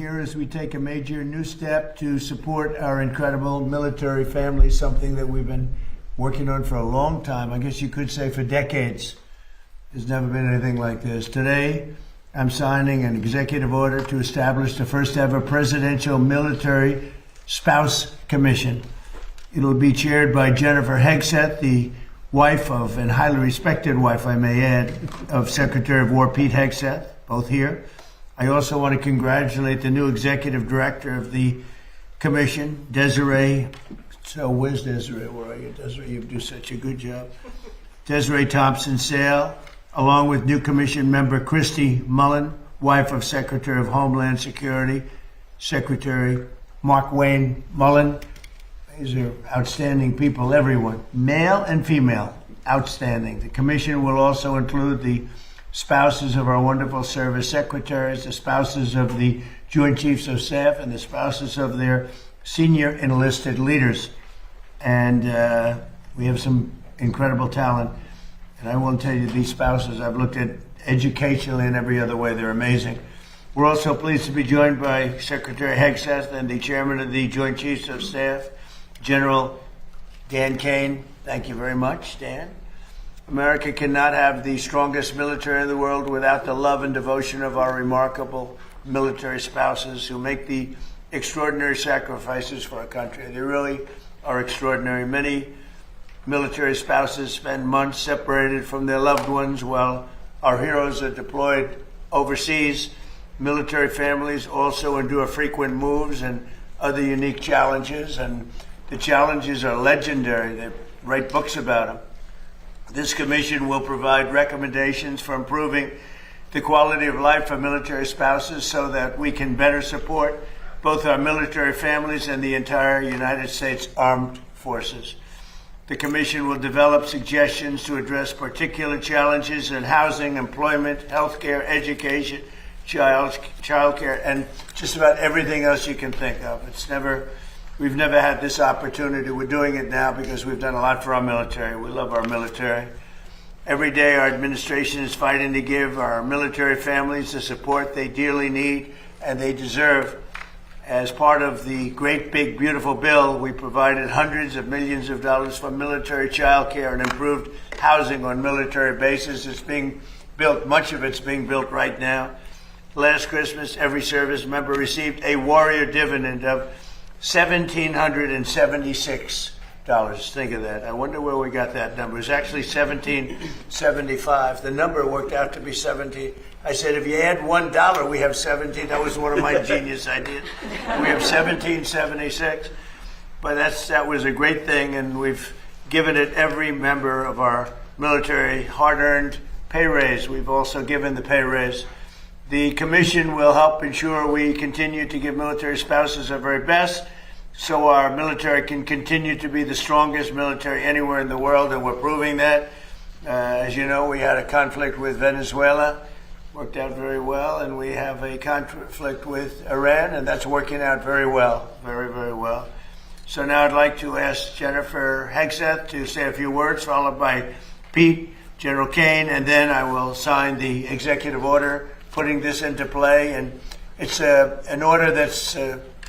year as we take a major new step to support our incredible military family, something that we've been working on for a long time. I guess you could say for decades. There's never been anything like this. Today, I'm signing an executive order to establish the first ever Presidential Military Spouse Commission. It'll be chaired by Jennifer Hegseth, the wife of, and highly respected wife, I may add, of Secretary of War Pete Hegseth, both here. I also want to congratulate the new executive director of the commission, Desiree. So where's Desiree? Where are you, Desiree? You do such a good job. Desiree Thompson-Sale, along with new commission member Christy Mullen, wife of Secretary of Homeland Security, Secretary Mark Wayne Mullen. These are outstanding people, everyone, male and female, outstanding. The commission will also include the spouses of our wonderful service secretaries, the spouses of the Joint Chiefs of Staff, and the spouses of their senior enlisted leaders. And we have some incredible talent. And I won't tell you these spouses, I've looked at educationally and every other way, they're amazing. We're also pleased to be joined by Secretary Hegseth and the Chairman of the Joint Chiefs of Staff, General Dan Kane. Thank you very much, Dan. America cannot have the strongest military in the world without the love and devotion of our remarkable military spouses who make the extraordinary sacrifices for our country. They really are extraordinary. Many military spouses spend months separated from their loved ones while our heroes are deployed overseas. Military families also endure frequent moves and other unique challenges, and the challenges are legendary. They write books about them. This commission will provide recommendations for improving the quality of life for military spouses so that we can better support both our military families and the entire United States Armed Forces. The commission will develop suggestions to address particular challenges in housing, employment, healthcare, education, childcare, and just about everything else you can think of. We've never had this opportunity. We're doing it now because we've done a lot for our military. We love our military. Every day our administration is fighting to give our military families the support they dearly need and they deserve. As part of the great, big, beautiful bill, we provided hundreds of millions of dollars for military child care and improved housing on military bases. It's being built, much of it's being built right now. Last Christmas, every service member received a warrior dividend of $1,776. Think of that. I wonder where we got that number. It's actually $1,775. The number worked out to be 17. I said, if you add $1, we have 17. That was one of my genius ideas. We have 1776. But that was a great thing, and we've given it every member of our military hard-earned pay raise. We've also given the pay raise. The commission will help ensure we continue to give military spouses our very best so our military can continue to be the strongest military anywhere in the world, and we're proving that. As you know, we had a conflict with Venezuela, worked out very well, and we have a conflict with Iran, and that's working out very well, very, very well. So now I'd like to ask Jennifer Hegseth to say a few words, followed by Pete, General Kane, and then I will sign the executive order putting this into play. And it's an order that's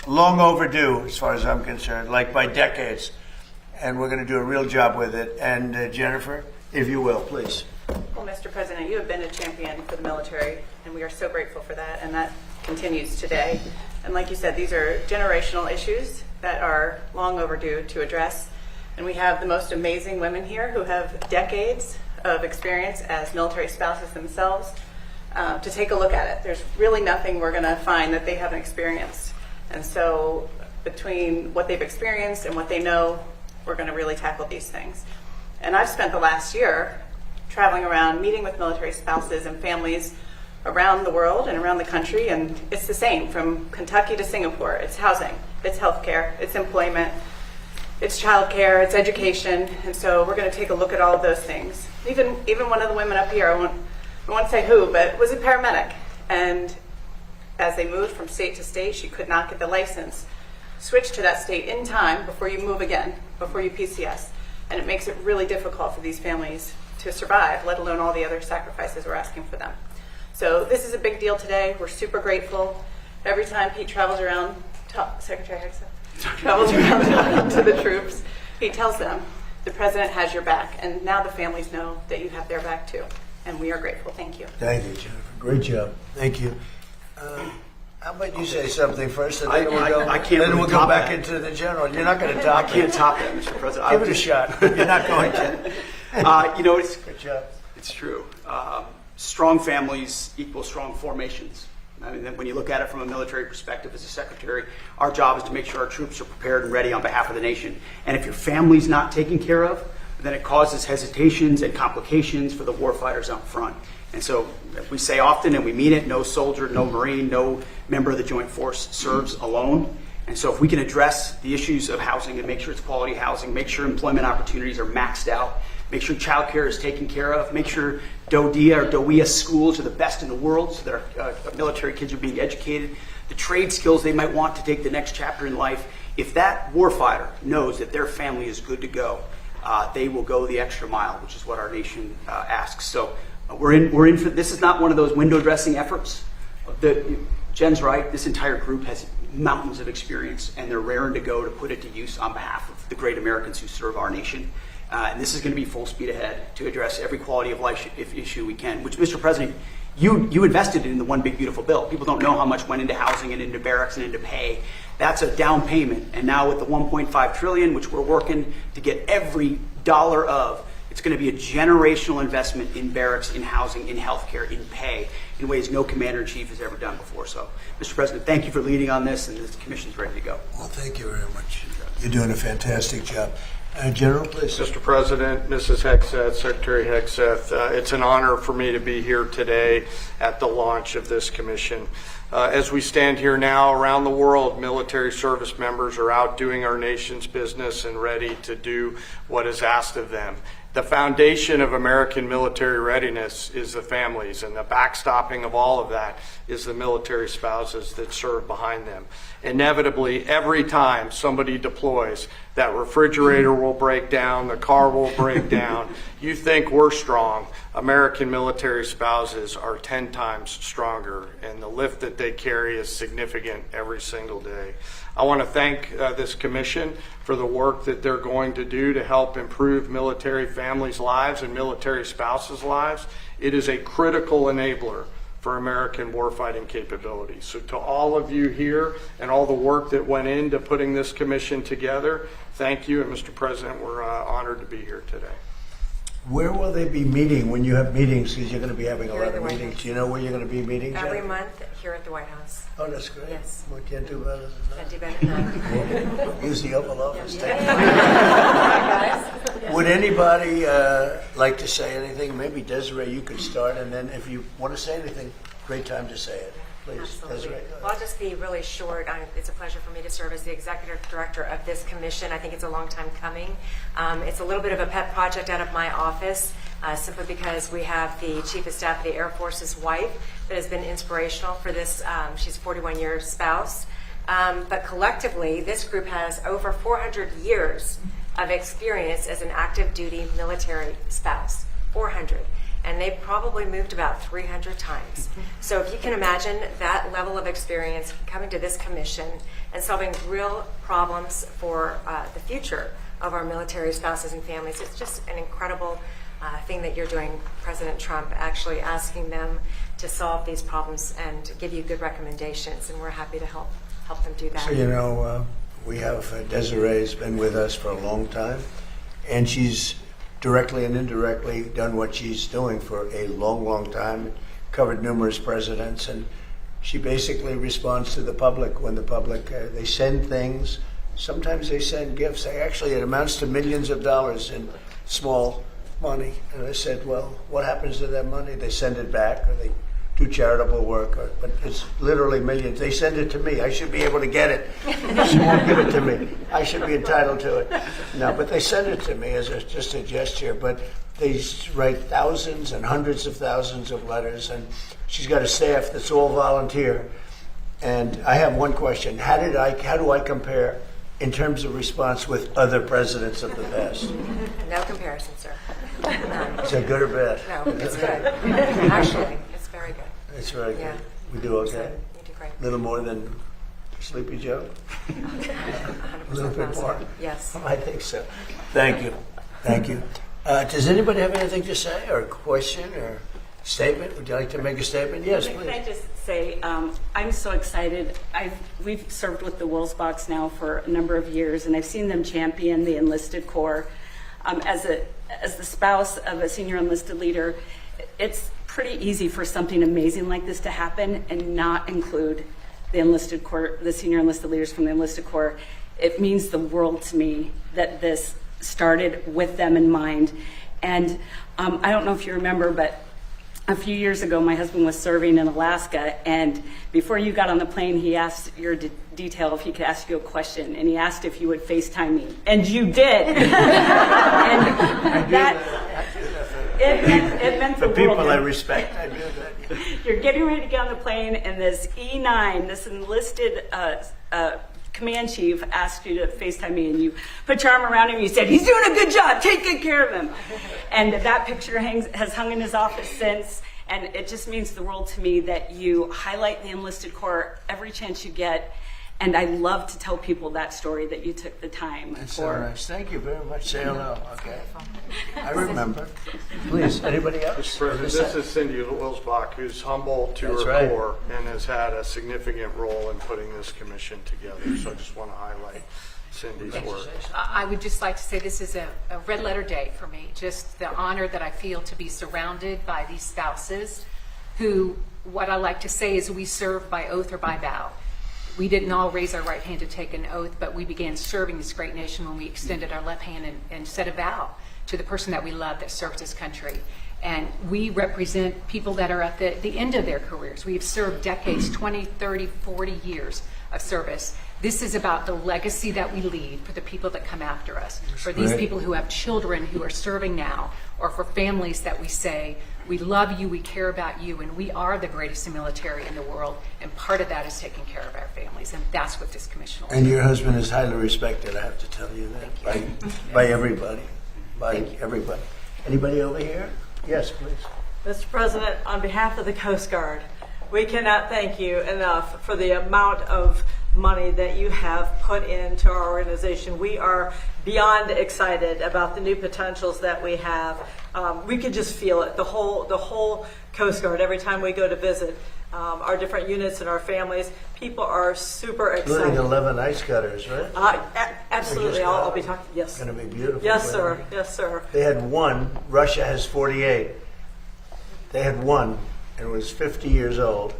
long overdue as far as I'm concerned, like by decades. And we're going to do a real job with it. And Jennifer, if you will, please. Well, Mr. President, you have been a champion for the military, and we are so grateful for that, and that continues today. And like you said, these are generational issues that are long overdue to address. And we have the most amazing women here who have decades of experience as military spouses themselves to take a look at it. There's really nothing we're going to find that they haven't experienced. And so between what they've experienced and what they know, we're going to really tackle these things. And I've spent the last year traveling around, meeting with military spouses and families around the world and around the country, and it's the same from Kentucky to Singapore. It's housing, it's healthcare, it's employment, it's childcare, it's education, and so we're going to take a look at all of those things. Even one of the women up here, I won't say who, but was a paramedic, and as they moved from state to state, she could not get the license. Switch to that state in time before you move again, before you PCS, and it makes it really difficult for these families to survive, let alone all the other sacrifices we're asking for them. So this is a big deal today. We're super grateful, Every time Pete travels around, Secretary Hegseth travels around talking to the troops, he tells them, the president has your back, and now the families know that you have their back too, and we are grateful. Thank you. Thank you, Jennifer. Great job. Thank you. How about you say something first, and then I can't then really we'll go top back that. into the general. You're not going to top I can't it. top that, Mr. President. Give it a shot. You're not going to. It's Good job. It's true. Strong families equal strong formations. I mean, when you look at it from a military perspective as a secretary, our job is to make sure our troops are prepared and ready on behalf of the nation. And if your family's not taken care of, then it causes hesitations and complications for the warfighters up front. And so we say often, and we mean it, no soldier, no Marine, no member of the Joint Force serves alone. And so if we can address the issues of housing and make sure it's quality housing, make sure employment opportunities are maxed out, make sure child care is taken care of, make sure DOEA schools are the best in the world so that our military kids are being educated, the trade skills they might want to take the next chapter in life. If that warfighter knows that their family is good to go, they will go the extra mile, which is what our nation asks. So we're in for this. Is not one of those window dressing efforts. Jen's right. This entire group has mountains of experience, and they're raring to go to put it to use on behalf of the great Americans who serve our nation. And this is going to be full speed ahead to address every quality of life issue we can, which, Mr. President, you invested in the One Big Beautiful Bill. People don't know how much went into housing and into barracks and into pay. That's a down payment. And now with the $1.5 trillion, which we're working to get every dollar of, it's going to be a generational investment in barracks, in housing, in healthcare, in pay, in ways no commander-in-chief has ever done before. So, Mr. President, thank you for leading on this, and this commission's ready to go. Well, thank you very much. You're doing a fantastic job. General, please. Mr. President, Mrs. Hegseth, Secretary Hegseth, it's an honor for me to be here today at the launch of this commission. As we stand here now around the world, military service members are out doing our nation's business and ready to do what is asked of them. The foundation of American military readiness is the families, and the backstopping of all of that is the military spouses that serve behind them. Inevitably, every time somebody deploys, that refrigerator will break down, the car will break down. You think we're strong. American military spouses are 10 times stronger, and the lift that they carry is significant every single day. I want to thank this commission for the work that they're going to do to help improve military families' lives and military spouses' lives. It is a critical enabler for American warfighting capabilities. So to all of you here and all the work that went into putting this commission together, thank you. And Mr. President, we're honored to be here today. Where will they be meeting when you have meetings? Because you're going to be having a Here lot at the of White meetings. House. Do you know where you're going to be meeting? Every Jen? month here at the White House. Oh, that's great. Yes. We can't do better than Can't do better than that. that. Use the Oval Office. Guys. Would anybody like to say anything? Maybe Desiree, you could start, and then if you want to say anything, great time to say it. Please, Absolutely. Desiree. go Well, I'll just be really short. It's a pleasure for me to serve as the executive director of this commission. I think it's a long time coming. It's a little bit of a pet project out of my office, simply because we have the Chief of Staff of the Air Force's wife that has been inspirational for this. She's a 41-year spouse. But collectively, this group has over 400 years of experience as an active duty military spouse. 400. And they've probably moved about 300 times. So if you can imagine that level of experience coming to this commission and solving real problems for the future of our military spouses and families, it's just an incredible thing that you're doing, President Trump, actually asking them to solve these problems and give you good recommendations, and we're happy to help them do that. So, you know, we have Desiree's been with us for a long time, and she's directly and indirectly done what she's doing for a long, long time, covered numerous presidents, and she basically responds to the public when the public, they send things. Sometimes they send gifts. Actually, it amounts to millions of dollars in small money. And I said, well, what happens to that money? They send it back, or they do charitable work, but it's literally millions. They send it to me. I should be able to get it. She won't give it to me. I should be entitled to it. No, but they send it to me as just a gesture. But they write thousands and hundreds of thousands of letters, and she's got a staff that's all volunteer. And I have one question: how do I compare in terms of response with other presidents of the past? No comparison, sir. Is that good or bad? No, it's good. Actually, it's very good. It's very good. Yeah. We do okay. So, you do great. A little more than Sleepy Joe? A little bit more? Yes. I think so. Thank you. Thank you. Does anybody have anything to say, or a question, or statement? Would you like to make a statement? Yes, Can I please. just say, I'm so excited. We've served with the Wills-Box now for a number of years, and I've seen them champion the enlisted corps. As the spouse of a senior enlisted leader, it's pretty easy for something amazing like this to happen and not include the enlisted corps, the senior enlisted leaders from the enlisted corps. It means the world to me that this started with them in mind. And I don't know if you remember, but a few years ago, my husband was serving in Alaska, and before you got on the plane, he asked your detail if he could ask you a question, and he asked if you would FaceTime me, and you did. And it meant the For people world. I respect, I do that. You're getting ready to get on the plane, and this E9, this enlisted command chief, asked you to FaceTime me, and you put your arm around him, and you said, "He's doing a good job, take good care of him." And that picture has hung in his office since, and it just means the world to me that you highlight the enlisted corps every chance you get. And I love to tell people that story, that you took the time That's so for. nice. Thank you very much. Say hello, okay? I remember. Please, anybody else? Mr. President, this is Cindy Wilsbach, who's humble to That's her right. core and has had a significant role in putting this commission together. So I just want to highlight Cindy's work. I would just like to say this is a red letter day for me. Just the honor that I feel to be surrounded by these spouses who, what I like to say is we serve by oath or by vow. We didn't all raise our right hand to take an oath, but we began serving this great nation when we extended our left hand and said a vow to the person that we love that serves this country. And we represent people that are at the end of their careers. We have served decades, 20, 30, 40 years of service. This is about the legacy that we leave for the people that come after us, for these Right. people who have children who are serving now, or for families that we say, we love you, we care about you, and we are the greatest military in the world, and part of that is taking care of our families, and that's what this commission will do. And your husband is highly respected, I have to tell you that, by everybody, everybody. Anybody over here? Yes, please. Mr. President, on behalf of the Coast Guard, we cannot thank you enough for the amount of money that you have put into our organization. We are beyond excited about the new potentials that we have. We could just feel it, the whole Coast Guard. Every time we go to visit our different units and our families, people are super Including excited. 11 ice cutters, right? Absolutely, I'll be talking. Yes, Going to be beautiful. yes, sir. Yes, sir. They had one. Russia has 48. They had one, and it was 50 years old.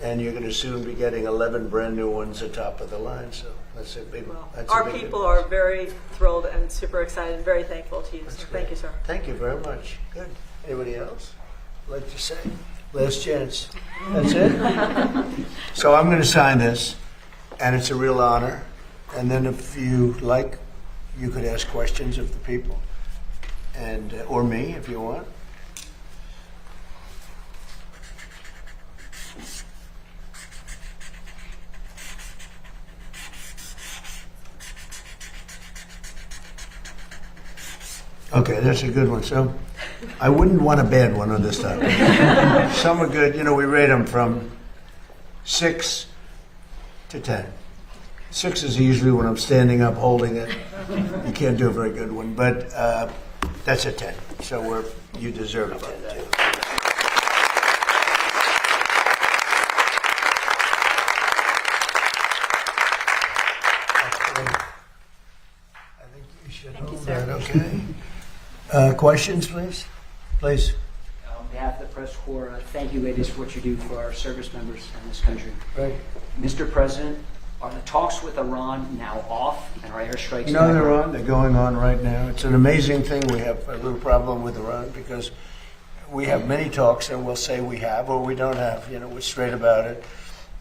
And you're going to soon be getting 11 brand new ones atop of the line. So that's a big. That's a Our big people are very thrilled and super excited, very thankful to you. So thank you, sir. Thank you very much. Good. Anybody else like to say? Last chance. That's it? So I'm going to sign this, and it's a real honor. And then if you like, you could ask questions of the people, and or me if you want. Okay, that's a good one. So I wouldn't want a bad one on this topic. Some are good. You know, we rate them from 6 to 10. 6 is usually when I'm standing up holding it. You can't do a very good one, but that's a 10. So you deserve a 10 too. I think you should hold that, okay? Questions, please? Please. On behalf of the press corps, thank you, ladies, for what you do for our service members in this country. Right. Mr. President, are the talks with Iran now off and are airstrikes No, back they're on. They're going on right now. It's an amazing thing. We have a little problem with Iran because we have many talks and we'll say we have or we don't have. You know, we're straight about it.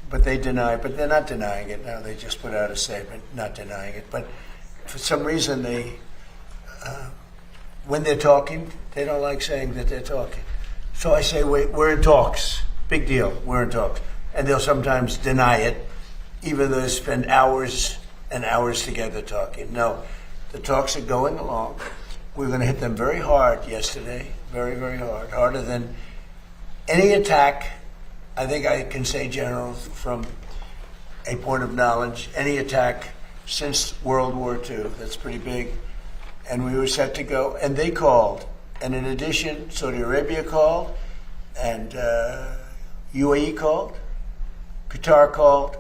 But they deny. But they're not denying it now. They just put out a statement not denying it. But for some reason, when they're talking, they don't like saying that they're talking. So I say, wait, we're in talks. Big deal. We're in talks. And they'll sometimes deny it, even though they spend hours and hours together talking. No, the talks are going along. We're going to hit them very hard yesterday, very, very hard, harder than any attack I think I can say, General, from a point of knowledge, any attack since World War II, that's pretty big, and we were set to go, and they called. And in addition, Saudi Arabia called, and UAE called, Qatar called,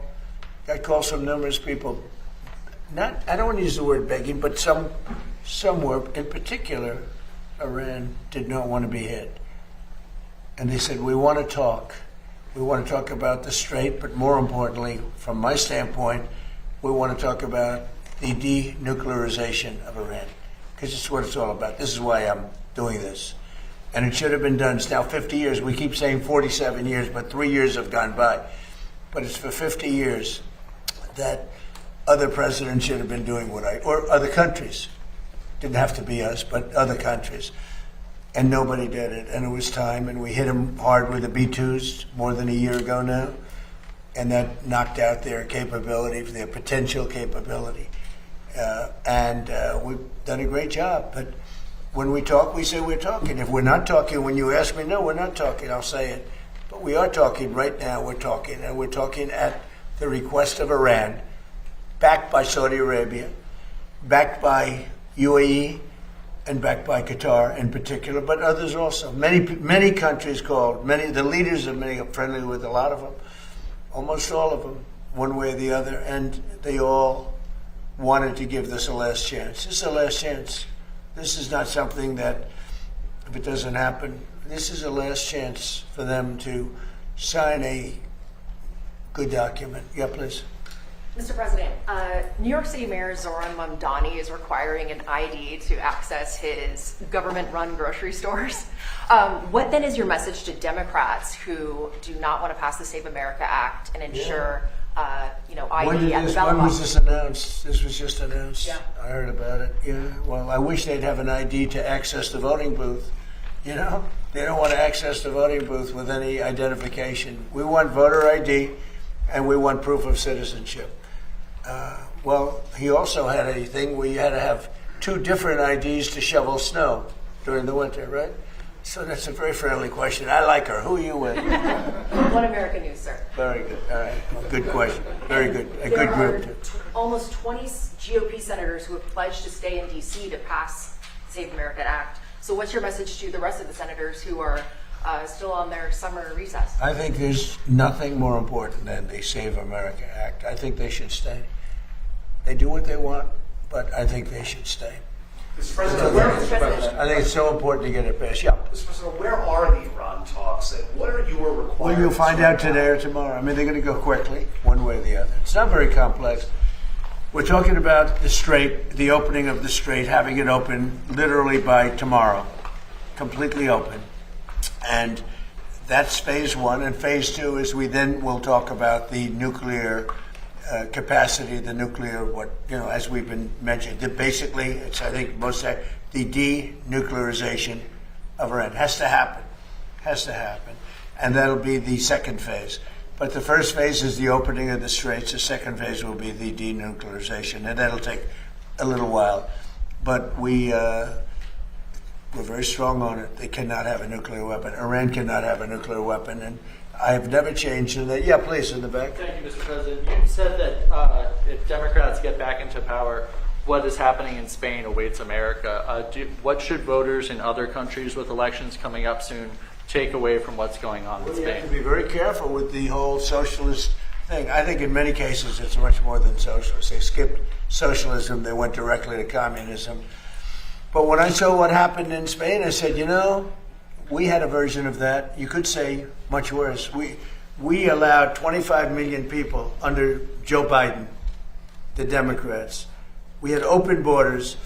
got calls from numerous people. I don't want to use the word begging, but some were, in particular, Iran did not want to be hit. And they said, we want to talk. We want to talk about the Strait, but more importantly, from my standpoint, we want to talk about the denuclearization of Iran, because it's what it's all about. This is why I'm doing this. And it should have been done. It's now 50 years. We keep saying 47 years, but 3 years have gone by. But it's for 50 years that other presidents should have been doing or other countries. Didn't have to be us, but other countries. And nobody did it. And it was time, and we hit them hard with the B-2s more than a year ago now. And that knocked out their capability, their potential capability. And we've done a great job. But when we talk, we say we're talking. If we're not talking, when you ask me, no, we're not talking, I'll say it. But we are talking right now. We're talking. And we're talking at the request of Iran, backed by Saudi Arabia, backed by UAE, and backed by Qatar in particular, but others also. Many countries called. The leaders of many are friendly with a lot of them, almost all of them, one way or the other, and they all wanted to give this a last chance. This is a last chance. This is not something that, if it doesn't happen, this is a last chance for them to sign a good document. Yeah, please. Mr. President, New York City Mayor Zoran Mamdani is requiring an ID to access his government-run grocery stores. What then is your message to Democrats who do not want to pass the Save America Act and ensure, ID at the ballot When was box? this announced? This was just announced. Yeah. I heard about it. Yeah. Well, I wish they'd have an ID to access the voting booth. You know, they don't want to access the voting booth with any identification. We want voter ID, and we want proof of citizenship. Well, he also had a thing where you had to have 2 different IDs to shovel snow during the winter, right? So that's a very friendly question. I like her. Who are you with? One American News, sir. Very good. All right. Good question. Very good. A There good are group. almost 20 GOP senators who have pledged to stay in D.C. to pass the Save America Act. So what's your message to the rest of the senators who are still on their summer recess? I think there's nothing more important than the Save America Act. I think they should stay. They do what they want, but I think they should stay. Mr. President, I think it's so important to get it passed. Yeah. Mr. President, where are the Iran talks, and what are your requirements? Well, you'll find out today or tomorrow. I mean, they're going to go quickly, one way or the other. It's not very complex. We're talking about the Strait, the opening of the Strait, having it open literally by tomorrow, completely open. And that's phase 1. And phase 2 is we then will talk about the nuclear capacity, the nuclear, as we've been mentioned. Basically, it's, I think, the denuclearization of Iran. Has to happen. And that'll be the second phase. But the first phase is the opening of the Straits. The second phase will be the denuclearization, and that'll take a little while. But we're very strong on it. They cannot have a nuclear weapon. Iran cannot have a nuclear weapon, and I have never changed in that. Yeah, please, in the back. Thank you, Mr. President. You said that if Democrats get back into power, what is happening in Spain awaits America. What should voters in other countries with elections coming up soon take away from what's going on in You have Spain? to be very careful with the whole socialist thing. I think in many cases it's much more than socialist. They skipped socialism. They went directly to communism. But when I saw what happened in Spain, I said, we had a version of that. You could say much worse. We allowed 25 million people under Joe Biden, the Democrats. We had open borders,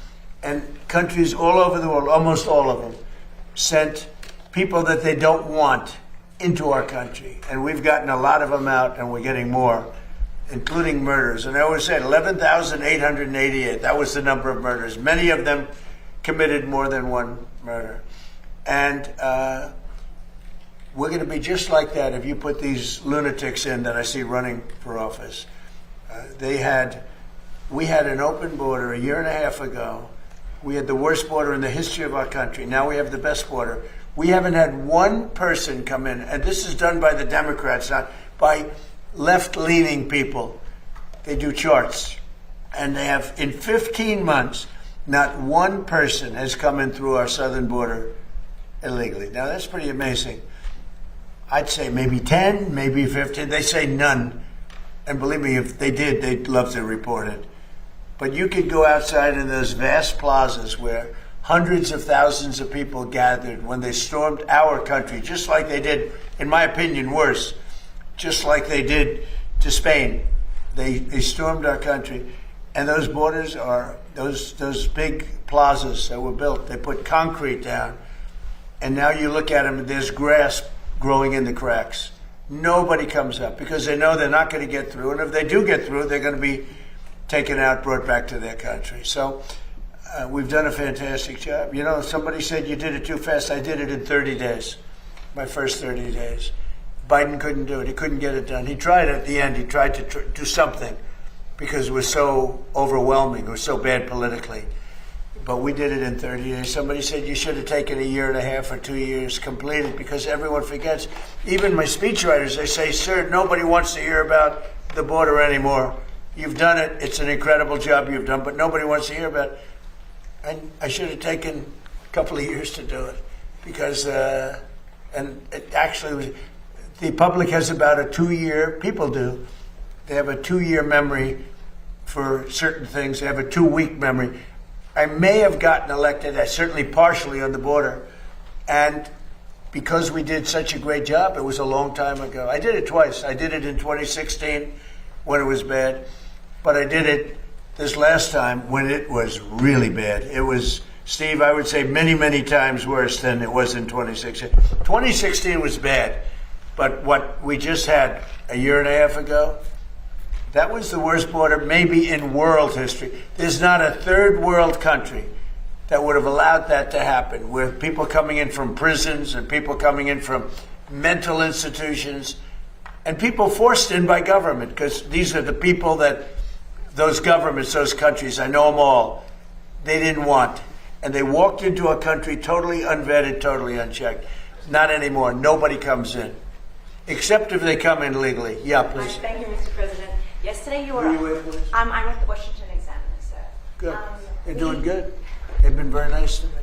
and countries all over the world, almost all of them, sent people that they don't want into our country. And we've gotten a lot of them out, and we're getting more, including murders. And I always said 11,888. That was the number of murders. Many of them committed more than one murder. And we're going to be just like that if you put these lunatics in that I see running for office. We had an open border a year and a half ago. We had the worst border in the history of our country. Now we have the best border. We haven't had one person come in, and this is done by the Democrats, not by left-leaning people. They do charts, and they have, in 15 months, not one person has come in through our southern border illegally. Now, that's pretty amazing. I'd say maybe 10, maybe 15. They say none. And believe me, if they did, they'd love to report it. But you could go outside in those vast plazas where hundreds of thousands of people gathered when they stormed our country, just like they did, in my opinion, worse, just like they did to Spain. They stormed our country. And those borders are, those big plazas that were built, they put concrete down. And now you look at them, and there's grass growing in the cracks. Nobody comes up because they know they're not going to get through. And if they do get through, they're going to be taken out, brought back to their country. So we've done a fantastic job. You know, somebody said you did it too fast. I did it in 30 days, my first 30 days. Biden couldn't do it. He couldn't get it done. He tried at the end. He tried to do something because it was so overwhelming. It was so bad politically. But we did it in 30 days. Somebody said you should have taken a year and a half or 2 years completed because everyone forgets. Even my speechwriters, they say, sir, nobody wants to hear about the border anymore. You've done it. It's an incredible job you've done, but nobody wants to hear about it. And I should have taken a couple of years to do it because, and it actually was, the public has about a 2-year, people do, they have a 2-year memory for certain things. They have a 2-week memory. I may have gotten elected, certainly partially on the border, and because we did such a great job, it was a long time ago. I did it twice. I did it in 2016 when it was bad, but I did it this last time when it was really bad. It was, Steve, I would say many, many times worse than it was in 2016. 2016 was bad, but what we just had a year and a half ago, that was the worst border maybe in world history. There's not a third world country that would have allowed that to happen, with people coming in from prisons and people coming in from mental institutions and people forced in by government, because these are the people that those governments, those countries, I know them all, they didn't want. And they walked into a country totally unvetted, totally unchecked. Not anymore. Nobody comes in. Except if they come in legally. Yeah, please. Thank you, Mr. President. Yesterday you were... Who are you with, please? I'm with the Washington Examiner, sir. Good. They're doing good. They've been very nice to me.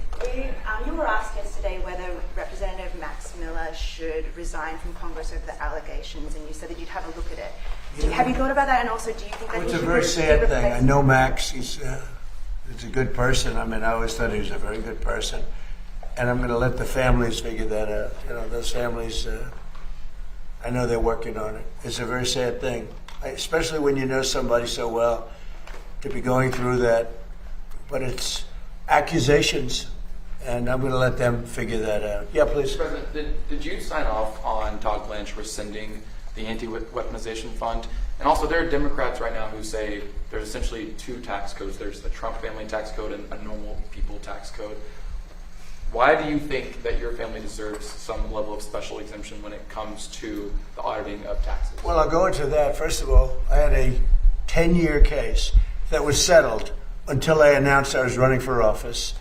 You were asked yesterday whether Representative Max Miller should resign from Congress over the allegations, and you said that you'd have a look at it. Have you thought about that? And also, do you think that It's he a should very be sad thing. replaced? I know Max. He's a good person. I mean, I always thought he was a very good person. And I'm going to let the families figure that out. You know, those families, I know they're working on it. It's a very sad thing, especially when you know somebody so well, to be going through that. But it's accusations, and I'm going to let them figure that out. Yeah, please. Mr. President, did you sign off on Todd Blanche rescinding the anti-weaponization fund? And also, there are Democrats right now who say there's essentially 2 tax codes. There's the Trump family tax code and a normal people tax code. Why do you think that your family deserves some level of special exemption when it comes to the auditing of taxes? Well, I'll go into that. First of all, I had a 10-year case that was settled until I announced I was running for office.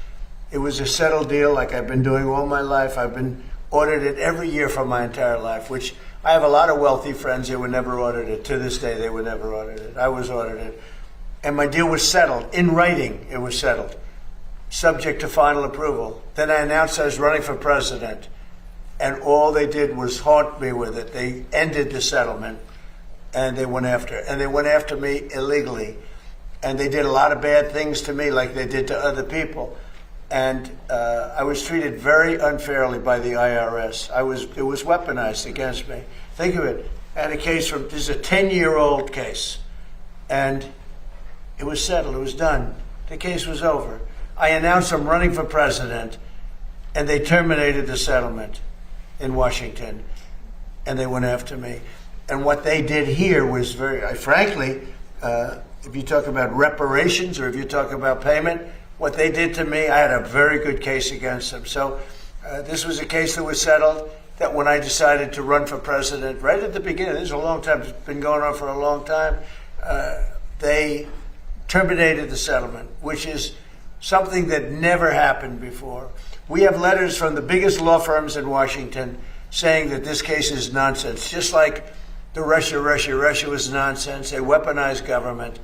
It was a settled deal like I've been doing all my life. I've been audited every year for my entire life, which I have a lot of wealthy friends that were never audited. To this day, they were never audited. I was audited. And my deal was settled. In writing, it was settled, subject to final approval. Then I announced I was running for president, and all they did was haunt me with it. They ended the settlement, and they went after me illegally. And they did a lot of bad things to me like they did to other people. And I was treated very unfairly by the IRS. It was weaponized against me. Think of it. I had a case this is a 10-year-old case. And it was settled. It was done. The case was over. I announced I'm running for president, and they terminated the settlement in Washington. And they went after me. And what they did here was very, frankly, if you talk about reparations or if you talk about payment, what they did to me, I had a very good case against them. So this was a case that was settled, that when I decided to run for president, right at the beginning, this is a long time, it's been going on for a long time, they terminated the settlement, which is something that never happened before. We have letters from the biggest law firms in Washington saying that this case is nonsense, just like the Russia was nonsense, a weaponized government.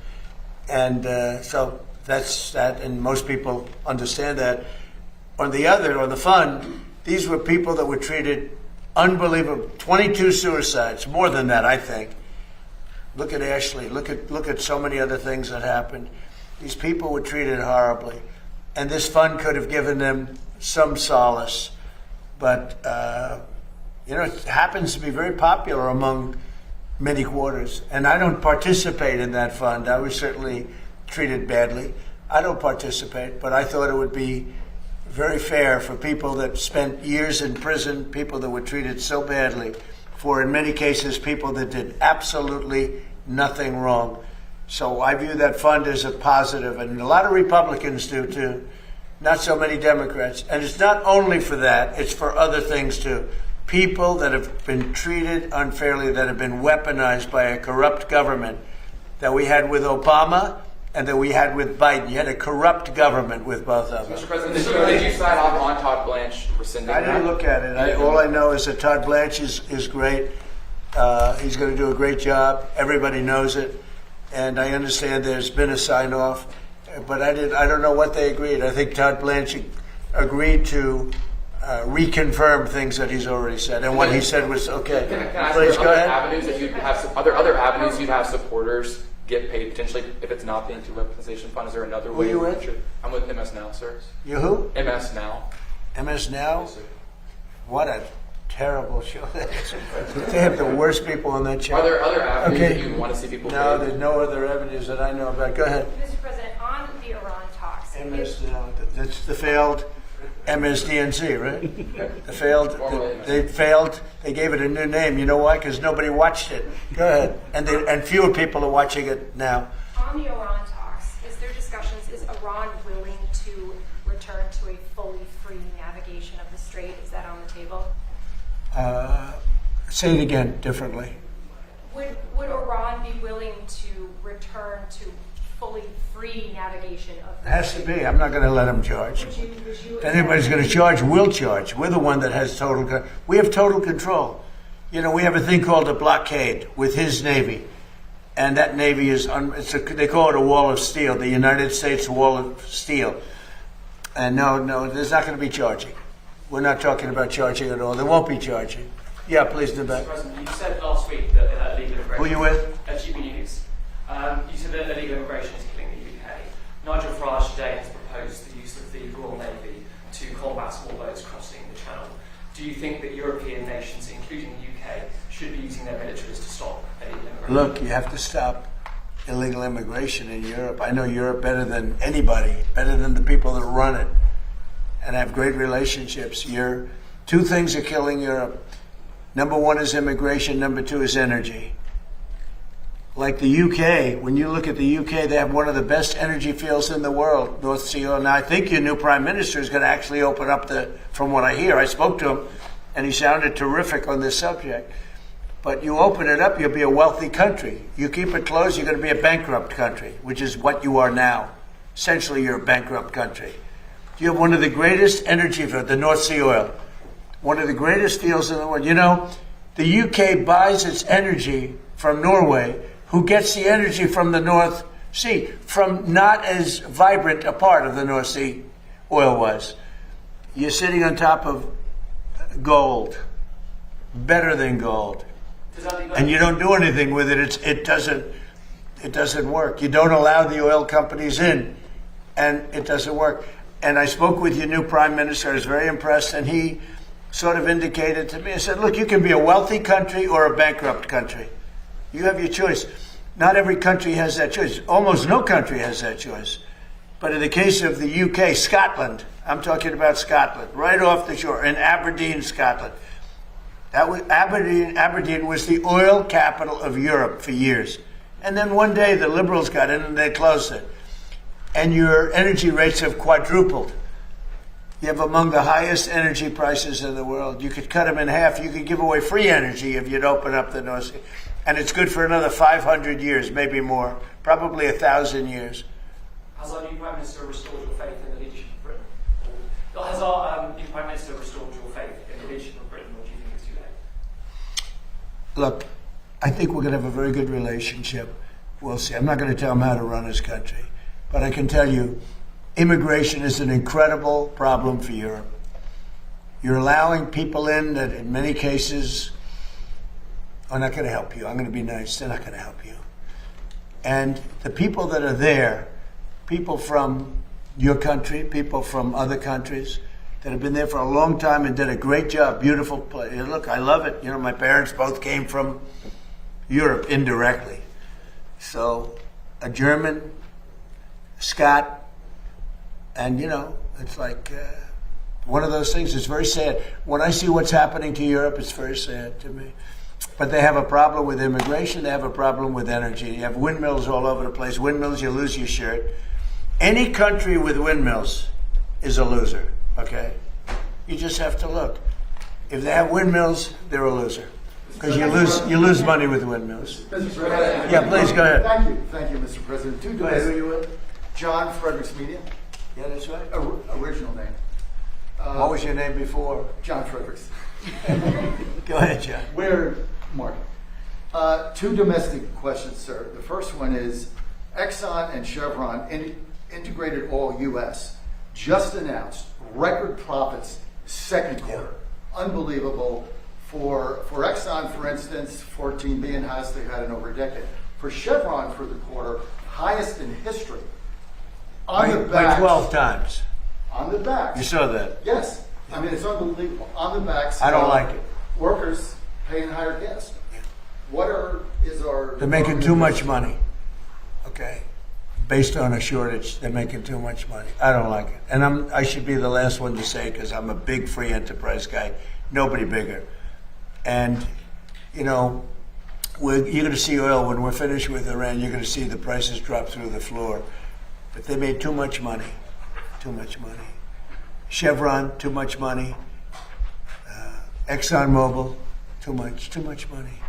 And so that's that, and most people understand that. On the fund, these were people that were treated unbelievable. 22 suicides, more than that, I think. Look at Ashley. Look at so many other things that happened. These people were treated horribly, and this fund could have given them some solace. But it happens to be very popular among many quarters, and I don't participate in that fund. I was certainly treated badly. I don't participate, but I thought it would be very fair for people that spent years in prison, people that were treated so badly, for in many cases people that did absolutely nothing wrong. So I view that fund as a positive, and a lot of Republicans do too, not so many Democrats. And it's not only for that, it's for other things too. People that have been treated unfairly, that have been weaponized by a corrupt government that we had with Obama and that we had with Biden. You had a corrupt government with both of them. Mr. President, did you sign off on Todd Blanche rescinding I didn't look at it. All I know is that Todd Blanche is great. He's going to do a great job. Everybody knows it. And I understand there's been a sign-off. But I don't know what they agreed. I think Todd Blanche agreed to reconfirm things that he's already said. And what he said was okay. Can I ask, Please, go ahead. Are there other avenues you'd have supporters get paid potentially if it's not the anti-weaponization fund? Is there another way? Who are you with? I'm with MS Now, sir. You who? MS Now. MS Now? Yes, sir. What a terrible show that is. They have the worst people on that show. Are there other avenues that you want to see people No, paid? there's no other avenues that I know about. Go ahead. Mr. President, on the Iran talks, MS Now. That's the failed MSDNC, right? The failed. They failed. They gave it a new name. You know why? Because nobody watched it. Go ahead. And fewer people are watching it now. on the Iran talks, is there discussions, is Iran willing to return to a fully free navigation of the strait? Is that on the table? Say it again differently. Would Iran be willing to return to fully free navigation of the It has to be. I'm not going to let them charge. Would you If anybody's going to charge, we'll charge. We're the one that has total control. We have total control. You know, we have a thing called a blockade with his Navy. And that Navy is, they call it a wall of steel, the United States wall of steel. And no, there's not going to be charging. We're not talking about charging at all. There won't be charging. Yeah, please, in the back. Mr. President, you said last week that illegal immigration... Who are you with? GB News. You said that illegal immigration is killing the UK. Nigel Farage today has proposed the use of the Royal Navy to combat small boats crossing the Channel. Do you think that European nations, including the UK, should be using their militaries to stop illegal immigration? Look, you have to stop illegal immigration in Europe. I know Europe better than anybody, better than the people that run it, and have great relationships. Two things are killing Europe. Number one is immigration. Number two is energy. Like the UK, when you look at the UK, they have one of the best energy fields in the world, North Sea oil. Now, I think your new prime minister is going to actually open up from what I hear, I spoke to him, and he sounded terrific on this subject. But you open it up, you'll be a wealthy country. You keep it closed, you're going to be a bankrupt country, which is what you are now. Essentially, you're a bankrupt country. You have one of the greatest energy fields, the North Sea oil, one of the greatest fields in the world. You know, the UK buys its energy from Norway, who gets the energy from the North Sea, from not as vibrant a part of the North Sea oil was. You're sitting on top of gold, better than gold. And you don't do anything with it. It doesn't work. You don't allow the oil companies in, and it doesn't work. And I spoke with your new prime minister. I was very impressed, and he sort of indicated to me, I said, look, you can be a wealthy country or a bankrupt country. You have your choice. Not every country has that choice. Almost no country has that choice. But in the case of the UK, Scotland, I'm talking about Scotland, right off the shore, in Aberdeen, Scotland. That was Aberdeen was the oil capital of Europe for years. And then one day the Liberals got in and they closed it. And your energy rates have quadrupled. You have among the highest energy prices in the world. You could cut them in half. You could give away free energy if you'd open up the North Sea. And it's good for another 500 years, maybe more, probably 1,000 years. Has our new Prime Minister restored your faith in the Has our new Prime Minister restored your faith in the leadership of Britain, or do you think it's too late? Look, I think we're going to have a very good relationship. We'll see. I'm not going to tell him how to run his country. But I can tell you, immigration is an incredible problem for Europe. You're allowing people in that in many cases are not going to help you. I'm going to be nice. They're not going to help you. And the people that are there, people from your country, people from other countries that have been there for a long time and did a great job, beautiful place. Look, I love it. You know, my parents both came from Europe indirectly. So a German, Scott, and you know, it's like one of those things. It's very sad. When I see what's happening to Europe, it's very sad to me. But they have a problem with immigration. They have a problem with energy. You have windmills all over the place. Windmills, you lose your shirt. Any country with windmills is a loser, okay? You just have to look. If they have windmills, they're a loser. Because you lose money with windmills. Mr. President. Yeah, please, go ahead. Thank you, Mr. President. Go ahead, who are you with? John Fredericks Media. Yeah, that's right. Original name. What was your name before? John Fredericks. Go ahead, John. We're Mark. Two domestic questions, sir. The first one is Exxon and Chevron, integrated all U.S., just announced record profits second quarter. Unbelievable. For Exxon, for instance, $14 billion, highest they've had in over a decade. For Chevron, for the quarter, highest in history. By 12 times. On the backs. You saw that? Yes. I mean, it's unbelievable. On the backs. I don't like it. Workers paying higher gas. Is our... They're making too much money. Okay. Based on a shortage, they're making too much money. I don't like it. And I should be the last one to say, because I'm a big free enterprise guy. Nobody bigger. And, you know, you're going to see oil, when we're finished with Iran, you're going to see the prices drop through the floor. But they made too much money. Too much money. Chevron, too much money. ExxonMobil, too much money.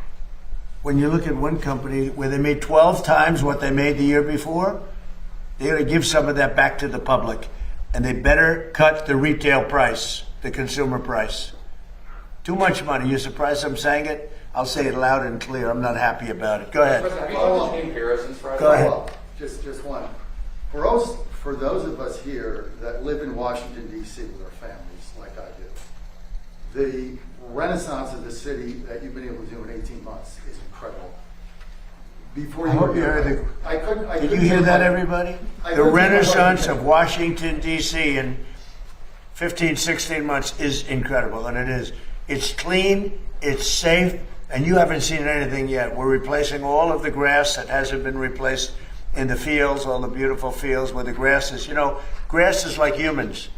When you look at one company where they made 12 times what they made the year before, they got to give some of that back to the public. And they better cut the retail price, the consumer price. Too much money. You're surprised I'm saying it? I'll say it loud and clear. I'm not happy about it. Go ahead. President, have you talked to Jane Harris since Friday? Go ahead. Just one. For those of us here that live in Washington, D.C. with our families, like I do, the renaissance of the city that you've been able to do in 18 months is incredible. Before you were here, I couldn't. Did you hear that, everybody? The renaissance of Washington, D.C. in 15, 16 months is incredible, and it is. It's clean, it's safe, and you haven't seen anything yet. We're replacing all of the grass that hasn't been replaced in the fields, all the beautiful fields where the grass is. You know, grass is like humans.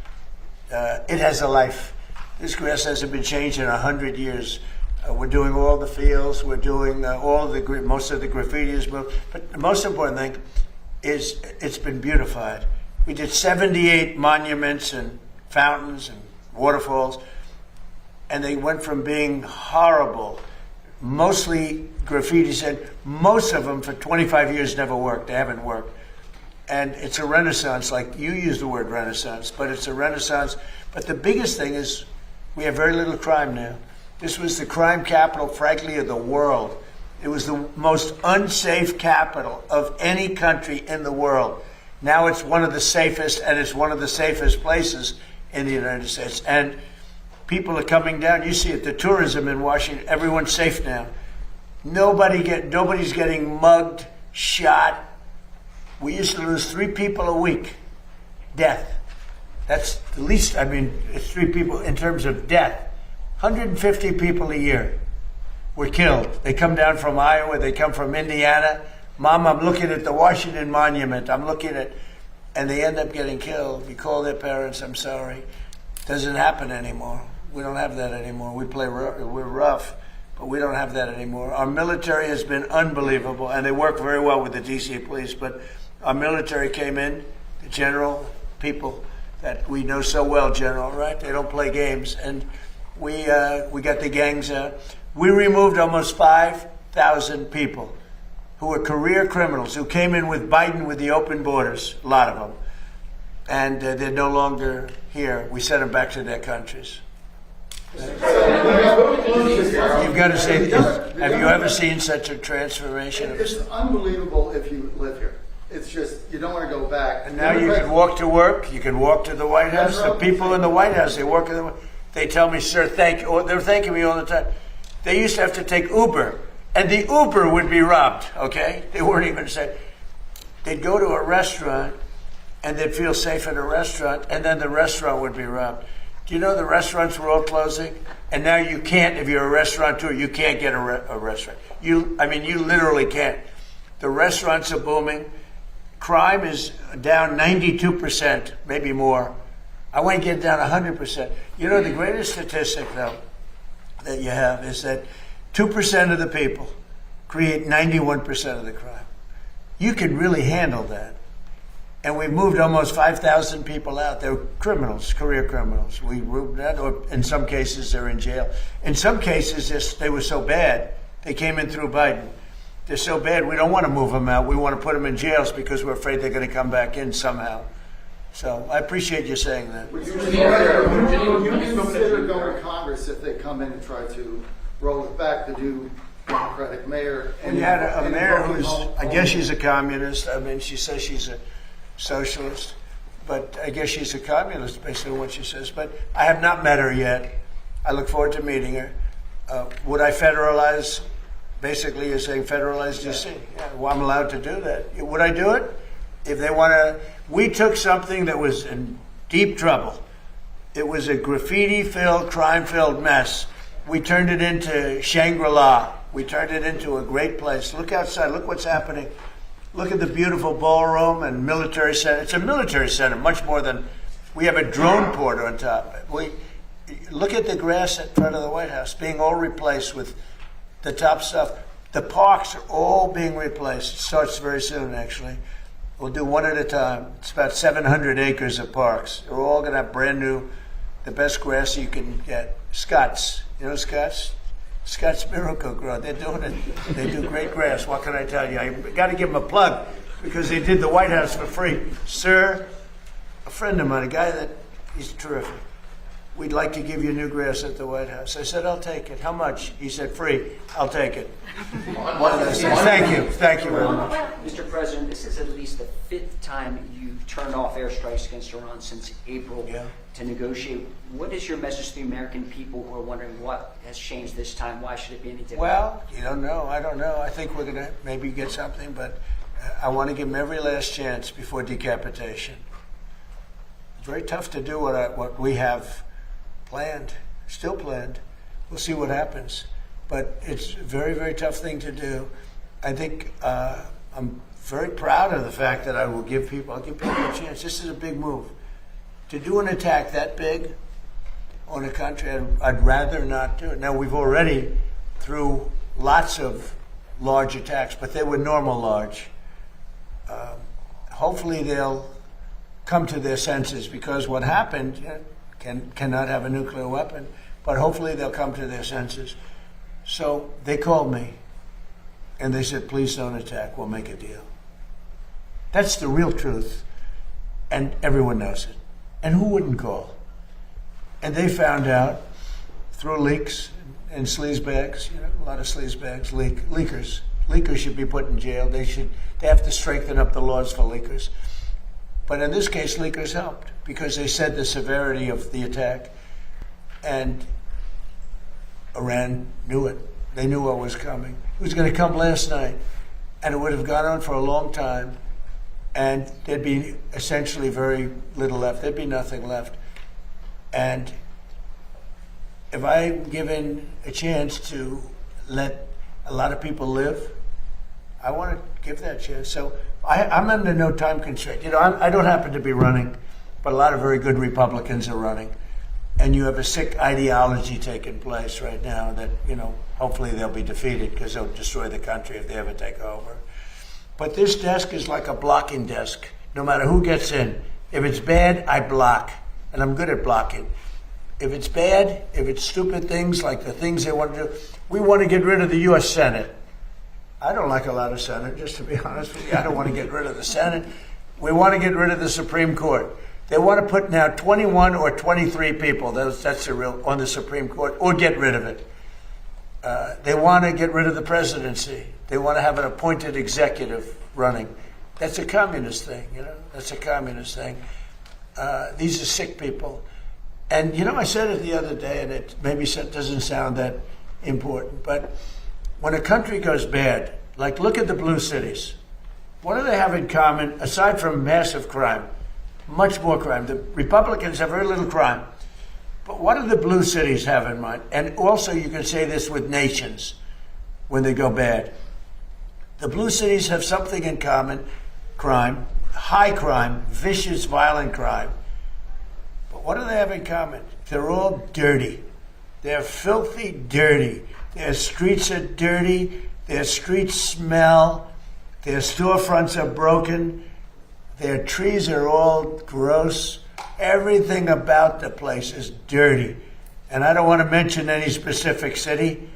It has a life. This grass hasn't been changed in 100 years. We're doing all the fields. We're doing most of the graffiti is moved. But the most important thing is it's been beautified. We did 78 monuments and fountains and waterfalls, and they went from being horrible, mostly graffitis, and most of them for 25 years never worked. They haven't worked. And it's a renaissance, like you use the word renaissance, but it's a renaissance. But the biggest thing is we have very little crime now. This was the crime capital, frankly, of the world. It was the most unsafe capital of any country in the world. Now it's one of the safest, and it's one of the safest places in the United States. And people are coming down. You see it, the tourism in Washington, everyone's safe now. Nobody's getting mugged, shot. We used to lose 3 people a week. Death. That's the least, it's 3 people in terms of death. 150 people a year were killed. They come down from Iowa, they come from Indiana. Mom, I'm looking at the Washington Monument. And they end up getting killed. You call their parents, I'm sorry. Doesn't happen anymore. We don't have that anymore. We're rough, but we don't have that anymore. Our military has been unbelievable, and they work very well with the D.C. police, but our military came in, the general, people that we know so well, General, right? They don't play games, and we got the gangs out. We removed almost 5,000 people who were career criminals, who came in with Biden with the open borders, a lot of them. and they're no longer here. We sent them back to their countries. You've got to say, have you ever seen such a transformation? It's unbelievable if you live here. It's just, you don't want to go back. And now you can walk to work, you can walk to the White House. The people in the White House, they tell me, sir, thank you. Or they're thanking me all the time. They used to have to take Uber, and the Uber would be robbed, okay? They weren't even safe. They'd go to a restaurant, and they'd feel safe in a restaurant, and then the restaurant would be robbed. Do you know the restaurants were all closing? And now you can't, if you're a restaurateur, you can't get a restaurant. You literally can't. The restaurants are booming. Crime is down 92%, maybe more. I want to get down 100%. You know, the greatest statistic, though, that you have is that 2% of the people create 91% of the crime. You can really handle that. And we moved almost 5,000 people out. They're criminals, career criminals. We moved that, or in some cases they're in jail. In some cases, they were so bad, they came in through Biden. They're so bad, we don't want to move them out. We want to put them in jails because we're afraid they're going to come back in somehow. So I appreciate you saying that. Would you consider going to Congress if they come in and try to roll it back, the new Democratic mayor? And you had a mayor who's, I guess she's a communist. I mean, she says she's a socialist, but I guess she's a communist based on what she says. But I have not met her yet. I look forward to meeting her. Would I federalize? Basically, you're saying federalize DC. Yeah, well, I'm allowed to do that. Would I do it? If they want to, we took something that was in deep trouble. It was a graffiti-filled, crime-filled mess. We turned it into Shangri-La. We turned it into a great place. Look outside. Look what's happening. Look at the beautiful ballroom and military center. It's a military center, much more than, we have a drone port on top. Look at the grass in front of the White House being all replaced with the top stuff. The parks are all being replaced. It starts very soon, actually. We'll do one at a time. It's about 700 acres of parks. They're all going to have brand new, the best grass you can get. Scots. You know Scots? Scots Miracle-Gro. They're doing it. They do great grass. What can I tell you? I got to give them a plug because they did the White House for free. Sir, a friend of mine, a guy that, he's terrific. We'd like to give you new grass at the White House. I said, I'll take it. How much? He said, free. I'll take it. One of those things. Thank you. Thank you very much. Mr. President, this is at least the 5th time you've turned off airstrikes against Iran since April to negotiate. What is your message to the American people who are wondering what has changed this time? Why should it be any different? Well, you don't know. I don't know. I think we're going to maybe get something, but I want to give them every last chance before decapitation. It's very tough to do what we have planned, still planned. We'll see what happens. But it's a very, very tough thing to do. I think I'm very proud of the fact that I'll give people a chance. This is a big move. To do an attack that big on a country, I'd rather not do it. Now, we've already, through lots of large attacks, but they were normal large. Hopefully they'll come to their senses, because what happened cannot have a nuclear weapon, but hopefully they'll come to their senses. So they called me, and they said, please don't attack, we'll make a deal. That's the real truth, and everyone knows it. And who wouldn't call? And they found out through leaks and sleazebags, a lot of sleazebags, leakers. Leakers should be put in jail. They have to strengthen up the laws for leakers. But in this case, leakers helped, because they said the severity of the attack, and Iran knew it. They knew what was coming. It was going to come last night, and it would have gone on for a long time, and there'd be essentially very little left. There'd be nothing left. And if I'm given a chance to let a lot of people live, I want to give that chance. So I'm under no time constraint. I don't happen to be running, but a lot of very good Republicans are running. And you have a sick ideology taking place right now that, hopefully they'll be defeated, because they'll destroy the country if they ever take over. But this desk is like a blocking desk. No matter who gets in. If it's bad, I block. And I'm good at blocking. If it's bad, if it's stupid things like the things they want to do, we want to get rid of the U.S. Senate. I don't like a lot of Senate, just to be honest with you. I don't want to get rid of the Senate. We want to get rid of the Supreme Court. They want to put now 21 or 23 people, that's the real, on the Supreme Court, or get rid of it. They want to get rid of the presidency. They want to have an appointed executive running. That's a communist thing, you know. That's a communist thing. These are sick people. And, you know, I said it the other day, and it maybe doesn't sound that important, but when a country goes bad, like look at the blue cities. What do they have in common, aside from massive crime? Much more crime. The Republicans have very little crime. But what do the blue cities have in mind? And also you can say this with nations when they go bad. The blue cities have something in common: crime, high crime, vicious, violent crime. But what do they have in common? They're all dirty. They're filthy dirty. Their streets are dirty. Their streets smell. Their storefronts are broken. Their trees are all gross. Everything about the place is dirty. And I don't want to mention any specific city.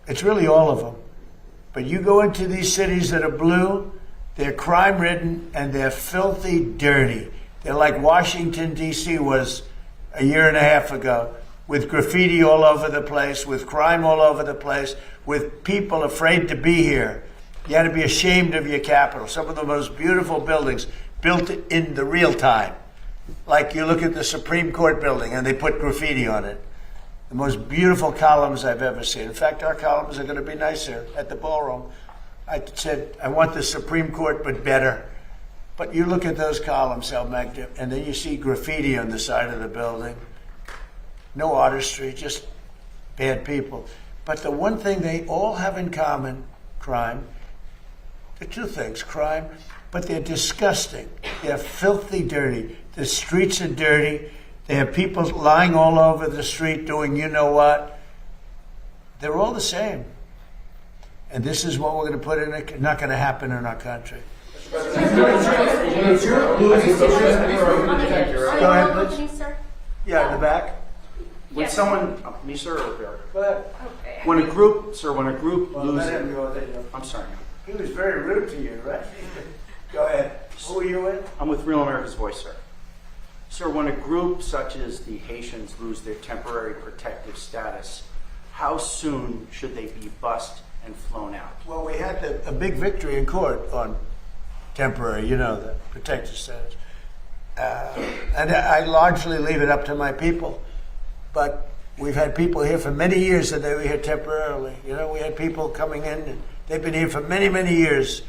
It's really all of them. But you go into these cities that are blue, they're crime-ridden and they're filthy dirty. They're like Washington, D.C. was a year and a half ago, with graffiti all over the place, with crime all over the place, with people afraid to be here. You had to be ashamed of your capital. Some of the most beautiful buildings built in the real time. Like you look at the Supreme Court building and they put graffiti on it. The most beautiful columns I've ever seen. In fact, our columns are going to be nicer at the ballroom. I said, I want the Supreme Court, but better. But you look at those columns, how magnificent, and then you see graffiti on the side of the building. No artistry, just bad people. But the one thing they all have in common, crime. The two things, crime, but they're disgusting. They're filthy dirty. The streets are dirty. They have people lying all over the street doing you know what. They're all the same. And this is what we're going to put in it. Not going to happen in our country. Go ahead, please. Yeah, in the back. When someone, me sir or Barry? Go ahead. When a group loses, I'm sorry. He was very rude to you, right? Go ahead. Who are you with? I'm with Real America's Voice, sir. Sir, when a group such as the Haitians lose their temporary protective status, how soon should they be bussed and flown out? Well, we had a big victory in court on temporary, you know, the protective status. And I largely leave it up to my people. But we've had people here for many years and they were here temporarily. You know, we had people coming in and they've been here for many, many years.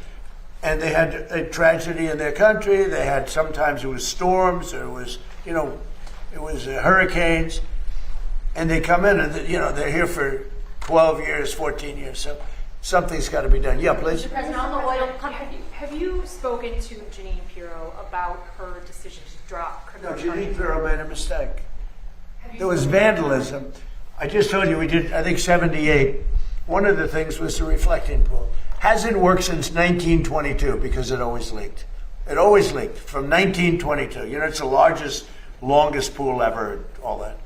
And they had a tragedy in their country. They had, sometimes it was storms, or it was, you know, it was hurricanes. And they come in and, you know, they're here for 12 years, 14 years. So something's got to be done. Yeah, please. Mr. President, on the oil company, have you spoken to Jeanine Pirro about her decision to drop criminal charges? No, Jeanine Pirro made a mistake. There was vandalism. I just told you we did, I think, 78. One of the things was the reflecting pool. Hasn't worked since 1922 because it always leaked. It always leaked from 1922. You know, it's the largest, longest pool ever, all that.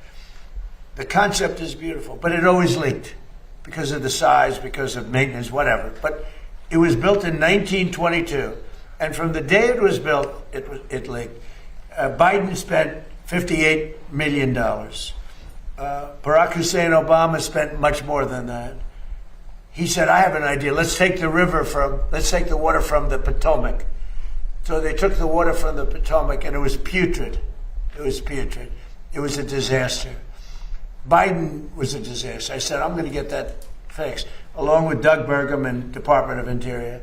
The concept is beautiful, but it always leaked because of the size, because of maintenance, whatever. But it was built in 1922, and from the day it was built, it leaked. Biden spent $58 million. Barack Hussein Obama spent much more than that. He said, I have an idea. Let's take the water from the Potomac. So they took the water from the Potomac, and it was putrid. It was putrid. It was a disaster. Biden was a disaster. I said, I'm going to get that fixed, along with Doug Burgum and Department of Interior.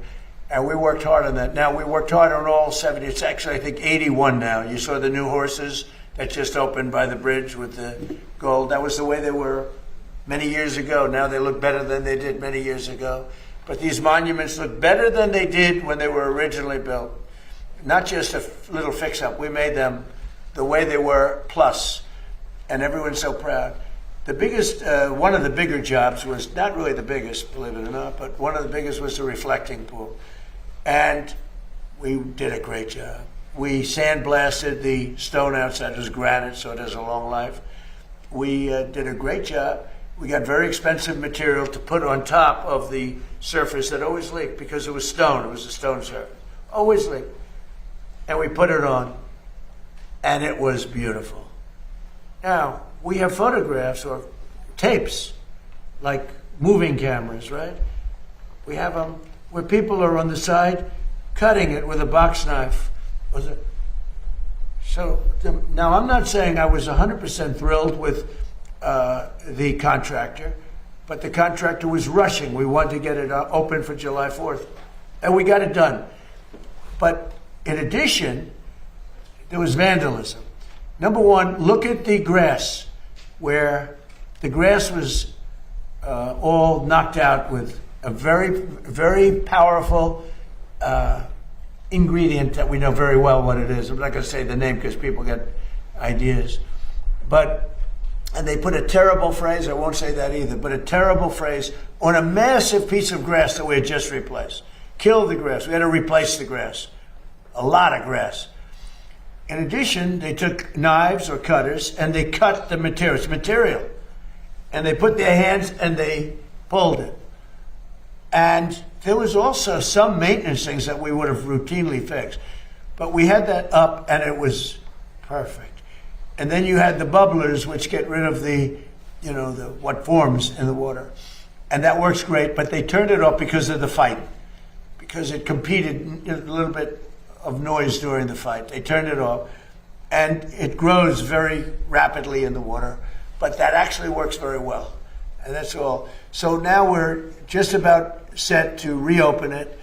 And we worked hard on that. Now, we worked hard on all 70. It's actually, I think, 81 now. You saw the new horses that just opened by the bridge with the gold. That was the way they were many years ago. Now they look better than they did many years ago. But these monuments look better than they did when they were originally built. Not just a little fix-up. We made them the way they were, plus. And everyone's so proud. The biggest, one of the bigger jobs was, not really the biggest, believe it or not, but one of the biggest was the reflecting pool. And we did a great job. We sandblasted the stone outside. It was granite, so it has a long life. We did a great job. We got very expensive material to put on top of the surface that always leaked because it was stone. It was a stone surface. Always leaked. And we put it on. and it was beautiful. Now, we have photographs or tapes, like moving cameras, right? We have them where people are on the side cutting it with a box knife. Now, I'm not saying I was 100% thrilled with the contractor, but the contractor was rushing. We wanted to get it open for July 4th, and we got it done. But in addition, there was vandalism. Number one, look at the grass, where the grass was all knocked out with a very, very powerful ingredient that we know very well what it is. I'm not going to say the name because people get ideas. And they put a terrible phrase, I won't say that either, but a terrible phrase on a massive piece of grass that we had just replaced. Kill the grass. We had to replace the grass. A lot of grass. In addition, they took knives or cutters and they cut the material. It's material. And they put their hands and they pulled it. And there was also some maintenance things that we would have routinely fixed. But we had that up and it was perfect. And then you had the bubblers, which get rid of what forms in the water. And that works great, but they turned it off because of the fight. Because it competed a little bit of noise during the fight. They turned it off. And it grows very rapidly in the water. But that actually works very well. And that's all. So now we're just about set to reopen it.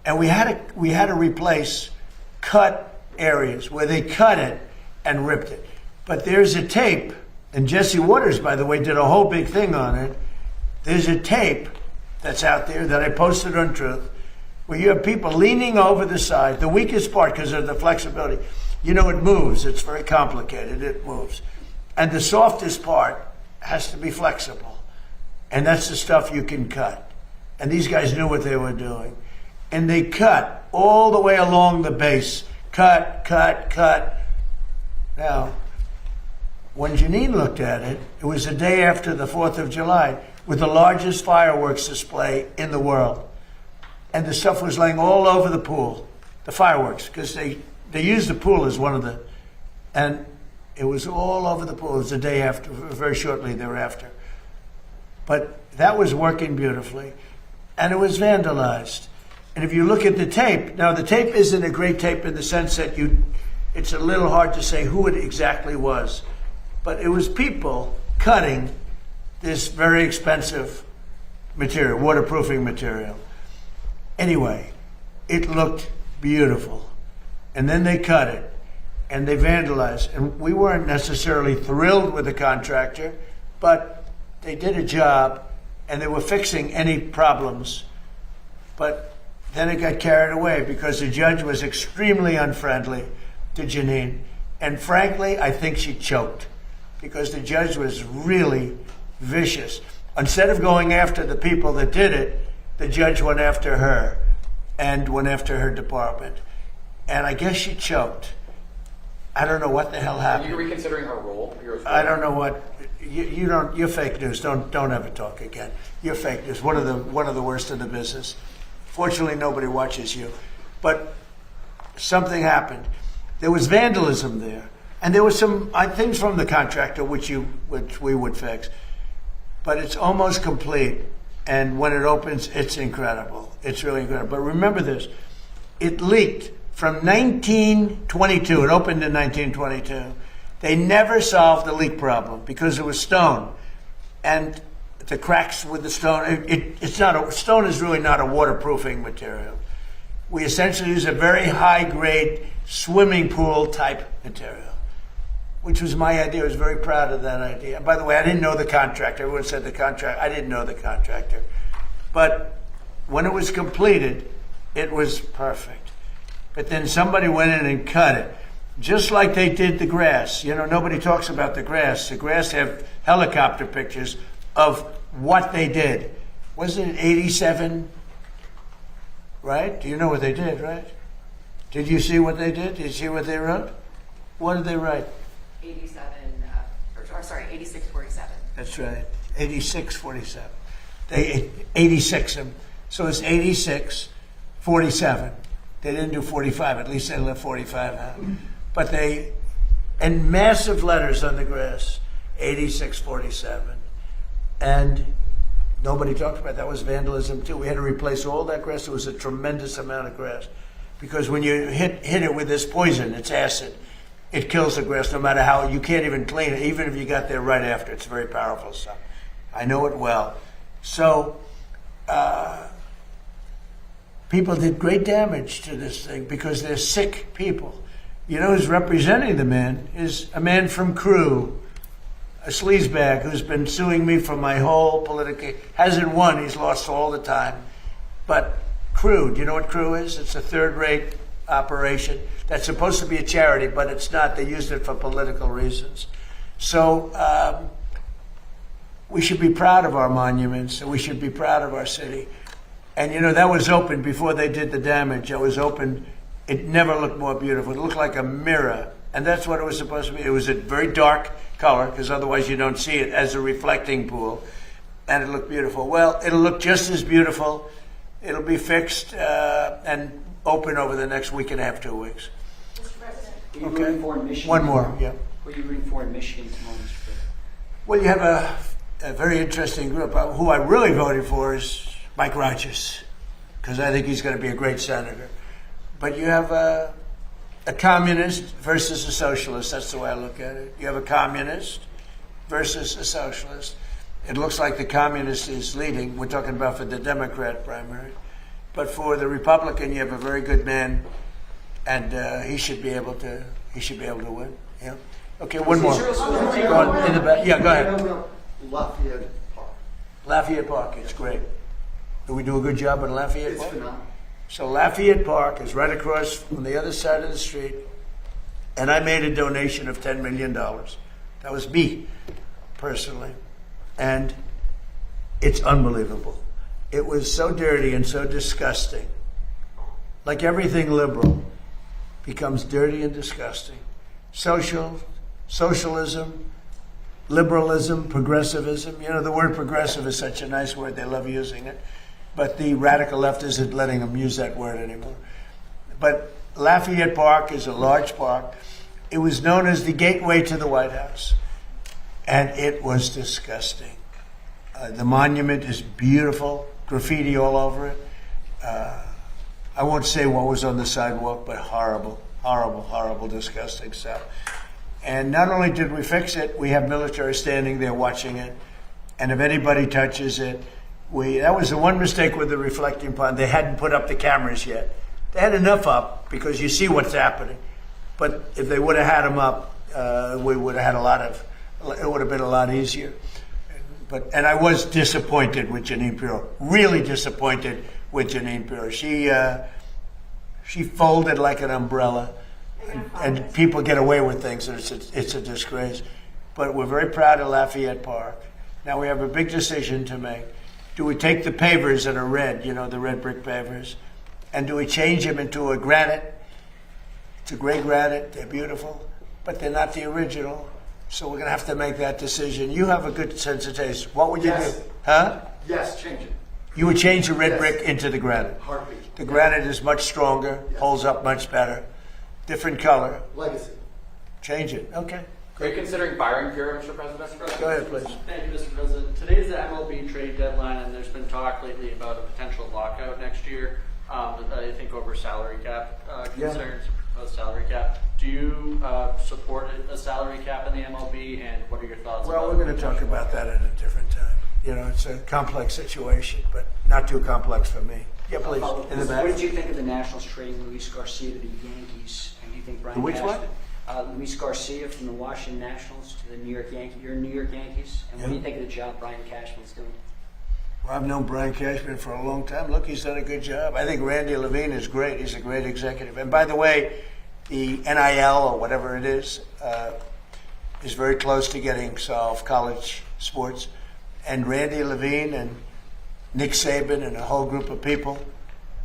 And we had to replace cut areas where they cut it and ripped it. But there's a tape, and Jesse Waters, by the way, did a whole big thing on it. There's a tape that's out there that I posted on Truth, where you have people leaning over the side, the weakest part because of the flexibility. It moves. It's very complicated. It moves. And the softest part has to be flexible. And that's the stuff you can cut. And these guys knew what they were doing. And they cut all the way along the base. Cut, cut, cut. Now, when Janine looked at it, it was the day after the 4th of July, with the largest fireworks display in the world. And the stuff was laying all over the pool, the fireworks, because they used the pool as one of the, and it was all over the pool. It was the day after, very shortly thereafter. But that was working beautifully, and it was vandalized. And if you look at the tape, now the tape isn't a great tape in the sense that it's a little hard to say who it exactly was. But it was people cutting this very expensive material, waterproofing material. Anyway, it looked beautiful. And then they cut it and they vandalized. And we weren't necessarily thrilled with the contractor, but they did a job and they were fixing any problems. But then it got carried away because the judge was extremely unfriendly to Janine. And frankly, I think she choked, because the judge was really vicious. Instead of going after the people that did it, the judge went after her and went after her department. And I guess she choked. I don't know what the hell happened. Are you reconsidering her role? I don't know what. You're fake news. Don't ever talk again. You're fake news. One of the worst in the business. Fortunately, nobody watches you. But something happened. There was vandalism there. And there were some things from the contractor which we would fix. But it's almost complete. And when it opens, it's incredible. It's really incredible. But remember this. It leaked from 1922. It opened in 1922. They never solved the leak problem because it was stone. And the cracks with the stone, stone is really not a waterproofing material. We essentially use a very high-grade swimming pool type material, which was my idea. I was very proud of that idea. By the way, I didn't know the contractor. Everyone said the contractor. I didn't know the contractor. But when it was completed, it was perfect. But then somebody went in and cut it, just like they did the grass. Nobody talks about the grass. The grass have helicopter pictures of what they did. Wasn't it 87? Right? Do you know what they did, right? Did you see what they did? Did you see what they wrote? What did they write? 8647. That's right, 8647. They 86 them, so it's 8647. They didn't do 45. At least they left 45 out. But they and massive letters on the grass, 8647. And nobody talked about that. Was vandalism too. We had to replace all that grass. It was a tremendous amount of grass. Because when you hit it with this poison, it's acid, it kills the grass no matter how, you can't even clean it, even if you got there right after. It's very powerful stuff. I know it well. So people did great damage to this thing because they're sick people. You know who's representing the man is a man from Crew, a sleazebag who's been suing me for my whole political, hasn't won, he's lost all the time. But Crew, do you know what Crew is? It's a third-rate operation that's supposed to be a charity, but it's not. They used it for political reasons. So we should be proud of our monuments, and we should be proud of our city. And you know, that was open before they did the damage. It was open. It never looked more beautiful. It looked like a mirror. And that's what it was supposed to be. It was a very dark color, because otherwise you don't see it, as a reflecting pool. And it looked beautiful. Well, it'll look just as beautiful. It'll be fixed and open over the next week and a half, 2 weeks. Mr. President. Who are you rooting for in Michigan? One more, yeah. Who are you rooting for in Michigan at the moment, Mr. President? Well, you have a very interesting group. Who I really voted for is Mike Rogers, because I think he's going to be a great senator. But you have a communist versus a socialist. That's the way I look at it. You have a communist versus a socialist. It looks like the communist is leading. We're talking about for the Democrat primary. But for the Republican, you have a very good man, and he should be able to win. Yeah. Okay, one more. Go on, in the back. Yeah, go ahead. Lafayette Park. Lafayette Park, it's great. Do we do a good job in Lafayette It's Park? phenomenal. So Lafayette Park is right across from the other side of the street, and I made a donation of $10 million. That was me, personally. And it's unbelievable. It was so dirty and so disgusting. Like everything liberal becomes dirty and disgusting. Socialism, liberalism, progressivism. You know, the word progressive is such a nice word. They love using it. But the radical left isn't letting them use that word anymore. But Lafayette Park is a large park. It was known as the gateway to the White House. And it was disgusting. The monument is beautiful, graffiti all over it. I won't say what was on the sidewalk, but horrible, horrible, horrible, disgusting stuff. And not only did we fix it, we have military standing there watching it. And if anybody touches it, that was the one mistake with the reflecting pond. They hadn't put up the cameras yet. They had enough up because you see what's happening. But if they would have had them up, we would have had it would have been a lot easier. And I was disappointed with Jeanine Pirro, really disappointed with Jeanine Pirro. She folded like an umbrella, and people get away with things, and it's a disgrace. But we're very proud of Lafayette Park. Now we have a big decision to make. Do we take the pavers that are red, you know, the red brick pavers, and do we change them into a granite? It's a gray granite, they're beautiful, but they're not the original. So we're going to have to make that decision. You have a good sense of taste. What would you do? Huh? Yes, change it. You would change the red brick into the granite. Heartbeat. The granite is much stronger, holds up much better. Different color. Legacy. Change it. Okay. Are you considering firing Pirro, Mr. President? Go ahead, please. Thank you, Mr. President. Today's the MLB trade deadline, and there's been talk lately about a potential lockout next year. I think over salary cap concerns, proposed salary cap. Do you support a salary cap in the MLB, and what are your thoughts? Well, about we're going to talk about that at a different time. You know, it's a complex situation, but not too complex for me. Yeah, please. In the back. What did you think of the Nationals trading Luis Garcia to the Yankees? And do you think Brian Which Cashman? one? Luis Garcia from the Washington Nationals to the New York Yankees. Your New York Yankees. And what do you think of the job Brian Cashman's doing? Well, I've known Brian Cashman for a long time. Look, he's done a good job. I think Randy Levine is great. He's a great executive. And by the way, the NIL or whatever it is very close to getting solved, college sports. And Randy Levine and Nick Saban and a whole group of people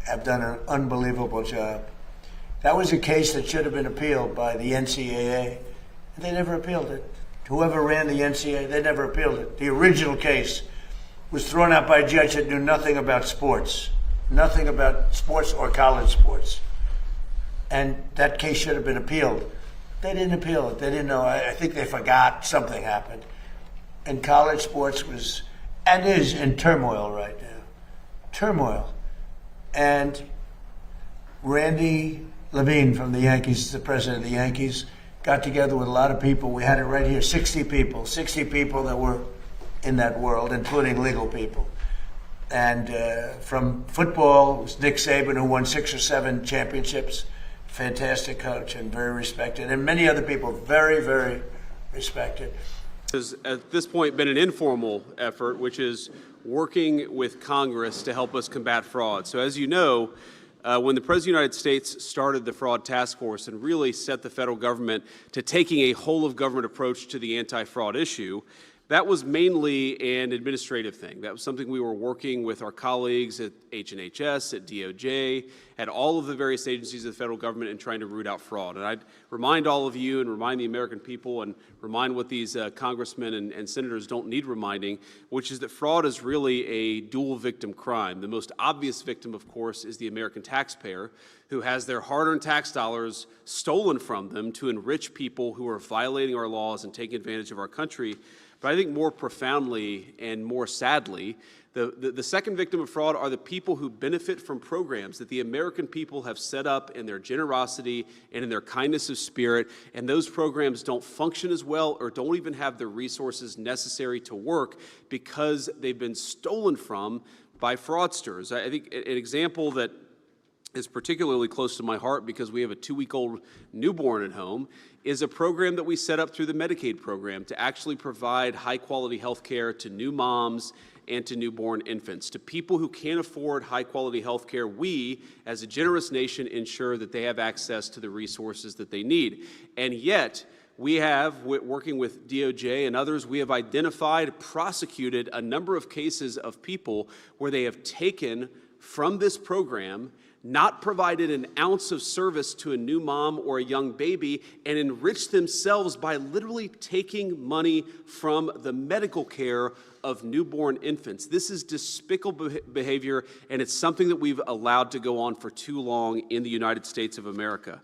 have done an unbelievable job. That was a case that should have been appealed by the NCAA. And they never appealed it. Whoever ran the NCAA, they never appealed it. The original case was thrown out by a judge that knew nothing about sports. Nothing about sports or college sports. And that case should have been appealed. They didn't appeal it. They didn't know. I think they forgot something happened. And college sports was, and is, in turmoil right now. Turmoil. And Randy Levine from the Yankees, the president of the Yankees, got together with a lot of people. We had it right here, 60 people that were in that world, including legal people. And from football, it was Nick Saban, who won 6 or 7 championships. Fantastic coach and very respected. And many other people, very, very respected. Has at this point been an informal effort, which is working with Congress to help us combat fraud. So as you know, when the President of the United States started the Fraud Task Force and really set the federal government to taking a whole-of-government approach to the anti-fraud issue, that was mainly an administrative thing. That was something we were working with our colleagues at H&HS, at DOJ, at all of the various agencies of the federal government in trying to root out fraud. And I'd remind all of you and remind the American people and remind what these congressmen and senators don't need reminding, which is that fraud is really a dual victim crime. The most obvious victim, of course, is the American taxpayer, who has their hard-earned tax dollars stolen from them to enrich people who are violating our laws and taking advantage of our country. But I think more profoundly and more sadly, the second victim of fraud are the people who benefit from programs that the American people have set up in their generosity and in their kindness of spirit, and those programs don't function as well or don't even have the resources necessary to work because they've been stolen from by fraudsters. I think an example that is particularly close to my heart because we have a 2-week-old newborn at home is a program that we set up through the Medicaid program to actually provide high-quality health care to new moms and to newborn infants. To people who can't afford high-quality health care, we, as a generous nation, ensure that they have access to the resources that they need. And yet, we have, working with DOJ and others, we have identified, prosecuted a number of cases of people where they have taken from this program, not provided an ounce of service to a new mom or a young baby, and enriched themselves by literally taking money from the medical care of newborn infants. This is despicable behavior, and it's something that we've allowed to go on for too long in the United States of America.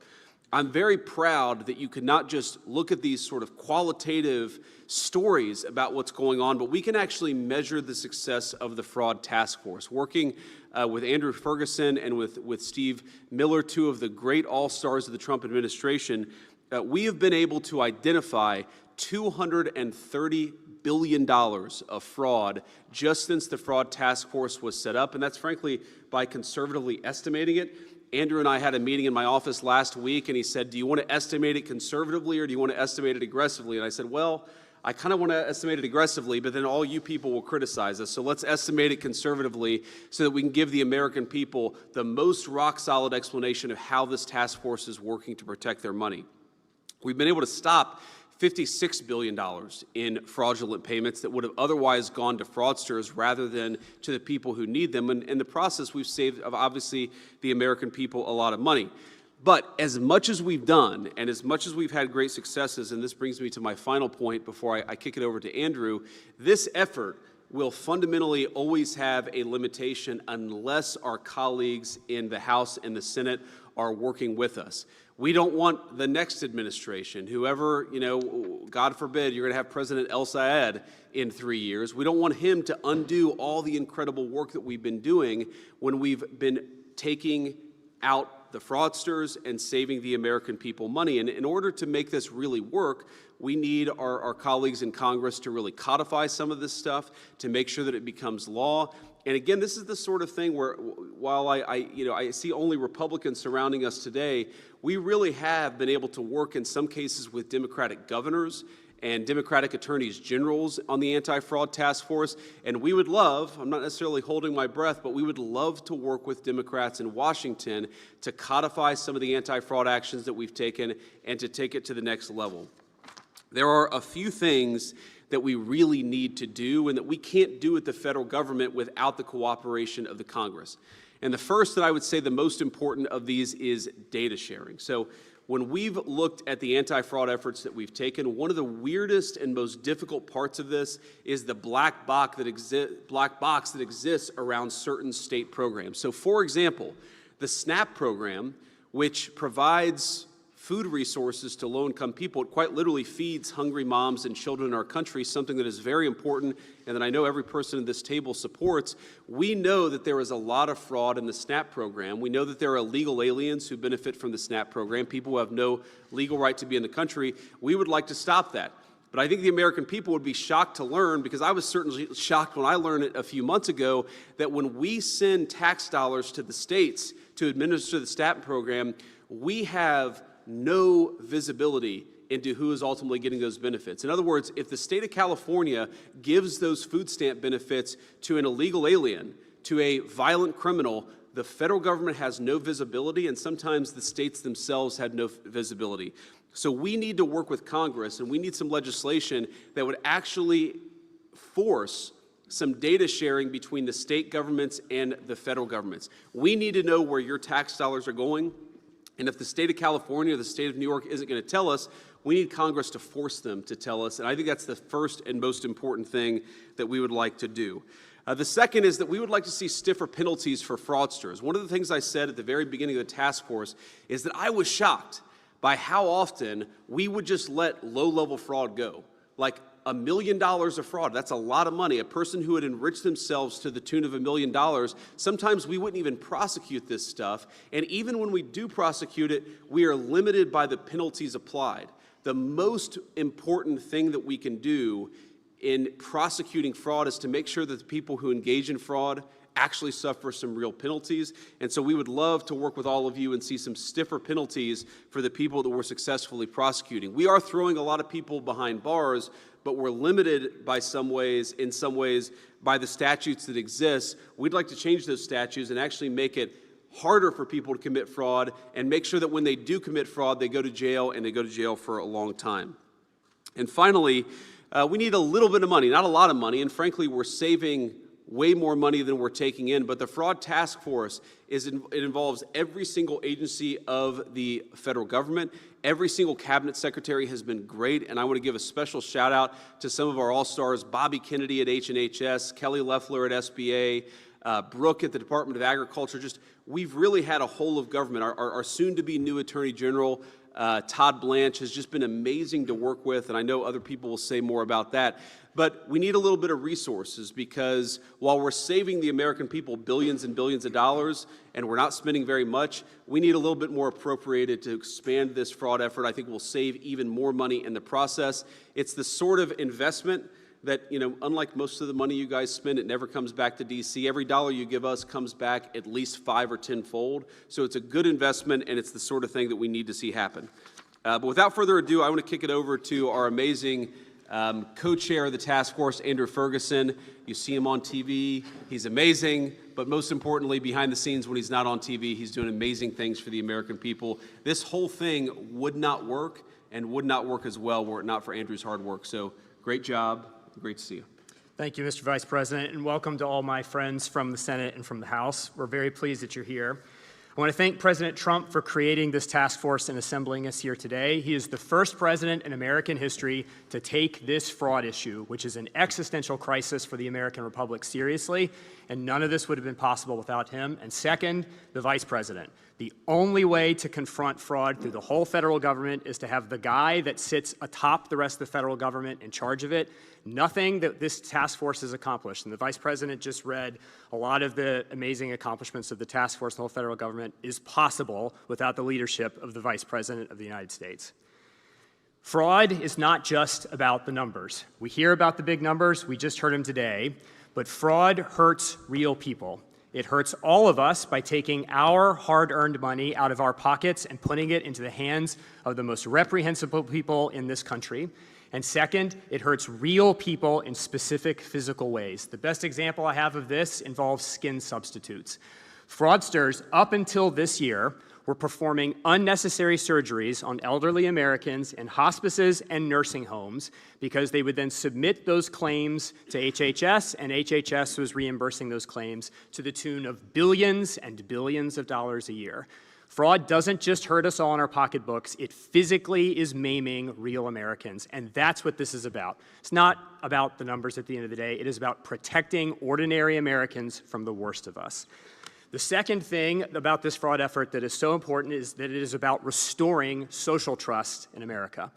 I'm very proud that you could not just look at these sort of qualitative stories about what's going on, but we can actually measure the success of the Fraud Task Force. Working with Andrew Ferguson and with Steve Miller, 2 of the great all-stars of the Trump administration, we have been able to identify $230 billion of fraud just since the Fraud Task Force was set up, and that's frankly by conservatively estimating it. Andrew and I had a meeting in my office last week, and he said, do you want to estimate it conservatively or do you want to estimate it aggressively? And I said, well, I kind of want to estimate it aggressively, but then all you people will criticize us. So let's estimate it conservatively so that we can give the American people the most rock-solid explanation of how this task force is working to protect their money. We've been able to stop $56 billion in fraudulent payments that would have otherwise gone to fraudsters rather than to the people who need them. And in the process, we've saved, obviously, the American people a lot of money. But as much as we've done and as much as we've had great successes, and this brings me to my final point before I kick it over to Andrew, this effort will fundamentally always have a limitation unless our colleagues in the House and the Senate are working with us. We don't want the next administration, whoever, God forbid, you're going to have President El Sayed in 3 years. We don't want him to undo all the incredible work that we've been doing when we've been taking out the fraudsters and saving the American people money. And in order to make this really work, we need our colleagues in Congress to really codify some of this stuff, to make sure that it becomes law. And again, this is the sort of thing where, while I see only Republicans surrounding us today, we really have been able to work in some cases with Democratic governors and Democratic attorneys generals on the anti-fraud task force. And we would love, I'm not necessarily holding my breath, but we would love to work with Democrats in Washington to codify some of the anti-fraud actions that we've taken and to take it to the next level. There are a few things that we really need to do and that we can't do at the federal government without the cooperation of the Congress. And the first that I would say the most important of these is data sharing. So when we've looked at the anti-fraud efforts that we've taken, one of the weirdest and most difficult parts of this is the black box that exists around certain state programs. So for example, the SNAP program, which provides food resources to low-income people. It quite literally feeds hungry moms and children in our country, something that is very important and that I know every person at this table supports. We know that there is a lot of fraud in the SNAP program. We know that there are illegal aliens who benefit from the SNAP program, people who have no legal right to be in the country. We would like to stop that. But I think the American people would be shocked to learn, because I was certainly shocked when I learned it a few months ago, that when we send tax dollars to the states to administer the SNAP program, we have no visibility into who is ultimately getting those benefits. In other words, if the state of California gives those food stamp benefits to an illegal alien, to a violent criminal, the federal government has no visibility, and sometimes the states themselves have no visibility. So we need to work with Congress, and we need some legislation that would actually force some data sharing between the state governments and the federal governments. We need to know where your tax dollars are going. And if the state of California or the state of New York isn't going to tell us, we need Congress to force them to tell us. And I think that's the first and most important thing that we would like to do. The second is that we would like to see stiffer penalties for fraudsters. One of the things I said at the very beginning of the task force is that I was shocked by how often we would just let low-level fraud go. Like $1 million of fraud, that's a lot of money. A person who had enriched themselves to the tune of $1 million, sometimes we wouldn't even prosecute this stuff. And even when we do prosecute it, we are limited by the penalties applied. The most important thing that we can do in prosecuting fraud is to make sure that the people who engage in fraud actually suffer some real penalties. And so we would love to work with all of you and see some stiffer penalties for the people that we're successfully prosecuting. We are throwing a lot of people behind bars, but we're limited by in some ways by the statutes that exist. We'd like to change those statutes and actually make it harder for people to commit fraud, and make sure that when they do commit fraud, they go to jail, and they go to jail for a long time. And finally, we need a little bit of money, not a lot of money, and frankly, we're saving way more money than we're taking in, but the Fraud Task Force, it involves every single agency of the federal government. Every single cabinet secretary has been great, and I want to give a special shout out to some of our all-stars, Bobby Kennedy at H&HS, Kelly Loeffler at SBA, Brooke at the Department of Agriculture. We've really had a whole of government. Our soon-to-be new Attorney General, Todd Blanche, has just been amazing to work with, and I know other people will say more about that. But we need a little bit of resources, because while we're saving the American people billions and billions of dollars and we're not spending very much, we need a little bit more appropriated to expand this fraud effort. I think we'll save even more money in the process. It's the sort of investment that, unlike most of the money you guys spend, it never comes back to D.C. Every dollar you give us comes back at least 5 or 10-fold. So it's a good investment, and it's the sort of thing that we need to see happen. But without further ado, I want to kick it over to our amazing co-chair of the task force, Andrew Ferguson. You see him on TV. He's amazing, but most importantly, behind the scenes when he's not on TV, he's doing amazing things for the American people. This whole thing would not work and would not work as well were it not for Andrew's hard work. So great job. Great to see you. Thank you, Mr. Vice President, and welcome to all my friends from the Senate and from the House. We're very pleased that you're here. I want to thank President Trump for creating this task force and assembling us here today. He is the first president in American history to take this fraud issue, which is an existential crisis for the American Republic, seriously, and none of this would have been possible without him. And second, the Vice President. The only way to confront fraud through the whole federal government is to have the guy that sits atop the rest of the federal government in charge of it. Nothing that this task force has accomplished, and the Vice President just read a lot of the amazing accomplishments of the task force and the whole federal government, is possible without the leadership of the Vice President of the United States. Fraud is not just about the numbers. We hear about the big numbers, we just heard them today, but fraud hurts real people. It hurts all of us by taking our hard-earned money out of our pockets and putting it into the hands of the most reprehensible people in this country. And second, it hurts real people in specific physical ways. The best example I have of this involves skin substitutes. Fraudsters, up until this year, were performing unnecessary surgeries on elderly Americans in hospices and nursing homes because they would then submit those claims to HHS, and HHS was reimbursing those claims to the tune of billions and billions of dollars a year. Fraud doesn't just hurt us all in our pocketbooks, it physically is maiming real Americans, and that's what this is about. It's not about the numbers at the end of the day, it is about protecting ordinary Americans from the worst of us. The second thing about this fraud effort that is so important is that it is about restoring social trust in America.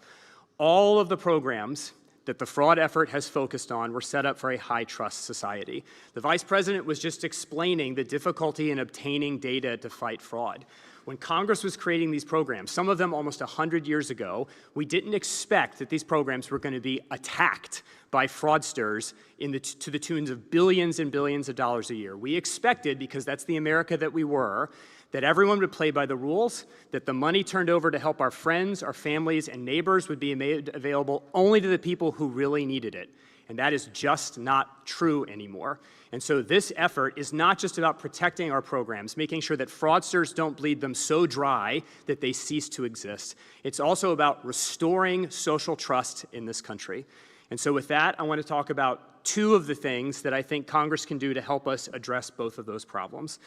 All of the programs that the fraud effort has focused on were set up for a high-trust society. The Vice President was just explaining the difficulty in obtaining data to fight fraud. When Congress was creating these programs, some of them almost 100 years ago, we didn't expect that these programs were going to be attacked by fraudsters to the tunes of billions and billions of dollars a year. We expected, because that's the America that we were, that everyone would play by the rules, that the money turned over to help our friends, our families, and neighbors would be made available only to the people who really needed it. And that is just not true anymore. And so this effort is not just about protecting our programs, making sure that fraudsters don't bleed them so dry that they cease to exist. It's also about restoring social trust in this country. And so with that, I want to talk about two of the things that I think Congress can do to help us address both of those problems.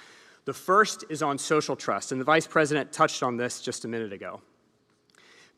The first is on social trust, and the Vice President touched on this just a minute ago.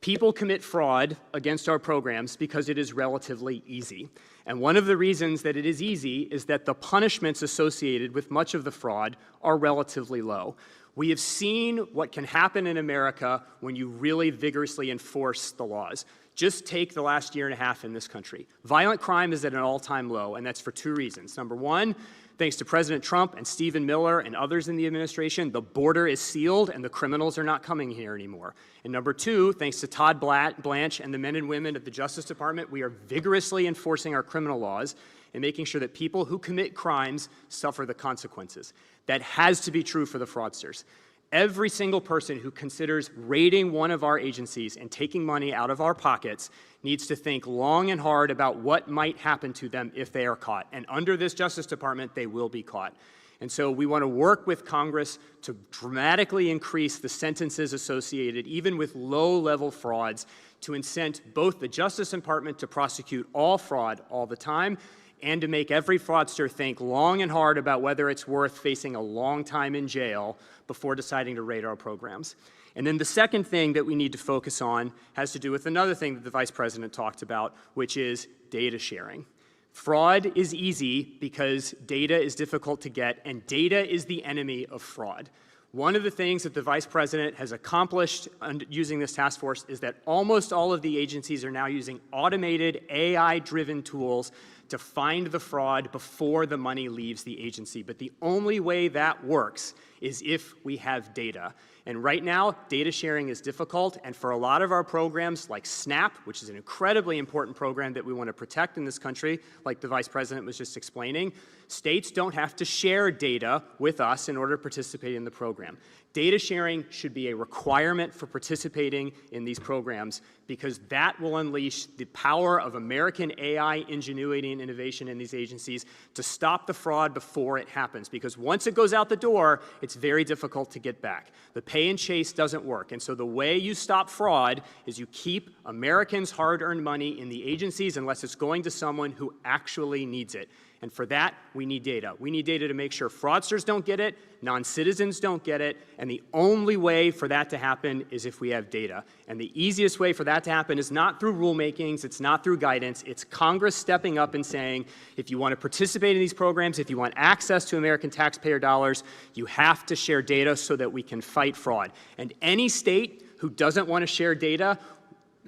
People commit fraud against our programs because it is relatively easy. And one of the reasons that it is easy is that the punishments associated with much of the fraud are relatively low. We have seen what can happen in America when you really vigorously enforce the laws. Just take the last year and a half in this country. Violent crime is at an all-time low, and that's for two reasons. Number one, thanks to President Trump and Stephen Miller and others in the administration, the border is sealed and the criminals are not coming here anymore. And number two, thanks to Todd Blanche and the men and women at the Justice Department, we are vigorously enforcing our criminal laws and making sure that people who commit crimes suffer the consequences. That has to be true for the fraudsters. Every single person who considers raiding one of our agencies and taking money out of our pockets needs to think long and hard about what might happen to them if they are caught. And under this Justice Department, they will be caught. And so we want to work with Congress to dramatically increase the sentences associated, even with low-level frauds, to incent both the Justice Department to prosecute all fraud all the time, and to make every fraudster think long and hard about whether it's worth facing a long time in jail before deciding to raid our programs. And then the second thing that we need to focus on has to do with another thing that the Vice President talked about, which is data sharing. Fraud is easy because data is difficult to get, and data is the enemy of fraud. One of the things that the Vice President has accomplished using this task force is that almost all of the agencies are now using automated AI-driven tools to find the fraud before the money leaves the agency. But the only way that works is if we have data. And right now, data sharing is difficult, and for a lot of our programs like SNAP, which is an incredibly important program that we want to protect in this country, like the Vice President was just explaining, states don't have to share data with us in order to participate in the program. Data sharing should be a requirement for participating in these programs because that will unleash the power of American AI ingenuity and innovation in these agencies to stop the fraud before it happens. Because once it goes out the door, it's very difficult to get back. The pay and chase doesn't work. And so the way you stop fraud is you keep Americans' hard-earned money in the agencies unless it's going to someone who actually needs it. And for that, we need data. We need data to make sure fraudsters don't get it, non-citizens don't get it, and the only way for that to happen is if we have data. And the easiest way for that to happen is not through rulemakings, it's not through guidance, it's Congress stepping up and saying, if you want to participate in these programs, if you want access to American taxpayer dollars, you have to share data so that we can fight fraud. And any state who doesn't want to share data,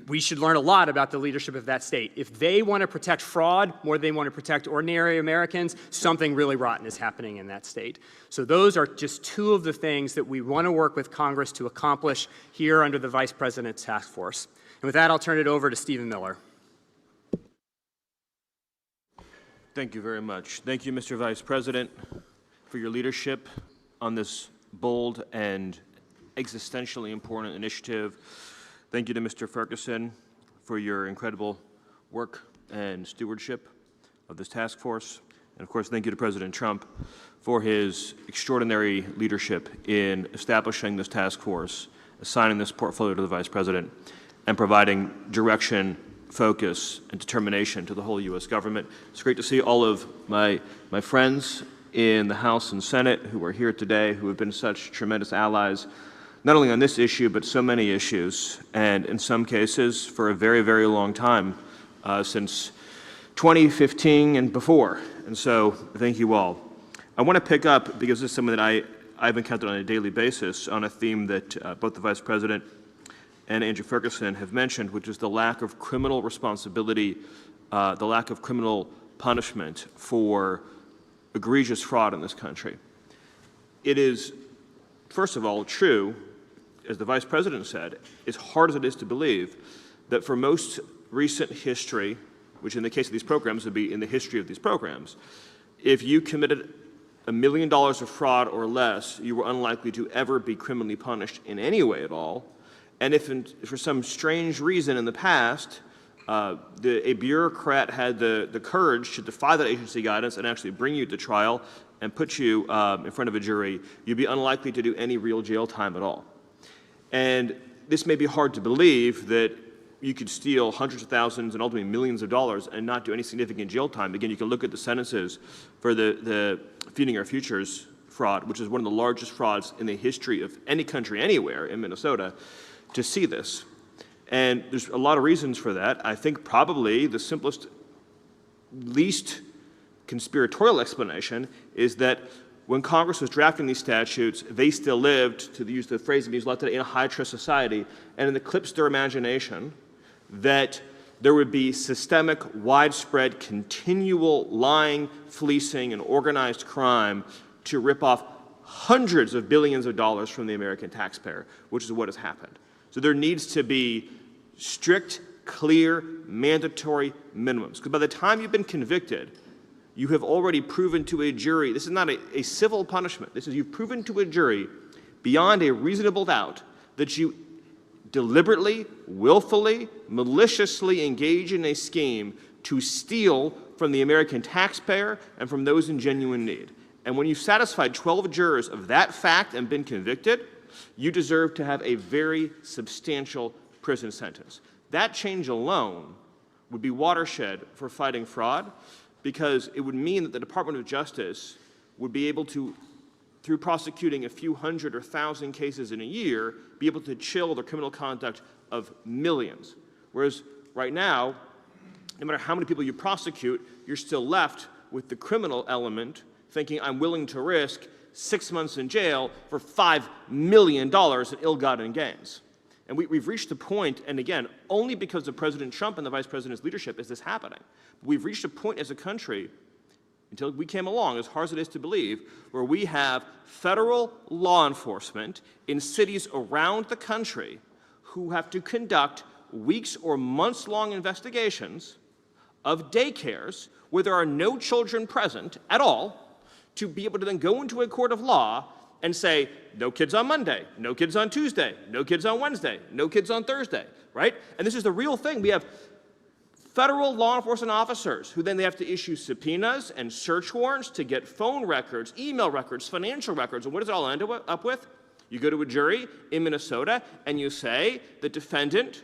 we should learn a lot about the leadership of that state. If they want to protect fraud more than they want to protect ordinary Americans, something really rotten is happening in that state. So those are just two of the things that we want to work with Congress to accomplish here under the Vice President's task force. And with that, I'll turn it over to Stephen Miller. Thank you very much. Thank you, Mr. Vice President, for your leadership on this bold and existentially important initiative. Thank you to Mr. Ferguson for your incredible work and stewardship of this task force. And of course, thank you to President Trump for his extraordinary leadership in establishing this task force, assigning this portfolio to the Vice President, and providing direction, focus, and determination to the whole U.S. government. It's great to see all of my friends in the House and Senate who are here today, who have been such tremendous allies, not only on this issue, but so many issues, and in some cases for a very, very long time, since 2015 and before. And so, thank you all. I want to pick up, because this is something that I've encountered on a daily basis on a theme that both the Vice President and Andrew Ferguson have mentioned, which is the lack of criminal responsibility, the lack of criminal punishment for egregious fraud in this country. It is, first of all, true, as the Vice President said, as hard as it is to believe, that for most recent history, which in the case of these programs would be in the history of these programs, if you committed $1 million of fraud or less, you were unlikely to ever be criminally punished in any way at all. And if for some strange reason in the past, a bureaucrat had the courage to defy that agency guidance and actually bring you to trial and put you in front of a jury, you'd be unlikely to do any real jail time at all. And this may be hard to believe, that you could steal hundreds of thousands and ultimately millions of dollars and not do any significant jail time. Again, you can look at the sentences for the Feeding Our Futures fraud, which is one of the largest frauds in the history of any country anywhere in Minnesota, to see this. And there's a lot of reasons for that. I think probably the simplest, least conspiratorial explanation is that when Congress was drafting these statutes, they still lived, to use the phrase used a lot today, in a high-trust society, and it eclipsed their imagination that there would be systemic, widespread, continual lying, fleecing, and organized crime to rip off hundreds of billions of dollars from the American taxpayer, which is what has happened. So there needs to be strict, clear, mandatory minimums. Because by the time you've been convicted, you have already proven to a jury, this is not a civil punishment, this is you've proven to a jury beyond a reasonable doubt that you deliberately, willfully, maliciously engage in a scheme to steal from the American taxpayer and from those in genuine need. And when you've satisfied 12 jurors of that fact and been convicted, you deserve to have a very substantial prison sentence. That change alone would be watershed for fighting fraud, because it would mean that the Department of Justice would be able to, through prosecuting a few hundred or thousand cases in a year, be able to chill the criminal conduct of millions. Whereas right now, no matter how many people you prosecute, you're still left with the criminal element thinking, I'm willing to risk 6 months in jail for $5 million in ill-gotten gains. And we've reached a point, and again, only because of President Trump and the Vice President's leadership is this happening. We've reached a point as a country, until we came along, as hard as it is to believe, where we have federal law enforcement in cities around the country who have to conduct weeks or months-long investigations of daycares where there are no children present at all, to be able to then go into a court of law and say, no kids on Monday, no kids on Tuesday, no kids on Wednesday, no kids on Thursday, right? And this is the real thing. We have federal law enforcement officers who then they have to issue subpoenas and search warrants to get phone records, email records, financial records. And what does it all end up with? You go to a jury in Minnesota and you say the defendant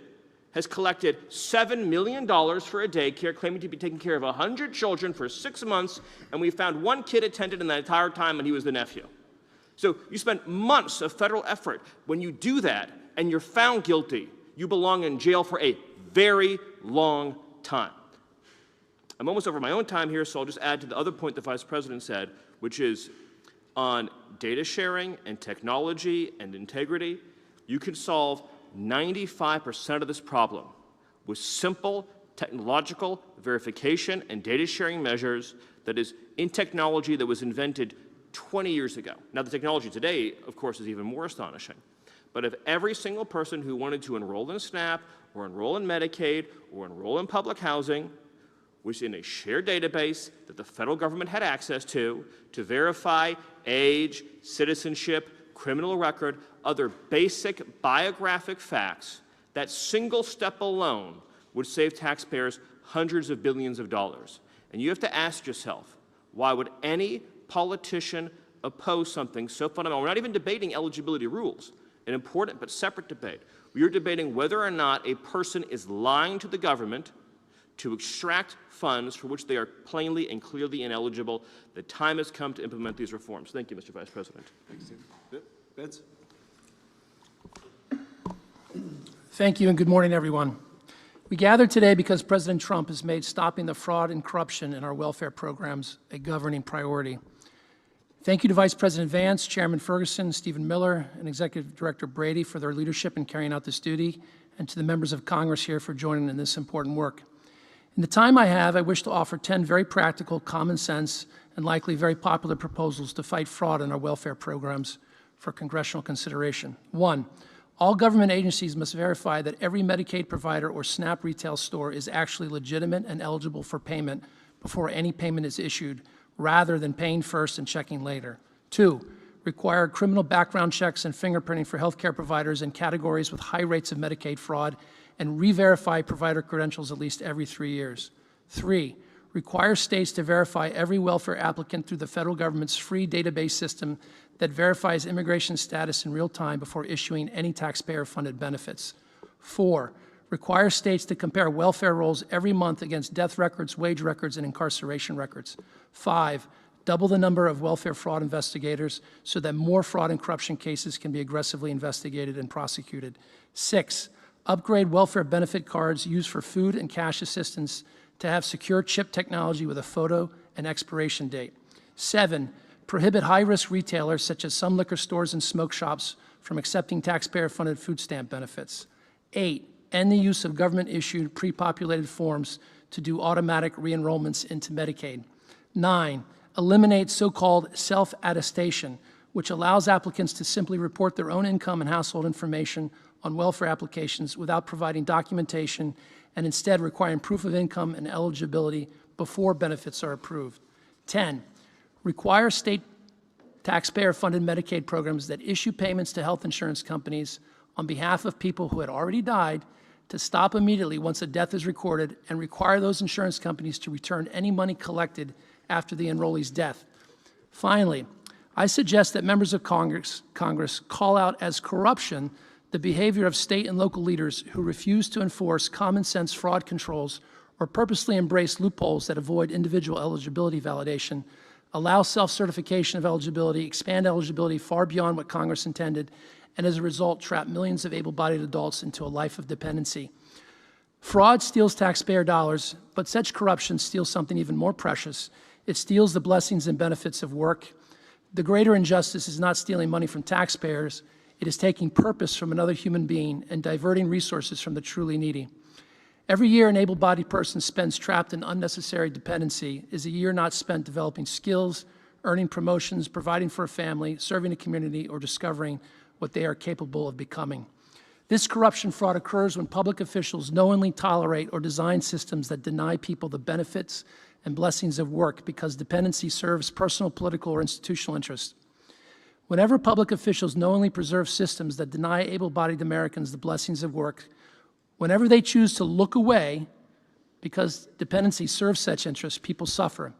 has collected $7 million for a daycare, claiming to be taking care of 100 children for 6 months, and we found one kid attended in that entire time, and he was the nephew. So you spent months of federal effort. When you do that and you're found guilty, you belong in jail for a very long time. I'm almost over my own time here, so I'll just add to the other point the Vice President said, which is on data sharing and technology and integrity, you can solve 95% of this problem with simple technological verification and data sharing measures that is in technology that was invented 20 years ago. Now, the technology today, of course, is even more astonishing. But if every single person who wanted to enroll in SNAP or enroll in Medicaid or enroll in public housing was in a shared database that the federal government had access to verify age, citizenship, criminal record, other basic biographic facts, that single step alone would save taxpayers hundreds of billions of dollars. And you have to ask yourself, why would any politician oppose something so fundamental? We're not even debating eligibility rules, an important but separate debate. We are debating whether or not a person is lying to the government to extract funds for which they are plainly and clearly ineligible. The time has come to implement these reforms. Thank you, Mr. Vice President. Thanks, Steve. Vince? Thank you, and good morning, everyone. We gathered today because President Trump has made stopping the fraud and corruption in our welfare programs a governing priority. Thank you to Vice President Vance, Chairman Ferguson, Stephen Miller, and Executive Director Brady for their leadership in carrying out this duty, and to the members of Congress here for joining in this important work. In the time I have, I wish to offer 10 very practical, common sense, and likely very popular proposals to fight fraud in our welfare programs for congressional consideration. 1, all government agencies must verify that every Medicaid provider or SNAP retail store is actually legitimate and eligible for payment before any payment is issued, rather than paying first and checking later. 2, require criminal background checks and fingerprinting for healthcare providers in categories with high rates of Medicaid fraud, and re-verify provider credentials at least every 3 years. 3, require states to verify every welfare applicant through the federal government's free database system that verifies immigration status in real time before issuing any taxpayer-funded benefits. 4, require states to compare welfare rolls every month against death records, wage records, and incarceration records. 5, double the number of welfare fraud investigators so that more fraud and corruption cases can be aggressively investigated and prosecuted. 6, upgrade welfare benefit cards used for food and cash assistance to have secure chip technology with a photo and expiration date. 7, prohibit high-risk retailers, such as some liquor stores and smoke shops, from accepting taxpayer-funded food stamp benefits. 8, end the use of government-issued pre-populated forms to do automatic re-enrollments into Medicaid. 9, eliminate so-called self-attestation, which allows applicants to simply report their own income and household information on welfare applications without providing documentation, and instead requiring proof of income and eligibility before benefits are approved. 10, require state taxpayer-funded Medicaid programs that issue payments to health insurance companies on behalf of people who had already died to stop immediately once a death is recorded, and require those insurance companies to return any money collected after the enrollee's death. Finally, I suggest that members of Congress call out as corruption the behavior of state and local leaders who refuse to enforce common sense fraud controls or purposely embrace loopholes that avoid individual eligibility validation, allow self-certification of eligibility, expand eligibility far beyond what Congress intended, and as a result trap millions of able-bodied adults into a life of dependency. Fraud steals taxpayer dollars, but such corruption steals something even more precious. It steals the blessings and benefits of work. The greater injustice is not stealing money from taxpayers. It is taking purpose from another human being and diverting resources from the truly needy. Every year an able-bodied person spends trapped in unnecessary dependency is a year not spent developing skills, earning promotions, providing for a family, serving a community, or discovering what they are capable of becoming. This corruption fraud occurs when public officials knowingly tolerate or design systems that deny people the benefits and blessings of work because dependency serves personal, political, or institutional interests. Whenever public officials knowingly preserve systems that deny able-bodied Americans the blessings of work, whenever they choose to look away because dependency serves such interests, people suffer,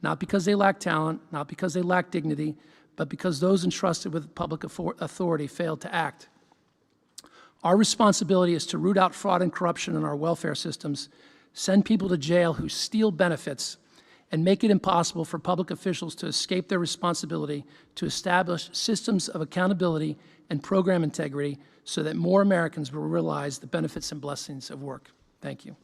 not because they lack talent, not because they lack dignity, but because those entrusted with public authority failed to act. Our responsibility is to root out fraud and corruption in our welfare systems, send people to jail who steal benefits, and make it impossible for public officials to escape their responsibility to establish systems of accountability and program integrity so that more Americans will realize the benefits and blessings of work. Thank you.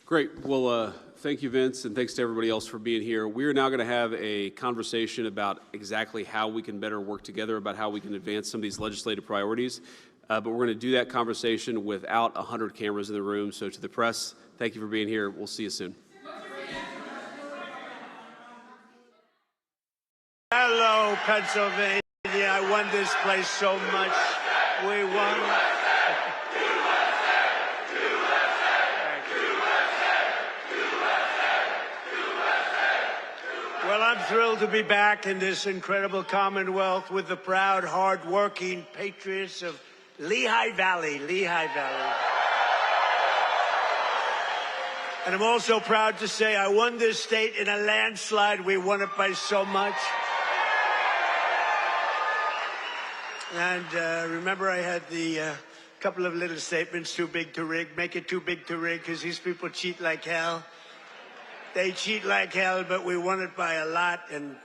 Great. Well, thank you, Vince, and thanks to everybody else for being here. We are now going to have a conversation about exactly how we can better work together, about how we can advance some of these legislative priorities. But we're going to do that conversation without 100 cameras in the room. So to the press, thank you for being here. We'll see you soon. Hello, Pennsylvania. I won this place so much. We won. Well, I'm thrilled to be back in this incredible Commonwealth with the proud, hard-working patriots of Lehigh Valley. And I'm also proud to say I won this state in a landslide. We won it by so much. And remember, I had the couple of little statements, too big to rig. Make it too big to rig, because these people cheat like hell. They cheat like hell, but we won it by a lot. And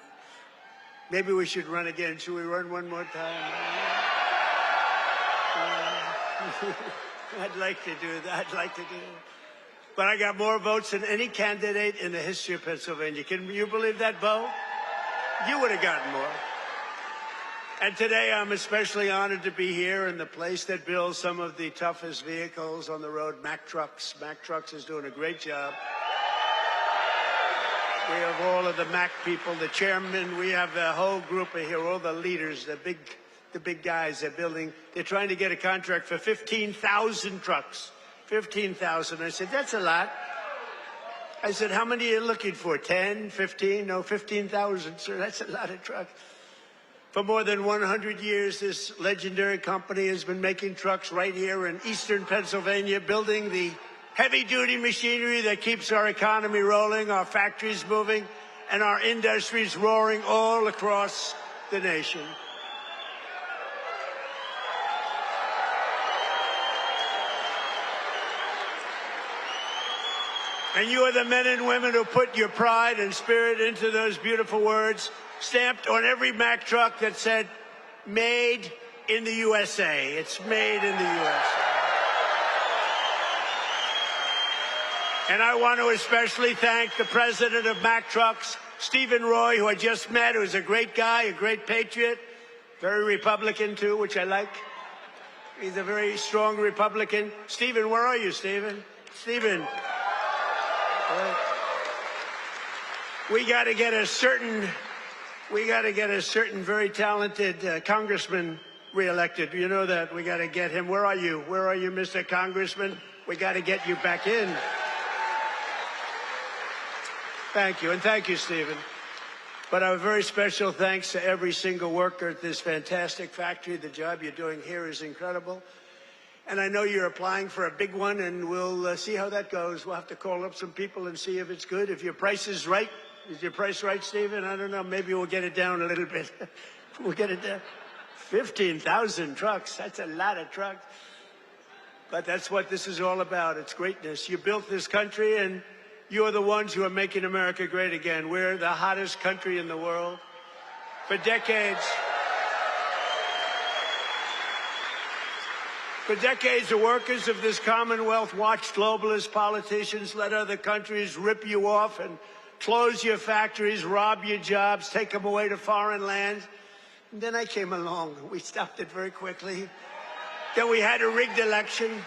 maybe we should run again. Should we run one more time? I'd like to do that. But I got more votes than any candidate in the history of Pennsylvania. Can you believe that, Bo? You would have gotten more. And today I'm especially honored to be here in the place that builds some of the toughest vehicles on the road, Mack Trucks. Mack Trucks is doing a great job. We have all of the Mack people, the chairman, we have the whole group of here, all the leaders, the big guys. They're trying to get a contract for 15,000 trucks. 15,000. I said, that's a lot. I said, how many are you looking for? 10, 15? No, 15,000, sir. That's a lot of trucks. For more than 100 years, this legendary company has been making trucks right here in eastern Pennsylvania, building the heavy-duty machinery that keeps our economy rolling, our factories moving, and our industries roaring all across the nation. And you are the men and women who put your pride and spirit into those beautiful words, stamped on every Mack truck that said, made in the USA. It's made in the USA. And I want to especially thank the president of Mack Trucks, Stephen Roy, who I just met, who's a great guy, a great patriot, very Republican too, which I like. He's a very strong Republican. Stephen, where are you, Stephen? Stephen. We got to get a certain very talented congressman reelected. You know that. We got to get him. Where are you? Where are you, Mr. Congressman? We got to get you back in. Thank you, and thank you, Stephen. But a very special thanks to every single worker at this fantastic factory. The job you're doing here is incredible. And I know you're applying for a big one, and we'll see how that goes. We'll have to call up some people and see if it's good. If your price is right. Is your price right, Stephen? I don't know. Maybe we'll get it down a little bit. We'll get it down. 15,000 trucks. That's a lot of trucks. But that's what this is all about. It's greatness. You built this country, and you're the ones who are making America great again. We're the hottest country in the world. For decades, the workers of this Commonwealth watched globalist politicians let other countries rip you off and close your factories, rob your jobs, take them away to foreign lands. And then I came along. We stopped it very quickly. Then we had a rigged election.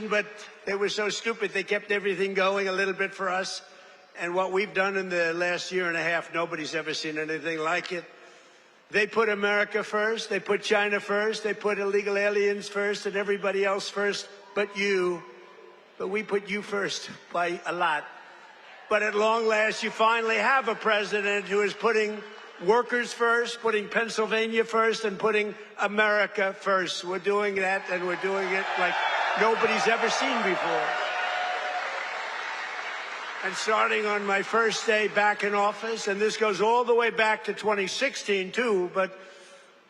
But they were so stupid, they kept everything going a little bit for us. And what we've done in the last year and a half, nobody's ever seen anything like it. They put America first, they put China first, they put illegal aliens first and everybody else first but you. But we put you first by a lot. But at long last, you finally have a president who is putting workers first, putting Pennsylvania first, and putting America first. We're doing that, and we're doing it like nobody's ever seen before. And starting on my first day back in office, and this goes all the way back to 2016 too, but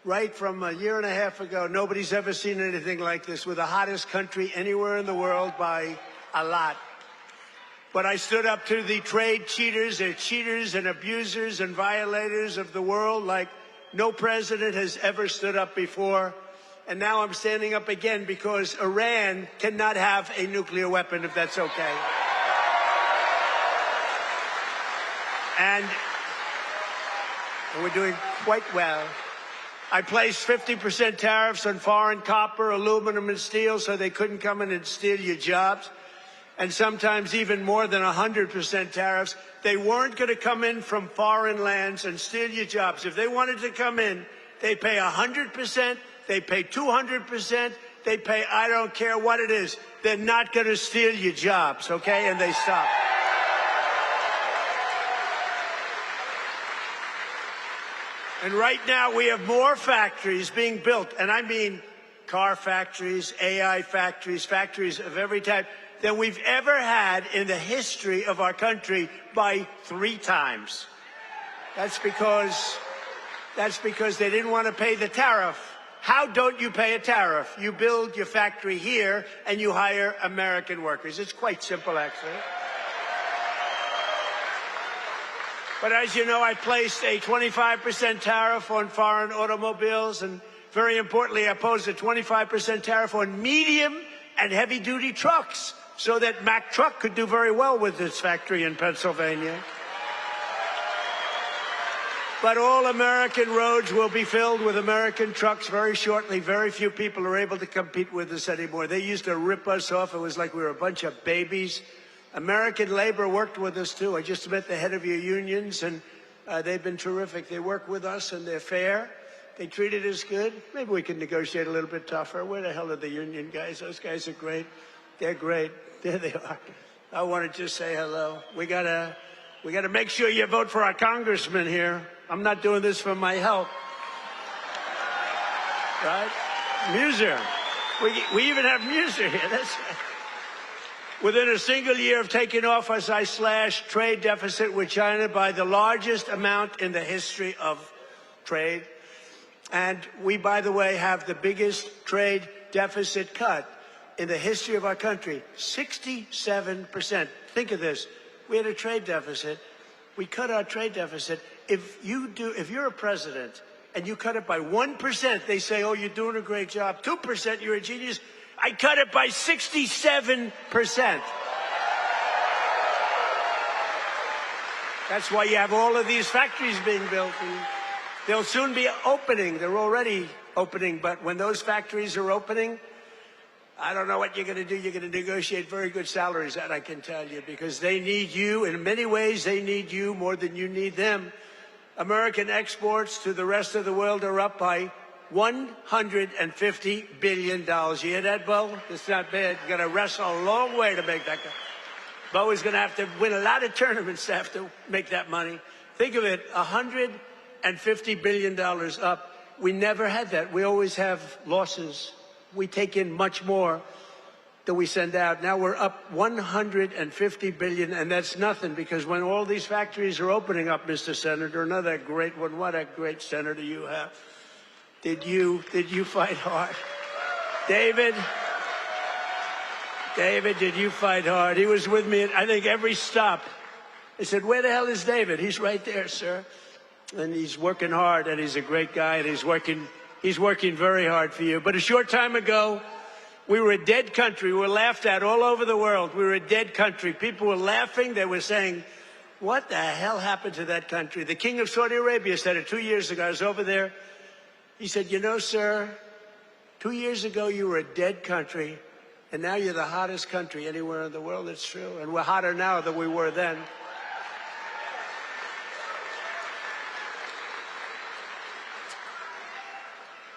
right from a year and a half ago, nobody's ever seen anything like this. We're the hottest country anywhere in the world by a lot. But I stood up to the trade cheaters and abusers and violators of the world like no president has ever stood up before. And now I'm standing up again because Iran cannot have a nuclear weapon, if that's okay. And we're doing quite well. I placed 50% tariffs on foreign copper, aluminum, and steel so they couldn't come in and steal your jobs. And sometimes even more than 100% tariffs. They weren't going to come in from foreign lands and steal your jobs. If they wanted to come in, they pay 100%, they pay 200%, they pay I don't care what it is. They're not going to steal your jobs, okay? And they stop. And right now we have more factories being built, and I mean car factories, AI factories, factories of every type, than we've ever had in the history of our country by 3 times. That's because they didn't want to pay the tariff. How don't you pay a tariff? You build your factory here and you hire American workers. It's quite simple, actually. But as you know, I placed a 25% tariff on foreign automobiles, and very importantly, I posed a 25% tariff on medium and heavy-duty trucks, so that Mack Truck could do very well with this factory in Pennsylvania. But all American roads will be filled with American trucks very shortly. Very few people are able to compete with us anymore. They used to rip us off. It was like we were a bunch of babies. American labor worked with us, too. I just met the head of your unions, and they've been terrific. They work with us, and they're fair. They treated us good. Maybe we can negotiate a little bit tougher. Where the hell are the union guys? Those guys are great. They're great. There they are. I want to just say hello. We gotta make sure you vote for our congressman here. I'm not doing this for my health. Right? Muser. We even have Muser here. That's right. Within a single year of taking office, I slashed trade deficit with China by the largest amount in the history of trade. And we, by the way, have the biggest trade deficit cut in the history of our country, 67%. Think of this. We had a trade deficit. We cut our trade deficit. If you're a president and you cut it by 1%, they say, oh, you're doing a great job. 2%, you're a genius. I cut it by 67%. That's why you have all of these factories being built. And they'll soon be opening. They're already opening. But when those factories are opening, I don't know what you're going to do. You're going to negotiate very good salaries, that I can tell you, because they need you. In many ways, they need you more than you need them. American exports to the rest of the world are up by $150 billion. You hear that, Bo? It's not bad. You're going to wrestle a long way to make that go. Bo is going to have to win a lot of tournaments to have to make that money. Think of it, $150 billion up. We never had that. We always have losses. We take in much more than we send out. Now we're up $150 billion, and that's nothing, because when all these factories are opening up, Mr. Senator, another great one, what a great senator you have. Did you fight hard? David, did you fight hard? He was with me at, I think, every stop. I said, where the hell is David? He's right there, sir. And he's working hard, and he's a great guy, and he's working very hard for you. But a short time ago, we were a dead country. We were laughed at all over the world. We were a dead country. People were laughing. They were saying, what the hell happened to that country? The King of Saudi Arabia said it 2 years ago. I was over there. He said, you know, sir, 2 years ago you were a dead country, and now you're the hottest country anywhere in the world. It's true. And we're hotter now than we were then.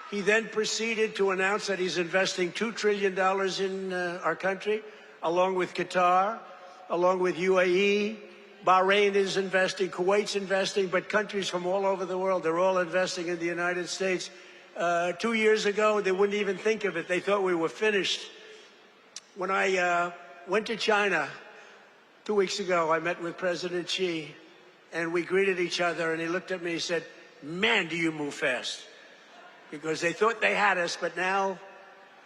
He then proceeded to announce that he's investing $2 trillion in our country, along with Qatar, along with UAE. Bahrain is investing, Kuwait's investing, but countries from all over the world, they're all investing in the United States. 2 years ago, they wouldn't even think of it. They thought we were finished. When I went to China 2 weeks ago, I met with President Xi, and we greeted each other, and he looked at me and said, man, do you move fast. Because they thought they had us, but now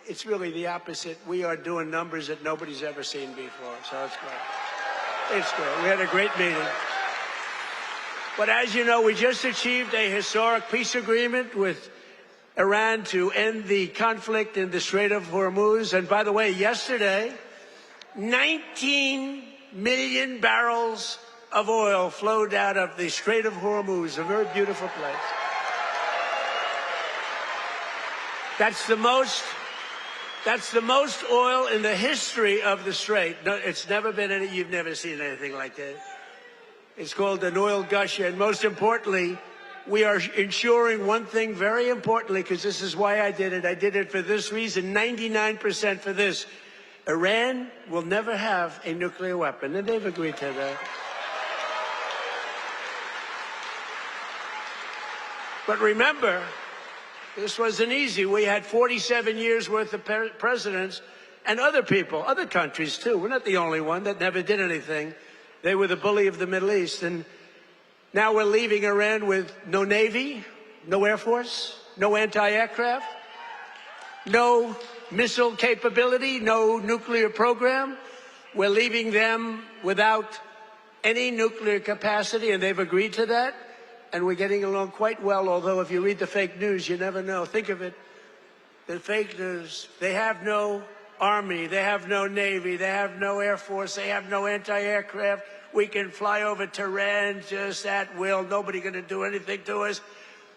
it's really the opposite. We are doing numbers that nobody's ever seen before, so it's great. It's great. We had a great meeting. But as you know, we just achieved a historic peace agreement with Iran to end the conflict in the Strait of Hormuz. And by the way, yesterday, 19 million barrels of oil flowed out of the Strait of Hormuz, a very beautiful place. That's the most oil in the history of the Strait. No, it's never been any, you've never seen anything like that. It's called an oil gusher. And most importantly, we are ensuring one thing very importantly, because this is why I did it. I did it for this reason, 99% for this. Iran will never have a nuclear weapon, and they've agreed to that. But remember, this wasn't easy. We had 47 years worth of presidents and other people, other countries too. We're not the only one that never did anything. They were the bully of the Middle East. And now we're leaving Iran with no Navy, no Air Force, no anti-aircraft, no missile capability, no nuclear program. We're leaving them without any nuclear capacity, and they've agreed to that. And we're getting along quite well, although if you read the fake news, you never know. Think of it. The fake news, they have no army, they have no navy, they have no air force, they have no anti-aircraft. We can fly over Tehran just at will. Nobody going to do anything to us.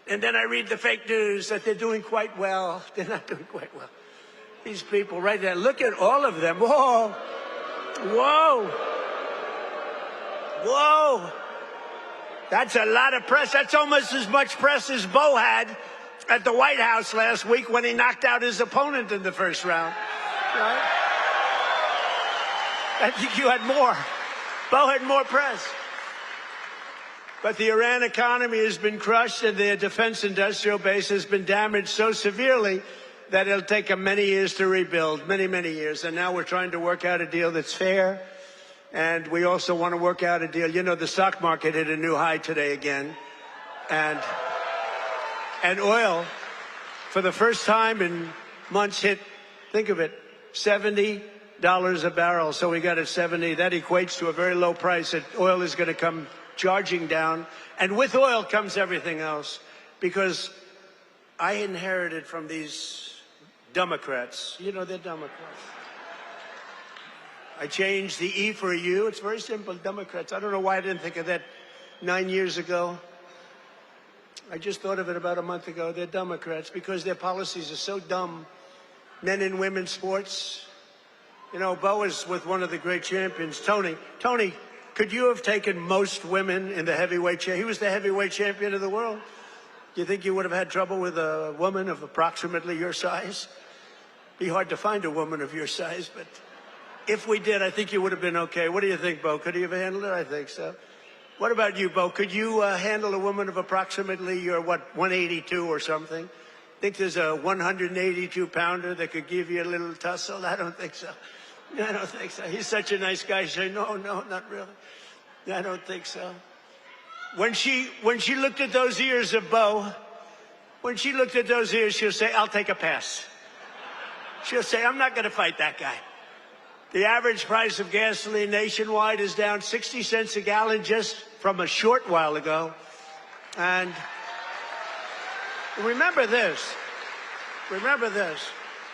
And then I read the fake news that they're doing quite well. They're not doing quite well. These people right there, look at all of them. Whoa. Whoa. Whoa. That's a lot of press. That's almost as much press as Bo had at the White House last week when he knocked out his opponent in the first round. Right? I think you had more. Bo had more press. But the Iran economy has been crushed and their defense industrial base has been damaged so severely that it'll take them many years to rebuild, many, many years. And now we're trying to work out a deal that's fair. And we also want to work out a deal. You know, the stock market hit a new high today again. And oil, for the first time in months, hit, think of it, $70 a barrel. So we got it 70. That equates to a very low price. That oil is going to come charging down. And with oil comes everything else. Because I inherited from these Democrats. You know, they're Democrats. I changed the E for a U. It's very simple, Democrats. I don't know why I didn't think of that 9 years ago. I just thought of it about a month ago. They're Democrats because their policies are so dumb. Men and women's sports. You know, Bo was with one of the great champions, Tony. Tony, could you have taken most women in the heavyweight championship? He was the heavyweight champion of the world. Do you think you would have had trouble with a woman of approximately your size? Be hard to find a woman of your size, but if we did, I think you would have been okay. What do you think, Bo? Could you have handled it? I think so. What about you, Bo? Could you handle a woman of approximately your, 182 or something? Think there's a 182-pounder that could give you a little tussle? I don't think so. I don't think so. He's such a nice guy. Say, no, not really. I don't think so. When she looked at those ears of Bo, when she looked at those ears, she'll say, I'll take a pass. She'll say, I'm not going to fight that guy. The average price of gasoline nationwide is down 60 cents a gallon just from a short while ago. And remember this.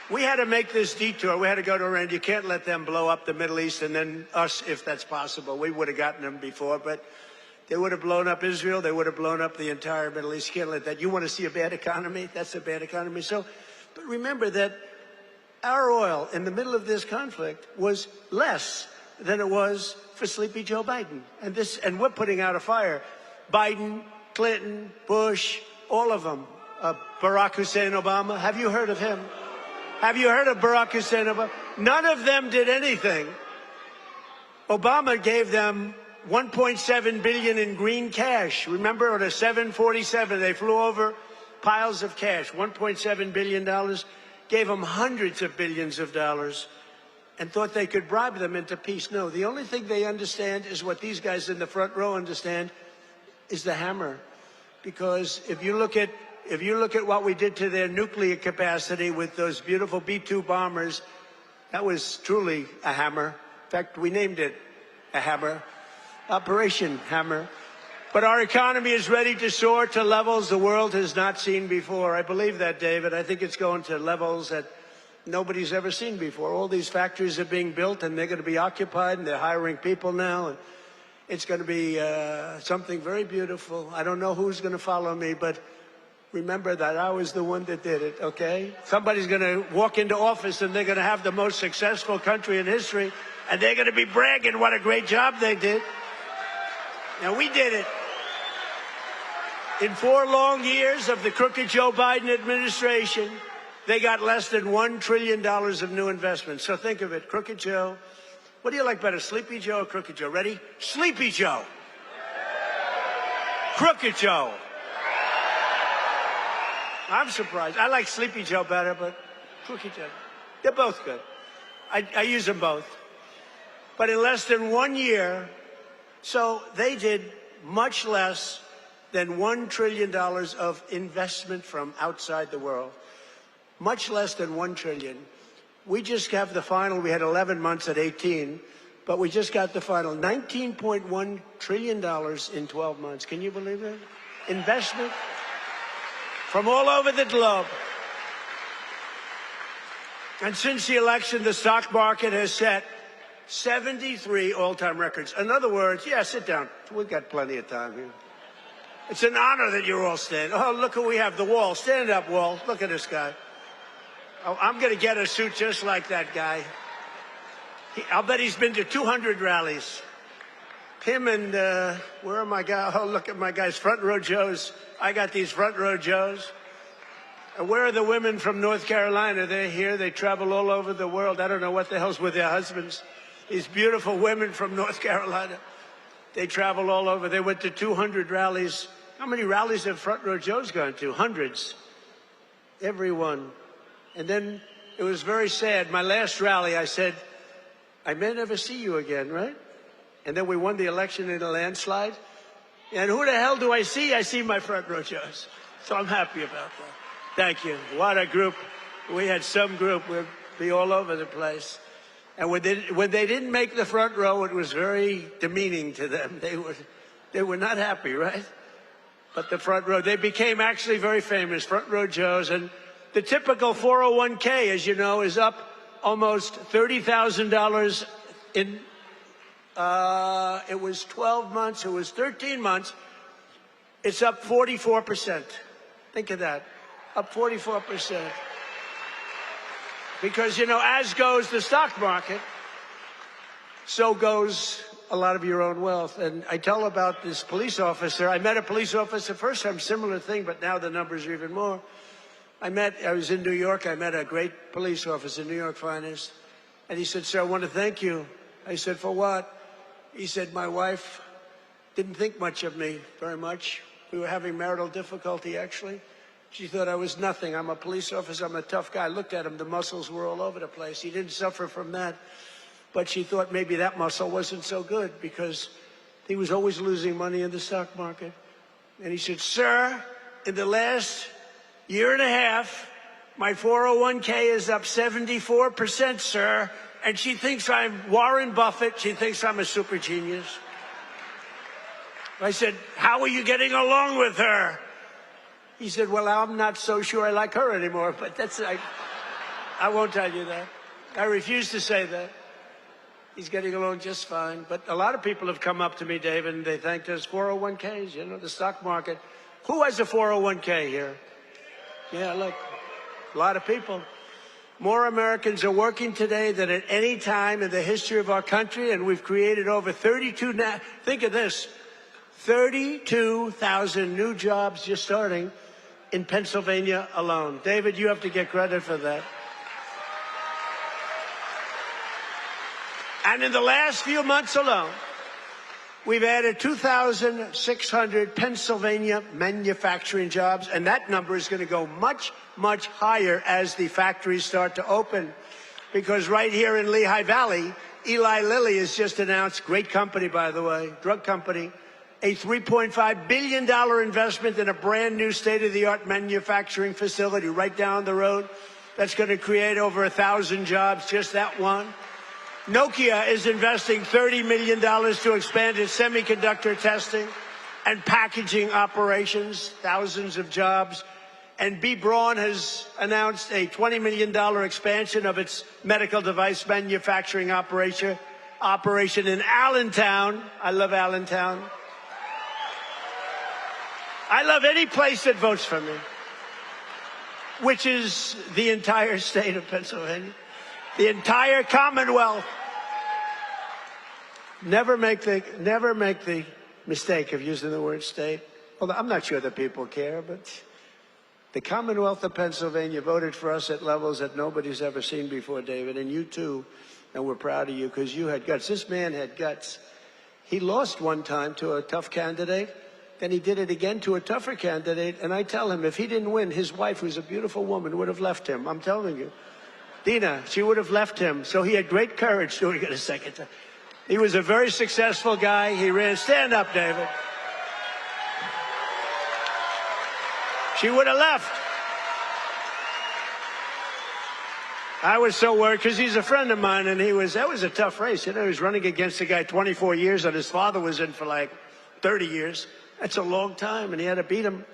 We had to make this detour. We had to go to Iran. You can't let them blow up the Middle East and then us, if that's possible. We would have gotten them before, but they would have blown up Israel. They would have blown up the entire Middle East. You can't let that. You want to see a bad economy? That's a bad economy. So, but remember that our oil in the middle of this conflict was less than it was for Sleepy Joe Biden. And we're putting out a fire. Biden, Clinton, Bush, all of them. Barack Hussein Obama. Have you heard of him? Have you heard of Barack Hussein Obama? None of them did anything. Obama gave them $1.7 billion in green cash. Remember, on a 747, they flew over piles of cash, $1.7 billion. Gave them hundreds of billions of dollars and thought they could bribe them into peace. No, the only thing they understand is what these guys in the front row understand is the hammer. Because if you look at what we did to their nuclear capacity with those beautiful B-2 bombers, that was truly a hammer. In fact, we named it a hammer, Operation Hammer. But our economy is ready to soar to levels the world has not seen before. I believe that, David. I think it's going to levels that nobody's ever seen before. All these factories are being built, and they're going to be occupied, and they're hiring people now. And it's going to be something very beautiful. I don't know who's going to follow me, but remember that I was the one that did it, okay? Somebody's going to walk into office, and they're going to have the most successful country in history, and they're going to be bragging what a great job they did. Now, we did it. In 4 long years of the crooked Joe Biden administration, they got less than $1 trillion of new investments. So think of it, Crooked Joe. What do you like better, Sleepy Joe or Crooked Joe? Ready? Sleepy Joe. Crooked Joe. I'm surprised. I like Sleepy Joe better, but Crooked Joe. They're both good. I use them both. But in less than 1 year, so they did much less than $1 trillion of investment from outside the world. Much less than $1 trillion. We just have the final. We had 11 months at 18, but we just got the final. $19.1 trillion in 12 months. Can you believe that? Investment from all over the globe. And since the election, the stock market has set 73 all-time records. In other words, yeah, sit down. We've got plenty of time here. It's an honor that you're all standing. Oh, look who we have, the Wall. Stand up, Wall. Look at this guy. Oh, I'm going to get a suit just like that guy. I'll bet he's been to 200 rallies. Him and, where are my guys? Oh, look at my guys, front row Joes. I got these front row Joes. And where are the women from North Carolina? They're here. They travel all over the world. I don't know what the hell's with their husbands. These beautiful women from North Carolina. They travel all over. They went to 200 rallies. How many rallies have front row Joes gone to? Hundreds. Everyone. And then it was very sad. My last rally, I said, I may never see you again, right? And then we won the election in a landslide. And who the hell do I see? I see my front row Joes. So I'm happy about that. Thank you. What a group. We had some group. We'd be all over the place. And when they didn't make the front row, it was very demeaning to them. They were not happy, right? But the front row, they became actually very famous, front row Joes. And the typical 401k, as you know, is up almost $30,000 in, it was 12 months, it was 13 months. It's up 44%. Think of that, up 44%. Because, you know, as goes the stock market, so goes a lot of your own wealth. And I tell about this police officer. I met a police officer first time, similar thing, but now the numbers are even more. I was in New York. I met a great police officer, New York finest. And he said, sir, I want to thank you. I said, for what? He said, my wife didn't think much of me, very much. We were having marital difficulty, actually. She thought I was nothing. I'm a police officer. I'm a tough guy. I looked at him. The muscles were all over the place. He didn't suffer from that. But she thought maybe that muscle wasn't so good because he was always losing money in the stock market. And he said, sir, in the last year and a half, my 401k is up 74%, sir. And she thinks I'm Warren Buffett. She thinks I'm a super genius. I said, how are you getting along with her? He said, well, I'm not so sure I like her anymore, but I won't tell you that. I refuse to say that. He's getting along just fine. But a lot of people have come up to me, David, and they thanked us 401ks, you know, the stock market. Who has a 401k here? Yeah, look, a lot of people. More Americans are working today than at any time in the history of our country, and we've created over 32, think of this, 32,000 new jobs just starting in Pennsylvania alone. David, you have to get credit for that. And in the last few months alone, we've added 2,600 Pennsylvania manufacturing jobs, and that number is going to go much, much higher as the factories start to open. Because right here in Lehigh Valley, Eli Lilly has just announced, great company, by the way, drug company, a $3.5 billion investment in a brand new state-of-the-art manufacturing facility right down the road. That's going to create over 1,000 jobs, just that one. Nokia is investing $30 million to expand its semiconductor testing and packaging operations, thousands of jobs. And B. Braun has announced a $20 million expansion of its medical device manufacturing operation in Allentown. I love Allentown. I love any place that votes for me, which is the entire state of Pennsylvania, the entire Commonwealth. Never make the mistake of using the word state. Well, I'm not sure that people care, but the Commonwealth of Pennsylvania voted for us at levels that nobody's ever seen before, David, and you too. And we're proud of you because you had guts. This man had guts. He lost one time to a tough candidate. Then he did it again to a tougher candidate. And I tell him, if he didn't win, his wife, who's a beautiful woman, would have left him. I'm telling you. Dina, she would have left him. So he had great courage doing it a second time. He was a very successful guy. He ran. Stand up, David. She would have left. I was so worried because he's a friend of mine, and that was a tough race. You know, he was running against a guy 24 years that his father was in for like 30 years. That's a long time, and he had to beat him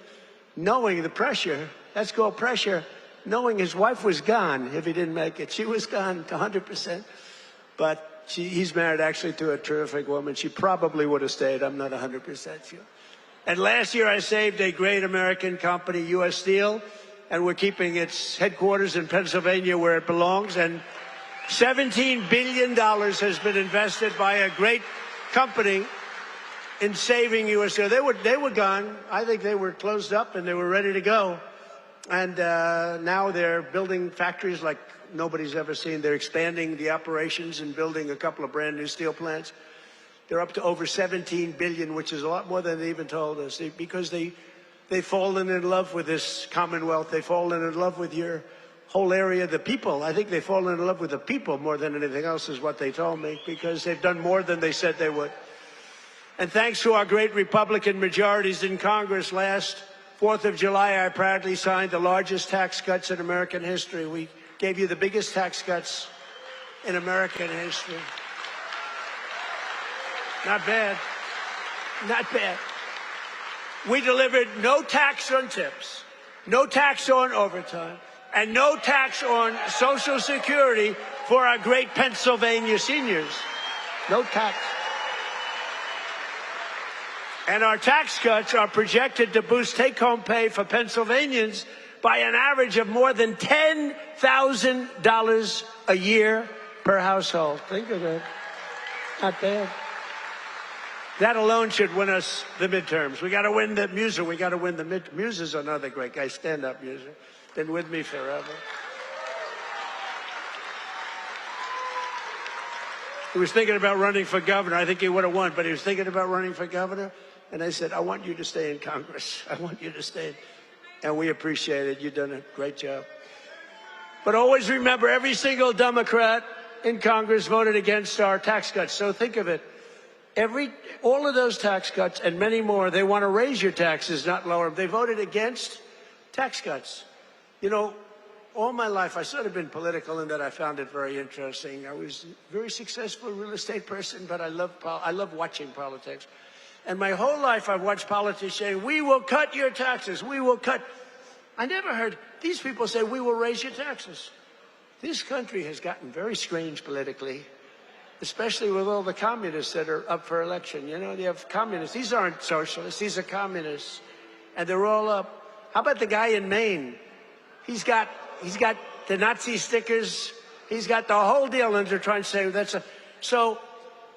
knowing the pressure. That's called pressure. Knowing his wife was gone if he didn't make it. She was gone 100%. But He's married actually to a terrific woman. She probably would have stayed. I'm not 100% sure. And last year I saved a great American company, U.S. Steel, and we're keeping its headquarters in Pennsylvania where it belongs. And $17 billion has been invested by a great company in saving U.S. Steel. They were gone. I think they were closed up and they were ready to go. And now they're building factories like nobody's ever seen. They're expanding the operations and building a couple of brand new steel plants. They're up to over $17 billion, which is a lot more than they even told us, because they've fallen in love with this Commonwealth. They've fallen in love with your whole area, the people. I think they've fallen in love with the people more than anything else is what they told me, because they've done more than they said they would. And thanks to our great Republican majorities in Congress, last 4th of July, I proudly signed the largest tax cuts in American history. We gave you the biggest tax cuts in American history. Not bad. Not bad. We delivered no tax on tips, no tax on overtime, and no tax on Social Security for our great Pennsylvania seniors. No tax. And our tax cuts are projected to boost take-home pay for Pennsylvanians by an average of more than $10,000 a year per household. Think of that. Not bad. That alone should win us the midterms. We got to win the Muser. We got to win the midterms. Muser's another great guy. Stand up, Muser. Been with me forever. He was thinking about running for governor. I think he would have won, but he was thinking about running for governor. And I said, I want you to stay in Congress. I want you to stay. And we appreciate it. You've done a great job. But always remember, every single Democrat in Congress voted against our tax cuts. So think of it. All of those tax cuts and many more, they want to raise your taxes, not lower them. They voted against tax cuts. You know, all my life, I've sort of been political in that I found it very interesting. I was a very successful real estate person, but I love watching politics. And my whole life, I've watched politicians say, we will cut your taxes. We will cut. I never heard these people say, we will raise your taxes. This country has gotten very strange politically, especially with all the communists that are up for election. You know, you have communists. These aren't socialists. These are communists. And they're all up. How about the guy in Maine? He's got the Nazi stickers. He's got the whole deal, and they're trying to say so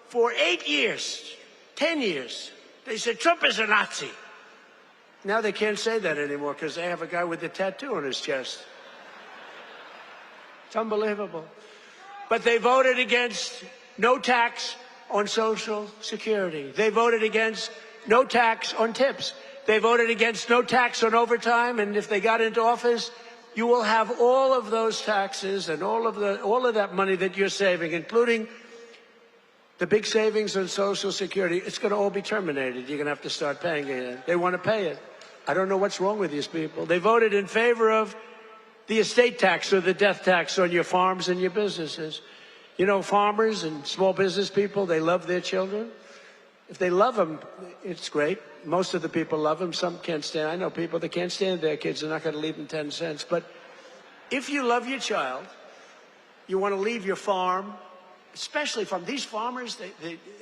for 8 years, 10 years, they said Trump is a Nazi. Now they can't say that anymore because they have a guy with a tattoo on his chest. It's unbelievable. But they voted against no tax on Social Security. They voted against no tax on tips. They voted against no tax on overtime. And if they got into office, you will have all of those taxes and all of that money that you're saving, including the big savings on Social Security. It's going to all be terminated. You're going to have to start paying it. They want to pay it. I don't know what's wrong with these people. They voted in favor of the estate tax or the death tax on your farms and your businesses. You know, farmers and small business people, they love their children. If they love them, it's great. Most of the people love them. Some can't stand. I know people that can't stand their kids. They're not going to leave them 10 cents. But if you love your child, you want to leave your farm, especially from these farmers,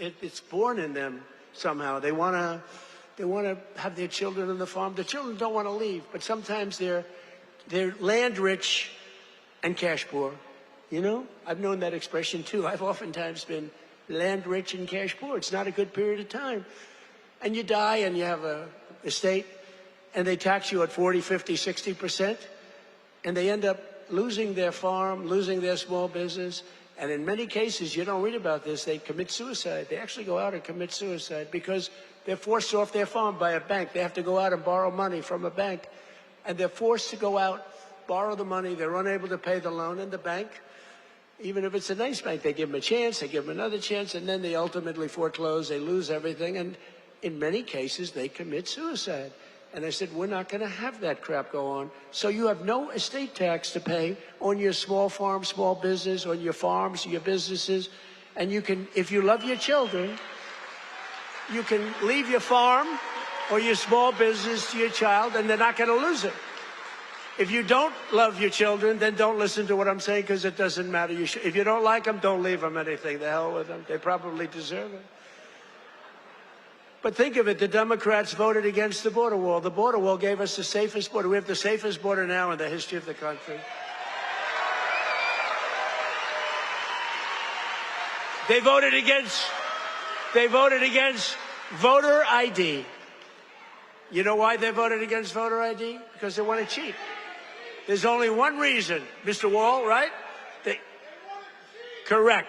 it's born in them somehow. They want to have their children on the farm. The children don't want to leave, but sometimes they're land rich and cash poor. You know, I've known that expression too. I've oftentimes been land rich and cash poor. It's not a good period of time. And you die and you have a estate and they tax you at 40, 50, 60%. And they end up losing their farm, losing their small business. And in many cases, you don't read about this, they commit suicide. They actually go out and commit suicide because they're forced off their farm by a bank. They have to go out and borrow money from a bank. And they're forced to go out, borrow the money. They're unable to pay the loan, and the bank, even if it's a nice bank, they give them a chance, they give them another chance, and then they ultimately foreclose, they lose everything, and in many cases, they commit suicide. And I said, we're not going to have that crap go on. So you have no estate tax to pay on your small farm, small business, on your farms, your businesses, and you can, if you love your children, you can leave your farm or your small business to your child, and they're not going to lose it. If you don't love your children, then don't listen to what I'm saying because it doesn't matter. If you don't like them, don't leave them anything. The hell with them. They probably deserve it. But think of it, the Democrats voted against the border wall. The border wall gave us the safest border. We have the safest border now in the history of the country. They voted against voter ID. You know why they voted against voter ID? Because they want to cheat. There's only one reason, Mr. Wall, right? Correct.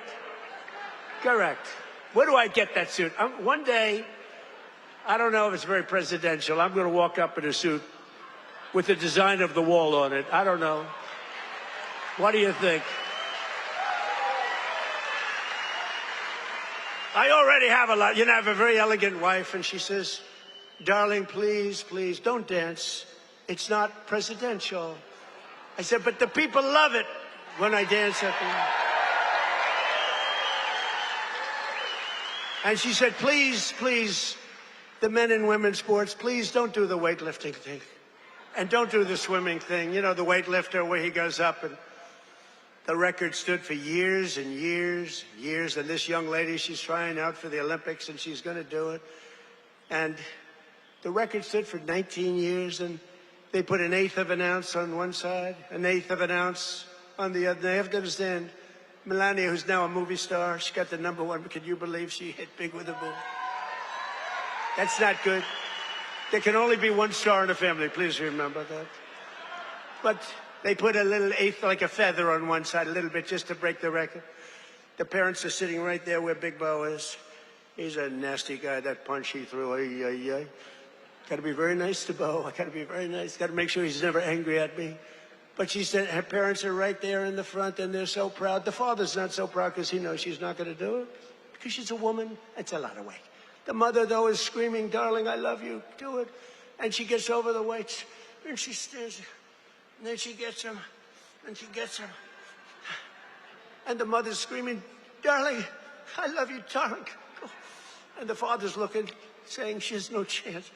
Where do I get that suit? One day, I don't know if it's very presidential. I'm going to walk up in a suit with the design of the wall on it. I don't know. What do you think? I already have a lot. You know, I have a very elegant wife, and she says, darling, please, please, don't dance. It's not presidential. I said, but the people love it when I dance at them. And she said, please, please, the men and women's sports, please don't do the weightlifting thing. And don't do the swimming thing. You know, the weightlifter where he goes up and the record stood for years and years and years. And this young lady, she's trying out for the Olympics and she's going to do it. And the record stood for 19 years. And they put 1/8 of an ounce on one side, 1/8 of an ounce on the other. They have to understand, Melania, who's now a movie star, she got the #1. Can you believe she hit big with a boom? That's not good. There can only be one star in a family. Please remember that. But they put a little 1/8, like a feather on one side, a little bit, just to break the record. The parents are sitting right there where Big Bo is. He's a nasty guy. That punch he threw, got to be very nice to Bo. I got to be very nice. Got to make sure he's never angry at me. But she said her parents are right there in the front, and they're so proud. The father's not so proud because he knows she's not going to do it. Because she's a woman. It's a lot of weight. The mother, though, is screaming, darling, I love you. Do it. And she gets over the weights, and she stands there. And then she gets him, and she gets him. And the mother's screaming, darling, I love you, darling. And the father's looking, saying she has no chance.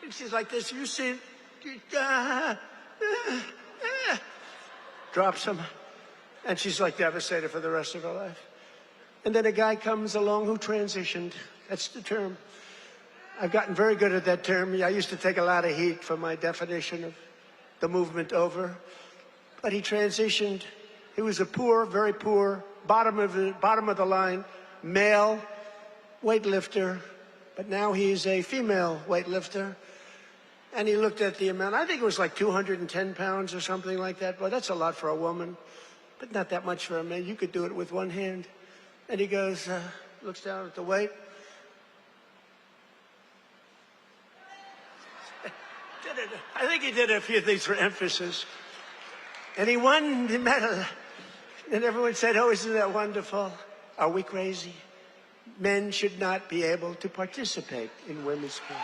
And she's like this, you see, drops him. And she's like devastated for the rest of her life. And then a guy comes along who transitioned. That's the term. I've gotten very good at that term. I used to take a lot of heat for my definition of the movement over. But he transitioned. He was a poor, very poor, bottom of the line, male weightlifter. But now he's a female weightlifter. And he looked at the amount. I think it was like 210 pounds or something like that. Well, that's a lot for a woman, but not that much for a man. You could do it with one hand. And he goes, looks down at the weight. I think he did a few things for emphasis. And he won the medal. And everyone said, oh, isn't that wonderful? Are we crazy? Men should not be able to participate in women's sports.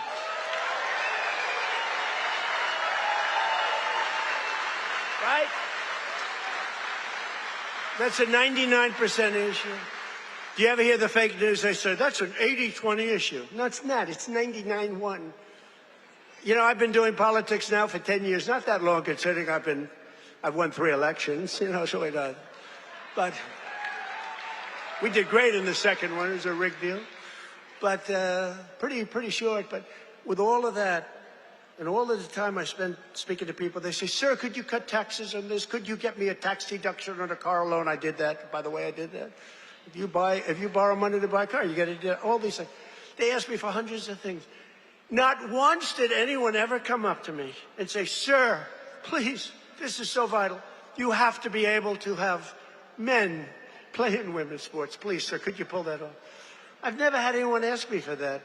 Right? That's a 99% issue. Do you ever hear the fake news? They say, that's an 80-20 issue. No, it's not. It's 99-1. You know, I've been doing politics now for 10 years. Not that long, considering I've won 3 elections, you know, so it does. But we did great in the second one. It was a rigged deal. But pretty short. But with all of that, and all of the time I spent speaking to people, they say, sir, could you cut taxes on this? Could you get me a tax deduction on a car loan? I did that. By the way, I did that. If you borrow money to buy a car, you got to do all these things. They asked me for hundreds of things. Not once did anyone ever come up to me and say, sir, please, this is so vital. You have to be able to have men play in women's sports. Please, sir, could you pull that off? I've never had anyone ask me for that.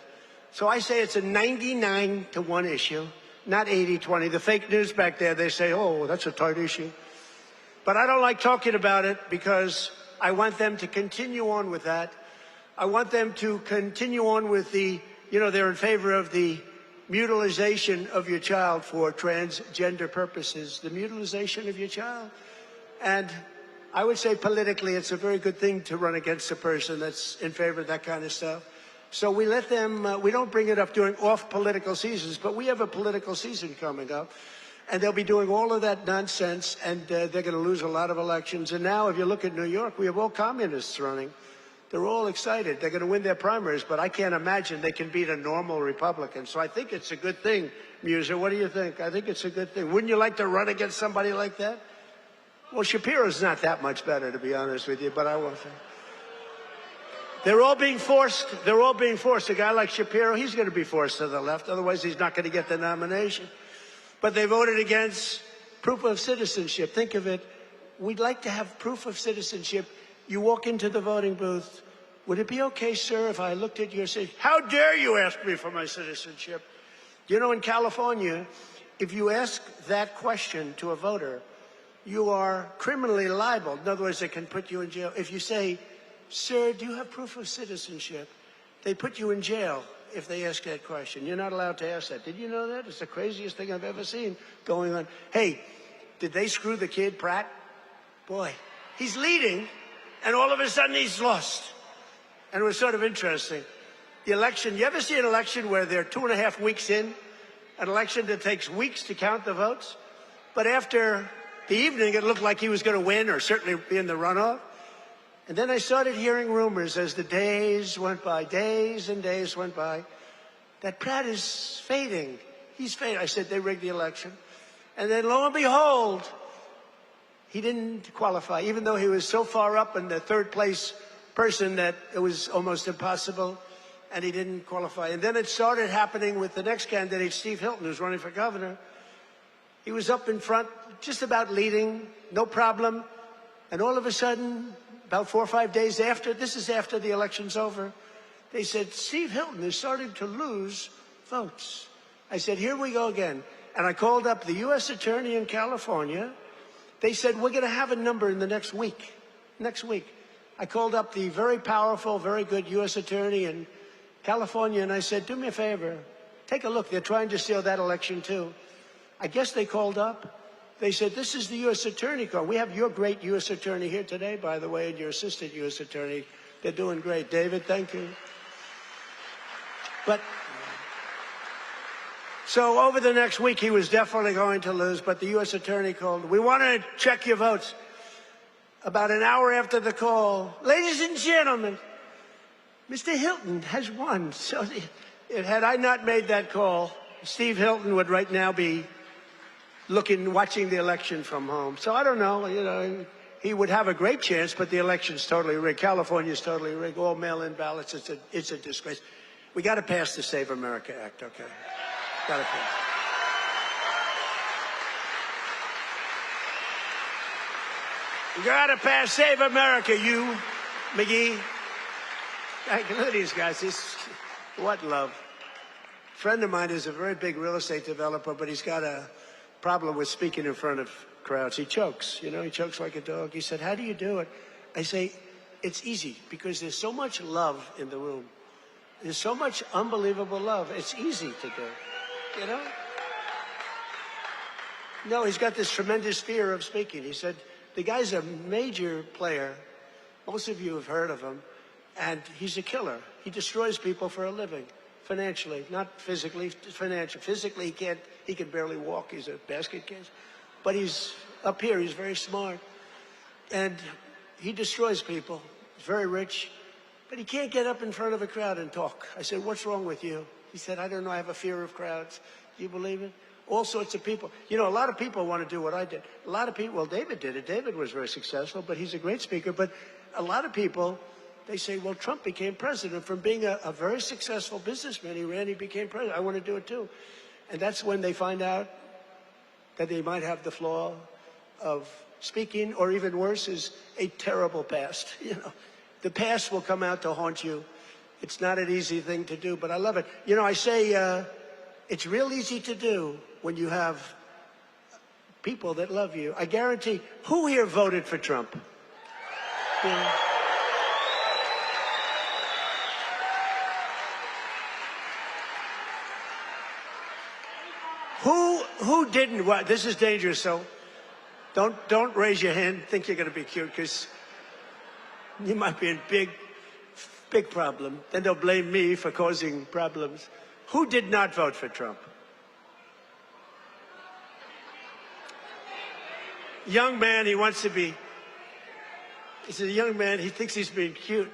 So I say it's a 99-1 issue, not 80-20. The fake news back there, they say, oh, that's a tight issue. But I don't like talking about it because I want them to continue on with that. I want them to continue on with they're in favor of the mutilization of your child for transgender purposes, the mutilization of your child. And I would say politically, it's a very good thing to run against a person that's in favor of that kind of stuff. So we let them, we don't bring it up during off political seasons, but we have a political season coming up. And they'll be doing all of that nonsense, and they're going to lose a lot of elections. And now, if you look at New York, we have all communists running. They're all excited. They're going to win their primaries, but I can't imagine they can beat a normal Republican. So I think it's a good thing, Muser. What do you think? I think it's a good thing. Wouldn't you like to run against somebody like that? Well, Shapiro's not that much better, to be honest with you, but I won't say. They're all being forced. They're all being forced. A guy like Shapiro, he's going to be forced to the left. Otherwise, he's not going to get the nomination. But they voted against proof of citizenship. Think of it. We'd like to have proof of citizenship. You walk into the voting booth. Would it be okay, sir, if I looked at your citizenship? How dare you ask me for my citizenship? You know, in California, if you ask that question to a voter, you are criminally liable. In other words, they can put you in jail. If you say, sir, do you have proof of citizenship? They put you in jail if they ask that question. You're not allowed to ask that. Did you know that? It's the craziest thing I've ever seen going on. Hey, did they screw the kid, Pratt? Boy, he's leading, and all of a sudden he's lost. And it was sort of interesting. The election, you ever see an election where they're 2.5 weeks in? An election that takes weeks to count the votes? But after the evening, it looked like he was going to win or certainly be in the runoff. And then I started hearing rumors as the days went by, days and days went by, that Pratt is fading. He's fading. I said, they rigged the election. And then lo and behold, he didn't qualify, even though he was so far up in the third place person that it was almost impossible, and he didn't qualify. And then it started happening with the next candidate, Steve Hilton, who's running for governor. He was up in front, just about leading, no problem. And all of a sudden, about 4 or 5 days after, this is after the election's over, they said, Steve Hilton is starting to lose votes. I said, here we go again. And I called up the U.S. Attorney in California. They said, we're going to have a number in the next week. Next week. I called up the very powerful, very good U.S. Attorney in California, and I said, do me a favor. Take a look. They're trying to steal that election, too. I guess they called up. They said, this is the U.S. Attorney call. We have your great U.S. Attorney here today, by the way, and your assistant U.S. Attorney. They're doing great. David, thank you. But so over the next week, he was definitely going to lose, but the U.S. Attorney called. We want to check your votes. About an hour after the call, ladies and gentlemen, Mr. Hilton has won. So had I not made that call, Steve Hilton would right now be watching the election from home. So I don't know, he would have a great chance, but the election's totally rigged. California's totally rigged, all mail-in ballots. It's a disgrace. We got to pass the Save America Act, okay? Got to pass. You got to pass Save America, you, McGee. Look at these guys. What love. A friend of mine is a very big real estate developer, but he's got a problem with speaking in front of crowds. He chokes, he chokes like a dog. He said, how do you do it? I say, it's easy, because there's so much love in the room. There's so much unbelievable love. It's easy to do, No, he's got this tremendous fear of speaking. He said, the guy's a major player. Most of you have heard of him. And he's a killer. He destroys people for a living, financially, not physically, financially. Physically, he can barely walk. He's a basket case. But he's up here. He's very smart. And he destroys people. He's very rich. But he can't get up in front of a crowd and talk. I said, what's wrong with you? He said, I don't know. I have a fear of crowds. Do you believe it? All sorts of people. A lot of people want to do what I did. A lot of people, well, David did it. David was very successful, but he's a great speaker. But a lot of people, they say, well, Trump became president. From being a very successful businessman, he became president. I want to do it too. And that's when they find out that they might have the flaw of speaking, or even worse, is a terrible past. The past will come out to haunt you. It's not an easy thing to do, but I love it. I say it's real easy to do when you have people that love you. I guarantee, who here voted for Trump? Who didn't? Well, this is dangerous, so don't raise your hand. Think you're going to be cute, because you might be in big problem. Then they'll blame me for causing problems. Who did not vote for Trump? young man, he wants to be. He's a young man, he thinks he's being cute.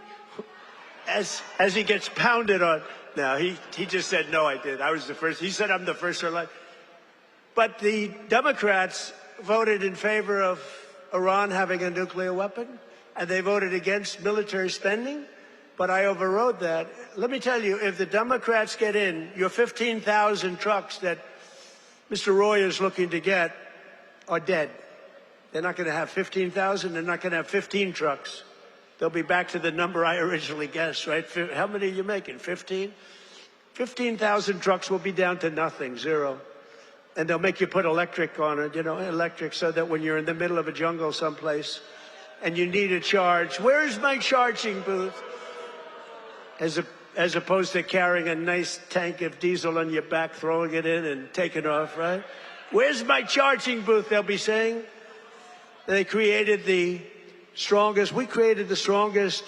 As he gets pounded on. No, he just said, no, I did. I was the first. He said, I'm the first to lie. But the Democrats voted in favor of Iran having a nuclear weapon, and they voted against military spending, but I overrode that. Let me tell you, if the Democrats get in, your 15,000 trucks that Mr. Roy is looking to get are dead. They're not going to have 15,000. They're not going to have 15 trucks. They'll be back to the number I originally guessed, right? How many are you making, 15? 15,000 trucks will be down to nothing, zero. And they'll make you put electric on it, electric, so that when you're in the middle of a jungle someplace and you need a charge, where's my charging booth? As opposed to carrying a nice tank of diesel on your back, throwing it in and taking off, right? Where's my charging booth, they'll be saying. They created the strongest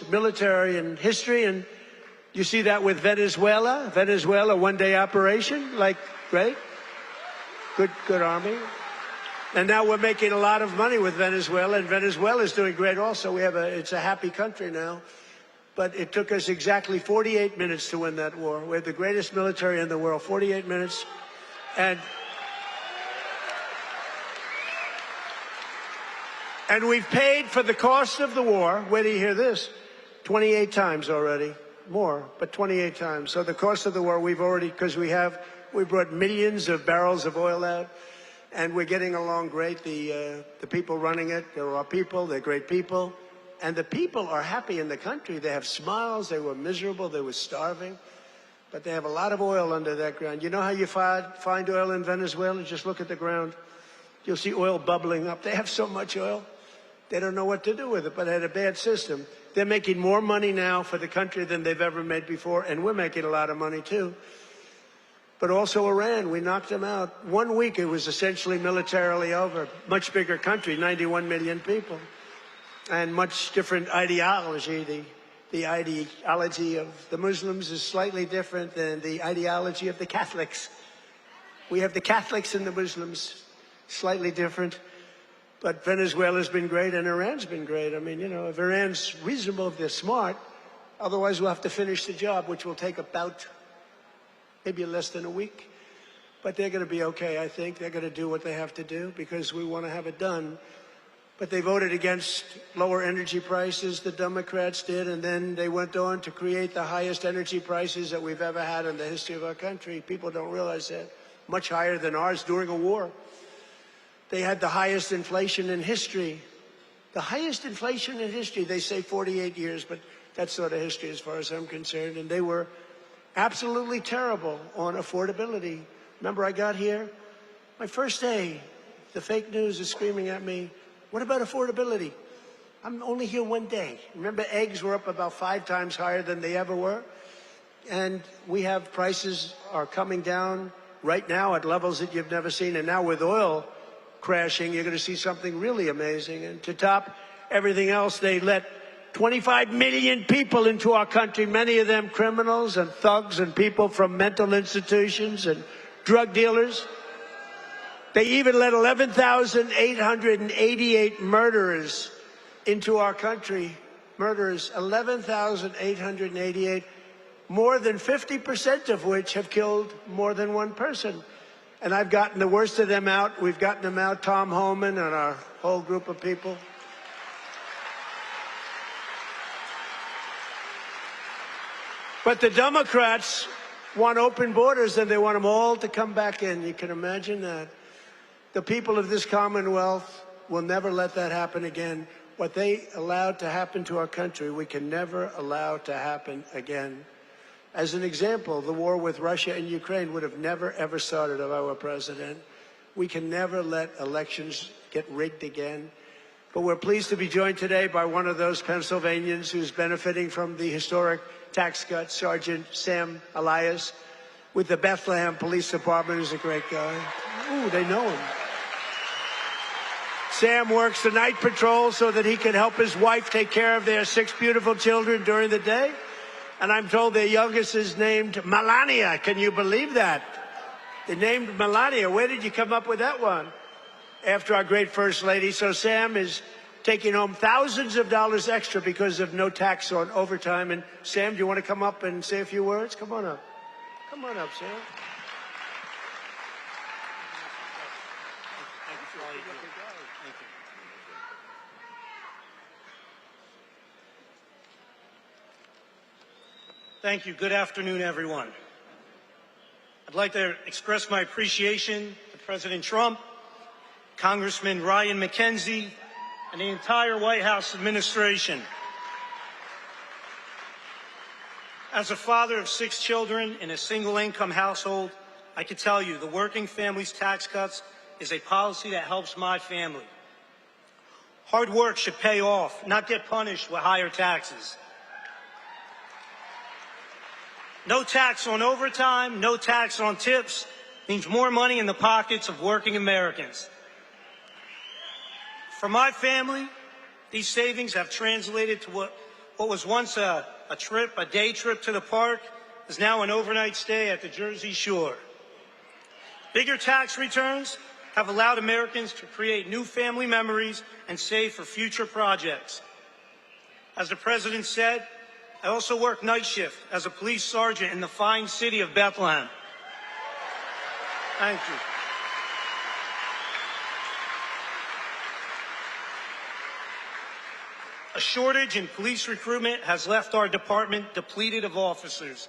military in history, and you see that with Venezuela. Venezuela, one-day operation, great. Good army. And now we're making a lot of money with Venezuela, and Venezuela's doing great also. It's a happy country now. But it took us exactly 48 minutes to win that war. We have the greatest military in the world, 48 minutes. And we've paid for the cost of the war. Where do you hear this? 28 times already. More, but 28 times. So the cost of the war, we've already, because we brought millions of barrels of oil out, and we're getting along great. The people running it, they're our people, they're great people. And the people are happy in the country. They have smiles, they were miserable, they were starving. But they have a lot of oil under that ground. You know how you find oil in Venezuela? Just look at the ground. You'll see oil bubbling up. They have so much oil. They don't know what to do with it, but they had a bad system. They're making more money now for the country than they've ever made before, and we're making a lot of money too. But also Iran, we knocked them out. 1 week it was essentially militarily over. Much bigger country, 91 million people. And much different ideology. The ideology of the Muslims is slightly different than the ideology of the Catholics. We have the Catholics and the Muslims, slightly different. But Venezuela's been great and Iran's been great. I mean, if Iran's reasonable, if they're smart, otherwise we'll have to finish the job, which will take about maybe less than a week. But they're going to be okay, I think. They're going to do what they have to do because we want to have it done. But they voted against lower energy prices, the Democrats did, and then they went on to create the highest energy prices that we've ever had in the history of our country. People don't realize that. Much higher than ours during a war. They had the highest inflation in history. The highest inflation in history, they say 48 years, but that's sort of history as far as I'm concerned. And they were absolutely terrible on affordability. Remember, I got here, my first day, the fake news is screaming at me, what about affordability? I'm only here 1 day. Remember, eggs were up about 5 times higher than they ever were. And we have prices are coming down right now at levels that you've never seen. And now with oil crashing, you're going to see something really amazing. And to top everything else, they let 25 million people into our country, many of them criminals and thugs and people from mental institutions and drug dealers. They even let 11,888 murderers into our country. Murderers, 11,888, more than 50% of which have killed more than one person. And I've gotten the worst of them out. We've gotten them out, Tom Homan and our whole group of people. But the Democrats want open borders, and they want them all to come back in. You can imagine that. The people of this Commonwealth will never let that happen again. What they allowed to happen to our country, we can never allow to happen again. As an example, the war with Russia and Ukraine would have never, ever started if I were president. We can never let elections get rigged again. But we're pleased to be joined today by one of those Pennsylvanians who's benefiting from the historic tax cuts, Sergeant Sam Elias, with the Bethlehem Police Department, who's a great guy. Ooh, they know him. Sam works the night patrol so that he can help his wife take care of their 6 beautiful children during the day. And I'm told their youngest is named Melania. Can you believe that? They named Melania. Where did you come up with that one? after our great First Lady. So Sam is taking home thousands of dollars extra because of no tax on overtime. And Sam, do you want to come up and say a few words? Come on up. Come on up, Sam. Thank you. Good afternoon, everyone. I'd like to express my appreciation to President Trump, Congressman Ryan McKenzie, and the entire White House administration. As a father of 6 children in a single-income household, I can tell you the Working Families Tax Cuts is a policy that helps my family. Hard work should pay off, not get punished with higher taxes. No tax on overtime, no tax on tips means more money in the pockets of working Americans. For my family, these savings have translated to what was once a day trip to the park, is now an overnight stay at the Jersey Shore. Bigger tax returns have allowed Americans to create new family memories and save for future projects. As the President said, I also work night shift as a police sergeant in the fine city of Bethlehem. Thank you. A shortage in police recruitment has left our department depleted of officers.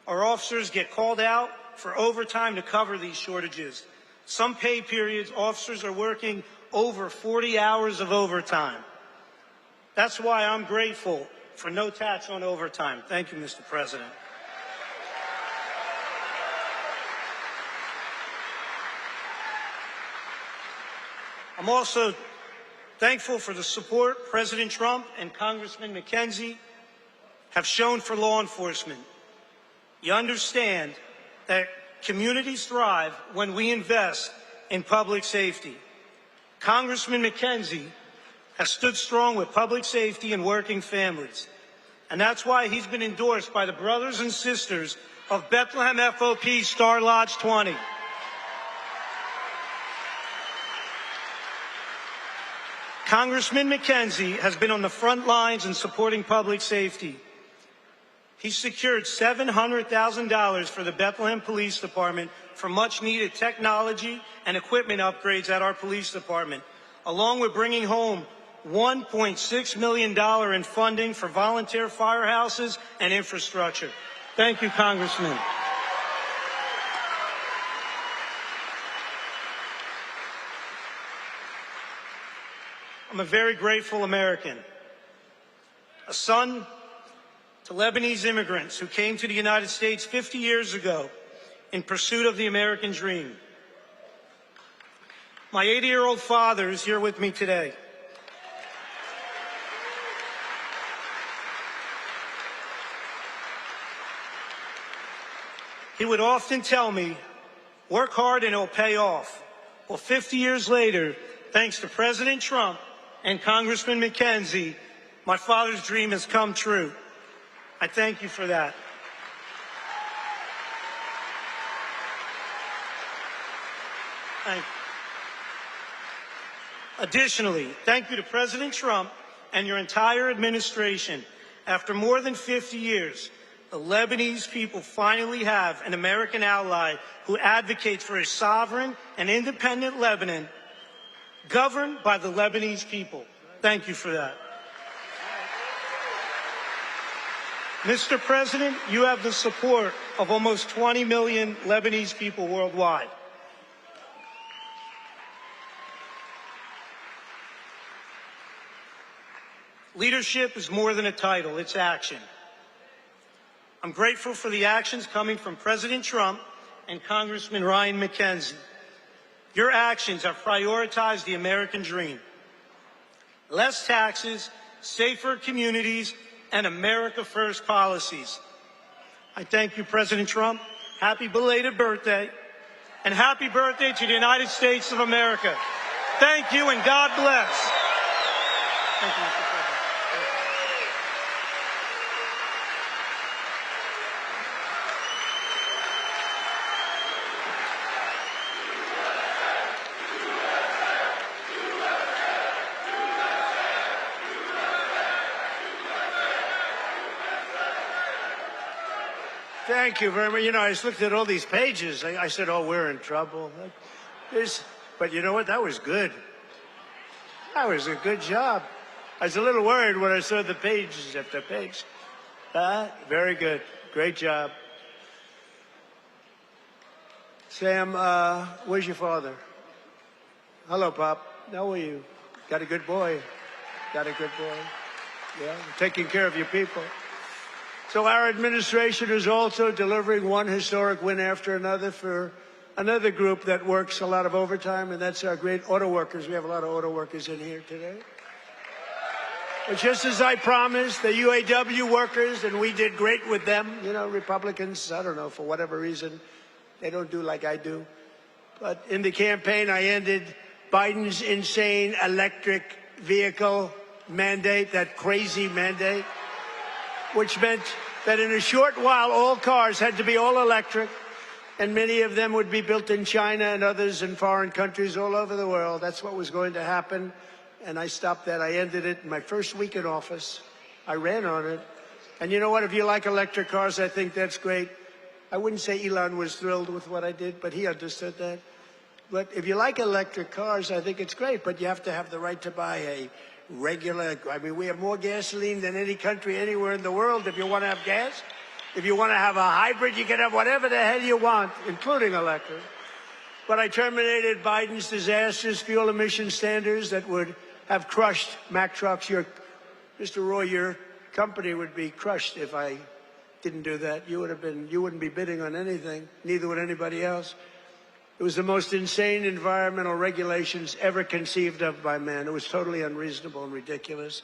Our officers get called out for overtime to cover these shortages. Some pay periods, officers are working over 40 hours of overtime. That's why I'm grateful for no tax on overtime. Thank you, Mr. President. I'm also thankful for the support President Trump and Congressman McKenzie have shown for law enforcement. You understand that communities thrive when we invest in public safety. Congressman McKenzie has stood strong with public safety and working families. And that's why he's been endorsed by the brothers and sisters of Bethlehem FOP Star Lodge 20. Congressman McKenzie has been on the front lines in supporting public safety. He secured $700,000 for the Bethlehem Police Department for much-needed technology and equipment upgrades at our police department, along with bringing home $1.6 million in funding for volunteer firehouses and infrastructure. Thank you, Congressman. I'm a very grateful American, a son to Lebanese immigrants who came to the United States 50 years ago in pursuit of the American dream. My 80-year-old father is here with me today. He would often tell me, work hard and it'll pay off. Well, 50 years later, thanks to President Trump and Congressman McKenzie, my father's dream has come true. I thank you for that. Thank you. Additionally, thank you to President Trump and your entire administration. After more than 50 years, the Lebanese people finally have an American ally who advocates for a sovereign and independent Lebanon governed by the Lebanese people. Thank you for that. Mr. President, you have the support of almost 20 million Lebanese people worldwide. Leadership is more than a title, it's action. I'm grateful for the actions coming from President Trump and Congressman Ryan McKenzie. Your actions have prioritized the American dream. Less taxes, safer communities, and America First policies. I thank you, President Trump. Happy belated birthday. And happy birthday to the United States of America. Thank you and God bless. Thank you, Mr. President. Thank you very much. You know, I just looked at all these pages. I said, oh, we're in trouble. But you know what? That was good. That was a good job. I was a little worried when I saw the pages after page. Very good. Great job. Sam, where's your father? Hello, Pop. How are you? Got a good boy. Got a good boy. Yeah, taking care of your people. So our administration is also delivering one historic win after another for another group that works a lot of overtime, and that's our great auto workers. We have a lot of auto workers in here today. But just as I promised, the UAW workers, and we did great with them. You know, Republicans, I don't know, for whatever reason, they don't do like I do. But in the campaign, I ended Biden's insane electric vehicle mandate, that crazy mandate, which meant that in a short while, all cars had to be all electric, and many of them would be built in China and others in foreign countries all over the world. That's what was going to happen, and I stopped that. I ended it in my first week in office. I ran on it. And you know what? If you like electric cars, I think that's great. I wouldn't say Elon was thrilled with what I did, but he understood that. But if you like electric cars, I think it's great, but you have to have the right to buy a regular, I mean, we have more gasoline than any country anywhere in the world if you want to have gas. If you want to have a hybrid, you can have whatever the hell you want, including electric. But I terminated Biden's disastrous fuel emission standards that would have crushed Mack trucks. Mr. Roy, your company would be crushed if I didn't do that. You wouldn't be bidding on anything, neither would anybody else. It was the most insane environmental regulations ever conceived of by man. It was totally unreasonable and ridiculous.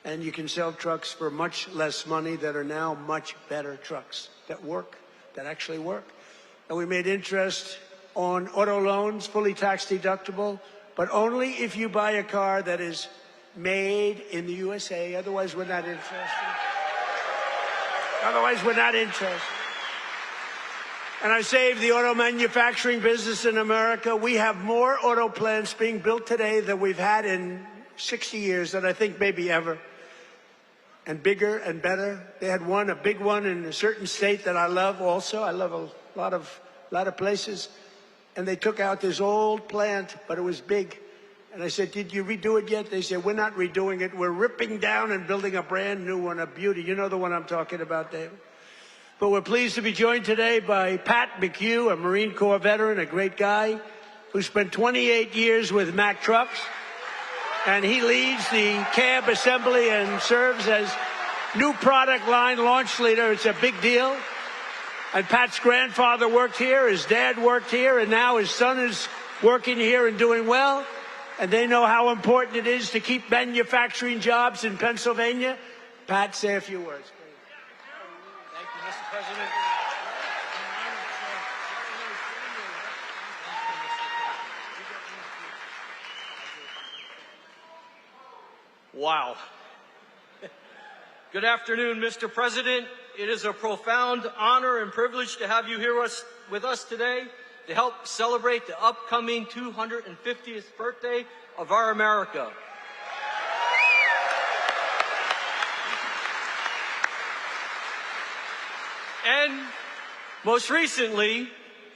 And you can sell trucks for much less money that are now much better trucks that work, that actually work. And we made interest on auto loans, fully tax deductible, but only if you buy a car that is made in the USA. Otherwise, we're not interested. Otherwise, we're not interested. And I saved the auto manufacturing business in America. We have more auto plants being built today than we've had in 60 years, than I think maybe ever. And bigger and better. They had a big one in a certain state that I love also. I love a lot of places. And they took out this old plant, but it was big. And I said, did you redo it yet? They said, we're not redoing it. We're ripping down and building a brand new one, a beauty. You know the one I'm talking about, David. But we're pleased to be joined today by Pat McHugh, a Marine Corps veteran, a great guy, who spent 28 years with Mack Trucks. And he leads the cab assembly and serves as new product line launch leader. It's a big deal. And Pat's grandfather worked here, his dad worked here, and now his son is working here and doing well. And they know how important it is to keep manufacturing jobs in Pennsylvania. Pat, say a few words. Thank you, Mr. President. Wow. Good afternoon, Mr. President. It is a profound honor and privilege to have you here with us today to help celebrate the upcoming 250th birthday of our America. And most recently,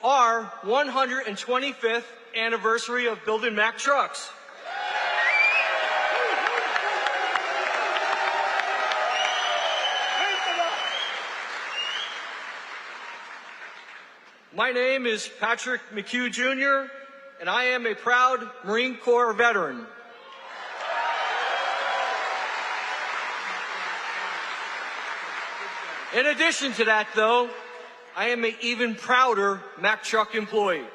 our 125th anniversary of building Mack trucks. My name is Patrick McHugh Jr., and I am a proud Marine Corps veteran. In addition to that, though, I am an even prouder Mack Truck employee.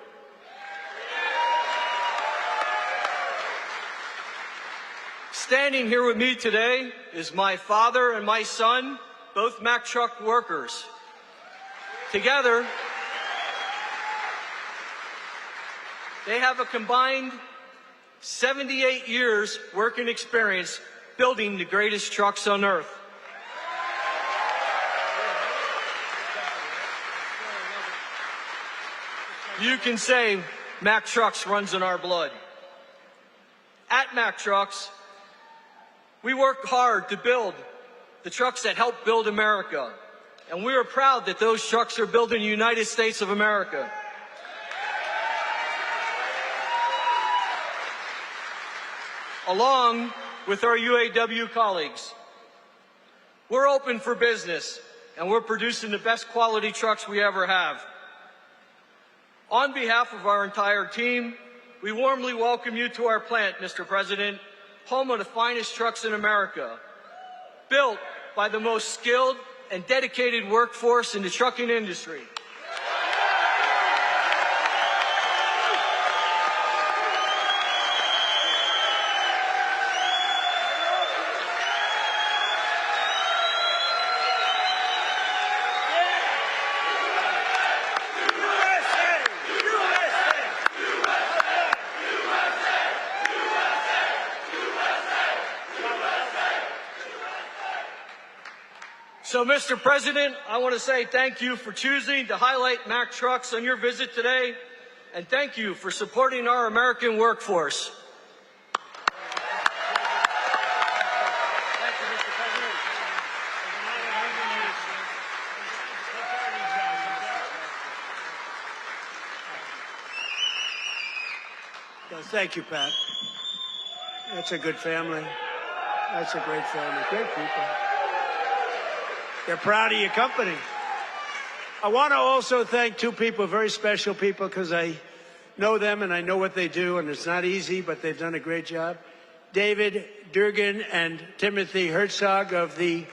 Standing here with me today is my father and my son, both Mack Truck workers. Together, they have a combined 78 years working experience building the greatest trucks on earth. You can say Mack Trucks runs in our blood. At Mack Trucks, we work hard to build the trucks that help build America. And we are proud that those trucks are built in the United States of America. Along with our UAW colleagues, we're open for business, and we're producing the best quality trucks we ever have. On behalf of our entire team, we warmly welcome you to our plant, Mr. President, home of the finest trucks in America, built by the most skilled and dedicated workforce in the trucking industry. So, Mr. President, I want to say thank you for choosing to highlight Mack Trucks on your visit today, and thank you for supporting our American workforce. Thank you, Pat. That's a good family. That's a great family. Great people. They're proud of your company. I want to also thank two people, very special people, because I know them and I know what they do, and it's not easy, but they've done a great job. David Durgan and Timothy Herzog of the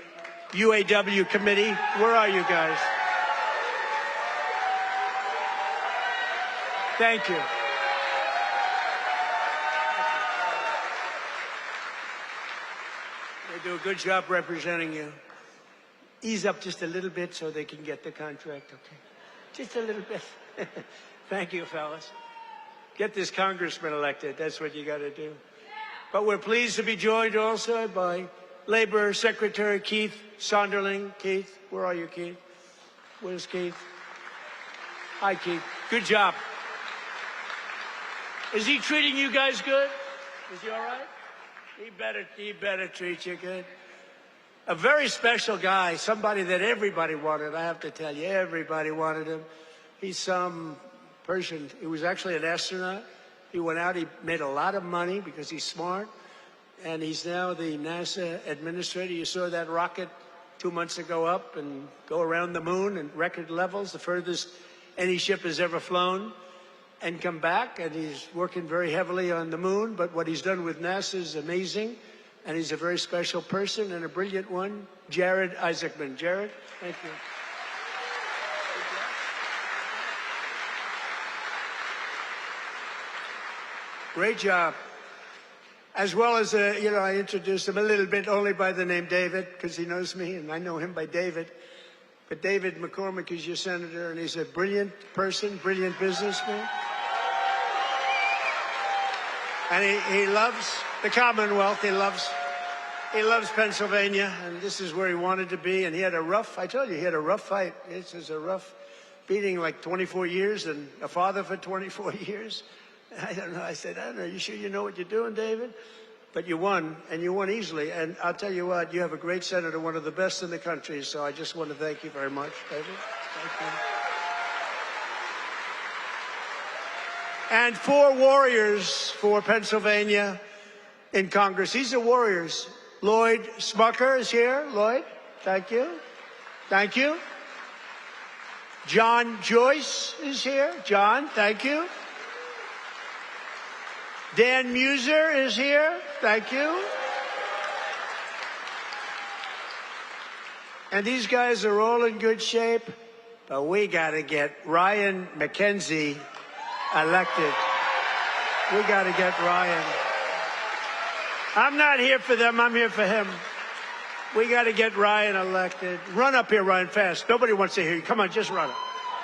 UAW committee. Where are you guys? Thank you. They do a good job representing you. Ease up just a little bit so they can get the contract, okay? Just a little bit. Thank you, fellas. Get this congressman elected. That's what you got to do. But we're pleased to be joined also by Labor Secretary Keith Sonderling. Keith, where are you, Keith? Where's Keith? Hi, Keith. Good job. Is he treating you guys good? Is he all right? He better treat you good. A very special guy, somebody that everybody wanted. I have to tell you, everybody wanted him. He's some person. He was actually an astronaut. He went out, he made a lot of money because he's smart. And he's now the NASA administrator. You saw that rocket 2 months ago up and go around the moon in record levels, the furthest any ship has ever flown, and come back. And he's working very heavily on the moon. But what he's done with NASA is amazing. And he's a very special person and a brilliant one, Jared Isaacman. Jared, thank you. Great job. As well as, I introduced him a little bit only by the name David, because he knows me, and I know him by David. But David McCormick is your senator, and he's a brilliant person, brilliant businessman. And he loves the Commonwealth. He loves Pennsylvania, and this is where he wanted to be. And he had a rough fight. This is a rough beating, like 24 years, and a father for 24 years. I don't know. I said, I don't know. You sure you know what you're doing, David? But you won, and you won easily. And I'll tell you what, you have a great senator, one of the best in the country. So I just want to thank you very much, David. Thank you. And 4 warriors for Pennsylvania in Congress. These are warriors. Lloyd Smucker is here. Lloyd, thank you. Thank you. John Joyce is here. John, thank you. Dan Muser is here. Thank you. And these guys are all in good shape, but we got to get Ryan McKenzie elected. We got to get Ryan. I'm not here for them. I'm here for him. We got to get Ryan elected. Run up here, Ryan, fast. Nobody wants to hear you. Come on, just run up.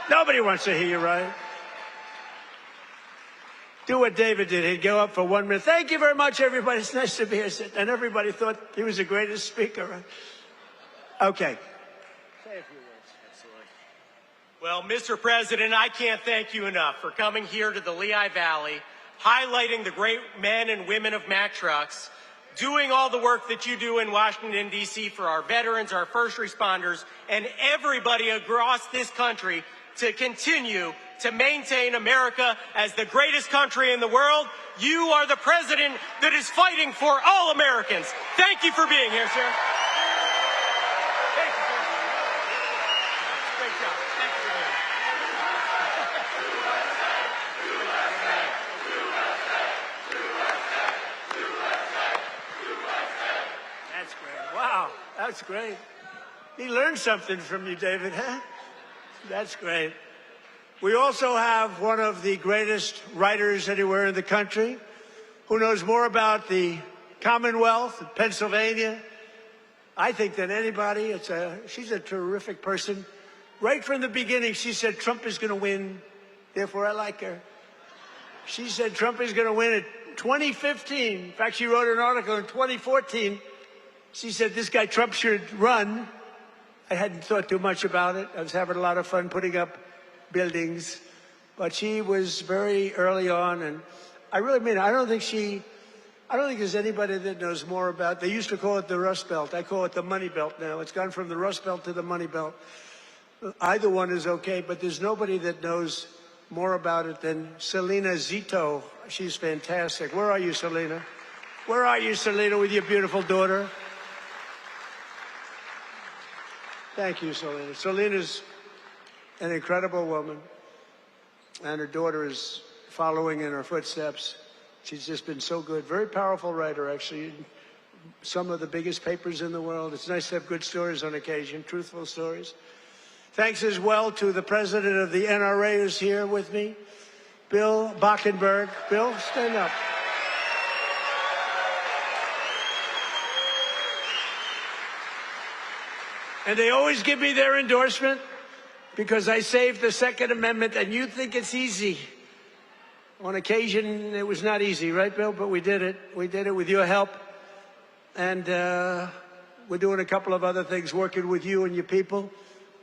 Nobody wants to hear you, Ryan. Do what David did. He'd go up for 1 minute. Thank you very much, everybody. It's nice to be here. And everybody thought he was the greatest speaker. Okay. Say a few words. Absolutely. Well, Mr. President, I can't thank you enough for coming here to the Lehigh Valley, highlighting the great men and women of Mack Trucks, doing all the work that you do in Washington, D.C. for our veterans, our first responders, and everybody across this country to continue to maintain America as the greatest country in the world. You are the president that is fighting for all Americans. Thank you for being here, sir. Thank you, sir. Great job. Thank you for being here. That's great. Wow, that's great. He learned something from you, David, huh? That's great. We also have one of the greatest writers anywhere in the country who knows more about the Commonwealth of Pennsylvania, I think, than anybody. She's a terrific person. Right from the beginning, she said Trump is going to win, therefore I like her. She said Trump is going to win in 2015. In fact, she wrote an article in 2014. She said this guy Trump should run. I hadn't thought too much about it. I was having a lot of fun putting up buildings, but she was very early on, and I really mean, I don't think there's anybody that knows more about, they used to call it the Rust Belt. I call it the Money Belt now. It's gone from the Rust Belt to the Money Belt. Either one is okay, but there's nobody that knows more about it than Selena Zito. She's fantastic. Where are you, Selena? Where are you, Selena, with your beautiful daughter? Thank you, Selena. Selena's an incredible woman, and her daughter is following in her footsteps. She's just been so good. Very powerful writer, actually. Some of the biggest papers in the world. It's nice to have good stories on occasion, truthful stories. Thanks as well to the president of the NRA who's here with me, Bill Bockenberg. Bill, stand up. And they always give me their endorsement, because I saved the Second Amendment, and you think it's easy. On occasion, it was not easy, right, Bill? But we did it. We did it with your help. And we're doing a couple of other things, working with you and your people.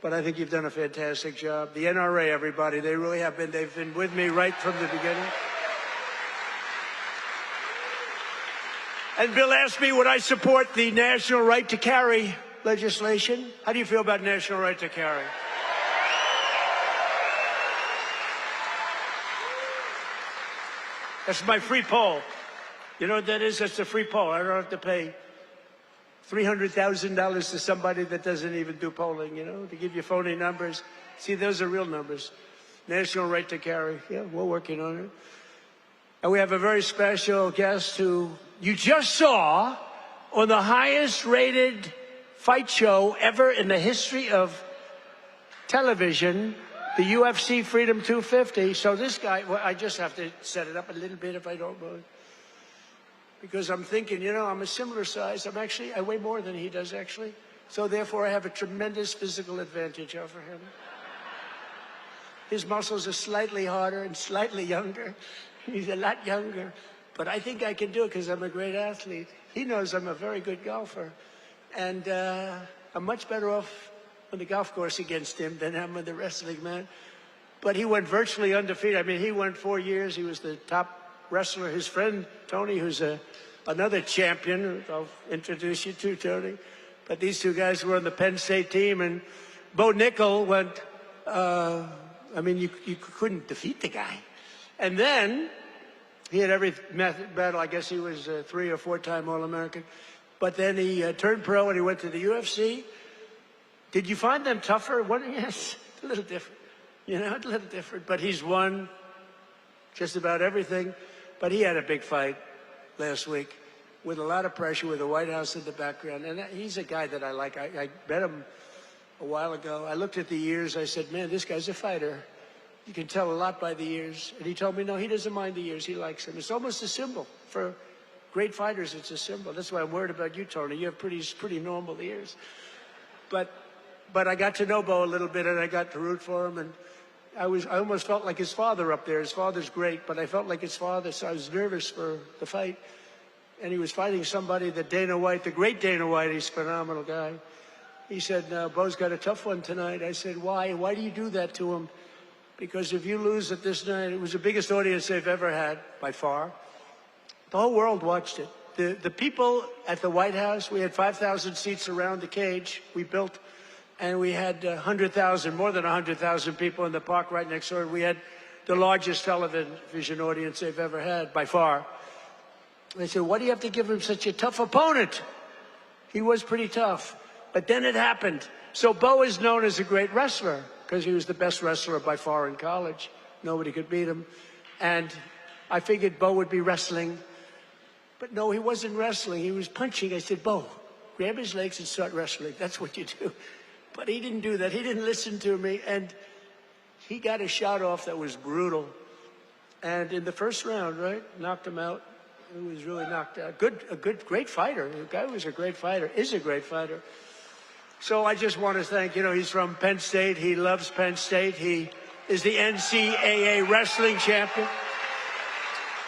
But I think you've done a fantastic job. The NRA, everybody, they really have been. They've been with me right from the beginning. And Bill asked me, would I support the national right to carry legislation? How do you feel about national right to carry? That's my free poll. You know what that is? That's a free poll. I don't have to pay $300,000 to somebody that doesn't even do polling, you know, to give you phony numbers. See, those are real numbers. National right to carry. Yeah, we're working on it. And we have a very special guest who you just saw on the highest rated fight show ever in the history of television, the UFC Freedom 250. So this guy, well, I just have to set it up a little bit if I don't mind. Because I'm thinking, you know, I'm a similar size. I weigh more than he does, actually. So therefore, I have a tremendous physical advantage over him. His muscles are slightly harder and slightly younger. He's a lot younger. But I think I can do it because I'm a great athlete. He knows I'm a very good golfer. And I'm much better off on the golf course against him than I'm on the wrestling mat. But he went virtually undefeated. I mean, he went 4 years. He was the top wrestler. His friend, Tony, who's another champion, I'll introduce you to, Tony. But these two guys were on the Penn State team. And Bo Nickel went, I mean, you couldn't defeat the guy. And then he had every battle. I guess he was a 3 or 4 time All-American. But then he turned pro and he went to the UFC. Did you find them tougher? Yes, a little different. You know, a little different. But he's won just about everything. But he had a big fight last week with a lot of pressure, with the White House in the background. And he's a guy that I like. I met him a while ago. I looked at the years. I said, man, this guy's a fighter. You can tell a lot by the years. And he told me, no, he doesn't mind the years. He likes them. It's almost a symbol. For great fighters, it's a symbol. That's why I'm worried about you, Tony. You have pretty normal ears. But I got to know Bo a little bit, and I got to root for him. And I almost felt like his father up there. His father's great, but I felt like his father, so I was nervous for the fight. And he was fighting somebody that Dana White, the great Dana White, he's a phenomenal guy. He said, no, Bo's got a tough one tonight. I said, why? Why do you do that to him? Because if you lose at this night, it was the biggest audience they've ever had, by far. The whole world watched it. the people at the White House, we had 5,000 seats around the cage we built, and we had 100,000, more than 100,000 people in the park right next door. We had the largest television audience they've ever had, by far. They said, why do you have to give him such a tough opponent? He was pretty tough. But then it happened. So Bo is known as a great wrestler because he was the best wrestler by far in college. Nobody could beat him. And I figured Bo would be wrestling. But no, he wasn't wrestling. He was punching. I said, Bo, grab his legs and start wrestling. That's what you do. But he didn't do that. He didn't listen to me. And he got a shot off that was brutal. And in the first round, right, knocked him out. He was really knocked out. Great fighter. The guy was a great fighter, is a great fighter. So I just want to thank, he's from Penn State. He loves Penn State. He is the NCAA wrestling champion.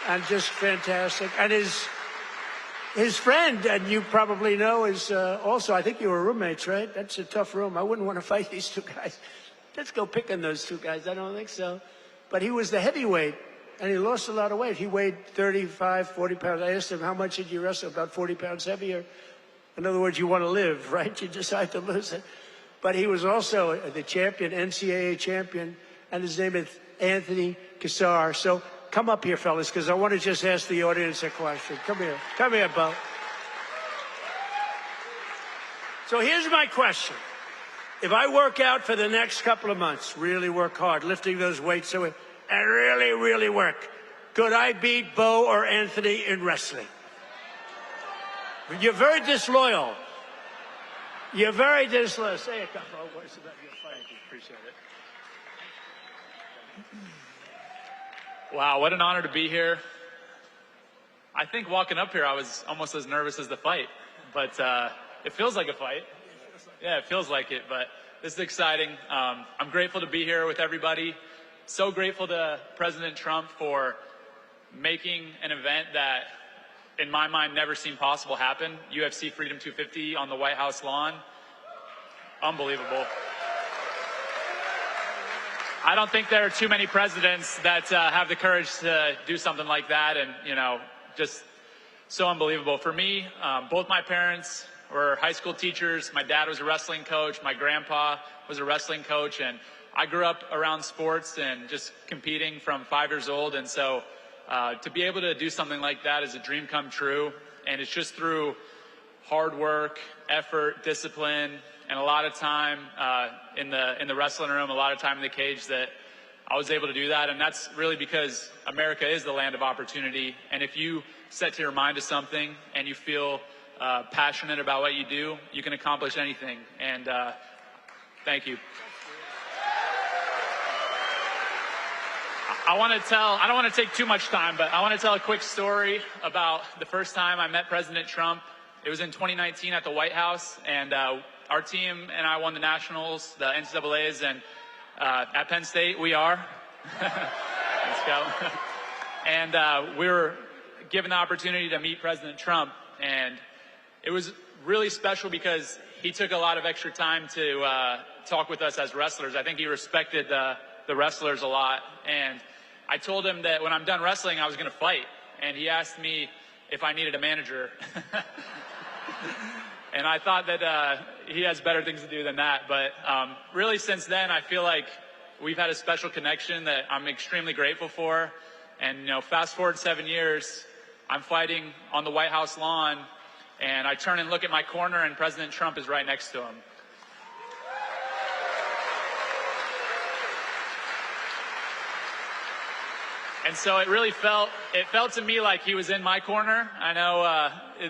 And just fantastic. And his friend, and you probably know, is also, I think you were roommates, right? That's a tough room. I wouldn't want to fight these two guys. Let's go pick on those two guys. I don't think so. But he was the heavyweight. And he lost a lot of weight. He weighed 35, 40 pounds. I asked him, how much did you wrestle? About 40 pounds heavier. In other words, you want to live, right? You decide to lose it. But he was also the champion, NCAA champion, and his name is Anthony Cassar. So come up here, fellas, because I want to just ask the audience a question. Come here. Come here, Bo. So here's my question. If I work out for the next couple of months, really work hard, lifting those weights, and really, really work, could I beat Bo or Anthony in wrestling? You're very disloyal. You're very disloyal. Say a couple of words about your fight. Appreciate it. Wow, what an honor to be here. I think walking up here, I was almost as nervous as the fight, but it feels like a fight. Yeah, it feels like it, but this is exciting. I'm grateful to be here with everybody. So grateful to President Trump for making an event that, in my mind, never seemed possible happen. UFC Freedom 250 on the White House lawn. Unbelievable. I don't think there are too many presidents that have the courage to do something like that, and, just so unbelievable. For me, both my parents were high school teachers. My dad was a wrestling coach. My grandpa was a wrestling coach, and I grew up around sports and just competing from 5 years old, and so to be able to do something like that is a dream come true, and it's just through hard work, effort, discipline, and a lot of time in the wrestling room, a lot of time in the cage that I was able to do that, and that's really because America is the land of opportunity, and if you set your mind to something and you feel passionate about what you do, you can accomplish anything, and thank you. I don't want to take too much time, but I want to tell a quick story about the first time I met President Trump. It was in 2019 at the White House, and our team and I won the Nationals, the NCAAs, and at Penn State, we are. Let's go. And we were given the opportunity to meet President Trump, and it was really special because he took a lot of extra time to talk with us as wrestlers. I think he respected the wrestlers a lot, and I told him that when I'm done wrestling, I was going to fight, and he asked me if I needed a manager. And I thought that he has better things to do than that, but really since then, I feel like we've had a special connection that I'm extremely grateful for, and fast forward 7 years, I'm fighting on the White House lawn, and I turn and look at my corner, and President Trump is right next to him. And so it felt to me like he was in my corner. I know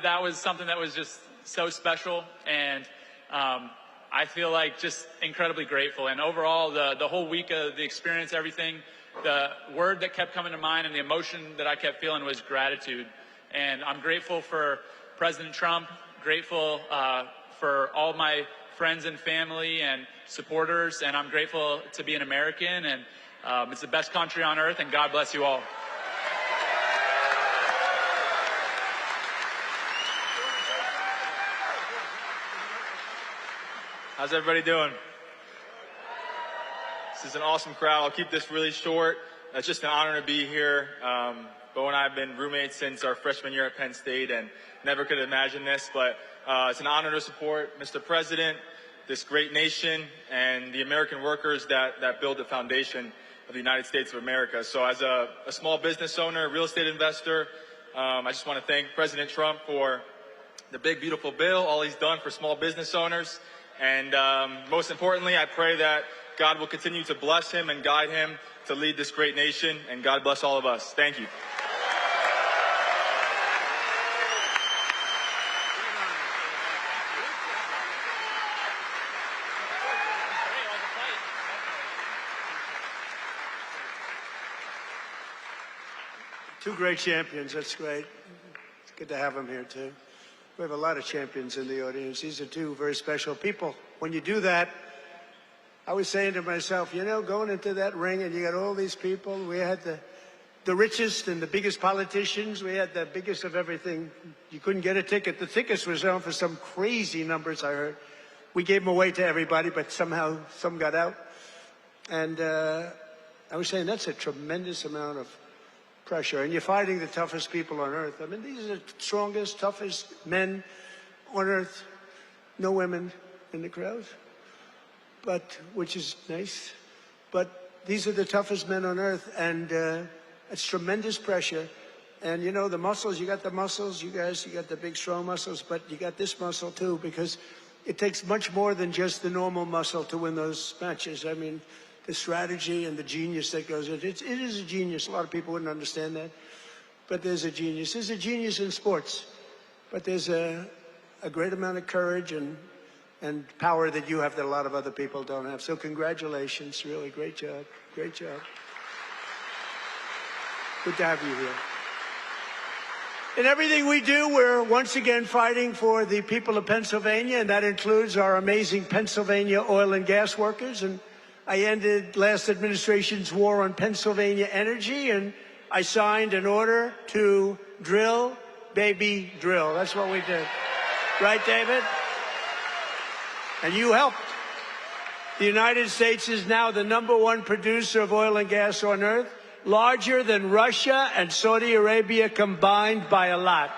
that was something that was just so special, and I feel like just incredibly grateful. And overall, the whole week of the experience, everything, the word that kept coming to mind and the emotion that I kept feeling was gratitude. And I'm grateful for President Trump, grateful for all my friends and family and supporters, and I'm grateful to be an American, and it's the best country on earth, and God bless you all. How's everybody doing? This is an awesome crowd. I'll keep this really short. It's just an honor to be here. Bo and I have been roommates since our freshman year at Penn State and never could imagine this, but it's an honor to support Mr. President, this great nation, and the American workers that build the foundation of the United States of America. So as a small business owner, real estate investor, I just want to thank President Trump for the big, beautiful bill, all he's done for small business owners. And most importantly, I pray that God will continue to bless him and guide him to lead this great nation. And God bless all of us. Thank you. Two great champions. That's great. It's good to have them here, too. We have a lot of champions in the audience. These are two very special people. When you do that, I was saying to myself, you know, going into that ring and you got all these people, we had the richest and the biggest politicians. We had the biggest of everything. You couldn't get a ticket. The tickets were selling for some crazy numbers, I heard. We gave them away to everybody, but somehow some got out. And I was saying that's a tremendous amount of pressure. And you're fighting the toughest people on earth. I mean, these are the strongest, toughest men on earth. No women in the crowd, but which is nice. But these are the toughest men on earth, and it's tremendous pressure. And you know, the muscles, you got the muscles, you guys, you got the big strong muscles, but you got this muscle too, because it takes much more than just the normal muscle to win those matches. I mean, the strategy and the genius that goes in it is a genius. A lot of people wouldn't understand that, but there's a genius. There's a genius in sports, but there's a great amount of courage and power that you have that a lot of other people don't have. So congratulations, really great job, great job. Good to have you here. In everything we do, we're once again fighting for the people of Pennsylvania, and that includes our amazing Pennsylvania oil and gas workers. And I ended last administration's war on Pennsylvania energy, and I signed an order to drill, baby, drill. That's what we did. Right, David? And you helped. The United States is now the #1 producer of oil and gas on earth, larger than Russia and Saudi Arabia combined by a lot.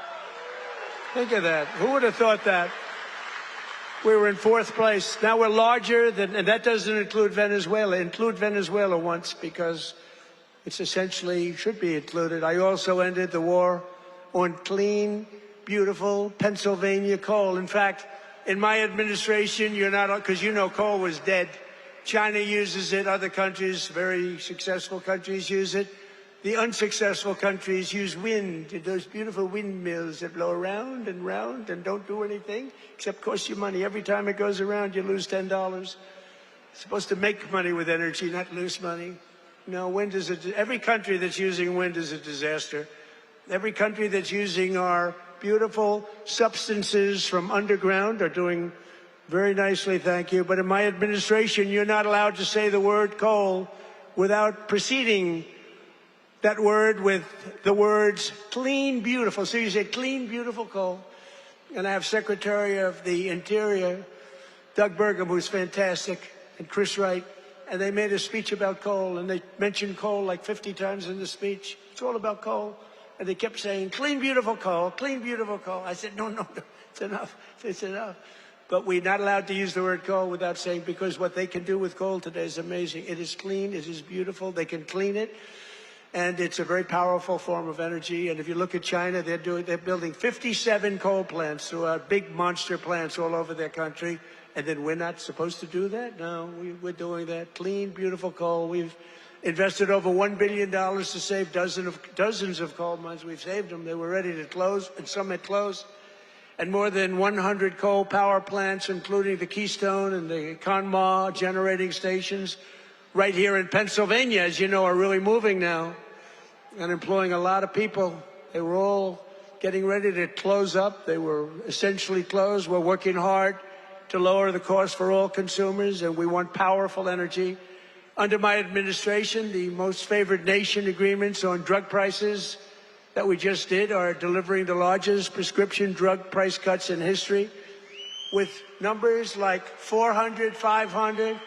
Think of that. Who would have thought that? We were in 4th place. Now we're larger than, and that doesn't include Venezuela. Include Venezuela once, because it's essentially should be included. I also ended the war on clean, beautiful Pennsylvania coal. In fact, in my administration, you're not, because you know coal was dead. China uses it. Other countries, very successful countries, use it. The unsuccessful countries use wind, those beautiful windmills that blow around and round and don't do anything except cost you money. Every time it goes around, you lose $10. It's supposed to make money with energy, not lose money. No, wind is every country that's using wind is a disaster. Every country that's using our beautiful substances from underground are doing very nicely, thank you. But in my administration, you're not allowed to say the word coal without preceding that word with the words clean, beautiful. So you say clean, beautiful coal. And I have Secretary of the Interior, Doug Burgum, who's fantastic, and Chris Wright. And they made a speech about coal, and they mentioned coal like 50 times in the speech. It's all about coal. And they kept saying, clean, beautiful coal, clean, beautiful coal. I said, no, it's enough. It's enough. But we're not allowed to use the word coal without saying, because what they can do with coal today is amazing. It is clean. It is beautiful. They can clean it. And it's a very powerful form of energy. And if you look at China, they're building 57 coal plants throughout, big monster plants all over their country. And then we're not supposed to do that? No, we're doing that. Clean, beautiful coal. We've invested over $1 billion to save dozens of coal mines. We've saved them. They were ready to close, and some had closed. And more than 100 coal power plants, including the Keystone and the Conemaugh generating stations, right here in Pennsylvania, as you know, are really moving now and employing a lot of people. They were all getting ready to close up. They were essentially closed. We're working hard to lower the cost for all consumers, and we want powerful energy. Under my administration, the most favored nation agreements on drug prices that we just did are delivering the largest prescription drug price cuts in history, with numbers like 400, 500,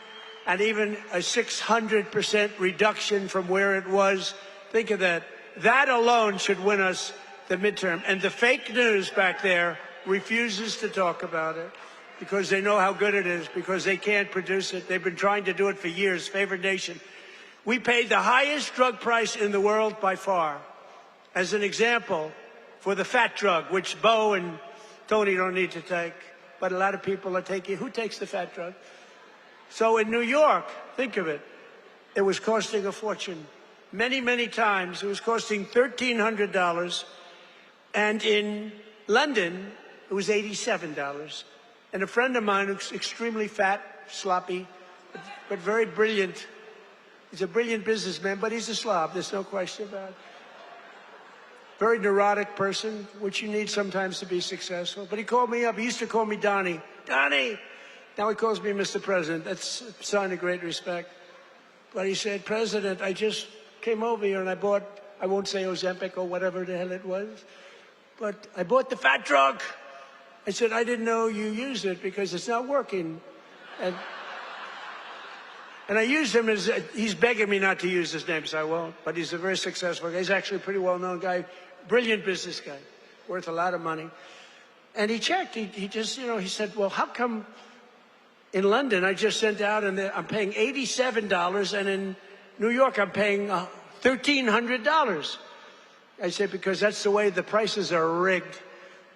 and even a 600% reduction from where it was. Think of that. That alone should win us the midterm. And the fake news back there refuses to talk about it because they know how good it is, because they can't produce it. They've been trying to do it for years. Favored nation. We paid the highest drug price in the world by far. As an example, for the fat drug, which Bo and Tony don't need to take, but a lot of people are taking. Who takes the fat drug? So in New York, think of it, it was costing a fortune. Many, many times it was costing $1,300, and in London it was $87. And a friend of mine who's extremely fat, sloppy, but very brilliant. He's a brilliant businessman, but he's a slob. There's no question about it. Very neurotic person, which you need sometimes to be successful. But he called me up. He used to call me Donnie. Donnie! Now he calls me Mr. President. That's a sign of great respect. But he said, President, I just came over here and I bought, I won't say Ozempic or whatever the hell it was, but I bought the fat drug. I said, I didn't know you used it because it's not working. And I used him as, he's begging me not to use his name, so I won't. But he's a very successful guy. He's actually a pretty well-known guy, brilliant business guy, worth a lot of money. And he checked. He just, you know, he said, well, how come in London I just sent out and I'm paying $87, and in New York I'm paying $1,300? I said, because that's the way the prices are rigged.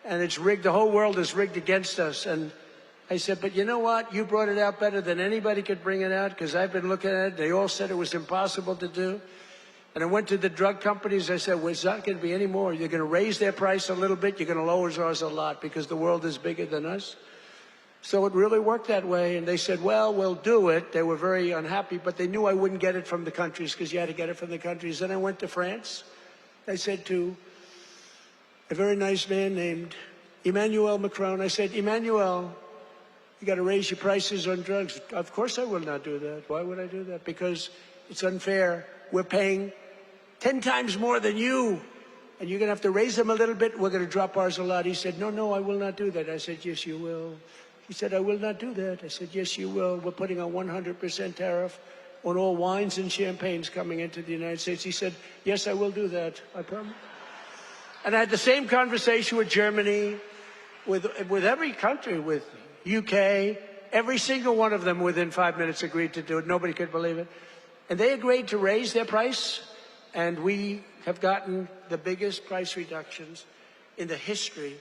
And it's rigged. The whole world is rigged against us. And I said, but you know what? You brought it out better than anybody could bring it out, because I've been looking at it. They all said it was impossible to do. And I went to the drug companies. I said, well, it's not going to be any more. You're going to raise their price a little bit. You're going to lower ours a lot because the world is bigger than us. So it really worked that way. And they said, well, we'll do it. They were very unhappy, but they knew I wouldn't get it from the countries because you had to get it from the countries. Then I went to France. I said to a very nice man named Emmanuel Macron, I said, Emmanuel, you got to raise your prices on drugs. Of course I will not do that. Why would I do that? Because it's unfair. We're paying 10 times more than you, and you're going to have to raise them a little bit. We're going to drop ours a lot. He said, no, no, I will not do that. I said, yes, you will. He said, I will not do that. I said, yes, you will. We're putting a 100% tariff on all wines and champagnes coming into the United States. He said, yes, I will do that. I promise. And I had the same conversation with Germany, with every country, with UK. Every single one of them within 5 minutes agreed to do it. Nobody could believe it. And they agreed to raise their price, and we have gotten the biggest price reductions in the history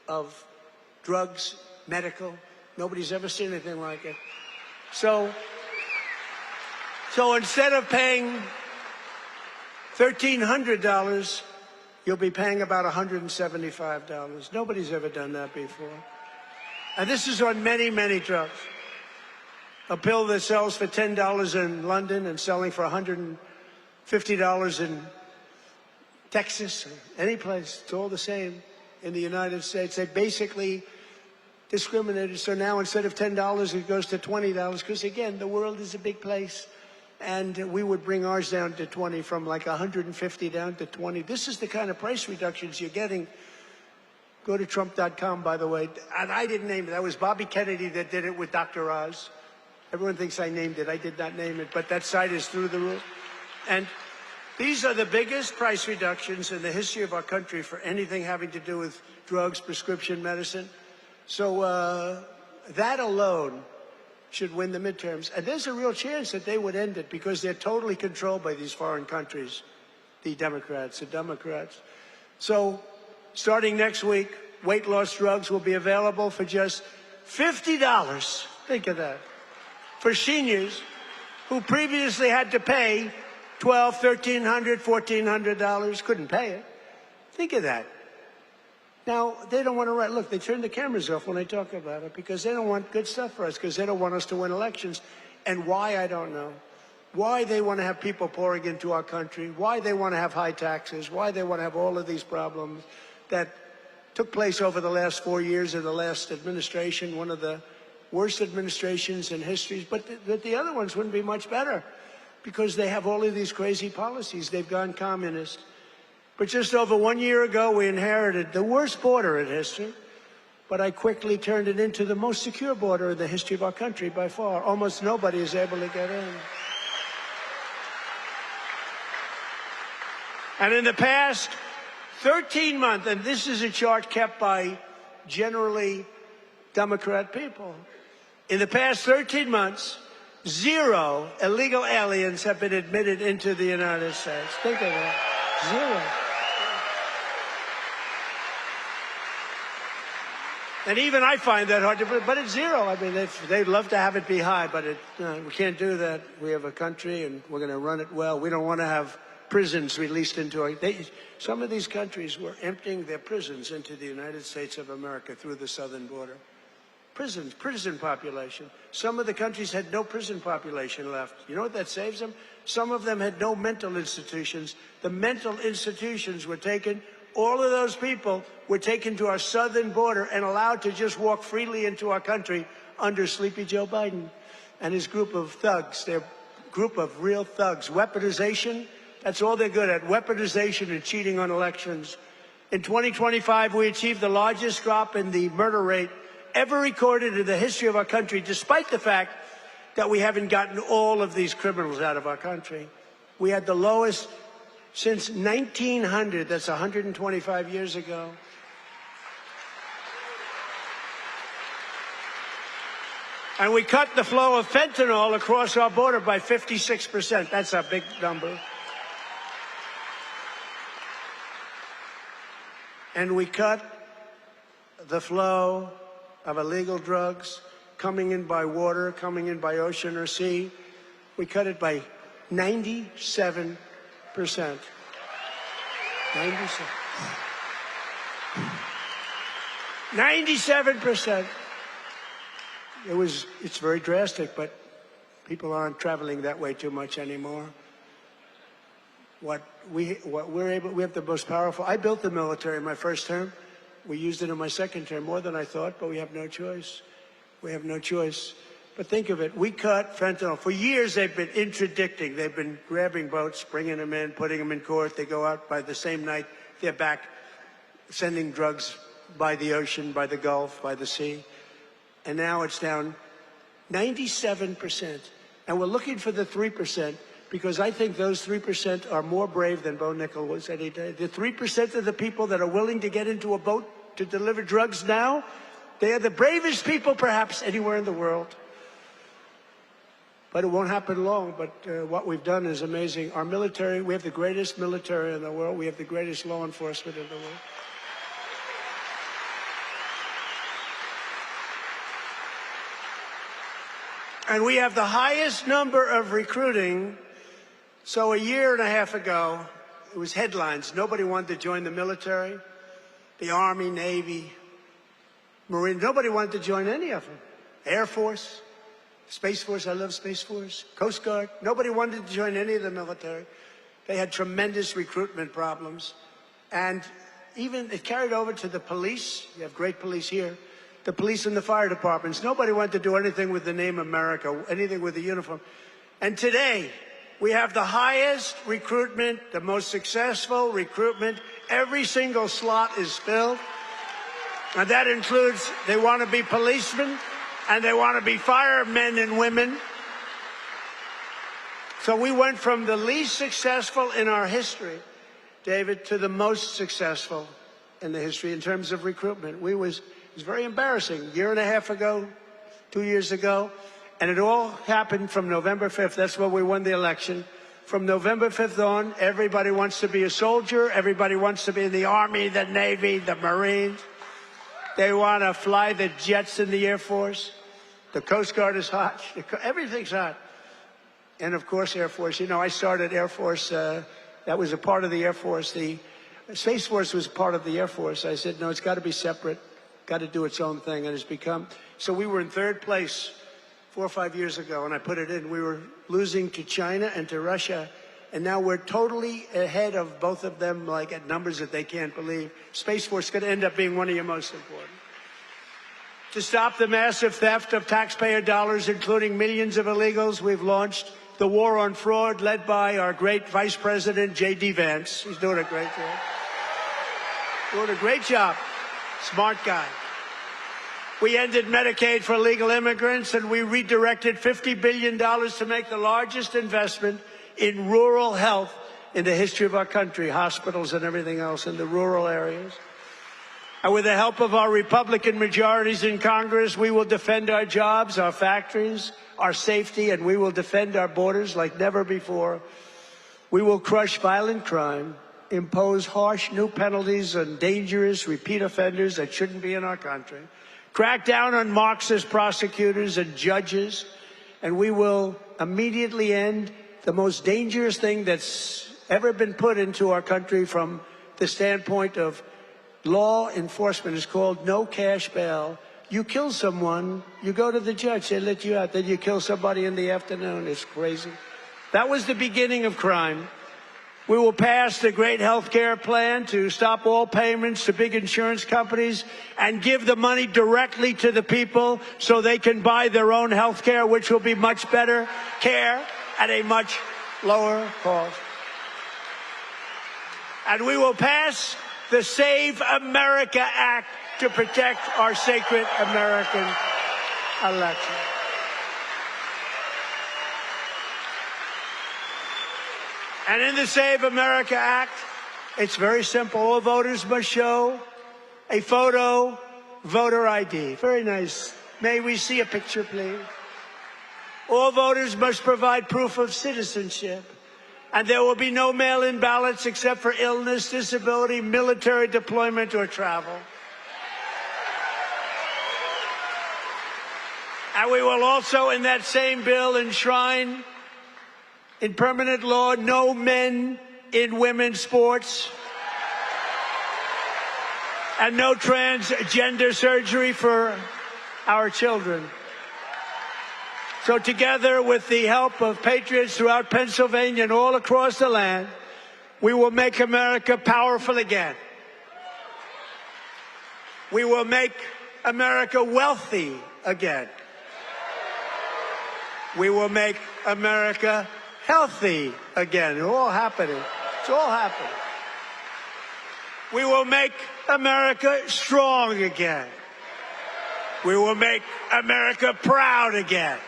of drugs, medical. Nobody's ever seen anything like it. So instead of paying $1,300, you'll be paying about $175. Nobody's ever done that before. And this is on many, many drugs. A pill that sells for $10 in London and selling for $150 in Texas or any place, it's all the same in the United States. They basically discriminated. So now instead of $10, it goes to $20, because again, the world is a big place. And we would bring ours down to 20, from like 150 down to 20. This is the kind of price reductions you're getting. Go to Trump.com, by the way. And I didn't name it. That was Bobby Kennedy that did it with Dr. Oz. Everyone thinks I named it. I did not name it, but that site is through the roof. And these are the biggest price reductions in the history of our country for anything having to do with drugs, prescription medicine. So that alone should win the midterms. And there's a real chance that they would end it, because they're totally controlled by these foreign countries, the Democrats. So starting next week, weight loss drugs will be available for just $50. Think of that. For seniors who previously had to pay $1,200, $1,300, $1,400, couldn't pay it. Think of that. Now, they don't want to write. Look, they turn the cameras off when I talk about it, because they don't want good stuff for us, because they don't want us to win elections. And why, I don't know. Why they want to have people pouring into our country, why they want to have high taxes, why they want to have all of these problems that took place over the last 4 years of the last administration, one of the worst administrations in history. But the other ones wouldn't be much better, because they have all of these crazy policies. They've gone communist. But just over 1 year ago, we inherited the worst border in history. but I quickly turned it into the most secure border in the history of our country by far. Almost nobody is able to get in. And in the past 13 months, and this is a chart kept by generally Democrat people, in the past 13 months, 0 illegal aliens have been admitted into the United States. Think of that. 0. And even I find that hard to believe, but it's 0. I mean, they'd love to have it be high, but we can't do that. We have a country, and we're going to run it well. We don't want to have prisons released into our... some of these countries were emptying their prisons into the United States of America through the southern border. Prison population. Some of the countries had no prison population left. You know what that saves them? Some of them had no mental institutions. The mental institutions were taken. All of those people were taken to our southern border and allowed to just walk freely into our country under Sleepy Joe Biden and his group of thugs, their group of real thugs. Weaponization, that's all they're good at, weaponization and cheating on elections. In 2025, we achieved the largest drop in the murder rate ever recorded in the history of our country, despite the fact that we haven't gotten all of these criminals out of our country. We had the lowest since 1900, that's 125 years ago. And we cut the flow of fentanyl across our border by 56%. That's a big number. And we cut the flow of illegal drugs coming in by water, coming in by ocean or sea. We cut it by 97%. 97. 97%. It's very drastic, but people aren't traveling that way too much anymore. We have the most powerful. I built the military in my first term. We used it in my second term, more than I thought, but we have no choice. We have no choice. But think of it. We cut fentanyl. For years, they've been interdicting. They've been grabbing boats, bringing them in, putting them in court. They go out by the same night. They're back sending drugs by the ocean, by the Gulf, by the sea. And now it's down 97%. And we're looking for the 3%, because I think those 3% are more brave than Bo Nickel was any day. The 3% of the people that are willing to get into a boat to deliver drugs now, they are the bravest people perhaps anywhere in the world. But it won't happen long. But what we've done is amazing. Our military, we have the greatest military in the world. We have the greatest law enforcement in the world. And we have the highest number of recruiting. So a year and a half ago, it was headlines. Nobody wanted to join the military, the Army, Navy, Marine. Nobody wanted to join any of them. Air Force, Space Force. I love Space Force. Coast Guard. Nobody wanted to join any of the military. They had tremendous recruitment problems. And even it carried over to the police. You have great police here. The police and the fire departments. Nobody wanted to do anything with the name America, anything with the uniform. And today, we have the highest recruitment, the most successful recruitment. Every single slot is filled. And that includes, they want to be policemen and they want to be firemen and women. So we went from the least successful in our history, David, to the most successful in the history in terms of recruitment. It was very embarrassing. A year and a half ago, 2 years ago, and it all happened from November 5th. That's when we won the election. From November 5th on, everybody wants to be a soldier. Everybody wants to be in the Army, the Navy, the Marines. They want to fly the jets in the Air Force. The Coast Guard is hot. Everything's hot. And, of course, Air Force. You know, I started Air Force. That was a part of the Air Force. The Space Force was part of the Air Force. I said, no, it's got to be separate. Got to do its own thing. And it's become. So we were in third place 4 or 5 years ago, and I put it in. We were losing to China and to Russia. And now we're totally ahead of both of them, like at numbers that they can't believe. Space Force is going to end up being one of your most important. To stop the massive theft of taxpayer dollars, including millions of illegals, we've launched the war on fraud, led by our great Vice President, J.D. Vance. He's doing a great job. Doing a great job. Smart guy. We ended Medicaid for illegal immigrants, and we redirected $50 billion to make the largest investment in rural health in the history of our country, hospitals and everything else in the rural areas. And with the help of our Republican majorities in Congress, we will defend our jobs, our factories, our safety, and we will defend our borders like never before. We will crush violent crime, impose harsh new penalties on dangerous repeat offenders that shouldn't be in our country, crack down on Marxist prosecutors and judges, and we will immediately end the most dangerous thing that's ever been put into our country from the standpoint of law enforcement. Is called no cash bail. You kill someone, you go to the judge, they let you out, then you kill somebody in the afternoon. It's crazy. That was the beginning of crime. We will pass the great health care plan to stop all payments to big insurance companies and give the money directly to the people so they can buy their own health care, which will be much better care at a much lower cost. And we will pass the Save America Act to protect our sacred American election. And in the Save America Act, it's very simple. All voters must show a photo voter ID. Very nice. May we see a picture, please? All voters must provide proof of citizenship. And there will be no mail-in ballots except for illness, disability, military deployment, or travel. And we will also, in that same bill, enshrine in permanent law no men in women's sports and no transgender surgery for our children. So together with the help of patriots throughout Pennsylvania and all across the land, we will make America powerful again. We will make America wealthy again. We will make America healthy again. It's all happening. It's all happening. We will make America strong again. We will make America proud again.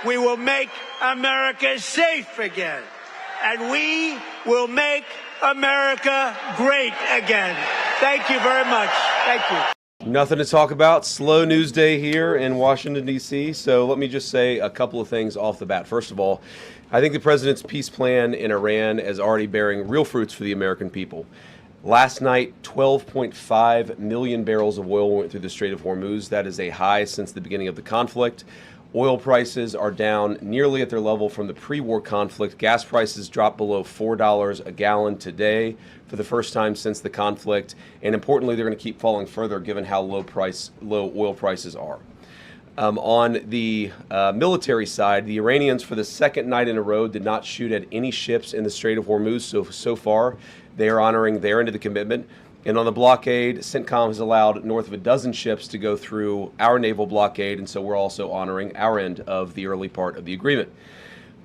We will make America safe again. And we will make America great again. Thank you very much. Thank you. Nothing to talk about. Slow news day here in Washington, D.C. So let me just say a couple of things off the bat. First of all, I think the president's peace plan in Iran is already bearing real fruits for the American people. Last night, 12.5 million barrels of oil went through the Strait of Hormuz. That is a high since the beginning of the conflict. Oil prices are down nearly at their level from the pre-war conflict. Gas prices dropped below $4 a gallon today for the first time since the conflict. And importantly, they're going to keep falling further given how low oil prices are. On the military side, the Iranians, for the second night in a row, did not shoot at any ships in the Strait of Hormuz. So far, they are honoring their end of the commitment. And on the blockade, CENTCOM has allowed north of a dozen ships to go through our naval blockade, and so we're also honoring our end of the early part of the agreement.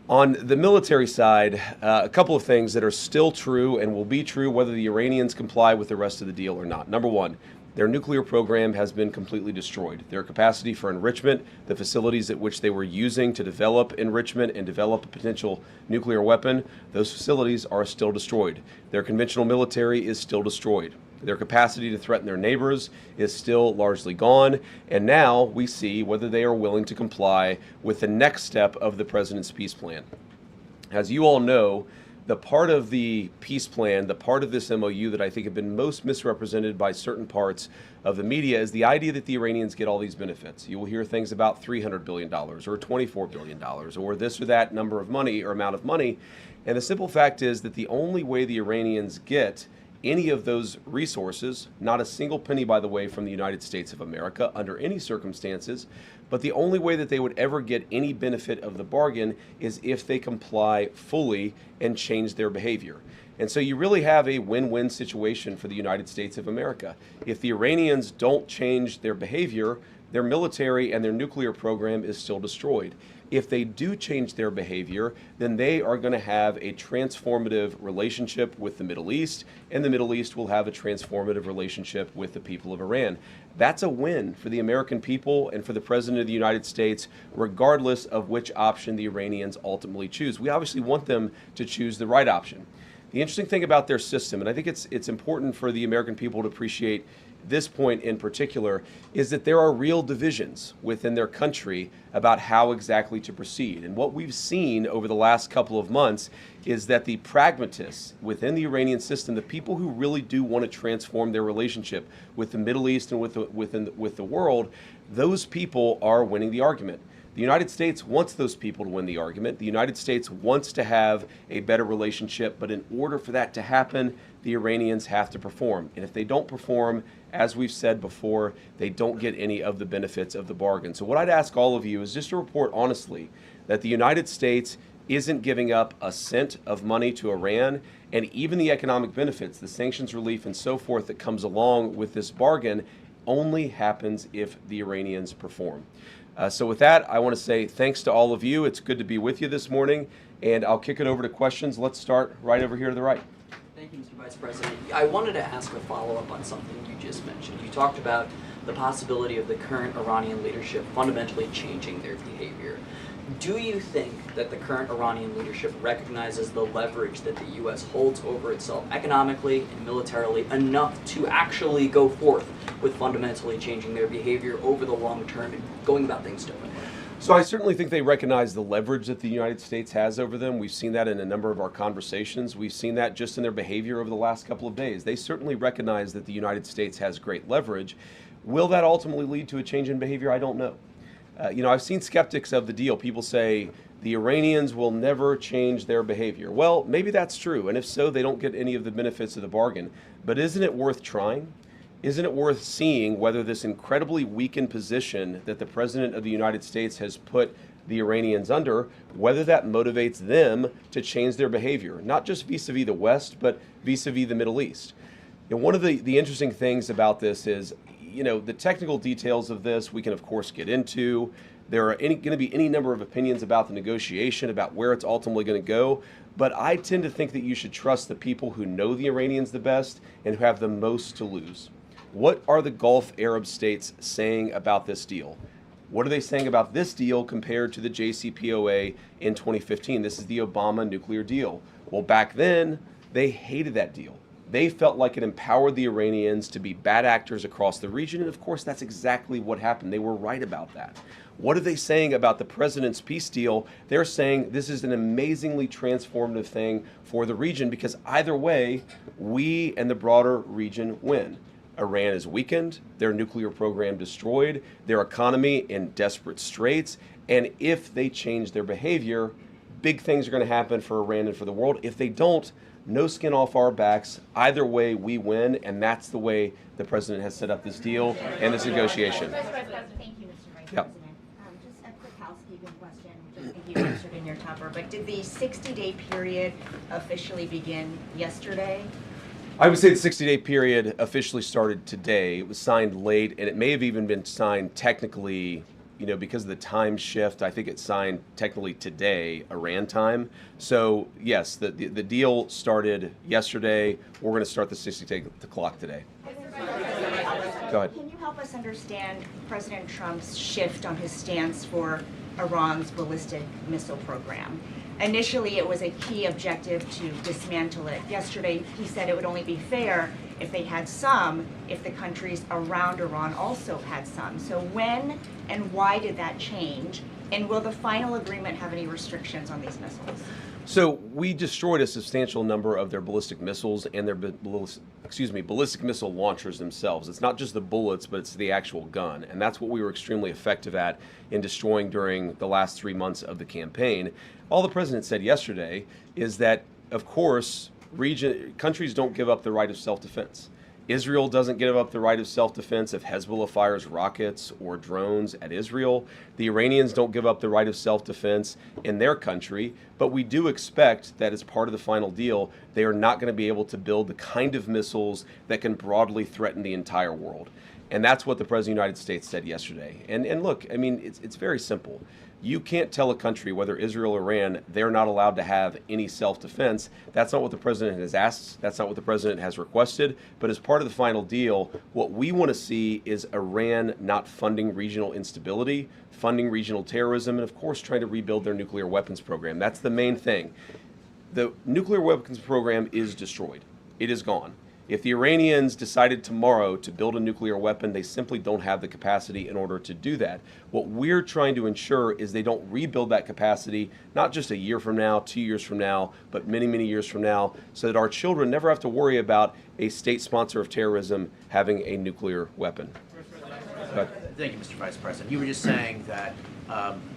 On the military side, a couple of things that are still true and will be true whether the Iranians comply with the rest of the deal or not. Number one, their nuclear program has been completely destroyed. Their capacity for enrichment, the facilities at which they were using to develop enrichment and develop a potential nuclear weapon, those facilities are still destroyed. Their conventional military is still destroyed. Their capacity to threaten their neighbors is still largely gone. And now we see whether they are willing to comply with the next step of the president's peace plan. As you all know, the part of the peace plan, the part of this MOU that I think have been most misrepresented by certain parts of the media is the idea that the Iranians get all these benefits. You will hear things about $300 billion or $24 billion or this or that number of money or amount of money. And the simple fact is that the only way the Iranians get any of those resources, not a single penny, by the way, from the United States of America under any circumstances, but the only way that they would ever get any benefit of the bargain is if they comply fully and change their behavior. And so you really have a win-win situation for the United States of America. If the Iranians don't change their behavior, their military and their nuclear program is still destroyed. if they do change their behavior, then they are going to have a transformative relationship with the Middle East, and the Middle East will have a transformative relationship with the people of Iran. That's a win for the American people and for the President of the United States, regardless of which option the Iranians ultimately choose. We obviously want them to choose the right option. The interesting thing about their system, and I think it's important for the American people to appreciate this point in particular, is that there are real divisions within their country about how exactly to proceed. And what we've seen over the last couple of months is that the pragmatists within the Iranian system, the people who really do want to transform their relationship with the Middle East and with the world, those people are winning the argument. The United States wants those people to win the argument. The United States wants to have a better relationship, but in order for that to happen, the Iranians have to perform. And if they don't perform, as we've said before, they don't get any of the benefits of the bargain. So what I'd ask all of you is just to report honestly that the United States isn't giving up a cent of money to Iran, and even the economic benefits, the sanctions relief and so forth that comes along with this bargain only happens if the Iranians perform. So with that, I want to say thanks to all of you. It's good to be with you this morning, and I'll kick it over to questions. Let's start right over here to the right. Thank you, Mr. Vice President. I wanted to ask a follow-up on something you just mentioned. You talked about the possibility of the current Iranian leadership fundamentally changing their behavior. Do you think that the current Iranian leadership recognizes the leverage that the U.S. holds over itself economically and militarily enough to actually go forth with fundamentally changing their behavior over the long term and going about things differently? So I certainly think they recognize the leverage that the United States has over them. We've seen that in a number of our conversations. We've seen that just in their behavior over the last couple of days. They certainly recognize that the United States has great leverage. Will that ultimately lead to a change in behavior? I don't know. I've seen skeptics of the deal. People say the Iranians will never change their behavior. Well, maybe that's true. And if so, they don't get any of the benefits of the bargain. But isn't it worth trying? Isn't it worth seeing whether this incredibly weakened position that the President of the United States has put the Iranians under, whether that motivates them to change their behavior, not just vis-a-vis the West, but vis-a-vis the Middle East? And one of the interesting things about this is, the technical details of this we can, of course, get into. There are going to be any number of opinions about the negotiation, about where it's ultimately going to go. But I tend to think that you should trust the people who know the Iranians the best and who have the most to lose. What are the Gulf Arab states saying about this deal? What are they saying about this deal compared to the JCPOA in 2015? This is the Obama nuclear deal. Well, back then, they hated that deal. They felt like it empowered the Iranians to be bad actors across the region, and of course, that's exactly what happened. They were right about that. What are they saying about the president's peace deal? They're saying this is an amazingly transformative thing for the region because either way, we and the broader region win. Iran is weakened, their nuclear program destroyed, their economy in desperate straits, and if they change their behavior, big things are going to happen for Iran and for the world. If they don't, no skin off our backs. Either way, we win, and that's the way the president has set up this deal and this negotiation. Thank you, Mr. Vice Yep. President. Just a quick housekeeping question, which I think you answered in your topper, but did the 60-day period officially begin yesterday? I would say the 60-day period officially started today. It was signed late, and it may have even been signed technically, because of the time shift. I think it's signed technically today, Iran time. So yes, the deal started yesterday. We're going to start the 60-day clock today. Go ahead. Can you help us understand President Trump's shift on his stance for Iran's ballistic missile program? Initially, it was a key objective to dismantle it. Yesterday, he said it would only be fair if they had some, if the countries around Iran also had some. So when and why did that change? And will the final agreement have any restrictions on these missiles? So we destroyed a substantial number of their ballistic missiles and their ballistic missile launchers themselves. It's not just the bullets, but it's the actual gun. And that's what we were extremely effective at in destroying during the last 3 months of the campaign. All the president said yesterday is that, of course, countries don't give up the right of self-defense. Israel doesn't give up the right of self-defense if Hezbollah fires rockets or drones at Israel. The Iranians don't give up the right of self-defense in their country, but we do expect that as part of the final deal, they are not going to be able to build the kind of missiles that can broadly threaten the entire world. And that's what the President of the United States said yesterday. And look, I mean, it's very simple. You can't tell a country, whether Israel or Iran, they're not allowed to have any self-defense. That's not what the president has asked. That's not what the president has requested. But as part of the final deal, what we want to see is Iran not funding regional instability, funding regional terrorism, and of course trying to rebuild their nuclear weapons program. That's the main thing. The nuclear weapons program is destroyed. It is gone. If the Iranians decided tomorrow to build a nuclear weapon, they simply don't have the capacity in order to do that. What we're trying to ensure is they don't rebuild that capacity, not just a year from now, 2 years from now, but many, many years from now, so that our children never have to worry about a state sponsor of terrorism having a nuclear weapon. Thank you, Mr. Vice President. You were just saying that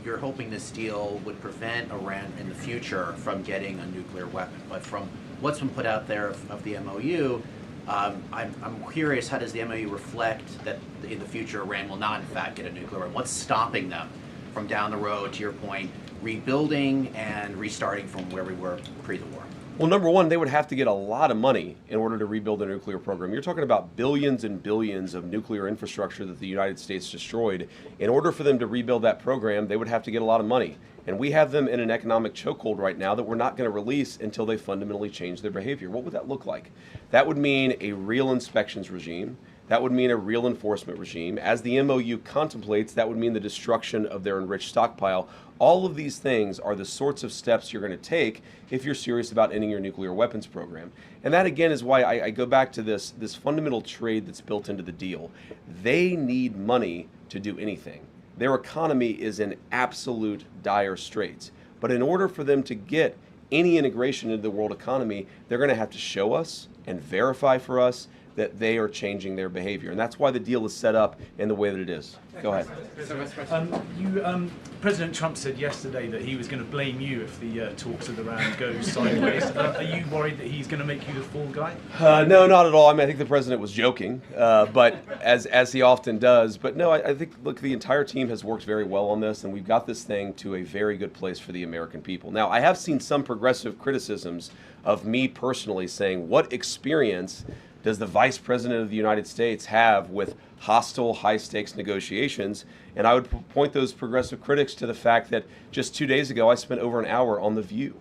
you're hoping this deal would prevent Iran in the future from getting a nuclear weapon. But from what's been put out there of the MOU, I'm curious, how does the MOU reflect that in the future Iran will not in fact get a nuclear weapon? What's stopping them from down the road, to your point, rebuilding and restarting from where we were pre the war? Well, number one, they would have to get a lot of money in order to rebuild their nuclear program. You're talking about billions and billions of nuclear infrastructure that the United States destroyed. In order for them to rebuild that program, they would have to get a lot of money. And we have them in an economic chokehold right now that we're not going to release until they fundamentally change their behavior. What would that look like? That would mean a real inspections regime. That would mean a real enforcement regime. As the MOU contemplates, that would mean the destruction of their enriched stockpile. All of these things are the sorts of steps you're going to take if you're serious about ending your nuclear weapons program. And that, again, is why I go back to this fundamental trade that's built into the deal. They need money to do anything. Their economy is in absolute dire straits. But in order for them to get any integration into the world economy, they're going to have to show us and verify for us that they are changing their behavior. And that's why the deal is set up in the way that it is. Go ahead. President Trump said yesterday that he was going to blame you if the talks with Iran go sideways. Are you worried that he's going to make you the fall guy? No, not at all. I mean, I think the president was joking, but as he often does. But no, I think, look, the entire team has worked very well on this, and we've got this thing to a very good place for the American people. Now, I have seen some progressive criticisms of me personally saying, what experience does the Vice President of the United States have with hostile, high-stakes negotiations? And I would point those progressive critics to the fact that just 2 days ago, I spent over an hour on The View.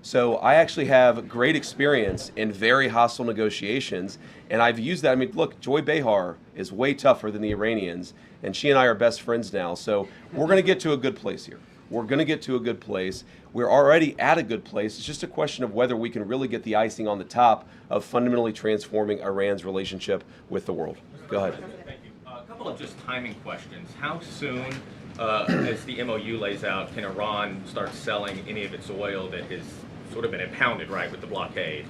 So I actually have great experience in very hostile negotiations, and I've used that. I mean, look, Joy Behar is way tougher than the Iranians, and she and I are best friends now. So we're going to get to a good place here. We're going to get to a good place. We're already at a good place. It's just a question of whether we can really get the icing on the top of fundamentally transforming Iran's relationship with the world. Go ahead. Thank you. A couple of just timing questions. How soon, as the MOU lays out, can Iran start selling any of its oil that has sort of been impounded, right, with the blockade?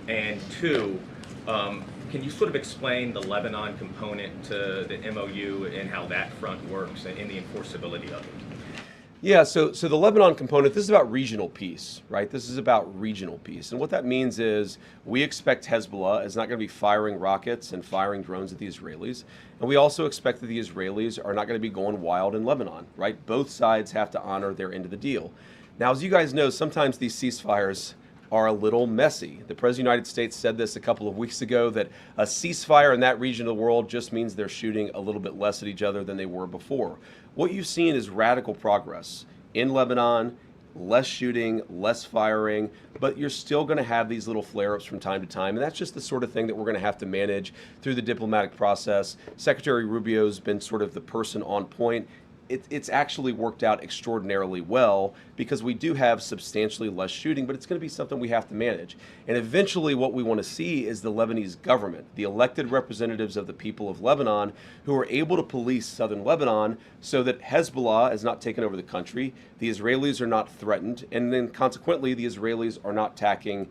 And two, can you sort of explain the Lebanon component to the MOU and how that front works and the enforceability of it? Yeah, so the Lebanon component, this is about regional peace, right? This is about regional peace. And what that means is we expect Hezbollah is not going to be firing rockets and firing drones at the Israelis. And we also expect that the Israelis are not going to be going wild in Lebanon, right? Both sides have to honor their end of the deal. Now, as you guys know, sometimes these ceasefires are a little messy. The President of the United States said this a couple of weeks ago, that a ceasefire in that region of the world just means they're shooting a little bit less at each other than they were before. What you've seen is radical progress in Lebanon, less shooting, less firing, but you're still going to have these little flare-ups from time to time, and that's just the sort of thing that we're going to have to manage through the diplomatic process. Secretary Rubio's been sort of the person on point. It's actually worked out extraordinarily well because we do have substantially less shooting, but it's going to be something we have to manage. And eventually what we want to see is the Lebanese government, the elected representatives of the people of Lebanon, who are able to police southern Lebanon so that Hezbollah has not taken over the country, the Israelis are not threatened, and then consequently the Israelis are not attacking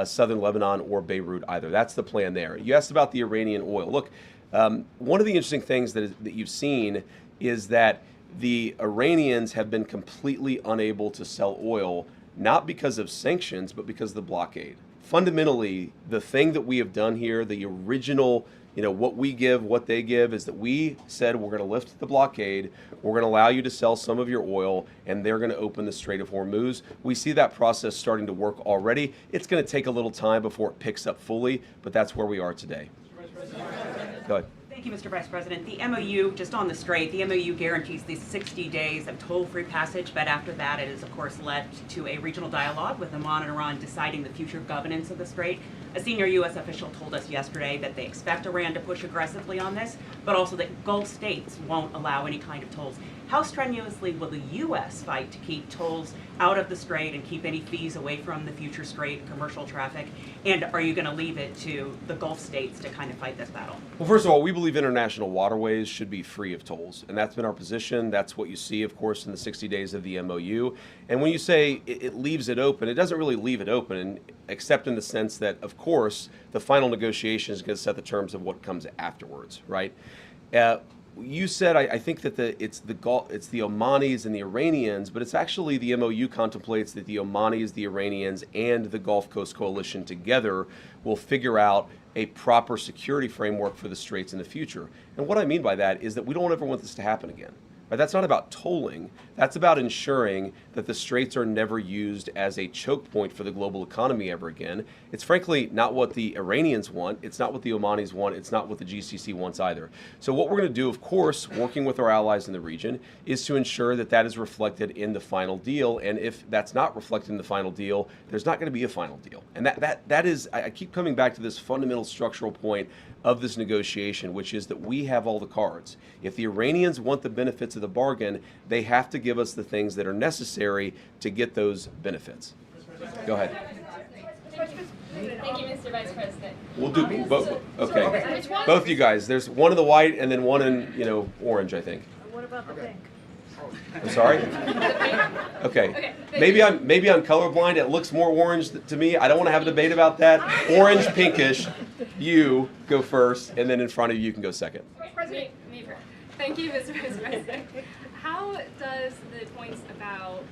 southern Lebanon or Beirut either. That's the plan there. You asked about the Iranian oil. Look, one of the interesting things that you've seen is that the Iranians have been completely unable to sell oil, not because of sanctions, but because of the blockade. Fundamentally, the thing that we have done here, the original, what we give, what they give, is that we said we're going to lift the blockade, we're going to allow you to sell some of your oil, and they're going to open the Strait of Hormuz. We see that process starting to work already. It's going to take a little time before it picks up fully, but that's where we are today. Go ahead. Thank you, Mr. Vice President. The MOU, just on the Strait, the MOU guarantees these 60 days of toll-free passage, but after that it has, of course, led to a regional dialogue with Oman and Iran deciding the future governance of the Strait. A senior U.S. official told us yesterday that they expect Iran to push aggressively on this, but also that Gulf states won't allow any kind of tolls. How strenuously will the U.S. fight to keep tolls out of the Strait and keep any fees away from the future Strait commercial traffic? And are you going to leave it to the Gulf states to kind of fight this battle? Well, first of all, we believe international waterways should be free of tolls, and that's been our position. That's what you see, of course, in the 60 days of the MOU. And when you say it leaves it open, it doesn't really leave it open, except in the sense that, of course, the final negotiation is going to set the terms of what comes afterwards, right? You said, I think that it's the Omanis and the Iranians, but it's actually the MOU contemplates that the Omanis, the Iranians, and the Gulf Coast Coalition together will figure out a proper security framework for the Straits in the future. And what I mean by that is that we don't ever want this to happen again. Right? That's not about tolling. That's about ensuring that the Straits are never used as a choke point for the global economy ever again. It's frankly not what the Iranians want. It's not what the Omanis want. It's not what the GCC wants either. So what we're going to do, of course, working with our allies in the region, is to ensure that that is reflected in the final deal. And if that's not reflected in the final deal, there's not going to be a final deal. And that is, I keep coming back to this fundamental structural point of this negotiation, which is that we have all the cards. If the Iranians want the benefits of the bargain, they have to give us the things that are necessary to get those benefits. Go ahead. Thank you, Mr. Vice President. We'll do both. Okay. Both you guys. There's one in the white and then one in, orange, I think. What about the pink? I'm sorry? Okay. Maybe I'm colorblind. It looks more orange to me. I don't want to have a debate about that. Orange, pinkish. You go first, and then in front of you can go second. President, thank you, Mr. Vice President. How does the points about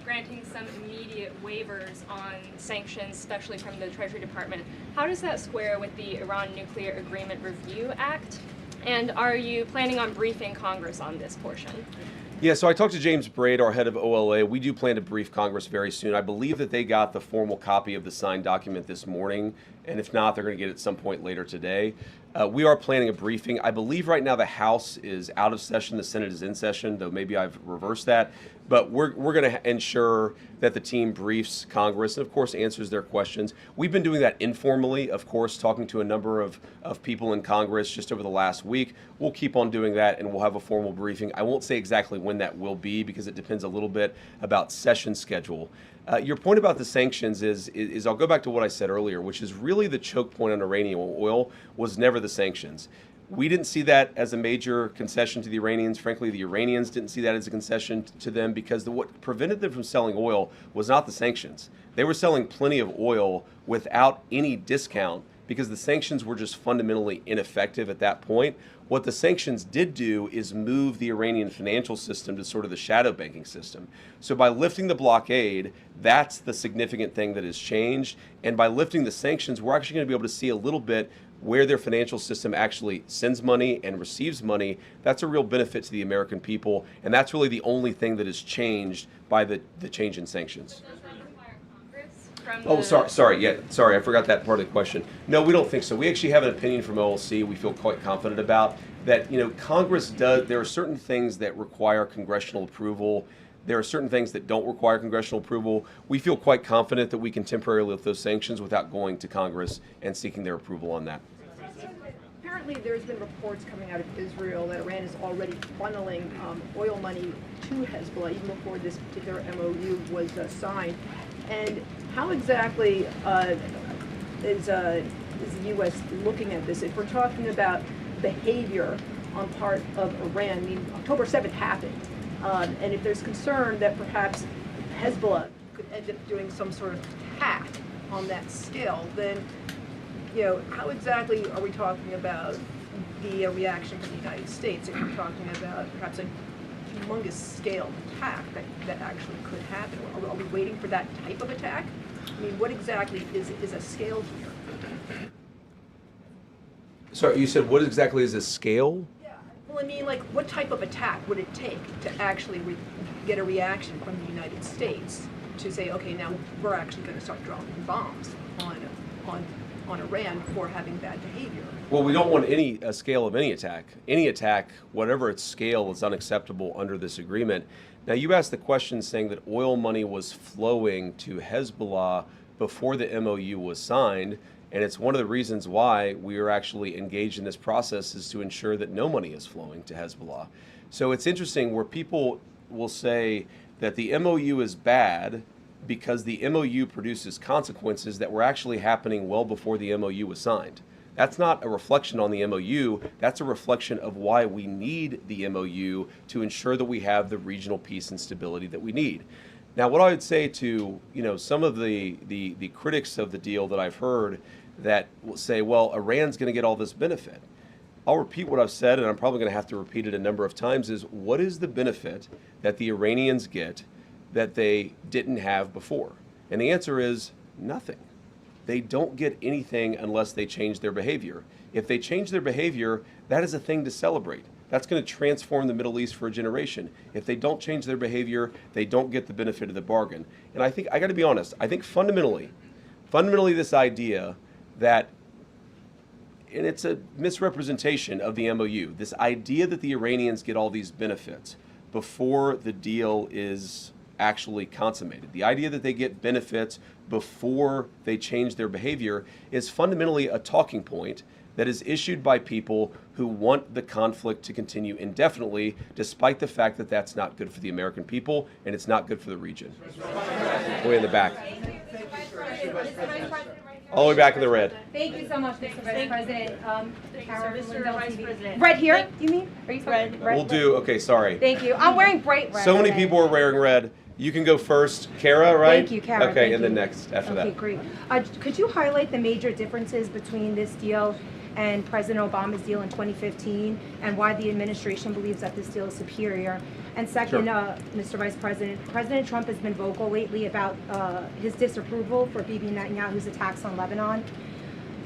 granting some immediate waivers on sanctions, especially from the Treasury Department, how does that square with the Iran Nuclear Agreement Review Act? And are you planning on briefing Congress on this portion? Yeah, so I talked to James Braid, our head of OLA. We do plan to brief Congress very soon. I believe that they got the formal copy of the signed document this morning, and if not, they're going to get it at some point later today. We are planning a briefing. I believe right now the House is out of session, the Senate is in session, though maybe I've reversed that. But we're going to ensure that the team briefs Congress and, of course, answers their questions. We've been doing that informally, of course, talking to a number of people in Congress just over the last week. We'll keep on doing that, and we'll have a formal briefing. I won't say exactly when that will be because it depends a little bit about session schedule. Your point about the sanctions is I'll go back to what I said earlier, which is really the choke point on Iranian oil was never the sanctions. We didn't see that as a major concession to the Iranians. Frankly, the Iranians didn't see that as a concession to them because what prevented them from selling oil was not the sanctions. They were selling plenty of oil without any discount because the sanctions were just fundamentally ineffective at that point. What the sanctions did do is move the Iranian financial system to sort of the shadow banking system. So by lifting the blockade, that's the significant thing that has changed. And by lifting the sanctions, we're actually going to be able to see a little bit where their financial system actually sends money and receives money. That's a real benefit to the American people. And that's really the only thing that has changed by the change in sanctions. Oh, sorry, I forgot that part of the question. No, we don't think so. We actually have an opinion from OLC we feel quite confident about that, Congress does, there are certain things that require congressional approval. There are certain things that don't require congressional approval. We feel quite confident that we can temporarily lift those sanctions without going to Congress and seeking their approval on that. Apparently, there's been reports coming out of Israel that Iran is already funneling oil money to Hezbollah even before this particular MOU was signed. And how exactly is the U.S. looking at this? If we're talking about behavior on part of Iran, I mean, October 7th happened, and if there's concern that perhaps Hezbollah could end up doing some sort of attack on that scale, then, how exactly are we talking about the reaction from the United States if we're talking about perhaps a humongous scale attack that actually could happen? Are we waiting for that type of attack? I mean, what exactly is a scale here? Sorry, you said what exactly is a scale? Yeah. Well, I mean, like, what type of attack would it take to actually get a reaction from the United States to say, okay, now we're actually going to start dropping bombs on on Iran for having bad behavior. Well, we don't want any scale of any attack. Any attack, whatever its scale, is unacceptable under this agreement. Now, you asked the question saying that oil money was flowing to Hezbollah before the MOU was signed, and it's one of the reasons why we are actually engaged in this process is to ensure that no money is flowing to Hezbollah. So it's interesting where people will say that the MOU is bad because the MOU produces consequences that were actually happening well before the MOU was signed. That's not a reflection on the MOU, that's a reflection of why we need the MOU to ensure that we have the regional peace and stability that we need. Now, what I would say to some of the critics of the deal that I've heard that will say, well, Iran's going to get all this benefit. I'll repeat what I've said, and I'm probably going to have to repeat it a number of times, is what is the benefit that the Iranians get that they didn't have before? And the answer is nothing. They don't get anything unless they change their behavior. If they change their behavior, that is a thing to celebrate. That's going to transform the Middle East for a generation. If they don't change their behavior, they don't get the benefit of the bargain. And I think, I got to be honest, I think fundamentally this idea that, and it's a misrepresentation of the MOU, this idea that the Iranians get all these benefits before the deal is actually consummated. The idea that they get benefits before they change their behavior is fundamentally a talking point that is issued by people who want the conflict to continue indefinitely, despite the fact that that's not good for the American people and it's not good for the region. Way in the back. All the way back in the red. Thank you so much, Mr. Vice President. Mr. Vice President. Red here, you mean? Are you red? We'll do, okay, sorry. Thank you. I'm wearing bright red. So many today. people are wearing red. You can go first. Kara, right? Thank you, Kara. Okay, Thank and then you. next after that. Okay, great. Could you highlight the major differences between this deal and President Obama's deal in 2015 and why the administration believes that this deal is superior? And second, Mr. Vice President, President Trump has been vocal lately about his disapproval for Bibi Netanyahu's attacks on Lebanon.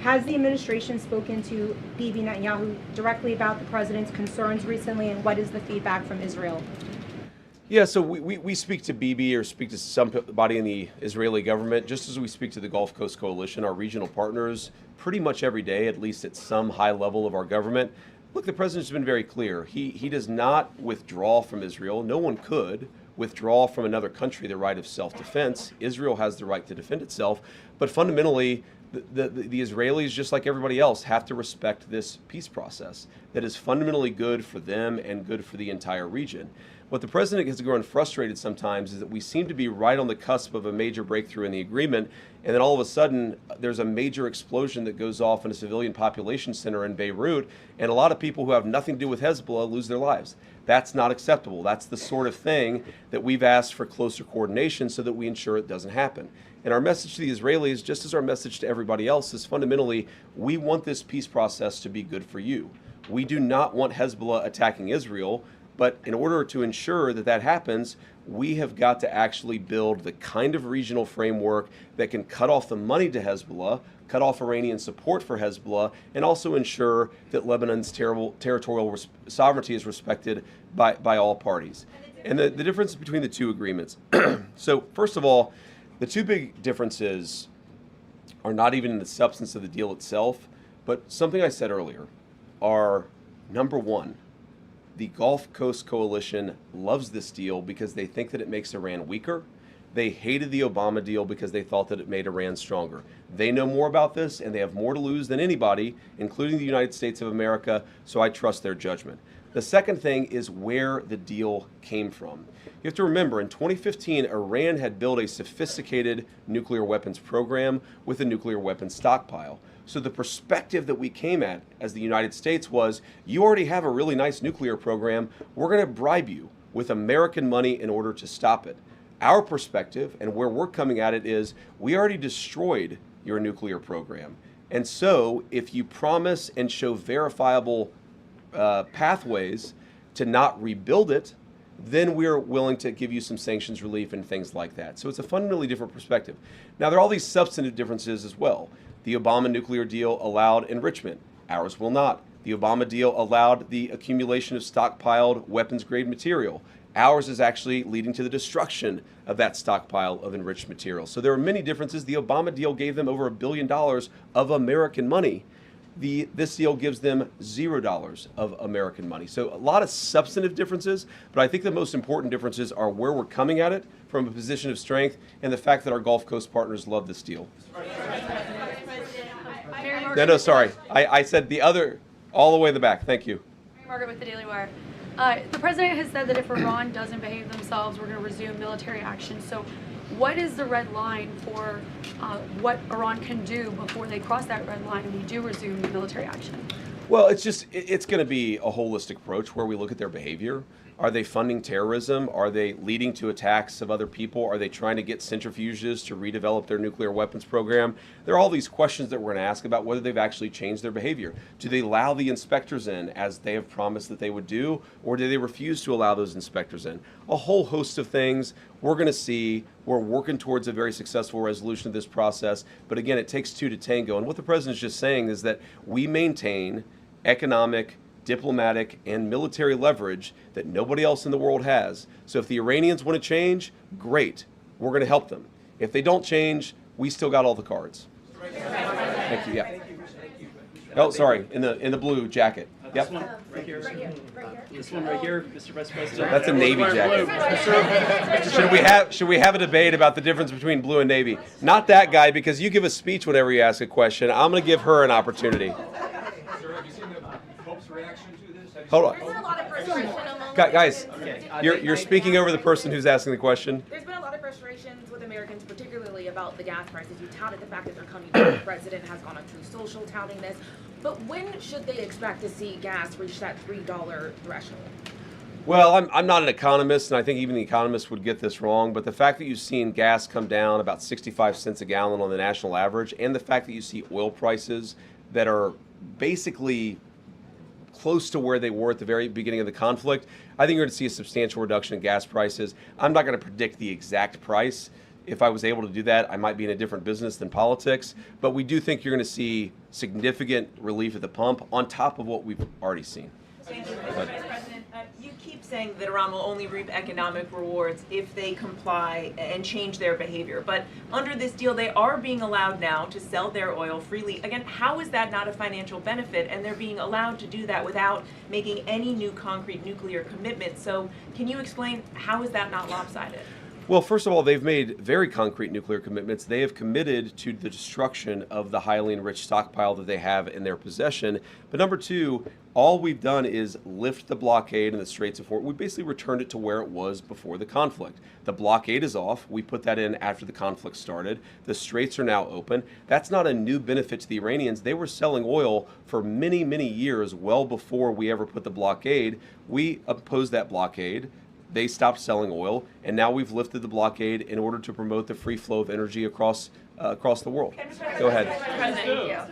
Has the administration spoken to Bibi Netanyahu directly about the president's concerns recently, and what is the feedback from Israel? Yeah, so we speak to Bibi or speak to somebody in the Israeli government, just as we speak to the Gulf Coast Coalition, our regional partners, pretty much every day, at least at some high level of our government. Look, the president's been very clear. He does not withdraw from Israel. No one could withdraw from another country the right of self-defense. Israel has the right to defend itself. But fundamentally, the Israelis, just like everybody else, have to respect this peace process that is fundamentally good for them and good for the entire region. What the president has grown frustrated sometimes is that we seem to be right on the cusp of a major breakthrough in the agreement, and then all of a sudden there's a major explosion that goes off in a civilian population center in Beirut, and a lot of people who have nothing to do with Hezbollah lose their lives. That's not acceptable. That's the sort of thing that we've asked for closer coordination so that we ensure it doesn't happen. And our message to the Israelis, just as our message to everybody else, is fundamentally, we want this peace process to be good for you. We do not want Hezbollah attacking Israel. But in order to ensure that that happens, we have got to actually build the kind of regional framework that can cut off the money to Hezbollah, cut off Iranian support for Hezbollah, and also ensure that Lebanon's territorial sovereignty is respected by all parties. And the difference between the two agreements. So first of all, the two big differences are not even in the substance of the deal itself, but something I said earlier are, number one, the Gulf Coast Coalition loves this deal because they think that it makes Iran weaker. They hated the Obama deal because they thought that it made Iran stronger. They know more about this, and they have more to lose than anybody, including the United States of America, so I trust their judgment. The second thing is where the deal came from. You have to remember, in 2015, Iran had built a sophisticated nuclear weapons program with a nuclear weapons stockpile. So the perspective that we came at as the United States was, you already have a really nice nuclear program. We're going to bribe you with American money in order to stop it. Our perspective and where we're coming at it is, we already destroyed your nuclear program. And so if you promise and show verifiable pathways to not rebuild it, then we're willing to give you some sanctions relief and things like that. So it's a fundamentally different perspective. Now, there are all these substantive differences as well. The Obama nuclear deal allowed enrichment. Ours will not. The Obama deal allowed the accumulation of stockpiled weapons-grade material. Ours is actually leading to the destruction of that stockpile of enriched materials. So there are many differences. The Obama deal gave them over $1 billion of American money. This deal gives them $0 of American money. So a lot of substantive differences, but I think the most important differences are where we're coming at it from a position of strength and the fact that our Gulf Coast partners love this deal. No, sorry. I said the other, all the way in the back. Thank you. Margaret with the Daily Wire. The president has said that if Iran doesn't behave themselves, we're going to resume military action. So what is the red line for what Iran can do before they cross that red line and we do resume military action? Well, it's going to be a holistic approach where we look at their behavior. Are they funding terrorism? Are they leading to attacks of other people? Are they trying to get centrifuges to redevelop their nuclear weapons program? There are all these questions that we're going to ask about whether they've actually changed their behavior. Do they allow the inspectors in as they have promised that they would do, or do they refuse to allow those inspectors in? A whole host of things we're going to see. We're working towards a very successful resolution of this process. But again, it takes two to tango. And what the president's just saying is that we maintain economic, diplomatic, and military leverage that nobody else in the world has. So if the Iranians want to change, great. We're going to help them. If they don't change, we still got all the cards. Thank you. Yeah. Oh, sorry. In the blue jacket. Yep. This one right here. This one right here, Mr. Vice President. That's a Navy jacket. Should we have a debate about the difference between blue and Navy? Not that guy, because you give a speech whenever you ask a question. I'm going to give her an opportunity. Hold on. Guys, you're speaking over the person who's asking the question. There's been a lot of frustrations with Americans, particularly about the gas prices. You touted the fact that they're coming down. The president has gone on True Social touting this. But when should they expect to see gas reach that $3 threshold? Well, I'm not an economist, and I think even the economists would get this wrong, but the fact that you've seen gas come down about 65 cents a gallon on the national average, and the fact that you see oil prices that are basically close to where they were at the very beginning of the conflict, I think you're going to see a substantial reduction in gas prices. I'm not going to predict the exact price. If I was able to do that, I might be in a different business than politics. But we do think you're going to see significant relief at the pump on top of what we've already seen. Thank you, Mr. Vice President. You keep saying that Iran will only reap economic rewards if they comply and change their behavior. But under this deal, they are being allowed now to sell their oil freely. Again, how is that not a financial benefit? And they're being allowed to do that without making any new concrete nuclear commitments. So can you explain how is that not lopsided? Well, first of all, they've made very concrete nuclear commitments. They have committed to the destruction of the highly enriched stockpile that they have in their possession. But number two, all we've done is lift the blockade in the Straits of Hormuz. We basically returned it to where it was before the conflict. The blockade is off. We put that in after the conflict started. The straits are now open. That's not a new benefit to the Iranians. They were selling oil for many, many years, well before we ever put the blockade. We opposed that blockade. They stopped selling oil, and now we've lifted the blockade in order to promote the free flow of energy across the world. Go ahead.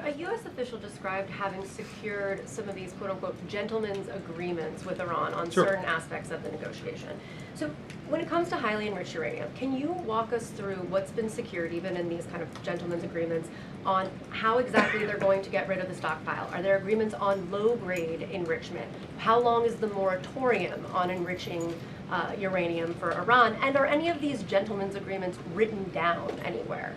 A U.S. official described having secured some of these quote-unquote gentlemen's agreements with Iran on certain aspects of the negotiation. So when it comes to highly enriched uranium, can you walk us through what's been secured, even in these kind of gentlemen's agreements, on how exactly they're going to get rid of the stockpile? Are there agreements on low-grade enrichment? How long is the moratorium on enriching uranium for Iran? And are any of these gentlemen's agreements written down anywhere?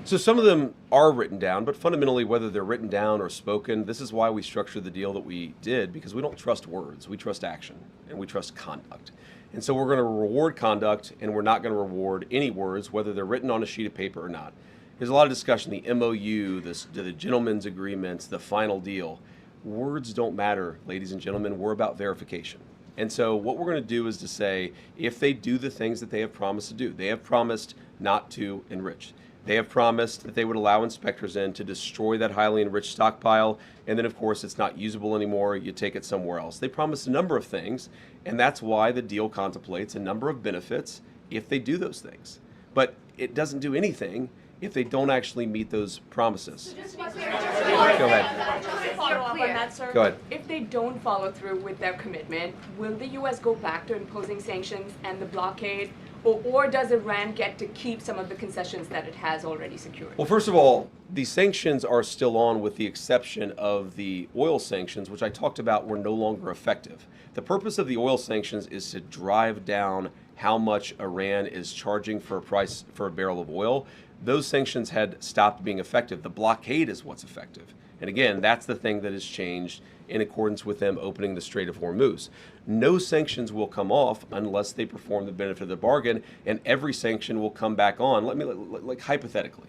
So some of them are written down, but fundamentally, whether they're written down or spoken, this is why we structured the deal that we did, because we don't trust words. We trust action, and we trust conduct. And so we're going to reward conduct, and we're not going to reward any words, whether they're written on a sheet of paper or not. There's a lot of discussion, the MOU, the gentlemen's agreements, the final deal. Words don't matter, ladies and gentlemen. We're about verification. And so what we're going to do is to say, if they do the things that they have promised to do, they have promised not to enrich. They have promised that they would allow inspectors in to destroy that highly enriched stockpile, and then, of course, it's not usable anymore. You take it somewhere else. They promised a number of things, and that's why the deal contemplates a number of benefits if they do those things. But it doesn't do anything if they don't actually meet those promises. Go ahead. Just to follow up on that, sir. Go ahead. If they don't follow through with their commitment, will the U.S. go back to imposing sanctions and the blockade, Or does Iran get to keep some of the concessions that it has already secured? Well, first of all, the sanctions are still on with the exception of the oil sanctions, which I talked about were no longer effective. The purpose of the oil sanctions is to drive down how much Iran is charging for a price for a barrel of oil. Those sanctions had stopped being effective. The blockade is what's effective. And again, that's the thing that has changed in accordance with them opening the Strait of Hormuz. No sanctions will come off unless they perform the benefit of the bargain, and every sanction will come back on. Like hypothetically,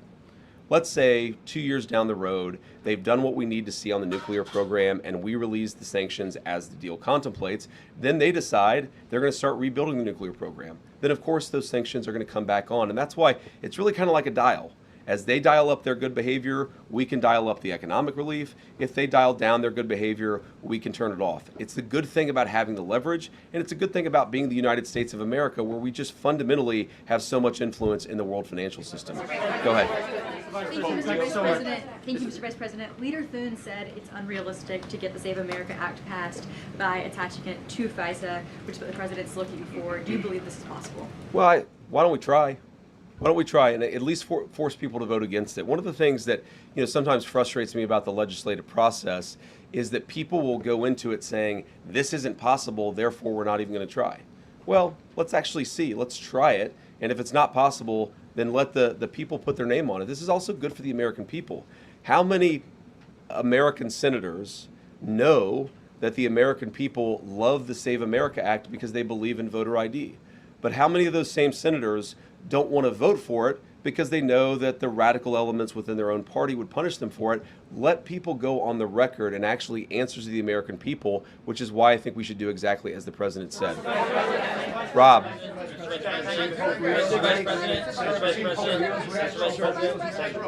let's say 2 years down the road, they've done what we need to see on the nuclear program and we release the sanctions as the deal contemplates. Then they decide they're going to start rebuilding the nuclear program. Then, of course, those sanctions are going to come back on. And that's why it's really kind of like a dial. As they dial up their good behavior, we can dial up the economic relief. If they dial down their good behavior, we can turn it off. It's the good thing about having the leverage, and it's a good thing about being the United States of America, where we just fundamentally have so much influence in the world financial system. Go ahead. Thank you, Mr. Vice President. Thank you, Mr. Vice President. Leader Thune said it's unrealistic to get the Save America Act passed by attaching it to FISA, which is what the president's looking for. Do you believe this is possible? Well, why don't we try? Why don't we try and at least force people to vote against it? One of the things that sometimes frustrates me about the legislative process is that people will go into it saying, this isn't possible, therefore we're not even going to try. Well, let's actually see. Let's try it. And if it's not possible, then let the people put their name on it. This is also good for the American people. How many American senators know that the American people love the Save America Act because they believe in voter ID? But how many of those same senators don't want to vote for it because they know that the radical elements within their own party would punish them for it? Let people go on the record and actually answer to the American people, which is why I think we should do exactly as the president said. Rob.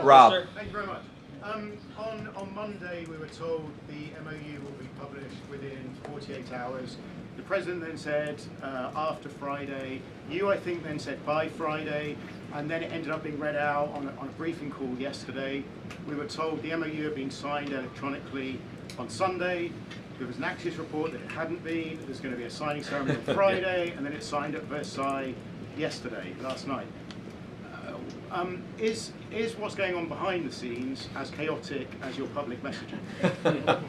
Rob. Thank you very much. On Monday, we were told the MOU will be published within 48 hours. The president then said after Friday. You, I think, then said by Friday, and then it ended up being read out on a briefing call yesterday. We were told the MOU had been signed electronically on Sunday. There was an Axios report that it hadn't been. There's going to be a signing ceremony on Friday, and then it's signed at Versailles last night. Is what's going on behind the scenes as chaotic as your public messaging?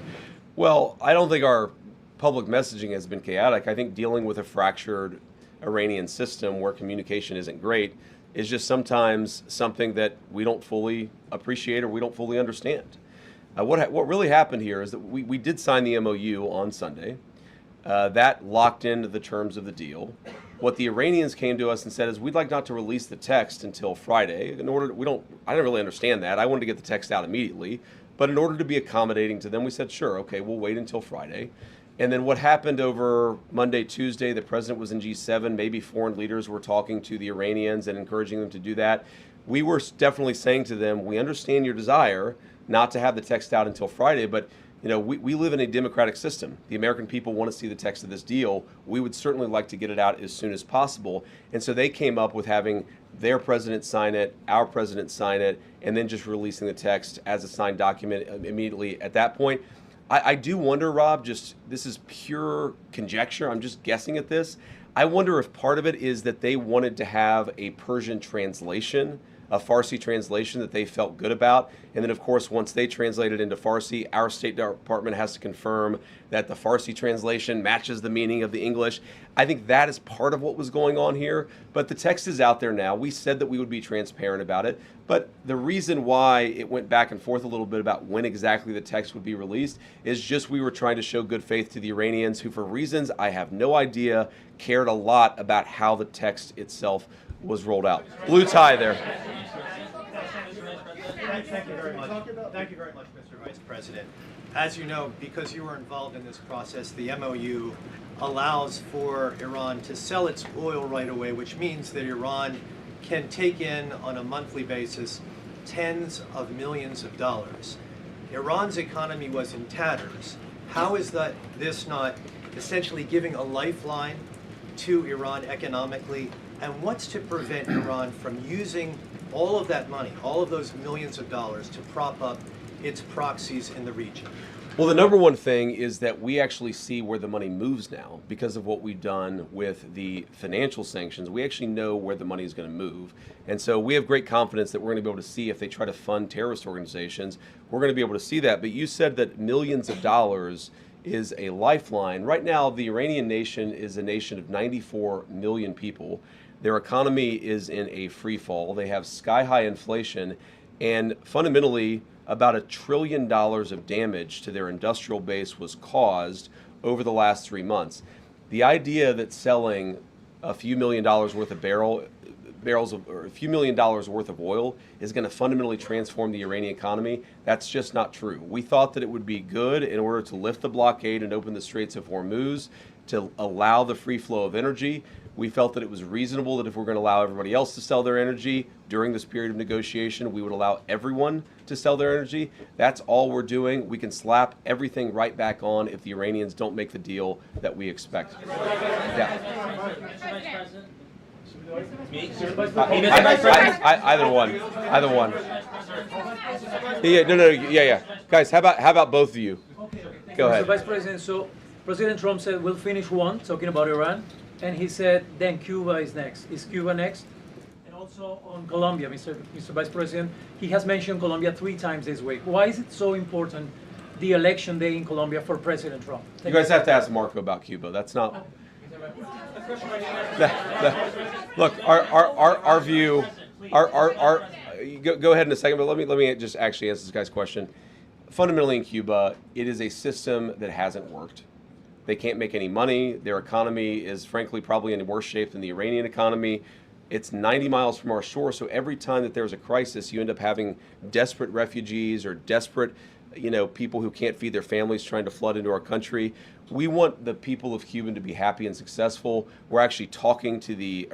Well, I don't think our public messaging has been chaotic. I think dealing with a fractured Iranian system where communication isn't great is just sometimes something that we don't fully appreciate or we don't fully understand. What really happened here is that we did sign the MOU on Sunday. That locked into the terms of the deal. What the Iranians came to us and said is, we'd like not to release the text until Friday. I didn't really understand that. I wanted to get the text out immediately. But in order to be accommodating to them, we said, sure, okay, we'll wait until Friday. And then what happened over Monday, Tuesday, the president was in G7. Maybe foreign leaders were talking to the Iranians and encouraging them to do that. We were definitely saying to them, we understand your desire not to have the text out until Friday, but we live in a democratic system. The American people want to see the text of this deal. We would certainly like to get it out as soon as possible. And so they came up with having their president sign it, our president sign it, and then just releasing the text as a signed document immediately at that point. I do wonder, Rob, this is pure conjecture. I'm just guessing at this. I wonder if part of it is that they wanted to have a Persian translation, a Farsi translation that they felt good about. And then, of course, once they translate it into Farsi, our State Department has to confirm that the Farsi translation matches the meaning of the English. I think that is part of what was going on here. But the text is out there now. We said that we would be transparent about it. But the reason why it went back and forth a little bit about when exactly the text would be released is just we were trying to show good faith to the Iranians, who, for reasons I have no idea, cared a lot about how the text itself was rolled out. Blue tie there. Thank you very much. Thank you very much, Mr. Vice President. As you know, because you were involved in this process, the MOU allows for Iran to sell its oil right away, which means that Iran can take in on a monthly basis tens of millions of dollars. Iran's economy was in tatters. How is this not essentially giving a lifeline to Iran economically? And what's to prevent Iran from using all of that money, all of those millions of dollars, to prop up its proxies in the region? Well, the number one thing is that we actually see where the money moves now because of what we've done with the financial sanctions. We actually know where the money is going to move. And so we have great confidence that we're going to be able to see if they try to fund terrorist organizations, we're going to be able to see that. But you said that millions of dollars is a lifeline. Right now, the Iranian nation is a nation of 94 million people. Their economy is in a free fall. They have sky-high inflation, and fundamentally, about $1 trillion of damage to their industrial base was caused over the last 3 months. The idea that selling a few $1 million worth of or a few $1 million worth of oil is going to fundamentally transform the Iranian economy, that's just not true. We thought that it would be good in order to lift the blockade and open the Straits of Hormuz to allow the free flow of energy. We felt that it was reasonable that if we're going to allow everybody else to sell their energy during this period of negotiation, we would allow everyone to sell their energy. That's all we're doing. We can slap everything right back on if the Iranians don't make the deal that we expect. Yeah. Either one. Yeah. Guys, how about both of you? Go ahead. Mr. Vice President, so President Trump said we'll finish one, talking about Iran, and he said then Cuba is next. Is Cuba next? And also on Colombia, Mr. Vice President, he has mentioned Colombia 3 times this week. Why is it so important, the election day in Colombia for President Trump? You guys have to ask Marco about Cuba. That's not. Look, our view, go ahead in a second, but let me just actually answer this guy's question. Fundamentally in Cuba, it is a system that hasn't worked. They can't make any money. Their economy is frankly probably in worse shape than the Iranian economy. It's 90 miles from our shore, so every time that there's a crisis, you end up having desperate refugees or desperate, people who can't feed their families trying to flood into our country. We want the people of Cuba to be happy and successful. We're actually talking to the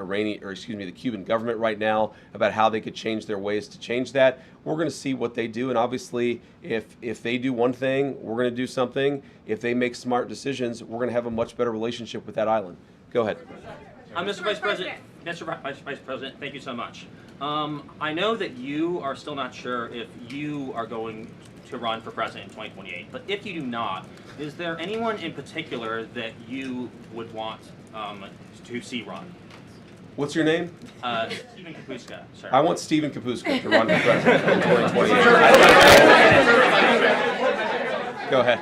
Cuban government right now about how they could change their ways to change that. We're going to see what they do, and obviously, if they do one thing, we're going to do something. If they make smart decisions, we're going to have a much better relationship with that island. Go ahead. Mr. Vice President, Vice President, thank you so much. I know that you are still not sure if you are going to run for president in 2028, but if you do not, is there anyone in particular that you would want to see run? What's your name? Stephen Kapuska, sir. I want Stephen Kapuska to run for president in 2028. Go ahead.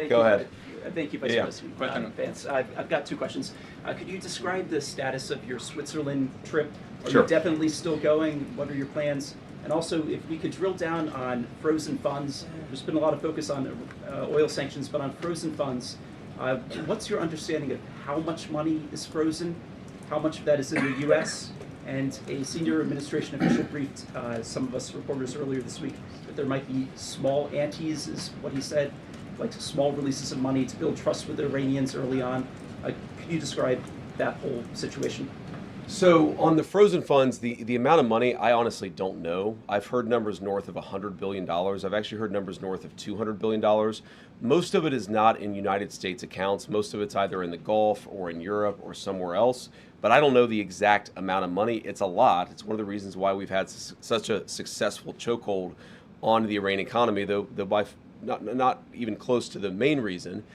Go ahead. Thank you, Vice President Vance. I've got 2 questions. Could you describe the status of your Switzerland trip? Are you definitely still going? What are your plans? And also, if we could drill down on frozen funds. There's been a lot of focus on oil sanctions, but on frozen funds, what's your understanding of how much money is frozen? How much of that is in the U.S.? And a senior administration official briefed some of us reporters earlier this week that there might be small antes, is what he said, like small releases of money to build trust with the Iranians early on. Could you describe that whole situation? So on the frozen funds, the amount of money, I honestly don't know. I've heard numbers north of $100 billion. I've actually heard numbers north of $200 billion. Most of it is not in United States accounts. Most of it's either in the Gulf or in Europe or somewhere else. But I don't know the exact amount of money. It's a lot. It's one of the reasons why we've had such a successful chokehold on the Iranian economy, though by not even close to the main reason.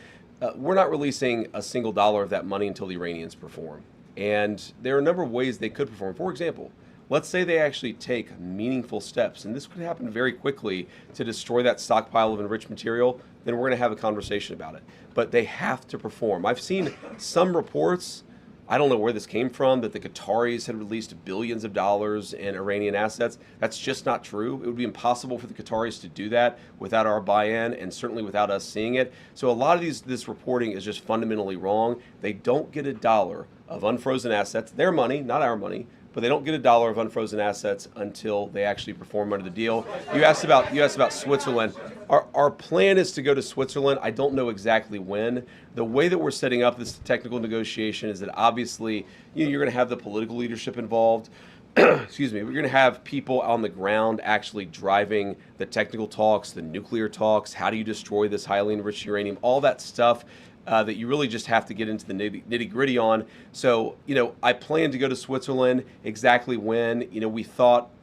We're not releasing a single dollar of that money until the Iranians perform. And there are a number of ways they could perform. For example, let's say they actually take meaningful steps, and this could happen very quickly, to destroy that stockpile of enriched material, then we're going to have a conversation about it. But they have to perform. I've seen some reports, I don't know where this came from, that the Qataris had released billions of dollars in Iranian assets. That's just not true. It would be impossible for the Qataris to do that without our buy-in and certainly without us seeing it. So a lot of this reporting is just fundamentally wrong. They don't get a dollar of unfrozen assets, their money, not our money, but they don't get a dollar of unfrozen assets until they actually perform under the deal. You asked about Switzerland. Our plan is to go to Switzerland. I don't know exactly when. The way that we're setting up this technical negotiation is that obviously you're going to have the political leadership involved. Excuse me. We're going to have people on the ground actually driving the technical talks, the nuclear talks. How do you destroy this highly enriched uranium? All that stuff. that you really just have to get into the nitty gritty on. So, I plan to go to Switzerland. Exactly when,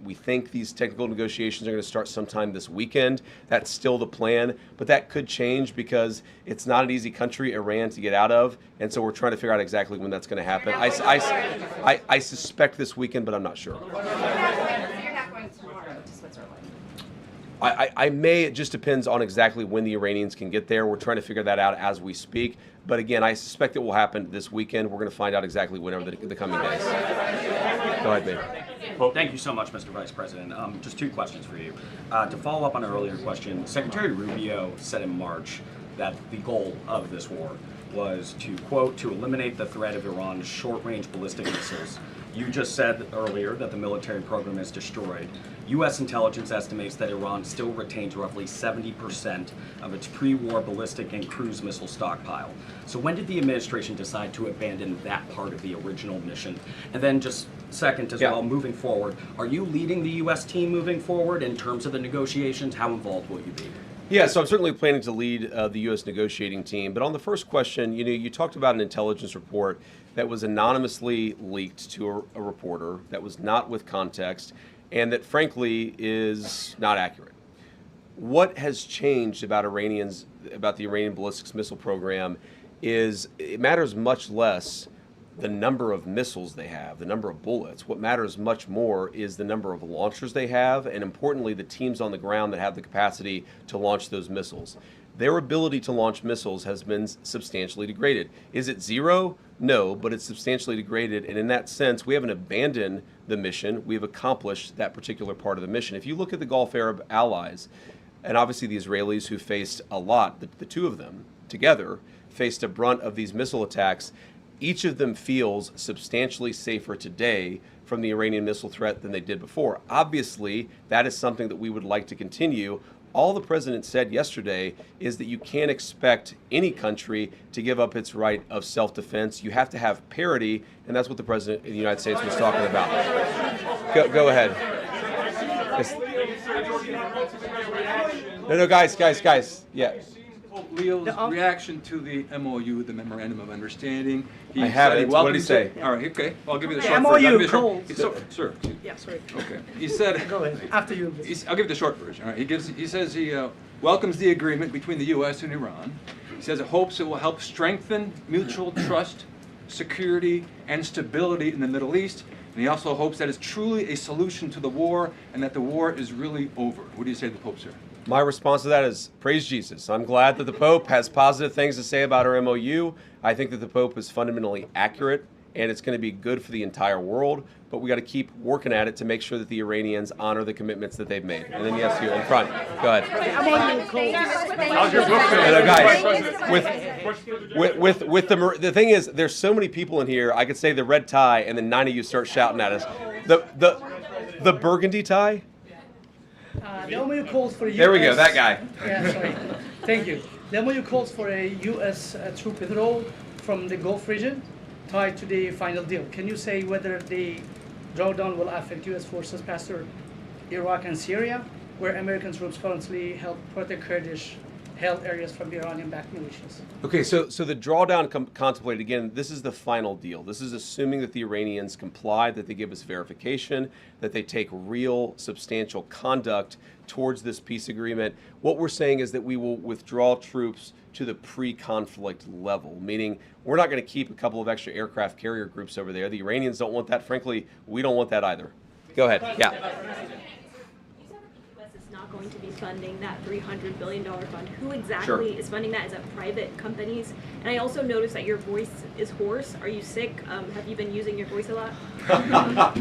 we think these technical negotiations are going to start sometime this weekend. That's still the plan, but that could change because it's not an easy country, Iran, to get out of, and so we're trying to figure out exactly when that's going to happen. I suspect this weekend, but I'm not sure. So you're not going tomorrow to Switzerland? I may. It just depends on exactly when the Iranians can get there. We're trying to figure that out as we speak. But again, I suspect it will happen this weekend. We're going to find out exactly whenever the coming days. Go ahead, man. Well, thank you so much, Mr. Vice President. Just two questions for you. To follow up on an earlier question, Secretary Rubio said in March that the goal of this war was to, quote, to eliminate the threat of Iran's short-range ballistic missiles. You just said earlier that the military program is destroyed. U.S. intelligence estimates that Iran still retains roughly 70% of its pre-war ballistic and cruise missile stockpile. So when did the administration decide to abandon that part of the original mission? And then just second as well, moving forward, are you leading the U.S. team moving forward in terms of the negotiations? How involved will you be? Yeah, so I'm certainly planning to lead the U.S. negotiating team. But on the first question, you talked about an intelligence report that was anonymously leaked to a reporter that was not with context and that, frankly, is not accurate. What has changed about the Iranian ballistics missile program is it matters much less the number of missiles they have, the number of bullets. What matters much more is the number of launchers they have, and importantly, the teams on the ground that have the capacity to launch those missiles. Their ability to launch missiles has been substantially degraded. Is it zero? No, but it's substantially degraded, and in that sense, we haven't abandoned the mission. We've accomplished that particular part of the mission. If you look at the Gulf Arab allies, and obviously the Israelis who faced a lot, the two of them together faced a brunt of these missile attacks, each of them feels substantially safer today from the Iranian missile threat than they did before. Obviously, that is something that we would like to continue. All the president said yesterday is that you can't expect any country to give up its right of self-defense. You have to have parity, and that's what the president of the United States was talking about. Go ahead. No, guys. Yeah. Leo's reaction to the MOU, the Memorandum of Understanding. I have it. What did he say? All right, okay. Well, I'll give you the The short MOU version. Sir. Yeah, sorry. Okay. He said. Go ahead. After you. I'll give you the short version. All right. He says he welcomes the agreement between the U.S. and Iran. He says it hopes it will help strengthen mutual trust, security, and stability in the Middle East. And he also hopes that it's truly a solution to the war and that the war is really over. What do you say to the Pope, sir? My response to that is praise Jesus. I'm glad that the Pope has positive things to say about our MOU. I think that the Pope is fundamentally accurate, and it's going to be good for the entire world. But we got to keep working at it to make sure that the Iranians honor the commitments that they've made. And then yes, you in front. Go ahead. How's your book Guys, the thing is, there's so many people in here. I could say the red tie, and then 9 of you start shouting at us. The burgundy tie. The MOU calls for a US... There we go, that guy. Yeah, sorry. Thank you. The MOU calls for a U.S. troop withdrawal from the Gulf region tied to the final deal. Can you say whether the drawdown will affect U.S. forces past Iraq and Syria, where American troops currently help protect Kurdish-held areas from Iranian-backed militias? Okay, so the drawdown contemplated, again, this is the final deal. This is assuming that the Iranians comply, that they give us verification, that they take real substantial conduct towards this peace agreement. What we're saying is that we will withdraw troops to the pre-conflict level, meaning we're not going to keep a couple of extra aircraft carrier groups over there. The Iranians don't want that. Frankly, we don't want that either. Go ahead. Yeah. Not going to be funding that $300 billion fund. Who exactly is funding that? Is that private companies? And I also noticed that your voice is hoarse. Are you sick? Have you been using your voice a lot?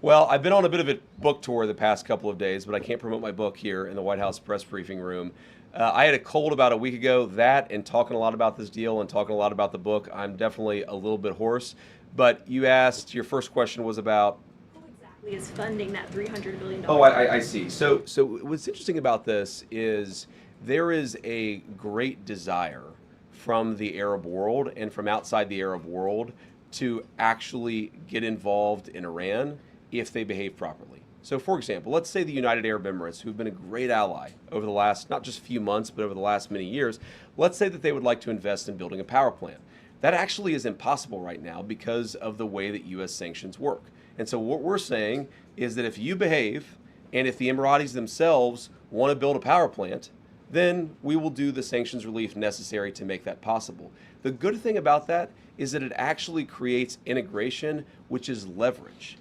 Well, I've been on a bit of a book tour the past couple of days, but I can't promote my book here in the White House press briefing room. I had a cold about a week ago. That and talking a lot about this deal and talking a lot about the book, I'm definitely a little bit hoarse. But you asked, your first question was about is funding that $300 billion. Oh, I see. So what's interesting about this is there is a great desire from the Arab world and from outside the Arab world to actually get involved in Iran if they behave properly. So for example, let's say the United Arab Emirates, who've been a great ally over the last, not just few months, but over the last many years, let's say that they would like to invest in building a power plant. That actually is impossible right now because of the way that U.S. sanctions work. And so what we're saying is that if you behave, and if the Emiratis themselves want to build a power plant, then we will do the sanctions relief necessary to make that possible. The good thing about that is that it actually creates integration, which is leverage.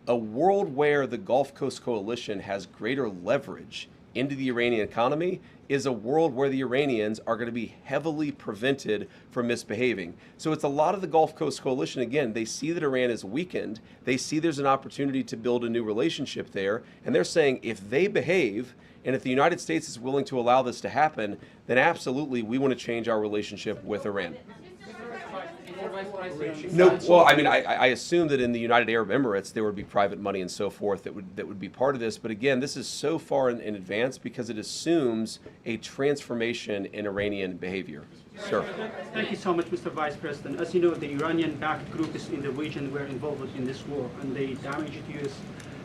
A world where the Gulf Coast Coalition has greater leverage into the Iranian economy is a world where the Iranians are going to be heavily prevented from misbehaving. So it's a lot of the Gulf Coast Coalition, again, they see that Iran is weakened, they see there's an opportunity to build a new relationship there, and they're saying if they behave, and if the United States is willing to allow this to happen, then absolutely we want to change our relationship with Iran. No, well, I mean, I assume that in the United Arab Emirates there would be private money and so forth that would be part of this. But again, this is so far in advance because it assumes a transformation in Iranian behavior. Sir. Thank you so much, Mr. Vice President. As you know, the Iranian-backed groups in the region were involved in this war, and they damaged U.S.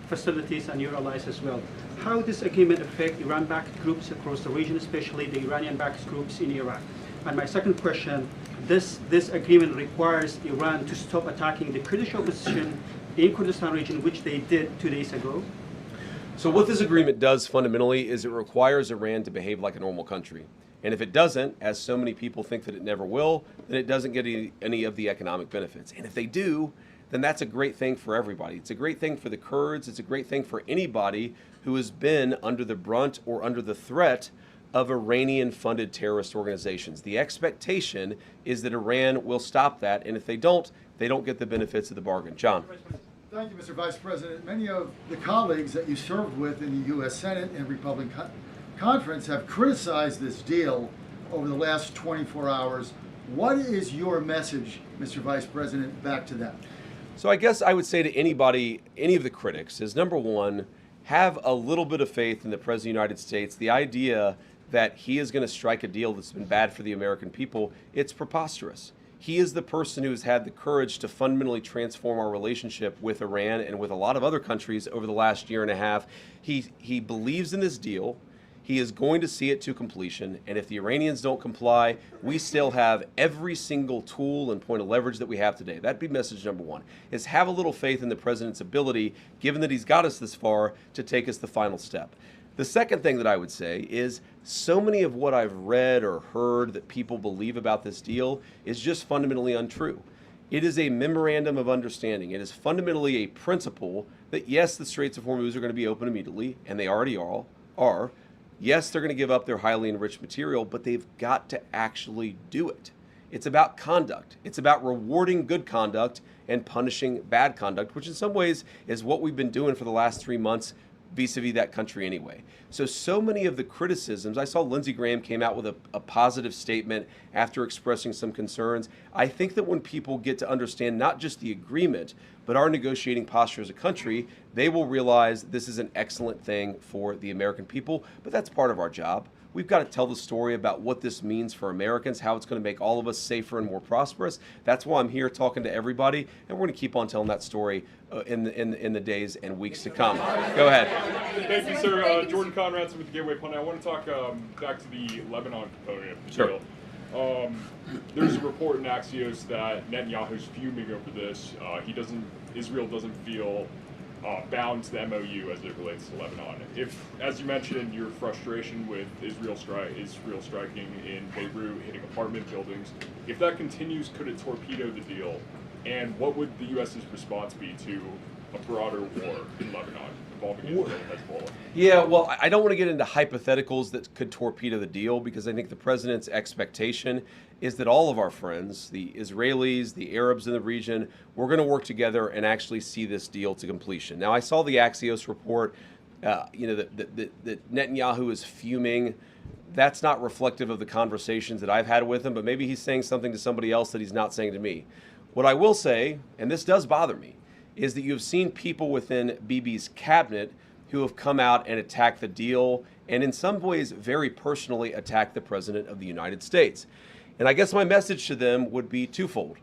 facilities and your allies as well. How does this agreement affect Iran-backed groups across the region, especially the Iranian-backed groups in Iraq? And my second question, this agreement requires Iran to stop attacking the Kurdish opposition in Kurdistan region, which they did 2 days ago. So what this agreement does fundamentally is it requires Iran to behave like a normal country. And if it doesn't, as so many people think that it never will, then it doesn't get any of the economic benefits. And if they do, then that's a great thing for everybody. It's a great thing for the Kurds. It's a great thing for anybody who has been under the brunt or under the threat of Iranian-funded terrorist organizations. The expectation is that Iran will stop that, and if they don't get the benefits of the bargain. John. Thank you, Mr. Vice President. Many of the colleagues that you served with in the U.S. Senate and Republican Conference have criticized this deal over the last 24 hours. What is your message, Mr. Vice President, back to them? So I guess I would say to anybody, any of the critics, is number one, have a little bit of faith in the President of the United States. The idea that he is going to strike a deal that's been bad for the American people, it's preposterous. He is the person who has had the courage to fundamentally transform our relationship with Iran and with a lot of other countries over the last year and a half. He believes in this deal. He is going to see it to completion, and if the Iranians don't comply, we still have every single tool and point of leverage that we have today. That'd be message number one, is have a little faith in the president's ability, given that he's got us this far, to take us the final step. The second thing that I would say is so many of what I've read or heard that people believe about this deal is just fundamentally untrue. It is a memorandum of understanding. It is fundamentally a principle that yes, the Straits of Hormuz are going to be open immediately, and they already are. Yes, they're going to give up their highly enriched material, but they've got to actually do it. It's about conduct. It's about rewarding good conduct and punishing bad conduct, which in some ways is what we've been doing for the last 3 months vis-a-vis that country anyway. So many of the criticisms, I saw Lindsey Graham came out with a positive statement after expressing some concerns. I think that when people get to understand not just the agreement, but our negotiating posture as a country, they will realize this is an excellent thing for the American people, but that's part of our job. We've got to tell the story about what this means for Americans, how it's going to make all of us safer and more prosperous. That's why I'm here talking to everybody, and we're going to keep on telling that story in the days and weeks to come. Go ahead. Thank you, sir. Jordan Conradson with the Gateway Pundit. I want to talk back to the Lebanon component of the deal. There's a report in Axios that Netanyahu's fuming over this. Israel doesn't feel bound to the MOU as it relates to Lebanon. If, as you mentioned, your frustration with Israel striking in Beirut, hitting apartment buildings, if that continues, could it torpedo the deal? And what would the U.S.'s response be to a broader war in Lebanon involving Israel and Hezbollah? Yeah, well, I don't want to get into hypotheticals that could torpedo the deal, because I think the president's expectation is that all of our friends, the Israelis, the Arabs in the region, we're going to work together and actually see this deal to completion. Now, I saw the Axios report, that Netanyahu is fuming. That's not reflective of the conversations that I've had with him, but maybe he's saying something to somebody else that he's not saying to me. What I will say, and this does bother me, is that you've seen people within Bibi's cabinet who have come out and attacked the deal, and in some ways very personally attacked the President of the United States. And I guess my message to them would be twofold.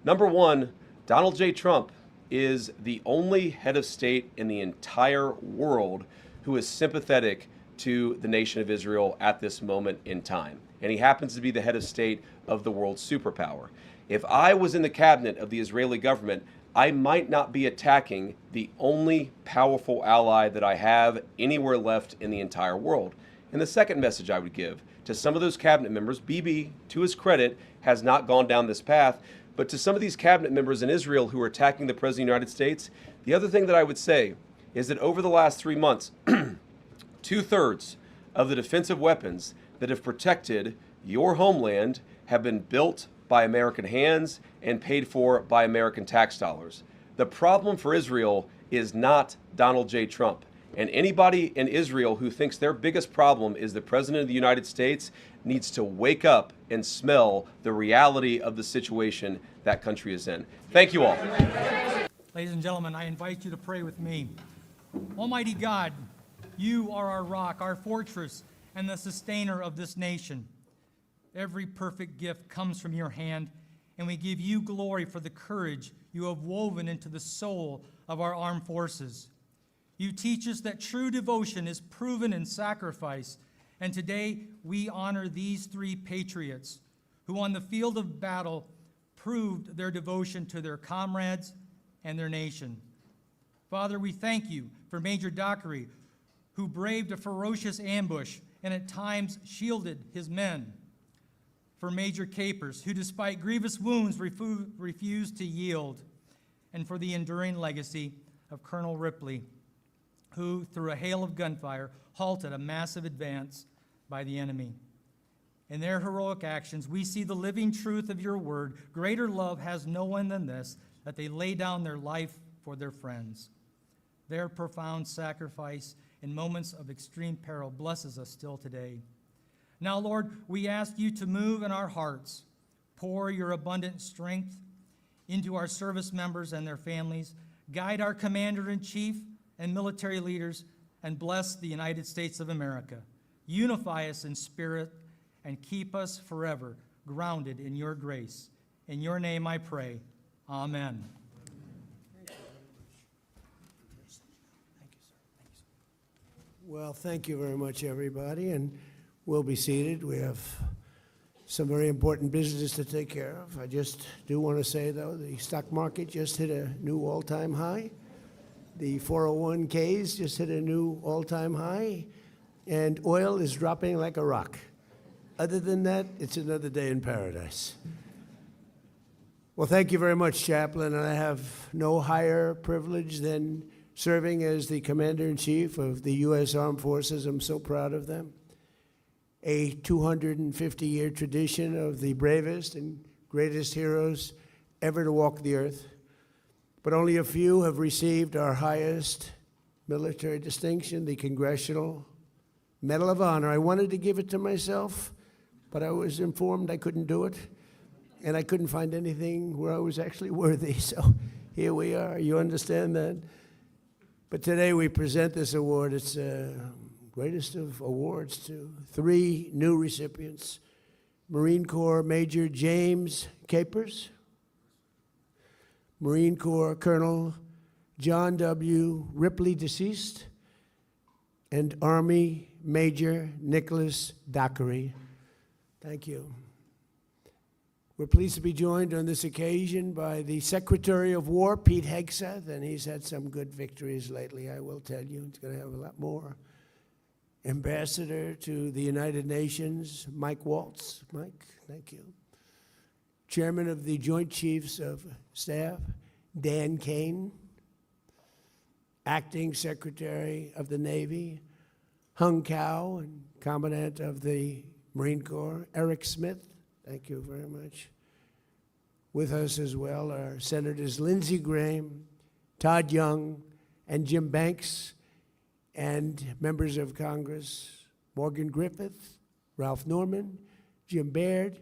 Number one, Donald J. Trump is the only head of state in the entire world who is sympathetic to the nation of Israel at this moment in time. And he happens to be the head of state of the world's superpower. If I was in the cabinet of the Israeli government, I might not be attacking the only powerful ally that I have anywhere left in the entire world. And the second message I would give to some of those cabinet members, Bibi, to his credit, has not gone down this path, but to some of these cabinet members in Israel who are attacking the President of the United States, the other thing that I would say is that over the last 3 months, 2/3 of the defensive weapons that have protected your homeland have been built by American hands and paid for by American tax dollars. The problem for Israel is not Donald J. Trump. And anybody in Israel who thinks their biggest problem is the President of the United States needs to wake up and smell the reality of the situation that country is in. Thank you all. Ladies and gentlemen, I invite you to pray with me. Almighty God, you are our rock, our fortress, and the sustainer of this nation. Every perfect gift comes from your hand, and we give you glory for the courage you have woven into the soul of our armed forces. You teach us that true devotion is proven in sacrifice, and today we honor these 3 patriots who on the field of battle proved their devotion to their comrades and their nation. Father, we thank you for Major Dockery, who braved a ferocious ambush and at times shielded his men. For Major Capers, who despite grievous wounds refused to yield. And for the enduring legacy of Colonel Ripley, who, through a hail of gunfire, halted a massive advance by the enemy. In their heroic actions, we see the living truth of your word. Greater love has no one than this, that they lay down their life for their friends. Their profound sacrifice in moments of extreme peril blesses us still today. Now, Lord, we ask you to move in our hearts. Pour your abundant strength into our service members and their families. Guide our commander-in-chief and military leaders, and bless the United States of America. Unify us in spirit and keep us forever grounded in your grace. In your name I pray. Amen. Well, thank you very much, everybody, and we'll be seated. We have some very important business to take care of. I just do want to say, though, the stock market just hit a new all-time high. The 401ks just hit a new all-time high, and oil is dropping like a rock. Other than that, it's another day in paradise. Well, thank you very much, Chaplain, and I have no higher privilege than serving as the Commander-in-Chief of the U.S. Armed Forces. I'm so proud of them. A 250-year tradition of the bravest and greatest heroes ever to walk the earth. But only a few have received our highest military distinction, the Congressional Medal of Honor. I wanted to give it to myself, but I was informed I couldn't do it, and I couldn't find anything where I was actually worthy. So here we are. You understand that? But today we present this award. It's the greatest of awards to 3 new recipients. Marine Corps Major James Capers, Marine Corps Colonel John W. Ripley, deceased, and Army Major Nicholas Dockery. Thank you. We're pleased to be joined on this occasion by the Secretary of War, Pete Hegseth, and he's had some good victories lately, I will tell you. He's going to have a lot more. Ambassador to the United Nations, Mike Waltz. Mike, thank you. Chairman of the Joint Chiefs of Staff, Dan Kane. Acting Secretary of the Navy, Hung Cao, and Commandant of the Marine Corps, Eric Smith. Thank you very much. With us as well are Senators Lindsey Graham, Todd Young, and Jim Banks, and members of Congress, Morgan Griffith, Ralph Norman, Jim Baird,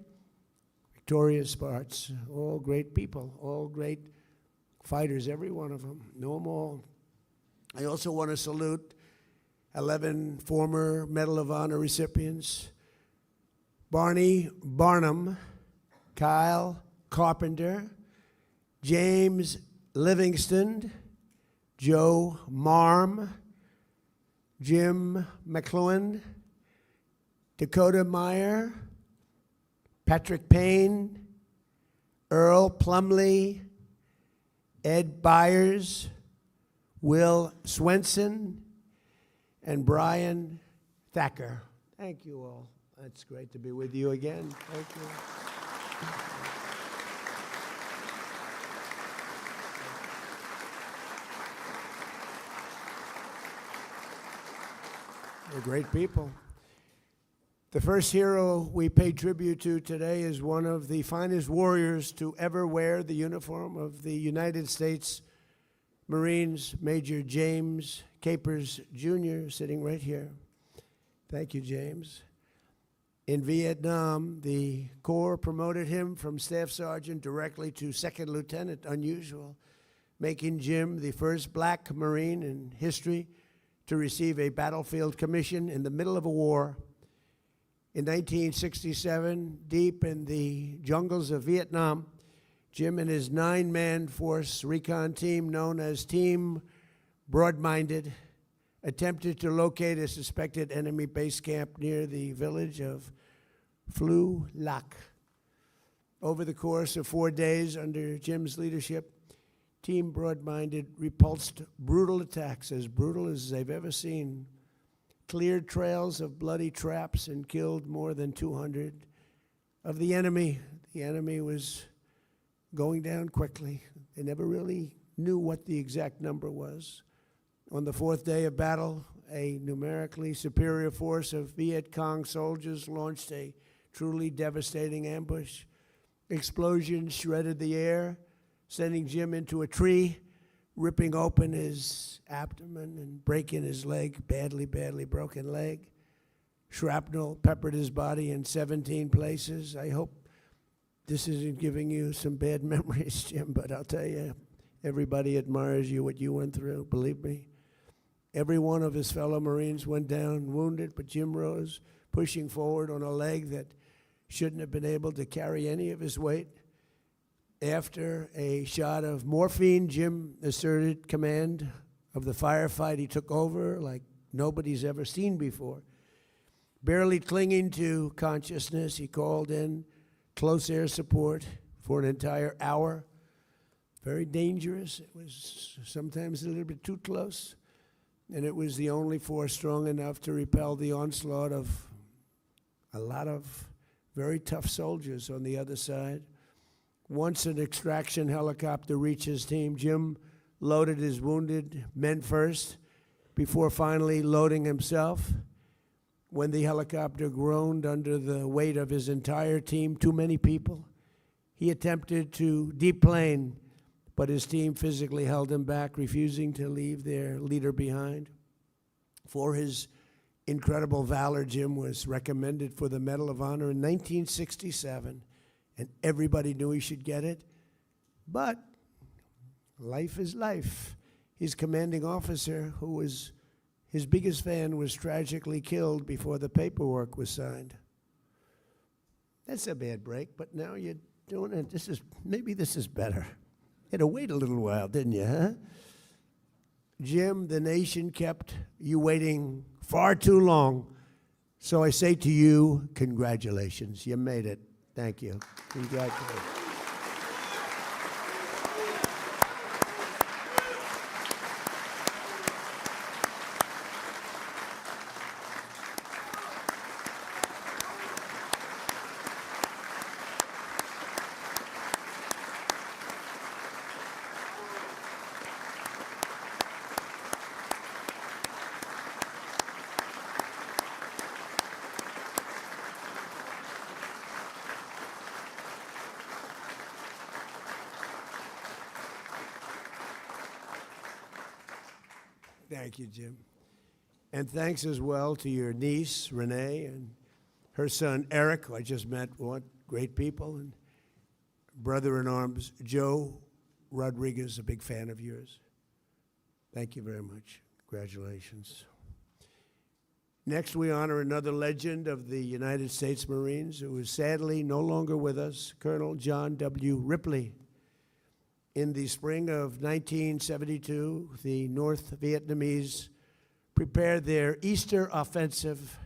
Victoria Spartz, all great people, all great fighters, every one of them. Know them all. I also want to salute 11 former Medal of Honor recipients: Barney Barnum, Kyle Carpenter, James Livingston, Joe Marm, Jim McLuhan, Dakota Meyer, Patrick Payne, Earl Plumley, Ed Byers, Will Swenson, and Brian Thacker. Thank you all. It's great to be with you again. Thank you. They're great people. The first hero we pay tribute to today is one of the finest warriors to ever wear the uniform of the United States Marines, Major James Capers Jr., sitting right here. Thank you, James. In Vietnam, the Corps promoted him from Staff Sergeant directly to Second Lieutenant, unusual, making Jim the first black Marine in history to receive a battlefield commission in the middle of a war. In 1967, deep in the jungles of Vietnam, Jim and his 9-man force recon team, known as Team Broad-Minded, attempted to locate a suspected enemy base camp near the village of Phu Lac. Over the course of 4 days under Jim's leadership, Team Broad-Minded repulsed brutal attacks, as brutal as they've ever seen, cleared trails of bloody traps, and killed more than 200 of the enemy. The enemy was going down quickly. They never really knew what the exact number was. On the 4th day of battle, a numerically superior force of Viet Cong soldiers launched a truly devastating ambush. Explosions shredded the air, sending Jim into a tree, ripping open his abdomen and breaking his leg, badly broken leg. Shrapnel peppered his body in 17 places. I hope this isn't giving you some bad memories, Jim, but I'll tell you, everybody admires you, what you went through, believe me. Every one of his fellow Marines went down wounded, but Jim rose, pushing forward on a leg that shouldn't have been able to carry any of his weight. After a shot of morphine, Jim asserted command of the firefight. He took over like nobody's ever seen before. Barely clinging to consciousness, he called in close air support for an entire hour. Very dangerous. It was sometimes a little bit too close. And it was the only force strong enough to repel the onslaught of a lot of very tough soldiers on the other side. Once an extraction helicopter reached his team, Jim loaded his wounded men first before finally loading himself. When the helicopter groaned under the weight of his entire team, too many people, he attempted to deplane, but his team physically held him back, refusing to leave their leader behind. For his incredible valor, Jim was recommended for the Medal of Honor in 1967, and everybody knew he should get it. But life is life. His commanding officer, who was his biggest fan, was tragically killed before the paperwork was signed. That's a bad break, but now you're doing it. Maybe this is better. You had to wait a little while, didn't you, huh? Jim, the nation kept you waiting far too long. So I say to you, congratulations. You made it. Thank you. Congratulations. Thank you, Jim. And thanks as well to your niece, Renee, and her son, Eric, who I just met. What great people. And brother-in-arms, Joe Rodriguez, a big fan of yours. Thank you very much. Congratulations. Next, we honor another legend of the United States Marines who is sadly no longer with us, Colonel John W. Ripley. In the spring of 1972, the North Vietnamese prepared their Easter offensive,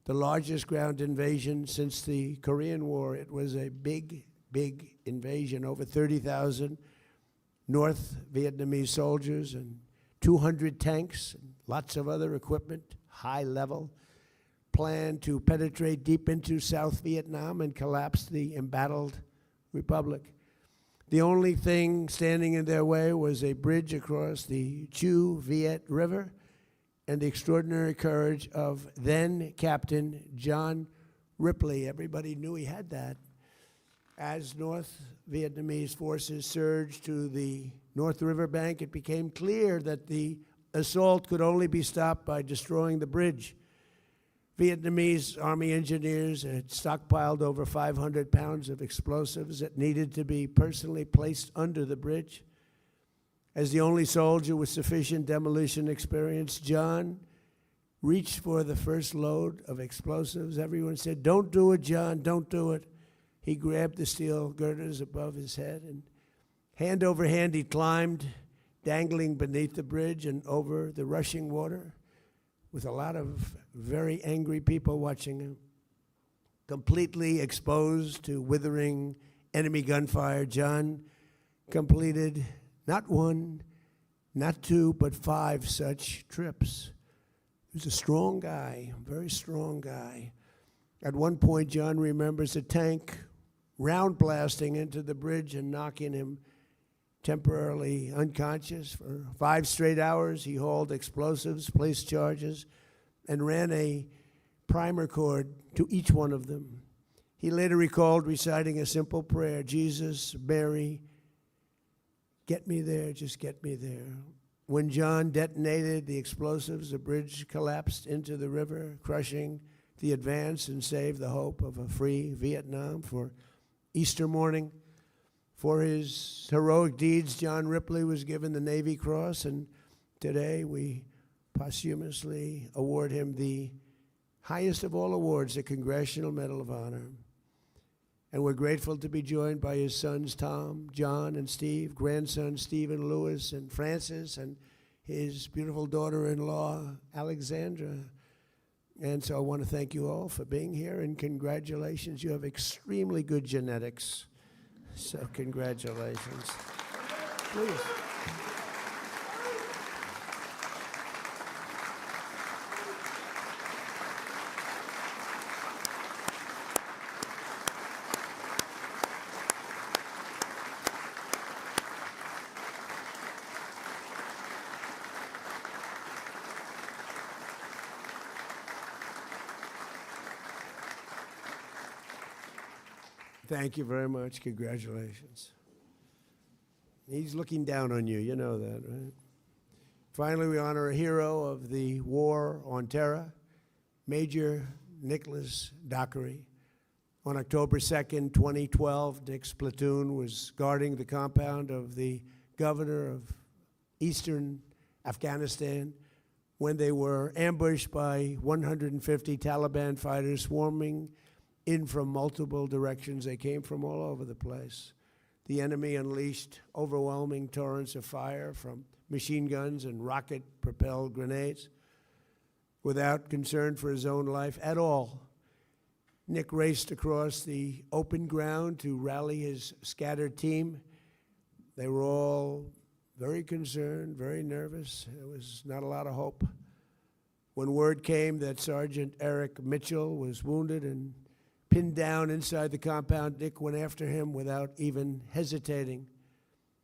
the largest ground invasion since the Korean War. It was a big, big invasion, over 30,000 North Vietnamese soldiers and 200 tanks and lots of other equipment, high level, planned to penetrate deep into South Vietnam and collapse the embattled republic. The only thing standing in their way was a bridge across the Chu Viet River and the extraordinary courage of then Captain John Ripley. Everybody knew he had that. As North Vietnamese forces surged to the North River bank, it became clear that the assault could only be stopped by destroying the bridge. Vietnamese Army engineers had stockpiled over 500 pounds of explosives that needed to be personally placed under the bridge. As the only soldier with sufficient demolition experience, John reached for the first load of explosives. Everyone said, "Don't do it, John, don't do it." He grabbed the steel girders above his head, and hand over hand he climbed, dangling beneath the bridge and over the rushing water, with a lot of very angry people watching him. Completely exposed to withering enemy gunfire, John completed not one, not two, but 5 such trips. He was a strong guy, a very strong guy. At one point, John remembers a tank round blasting into the bridge and knocking him temporarily unconscious. For 5 straight hours, he hauled explosives, placed charges, and ran a primer cord to each one of them. He later recalled reciting a simple prayer, "Jesus, Mary, get me there, just get me there." When John detonated the explosives, the bridge collapsed into the river, crushing the advance and saved the hope of a free Vietnam. For Easter morning, for his heroic deeds, John Ripley was given the Navy Cross, and today we posthumously award him the highest of all awards, the Congressional Medal of Honor. And we're grateful to be joined by his sons, Tom, John, and Steve, grandsons, Stephen, Lewis, and Francis, and his beautiful daughter-in-law, Alexandra. And so I want to thank you all for being here, and congratulations. You have extremely good genetics. So congratulations. Please. Thank you very much. Congratulations. He's looking down on you. You know that, right? Finally, we honor a hero of the War on Terror, Major Nicholas Dockery. On October 2nd, 2012, Nick's platoon was guarding the compound of the governor of eastern Afghanistan when they were ambushed by 150 Taliban fighters swarming in from multiple directions. They came from all over the place. The enemy unleashed overwhelming torrents of fire from machine guns and rocket-propelled grenades without concern for his own life at all. Nick raced across the open ground to rally his scattered team. They were all very concerned, very nervous. There was not a lot of hope. When word came that Sergeant Eric Mitchell was wounded and pinned down inside the compound, Nick went after him without even hesitating.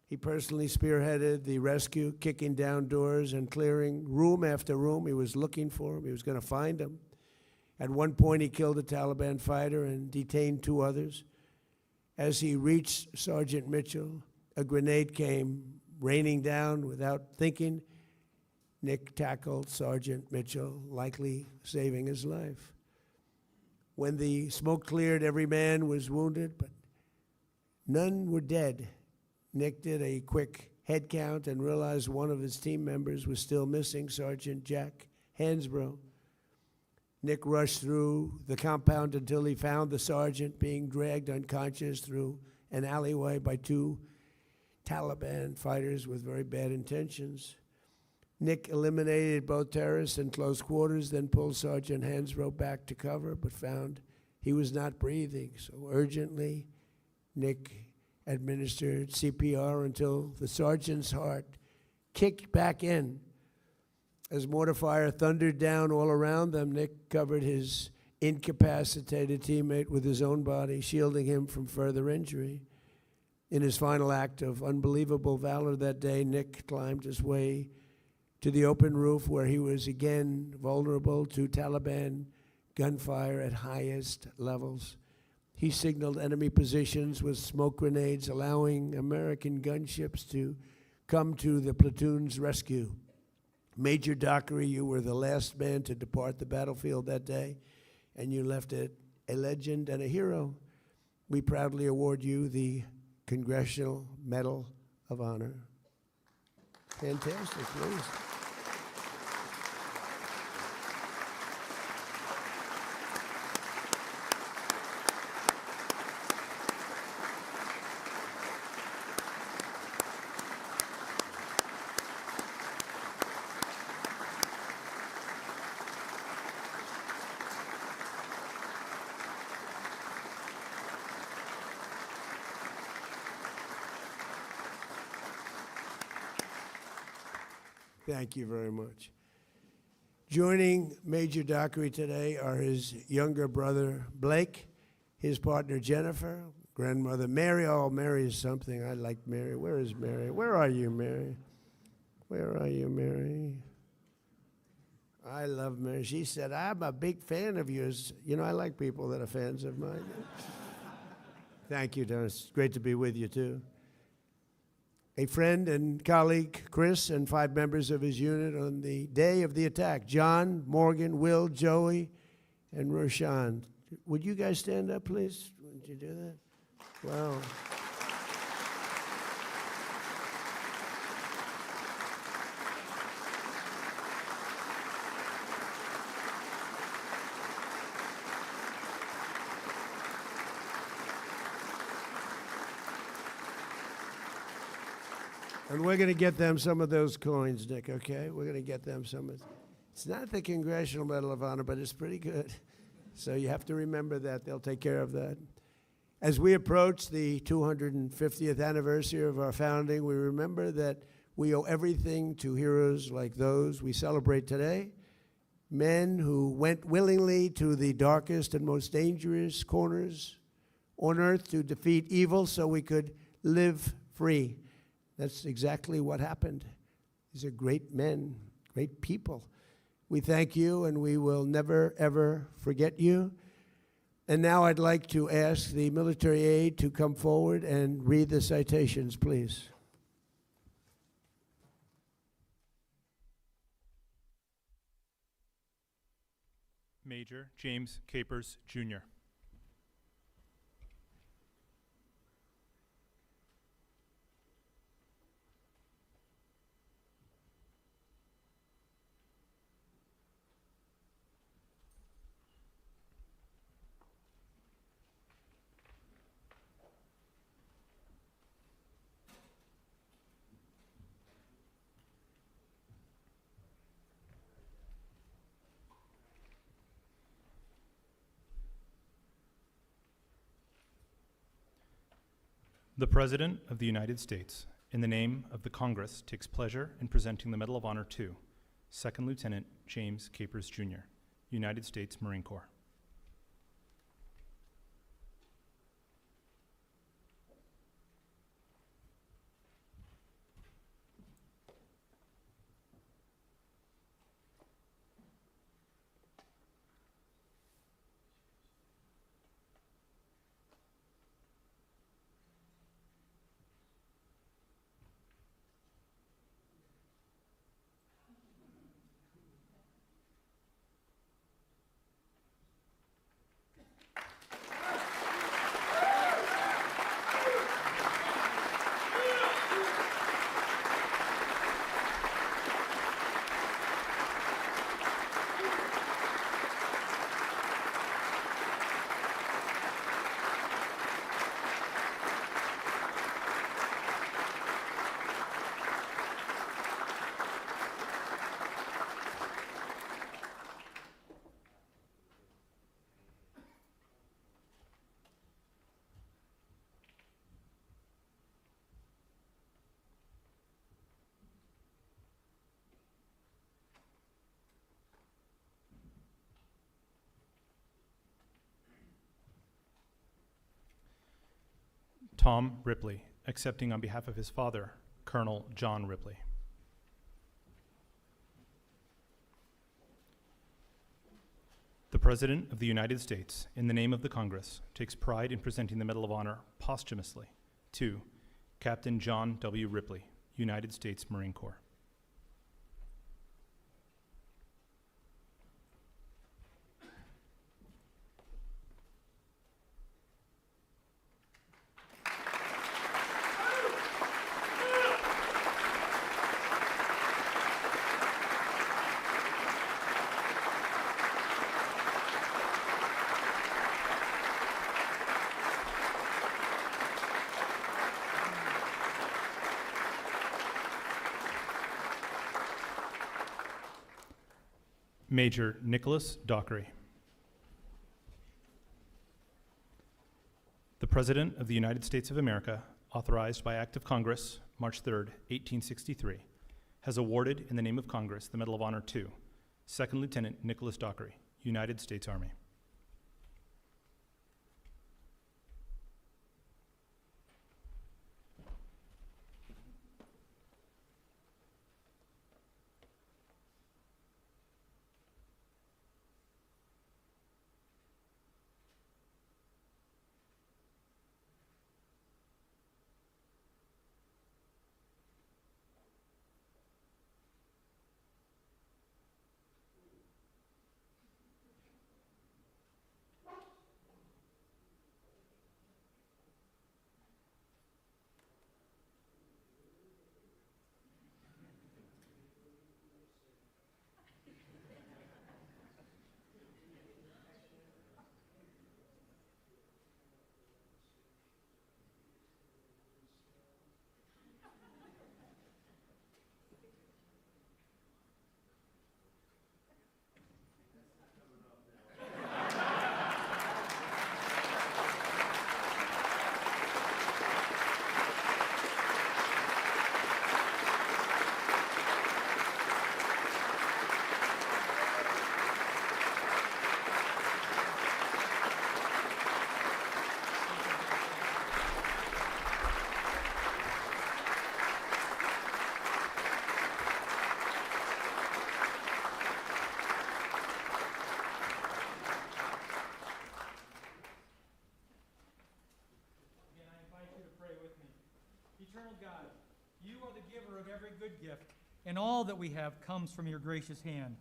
He personally spearheaded the rescue, kicking down doors and clearing room after room. He was looking for him. He was going to find him. At one point, he killed a Taliban fighter and detained 2 others. As he reached Sergeant Mitchell, a grenade came raining down. Without thinking, Nick tackled Sergeant Mitchell, likely saving his life. When the smoke cleared, every man was wounded, but none were dead. Nick did a quick head count and realized one of his team members was still missing, Sergeant Jack Hansbrough. Nick rushed through the compound until he found the sergeant being dragged unconscious through an alleyway by 2 Taliban fighters with very bad intentions. Nick eliminated both terrorists in close quarters, then pulled Sergeant Hansbrough back to cover, but found he was not breathing. So urgently, Nick administered CPR until the sergeant's heart kicked back in. As mortar fire thundered down all around them, Nick covered his incapacitated teammate with his own body, shielding him from further injury. In his final act of unbelievable valor that day, Nick climbed his way to the open roof where he was again vulnerable to Taliban gunfire at highest levels. He signaled enemy positions with smoke grenades, allowing American gunships to come to the platoon's rescue. Major Dockery, you were the last man to depart the battlefield that day, and you left it a legend and a hero. We proudly award you the Congressional Medal of Honor. Fantastic, please. Thank you very much. Joining Major Dockery today are his younger brother, Blake, his partner, Jennifer, grandmother, Mary. Oh, Mary is something. I like Mary. Where is Mary? Where are you, Mary? Where are you, Mary? I love Mary. She said, I'm a big fan of yours. You know, I like people that are fans of mine. Thank you, Dennis. It's great to be with you, too. A friend and colleague, Chris, and 5 members of his unit on the day of the attack, John, Morgan, Will, Joey, and Roshan. Would you guys stand up, please? Would you do that? Wow. And we're going to get them some of those coins, Nick, okay? We're going to get them some of. It's not the Congressional Medal of Honor, but it's pretty good. So you have to remember that. They'll take care of that. As we approach the 250th anniversary of our founding, we remember that we owe everything to heroes like those we celebrate today, men who went willingly to the darkest and most dangerous corners on earth to defeat evil so we could live free. That's exactly what happened. These are great men, great people. We thank you, and we will never, ever forget you. And now I'd like to ask the military aide to come forward and read the citations, please. Major James Capers, Jr. The President of the United States, in the name of the Congress, takes pleasure in presenting the Medal of Honor to Second Lieutenant James Capers, Jr., United States Marine Corps. Tom Ripley, accepting on behalf of his father, Colonel John Ripley. The President of the United States, in the name of the Congress, takes pride in presenting the Medal of Honor posthumously to Captain John W. Ripley, United States Marine Corps. Major Nicholas Dockery. The President of the United States of America, authorized by Act of Congress, March 3rd, 1863, has awarded in the name of Congress the Medal of Honor to Second Lieutenant Nicholas Dockery, United States Army. Eternal God, you are the giver of every good gift, and all that we have comes from your gracious hand.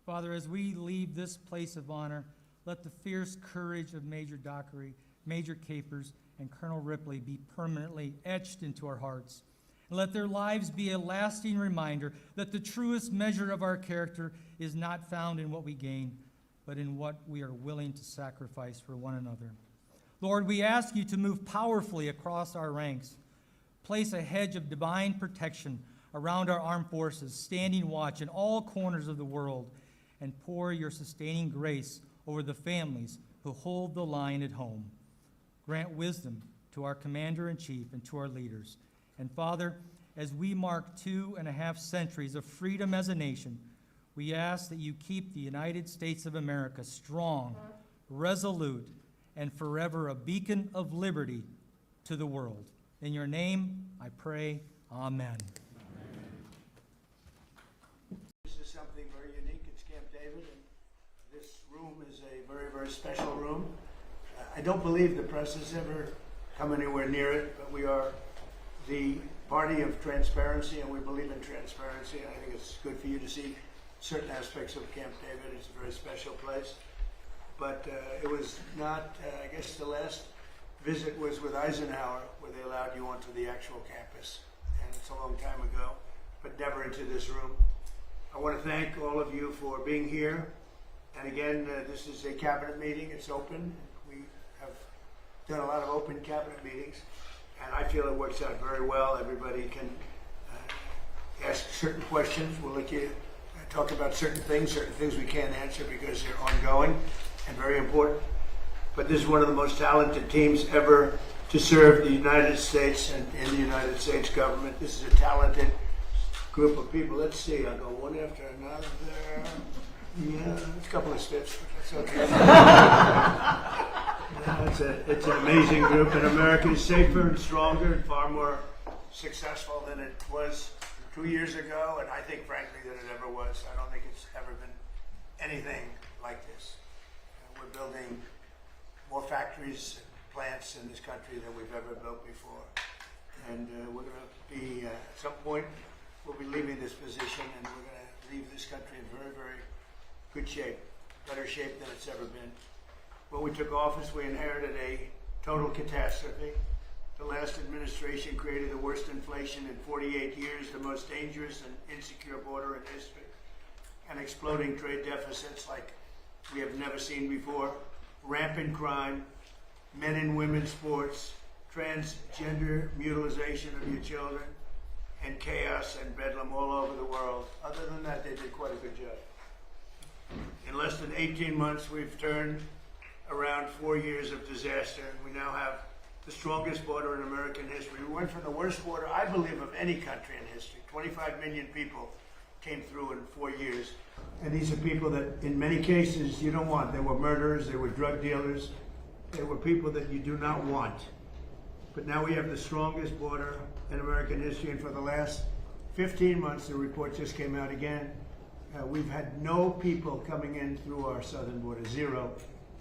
Father, as we leave this place of honor, let the fierce courage of Major Dockery, Major Capers, and Colonel Ripley be permanently etched into our hearts. And let their lives be a lasting reminder that the truest measure of our character is not found in what we gain, but in what we are willing to sacrifice for one another. Lord, we ask you to move powerfully across our ranks. Place a hedge of divine protection around our armed forces, standing watch in all corners of the world, and pour your sustaining grace over the families who hold the line at home. Grant wisdom to our Commander-in-Chief and to our leaders. And Father, as we mark 2.5 centuries of freedom as a nation, we ask that you keep the United States of America strong, resolute, and forever a beacon of liberty to the world. In your name, I pray, amen. This is something very unique. It's Camp David, and this room is a very, very special room. I don't believe the press has ever come anywhere near it, but we are the party of transparency, and we believe in transparency. And I think it's good for you to see certain aspects of Camp David. It's a very special place. But it was not, I guess the last visit was with Eisenhower, where they allowed you onto the actual campus. And it's a long time ago, but never into this room. I want to thank all of you for being here. And again, this is a cabinet meeting. It's open. We have done a lot of open cabinet meetings, and I feel it works out very well. Everybody can ask certain questions. We'll let you talk about certain things we can't answer because they're ongoing and very important. But this is one of the most talented teams ever to serve the United States and in the United States government. This is a talented group of people. Let's see, I'll go one after another. Yeah, a couple of spits, but that's okay. It's an amazing group, and America is safer and stronger and far more successful than it was 2 years ago, and I think, frankly, that it ever was. I don't think it's ever been anything like this. We're building more factories and plants in this country than we've ever built before. And we're going to be, at some point, we'll be leaving this position, and we're going to leave this country in very, very good shape, better shape than it's ever been. When we took office, we inherited a total catastrophe. The last administration created the worst inflation in 48 years, the most dangerous and insecure border in history, and exploding trade deficits like we have never seen before, rampant crime, men and women's sports, transgender mutilization of your children, and chaos and bedlam all over the world. Other than that, they did quite a good job. In less than 18 months, we've turned around 4 years of disaster, and we now have the strongest border in American history. We went from the worst border, I believe, of any country in history. 25 million people came through in 4 years. And these are people that, in many cases, you don't want. They were murderers, they were drug dealers, they were people that you do not want. But now we have the strongest border in American history, and for the last 15 months, the report just came out again, we've had no people coming in through our southern border, zero.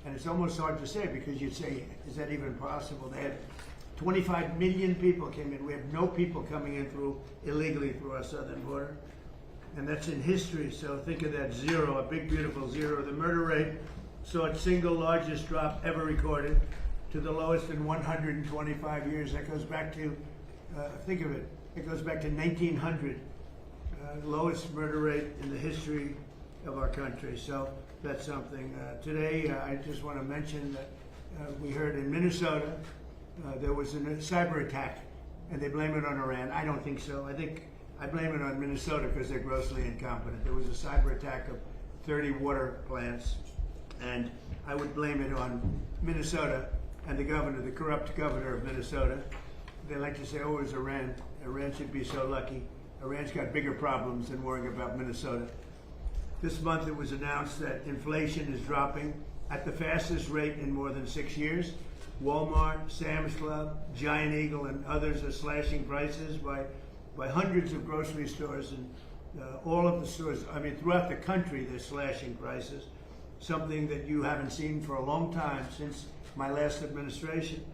And it's almost hard to say, because you'd say, is that even possible? They had 25 million people came in. We have no people coming in illegally through our southern border. And that's in history, so think of that, zero, a big beautiful zero. The murder rate saw its single largest drop ever recorded to the lowest in 125 years. That goes back to, think of it, it goes back to 1900. Lowest murder rate in the history of our country. So that's something. Today, I just want to mention that we heard in Minnesota there was a cyber attack, and they blame it on Iran. I don't think so. I blame it on Minnesota because they're grossly incompetent. There was a cyber attack of 30 water plants, and I would blame it on Minnesota and the governor, the corrupt governor of Minnesota. They like to say, oh, it was Iran. Iran should be so lucky. Iran's got bigger problems than worrying about Minnesota. This month it was announced that inflation is dropping at the fastest rate in more than 6 years. Walmart, Sam's Club, Giant Eagle, and others are slashing prices by hundreds of grocery stores, and all of the stores, I mean, throughout the country, they're slashing prices, something that you haven't seen for a long time since my last administration.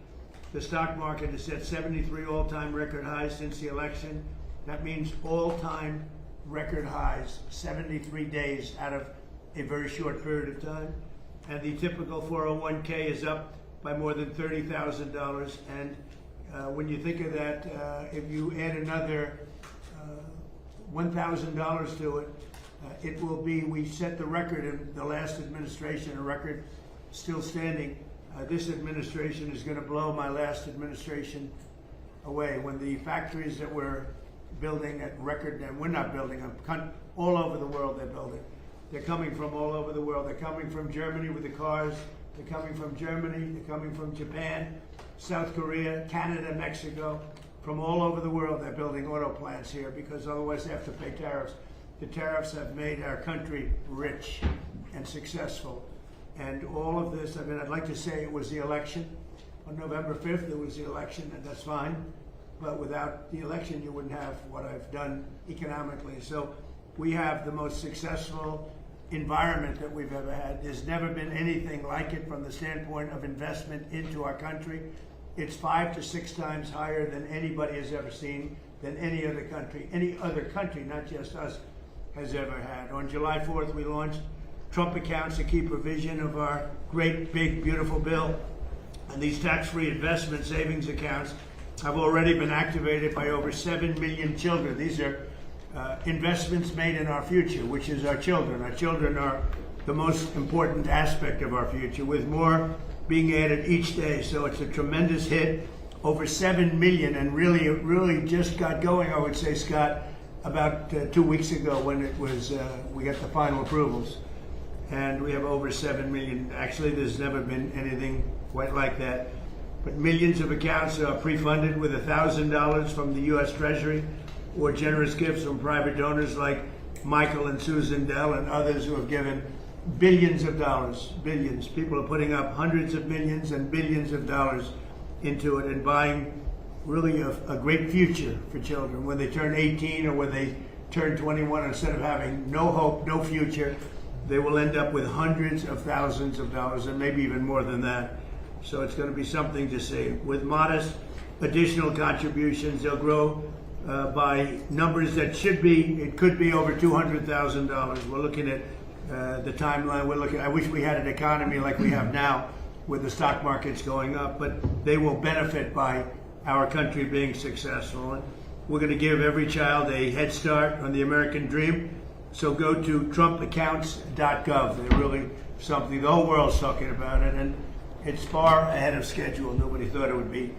The stock market has set 73 all-time record highs since the election. That means all-time record highs, 73 days out of a very short period of time. And the typical 401k is up by more than $30,000. And when you think of that, if you add another $1,000 to it, it will be, we set the record in the last administration, a record still standing. This administration is going to blow my last administration away. When the factories that we're building at record, and we're not building them, all over the world they're building. They're coming from all over the world. They're coming from Germany with the cars. They're coming from Germany. They're coming from Japan, South Korea, Canada, Mexico. From all over the world, they're building auto plants here because otherwise they have to pay tariffs. The tariffs have made our country rich and successful. And all of this, I mean, I'd like to say it was the election. On November 5th, it was the election, and that's fine. But without the election, you wouldn't have what I've done economically. So we have the most successful environment that we've ever had. There's never been anything like it from the standpoint of investment into our country. It's 5 to 6 times higher than anybody has ever seen, than any other country, not just us, has ever had. On July 4th, we launched Trump Accounts, a key provision of our great, big, beautiful bill. And these tax-free investment savings accounts have already been activated by over 7 million children. These are investments made in our future, which is our children. Our children are the most important aspect of our future, with more being added each day. So it's a tremendous hit, over 7 million, and really just got going, I would say, Scott, about 2 weeks ago when it was, we got the final approvals. And we have over 7 million. Actually, there's never been anything quite like that. But millions of accounts are pre-funded with $1,000 from the U.S. Treasury or generous gifts from private donors like Michael and Susan Dell and others who have given billions of dollars, billions. People are putting up hundreds of millions and billions of dollars into it and buying really a great future for children. When they turn 18 or when they turn 21, instead of having no hope, no future, they will end up with hundreds of thousands of dollars and maybe even more than that. So it's going to be something to see. With modest additional contributions, they'll grow by numbers that should be, it could be over $200,000. We're looking at the timeline. I wish we had an economy like we have now with the stock markets going up, but they will benefit by our country being successful. And we're going to give every child a head start on the American dream. So go to trumpaccounts.gov. They're really something, the whole world's talking about it, and it's far ahead of schedule. Nobody thought it would be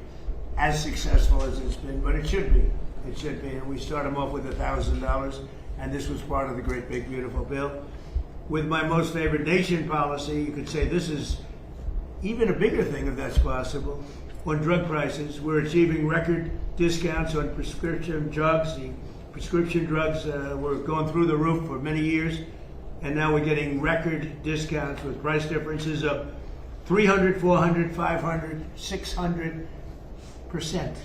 as successful as it's been, but it should be. It should be. And we start them off with $1,000, and this was part of the great big beautiful bill. With my most favored nation policy, you could say this is even a bigger thing, if that's possible. On drug prices, we're achieving record discounts on prescription drugs. The prescription drugs were going through the roof for many years, and now we're getting record discounts with price differences of 300, 400, 500, 600%.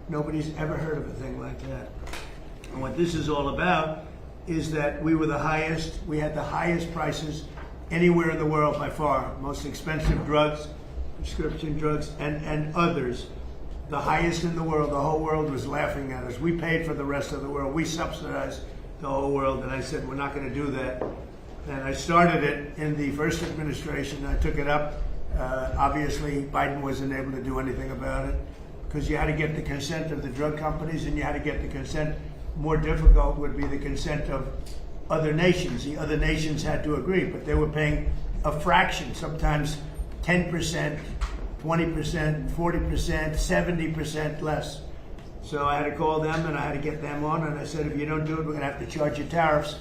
Nobody's ever heard of a thing like that. And what this is all about is that we had the highest prices anywhere in the world by far. Most expensive drugs, prescription drugs, and others. The highest in the world. The whole world was laughing at us. We paid for the rest of the world. We subsidized the whole world. And I said, we're not going to do that. And I started it in the first administration. I took it up. Obviously, Biden wasn't able to do anything about it because you had to get the consent of the drug companies, and you had to get the consent. More difficult would be the consent of other nations. The other nations had to agree, but they were paying a fraction, sometimes 10%, 20%, 40%, 70% less. So I had to call them and I had to get them on, and I said, if you don't do it, we're going to have to charge you tariffs.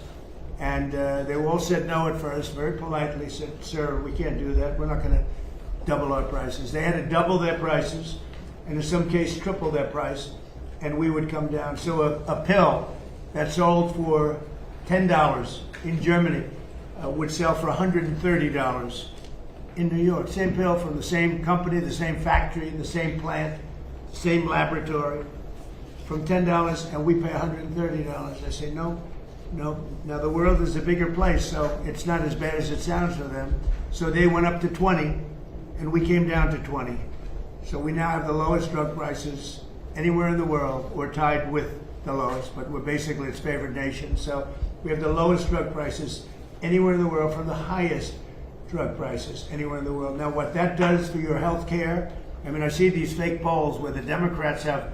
And they all said no at first, very politely said, sir, we can't do that. We're not going to double our prices. They had to double their prices, and in some cases triple their price, and we would come down. So a pill that sold for $10 in Germany would sell for $130 in New York. Same pill from the same company, the same factory, the same plant, same laboratory, from $10, and we pay $130. I say, no. Now the world is a bigger place, so it's not as bad as it sounds for them. So they went up to 20, and we came down to 20. So we now have the lowest drug prices anywhere in the world. We're tied with the lowest, but we're basically its favored nation. So we have the lowest drug prices anywhere in the world from the highest drug prices anywhere in the world. Now what that does for your health care, I mean, I see these fake polls where the Democrats have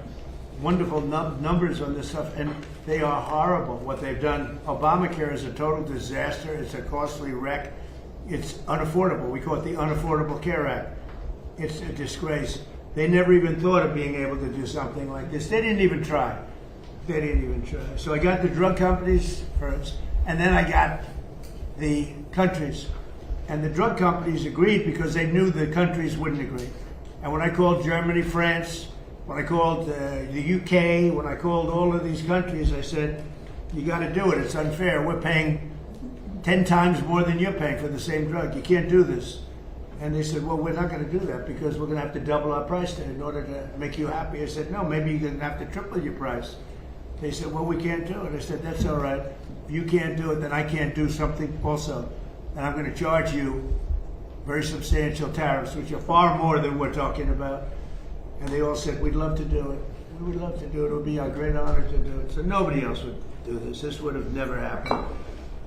wonderful numbers on this stuff, and they are horrible what they've done. Obamacare is a total disaster. It's a costly wreck. It's unaffordable. We call it the Unaffordable Care Act. It's a disgrace. They never even thought of being able to do something like this. They didn't even try. They didn't even try. So I got the drug companies first, and then I got the countries. And the drug companies agreed because they knew the countries wouldn't agree. And when I called Germany, France, when I called the UK, when I called all of these countries, I said, you got to do it. It's unfair. We're paying 10 times more than you're paying for the same drug. You can't do this. And they said, well, we're not going to do that because we're going to have to double our price in order to make you happy. I said, no, maybe you're going to have to triple your price. They said, well, we can't do it. I said, that's all right. If you can't do it, then I can't do something also. And I'm going to charge you very substantial tariffs, which are far more than we're talking about. And they all said, we'd love to do it. We would love to do it. It would be our great honor to do it. So nobody else would do this. This would have never happened.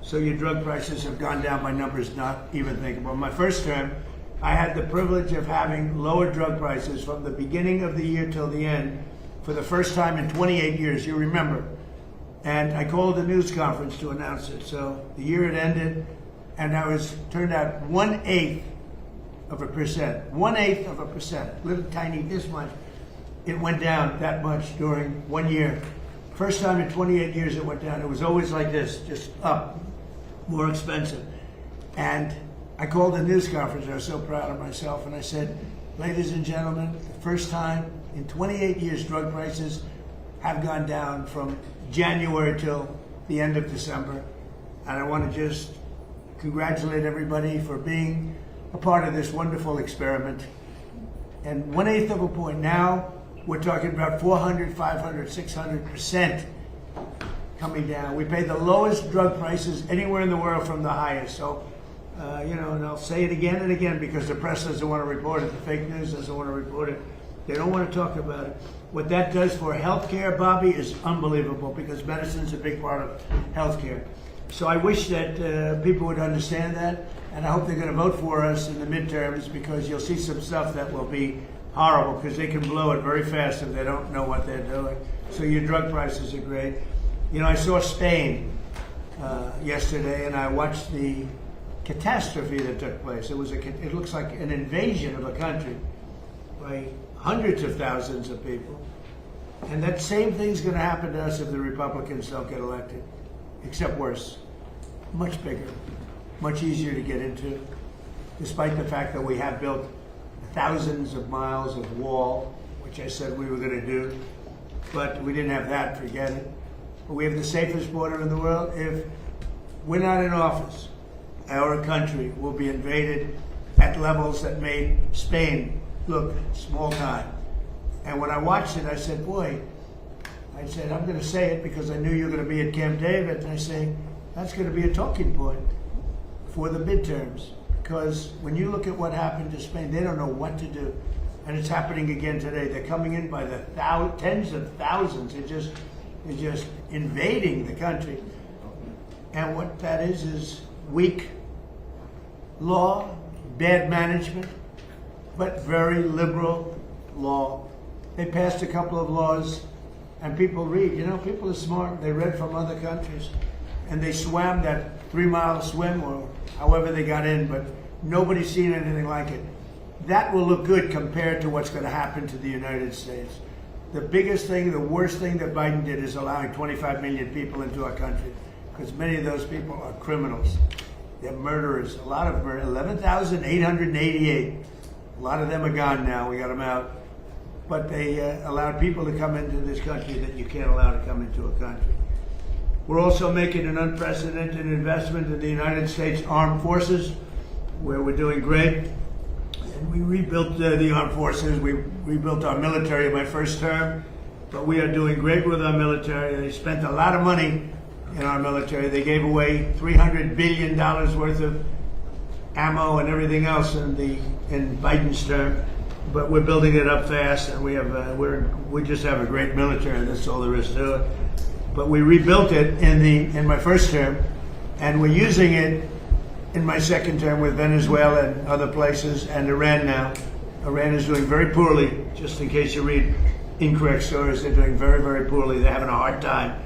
So your drug prices have gone down by numbers not even thinkable. My first term, I had the privilege of having lower drug prices from the beginning of the year till the end for the first time in 28 years, you remember. And I called a news conference to announce it. So the year had ended, and I was turned out 1/8 of a percent. 1/8 of a percent. Little tiny this much. It went down that much during 1 year. First time in 28 years it went down. It was always like this, just up, more expensive. And I called a news conference. I was so proud of myself, and I said, ladies and gentlemen, the first time in 28 years drug prices have gone down from January till the end of December. And I want to just congratulate everybody for being a part of this wonderful experiment. And 1/8 of a point. Now we're talking about 400, 500, 600% coming down. We pay the lowest drug prices anywhere in the world from the highest. So, you know, and I'll say it again and again because the press doesn't want to report it, the fake news doesn't want to report it. They don't want to talk about it. What that does for healthcare, Bobby, is unbelievable because medicine's a big part of healthcare. So I wish that people would understand that, and I hope they're going to vote for us in the midterms because you'll see some stuff that will be horrible because they can blow it very fast if they don't know what they're doing. So your drug prices are great. You know, I saw Spain yesterday, and I watched the catastrophe that took place. It looks like an invasion of a country by hundreds of thousands of people. And that same thing's going to happen to us if the Republicans don't get elected, except worse. Much bigger, much easier to get into, despite the fact that we have built thousands of miles of wall, which I said we were going to do, but we didn't have that, forget it. But we have the safest border in the world. If we're not in office, our country will be invaded at levels that made Spain look small time. And when I watched it, I said, boy, I said, I'm going to say it because I knew you were going to be at Camp David, and I say, that's going to be a talking point for the midterms. Because when you look at what happened to Spain, they don't know what to do. And it's happening again today. They're coming in by the tens of thousands. They're just invading the country. And what that is weak law, bad management, but very liberal law. They passed a couple of laws, and people read. You know, people are smart. They read from other countries. And they swam that 3-mile swim, or however they got in, but nobody's seen anything like it. That will look good compared to what's going to happen to the United States. The biggest thing, the worst thing that Biden did is allowing 25 million people into our country, because many of those people are criminals. They're murderers. A lot of them are 11,888. A lot of them are gone now. We got them out. But they allowed people to come into this country that you can't allow to come into a country. We're also making an unprecedented investment in the United States Armed Forces, where we're doing great. And we rebuilt the armed forces. We rebuilt our military in my first term, but we are doing great with our military. They spent a lot of money in our military. They gave away $300 billion worth of ammo and everything else in Biden's term, but we're building it up fast, and we just have a great military. That's all there is to it. But we rebuilt it in my first term, and we're using it in my second term with Venezuela and other places, and Iran now. Iran is doing very poorly, just in case you read incorrect stories. They're doing very, very poorly. They're having a hard time.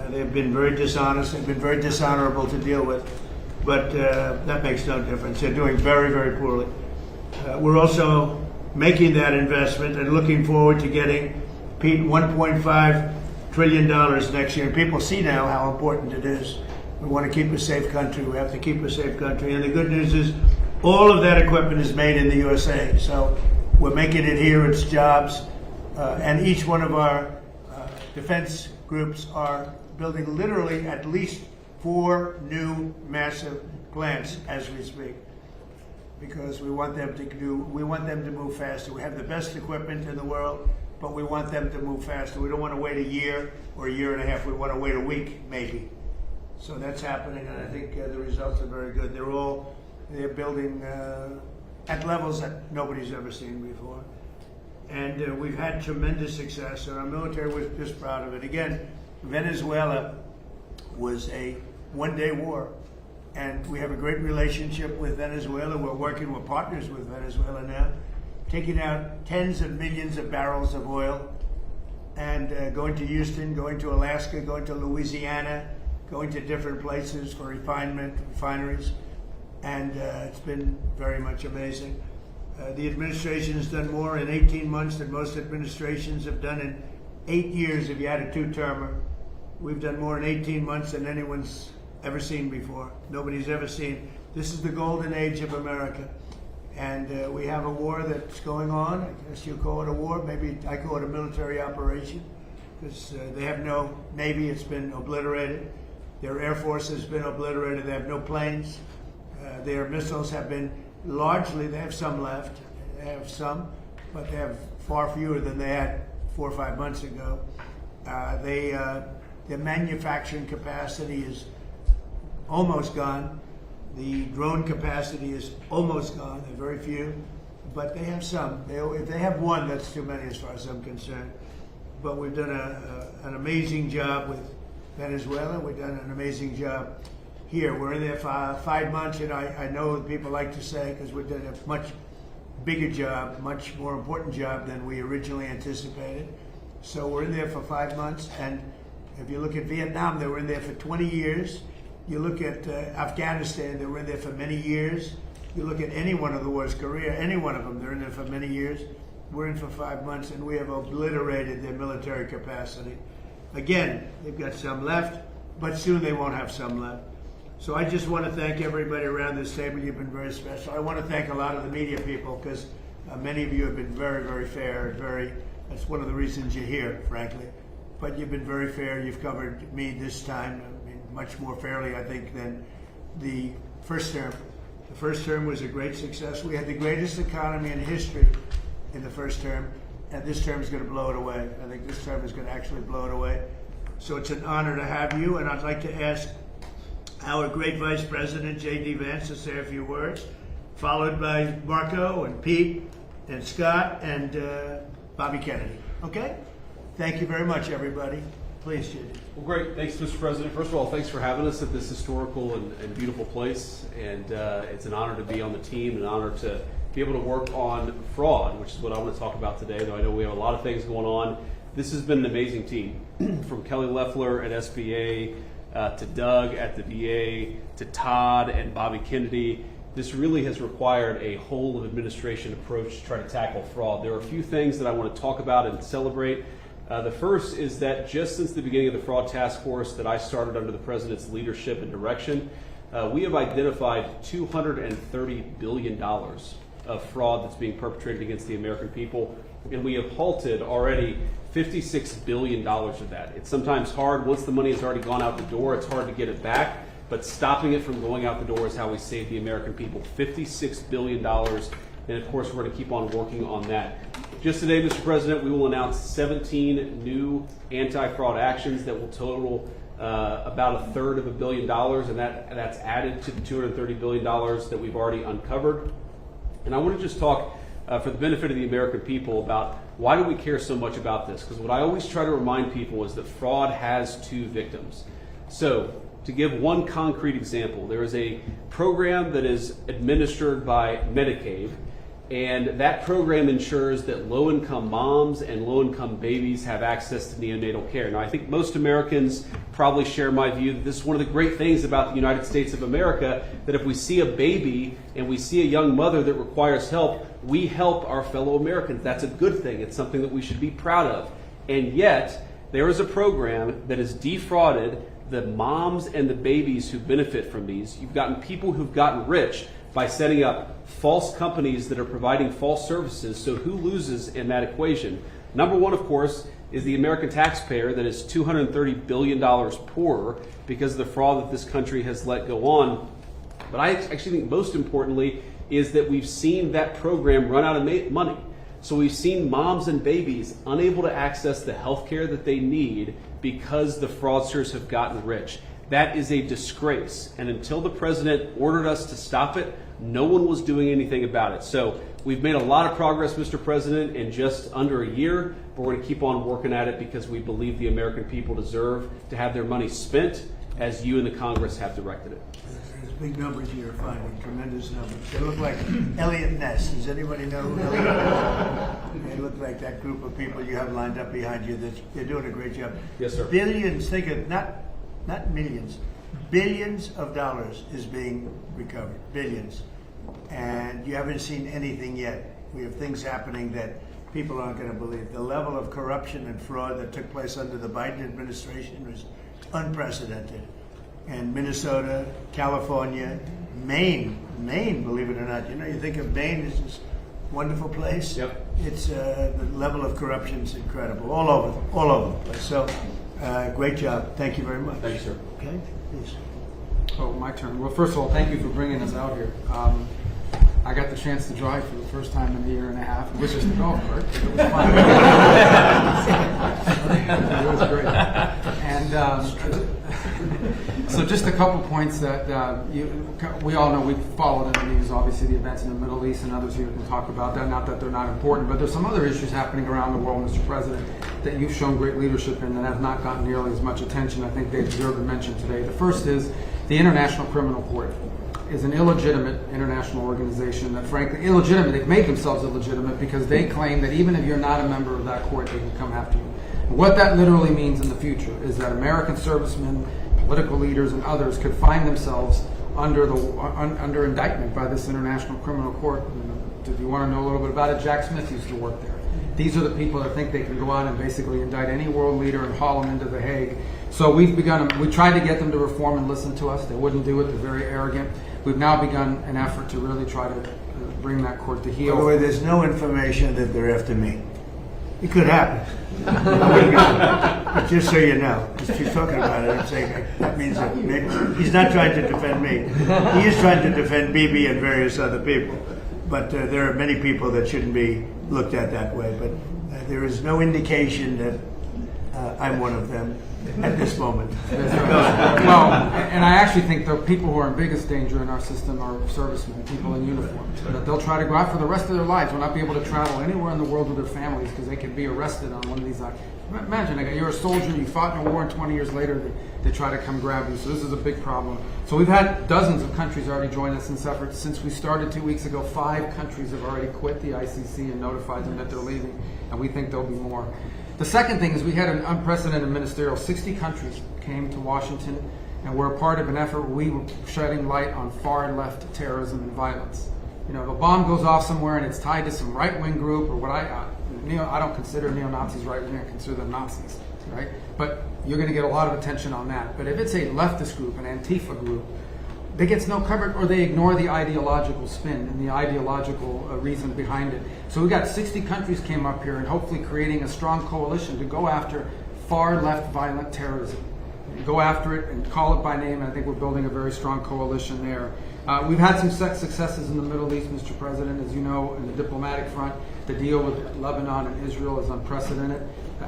They've been very dishonest. They've been very dishonorable to deal with. But that makes no difference. They're doing very, very poorly. We're also making that investment and looking forward to getting $1.5 trillion next year. And people see now how important it is. We want to keep a safe country. We have to keep a safe country. And the good news is all of that equipment is made in the USA. So we're making it here. It's jobs. And each one of our defense groups are building literally at least 4 new massive plants as we speak, because we want them to move faster. We have the best equipment in the world, but we want them to move faster. We don't want to wait a year or a year and a half. We want to wait a week, maybe. So that's happening, and I think the results are very good. They're building at levels that nobody's ever seen before. And we've had tremendous success, and our military was just proud of it. Again, Venezuela was a one-day war, and we have a great relationship with Venezuela. We're partners with Venezuela now, taking out tens of millions of barrels of oil, and going to Houston, going to Alaska, going to Louisiana, going to different places for refineries, and it's been very much amazing. The administration has done more in 18 months than most administrations have done in 8 years if you had a 2-termer. We've done more in 18 months than anyone's ever seen before. Nobody's ever seen. This is the golden age of America. And we have a war that's going on. I guess you call it a war. Maybe I call it a military operation, because they have no Navy. It's been obliterated. Their Air Force has been obliterated. They have no planes. Their missiles have been largely, they have some left, but they have far fewer than they had 4 or 5 months ago. Their manufacturing capacity is almost gone. The drone capacity is almost gone. There are very few, but they have some. If they have one, that's too many as far as I'm concerned. But we've done an amazing job with Venezuela. We've done an amazing job here. We're in there for 5 months, and I know people like to say, because we've done a much bigger job, much more important job than we originally anticipated. So we're in there for 5 months, and if you look at Vietnam, they were in there for 20 years. You look at Afghanistan, they were in there for many years. You look at any one of the wars, Korea, any one of them, they're in there for many years. We're in for 5 months, and we have obliterated their military capacity. Again, they've got some left, but soon they won't have some left. So I just want to thank everybody around this table. You've been very special. I want to thank a lot of the media people, because many of you have been very, very fair and that's one of the reasons you're here, frankly. But you've been very fair. You've covered me this time, much more fairly, I think, than the first term. The first term was a great success. We had the greatest economy in history in the first term, and this term is going to blow it away. I think this term is going to actually blow it away. So it's an honor to have you, and I'd like to ask our great Vice President, J.D. Vance, to say a few words, followed by Marco and Pete and Scott and Bobby Kennedy. Okay? Thank you very much, everybody. Please, J.D. Well, great. Thanks, Mr. President. First of all, thanks for having us at this historical and beautiful place. And it's an honor to be on the team, and an honor to be able to work on fraud, which is what I want to talk about today, though I know we have a lot of things going on. This has been an amazing team, from Kelly Loeffler at SBA, to Doug at the VA, to Todd and Bobby Kennedy. This really has required a whole of administration approach to try to tackle fraud. There are a few things that I want to talk about and celebrate. The first is that just since the beginning of the fraud task force that I started under the President's leadership and direction, we have identified $230 billion of fraud that's being perpetrated against the American people, and we have halted already $56 billion of that. It's sometimes hard, once the money has already gone out the door, it's hard to get it back, but stopping it from going out the door is how we save the American people. $56 billion, and of course we're going to keep on working on that. Just today, Mr. President, we will announce 17 new anti-fraud actions that will total about $1/3 of $1 billion, and that's added to the $230 billion that we've already uncovered. And I want to just talk for the benefit of the American people about why do we care so much about this? Because what I always try to remind people is that fraud has two victims. So, to give one concrete example, there is a program that is administered by Medicaid, and that program ensures that low-income moms and low-income babies have access to neonatal care. Now, I think most Americans probably share my view that this is one of the great things about the United States of America, that if we see a baby and we see a young mother that requires help, we help our fellow Americans. That's a good thing. It's something that we should be proud of. And yet, there is a program that has defrauded the moms and the babies who benefit from these. You've gotten people who've gotten rich by setting up false companies that are providing false services. So who loses in that equation? Number one, of course, is the American taxpayer that is $230 billion poorer because of the fraud that this country has let go on. But I actually think most importantly is that we've seen that program run out of money. So we've seen moms and babies unable to access the health care that they need because the fraudsters have gotten rich. That is a disgrace. And until the president ordered us to stop it, no one was doing anything about it. So we've made a lot of progress, Mr. President, in just under a year, but we're going to keep on working at it because we believe the American people deserve to have their money spent as you and the Congress have directed it. There's big numbers you're finding, tremendous numbers. They look like Elliot Ness. Does anybody know who Elliot Ness is? They look like that group of people you have lined up behind you. They're doing a great job. Yes, sir. Billions, think of, not millions, billions of dollars is being recovered. Billions. And you haven't seen anything yet. We have things happening that people aren't going to believe. The level of corruption and fraud that took place under the Biden administration was unprecedented. And Minnesota, California, Maine, believe it or not. You know, you think of Maine as this wonderful place. Yep. It's the level of corruption is incredible, all over the place. So, great job. Thank you very much. Thank you, sir. Okay, please. Oh, my turn. Well, first of all, thank you for bringing us out here. I got the chance to drive for the first time in a year and a half, which is the golf cart. It was fun. It was great. And so just a couple points that we all know. We've followed in the news, obviously, the events in the Middle East, and others here can talk about that. Not that they're not important, but there's some other issues happening around the world, Mr. President, that you've shown great leadership in that have not gotten nearly as much attention. I think they deserve to mention today. The first is the International Criminal Court is an illegitimate international organization that, frankly, illegitimate. They've made themselves illegitimate because they claim that even if you're not a member of that court, they can come after you. And what that literally means in the future is that American servicemen, political leaders, and others could find themselves under indictment by this International Criminal Court. If you want to know a little bit about it, Jack Smith used to work there. These are the people that think they can go out and basically indict any world leader and haul them into The Hague. So we tried to get them to reform and listen to us. They wouldn't do it. They're very arrogant. We've now begun an effort to really try to bring that court to heel. By the way, there's no information that they're after me. It could happen. But just so you know, just keep talking about it and saying that means that maybe he's not trying to defend me. He is trying to defend Bibi and various other people. But there are many people that shouldn't be looked at that way. But there is no indication that I'm one of them at this moment. Well, and I actually think the people who are in biggest danger in our system are servicemen, people in uniform. That they'll try to go out for the rest of their lives, will not be able to travel anywhere in the world with their families because they could be arrested on one of these. Imagine, you're a soldier, you fought in a war, and 20 years later they try to come grab you. So this is a big problem. So we've had dozens of countries already join us in this effort. Since we started 2 weeks ago, 5 countries have already quit the ICC and notified them that they're leaving, and we think there'll be more. The second thing is we had an unprecedented ministerial. 60 countries came to Washington and were a part of an effort where we were shedding light on far-left terrorism and violence. You know, if a bomb goes off somewhere and it's tied to some right-wing group or what I don't consider neo-Nazis right-wing, I consider them Nazis, right? But you're going to get a lot of attention on that. But if it's a leftist group, an Antifa group, that gets no coverage, or they ignore the ideological spin and the ideological reason behind it. So we got 60 countries came up here and hopefully creating a strong coalition to go after far left violent terrorism. Go after it and call it by name. I think we're building a very strong coalition there. We've had some successes in the Middle East, Mr. President. As you know, in the diplomatic front, the deal with Lebanon and Israel is unprecedented.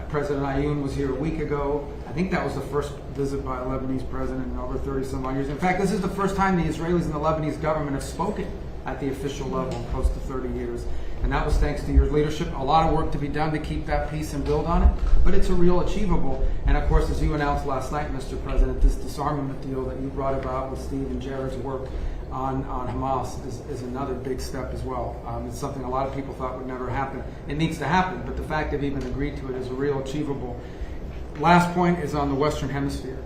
President Ayoun was here a week ago. I think that was the first visit by a Lebanese president in over 30-some-odd years. In fact, this is the first time the Israelis and the Lebanese government have spoken at the official level in close to 30 years. And that was thanks to your leadership. A lot of work to be done to keep that peace and build on it, but it's a real achievable. And of course, as you announced last night, Mr. President, this disarmament deal that you brought about with Steve and Jared's work on Hamas is another big step as well. It's something a lot of people thought would never happen. It needs to happen, but the fact they've even agreed to it is a real achievable. Last point is on the Western Hemisphere.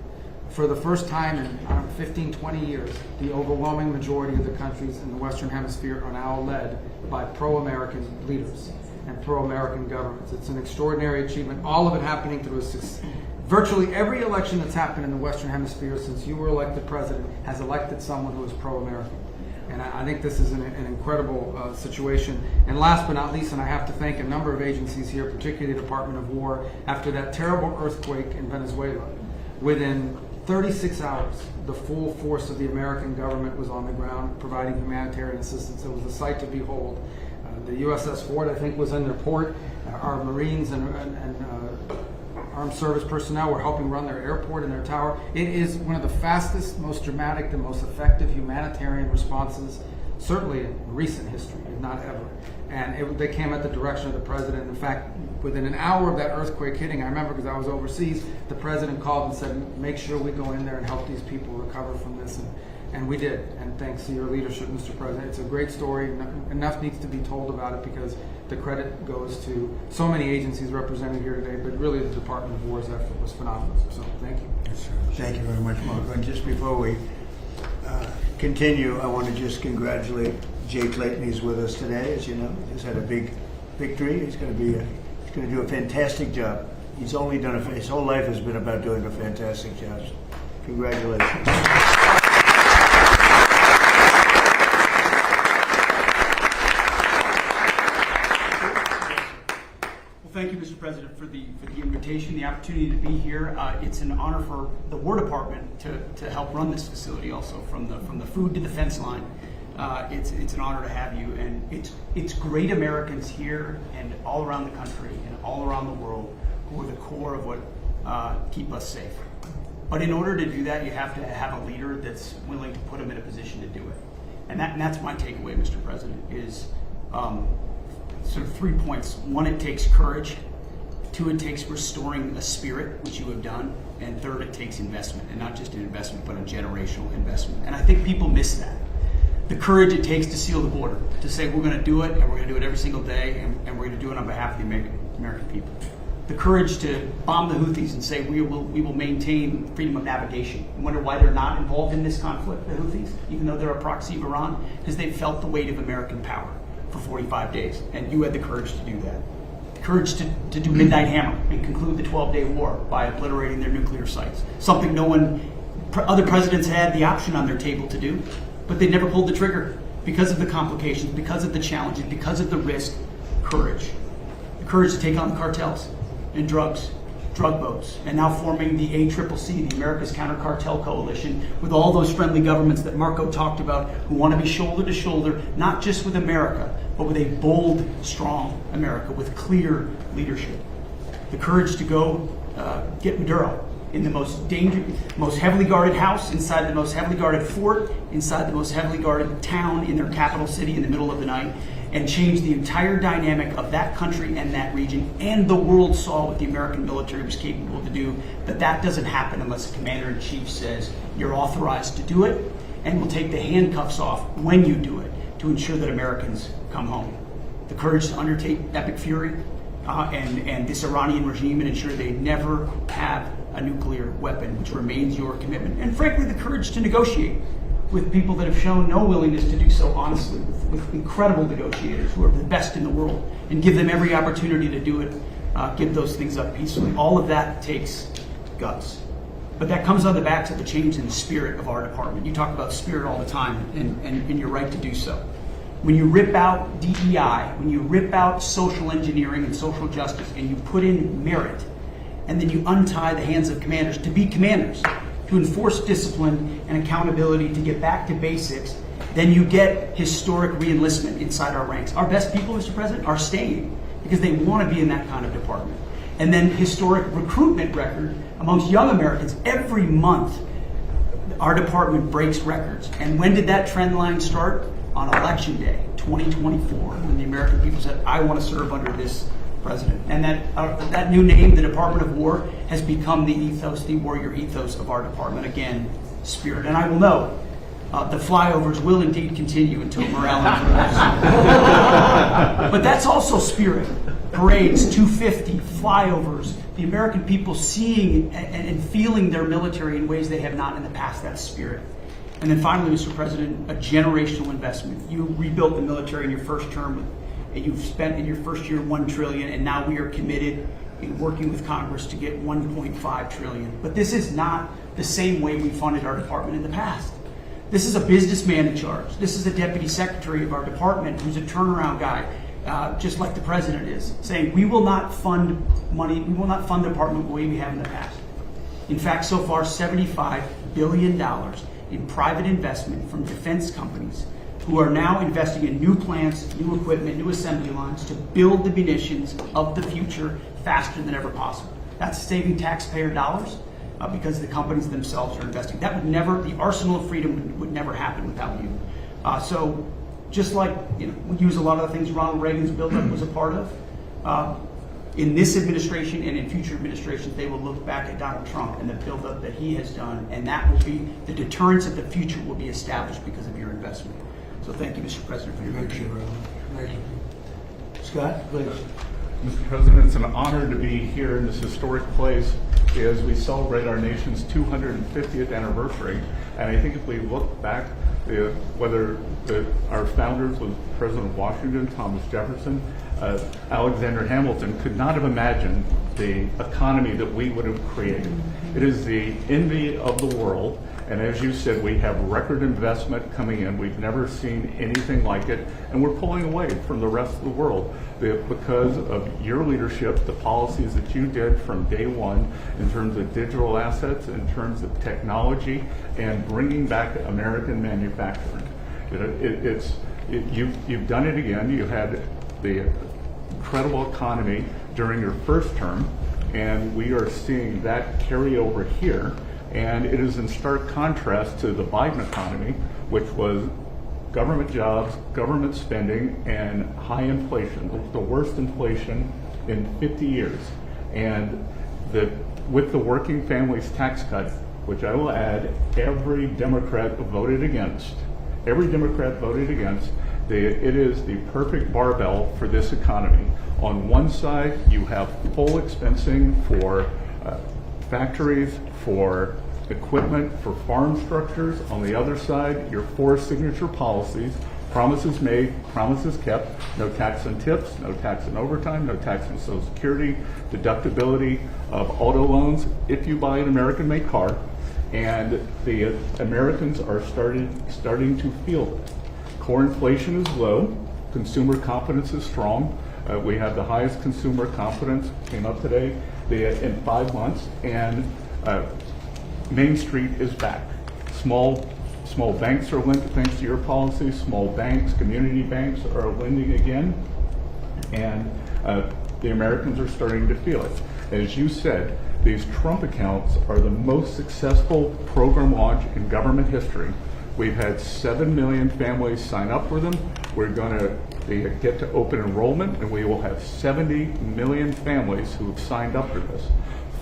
For the first time in 15, 20 years, the overwhelming majority of the countries in the Western Hemisphere are now led by pro-American leaders and pro-American governments. It's an extraordinary achievement, all of it happening through virtually every election that's happened in the Western Hemisphere since you were elected president has elected someone who is pro-American. And I think this is an incredible situation. And last but not least, and I have to thank a number of agencies here, particularly the Department of War, after that terrible earthquake in Venezuela, within 36 hours, the full force of the American government was on the ground providing humanitarian assistance. It was a sight to behold. The USS Ford, I think, was in their port. Our Marines and armed service personnel were helping run their airport and their tower. It is one of the fastest, most dramatic, the most effective humanitarian responses, certainly in recent history, if not ever. And they came at the direction of the president. In fact, within an hour of that earthquake hitting, I remember because I was overseas, the president called and said, make sure we go in there and help these people recover from this. And we did. And thanks to your leadership, Mr. President. It's a great story. Enough needs to be told about it because the credit goes to so many agencies represented here today, but really the Department of War's effort was phenomenal. So thank you. Yes, sir. Thank you very much, Marco. And just before we continue, I want to just congratulate Jay Clayton. He's with us today, as you know. He's had a big victory. He's going to do a fantastic job. He's only done his whole life has been about doing a fantastic job. So congratulations. Thank you, Mr. President, for the invitation, the opportunity to be here. It's an honor for the War Department to help run this facility. Also, from the food to the fence line, it's an honor to have you. And it's great Americans here and all around the country and all around the world who are the core of what keep us safe. But in order to do that, you have to have a leader that's willing to put them in a position to do it. And that's my takeaway, Mr. President, is sort of 3 points. One, it takes courage. 2, it takes restoring a spirit, which you have done. And 3rd, it takes investment, and not just an investment, but a generational investment. And I think people miss that. The courage it takes to seal the border, to say we're going to do it, and we're going to do it every single day, and we're going to do it on behalf of the American people. The courage to bomb the Houthis and say we will maintain freedom of navigation. I wonder why they're not involved in this conflict, the Houthis, even though they're a proxy of Iran, because they've felt the weight of American power for 45 days, and you had the courage to do that. The courage to do Midnight Hammer and conclude the 12-day war by obliterating their nuclear sites, something other presidents had the option on their table to do, but they never pulled the trigger because of the complications, because of the challenges, because of the risk. Courage. The courage to take on the cartels and drug boats, and now forming the ACCC, the America's Counter Cartel Coalition, with all those friendly governments that Marco talked about, who want to be shoulder to shoulder, not just with America, but with a bold, strong America with clear leadership. The courage to go get Maduro in the most dangerous, most heavily guarded house, inside the most heavily guarded fort, inside the most heavily guarded town in their capital city in the middle of the night, and change the entire dynamic of that country and that region. And the world saw what the American military was capable to do, that doesn't happen unless the commander-in-chief says you're authorized to do it, and will take the handcuffs off when you do it to ensure that Americans come home. The courage to undertake Epic Fury and this Iranian regime and ensure they never have a nuclear weapon, which remains your commitment. And frankly, the courage to negotiate with people that have shown no willingness to do so honestly, with incredible negotiators who are the best in the world, and give them every opportunity to do it, give those things up peacefully. All of that takes guts. But that comes on the backs of the change in the spirit of our department. You talk about spirit all the time, and you're right to do so. When you rip out DEI, when you rip out social engineering and social justice, and you put in merit, and then you untie the hands of commanders to be commanders, to enforce discipline and accountability, to get back to basics, then you get historic re-enlistment inside our ranks. Our best people, Mr. President, are staying because they want to be in that kind of department. And then historic recruitment record amongst young Americans. Every month, our department breaks records. And when did that trend line start? On Election Day, 2024, when the American people said, I want to serve under this president. And that new name, the Department of War, has become the ethos, the warrior ethos of our department. Again, spirit. And I will note, the flyovers will indeed continue until morale improves. But that's also spirit. Parades, 250, flyovers, the American people seeing and feeling their military in ways they have not in the past. That's spirit. And then finally, Mr. President, a generational investment. You rebuilt the military in your first term, and you've spent in your first year $1 trillion, and now we are committed in working with Congress to get $1.5 trillion. But this is not the same way we funded our department in the past. This is a businessman in charge. This is a deputy secretary of our department who's a turnaround guy, just like the president is, saying we will not fund money, we will not fund the department the way we have in the past. In fact, so far, $75 billion in private investment from defense companies who are now investing in new plants, new equipment, new assembly lines to build the munitions of the future faster than ever possible. That's saving taxpayer dollars because the companies themselves are investing. That would never, the arsenal of freedom would never happen without you. So just like we use a lot of the things Ronald Reagan's buildup was a part of, in this administration and in future administrations, they will look back at Donald Trump and the buildup that he has done, and that will be, the deterrence of the future will be established because of your investment. So thank you, Mr. President, for your leadership. Thank you. Scott, please. Mr. President, it's an honor to be here in this historic place as we celebrate our nation's 250th anniversary. And I think if we look back, whether our founders was President Washington, Thomas Jefferson, Alexander Hamilton could not have imagined the economy that we would have created. It is the envy of the world, And as you said, we have record investment coming in. We've never seen anything like it. And we're pulling away from the rest of the world because of your leadership, the policies that you did from day one in terms of digital assets, in terms of technology, and bringing back American manufacturing. You've done it again. You had the incredible economy during your first term, and we are seeing that carry over here. And it is in stark contrast to the Biden economy, which was government jobs, government spending, and high inflation, the worst inflation in 50 years. And with the working families tax cut, which I will add, every Democrat voted against. Every Democrat voted against. It is the perfect barbell for this economy. On one side, you have full expensing for factories, for equipment, for farm structures. On the other side, your 4 signature policies, promises made, promises kept, no tax on tips, no tax on overtime, no tax on Social Security, deductibility of auto loans if you buy an American-made car, and the Americans are starting to feel it. Core inflation is low, consumer confidence is strong. We have the highest consumer confidence, came up today, in 5 months, and Main Street is back. Small banks are lending, thanks to your policies. Small banks, community banks are lending again, and the Americans are starting to feel it. As you said, these Trump accounts are the most successful program launch in government history. We've had 7 million families sign up for them. We're going to get to open enrollment, and we will have 70 million families who have signed up for this.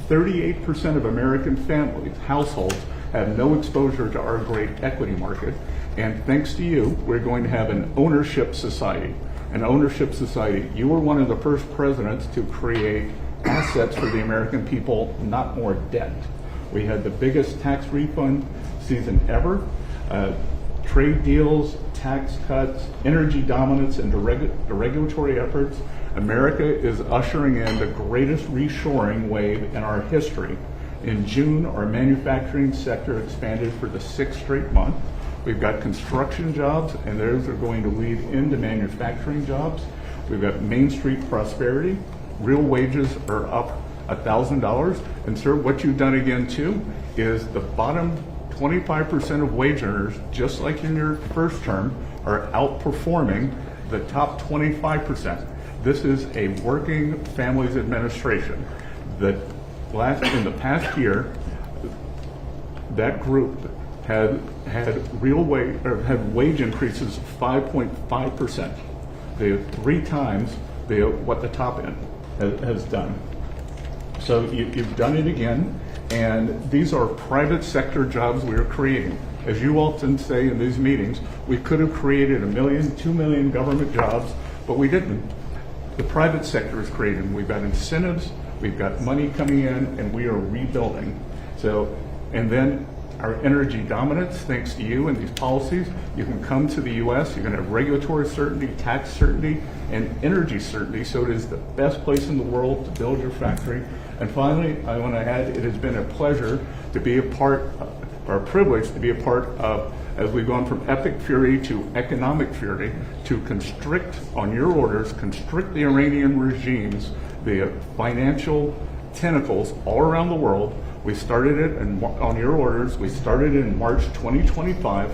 38% of American families, households, have no exposure to our great equity market. And thanks to you, we're going to have an ownership society. An ownership society. You were one of the first presidents to create assets for the American people, not more debt. We had the biggest tax refund season ever. Trade deals, tax cuts, energy dominance, and the regulatory efforts. America is ushering in the greatest reshoring wave in our history. In June, our manufacturing sector expanded for the 6th straight month. We've got construction jobs, and those are going to lead into manufacturing jobs. We've got Main Street prosperity. Real wages are up $1,000. And sir, what you've done again too is the bottom 25% of wage earners, just like in your first term, are outperforming the top 25%. This is a working families administration. In the past year, that group had wage increases of 5.5%. They have 3 times what the top end has done. So you've done it again, and these are private sector jobs we are creating. As you often say in these meetings, we could have created 1 million, 2 million government jobs, but we didn't. The private sector is creating. We've got incentives, we've got money coming in, and we are rebuilding. And then our energy dominance, thanks to you and these policies, you can come to the U.S., you're going to have regulatory certainty, tax certainty, and energy certainty, so it is the best place in the world to build your factory. And finally, I want to add, it has been a pleasure to be a part, or a privilege to be a part of, as we've gone from epic fury to economic fury, to constrict, on your orders, constrict the Iranian regime's the financial tentacles all around the world. We started it, and on your orders, we started it in March 2025.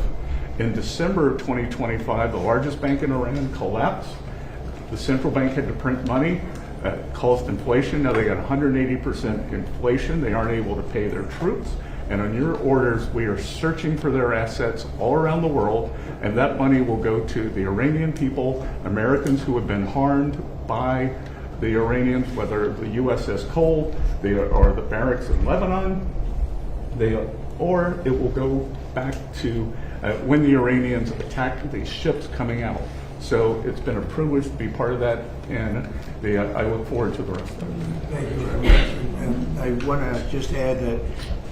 In December of 2025, the largest bank in Iran collapsed. The central bank had to print money, caused inflation. Now they got 180% inflation. They aren't able to pay their troops. And on your orders, we are searching for their assets all around the world, and that money will go to the Iranian people, Americans who have been harmed by the Iranians, whether the USS Cole or the barracks in Lebanon, or it will go back to when the Iranians attacked the ships coming out. So it's been a privilege to be part of that, and I look forward to the rest of it. Thank you very much. And I want to just add that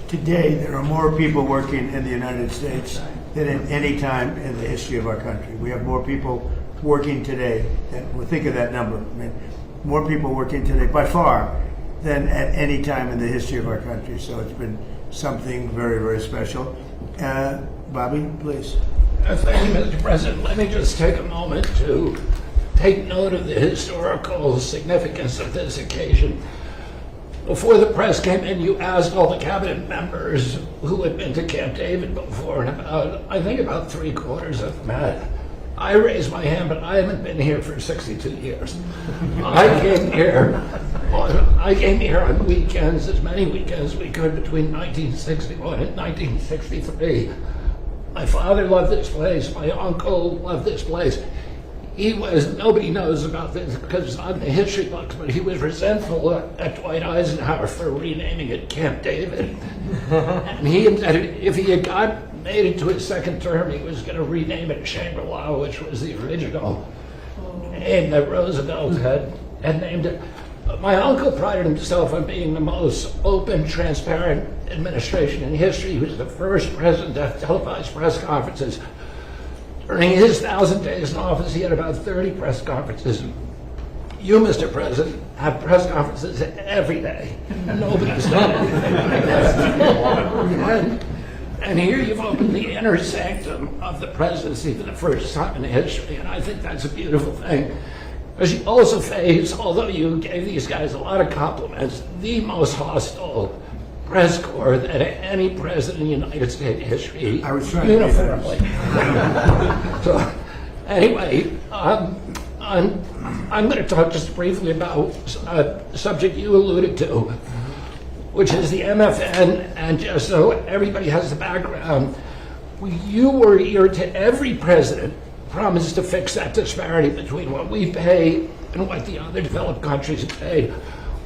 today there are more people working in the United States than at any time in the history of our country. We have more people working today, and we'll think of that number. I mean, more people working today by far than at any time in the history of our country. So it's been something very, very special. Bobby, please. Thank you, Mr. President. Let me just take a moment to take note of the historical significance of this occasion. Before the press came in, you asked all the cabinet members who had been to Camp David before, and I think about 3/4 of them had. I raised my hand, but I haven't been here for 62 years. I came here on weekends, as many weekends as we could between 1961 and 1963. My father loved this place. My uncle loved this place. Nobody knows about this because it's not in the history books, but he was resentful at Dwight Eisenhower for renaming it Camp David. And he said if he had made it to his second term, he was going to rename it Shangri-La, which was the original name that Roosevelt had named it. My uncle prided himself on being the most open, transparent administration in history. He was the first president to have televised press conferences. During his 1,000 days in office, he had about 30 press conferences. You, Mr. President, have press conferences every day. Nobody's done anything like that. And here you've opened the inner sanctum of the presidency for the first time in history, and I think that's a beautiful thing. Because you also face, although you gave these guys a lot of compliments, the most hostile press corps that any president in United States history uniformly. So, anyway, I'm going to talk just briefly about a subject you alluded to, which is the MFN, and just so everybody has the background, you were ear to every president promised to fix that disparity between what we pay and what the other developed countries have paid.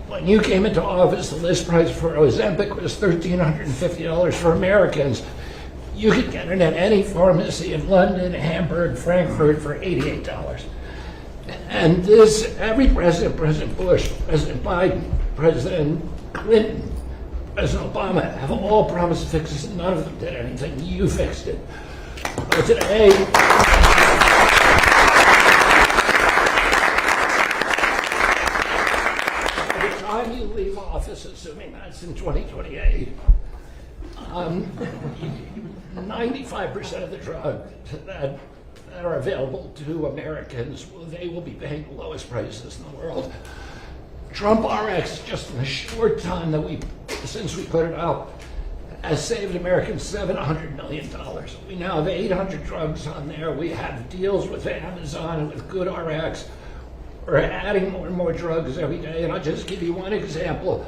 When you came into office, the list price for Ozempic was $1,350 for Americans. You could get it at any pharmacy in London, Hamburg, Frankfurt for $88. And this, every president, President Bush, President Biden, President Clinton, President Obama, have all promised to fix this. None of them did anything. You fixed it. But today, you leave office, assuming that's in 2028, 95% of the drugs that are available to Americans, they will be paying the lowest prices in the world. Trump RX, just in the short time since we put it out, has saved Americans $700 million. We now have 800 drugs on there. We have deals with Amazon and with GoodRx. We're adding more and more drugs every day, and I'll just give you one example.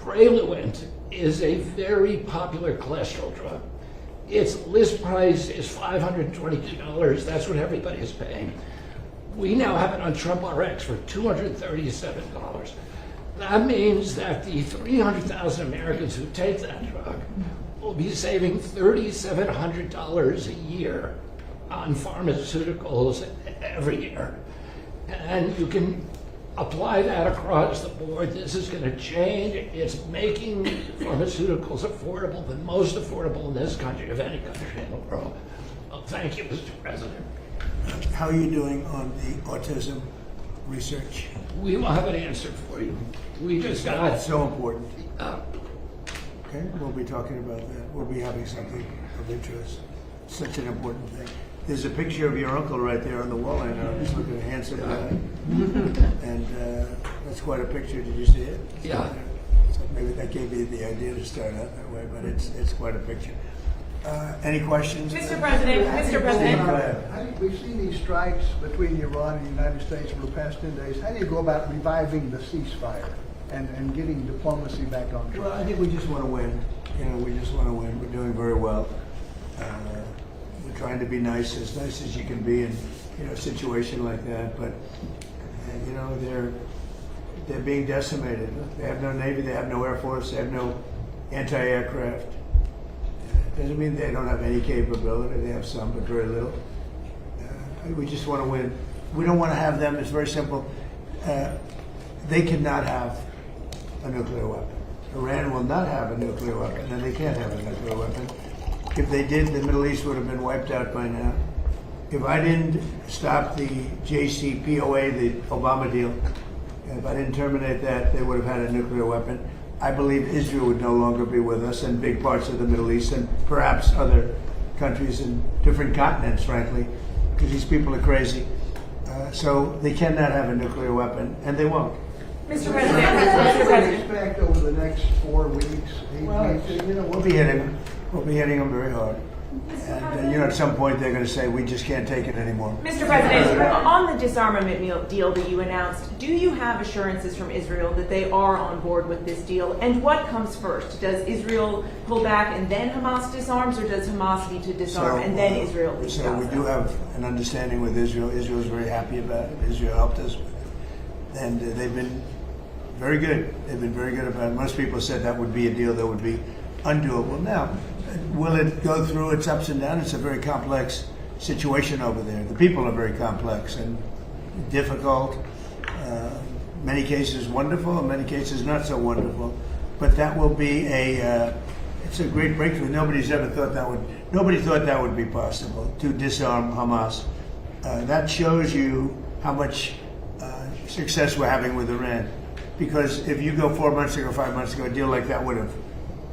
Praluent is a very popular cholesterol drug. Its list price is $522. That's what everybody is paying. We now have it on Trump RX for $237. That means that the 300,000 Americans who take that drug will be saving $3,700 a year on pharmaceuticals every year. And you can apply that across the board. This is going to change. It's making pharmaceuticals affordable, the most affordable in this country of any country in the world. Well, thank you, Mr. President. How are you doing on the autism research? We will have an answer for you. We just got That's so important. Okay, we'll be talking about that. We'll be having something of interest. Such an important thing. There's a picture of your uncle right there on the wall. I know. He's looking handsome guy. And that's quite a picture. Did you see it? Yeah. So maybe that gave you the idea to start out that way, but it's quite a picture. Any questions? Mr. President, Mr. President. We've seen these strikes between Iran and the United States for the past 10 days. How do you go about reviving the ceasefire and getting diplomacy back on track? Well, I think we just want to win. We just want to win. We're doing very well. We're trying to be nice as you can be in a situation like that. But they're being decimated. They have no Navy. They have no Air Force. They have no anti-aircraft. Doesn't mean they don't have any capability. They have some, but very little. We just want to win. We don't want to have them. It's very simple. They cannot have a nuclear weapon. Iran will not have a nuclear weapon, and they can't have a nuclear weapon. If they did, the Middle East would have been wiped out by now. If I didn't stop the JCPOA, the Obama deal, if I didn't terminate that, they would have had a nuclear weapon. I believe Israel would no longer be with us, and big parts of the Middle East, and perhaps other countries in different continents, frankly, because these people are crazy. So they cannot have a nuclear weapon, and they won't. Mr. President, Mr. President. Expect over the next 4 weeks, 8 weeks, we'll be hitting them. We'll be hitting them very hard. And at some point they're going to say, we just can't take it anymore. Mr. President, on the disarmament deal that you announced, do you have assurances from Israel that they are on board with this deal? And what comes first? Does Israel pull back and then Hamas disarms, or does Hamas need to disarm and then Israel leaves So Gaza? we do have an understanding with Israel. Israel is very happy about it. Israel helped us with it. And they've been very good. They've been very good about it. Most people said that would be a deal that would be undoable. Now, will it go through its ups and downs? It's a very complex situation over there. The people are very complex and difficult. Many cases wonderful, in many cases not so wonderful. But that will be it's a great breakthrough. Nobody thought that would be possible, to disarm Hamas. That shows you how much success we're having with Iran. Because if you go 4 months ago, 5 months ago, a deal like that would have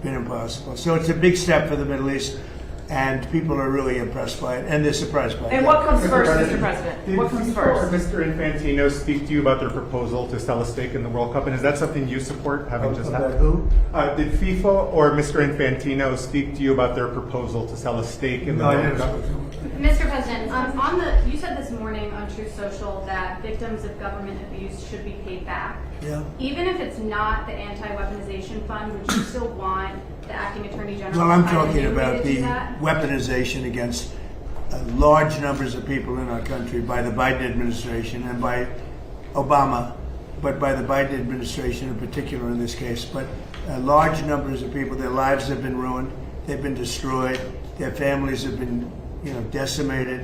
been impossible. So it's a big step for the Middle East, and people are really impressed by it, and they're surprised by it. And what comes first, Mr. President? What comes first? Did Mr. Infantino speak to you about their proposal to sell a stake in the World Cup, and is that something you support, having just About happened? who? Did FIFA or Mr. Infantino speak to you about their proposal to sell a stake in the No, I World didn't Cup? speak to him. Mr. President, you said this morning on Truth Social that victims of government abuse should be paid back. Yeah. Even if it's not the anti-weaponization fund, would you still want the acting attorney general? Well, I'm to find a talking new way about to the do that? weaponization against large numbers of people in our country by the Biden administration and by Obama, but by the Biden administration in particular in this case. But large numbers of people, their lives have been ruined, they've been destroyed, their families have been, decimated.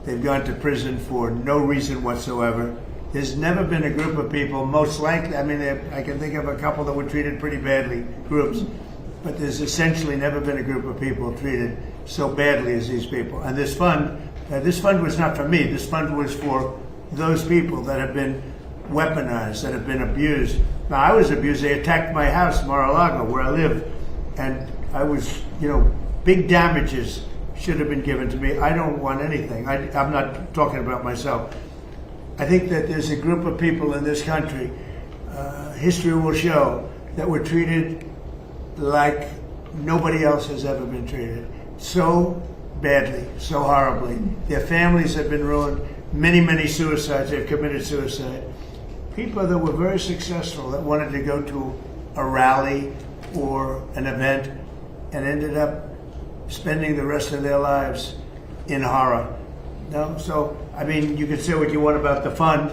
They've gone to prison for no reason whatsoever. There's never been a group of people, most likely, I can think of a couple that were treated pretty badly, groups, but there's essentially never been a group of people treated so badly as these people. And this fund was not for me. This fund was for those people that have been weaponized, that have been abused. Now, I was abused. They attacked my house, Mar-a-Lago, where I live, and I was, big damages should have been given to me. I don't want anything. I'm not talking about myself. I think that there's a group of people in this country, history will show, that were treated like nobody else has ever been treated. So badly, so horribly. Their families have been ruined. Many, many suicides. They've committed suicide. People that were very successful, that wanted to go to a rally or an event and ended up spending the rest of their lives in horror. No? So, you can say what you want about the fund,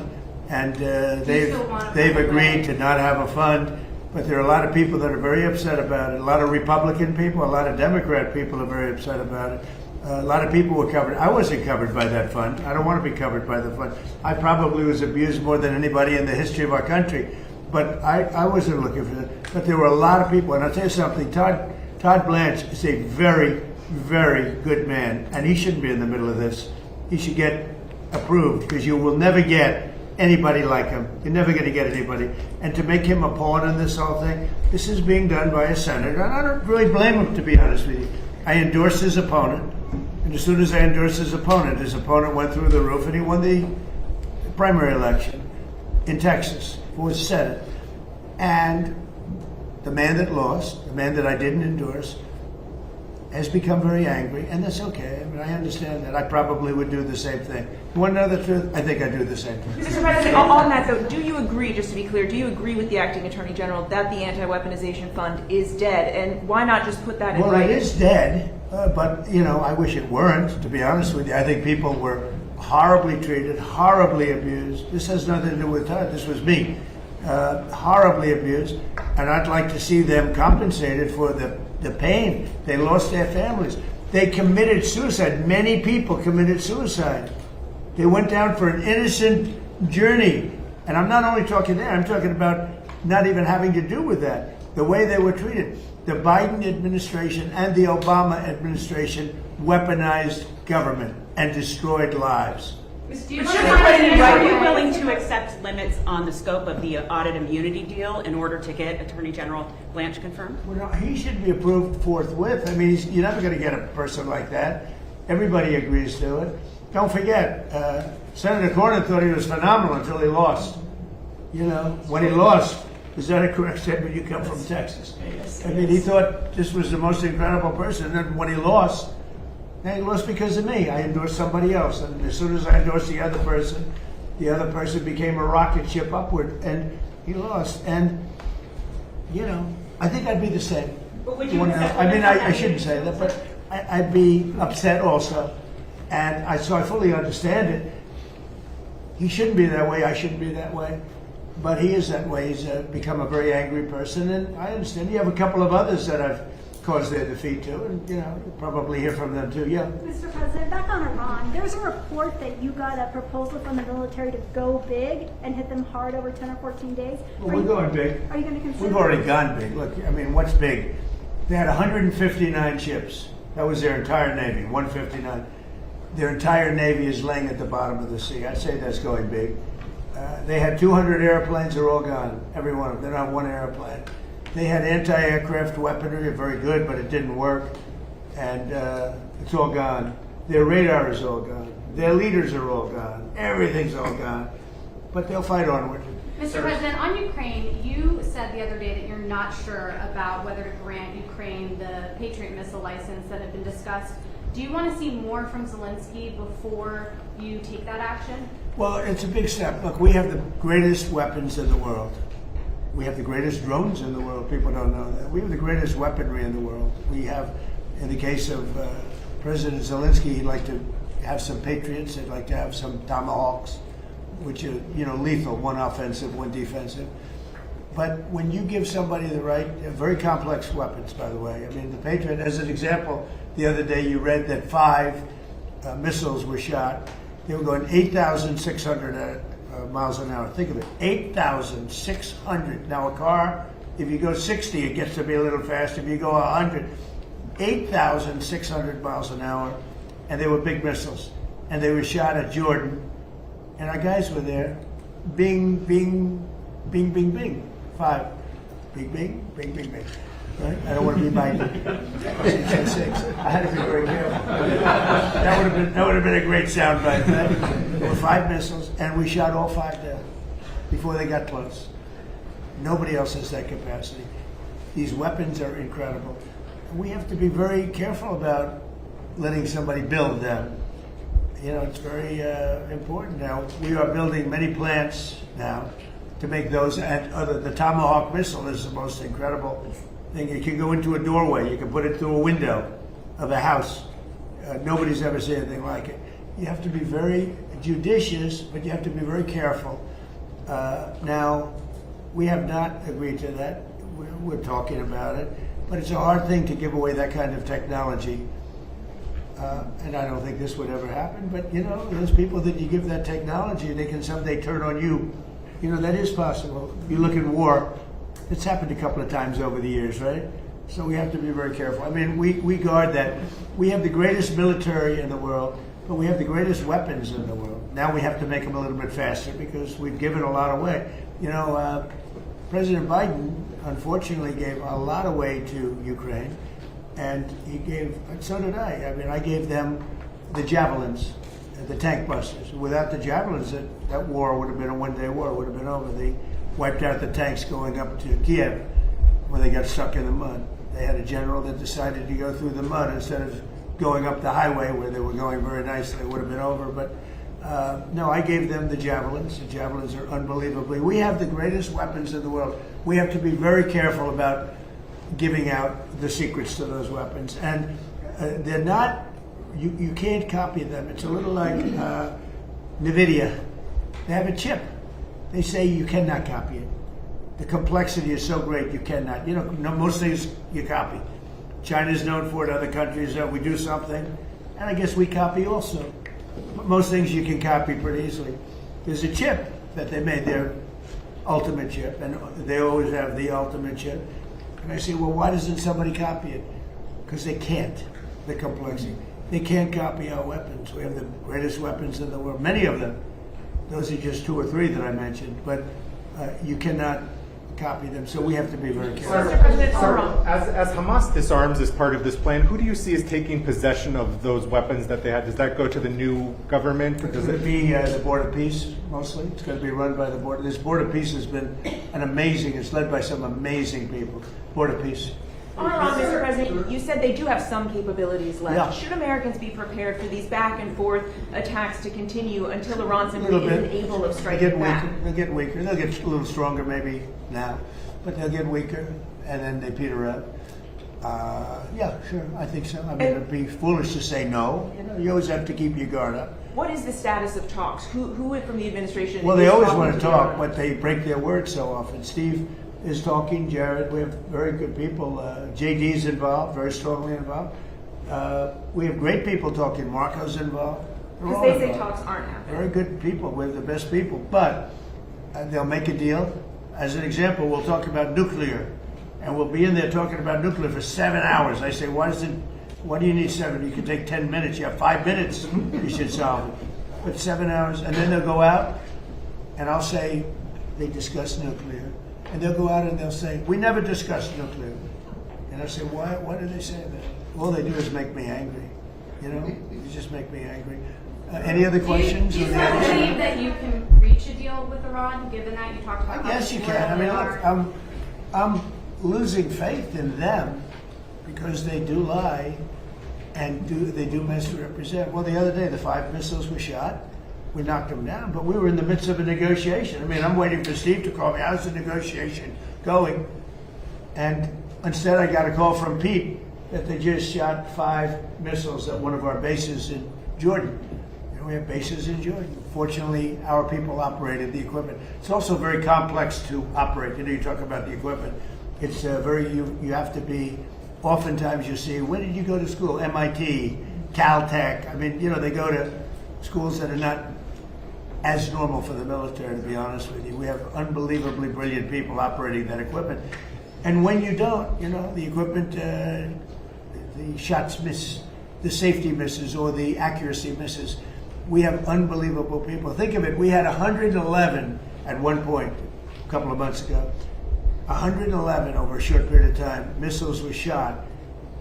and they've agreed to not have a fund, but there are a lot of people that are very upset about it. A lot of Republican people, a lot of Democrat people are very upset about it. A lot of people were covered. I wasn't covered by that fund. I don't want to be covered by the fund. I probably was abused more than anybody in the history of our country, but I wasn't looking for that. But there were a lot of people, and I'll tell you something, Todd Blanche is a very, very good man, and he shouldn't be in the middle of this. He should get approved, because you will never get anybody like him. You're never going to get anybody. And to make him a pawn in this whole thing, this is being done by a senator, and I don't really blame him, to be honest with you. I endorsed his opponent, and as soon as I endorsed his opponent went through the roof, and he won the primary election in Texas for the Senate. And the man that lost, the man that I didn't endorse, has become very angry, and that's okay. I understand that. I probably would do the same thing. You want to know the truth? I think I do the same thing. Mr. President, on that though, do you agree, just to be clear, do you agree with the acting attorney general that the anti-weaponization fund is dead? And why not just put that in writing? Well, it is dead, but I wish it weren't, to be honest with you. I think people were horribly treated, horribly abused. This has nothing to do with Todd. This was me. Horribly abused, and I'd like to see them compensated for the pain. They lost their families. They committed suicide. Many people committed suicide. They went down for an innocent journey. And I'm not only talking there, I'm talking about not even having to do with that. The way they were treated. The Biden administration and the Obama administration weaponized government and destroyed lives. Are you willing to to accept limits on the scope of the audit immunity deal in order to get Attorney General Blanche confirmed? Well, no, he should be approved forthwith. I mean, you're never going to get a person like that. Everybody agrees to it. Don't forget, Senator Cornyn thought he was phenomenal until he lost. You know, when he lost, is that a correct statement? You come from Texas. I mean, he thought this was the most incredible person, and when he lost because of me. I endorsed somebody else, and as soon as I endorsed the other person became a rocket ship upward, and he lost. And, you know, I think I'd be the same. But would you I shouldn't say that, but I'd be upset also. And so I fully understand it. He shouldn't be that way, I shouldn't be that way. But he is that way. He's become a very angry person, and I understand. You have a couple of others that I've caused their defeat to, and, you know, you'll probably hear from them too, yeah. Mr. President, back on Iran, there's a report that you got a proposal from the military to go big and hit them hard over 10 or 14 days. Well, we're going big. Are you going to consider? We've already gone big. Look, I mean, what's big? They had 159 ships. That was their entire Navy, 159. Their entire Navy is laying at the bottom of the sea. I'd say that's going big. They had 200 airplanes, they're all gone, every one of them. They're not one airplane. They had anti-aircraft weaponry, very good, but it didn't work, and it's all gone. Their radar is all gone. Their leaders are all gone. Everything's all gone. But they'll fight onward. Mr. President, on Ukraine, you said the other day that you're not sure about whether to grant Ukraine the Patriot missile license that had been discussed. Do you want to see more from Zelensky before you take that action? Well, it's a big step. Look, we have the greatest weapons in the world. We have the greatest drones in the world. People don't know that. We have the greatest weaponry in the world. We have, in the case of President Zelensky, he'd like to have some Patriots. He'd like to have some Tomahawks, which are, you know, lethal, one offensive, one defensive. But when you give somebody the right, very complex weapons, by the way. I mean, the Patriot, as an example, the other day you read that 5 missiles were shot. They were going 8,600 miles an hour. Think of it, 8,600. Now a car, if you go 60, it gets to be a little faster. If you go 100, 8,600 miles an hour, and they were big missiles. And they were shot at Jordan, and our guys were there. Bing, bing, bing, bing, bing. 5. Bing, bing, bing, bing, bing. Right? I don't want to be biting. 6 6. I had to be very careful. That would have been a great sound bite. There were 5 missiles, and we shot all 5 down before they got close. Nobody else has that capacity. These weapons are incredible. We have to be very careful about letting somebody build them. You know, it's very important now. We are building many plants now to make those, and the Tomahawk missile is the most incredible thing. You can go into a doorway, you can put it through a window of a house. Nobody's ever seen anything like it. You have to be very judicious, but you have to be very careful. Now, we have not agreed to that. We're talking about it, but it's a hard thing to give away that kind of technology. And I don't think this would ever happen, but you know, there's people that you give that technology, they can someday turn on you. You know, that is possible. You look at war, it's happened a couple of times over the years, right? So we have to be very careful. I mean, we guard that. We have the greatest military in the world, but we have the greatest weapons in the world. Now we have to make them a little bit faster because we've given a lot away. You know, President Biden, unfortunately, gave a lot away to Ukraine, and he gave, so did I. I mean, I gave them the javelins, the tank busters. Without the javelins, that war would have been a one-day war. It would have been over. They wiped out the tanks going up to Kiev when they got stuck in the mud. They had a general that decided to go through the mud instead of going up the highway where they were going very nicely. It would have been over. But no, I gave them the javelins. The javelins are unbelievably. We have the greatest weapons in the world. We have to be very careful about giving out the secrets to those weapons. And they're not, you can't copy them. It's a little like NVIDIA. They have a chip. They say you cannot copy it. The complexity is so great you cannot. You know, most things you copy. China's known for it, other countries, we do something, and I guess we copy also. But most things you can copy pretty easily. There's a chip that they made, their ultimate chip, and they always have the ultimate chip. And I say, well, why doesn't somebody copy it? Because they can't, the complexity. They can't copy our weapons. We have the greatest weapons in the world, many of them. Those are just 2 or 3 that I mentioned, but you cannot copy them, so we have to be very careful. As Hamas disarms as part of this plan, who do you see as taking possession of those weapons that they had? Does that go to the new government? Or It's does going it to be the Board of Peace, mostly. It's going to be run by the Board. This Board of Peace has been it's led by some amazing people. Board of Peace. On Iran, Mr. President, you said they do have some capabilities left. Yeah. Should Americans be prepared for these back and forth attacks to continue until Iran A simply little isn't bit. able of They'll striking get back? weaker. They'll get weaker. They'll get a little stronger maybe now, but they'll get weaker, and then they peter out. Yeah, sure, I think so. I mean, it'd be foolish to say no. You always have to keep your guard up. What is the status of talks? Who from the administration? Well, they is always talking want to Iran? talk, but they break their word so often. Steve is talking, Jared, we have very good people. JD's involved, very strongly involved. We have great people talking. Marco's involved. They're Because all they say involved. talks aren't happening. Very good people. We have the best people. But they'll make a deal. As an example, we'll talk about nuclear. And we'll be in there talking about nuclear for 7 hours. I say, why do you need 7? You can take 10 minutes. You have 5 minutes. You should solve it. But 7 hours. And then they'll go out, and I'll say, they discuss nuclear. And they'll go out and they'll say, we never discussed nuclear. And I say, why do they say that? All they do is make me angry. You know, they just make me angry. Any other questions? Do you or still the believe that you can reach a deal with Iran, given that you talked about? Yes, you can. I mean, look, I'm losing faith in them because they do lie and they do misrepresent. Well, the other day, the 5 missiles were shot. We knocked them down, but we were in the midst of a negotiation. I mean, I'm waiting for Steve to call me. How's the negotiation going? And instead, I got a call from Pete that they just shot 5 missiles at one of our bases in Jordan. You know, we have bases in Jordan. Fortunately, our people operated the equipment. It's also very complex to operate. You know, you talk about the equipment. It's you have to be, oftentimes you see, when did you go to school? MIT, Caltech. I mean, you know, they go to schools that are not as normal for the military, to be honest with you. We have unbelievably brilliant people operating that equipment. And when you don't, you know, the equipment, the shots miss, the safety misses, or the accuracy misses. We have unbelievable people. Think of it, we had 111 at one point, a couple of months ago. 111 over a short period of time, missiles were shot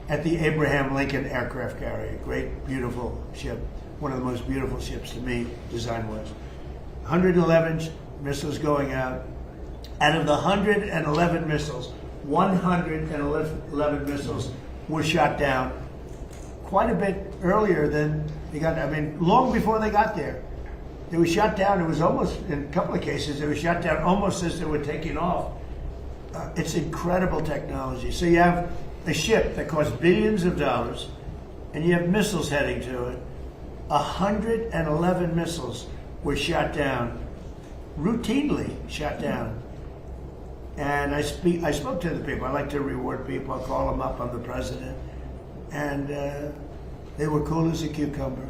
at the Abraham Lincoln aircraft carrier. Great, beautiful ship. One of the most beautiful ships to me, design-wise. 111 missiles going out. Out of the 111 missiles, 111 missiles were shot down quite a bit earlier than they got. I mean, long before they got there. They were shot down. It was almost, in a couple of cases, they were shot down almost as they were taking off. It's incredible technology. So you have a ship that costs billions of dollars, and you have missiles heading to it. 111 missiles were shot down, routinely shot down. And I spoke to the people. I like to reward people. I call them up. I'm the president. And they were cool as a cucumber.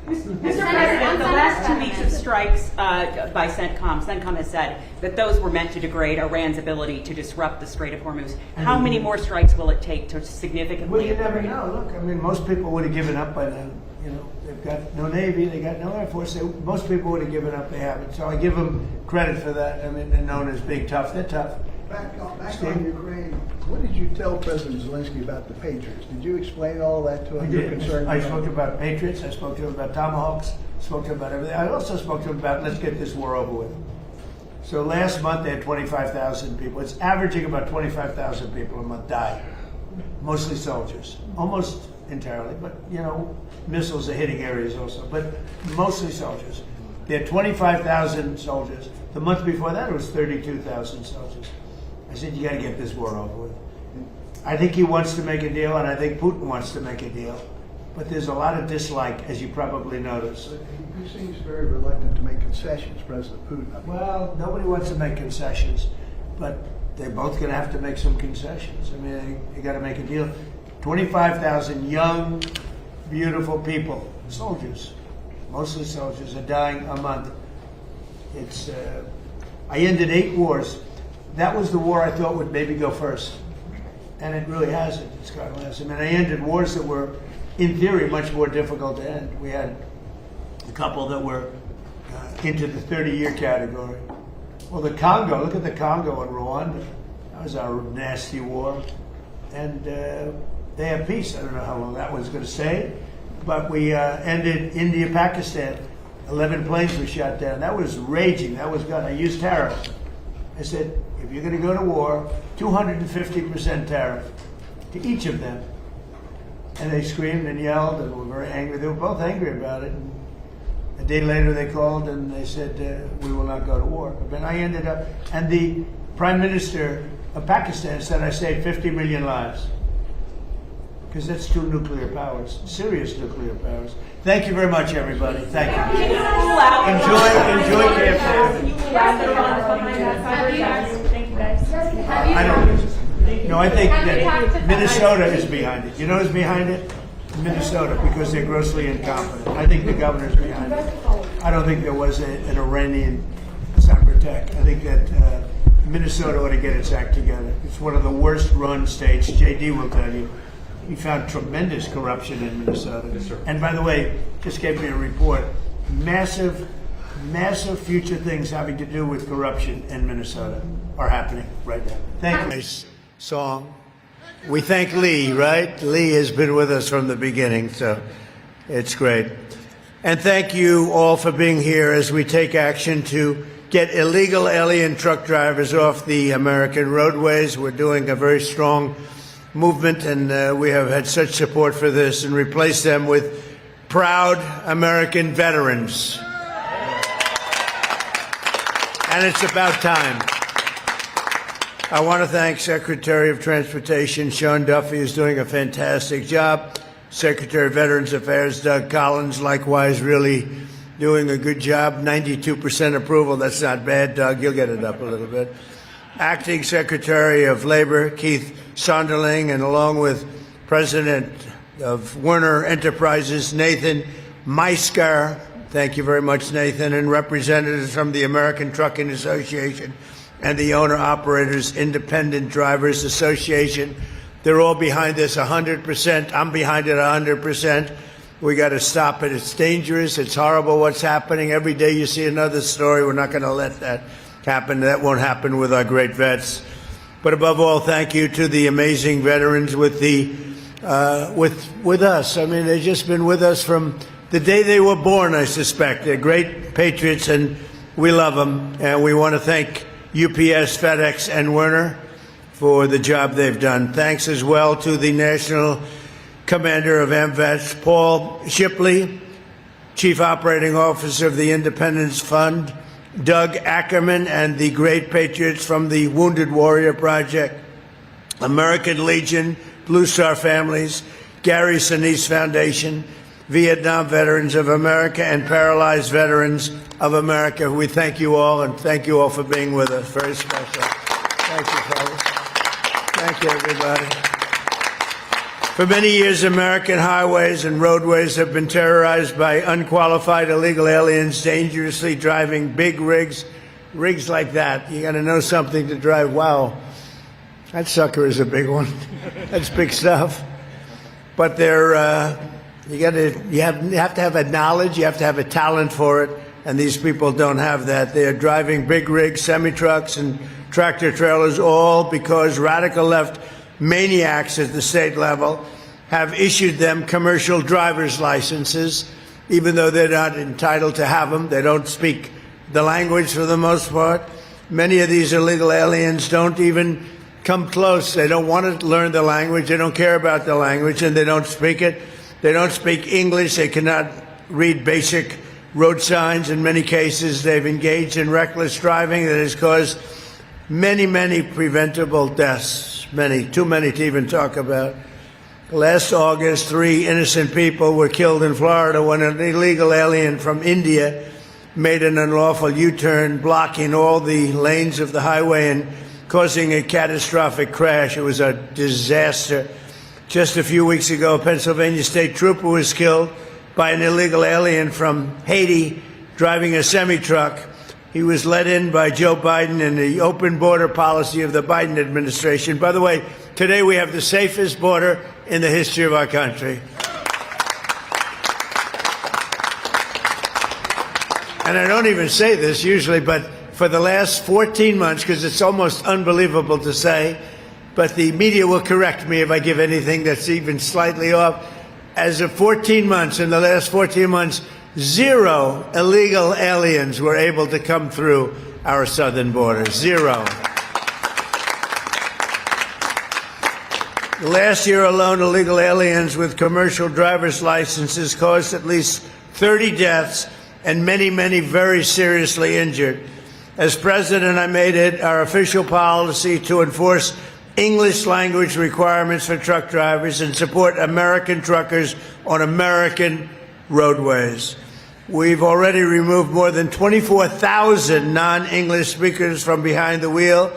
Mr. President, the last 2 weeks of strikes by CENTCOM has said that those were meant to degrade Iran's ability to disrupt the Strait of Hormuz. How many more strikes will it take to significantly? Well, you never know. Look, I mean, most people would have given up by then. You know, they've got no Navy, they got no Air Force. Most people would have given up. They haven't. So I give them credit for that. I mean, they're known as being tough. They're tough. Back on Ukraine, what did you tell President Zelensky about the Patriots? Did you explain all that to him? I did. I spoke about Patriots. I spoke to him about Tomahawks. Spoke to him about everything. I also spoke to him about let's get this war over with. So last month they had 25,000 people. It's averaging about 25,000 people a month die. Mostly soldiers. Almost entirely, but you know, missiles are hitting areas also, but mostly soldiers. They had 25,000 soldiers. The month before that it was 32,000 soldiers. I said, you got to get this war over with. I think he wants to make a deal, and I think Putin wants to make a deal. But there's a lot of dislike, as you probably noticed. He seems very reluctant to make concessions, President Putin. Well, nobody wants to make concessions, but they're both going to have to make some concessions. I mean, you got to make a deal. 25,000 young, beautiful people, soldiers, mostly soldiers, are dying a month. It's. I ended 8 wars. That was the war I thought would maybe go first. And it really hasn't. It's gone last. I mean, I ended wars that were, in theory, much more difficult to end. We had a couple that were into the 30-year category. Well, the Congo, look at the Congo and Rwanda. That was our nasty war. And they have peace. I don't know how long that one's going to stay. But we ended India-Pakistan. 11 planes were shot down. That was raging. That was gone. I used tariffs. I said, if you're going to go to war, 250% tariff to each of them. And they screamed and yelled and were very angry. They were both angry about it. And a day later they called and they said, we will not go to war. But then I ended up, and the Prime Minister of Pakistan said I saved 50 million lives. Because that's 2 nuclear powers, serious nuclear powers. Thank you very much, everybody. Thank you. Enjoy campaign. Thank you, guys. I don't. No, I think that Minnesota is behind it. You know who's behind it? Minnesota, because they're grossly incompetent. I think the governor's behind it. I don't think there was an Iranian cyber attack. I think that Minnesota ought to get its act together. It's one of the worst run states. JD will tell you. He found tremendous corruption in Minnesota. Yes, sir. And by the way, just gave me a report. Massive future things having to do with corruption in Minnesota are happening right now. Thank you. Nice song. We thank Lee, right? Lee has been with us from the beginning, so it's great. And thank you all for being here as we take action to get illegal alien truck drivers off the American roadways. We're doing a very strong movement, and we have had such support for this, and replace them with proud American veterans. And it's about time. I want to thank Secretary of Transportation Sean Duffy, who's doing a fantastic job. Secretary of Veterans Affairs Doug Collins, likewise, really doing a good job. 92% approval. That's not bad, Doug. You'll get it up a little bit. Acting Secretary of Labor Keith Sonderling, and along with President of Werner Enterprises Nathan Maiskar. Thank you very much, Nathan, and representatives from the American Trucking Association and the Owner-Operators Independent Drivers Association. They're all behind this 100%. I'm behind it 100%. We got to stop it. It's dangerous. It's horrible what's happening. Every day you see another story. We're not going to let that happen. That won't happen with our great vets. But above all, thank you to the amazing veterans with us. I mean, they've just been with us from the day they were born, I suspect. They're great patriots, and we love them. And we want to thank UPS, FedEx, and Werner for the job they've done. Thanks as well to the National Commander of AMVETS, Paul Shipley, Chief Operating Officer of the Independence Fund, Doug Ackerman, and the great patriots from the Wounded Warrior Project, American Legion, Blue Star Families, Gary Sinise Foundation, Vietnam Veterans of America, and Paralyzed Veterans of America. We thank you all, and thank you all for being with us. Very special. Thank you, fellas. Thank you, everybody. For many years, American highways and roadways have been terrorized by unqualified illegal aliens dangerously driving big rigs like that. You got to know something to drive. Wow, that sucker is a big one. That's big stuff. But they're you have to have a knowledge, you have to have a talent for it, and these people don't have that. They are driving big rigs, semi-trucks, and tractor trailers, all because radical left maniacs at the state level have issued them commercial driver's licenses, even though they're not entitled to have them. They don't speak the language for the most part. Many of these illegal aliens don't even come close. They don't want to learn the language. They don't care about the language, and they don't speak it. They don't speak English. They cannot read basic road signs. In many cases, they've engaged in reckless driving that has caused many, many preventable deaths, too many to even talk about. Last August, 3 innocent people were killed in Florida when an illegal alien from India made an unlawful U-turn, blocking all the lanes of the highway and causing a catastrophic crash. It was a disaster. Just a few weeks ago, a Pennsylvania state trooper was killed by an illegal alien from Haiti driving a semi-truck. He was let in by Joe Biden and the open border policy of the Biden administration. By the way, today we have the safest border in the history of our country. and I don't even say this usually, but for the last 14 months, because it's almost unbelievable to say, but the media will correct me if I give anything that's even slightly off. As of 14 months, in the last 14 months, 0 illegal aliens were able to come through our southern border. 0. Last year alone, illegal aliens with commercial driver's licenses caused at least 30 deaths and many, many very seriously injured. As president, I made it our official policy to enforce English language requirements for truck drivers and support American truckers on American roadways. We've already removed more than 24,000 non-English speakers from behind the wheel.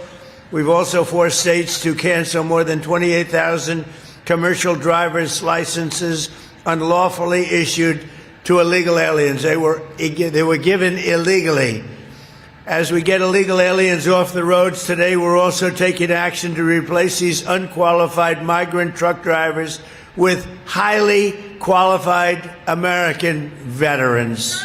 We've also forced states to cancel more than 28,000 commercial driver's licenses unlawfully issued to illegal aliens. They were given illegally. As we get illegal aliens off the roads today, we're also taking action to replace these unqualified migrant truck drivers with highly qualified American veterans.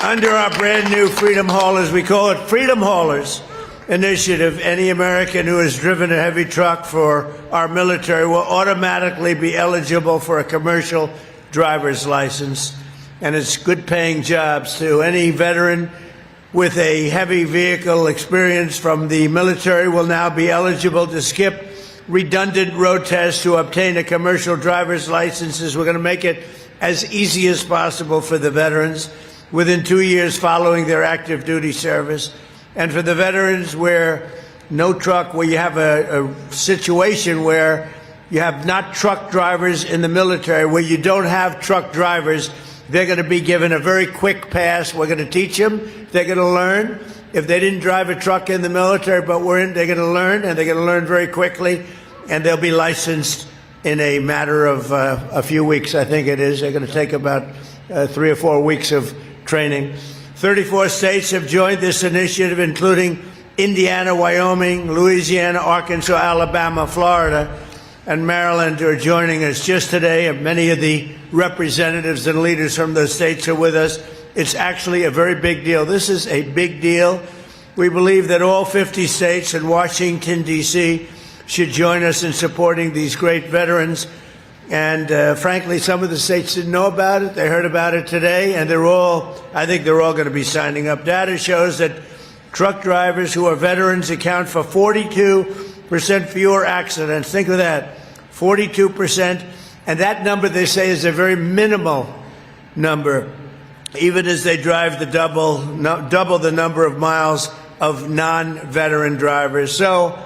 Under our brand new Freedom Haulers, we call it Freedom Haulers initiative, any American who has driven a heavy truck for our military will automatically be eligible for a commercial driver's license, and it's good-paying jobs too. Any veteran with a heavy vehicle experience from the military will now be eligible to skip redundant road tests to obtain a commercial driver's license. We're going to make it as easy as possible for the veterans within 2 years following their active duty service. And for the veterans where you have a situation where you have not truck drivers in the military, where you don't have truck drivers, they're going to be given a very quick pass. We're going to teach them. They're going to learn. If they didn't drive a truck in the military, but they're going to learn, and they're going to learn very quickly, and they'll be licensed in a matter of a few weeks, I think it is. They're going to take about 3 or 4 weeks of training. 34 states have joined this initiative, including Indiana, Wyoming, Louisiana, Arkansas, Alabama, Florida, and Maryland are joining us just today. And many of the representatives and leaders from those states are with us. It's actually a very big deal. This is a big deal. We believe that all 50 states and Washington, D.C. should join us in supporting these great veterans. And frankly, some of the states didn't know about it. They heard about it today, and I think they're all going to be signing up. Data shows that truck drivers who are veterans account for 42% fewer accidents. Think of that, 42%. And that number, they say, is a very minimal number, even as they drive the double the number of miles of non-veteran drivers. So,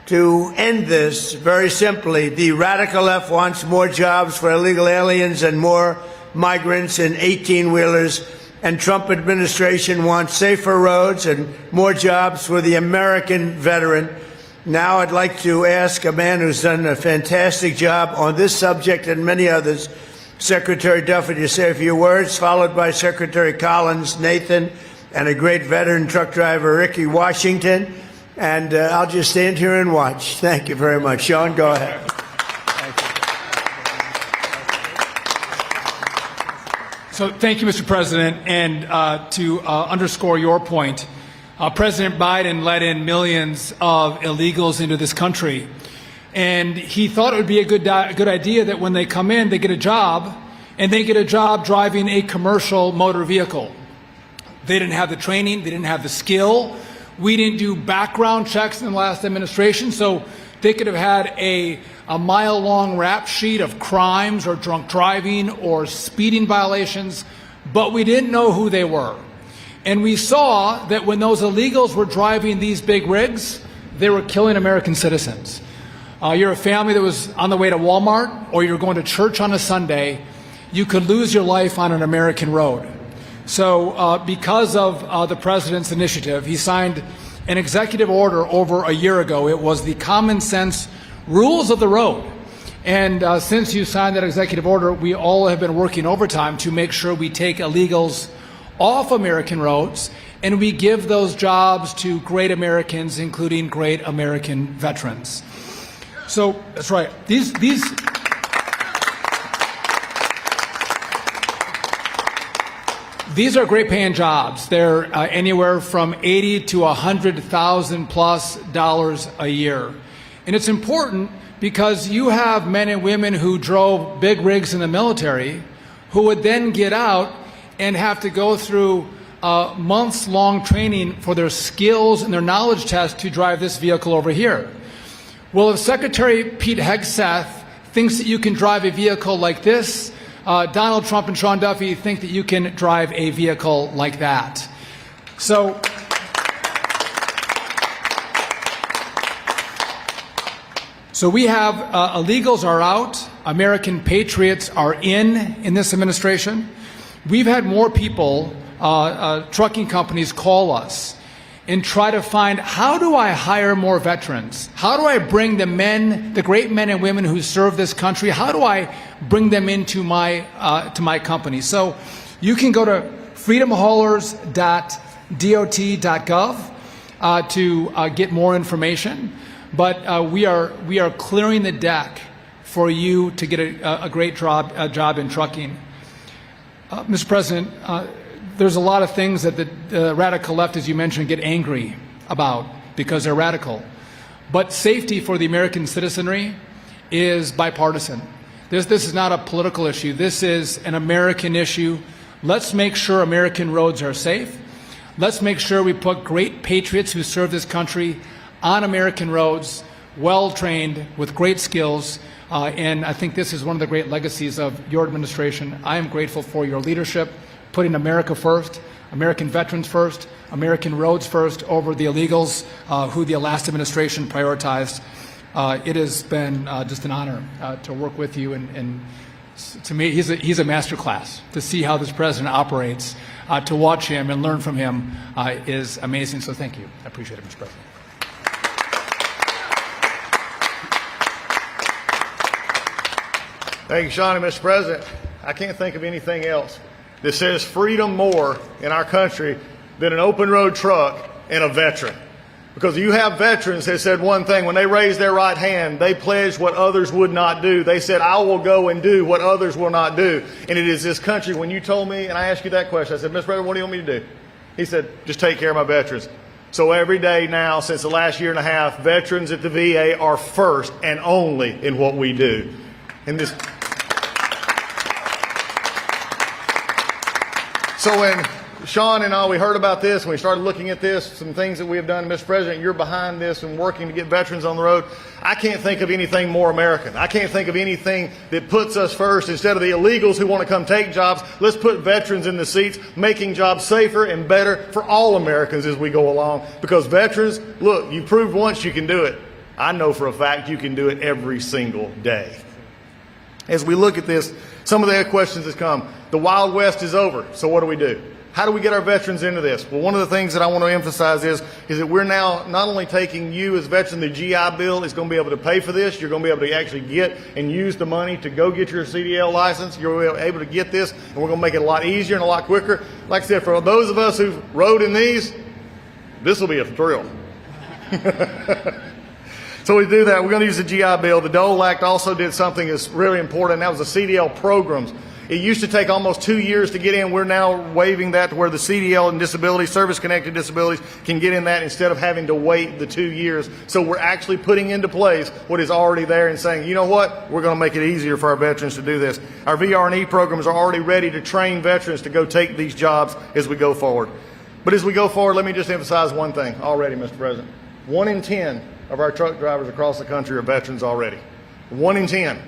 to end this, very simply, the radical left wants more jobs for illegal aliens and more migrants in 18-wheelers, and Trump administration wants safer roads and more jobs for the American veteran. Now I'd like to ask a man who's done a fantastic job on this subject and many others, Secretary Duffy, to say a few words, followed by Secretary Collins, Nathan, and a great veteran truck driver, Ricky Washington. And I'll just stand here and watch. Thank you very much. Sean, go ahead. So thank you, Mr. President. And to underscore your point, President Biden let in millions of illegals into this country. And he thought it would be a good idea that when they come in, they get a job, and they get a job driving a commercial motor vehicle. They didn't have the training. They didn't have the skill. We didn't do background checks in the last administration, so they could have had a mile-long rap sheet of crimes or drunk driving or speeding violations, but we didn't know who they were. And we saw that when those illegals were driving these big rigs, they were killing American citizens. You're a family that was on the way to Walmart, or you're going to church on a Sunday, you could lose your life on an American road. So because of the president's initiative, he signed an executive order over a year ago. It was the Common Sense Rules of the Road. And since you signed that executive order, we all have been working overtime to make sure we take illegals off American roads and we give those jobs to great Americans, including great American veterans. So that's right. These are great paying jobs. They're anywhere from $80,000 to $100,000+ a year. And it's important because you have men and women who drove big rigs in the military who would then get out and have to go through months-long training for their skills and their knowledge test to drive this vehicle over here. Well, if Secretary Pete Hegseth thinks that you can drive a vehicle like this, Donald Trump and Sean Duffy think that you can drive a vehicle like that. So we have illegals are out, American patriots are in this administration. We've had more people, trucking companies call us and try to find, how do I hire more veterans? How do I bring the men, the great men and women who serve this country, how do I bring them into my company? So you can go to freedomhaulers.dot.gov to get more information. But we are clearing the deck for you to get a great job in trucking. Mr. President, there's a lot of things that the radical left, as you mentioned, get angry about because they're radical. But safety for the American citizenry is bipartisan. This is not a political issue. This is an American issue. Let's make sure American roads are safe. Let's make sure we put great patriots who serve this country on American roads, well-trained, with great skills, and I think this is one of the great legacies of your administration. I am grateful for your leadership, putting America first, American veterans first, American roads first over the illegals who the last administration prioritized. It has been just an honor to work with you, and to me, he's a master class. To see how this president operates, to watch him and learn from him is amazing, so thank you. I appreciate it, Mr. President. Thank you, Sean. And Mr. President, I can't think of anything else that says freedom more in our country than an open road truck and a veteran. Because you have veterans that said one thing, when they raised their right hand, they pledged what others would not do. They said, I will go and do what others will not do. And it is this country, when you told me, and I asked you that question, I said, Mr. President, what do you want me to do? He said, just take care of my veterans. So every day now, since the last year and a half, veterans at the VA are first and only in what we do. And this. So when Sean and I, we heard about this, when we started looking at this, some things that we have done, Mr. President, you're behind this and working to get veterans on the road. I can't think of anything more American. I can't think of anything that puts us first. Instead of the illegals who want to come take jobs, let's put veterans in the seats, making jobs safer and better for all Americans as we go along. Because veterans, look, you proved once you can do it. I know for a fact you can do it every single day. As we look at this, some of the questions that come. The Wild West is over, so what do? How do we get our veterans into this? Well, one of the things that I want to emphasize is that we're now not only taking you as veterans, the GI Bill is going to be able to pay for this. You're going to be able to actually get and use the money to go get your CDL license. You're able to get this, and we're going to make it a lot easier and a lot quicker. Like I said, for those of us who rode in these, this will be a thrill. So we do that. We're going to use the GI Bill. The Dole Act also did something that's really important, and that was the CDL programs. It used to take almost 2 years to get in. We're now waiving that to where the CDL and disability, service-connected disabilities, can get in that instead of having to wait the 2 years. So we're actually putting into place what is already there and saying, you know what, we're going to make it easier for our veterans to do this. Our VR&E programs are already ready to train veterans to go take these jobs as we go forward. But as we go forward, let me just emphasize one thing already, Mr. President. 1 in 10 of our truck drivers across the country are veterans already. 1 in 10.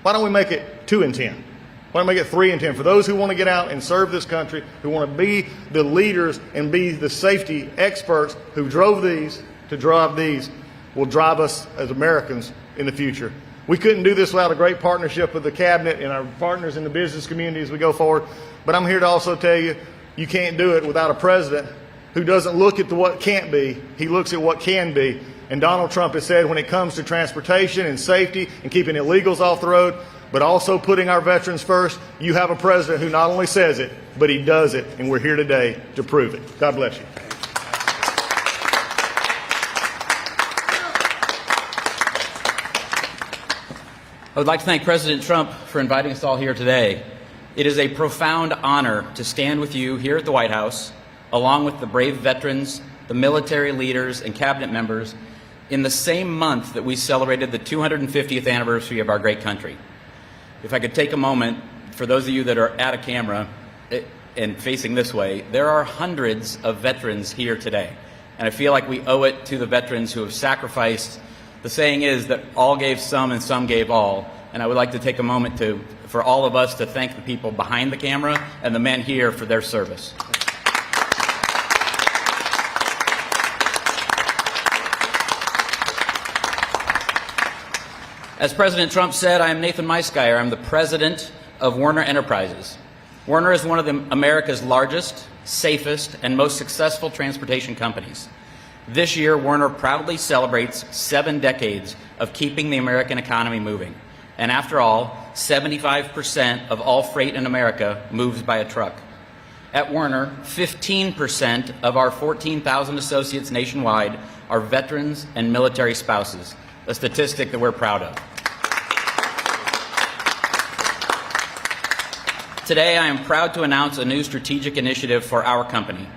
Why don't we make it 2 in 10? Why don't we make it 3 in 10? For those who want to get out and serve this country, who want to be the leaders and be the safety experts who drove these to drive these, will drive us as Americans in the future. We couldn't do this without a great partnership with the cabinet and our partners in the business community as we go forward. But I'm here to also tell you, you can't do it without a president who doesn't look at what can't be. He looks at what can be. And Donald Trump has said when it comes to transportation and safety and keeping illegals off the road, but also putting our veterans first, you have a president who not only says it, but he does it. And we're here today to prove it. God bless you. I would like to thank President Trump for inviting us all here today. It is a profound honor to stand with you here at the White House, along with the brave veterans, the military leaders, and cabinet members, in the same month that we celebrated the 250th anniversary of our great country. If I could take a moment, for those of you that are at a camera and facing this way, there are hundreds of veterans here today. And I feel like we owe it to the veterans who have sacrificed. The saying is that all gave some and some gave all. And I would like to take a moment for all of us to thank the people behind the camera and the men here for their service. As President Trump said, I am Nathan Meisgeier. I'm the president of Werner Enterprises. Werner is one of America's largest, safest, and most successful transportation companies. This year, Werner proudly celebrates 7 decades of keeping the American economy moving. And after all, 75% of all freight in America moves by a truck. At Werner, 15% of our 14,000 associates nationwide are veterans and military spouses, a statistic that we're proud of. Today, I am proud to announce a new strategic initiative for our company.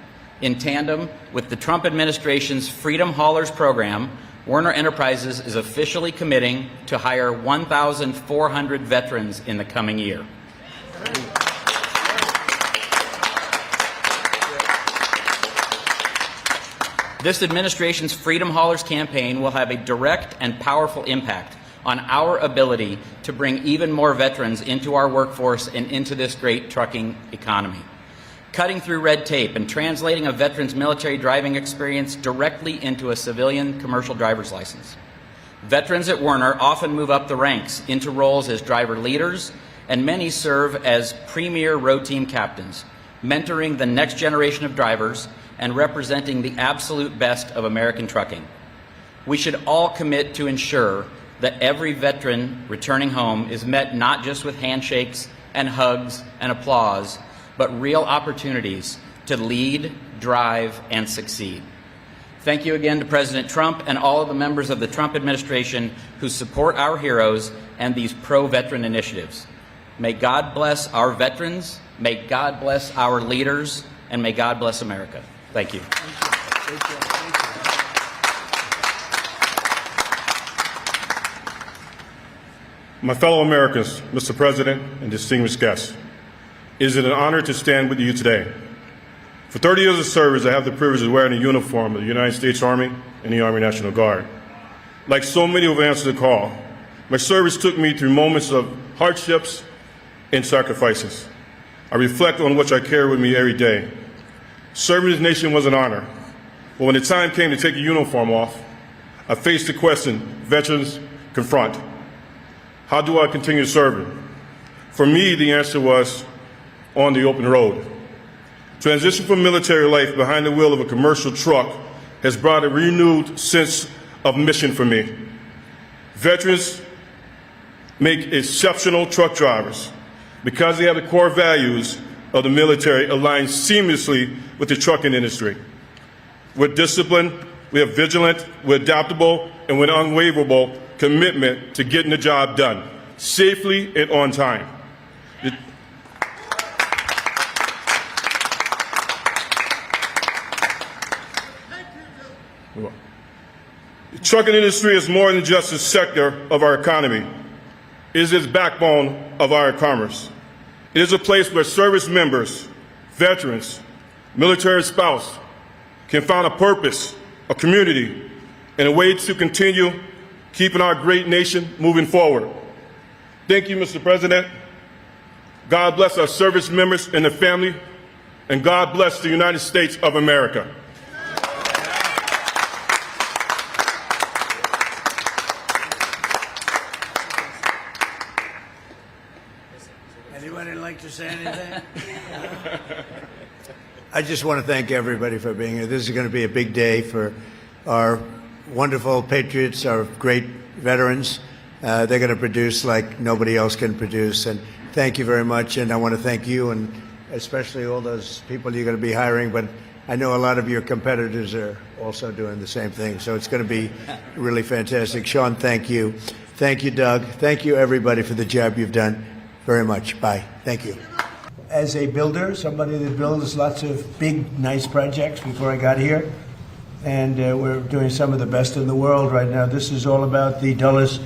In tandem with the Trump administration's Freedom Haulers program, Werner Enterprises is officially committing to hire 1,400 veterans in the coming year. This administration's Freedom Haulers campaign will have a direct and powerful impact on our ability to bring even more veterans into our workforce and into this great trucking economy. Cutting through red tape and translating a veteran's military driving experience directly into a civilian commercial driver's license. Veterans at Werner often move up the ranks into roles as driver leaders, and many serve as premier road team captains, mentoring the next generation of drivers and representing the absolute best of American trucking. We should all commit to ensure that every veteran returning home is met not just with handshakes and hugs and applause, but real opportunities to lead, drive, and succeed. Thank you again to President Trump and all of the members of the Trump administration who support our heroes and these pro-veteran initiatives. May God bless our veterans, may God bless our leaders, and may God bless America. Thank you. My fellow Americans, Mr. President, and distinguished guests, it is an honor to stand with you today. For 30 years of service, I have the privilege of wearing the uniform of the United States Army and the Army National Guard. Like so many who have answered the call, my service took me through moments of hardships and sacrifices. I reflect on which I carry with me every day. Serving this nation was an honor, but when the time came to take a uniform off, I faced the question veterans confront. How do I continue serving? For me, the answer was on the open road. Transition from military life behind the wheel of a commercial truck has brought a renewed sense of mission for me. Veterans make exceptional truck drivers because they have the core values of the military aligned seamlessly with the trucking industry. We're disciplined, we are vigilant, we're adaptable, and with unwavering commitment to getting the job done safely and on time. The trucking industry is more than just a sector of our economy. It is the backbone of our commerce. It is a place where service members, veterans, military spouse can find a purpose, a community, and a way to continue keeping our great nation moving forward. Thank you, Mr. President. God bless our service members and their family, and God bless the United States of America. Anybody like to say anything? I just want to thank everybody for being here. This is going to be a big day for our wonderful patriots, our great veterans. They're going to produce like nobody else can produce. And thank you very much. And I want to thank you and especially all those people you're going to be hiring. But I know a lot of your competitors are also doing the same thing. So it's going to be really fantastic. Sean, thank you. Thank you, Doug. Thank you, everybody, for the job you've done. very much. Bye. Thank you. As a builder, somebody that builds lots of big, nice projects before I got here, and we're doing some of the best in the world right now. This is all about the Dulles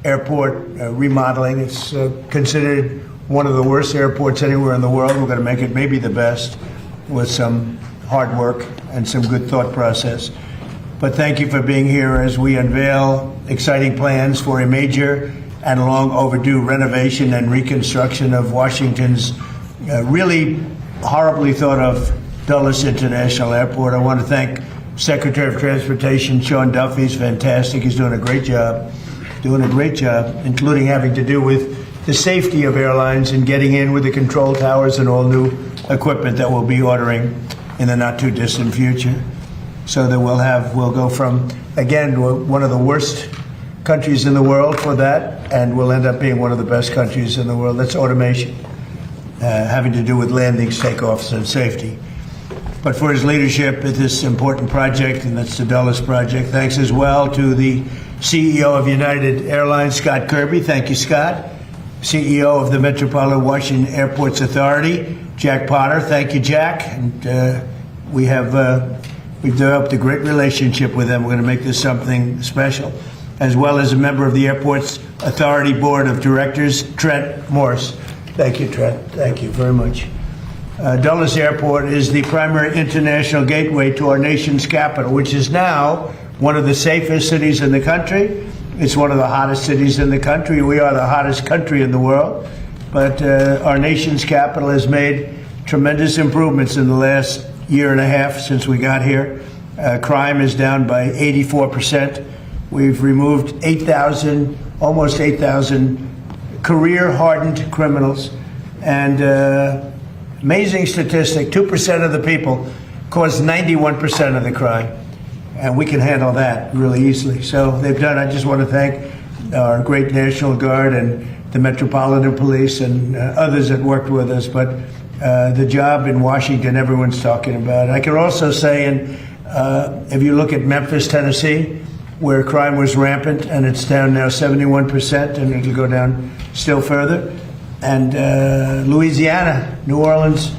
Airport remodeling. It's considered one of the worst airports anywhere in the world. We're going to make it maybe the best with some hard work and some good thought process. But thank you for being here as we unveil exciting plans for a major and long overdue renovation and reconstruction of Washington's really horribly thought of Dulles International Airport. I want to thank Secretary of Transportation Sean Duffy. He's fantastic. He's doing a great job, including having to do with the safety of airlines and getting in with the control towers and all new equipment that we'll be ordering in the not too distant future. So that we'll go from, again, one of the worst countries in the world for that, and we'll end up being one of the best countries in the world. That's automation, having to do with landings, takeoffs, and safety. But for his leadership at this important project, and that's the Dulles project, thanks as well to the CEO of United Airlines, Scott Kirby. Thank you, Scott. CEO of the Metropolitan Washington Airports Authority, Jack Potter. Thank you, Jack. And we've developed a great relationship with them. We're going to make this something special. As well as a member of the Airports Authority Board of Directors, Trent Morse. Thank you, Trent. Thank you very much. Dulles Airport is the primary international gateway to our nation's capital, which is now one of the safest cities in the country. It's one of the hottest cities in the country. We are the hottest country in the world. But our nation's capital has made tremendous improvements in the last year and a half since we got here. Crime is down by 84%. We've removed almost 8,000 career-hardened criminals. And amazing statistic, 2% of the people cause 91% of the crime. And we can handle that really easily. So they've done, I just want to thank our great National Guard and the Metropolitan Police and others that worked with us. But the job in Washington, everyone's talking about it. I can also say, if you look at Memphis, Tennessee, where crime was rampant, and it's down now 71%, and it'll go down still further. And Louisiana, New Orleans,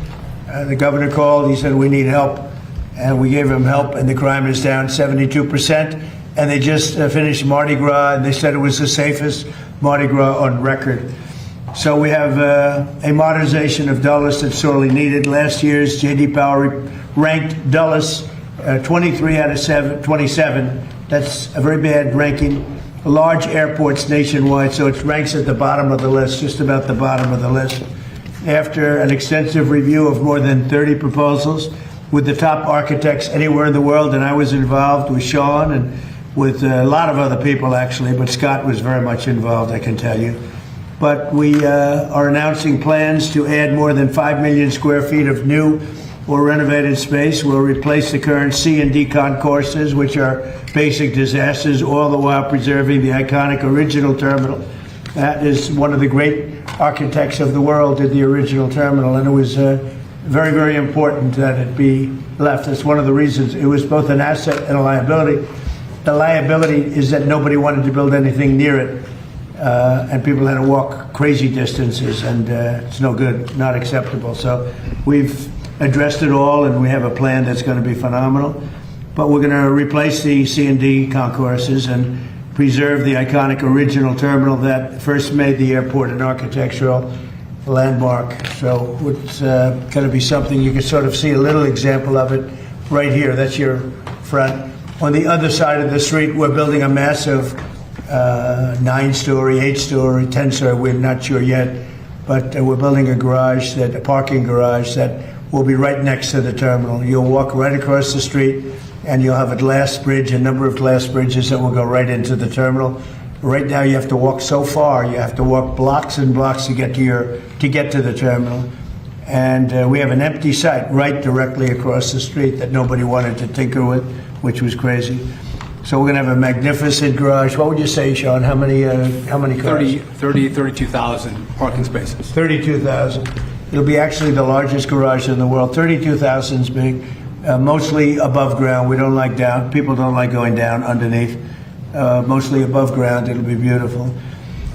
the governor called, he said, we need help. And we gave him help, and the crime is down 72%. And they just finished Mardi Gras, and they said it was the safest Mardi Gras on record. So we have a modernization of Dulles that's sorely needed. Last year's J.D. Power ranked Dulles 23 out of 27. That's a very bad ranking. Large airports nationwide, so it ranks at the bottom of the list, just about the bottom of the list. After an extensive review of more than 30 proposals with the top architects anywhere in the world, and I was involved with Sean and with a lot of other people actually, but Scott was very much involved, I can tell you. But we are announcing plans to add more than 5 million square feet of new or renovated space. We'll replace the current C&D concourses, which are basic disasters, all the while preserving the iconic original terminal. That is one of the great architects of the world did the original terminal, and it was very, very important that it be left. That's one of the reasons. It was both an asset and a liability. The liability is that nobody wanted to build anything near it, and people had to walk crazy distances, and it's no good, not acceptable. So we've addressed it all, and we have a plan that's going to be phenomenal. But we're going to replace the C&D concourses and preserve the iconic original terminal that first made the airport an architectural landmark. So it's going to be something you can sort of see a little example of it right here. That's your front. On the other side of the street, we're building a massive 9-story, 8-story, 10-story, we're not sure yet, but we're building a parking garage that will be right next to the terminal. You'll walk right across the street, and you'll have a glass bridge, a number of glass bridges that will go right into the terminal. Right now, you have to walk so far. You have to walk blocks and blocks to get to the terminal. And we have an empty site right directly across the street that nobody wanted to tinker with, which was crazy. So we're going to have a magnificent garage. What would you say, Sean? How many cars? 32,000 parking spaces. 32,000. It'll be actually the largest garage in the world. 32,000 is big, mostly above ground. We don't like down. People don't like going down underneath. Mostly above ground. It'll be beautiful.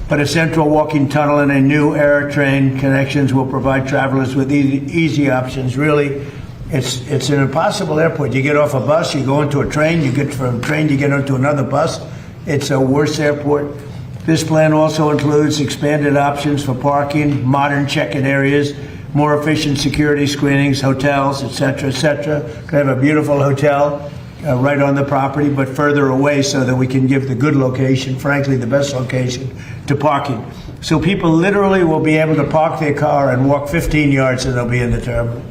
but a central walking tunnel and a new air train connections will provide travelers with easy options. Really, it's an impossible airport. You get off a bus, you go into a train, you get from a train, you get onto another bus. It's a worse airport. This plan also includes expanded options for parking, modern check-in areas, more efficient security screenings, hotels, etc., etc. We have a beautiful hotel right on the property, but further away so that we can give the good location, frankly, the best location, to parking. So people literally will be able to park their car and walk 15 yards and they'll be in the terminal.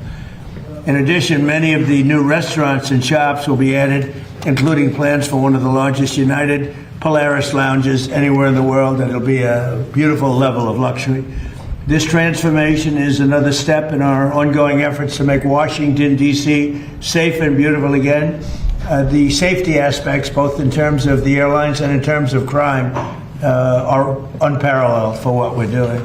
In addition, many of the new restaurants and shops will be added, including plans for one of the largest United Polaris lounges anywhere in the world, and it'll be a beautiful level of luxury. This transformation is another step in our ongoing efforts to make Washington, D.C. safe and beautiful again. The safety aspects, both in terms of the airlines and in terms of crime, are unparalleled for what we're doing.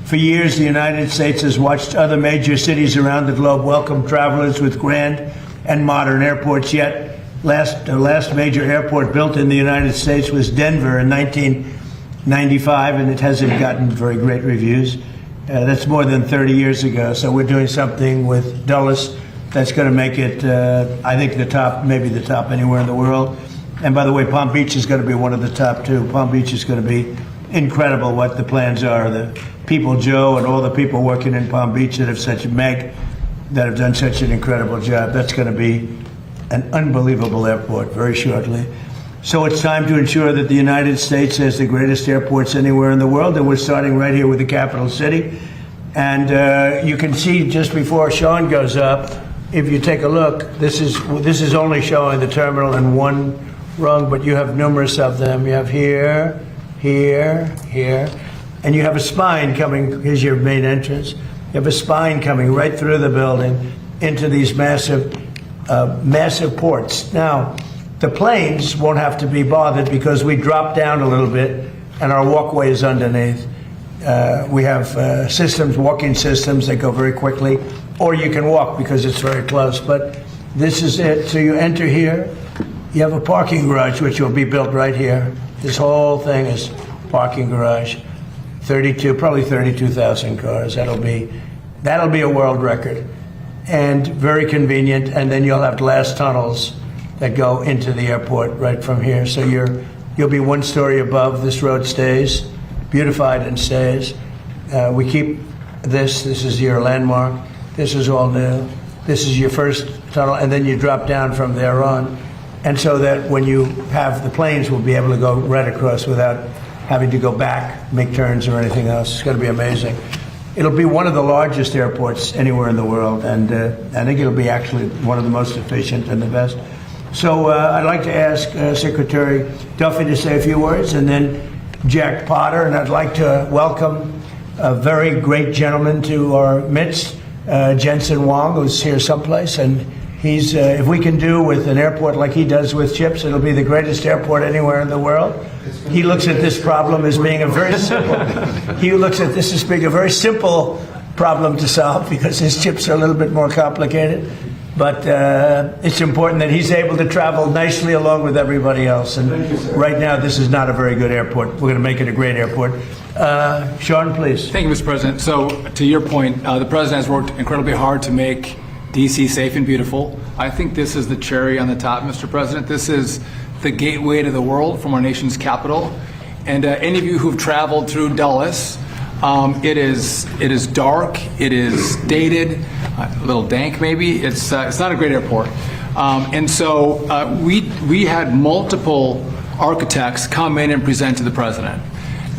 For years, the United States has watched other major cities around the globe welcome travelers with grand and modern airports, yet the last major airport built in the United States was Denver in 1995, and it hasn't gotten very great reviews. That's more than 30 years ago. So we're doing something with Dulles that's going to make it, I think, the top, maybe the top anywhere in the world. And by the way, Palm Beach is going to be one of the top too. Palm Beach is going to be incredible what the plans are. The people, Joe, and all the people working in Palm Beach that have done such an incredible job. That's going to be an unbelievable airport very shortly. So it's time to ensure that the United States has the greatest airports anywhere in the world, and we're starting right here with the capital city. And you can see just before Sean goes up, if you take a look, this is only showing the terminal in one rung, but you have numerous of them. You have here, here, here, and you have a spine coming. Here's your main entrance. You have a spine coming right through the building into these massive ports. Now, the planes won't have to be bothered because we drop down a little bit and our walkway is underneath. We have walking systems that go very quickly, or you can walk because it's very close. But this is it. So you enter here. You have a parking garage which will be built right here. This whole thing is parking garage. Probably 32,000 cars. That'll be a world record. And very convenient, and then you'll have glass tunnels that go into the airport right from here. So you'll be one story above. This road stays, beautified and stays. We keep this is your landmark. This is all new. This is your first tunnel, and then you drop down from there on. And so that when you have the planes, we'll be able to go right across without having to go back, make turns or anything else. It's going to be amazing. It'll be one of the largest airports anywhere in the world, and I think it'll be actually one of the most efficient and the best. So I'd like to ask Secretary Duffy to say a few words, and then Jack Potter, and I'd like to welcome a very great gentleman to our midst, Jensen Huang, who's here someplace, and he's, if we can do with an airport like he does with CHIPS, it'll be the greatest airport anywhere in the world. He looks at this problem as being a very simple, problem to solve because his chips are a little bit more complicated. But it's important that he's able to travel nicely along with everybody else. And right now, this is not a very good airport. We're going to make it a great airport. Sean, please. Thank you, Mr. President. So to your point, the President has worked incredibly hard to make D.C. safe and beautiful. I think this is the cherry on the top, Mr. President. This is the gateway to the world from our nation's capital. And any of you who've traveled through Dulles, it is dark, it is dated, a little dank maybe. It's not a great airport. And so we had multiple architects come in and present to the President.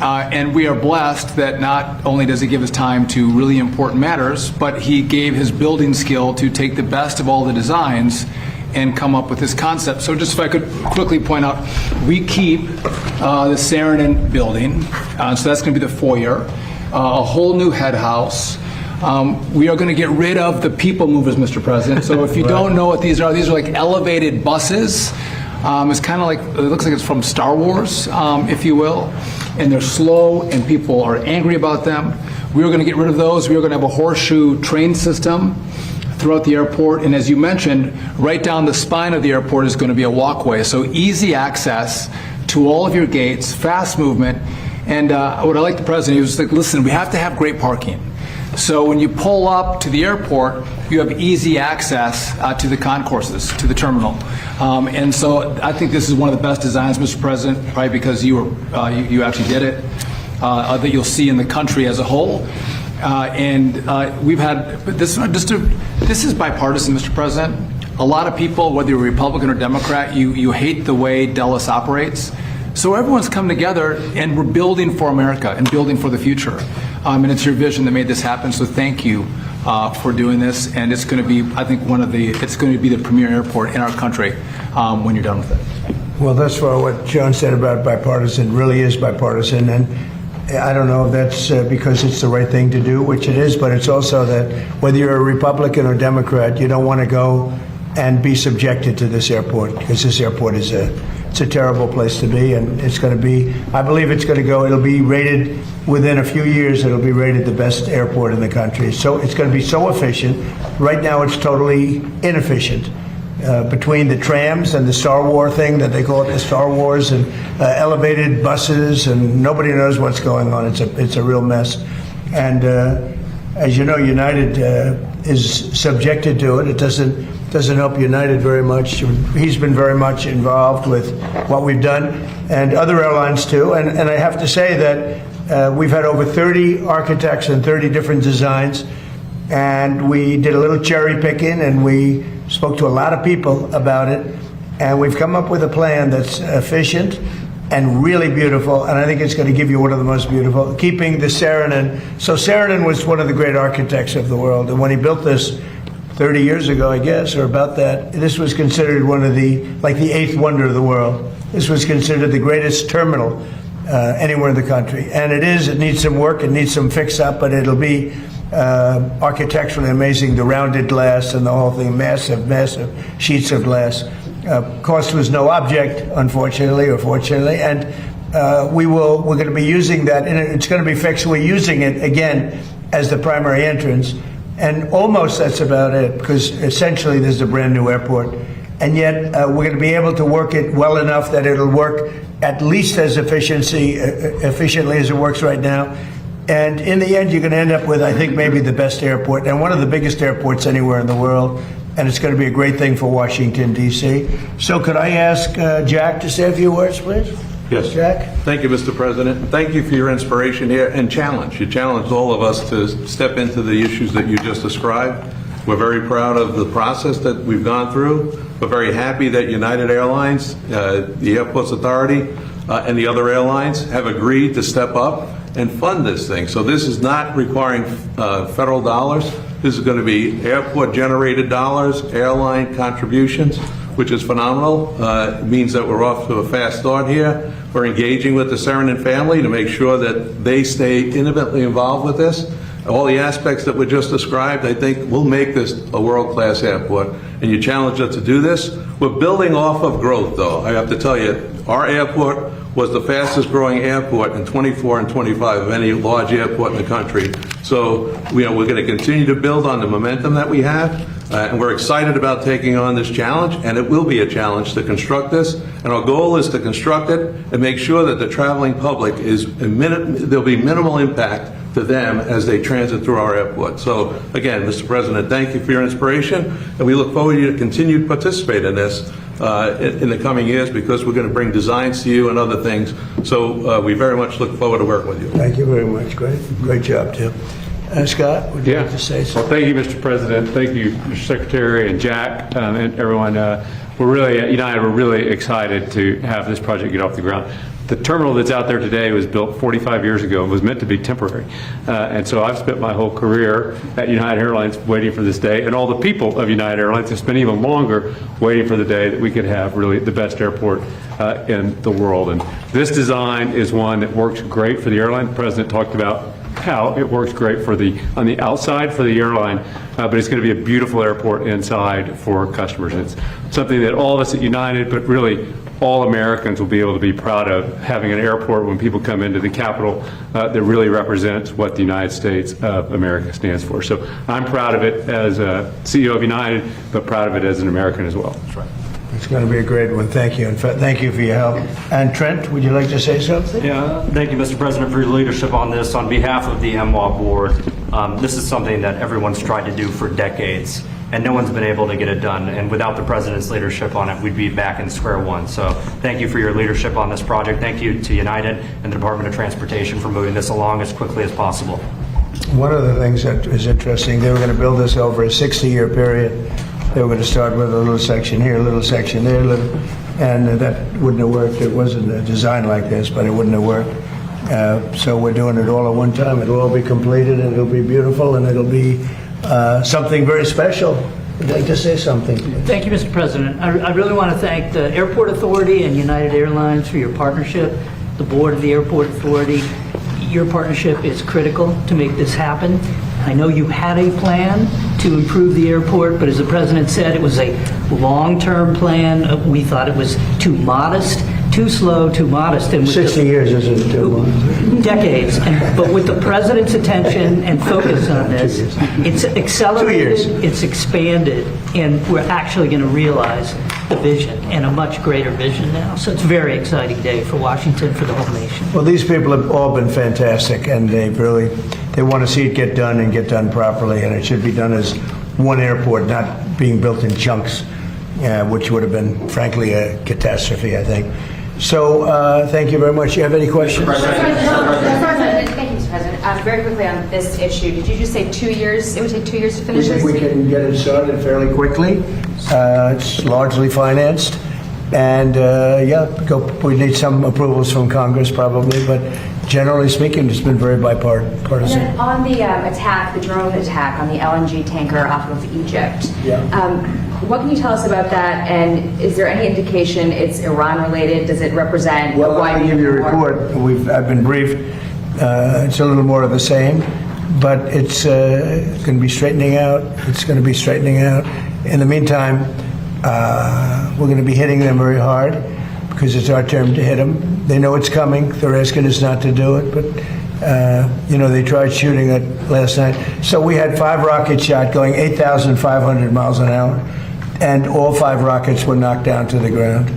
And we are blessed that not only does he give us time to really important matters, but he gave his building skill to take the best of all the designs and come up with this concept. So just if I could quickly point out, we keep the Saarinen building, so that's going to be the foyer, a whole new head house. We are going to get rid of the people movers, Mr. President. So if you don't know what these are like elevated buses. It's kind of like, it looks like it's from Star Wars, if you will. And they're slow and people are angry about them. We are going to get rid of those. We are going to have a horseshoe train system throughout the airport. And as you mentioned, right down the spine of the airport is going to be a walkway. So easy access to all of your gates, fast movement. And what I like the president, he was like, listen, we have to have great parking. So when you pull up to the airport, you have easy access to the concourses, to the terminal. And so I think this is one of the best designs, Mr. President, probably because you actually did it, that you'll see in the country as a whole. We've had, this is bipartisan, Mr. President. A lot of people, whether you're Republican or Democrat, you hate the way Dulles operates. So everyone's come together, and we're building for America and building for the future. And it's your vision that made this happen. So thank you for doing this. And it's going to be, I think, it's going to be the premier airport in our country when you're done with it. Well, thus far, what John said about bipartisan really is bipartisan. And I don't know if that's because it's the right thing to do, which it is, but it's also that whether you're a Republican or Democrat, you don't want to go and be subjected to this airport, because this airport is it's a terrible place to be, and it's going to be, I believe it's going to go, it'll be rated, within a few years, it'll be rated the best airport in the country. So it's going to be so efficient. Right now, it's totally inefficient. Between the trams and the Star Wars thing that they call it, the Star Wars, and elevated buses, and nobody knows what's going on. It's a real mess. And as you know, United is subjected to it. It doesn't help United very much. He's been very much involved with what we've done, and other airlines too. And I have to say that we've had over 30 architects and 30 different designs, and we did a little cherry picking, and we spoke to a lot of people about it, and we've come up with a plan that's efficient and really beautiful, and I think it's going to give you one of the most beautiful, keeping the Saarinen. So Saarinen was one of the great architects of the world, and when he built this 30 years ago, I guess, or about that, this was considered one of the eighth wonder of the world. This was considered the greatest terminal anywhere in the country, and it is. It needs some work, it needs some fix-up, but it'll be architecturally amazing. The rounded glass and the whole thing, massive sheets of glass. Cost was no object, unfortunately or fortunately, and we're going to be using that, and it's going to be fixed. We're using it again as the primary entrance, and almost that's about it, because essentially this is a brand new airport, and yet we're going to be able to work it well enough that it'll work at least as efficiently as it works right now. And in the end, you're going to end up with, I think, maybe the best airport and one of the biggest airports anywhere in the world. And it's going to be a great thing for Washington, D.C. So could I ask Jack to say a few words, please? Yes. Jack? Thank you, Mr. President. Thank you for your inspiration here and challenge. You challenged all of us to step into the issues that you just described. We're very proud of the process that we've gone through. We're very happy that United Airlines, the Airports Authority, and the other airlines have agreed to step up and fund this thing. So this is not requiring federal dollars. This is going to be airport-generated dollars, airline contributions, which is phenomenal. It means that we're off to a fast start here. We're engaging with the Saarinen family to make sure that they stay intimately involved with this. All the aspects that were just described, I think, will make this a world-class airport. And you challenged us to do this. We're building off of growth, though. I have to tell you, our airport was the fastest growing airport in 24 and 25 of any large airport in the country. So we're going to continue to build on the momentum that we have, and we're excited about taking on this challenge, and it will be a challenge to construct this. And our goal is to construct it and make sure that the traveling public there'll be minimal impact to them as they transit through our airport. So again, Mr. President, thank you for your inspiration, and we look forward to you to continue to participate in this in the coming years, because we're going to bring designs to you and other things. So we very much look forward to working with you. Thank you very much. Great job, Tim. Scott, would you like to say something? Well, thank you, Mr. President. Thank you, Mr. Secretary and Jack and everyone. We're really, at United, we're really excited to have this project get off the ground. The terminal that's out there today was built 45 years ago and was meant to be temporary. And so I've spent my whole career at United Airlines waiting for this day, and all the people of United Airlines have spent even longer waiting for the day that we could have really the best airport in the world. And this design is one that works great for the airline. The President talked about how it works great for on the outside for the airline, but it's going to be a beautiful airport inside for customers. And it's something that all of us at United, but really all Americans, will be able to be proud of, having an airport when people come into the capital that really represents what the United States of America stands for. So I'm proud of it as a CEO of United, but proud of it as an American as well. That's right. It's going to be a great one. Thank you. And thank you for your help. And Trent, would you like to say something? Yeah, thank you, Mr. President, for your leadership on this. On behalf of the MWA board, this is something that everyone's tried to do for decades, and no one's been able to get it done. And without the president's leadership on it, we'd be back in square one. So thank you for your leadership on this project. Thank you to United and the Department of Transportation for moving this along as quickly as possible. One of the things that is interesting, they were going to build this over a 60-year period. They were going to start with a little section here, a little section there, and that wouldn't have worked. It wasn't a design like this, but it wouldn't have worked. So we're doing it all at one time. It'll all be completed, and it'll be beautiful, and it'll be something very special. I'd like to say something. Thank you, Mr. President. I really want to thank the Airport Authority and United Airlines for your partnership, the board of the Airport Authority. Your partnership is critical to make this happen. I know you had a plan to improve the airport, but as the President said, it was a long-term plan. We thought it was too modest, too slow, too modest. And with 60 years isn't too long. Decades. But with the President's attention and focus on this, it's accelerated, it's expanded, and we're actually going to realize the vision, and a much greater vision now. So it's a very exciting day for Washington, for the whole nation. Well, these people have all been fantastic, and they want to see it get done and get done properly, and it should be done as one airport, not being built in chunks, which would have been, frankly, a catastrophe, I think. So thank you very much. You have any questions? Thank you, Mr. President. Very quickly on this issue, did you just say 2 years? It would take 2 years to finish this? We can get it started fairly quickly. It's largely financed. And we need some approvals from Congress probably, but generally speaking, it's been very bipartisan. And then on the attack, the drone attack on the LNG tanker off of Egypt, what can you tell us about that? And is there any indication it's Iran related? Does it represent a wide I'll give you a report. I've been briefed. It's a little more of the same, but it's going to be straightening out. It's going to be straightening out. In the meantime, we're going to be hitting them very hard because it's our turn to hit them. They know it's coming. They're asking us not to do it, but they tried shooting it last night. So we had 5 rockets shot going 8,500 miles an hour, and all 5 rockets were knocked down to the ground.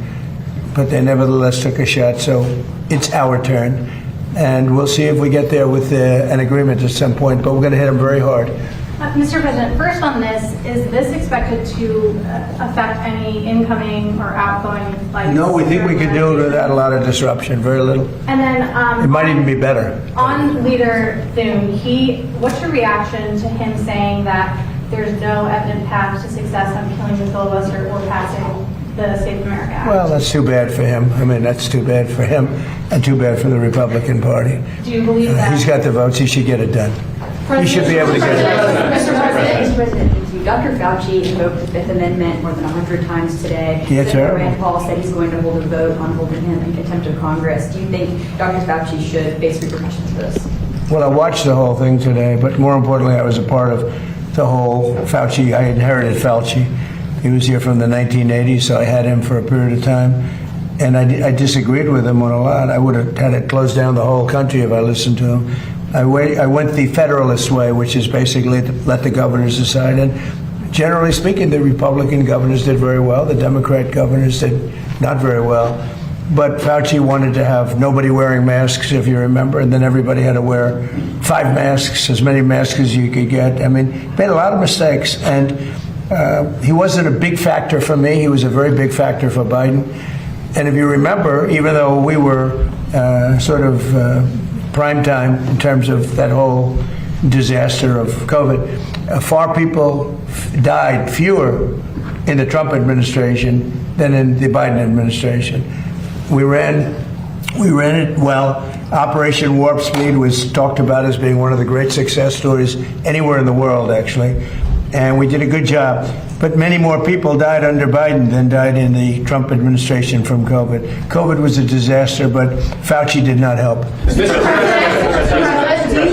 But they nevertheless took a shot, so it's our turn. And we'll see if we get there with an agreement at some point, but we're going to hit them very hard. Mr. President, first on this, is this expected to affect any incoming or outgoing flights? No, we think we could do it without a lot of disruption, very little. And then it might even be better. On Leader Thune, what's your reaction to him saying that there's no evident path to success on killing the filibuster or passing the Safe America Act? Well, that's too bad for him. I mean, that's too bad for him and too bad for the Republican Party. Do you believe that? He's got the votes. He should get it done. He should be able to get it done. Mr. President, Dr. Fauci invoked the Fifth Amendment more than 100 times today. Yes, sir. Rand Paul said he's going to hold a vote on holding him in contempt of Congress. Do you think Dr. Fauci should face repercussions for this? Well, I watched the whole thing today, but more importantly, I was a part of the whole Fauci. I inherited Fauci. He was here from the 1980s, so I had him for a period of time. And I disagreed with him on a lot. I would have had to close down the whole country if I listened to him. I went the Federalist way, which is basically to let the governors decide. And generally speaking, the Republican governors did very well. The Democrat governors did not very well. But Fauci wanted to have nobody wearing masks, if you remember, and then everybody had to wear 5 masks, as many masks as you could get. I mean, he made a lot of mistakes. And he wasn't a big factor for me. He was a very big factor for Biden. And if you remember, even though we were sort of prime time in terms of that whole disaster of COVID, far people died, fewer in the Trump administration than in the Biden administration. We ran it well. Operation Warp Speed was talked about as being one of the great success stories anywhere in the world, actually. And we did a good job. But many more people died under Biden than died in the Trump administration from COVID. COVID was a disaster, but Fauci did not help. Do you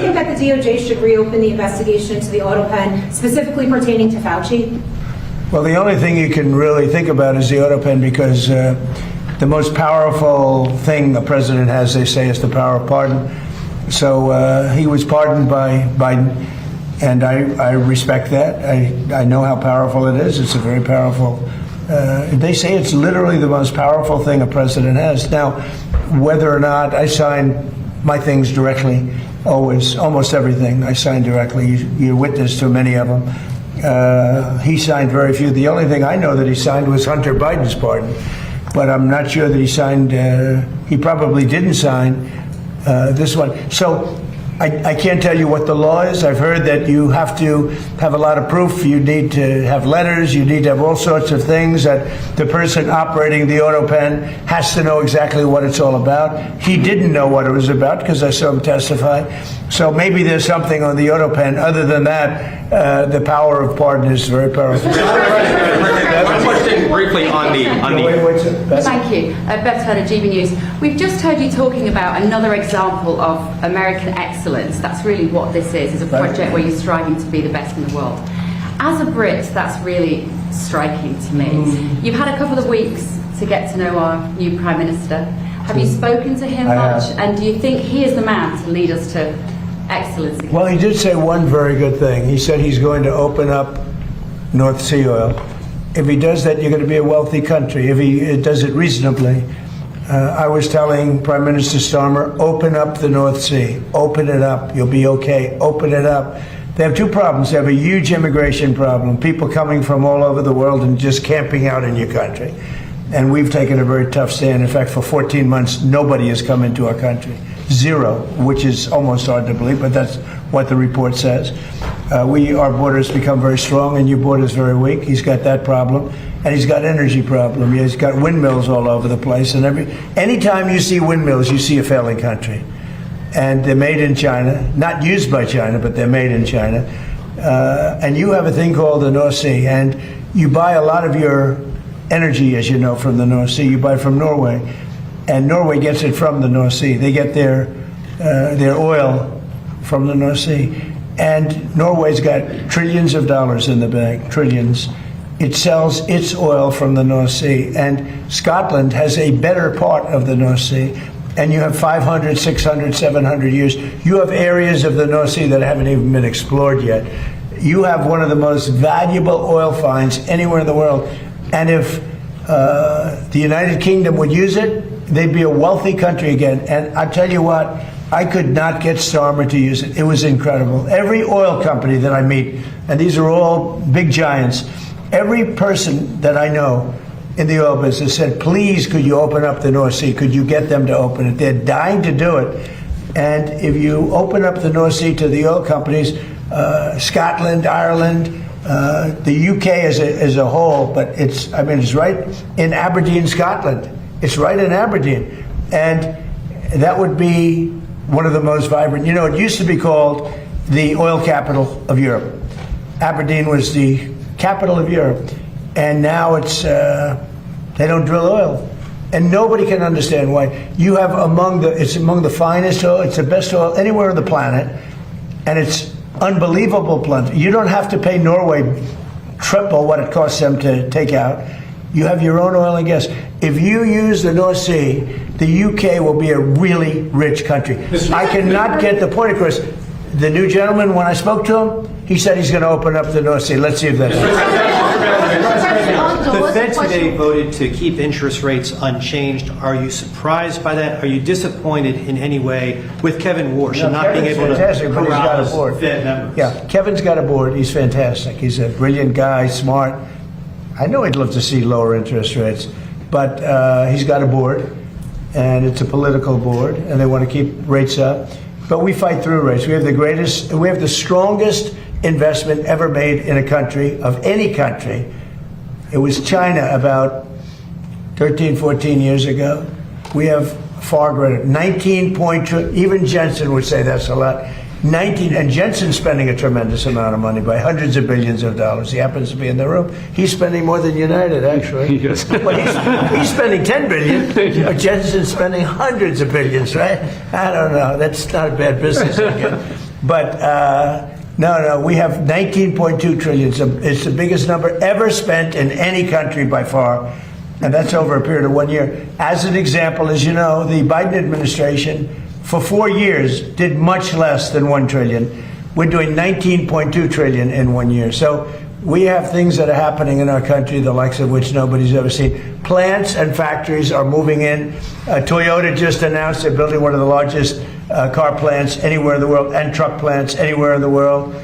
think that the DOJ should reopen the investigation into the AutoPen, specifically pertaining to Fauci? Well, the only thing you can really think about is the AutoPen, because the most powerful thing the president has, they say, is the power of pardon. So he was pardoned by Biden. And I respect that. I know how powerful it is. It's a very powerful They say it's literally the most powerful thing a president has. Now, whether or not I sign my things directly, always, almost everything I sign directly. You're witness to many of them. He signed very few. The only thing I know that he signed was Hunter Biden's pardon, but I'm not sure that he signed. He probably didn't sign this one. So I can't tell you what the law is. I've heard that you have to have a lot of proof. You need to have letters. You need to have all sorts of things that the person operating the auto pen has to know exactly what it's all about. He didn't know what it was about because I saw him testify. So maybe there's something on the auto pen. Other than that, the power of pardon is very powerful. One question briefly on the. Thank you. Beth Turner, GB News. We've just heard you talking about another example of American excellence. That's really what this is a project where you're striving to be the best in the world. As a Brit, that's really striking to me. You've had a couple of weeks to get to know our new Prime Minister. Have you spoken to him much? And do you think he is the man to lead us to excellence again? Well, he did say one very good thing. He said he's going to open up North Sea oil. If he does that, you're going to be a wealthy country. If he does it reasonably. I was telling Prime Minister Starmer, open up the North Sea. Open it up. You'll be okay. Open it up. They have two problems. They have a huge immigration problem. People coming from all over the world and just camping out in your country. And we've taken a very tough stand. In fact, for 14 months, nobody has come into our country. Zero, which is almost hard to believe, but that's what the report says. Our borders become very strong, and your border is very weak. He's got that problem, and he's got energy problem. He's got windmills all over the place, and anytime you see windmills, you see a failing country, and they're made in China, not used by China, but they're made in China. And you have a thing called the North Sea, and you buy a lot of your energy, as you know, from the North Sea. You buy from Norway, and Norway gets it from the North Sea. They get their oil from the North Sea. And Norway's got trillions of dollars in the bank, trillions. It sells its oil from the North Sea. And Scotland has a better part of the North Sea. And you have 500, 600, 700 years. You have areas of the North Sea that haven't even been explored yet. You have one of the most valuable oil finds anywhere in the world. And if the United Kingdom would use it, they'd be a wealthy country again. And I tell you what, I could not get Starmer to use it. It was incredible. Every oil company that I meet, and these are all big giants, every person that I know in the oil business said, please, could you open up the North Sea? Could you get them to open it? They're dying to do it. And if you open up the North Sea to the oil companies, Scotland, Ireland, the UK as a whole, but it's right in Aberdeen, Scotland. It's right in Aberdeen. And that would be one of the most vibrant. You know, it used to be called the oil capital of Europe. Aberdeen was the capital of Europe. And now it's, they don't drill oil. And nobody can understand why. You have it's among the finest oil, it's the best oil anywhere on the planet. And it's unbelievable plenty. You don't have to pay Norway triple what it costs them to take out. You have your own oil and gas. If you use the North Sea, the UK will be a really rich country. I cannot get the point across. The new gentleman, when I spoke to him, he said he's going to open up the North Sea. Let's see if that's The Fed today voted to keep interest rates unchanged. Are you surprised by that? Are you disappointed in any way with Kevin Warsh and not being able to corral his Fed members? Yeah, Kevin's got a board. He's fantastic. He's a brilliant guy, smart. I know he'd love to see lower interest rates, but he's got a board, and it's a political board, and they want to keep rates up. But we fight through rates. We have the strongest investment ever made in a country, of any country. It was China about 13, 14 years ago. We have far greater, 19.2, even Jensen would say that's a lot. 19, and Jensen's spending a tremendous amount of money, by hundreds of billions of dollars. He happens to be in the room. He's spending more than United, actually. Yes. Well, he's spending 10 billion, but Jensen's spending hundreds of billions, right? I don't know. That's not a bad business again. But no, we have 19.2 trillion. It's the biggest number ever spent in any country by far. And that's over a period of 1 year. As an example, as you know, the Biden administration, for 4 years, did much less than 1 trillion. We're doing 19.2 trillion in 1 year. So We have things that are happening in our country, the likes of which nobody's ever seen. Plants and factories are moving in. Toyota just announced they're building one of the largest car plants anywhere in the world, and truck plants anywhere in the world.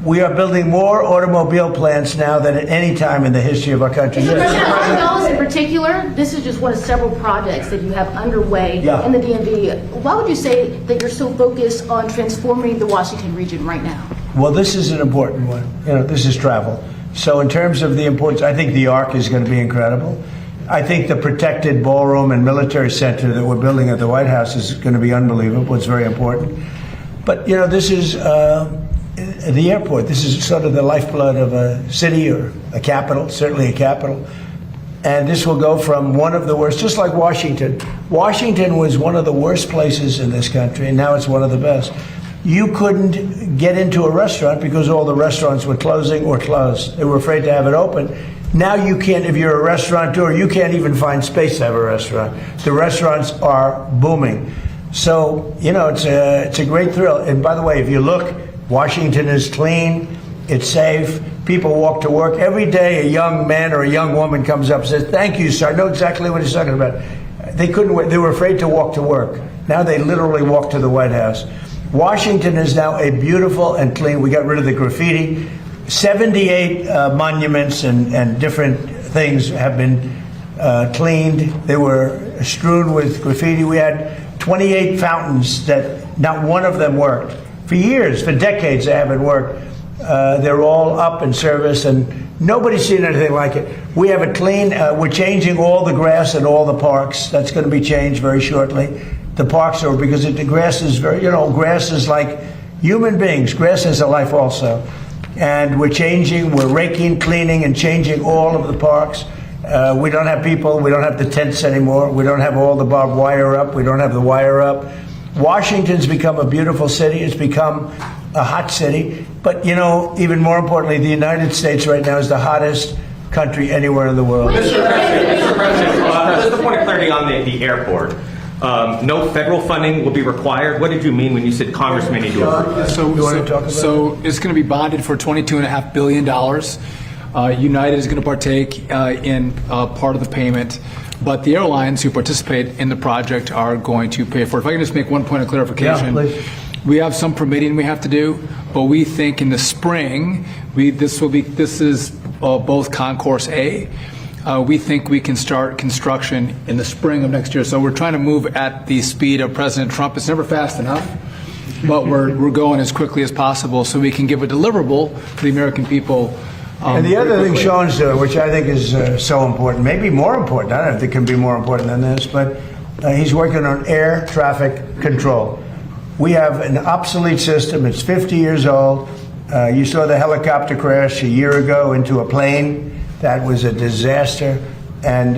We are building more automobile plants now than at any time in the history of our country. Mr. President, Dulles in particular, this is just one of several projects that you have underway in the DMV. Why would you say that you're so focused on transforming the Washington region right now? Well, this is an important one. You know, this is travel. So in terms of the importance, I think the Arc is going to be incredible. I think the protected ballroom and military center that we're building at the White House is going to be unbelievable. It's very important. But, you know, this is the airport. This is sort of the lifeblood of a city or a capital, certainly a capital. And this will go from one of the worst, just like Washington. Washington was one of the worst places in this country, and now it's one of the best. You couldn't get into a restaurant because all the restaurants were closing or closed. They were afraid to have it open. Now you can't, if you're a restaurateur, you can't even find space to have a restaurant. The restaurants are booming. So, you know, it's a great thrill. And by the way, if you look, Washington is clean, it's safe, people walk to work. Every day a young man or a young woman comes up and says, "Thank you, sir." I know exactly what he's talking about. They were afraid to walk to work. Now they literally walk to the White House. Washington is now a beautiful and clean. We got rid of the graffiti. 78 monuments and different things have been cleaned. They were strewn with graffiti. We had 28 fountains that not one of them worked. For years, for decades, they haven't worked. They're all up in service, and nobody's seen anything like it. We have it clean. We're changing all the grass in all the parks. That's going to be changed very shortly. The parks are, because the grass is very, you know, grass is like human beings. Grass has a life also. And we're changing, we're raking, cleaning, and changing all of the parks. We don't have people, we don't have the tents anymore. We don't have all the barbed wire up. We don't have the wire up. Washington's become a beautiful city. It's become a hot city. But, you know, even more importantly, the United States right now is the hottest country anywhere in the world. Mr. President, just a point of clarity on the airport. No federal funding will be required. What did you mean when you said Congress may need to approve? So it's going to be bonded for $22.5 billion. United is going to partake in part of the payment, but the airlines who participate in the project are going to pay for it. If I can just make one point of clarification. Yeah, please. We have some permitting we have to do, but we think in the spring, this is both Concourse A. We think we can start construction in the spring of next year. So we're trying to move at the speed of President Trump. It's never fast enough, but we're going as quickly as possible so we can give a deliverable to the American people. And the other thing Sean's doing, which I think is so important, maybe more important, I don't know if it can be more important than this, but he's working on air traffic control. We have an obsolete system. It's 50 years old. You saw the helicopter crash a year ago into a plane. That was a disaster, and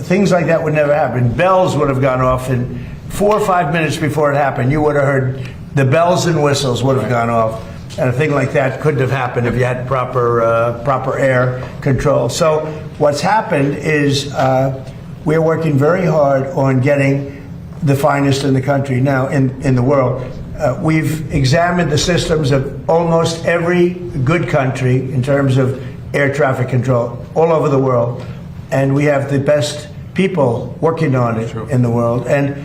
things like that would never happen. Bells would have gone off in 4 or 5 minutes before it happened. You would have heard the bells and whistles would have gone off, and a thing like that couldn't have happened if you had proper air control. So what's happened is we're working very hard on getting the finest in the country now in the world. We've examined the systems of almost every good country in terms of air traffic control all over the world, and we have the best people working on it in the world. And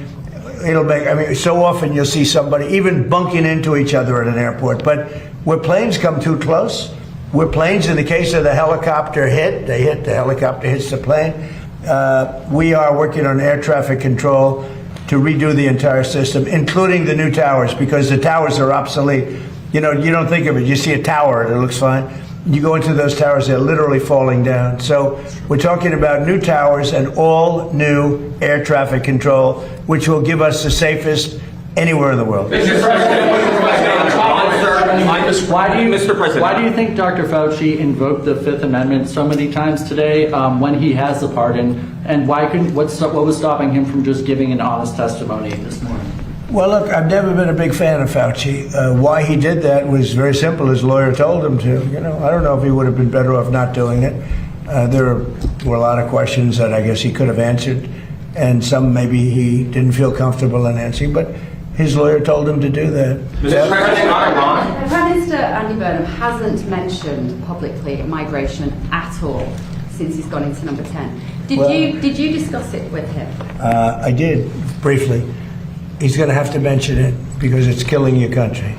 it'll make, I mean, so often you'll see somebody even bunking into each other at an airport, but where planes come too close, where planes, in the case of the helicopter the helicopter hits the plane, we are working on air traffic control to redo the entire system, including the new towers, because the towers are obsolete. You know, you don't think of it. You see a tower, it looks fine. You go into those towers, they're literally falling down. So we're talking about new towers and all new air traffic control, which will give us the safest anywhere in the world. Mr. President, Why do you think Dr. Fauci invoked the Fifth Amendment so many times today when he has the pardon? And what was stopping him from just giving an honest testimony this morning? Well, look, I've never been a big fan of Fauci. Why he did that was very simple. His lawyer told him to. You know, I don't know if he would have been better off not doing it. There were a lot of questions that I guess he could have answered, and some maybe he didn't feel comfortable in answering. But His lawyer told him to do that. Mr. President, on Iran? Prime Minister Andy Burnham hasn't mentioned publicly migration at all since he's gone into number 10. Did you discuss it with him? I did, briefly. He's going to have to mention it because it's killing your country.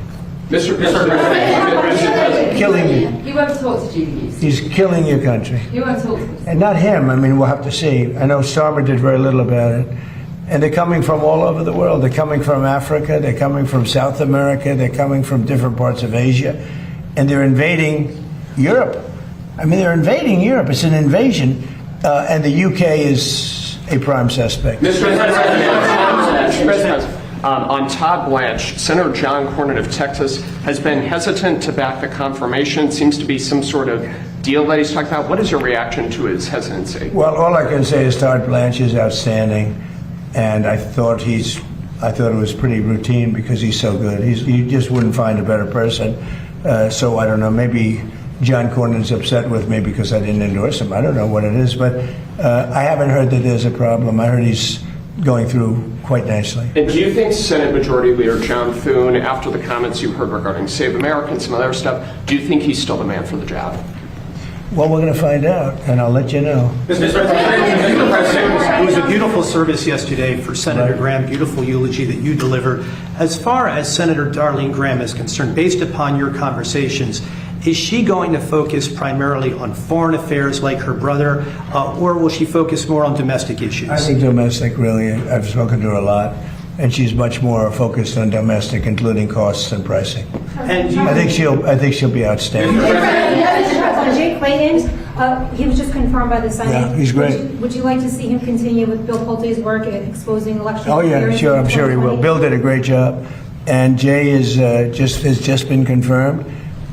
Mr. President. Killing you. He won't talk to GB News. He's killing your country. He won't talk to us. And not him. I mean, we'll have to see. I know Starmer did very little about it. And they're coming from all over the world. They're coming from Africa. They're coming from South America. They're coming from different parts of Asia. And they're invading Europe. I mean, they're invading Europe. It's an invasion. And the UK is a prime suspect. Mr. President, on Todd Blanche, Senator John Cornyn of Texas has been hesitant to back the confirmation. Seems to be some sort of deal that he's talking about. What is your reaction to his hesitancy? Well, all I can say is Todd Blanche is outstanding. And I thought it was pretty routine because he's so good. You just wouldn't find a better person. So I don't know, maybe John Cornyn's upset with me because I didn't endorse him. I don't know what it is, but I haven't heard that there's a problem. I heard he's going through quite nicely. And do you think Senate Majority Leader John Thune, after the comments you heard regarding Save America and some other stuff, do you think he's still the man for the job? Well, we're going to find out, and I'll let you know. Mr. President, it was a beautiful service yesterday for Senator Graham, beautiful eulogy that you delivered. As far as Senator Darlene Graham is concerned, based upon your conversations, is she going to focus primarily on foreign affairs like her brother, or will she focus more on domestic issues? I think domestic, really. I've spoken to her a lot, and she's much more focused on domestic, including costs and pricing. And I think she'll be outstanding. Jay Clayton, he was just confirmed by the Senate. Yeah, he's great. Would you like to see him continue with Bill Pulte's work at exposing election Oh yeah, interference sure. in I'm sure he will. 2020? Bill did a great job, and Jay has just been confirmed.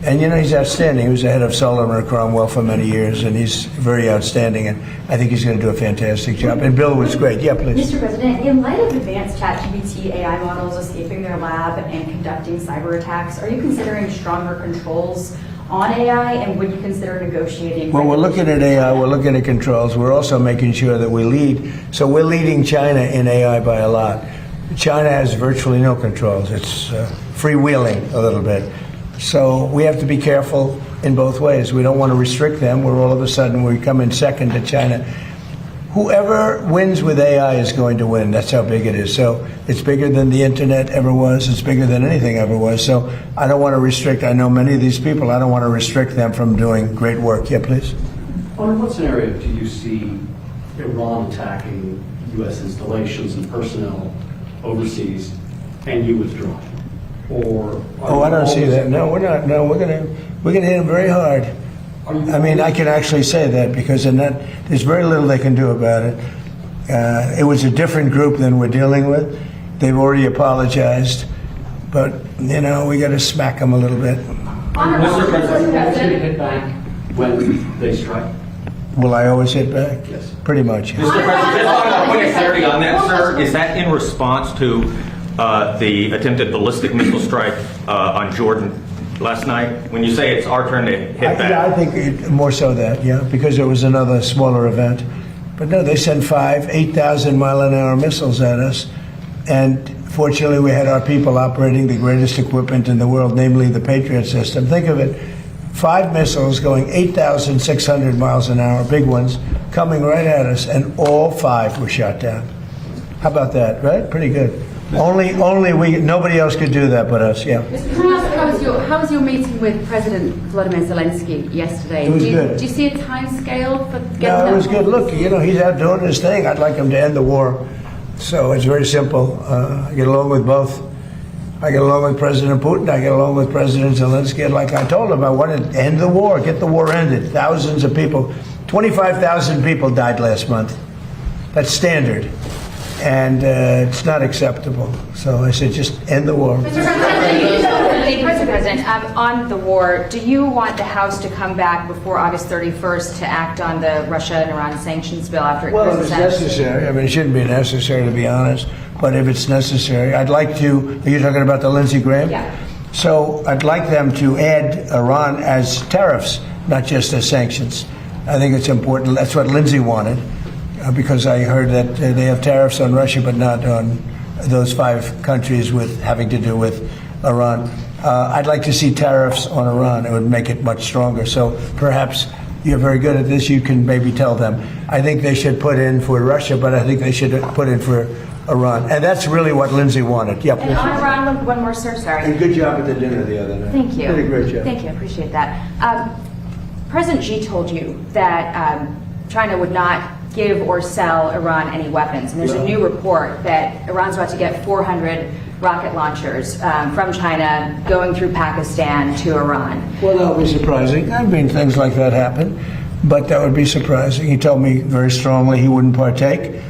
And you know, he's outstanding. He was the head of Sullivan and Cromwell for many years, and he's very outstanding. And I think he's going to do a fantastic job. And Bill was great. Yeah, please. Mr. President, in light of advanced ChatGPT AI models escaping their lab and conducting cyber attacks, are you considering stronger controls on AI, and would you consider negotiating? Well, we're looking at AI. We're looking at controls. We're also making sure that we lead. So we're leading China in AI by a lot. China has virtually no controls. It's freewheeling a little bit. So we have to be careful in both ways. We don't want to restrict them, where all of a sudden we come in second to China. Whoever wins with AI is going to win. That's how big it is. So it's bigger than the internet ever was. It's bigger than anything ever was. So I don't want to restrict. I know many of these people. I don't want to restrict them from doing great work. Yeah, please. Under what scenario do you see Iran attacking U.S. installations and personnel overseas and you withdrawing? Or I don't see that. No, we're not. No, we're gonna hit them very hard. I mean, I can actually say that because in that there's very little they can do about it. It was a different group than we're dealing with. They've already apologized, but you know, we got to smack them a little bit. Mr. President, hit back when they strike? Will I always hit back? Yes. Pretty much. Yes. Mr. President, just want to put clarity on that, sir. Is that in response to the attempted ballistic missile strike on Jordan last night? When you say it's our turn to hit back? I think more so that, yeah, because there was another smaller event. But no, they sent 8,000 mile-an-hour missiles at us. And fortunately, we had our people operating the greatest equipment in the world, namely the Patriot system. Think of it, 5 missiles going 8,600 miles an hour, big ones, coming right at us, and all 5 were shot down. How about that, right? Pretty good. Nobody else could do that but us, yeah. How was your meeting with President Volodymyr Zelensky yesterday? It was good. Do you see a time scale for getting No, that? it was good. Look, you know, he's out doing his thing. I'd like him to end the war. So it's very simple. I get along with both. I get along with President Putin. I get along with President Zelensky. And like I told him, I wanted to end the war, get the war ended. Thousands of people, 25,000 people died last month. That's standard. And it's not acceptable. So I said, just end the war. Mr. President, on the war, do you want the House to come back before August 31st to act on the Russia and Iran sanctions bill after it Well, clears if the it's Senate? necessary. I mean, it shouldn't be necessary, to be honest. But if it's necessary, I'd like to. Are you talking about the Lindsey Graham? Yeah. So I'd like them to add Iran as tariffs, not just as sanctions. I think it's important. That's what Lindsey wanted, because I heard that they have tariffs on Russia, but not on those 5 countries with having to do with Iran. I'd like to see tariffs on Iran. It would make it much stronger. So perhaps you're very good at this. You can maybe tell them. I think they should put in for Russia, but I think they should put in for Iran. And that's really what Lindsay wanted. Yep. And on Iran, one more, sir, sorry. And good job at the dinner the other night. Thank you. Did a great job. Thank you, I appreciate that. President Xi told you that China would not give or sell Iran any weapons. And there's a new report that Iran's about to get 400 rocket launchers from China going through Pakistan to Iran. Well, that would be surprising. I mean, things like that happen, but that would be surprising. He told me very strongly he wouldn't partake,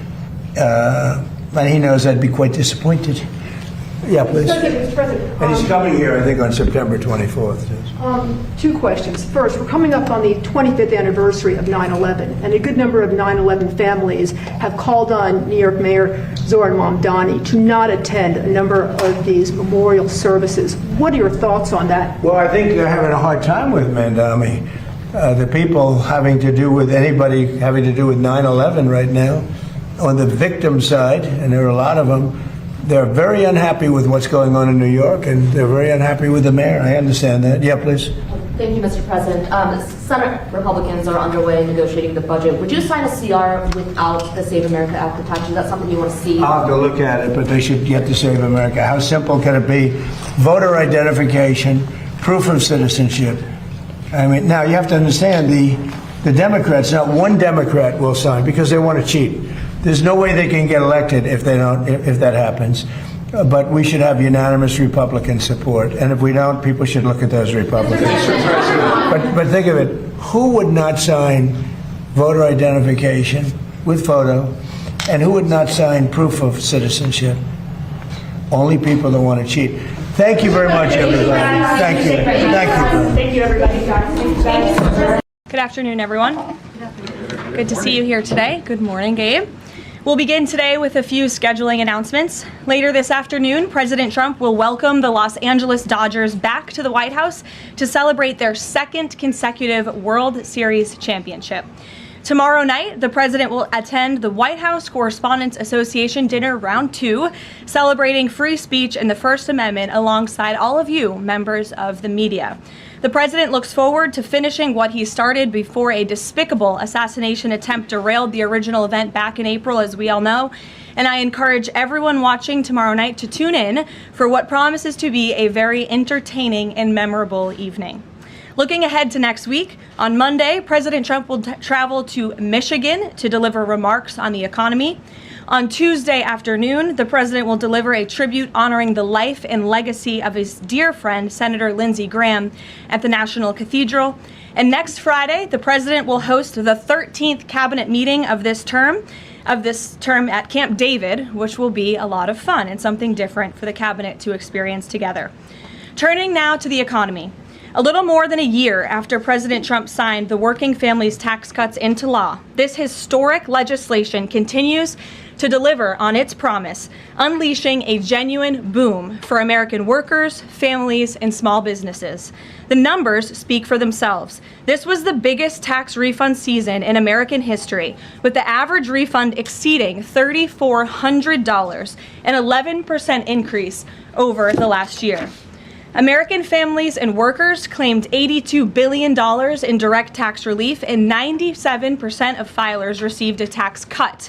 and he knows I'd be quite disappointed. Yeah, please. Mr. President. And he's coming here, I think, on September 24th. 2 questions. First, we're coming up on the 25th anniversary of 9/11, and a good number of 9/11 families have called on New York Mayor Zohran Mamdani to not attend a number of these memorial services. What are your thoughts on that? Well, I think they're having a hard time with Mamdani. The people having to do with anybody having to do with 9/11 right now, on the victim side, and there are a lot of them, they're very unhappy with what's going on in New York, and they're very unhappy with the mayor. I understand that. Yeah, please. Thank you, Mr. President. Senate Republicans are underway negotiating the budget. Would you sign a CR without the Save America Act protection? Is that something you want to see? I'll have to look at it, but they should get to Save America. How simple can it be? Voter identification, proof of citizenship. I mean, now you have to understand the Democrats, not one Democrat will sign because they want to cheat. There's no way they can get elected if they don't, if that happens. But we should have unanimous Republican support. And if we don't, people should look at those Republicans. But think of it. Who would not sign voter identification with photo? And who would not sign proof of citizenship? Only people that want to cheat. Thank you very much, everybody. Thank you. Thank you. Thank you, everybody. Good afternoon, everyone. Good to see you here today. Good morning, Gabe. We'll begin today with a few scheduling announcements. Later this afternoon, President Trump will welcome the Los Angeles Dodgers back to the White House to celebrate their 2nd consecutive World Series championship. Tomorrow night, the president will attend the White House Correspondents Association Dinner Round 2, celebrating free speech and the First Amendment alongside all of you, members of the media. The president looks forward to finishing what he started before a despicable assassination attempt derailed the original event back in April, as we all know. And I encourage everyone watching tomorrow night to tune in for what promises to be a very entertaining and memorable evening. Looking ahead to next week, on Monday, President Trump will travel to Michigan to deliver remarks on the economy. On Tuesday afternoon, the president will deliver a tribute honoring the life and legacy of his dear friend, Senator Lindsey Graham, at the National Cathedral. And next Friday, the president will host the 13th cabinet meeting of this term at Camp David, which will be a lot of fun and something different for the cabinet to experience together. Turning now to the economy. A little more than a year after President Trump signed the Working Families Tax Cuts into law, this historic legislation continues to deliver on its promise, unleashing a genuine boom for American workers, families, and small businesses. The numbers speak for themselves. This was the biggest tax refund season in American history, with the average refund exceeding $3,400, an 11% increase over the last year. American families and workers claimed $82 billion in direct tax relief, and 97% of filers received a tax cut.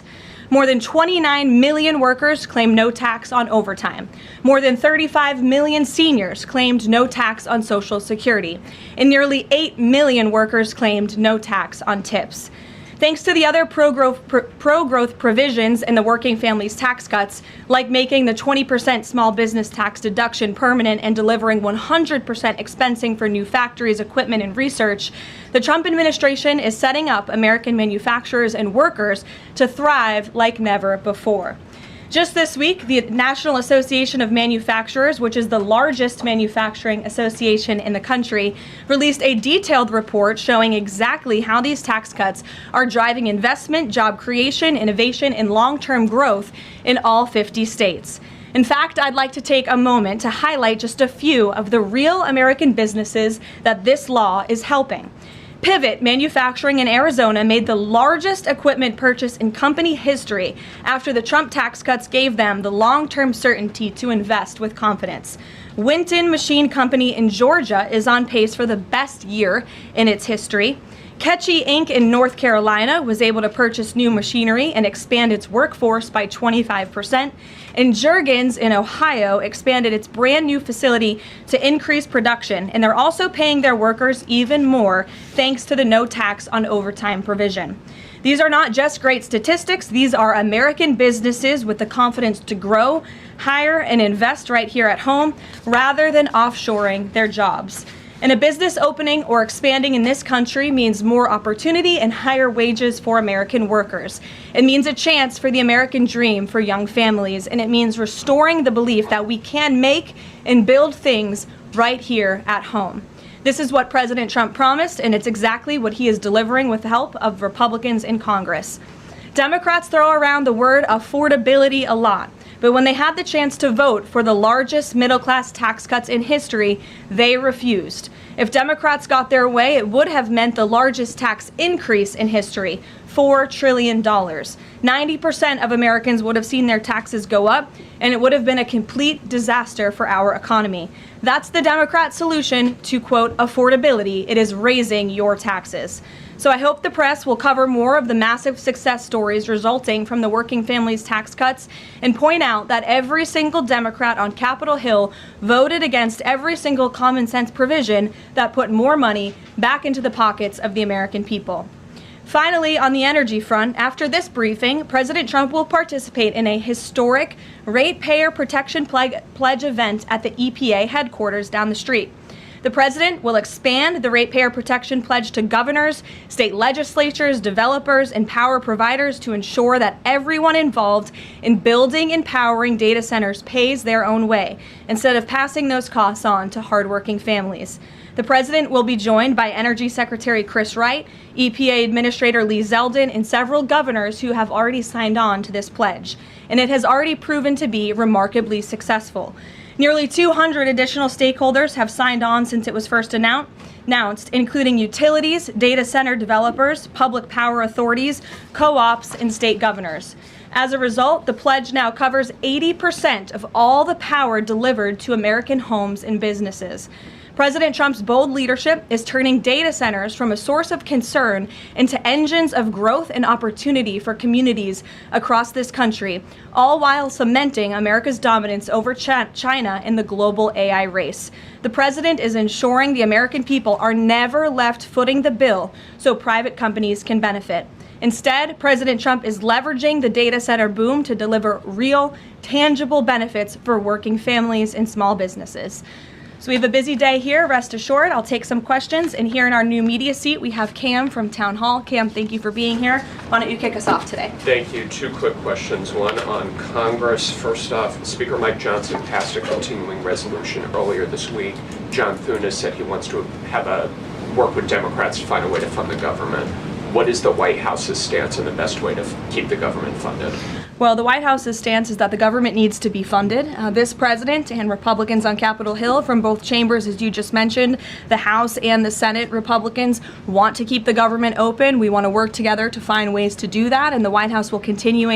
More than 29 million workers claimed no tax on overtime. More than 35 million seniors claimed no tax on Social Security. And nearly 8 million workers claimed no tax on tips. Thanks to the other pro-growth provisions in the Working Families Tax Cuts, like making the 20% small business tax deduction permanent and delivering 100% expensing for new factories, equipment, and research, the Trump administration is setting up American manufacturers and workers to thrive like never before. Just this week, the National Association of Manufacturers, which is the largest manufacturing association in the country, released a detailed report showing exactly how these tax cuts are driving investment, job creation, innovation, and long-term growth in all 50 states. In fact, I'd like to take a moment to highlight just a few of the real American businesses that this law is helping. Pivot Manufacturing in Arizona made the largest equipment purchase in company history after the Trump tax cuts gave them the long-term certainty to invest with confidence. Winton Machine Company in Georgia is on pace for the best year in its history. Ketchy Inc. in North Carolina was able to purchase new machinery and expand its workforce by 25%. And Juergens in Ohio expanded its brand new facility to increase production. And they're also paying their workers even more thanks to the no tax on overtime provision. These are not just great statistics. These are American businesses with the confidence to grow, hire, and invest right here at home rather than offshoring their jobs. And a business opening or expanding in this country means more opportunity and higher wages for American workers. It means a chance for the American dream for young families, and it means restoring the belief that we can make and build things right here at home. This is what President Trump promised, and it's exactly what he is delivering with the help of Republicans in Congress. Democrats throw around the word affordability a lot. But when they had the chance to vote for the largest middle-class tax cuts in history, they refused. If Democrats got their way, it would have meant the largest tax increase in history, $4 trillion. 90% of Americans would have seen their taxes go up, and it would have been a complete disaster for our economy. That's the Democrat solution to, quote, affordability. It is raising your taxes. So I hope the press will cover more of the massive success stories resulting from the working families tax cuts and point out that every single Democrat on Capitol Hill voted against every single common sense provision that put more money back into the pockets of the American people. Finally, on the energy front, after this briefing, President Trump will participate in a historic ratepayer protection pledge event at the EPA headquarters down the street. The president will expand the ratepayer protection pledge to governors, state legislatures, developers, and power providers to ensure that everyone involved in building and powering data centers pays their own way, instead of passing those costs on to hardworking families. The president will be joined by Energy Secretary Chris Wright, EPA Administrator Lee Zeldin, and several governors who have already signed on to this pledge. And it has already proven to be remarkably successful. Nearly 200 additional stakeholders have signed on since it was first announced, including utilities, data center developers, public power authorities, co-ops, and state governors. As a result, the pledge now covers 80% of all the power delivered to American homes and businesses. President Trump's bold leadership is turning data centers from a source of concern into engines of growth and opportunity for communities across this country, all while cementing America's dominance over China in the global AI race. The president is ensuring the American people are never left footing the bill so private companies can benefit. Instead, President Trump is leveraging the data center boom to deliver real, tangible benefits for working families and small businesses. So we have a busy day here, rest assured. I'll take some questions. And here in our new media seat, we have Cam from Town Hall. Cam, thank you for being here. Why don't you kick us off today? Thank you. Two quick questions. One on Congress. First off, Speaker Mike Johnson passed a continuing resolution earlier this week. John Thune said he wants to work with Democrats to find a way to fund the government. What is the White House's stance on the best way to keep the government funded? Well, the White House's stance is that the government needs to be funded. This president and Republicans on Capitol Hill from both chambers, as you just mentioned, the House and the Senate Republicans want to keep the government open. We want to work together to find ways to do that, and the White House will continue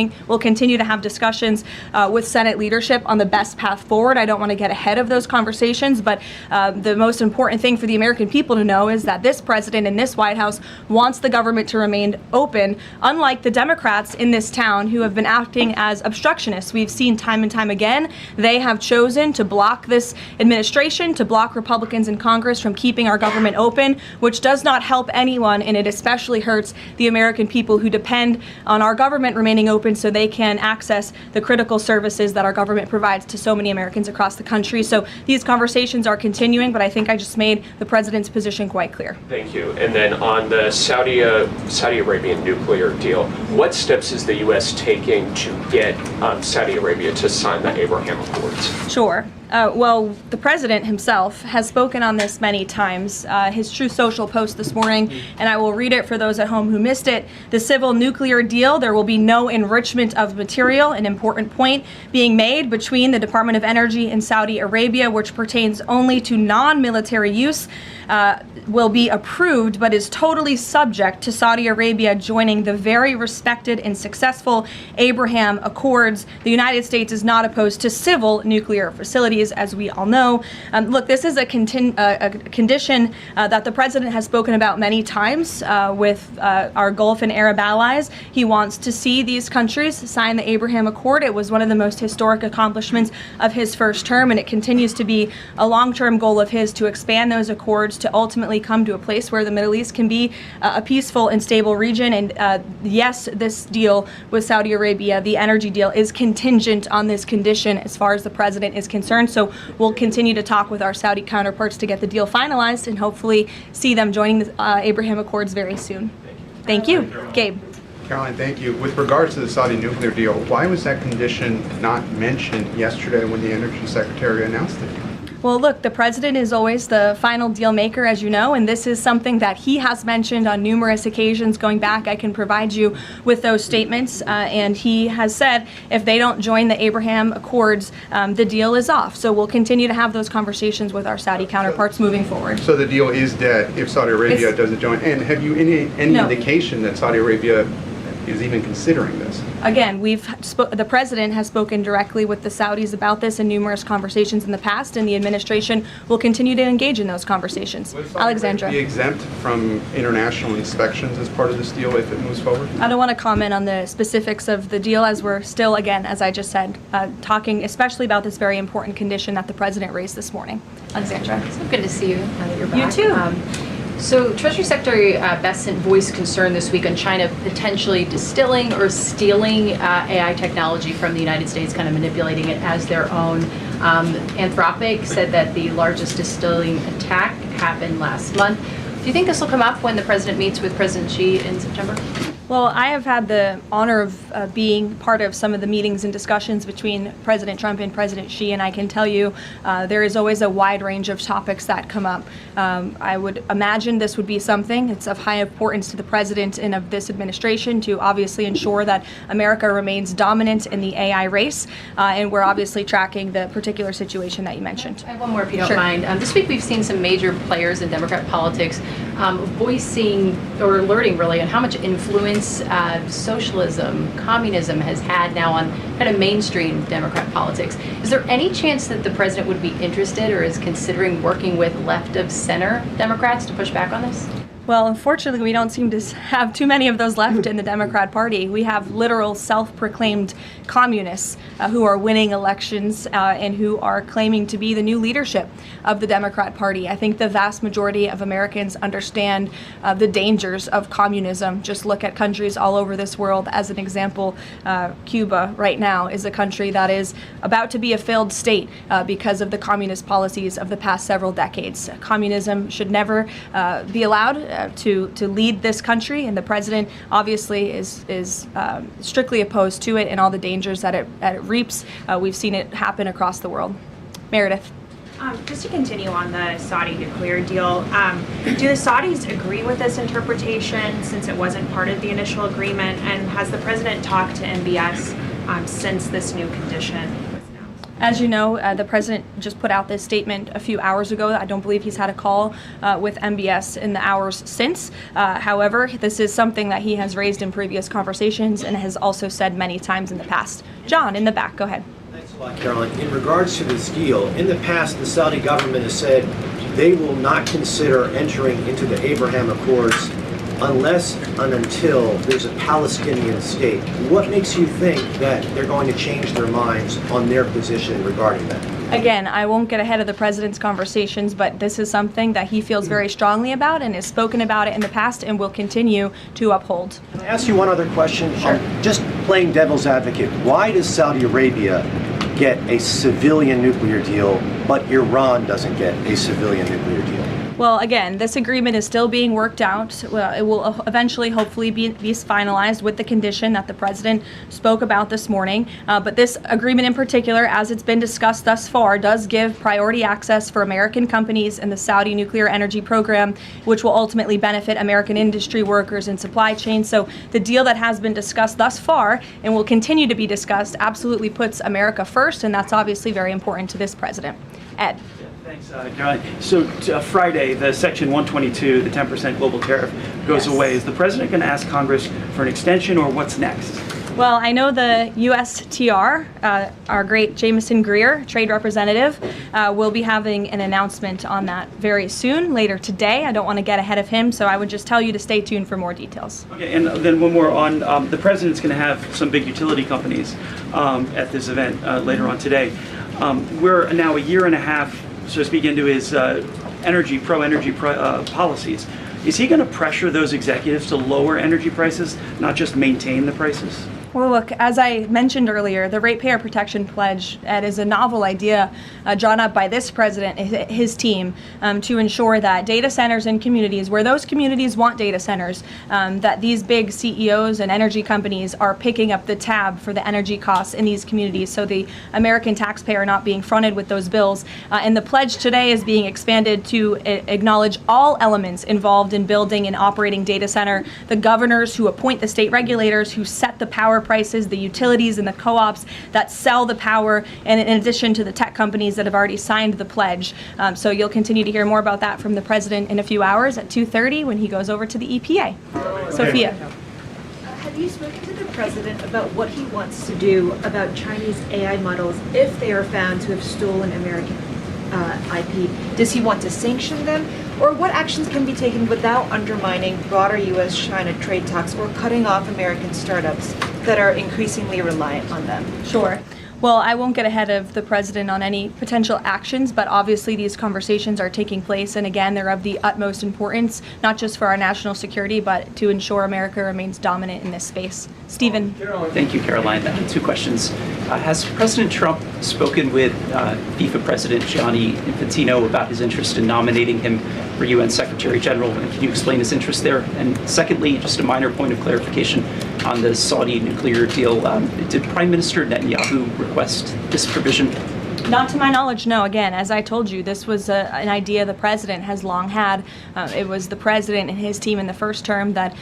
to have discussions with Senate leadership on the best path forward. I don't want to get ahead of those conversations, but the most important thing for the American people to know is that this president and this White House wants the government to remain open, unlike the Democrats in this town who have been acting as obstructionists. We've seen time and time again, they have chosen to block this administration, to block Republicans in Congress from keeping our government open, which does not help anyone, and it especially hurts the American people who depend on our government remaining open so they can access the critical services that our government provides to so many Americans across the country. So these conversations are continuing, but I think I just made the president's position quite clear. Thank you. And then on the Saudi Arabian nuclear deal, what steps is the U.S. taking to get Saudi Arabia to sign the Abraham Accords? Sure. Well, the president himself has spoken on this many times. His Truth Social post this morning, and I will read it for those at home who missed it. The civil nuclear deal, there will be no enrichment of material, an important point being made between the Department of Energy and Saudi Arabia, which pertains only to non-military use, will be approved, but is totally subject to Saudi Arabia joining the very respected and successful Abraham Accords. The United States is not opposed to civil nuclear facilities, as we all know. Look, this is a condition that the president has spoken about many times with our Gulf and Arab allies. He wants to see these countries sign the Abraham Accord. It was one of the most historic accomplishments of his first term, and it continues to be a long-term goal of his to expand those accords to ultimately come to a place where the Middle East can be a peaceful and stable region. And yes, this deal with Saudi Arabia, the energy deal, is contingent on this condition as far as the president is concerned. So we'll continue to talk with our Saudi counterparts to get the deal finalized and hopefully see them joining the Abraham Accords very soon. Thank you. Gabe. Caroline, thank you. With regards to the Saudi nuclear deal, why was that condition not mentioned yesterday when the Energy Secretary announced it? Well, look, the president is always the final deal maker, as you know, and this is something that he has mentioned on numerous occasions going back. I can provide you with those statements, and he has said if they don't join the Abraham Accords, the deal is off. So we'll continue to have those conversations with our Saudi counterparts moving forward. So the deal is dead if Saudi Arabia doesn't join. And have you any No. indication that Saudi Arabia is even considering this? Again, the president has spoken directly with the Saudis about this in numerous conversations in the past, and the administration will continue to engage in those conversations. Alexandra. Be exempt from international inspections as part of this deal if it moves forward? I don't want to comment on the specifics of the deal as we're still, again, as I just said, talking especially about this very important condition that the president raised this morning. Alexandra. So good to see you now that you're You back. too. So Treasury Secretary Bessent voiced concern this week on China potentially distilling or stealing AI technology from the United States, kind of manipulating it as their own. Anthropic said that the largest distilling attack happened last month. Do you think this will come up when the president meets with President Xi in September? Well, I have had the honor of being part of some of the meetings and discussions between President Trump and President Xi, and I can tell you there is always a wide range of topics that come up. I would imagine this would be something, it's of high importance to the president and of this administration to obviously ensure that America remains dominant in the AI race, and we're obviously tracking the particular situation that you mentioned. I have one more if you don't Sure. mind. This week we've seen some major players in Democrat politics voicing or alerting really on how much influence socialism, communism has had now on kind of mainstream Democrat politics. Is there any chance that the president would be interested or is considering working with left of center Democrats to push back on this? Well, unfortunately, we don't seem to have too many of those left in the Democrat Party. We have literal self-proclaimed communists who are winning elections and who are claiming to be the new leadership of the Democrat Party. I think the vast majority of Americans understand the dangers of communism. Just look at countries all over this world. As an example, Cuba right now is a country that is about to be a failed state because of the communist policies of the past several decades. Communism should never be allowed to lead this country, and the president obviously is strictly opposed to it and all the dangers that it reaps. We've seen it happen across the world. Meredith. Just to continue on the Saudi nuclear deal, do the Saudis agree with this interpretation since it wasn't part of the initial agreement? And has the president talked to MBS since this new condition? As you know, the president just put out this statement a few hours ago. I don't believe he's had a call with MBS in the hours since. However, this is something that he has raised in previous conversations and has also said many times in the past. John, in the back, go ahead. Thanks a lot, Carolyn. In regards to this deal, in the past, the Saudi government has said they will not consider entering into the Abraham Accords unless and until there's a Palestinian state. What makes you think that they're going to change their minds on their position regarding that? Again, I won't get ahead of the president's conversations, but this is something that he feels very strongly about and has spoken about it in the past and will continue to uphold. Can I ask you one other question? Sure. Just playing devil's advocate, why does Saudi Arabia get a civilian nuclear deal, but Iran doesn't get a civilian nuclear deal? Well, again, this agreement is still being worked out. Well, it will eventually, hopefully, be finalized with the condition that the president spoke about this morning. But this agreement in particular, as it's been discussed thus far, does give priority access for American companies in the Saudi nuclear energy program, which will ultimately benefit American industry workers and supply chains. So the deal that has been discussed thus far and will continue to be discussed absolutely puts America first, and that's obviously very important to this president. Ed. Thanks, Caroline. So Friday, the Section 122, the 10% global tariff, goes away. Is the president going to ask Congress for an extension, or what's next? Well, I know the USTR, our great Jameson Greer, trade representative, will be having an announcement on that very soon, later today. I don't want to get ahead of him, so I would just tell you to stay tuned for more details. Okay, and then one more on the president's going to have some big utility companies at this event later on today. We're now a year and a half, so to speak, into his pro-energy policies. Is he going to pressure those executives to lower energy prices, not just maintain the prices? Well, look, as I mentioned earlier, the Ratepayer Protection Pledge is a novel idea drawn up by this president, his team, to ensure that data centers in communities, where those communities want data centers, that these big CEOs and energy companies are picking up the tab for the energy costs in these communities, so the American taxpayer not being fronted with those bills. And the pledge today is being expanded to acknowledge all elements involved in building and operating data center, the governors who appoint the state regulators who set the power prices, the utilities and the co-ops that sell the power, and in addition to the tech companies that have already signed the pledge. So you'll continue to hear more about that from the president in a few hours at 2:30 when he goes over to the EPA. Sophia. Have you spoken to the president about what he wants to do about Chinese AI models if they are found to have stolen American IP? Does he want to sanction them? Or what actions can be taken without undermining broader U.S.-China trade talks or cutting off American startups that are increasingly reliant on them? Sure. Well, I won't get ahead of the president on any potential actions, but obviously these conversations are taking place, and again, they're of the utmost importance, not just for our national security, but to ensure America remains dominant in this space. Stephen. Thank you, Caroline. 2 questions. Has President Trump spoken with FIFA President Gianni Infantino about his interest in nominating him for UN Secretary General? And can you explain his interest there? And secondly, just a minor point of clarification on the Saudi nuclear deal. Did Prime Minister Netanyahu request this provision? Not to my knowledge, no. Again, as I told you, this was an idea the president has long had. It was the president and his team in the first term that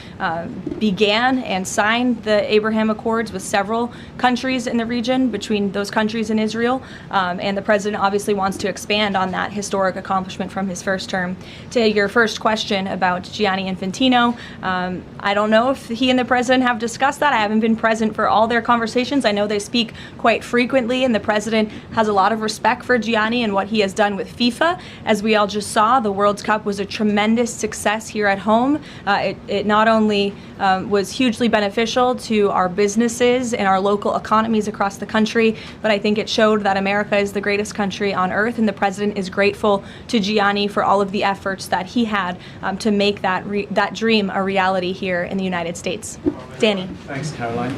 began and signed the Abraham Accords with several countries in the region, between those countries and Israel. And the president obviously wants to expand on that historic accomplishment from his first term. To your first question about Gianni Infantino, I don't know if he and the president have discussed that. I haven't been present for all their conversations. I know they speak quite frequently, and the president has a lot of respect for Gianni and what he has done with FIFA. As we all just saw, the World Cup was a tremendous success here at home. It not only was hugely beneficial to our businesses and our local economies across the country, but I think it showed that America is the greatest country on earth, and the president is grateful to Gianni for all of the efforts that he had to make that dream a reality here in the United States. Danny. Thanks, Caroline.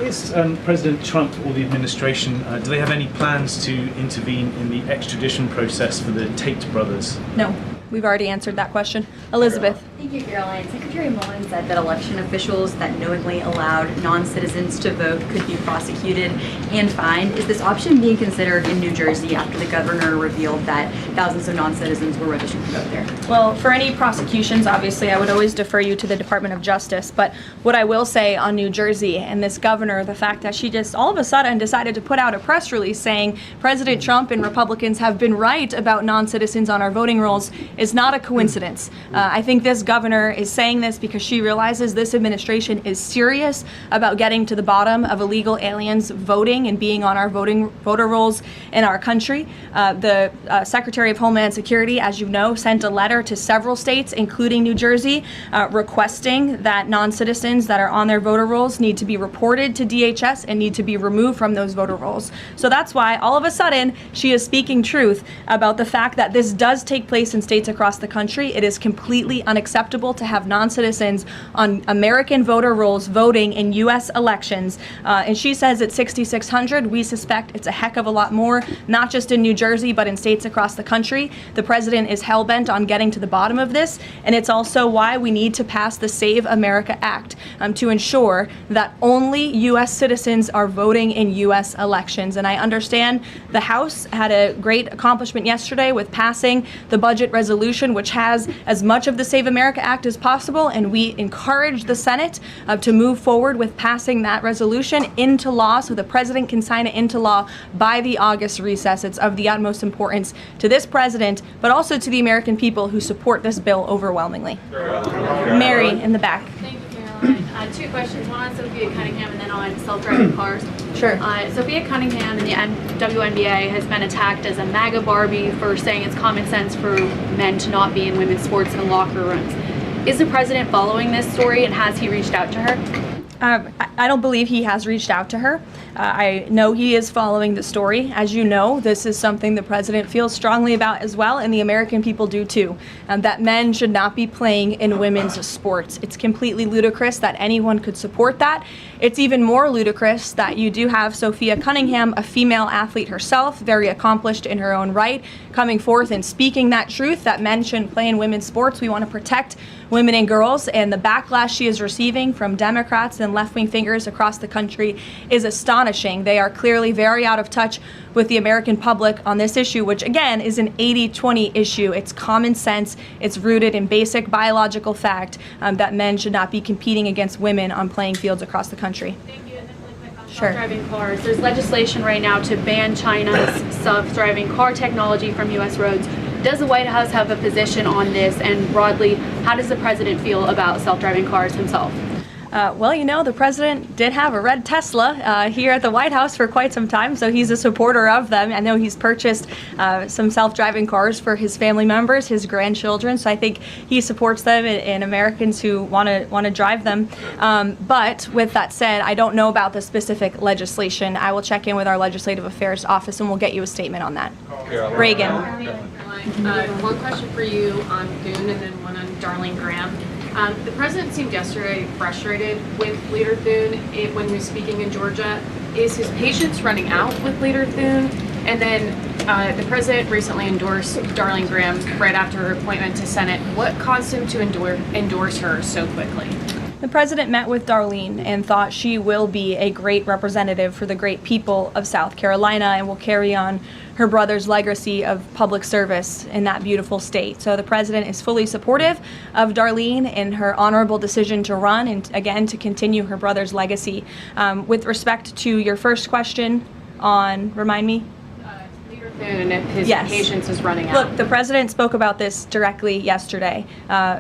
Is President Trump or the administration, do they have any plans to intervene in the extradition process for the Tate brothers? No, we've already answered that question. Elizabeth. Thank you, Caroline. Secretary Mullen said that election officials that knowingly allowed non-citizens to vote could be prosecuted and fined. Is this option being considered in New Jersey after the governor revealed that thousands of non-citizens were registered to vote there? Well, for any prosecutions, obviously, I would always defer you to the Department of Justice. But what I will say on New Jersey and this governor, the fact that she just all of a sudden decided to put out a press release saying President Trump and Republicans have been right about non-citizens on our voting rolls is not a coincidence. I think this governor is saying this because she realizes this administration is serious about getting to the bottom of illegal aliens voting and being on our voter rolls in our country. The Secretary of Homeland Security, as you know, sent a letter to several states, including New Jersey, requesting that non-citizens that are on their voter rolls need to be reported to DHS and need to be removed from those voter rolls. So that's why all of a sudden she is speaking truth about the fact that this does take place in states across the country. It is completely unacceptable acceptable to have non-citizens on American voter rolls voting in U.S. elections. And she says at 6,600, we suspect it's a heck of a lot more, not just in New Jersey, but in states across the country. The president is hell-bent on getting to the bottom of this, and it's also why we need to pass the Save America Act to ensure that only U.S. citizens are voting in U.S. elections. And I understand the House had a great accomplishment yesterday with passing the budget resolution, which has as much of the Save America Act as possible, and we encourage the Senate to move forward with passing that resolution into law so the president can sign it into law by the August recess. It's of the utmost importance to this president, but also to the American people who support this bill overwhelmingly. Mary in the back. Thank you, Caroline. Two questions, one on Sophia Cunningham and then on self-driving cars. Sure. Sophia Cunningham in the WNBA has been attacked as a MAGA Barbie for saying it's common sense for men to not be in women's sports and locker rooms. Is the president following this story, and has he reached out to her? I don't believe he has reached out to her. I know he is following the story. As you know, this is something the president feels strongly about as well, and the American people do too, that men should not be playing in women's sports. It's completely ludicrous that anyone could support that. It's even more ludicrous that you do have Sophia Cunningham, a female athlete herself, very accomplished in her own right, coming forth and speaking that truth that men shouldn't play in women's sports. We want to protect women and girls, and the backlash she is receiving from Democrats and left-wing figures across the country is astonishing. They are clearly very out of touch with the American public on this issue, which again is an 80-20 issue. It's common sense. It's rooted in basic biological fact that men should not be competing against women on playing fields across the country. Thank you. And then really quick on Sure. self-driving cars. There's legislation right now to ban China's self-driving car technology from U.S. roads. Does the White House have a position on this? And broadly, how does the president feel about self-driving cars himself? Well, you know, the president did have a red Tesla here at the White House for quite some time, so he's a supporter of them. I know he's purchased some self-driving cars for his family members, his grandchildren, so I think he supports them and Americans who want to drive them. But with that said, I don't know about the specific legislation. I will check in with our Legislative Affairs Office and we'll get you a statement on that. Reagan. One question for you on Thune and then one on Darlene Graham. The president seemed yesterday frustrated with Leader Thune when he was speaking in Georgia. Is his patience running out with Leader Thune? And then the president recently endorsed Darlene Graham right after her appointment to Senate. What caused him to endorse her so quickly? The president met with Darlene and thought she will be a great representative for the great people of South Carolina and will carry on her brother's legacy of public service in that beautiful state. So the president is fully supportive of Darlene and her honorable decision to run and, again, to continue her brother's legacy. With respect to your first question on, remind me? And if his Yes. patience is running out. Look, the president spoke about this directly yesterday.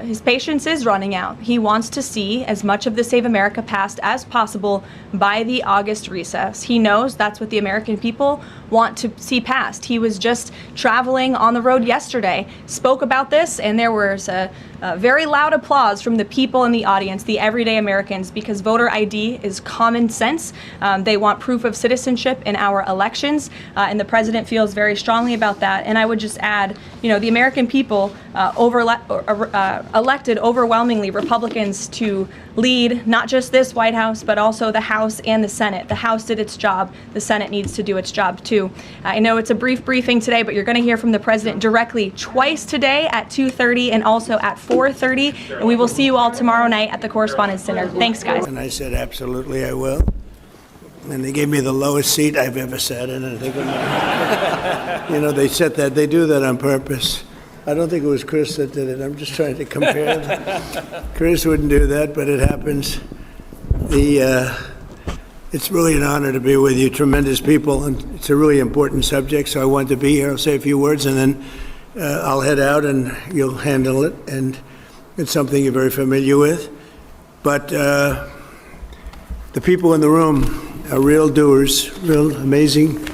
His patience is running out. He wants to see as much of the Save America passed as possible by the August recess. He knows that's what the American people want to see passed. He was just traveling on the road yesterday, spoke about this, and there was a very loud applause from the people in the audience, the everyday Americans, because voter ID is common sense. They want proof of citizenship in our elections, and the president feels very strongly about that. And I would just add, you know, the American people elected overwhelmingly Republicans to lead not just this White House, but also the House and the Senate. The House did its job. The Senate needs to do its job too. I know it's a brief briefing today, but you're going to hear from the president directly twice today at 2:30 and also at 4:30. And we will see you all tomorrow night at the Correspondents' Dinner. Thanks, guys. And I said, absolutely, I will. And they gave me the lowest seat I've ever sat in. And I think, you know, they said that. They do that on purpose. I don't think it was Chris that did it. I'm just trying to compare them. Chris wouldn't do that, but it happens. It's really an honor to be with you, tremendous people, and it's a really important subject, so I wanted to be here. I'll say a few words, and then I'll head out, and you'll handle it, and it's something you're very familiar with. But the people in the room are real doers, real amazing.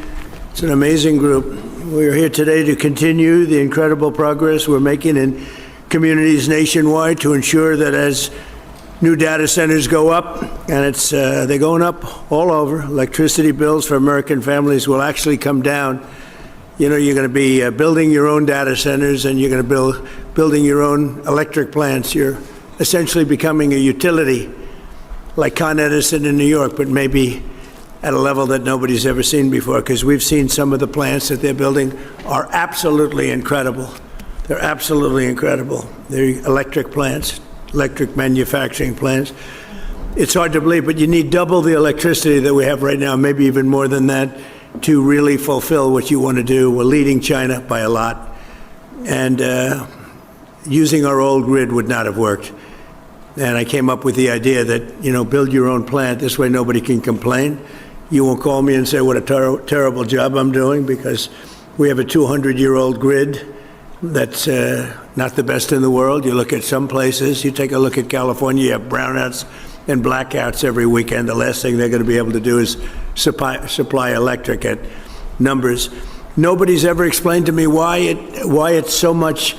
It's an amazing group. We're here today to continue the incredible progress we're making in communities nationwide to ensure that as new data centers go up, and they're going up all over, electricity bills for American families will actually come down you're going to be building your own data centers, and you're going to building your own electric plants. You're essentially becoming a utility like Con Edison in New York, but maybe at a level that nobody's ever seen before, because we've seen some of the plants that they're building are absolutely incredible. They're absolutely incredible. They're electric plants, electric manufacturing plants. It's hard to believe, but you need double the electricity that we have right now, maybe even more than that, to really fulfill what you want to do. We're leading China by a lot, and using our old grid would not have worked. And I came up with the idea that, build your own plant. This way nobody can complain. You won't call me and say what a terrible job I'm doing, because we have a 200-year-old grid that's not the best in the world. You look at some places, you take a look at California, you have brownouts and blackouts every weekend. The last thing they're going to be able to do is supply electric at numbers. Nobody's ever explained to me why it's so much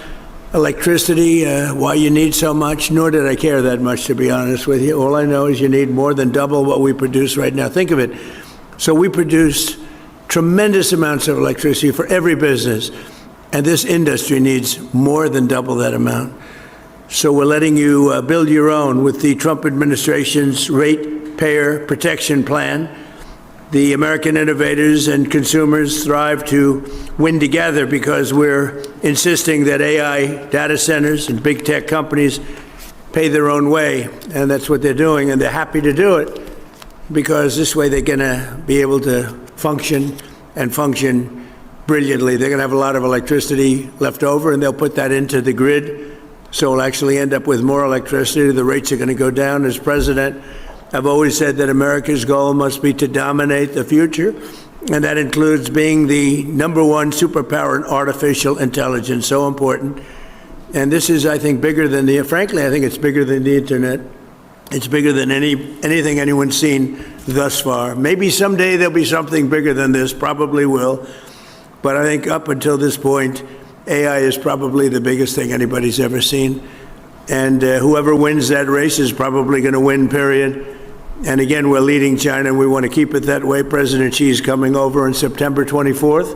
electricity, why you need so much, nor did I care that much, to be honest with you. All I know is you need more than double what we produce right now. Think of it. So we produce tremendous amounts of electricity for every business, and this industry needs more than double that amount. So we're letting you build your own with the Trump administration's Ratepayer Protection Plan. The American innovators and consumers thrive to win together, because we're insisting that AI data centers and big tech companies pay their own way, and that's what they're doing, and they're happy to do it, because this way they're going to be able to function brilliantly. They're going to have a lot of electricity left over, and they'll put that into the grid, so we'll actually end up with more electricity. The rates are going to go down. As president, I've always said that America's goal must be to dominate the future, and that includes being the #1 superpower in artificial intelligence. So important. And this is, I think, bigger than frankly, I think it's bigger than the internet. It's bigger than anything anyone's seen thus far. Maybe someday there'll be something bigger than this, probably will. But I think up until this point, AI is probably the biggest thing anybody's ever seen. And whoever wins that race is probably going to win, period. And again, we're leading China, and we want to keep it that way. President Xi is coming over on September 24th,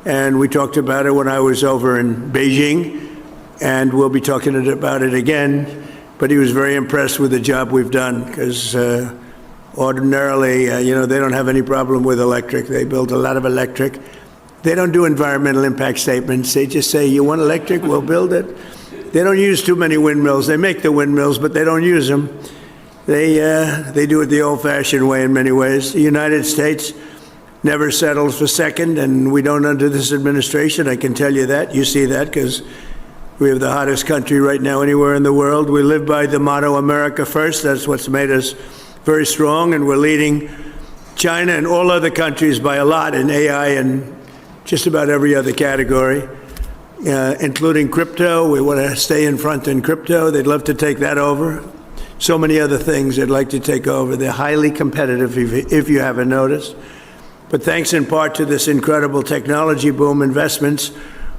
and we talked about it when I was over in Beijing, and we'll be talking about it again. But he was very impressed with the job we've done, because ordinarily, they don't have any problem with electric. They build a lot of electric. They don't do environmental impact statements. They just say, you want electric, we'll build it. They don't use too many windmills. They make the windmills, but they don't use them. They do it the old-fashioned way in many ways. The United States never settles for second, and we don't under this administration. I can tell you that. You see that, because we have the hottest country right now anywhere in the world. We live by the motto, America First. That's what's made us very strong, and we're leading China and all other countries by a lot in AI and just about every other category, including crypto. We want to stay in front in crypto. They'd love to take that over. So many other things they'd like to take over. They're highly competitive, if you haven't noticed. But thanks in part to this incredible technology boom, investments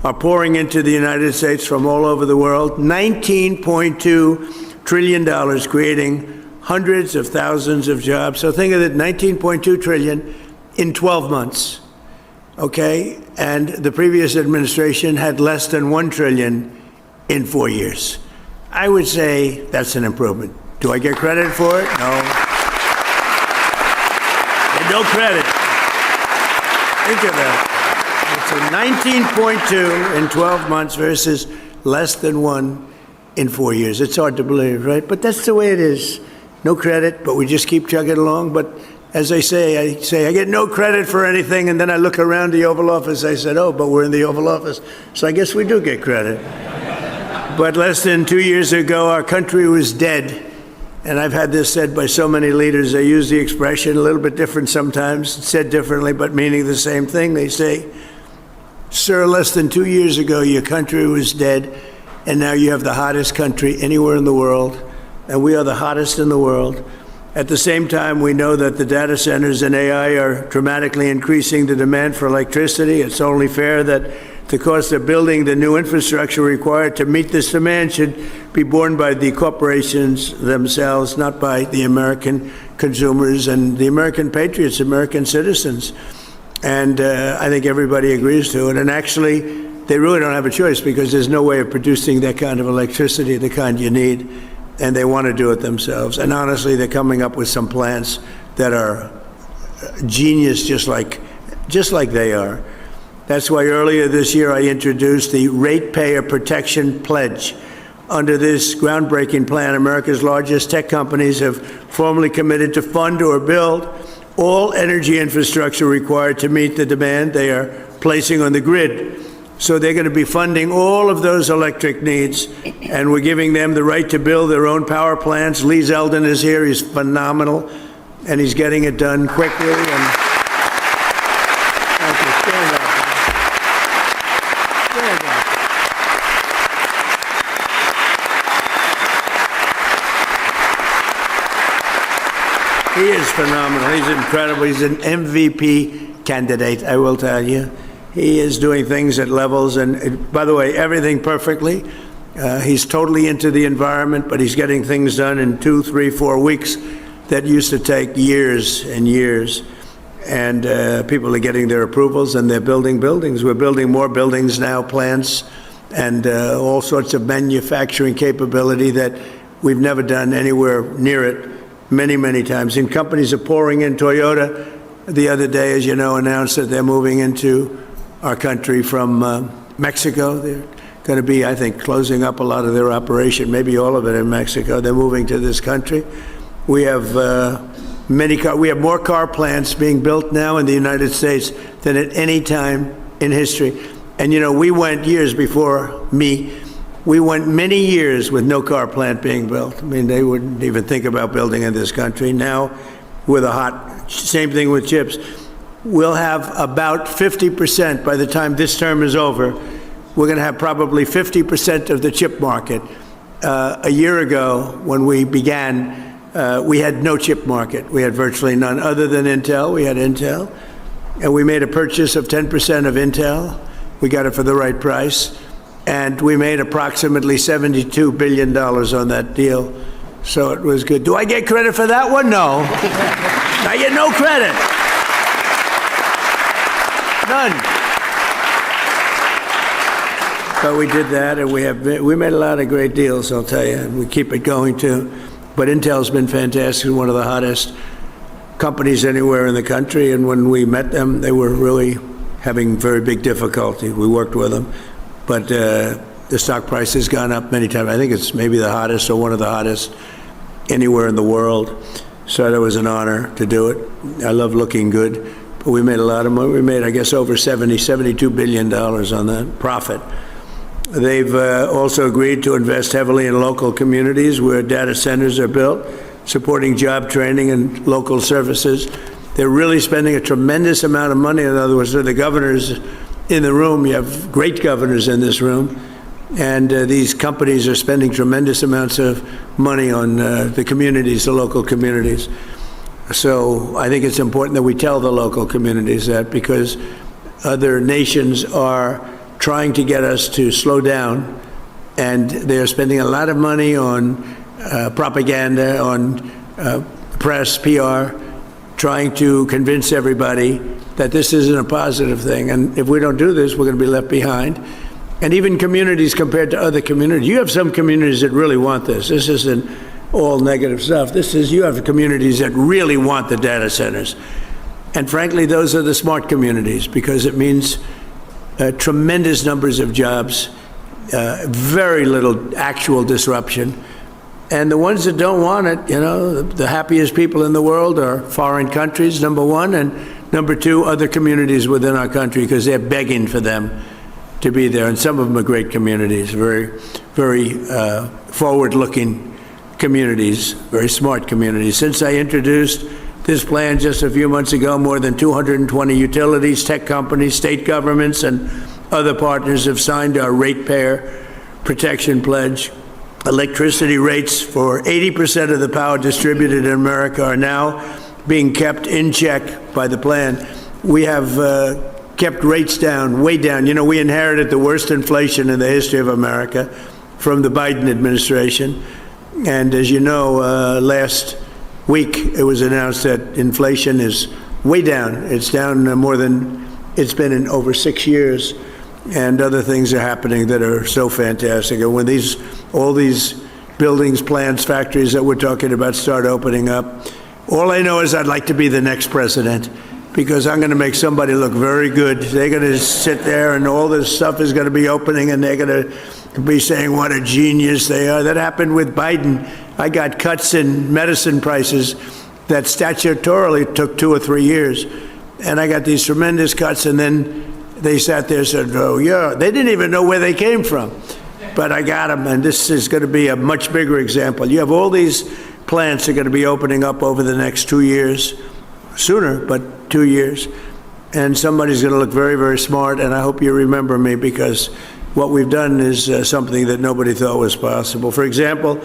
are pouring into the United States from all over the world. $19.2 trillion, creating hundreds of thousands of jobs. So think of it, $19.2 trillion in 12 months. Okay, and the previous administration had less than $1 trillion in 4 years. I would say that's an improvement. Do I get credit for it? No. No credit. Think of that. It's a 19.2 in 12 months versus less than 1 in 4 years. It's hard to believe, right? But that's the way it is. No credit, but we just keep chugging along. But as I say, I get no credit for anything, and then I look around the Oval Office, I said, oh, but we're in the Oval Office, so I guess we do get credit. But less than 2 years ago, our country was dead, and I've had this said by so many leaders. They use the expression a little bit different sometimes, said differently, but meaning the same thing. They say, sir, less than 2 years ago, your country was dead, and now you have the hottest country anywhere in the world, and we are the hottest in the world. At the same time, we know that the data centers and AI are dramatically increasing the demand for electricity. It's only fair that the cost of building the new infrastructure required to meet this demand should be borne by the corporations themselves, not by the American consumers and the American patriots, American citizens. And I think everybody agrees to it. And actually, they really don't have a choice because there's no way of producing that kind of electricity, the kind you need, and they want to do it themselves. And honestly, they're coming up with some plants that are genius, just like they are. That's why earlier this year I introduced the Ratepayer Protection Pledge. Under this groundbreaking plan, America's largest tech companies have formally committed to fund or build all energy infrastructure required to meet the demand they are placing on the grid. So they're going to be funding all of those electric needs, and we're giving them the right to build their own power plants. Lee Zeldin is here. He's phenomenal, and he's getting it done quickly. And thank you. Stand up. Stand up. He is phenomenal. He's incredible. He's an MVP candidate, I will tell you. He is doing things at levels, and by the way, everything perfectly. He's totally into the environment, but he's getting things done in 2, 3, 4 weeks that used to take years and years. And people are getting their approvals, and they're building buildings. We're building more buildings now, plants, and all sorts of manufacturing capability that we've never done anywhere near it many, many times. And companies are pouring in. Toyota, the other day, as you know, announced that they're moving into our country from Mexico. They're going to be, I think, closing up a lot of their operation, maybe all of it in Mexico. They're moving to this country. We have we have more car plants being built now in the United States than at any time in history. And, you know, we went years before me. We went many years with no car plant being built. I mean, they wouldn't even think about building in this country. Now, we're the hot, same thing with chips. We'll have about 50% by the time this term is over. We're going to have probably 50% of the chip market. A year ago, when we began, we had no chip market. We had virtually none other than Intel. We had Intel. And we made a purchase of 10% of Intel. We got it for the right price. And we made approximately $72 billion on that deal. So it was good. Do I get credit for that one? No. I get no credit. None. But we did that, and we made a lot of great deals, I'll tell you, and we keep it going too. But Intel's been fantastic, one of the hottest companies anywhere in the country, and when we met them, they were really having very big difficulty. We worked with them, but the stock price has gone up many times. I think it's maybe the hottest or one of the hottest anywhere in the world. So that was an honor to do it. I love looking good. But we made a lot of money. We made, I guess, over $72 billion on that profit. They've also agreed to invest heavily in local communities where data centers are built, supporting job training and local services. They're really spending a tremendous amount of money. In other words, they're the governors in the room. You have great governors in this room. And these companies are spending tremendous amounts of money on the communities, the local communities. So I think it's important that we tell the local communities that, because other nations are trying to get us to slow down, and they're spending a lot of money on propaganda, on press, PR, trying to convince everybody that this isn't a positive thing. And if we don't do this, we're going to be left behind. And even communities compared to other communities. You have some communities that really want this. This isn't all negative stuff. This is, you have communities that really want the data centers. And frankly, those are the smart communities, because it means tremendous numbers of jobs, very little actual disruption. And the ones that don't want it, you know, the happiest people in the world are foreign countries, number one, and number two, other communities within our country, because they're begging for them to be there. And some of them are great communities, very, very forward-looking communities, very smart communities. Since I introduced this plan just a few months ago, more than 220 utilities, tech companies, state governments, and other partners have signed our Ratepayer Protection Pledge. Electricity rates for 80% of the power distributed in America are now being kept in check by the plan. We have kept rates down, way down. You know, we inherited the worst inflation in the history of America from the Biden administration. And as you know, last week it was announced that inflation is way down. It's down more than it's been in over 6 years. And other things are happening that are so fantastic. And when all these buildings, plants, factories that we're talking about start opening up, all I know is I'd like to be the next president, because I'm going to make somebody look very good. They're going to sit there and all this stuff is going to be opening and they're going to be saying what a genius they are. That happened with Biden. I got cuts in medicine prices that statutorily took 2 or 3 years. And I got these tremendous cuts, and then they sat there and said, oh, yeah. They didn't even know where they came from. But I got them, and this is going to be a much bigger example. You have all these plants that are going to be opening up over the next 2 years, sooner, but 2 years. And somebody's going to look very, very smart, and I hope you remember me, because what we've done is something that nobody thought was possible. For example,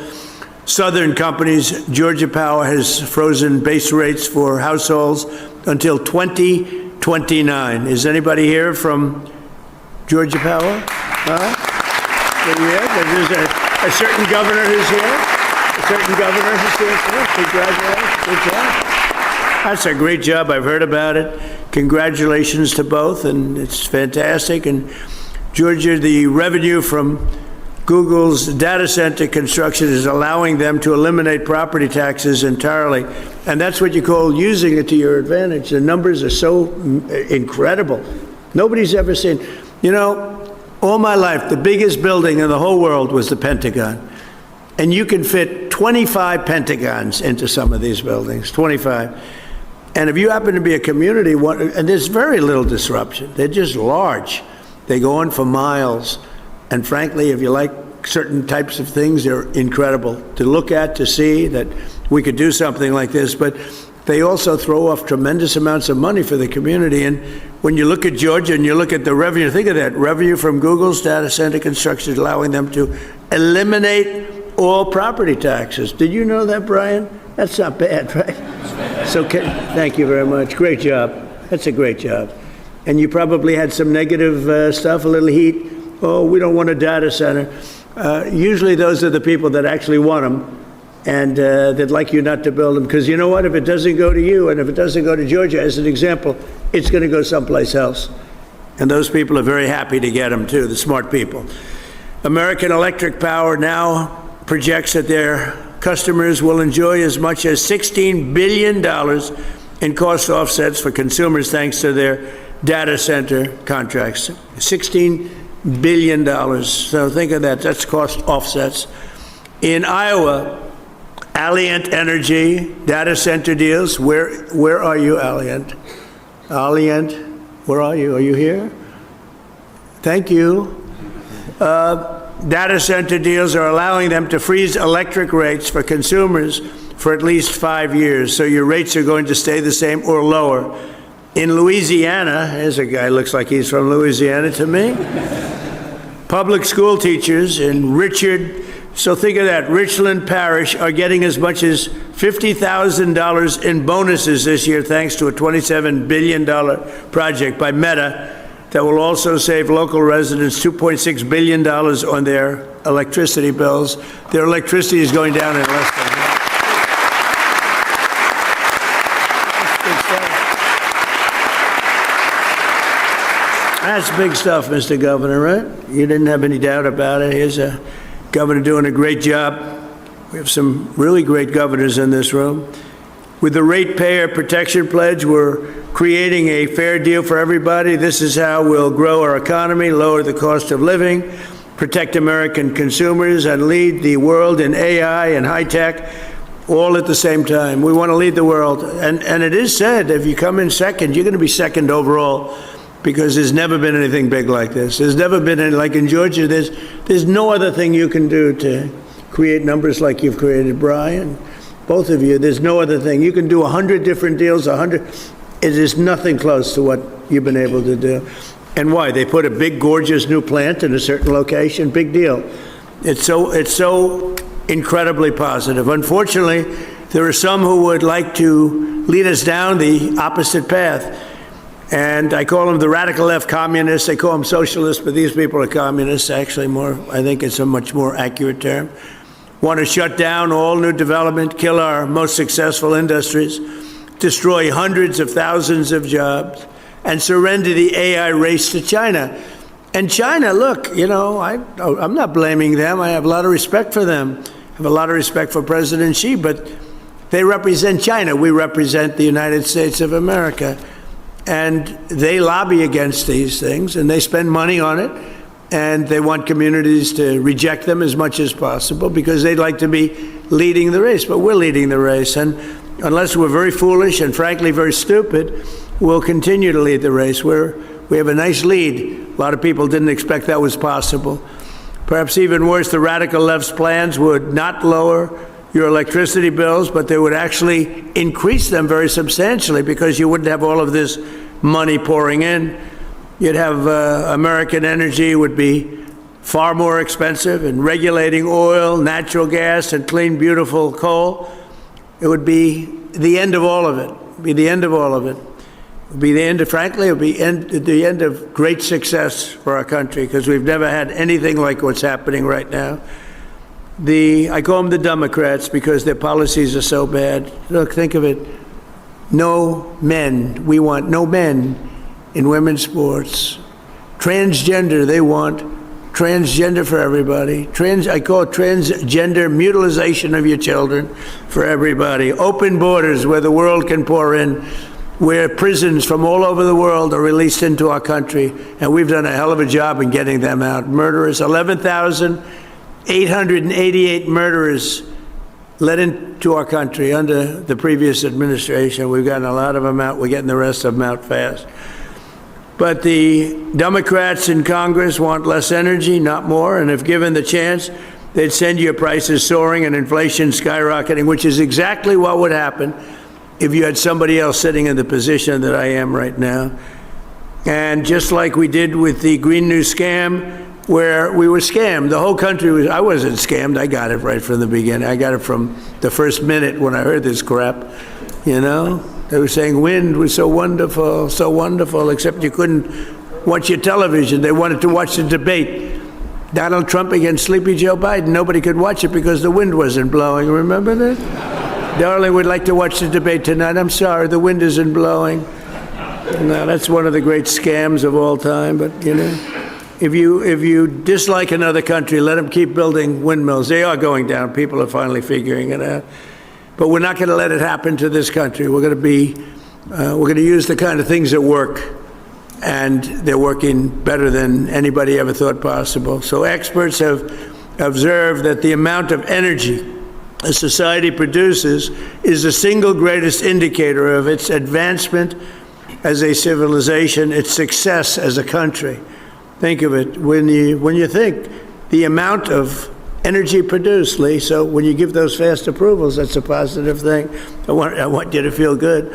Southern companies, Georgia Power has frozen base rates for households until 2029. Is anybody here from Georgia Power? There's a certain governor who's here. A certain governor who's here. Congratulations. Good job. That's a great job. I've heard about it. Congratulations to both, and it's fantastic. And Georgia, the revenue from Google's data center construction is allowing them to eliminate property taxes entirely. And that's what you call using it to your advantage. The numbers are so incredible. Nobody's ever seen. You know, all my life, the biggest building in the whole world was the Pentagon. And you can fit 25 Pentagons into some of these buildings, 25. And if you happen to be a community, and there's very little disruption. They're just large. They go on for miles. And frankly, if you like certain types of things, they're incredible to look at, to see that we could do something like this. But they also throw off tremendous amounts of money for the community. And when you look at Georgia and you look at the revenue, think of that, revenue from Google's data center construction is allowing them to eliminate all property taxes. Did you know that, Brian? That's not bad, right? So thank you very much. Great job. That's a great job. And you probably had some negative stuff, a little heat. Oh, we don't want a data center. Usually those are the people that actually want them, and they'd like you not to build them. Because you know what? If it doesn't go to you, and if it doesn't go to Georgia, as an example, it's going to go someplace else. And those people are very happy to get them, too, the smart people. American Electric Power now projects that their customers will enjoy as much as $16 billion in cost offsets for consumers thanks to their data center contracts. $16 billion. So think of that. That's cost offsets. In Iowa, Alliant Energy data center deals. Where are you, Alliant? Alliant, where are you? Are you here? Thank you. Data center deals are allowing them to freeze electric rates for consumers for at least 5 years. So your rates are going to stay the same or lower. In Louisiana, there's a guy looks like he's from Louisiana to me. Public school teachers in so think of that, Richland Parish are getting as much as $50,000 in bonuses this year thanks to a $27 billion project by Meta that will also save local residents $2.6 billion on their electricity bills. Their electricity is going down in less than half. That's big stuff, Mr. Governor, right? You didn't have any doubt about it. Here's a governor doing a great job. We have some really great governors in this room. With the Ratepayer Protection Pledge, we're creating a fair deal for everybody. This is how we'll grow our economy, lower the cost of living, protect American consumers, and lead the world in AI and high tech, all at the same time. We want to lead the world. And it is said, if you come in second, you're going to be second overall, because there's never been anything big like this. There's never been any, like in Georgia, there's no other thing you can do to create numbers like you've created, Brian. Both of you, there's no other thing. You can do 100 different deals, 100. It is nothing close to what you've been able to do. And why? They put a big, gorgeous new plant in a certain location. Big deal. It's so incredibly positive. Unfortunately, there are some who would like to lead us down the opposite path. And I call them the radical left communists. They call them socialists, but these people are communists, actually more. I think it's a much more accurate term. Want to shut down all new development, kill our most successful industries. destroy hundreds of thousands of jobs, and surrender the AI race to China. And China, look, you know, I'm not blaming them. I have a lot of respect for them. I have a lot of respect for President Xi, but they represent China. We represent the United States of America. And they lobby against these things, and they spend money on it, and they want communities to reject them as much as possible because they'd like to be leading the race. But we're leading the race, and unless we're very foolish and frankly very stupid, we'll continue to lead the race. We have a nice lead. A lot of people didn't expect that was possible. Perhaps even worse, the radical left's plans would not lower your electricity bills, but they would actually increase them very substantially because you wouldn't have all of this money pouring in. You'd have American energy would be far more expensive, and regulating oil, natural gas, and clean, beautiful coal. It would be the end of all of it. It would be the end of all of it. It would be the end of, frankly, it would be the end of great success for our country because we've never had anything like what's happening right now. I call them the Democrats because their policies are so bad. Look, think of it. No men. We want no men in women's sports. Transgender, they want transgender for everybody. I call it transgender mutilization of your children for everybody. Open borders where the world can pour in, where prisons from all over the world are released into our country, and we've done a hell of a job in getting them out. Murderers, 11,888 murderers let into our country under the previous administration. We've gotten a lot of them out. We're getting the rest of them out fast. But the Democrats in Congress want less energy, not more, and if given the chance, they'd send your prices soaring and inflation skyrocketing, which is exactly what would happen if you had somebody else sitting in the position that I am right now. And just like we did with the Green New scam, where we were scammed, the whole country was, I wasn't scammed, I got it right from the beginning. I got it from the first minute when I heard this crap, you know? They were saying wind was so wonderful, except you couldn't watch your television. They wanted to watch the debate. Donald Trump against Sleepy Joe Biden. Nobody could watch it because the wind wasn't blowing. Remember that? Darling would like to watch the debate tonight. I'm sorry, the wind isn't blowing. No, that's one of the great scams of all time. But, you know, if you dislike another country, let them keep building windmills. They are going down. People are finally figuring it out. But we're not going to let it happen to this country. We're going to use the kind of things that work, and they're working better than anybody ever thought possible. So experts have observed that the amount of energy a society produces is the single greatest indicator of its advancement as a civilization, its success as a country. Think of it when you think the amount of energy produced, Lee. So when you give those fast approvals, that's a positive thing. I want you to feel good.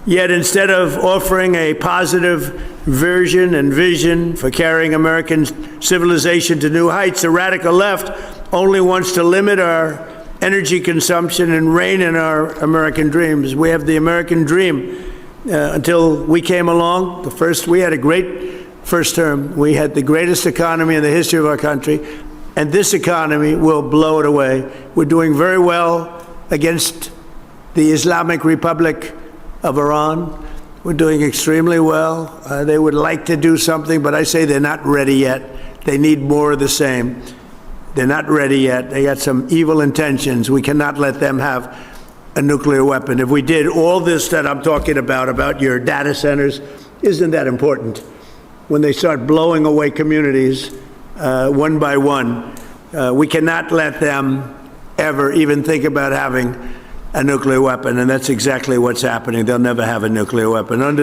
Yet instead of offering a positive version and vision for carrying American civilization to new heights, the radical left only wants to limit our energy consumption and rein in our American dreams. We have the American dream. Until we came along, we had a great first term. We had the greatest economy in the history of our country. And this economy will blow it away. We're doing very well against the Islamic Republic of Iran. We're doing extremely well. They would like to do something, but I say they're not ready yet. They need more of the same. They're not ready yet. They got some evil intentions. We cannot let them have a nuclear weapon. If we did all this that I'm talking about your data centers, isn't that important? When they start blowing away communities, one by one. We cannot let them ever even think about having a nuclear weapon, and that's exactly what's happening. They'll never have a nuclear weapon. And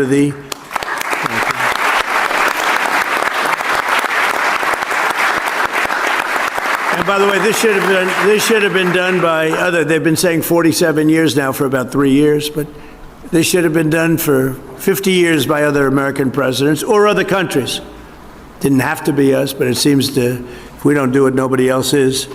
by the way, this should have been done by they've been saying 47 years now for about 3 years, but this should have been done for 50 years by other American presidents or other countries. Didn't have to be us, but it seems if we don't do it, nobody else is.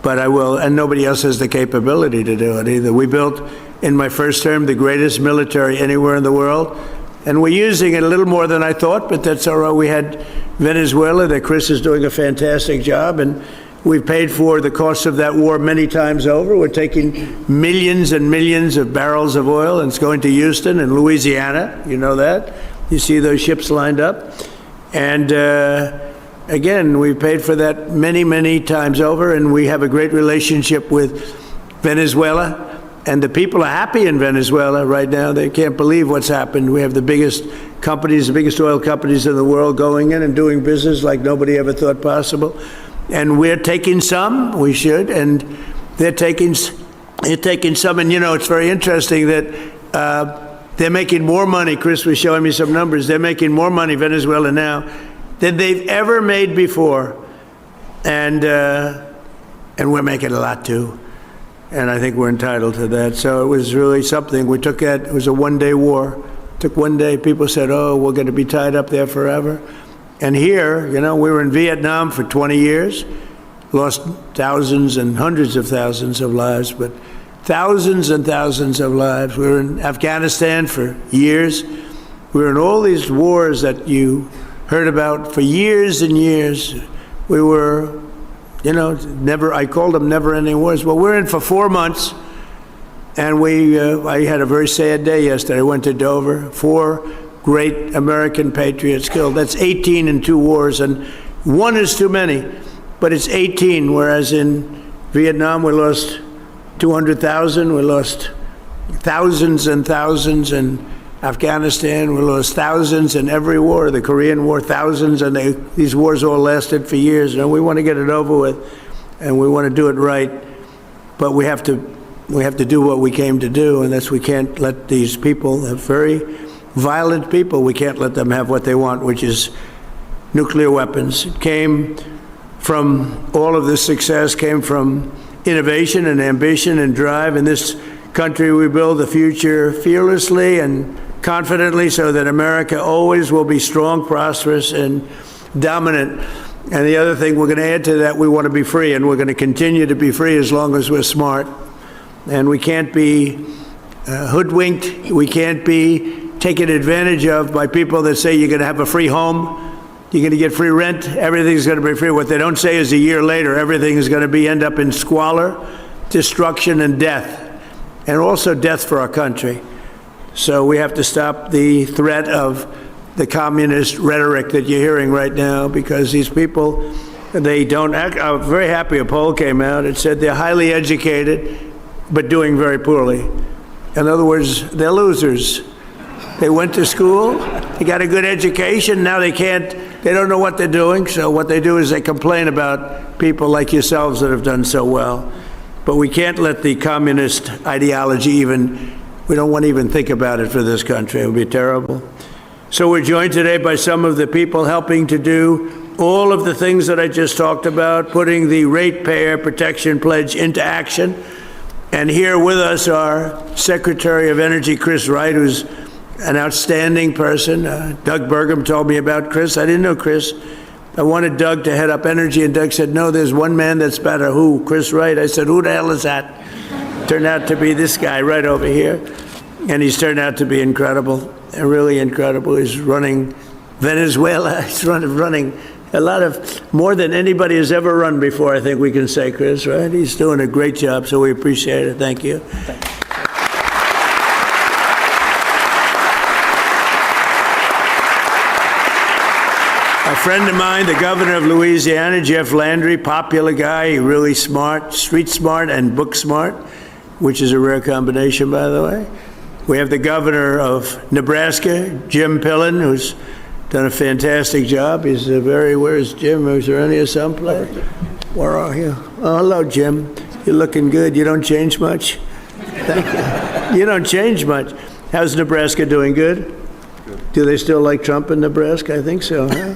But I will, and nobody else has the capability to do it either. We built, in my first term, the greatest military anywhere in the world, and we're using it a little more than I thought, but that's all right. We had Venezuela, that Chris is doing a fantastic job, and We've paid for the cost of that war many times over. We're taking millions and millions of barrels of oil, and it's going to Houston and Louisiana. You know that. You see those ships lined up. And again, we've paid for that many, many times over, and we have a great relationship with Venezuela. And the people are happy in Venezuela right now. They can't believe what's happened. We have the biggest companies, the biggest oil companies in the world going in and doing business like nobody ever thought possible. And we're taking some, we should, and they're taking some. And, you know, it's very interesting that they're making more money. Chris was showing me some numbers. They're making more money, Venezuela now, than they've ever made before. And we're making a lot, too. And I think we're entitled to that. So it was really something. We took that, it was a one-day war. It took one day. People said, oh, we're going to be tied up there forever. And here, you know, we were in Vietnam for 20 years, lost thousands and hundreds of thousands of lives, but thousands and thousands of lives. We were in Afghanistan for years. We were in all these wars that you heard about for years and years. We were, you know, I called them never-ending wars. Well, we're in for 4 months, and I had a very sad day yesterday. I went to Dover, 4 great American patriots killed. That's 18 in 2 wars, and 1 is too many, but it's 18, whereas in Vietnam we lost 200,000, we lost thousands and thousands in Afghanistan, we lost thousands in every war, the Korean War, thousands, and these wars all lasted for years, and we want to get it over with, and we want to do it right, but we have to do what we came to do, and that's we can't let these people, very violent people, we can't let them have what they want, which is nuclear weapons. It came from, all of this success came from innovation and ambition and drive. In this country, we build the future fearlessly and confidently so that America always will be strong, prosperous, and dominant. And the other thing we're going to add to that, we want to be free, and we're going to continue to be free as long as we're smart. And we can't be hoodwinked. We can't be taken advantage of by people that say you're going to have a free home, you're going to get free rent, everything's going to be free. What they don't say is a year later, everything is going to end up in squalor, destruction, and death, and also death for our country. So we have to stop the threat of the communist rhetoric that you're hearing right now, because these people, they don't act. I'm very happy a poll came out. It said they're highly educated, but doing very poorly. In other words, they're losers. They went to school, they got a good education, now they don't know what they're doing, so what they do is they complain about people like yourselves that have done so well. But we can't let the communist ideology we don't want to even think about it for this country. It would be terrible. So we're joined today by some of the people helping to do all of the things that I just talked about, putting the Ratepayer Protection Pledge into action. And here with us are Secretary of Energy Chris Wright, who's an outstanding person. Doug Burgum told me about Chris. I didn't know Chris. I wanted Doug to head up energy, and Doug said, no, there's one man that's better. Who? Chris Wright. I said, who the hell is that? Turned out to be this guy right over here. And he's turned out to be incredible, really incredible. He's running Venezuela. He's running a lot of, more than anybody has ever run before, I think we can say, Chris, right? He's doing a great job, so we appreciate it. Thank you. A friend of mine, the governor of Louisiana, Jeff Landry, popular guy, really smart, street smart and book smart, which is a rare combination, by the way. We have the governor of Nebraska, Jim Pillen, who's done a fantastic job. He's where's Jim? Is there any someplace? Where are you? Oh, hello, Jim. You're looking good. You don't change much? Thank you. You don't change much. How's Nebraska doing? Good? Do they still like Trump in Nebraska? I think so, huh?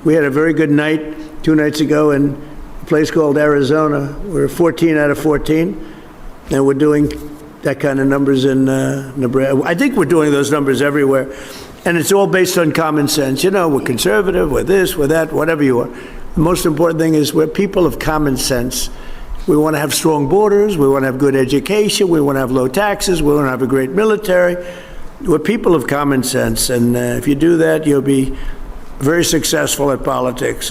We had a very good night 2 nights ago in a place called Arizona. We're 14 out of 14, and we're doing that kind of numbers in Nebraska. I think we're doing those numbers everywhere, and it's all based on common sense. You know, we're conservative, we're this, we're that, whatever you are. The most important thing is we're people of common sense. We want to have strong borders, we want to have good education, we want to have low taxes, we want to have a great military. We're people of common sense, and if you do that, you'll be very successful at politics.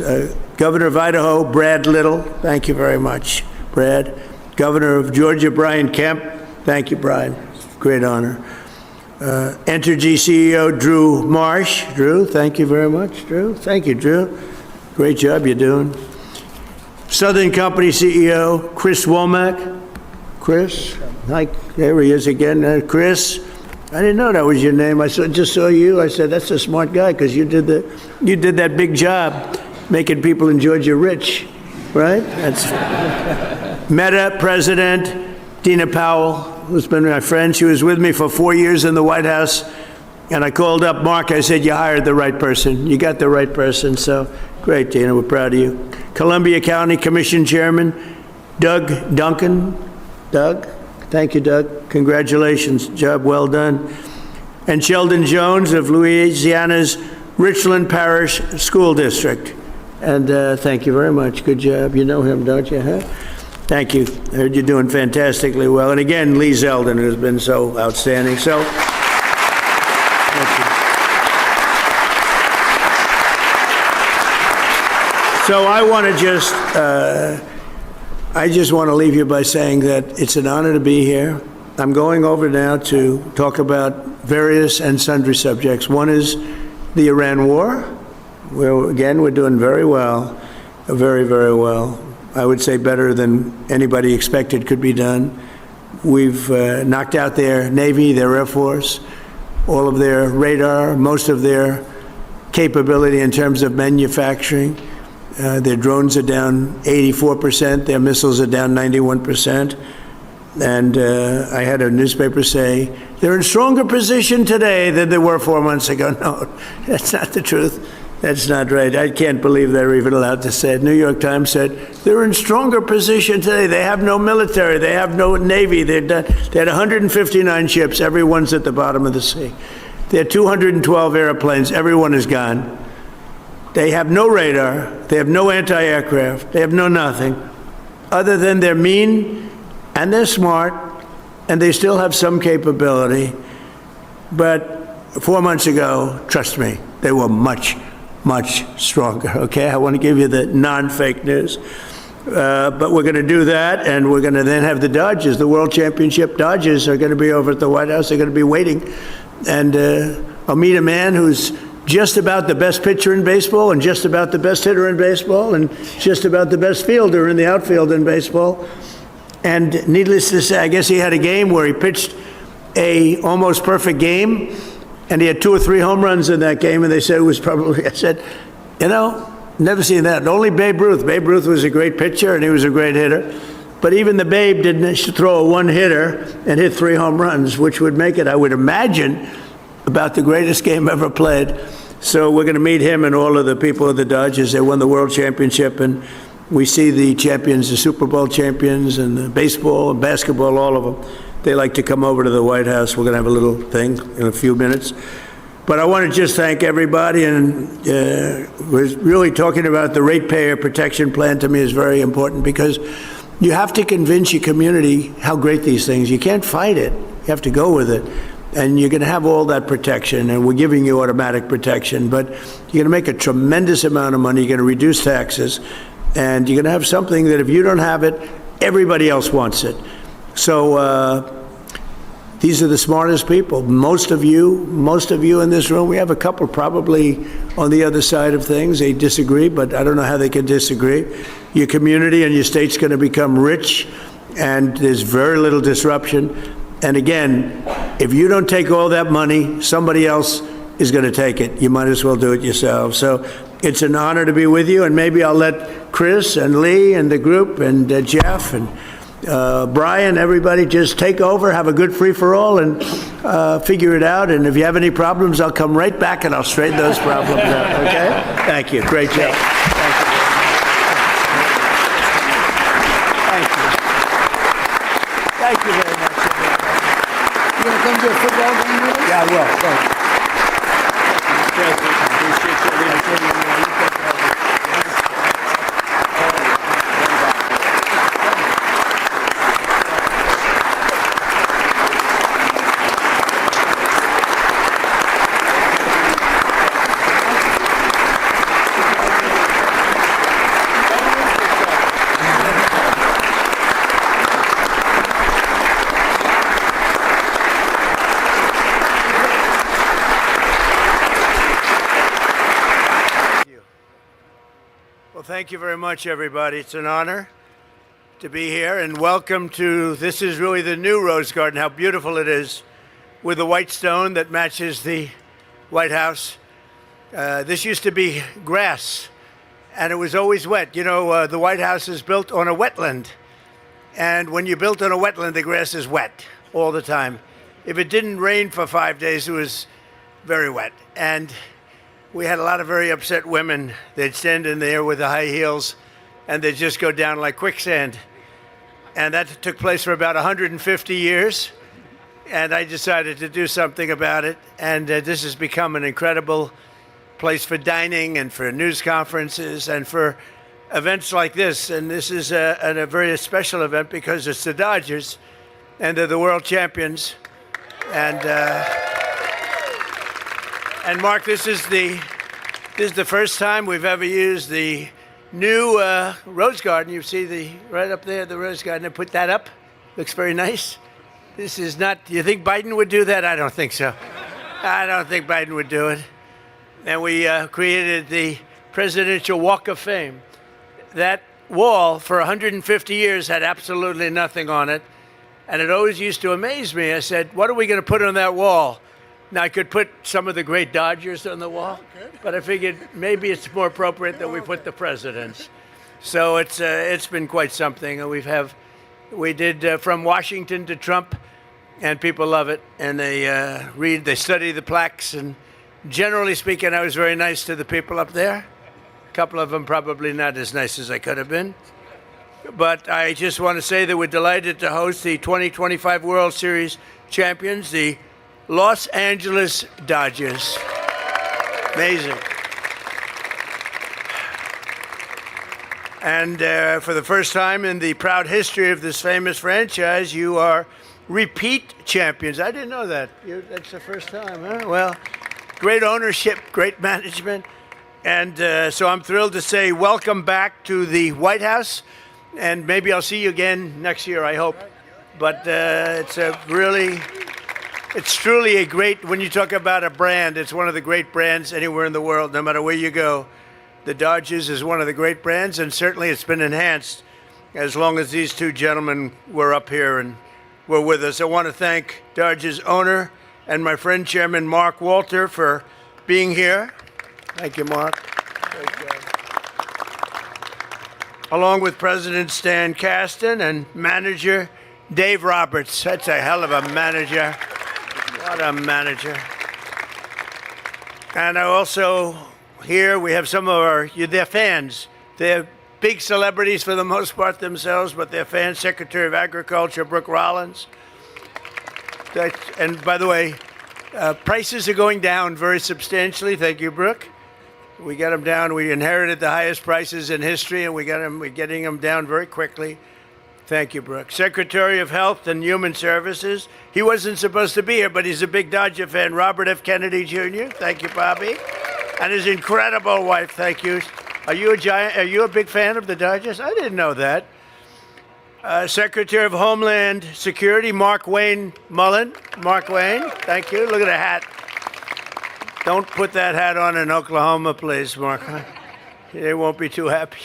Governor of Idaho, Brad Little, thank you very much, Brad. Governor of Georgia, Brian Kemp, thank you, Brian, great honor. Entergy CEO, Drew Marsh. Drew, thank you very much, Drew. Thank you, Drew. Great job you're doing. Southern Company CEO, Chris Womack. Chris, hi, there he is again. Chris, I didn't know that was your name. Just saw you. I said, that's a smart guy because you did that big job making people in Georgia rich, right? That's Meta President Dina Powell, who's been my friend. She was with me for 4 years in the White House. And I called up Mark. I said, you hired the right person. You got the right person. So great, Dina. We're proud of you. Columbia County Commission Chairman Doug Duncan. Doug, thank you, Doug. Congratulations. Job well done. And Sheldon Jones of Louisiana's Richland Parish School District. And thank you very much. Good job. You know him, don't you? Huh? Thank you. I heard you're doing fantastically well. And again, Lee Zeldin, who's been so outstanding. So, thank you. So I want to I just want to leave you by saying that it's an honor to be here. I'm going over now to talk about various and sundry subjects. One is the Iran war, where, again, we're doing very well, very, very well. I would say better than anybody expected could be done. We've knocked out their Navy, their Air Force, all of their radar, most of their capability in terms of manufacturing. Their drones are down 84%. Their missiles are down 91%. And I had a newspaper say, they're in stronger position today than they were 4 months ago. No, that's not the truth. That's not right. I can't believe they're even allowed to say it. New York Times said, they're in stronger position today. They have no military. They have no Navy. They had 159 ships. Everyone's at the bottom of the sea. They had 212 airplanes. Everyone is gone. They have no radar, they have no anti-aircraft, they have no nothing, other than they're mean and they're smart and they still have some capability. But 4 months ago, trust me, they were much, much stronger, okay? I want to give you the non-fake news. But we're going to do that, and we're going to then have the Dodgers, the World Championship Dodgers are going to be over at the White House. They're going to be waiting. And I'll meet a man who's just about the best pitcher in baseball and just about the best hitter in baseball and just about the best fielder in the outfield in baseball. And needless to say, I guess he had a game where he pitched a almost perfect game and he had 2 or 3 home runs in that game, and they said it was probably, I said, you know, never seen that. Only Babe Ruth. Babe Ruth was a great pitcher and he was a great hitter. But even the Babe didn't throw a one-hitter and hit 3 home runs, which would make it, I would imagine, about the greatest game ever played. So we're going to meet him and all of the people of the Dodgers. They won the World Championship, and we see the champions, the Super Bowl champions, and the baseball and basketball, all of them. They like to come over to the White House. We're going to have a little thing in a few minutes. But I want to just thank everybody, and we're really talking about the ratepayer protection plan. To me is very important because you have to convince your community how great these things. You can't fight it. You have to go with it. And you're going to have all that protection, and we're giving you automatic protection, but you're going to make a tremendous amount of money. You're going to reduce taxes, and you're going to have something that if you don't have it, everybody else wants it. So these are the smartest people. Most of you in this room, we have a couple probably on the other side of things. They disagree, but I don't know how they can disagree. Your community and your state's going to become rich, and there's very little disruption. And again, if you don't take all that money, somebody else is going to take it. You might as well do it yourself. So it's an honor to be with you, and maybe I'll let Chris and Lee and the group and Jeff and Brian, everybody just take over, have a good free-for-all, and figure it out. And if you have any problems, I'll come right back and I'll straighten those problems out, okay? Thank you. Great job. Thank you. Thank you very much. You want to come to a football game with us? Yeah, I will. Thanks. Appreciate your leadership. thank you very much, everybody. It's an honor to be here, and welcome to, this is really the new Rose Garden, how beautiful it is, with the white stone that matches the White House. This used to be grass, and it was always wet. You know, the White House is built on a wetland, and when you're built on a wetland, the grass is wet all the time. If it didn't rain for 5 days, it was very wet. And we had a lot of very upset women. They'd stand in there with the high heels, and they'd just go down like quicksand. And that took place for about 150 years. And I decided to do something about it. And this has become an incredible place for dining and for news conferences and for events like this. And this is a very special event because it's the Dodgers, and they're the world champions. And Mark, this is the first time we've ever used the new Rose Garden. You see right up there, the Rose Garden. I put that up. Looks very nice. This is not, do you think Biden would do that? I don't think so. I don't think Biden would do it. And we created the Presidential Walk of Fame. That wall for 150 years had absolutely nothing on it. And it always used to amaze me. I said, what are we going to put on that wall? Now, I could put some of the great Dodgers on the wall, but I figured maybe it's more appropriate that we put the presidents. So it's been quite something. And we did from Washington to Trump, and people love it. And they study the plaques. And generally speaking, I was very nice to the people up there. A couple of them probably not as nice as I could have been. But I just want to say that we're delighted to host the 2025 World Series champions, the Los Angeles Dodgers. Amazing. And for the first time in the proud history of this famous franchise, you are repeat champions. I didn't know that. That's the first time, huh? Well, great ownership, great management. And so I'm thrilled to say welcome back to the White House. And maybe I'll see you again next year, I hope. But it's truly a great, when you talk about a brand, it's one of the great brands anywhere in the world, no matter where you go. The Dodgers is one of the great brands, and certainly it's been enhanced as long as these two gentlemen were up here and were with us. I want to thank Dodgers owner and my friend Chairman Mark Walter for being here. Thank you, Mark. Along with President Stan Kasten and manager Dave Roberts. That's a hell of a manager. What a manager. And I also, here we have some of their fans. They're big celebrities for the most part themselves, but they're fans. Secretary of Agriculture, Brooke Rollins. And by the way, prices are going down very substantially. Thank you, Brooke. We got them down. We inherited the highest prices in history, and we're getting them down very quickly. Thank you, Brooke. Secretary of Health and Human Services. He wasn't supposed to be here, but he's a big Dodger fan. Robert F. Kennedy Jr. Thank you, Bobby. And his incredible wife. Thank you. Are you a big fan of the Dodgers? I didn't know that. Secretary of Homeland Security, Mark Wayne Mullen. Mark Wayne, thank you. Look at the hat. Don't put that hat on in Oklahoma, please, Mark. They won't be too happy.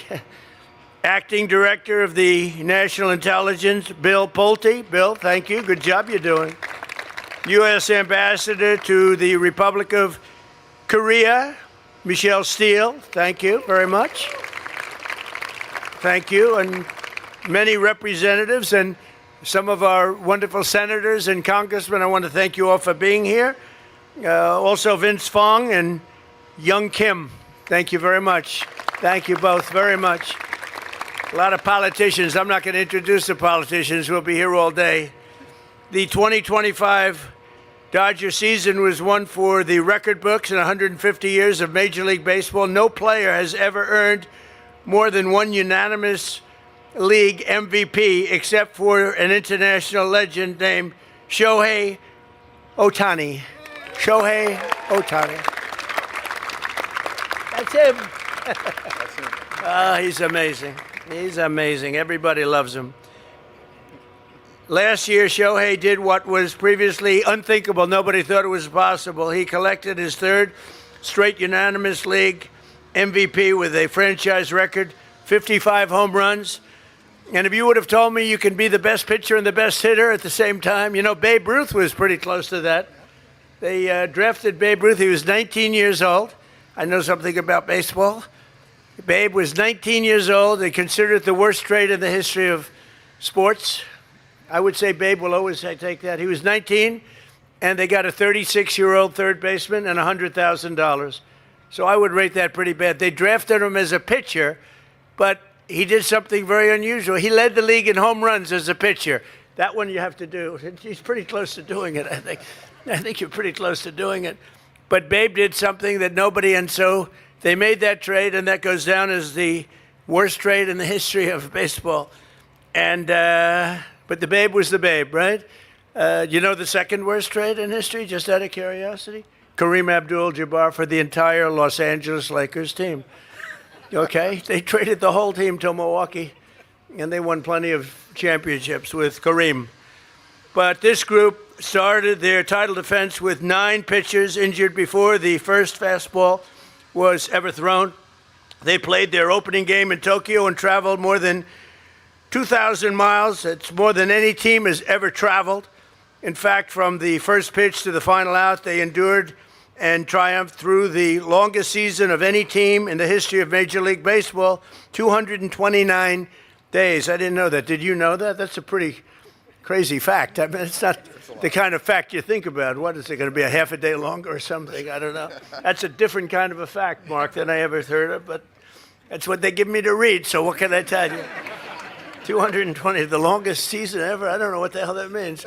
Acting Director of the National Intelligence, Bill Pulte. Bill, thank you. Good job you're doing. U.S. Ambassador to the Republic of Korea, Michelle Steele. Thank you very much. Thank you. And many representatives and some of our wonderful senators and congressmen, I want to thank you all for being here. Also Vince Fong and Young Kim. Thank you very much. Thank you both very much. A lot of politicians. I'm not going to introduce the politicians. We'll be here all day. The 2025 Dodger season was one for the record books in 150 years of Major League Baseball. No player has ever earned more than one unanimous league MVP except for an international legend named Shohei Ohtani. Shohei Ohtani. That's him. That's him. He's amazing. He's amazing. Everybody loves him. Last year, Shohei did what was previously unthinkable. Nobody thought it was possible. He collected his third straight unanimous league MVP with a franchise record, 55 home runs. And if you would have told me you can be the best pitcher and the best hitter at the same time, you know, Babe Ruth was pretty close to that. They drafted Babe Ruth. He was 19 years old. I know something about baseball. Babe was 19 years old. They considered it the worst trade in the history of sports. I would say Babe will always take that. He was 19, and they got a 36-year-old third baseman and $100,000. So I would rate that pretty bad. They drafted him as a pitcher, but he did something very unusual. He led the league in home runs as a pitcher. That one you have to do. He's pretty close to doing it, I think. I think you're pretty close to doing it. But Babe did something that nobody, and so they made that trade, and that goes down as the worst trade in the history of baseball. And but the Babe was the Babe, right? You know the second worst trade in history, just out of curiosity? Kareem Abdul-Jabbar for the entire Los Angeles Lakers team. Okay? They traded the whole team to Milwaukee, and they won plenty of championships with Kareem. But this group started their title defense with 9 pitchers injured before the first fastball was ever thrown. They played their opening game in Tokyo and traveled more than 2,000 miles. It's more than any team has ever traveled. In fact, from the first pitch to the final out, they endured and triumphed through the longest season of any team in the history of Major League Baseball, 229 days. I didn't know that. Did you know that? That's a pretty crazy fact. I mean, it's not the kind of fact you think about. What is it going to be, a half a day longer or something? I don't know. That's a different kind of a fact, Mark, than I ever heard of, but that's what they give me to read, so what can I tell you? 220, the longest season ever. I don't know what the hell that means.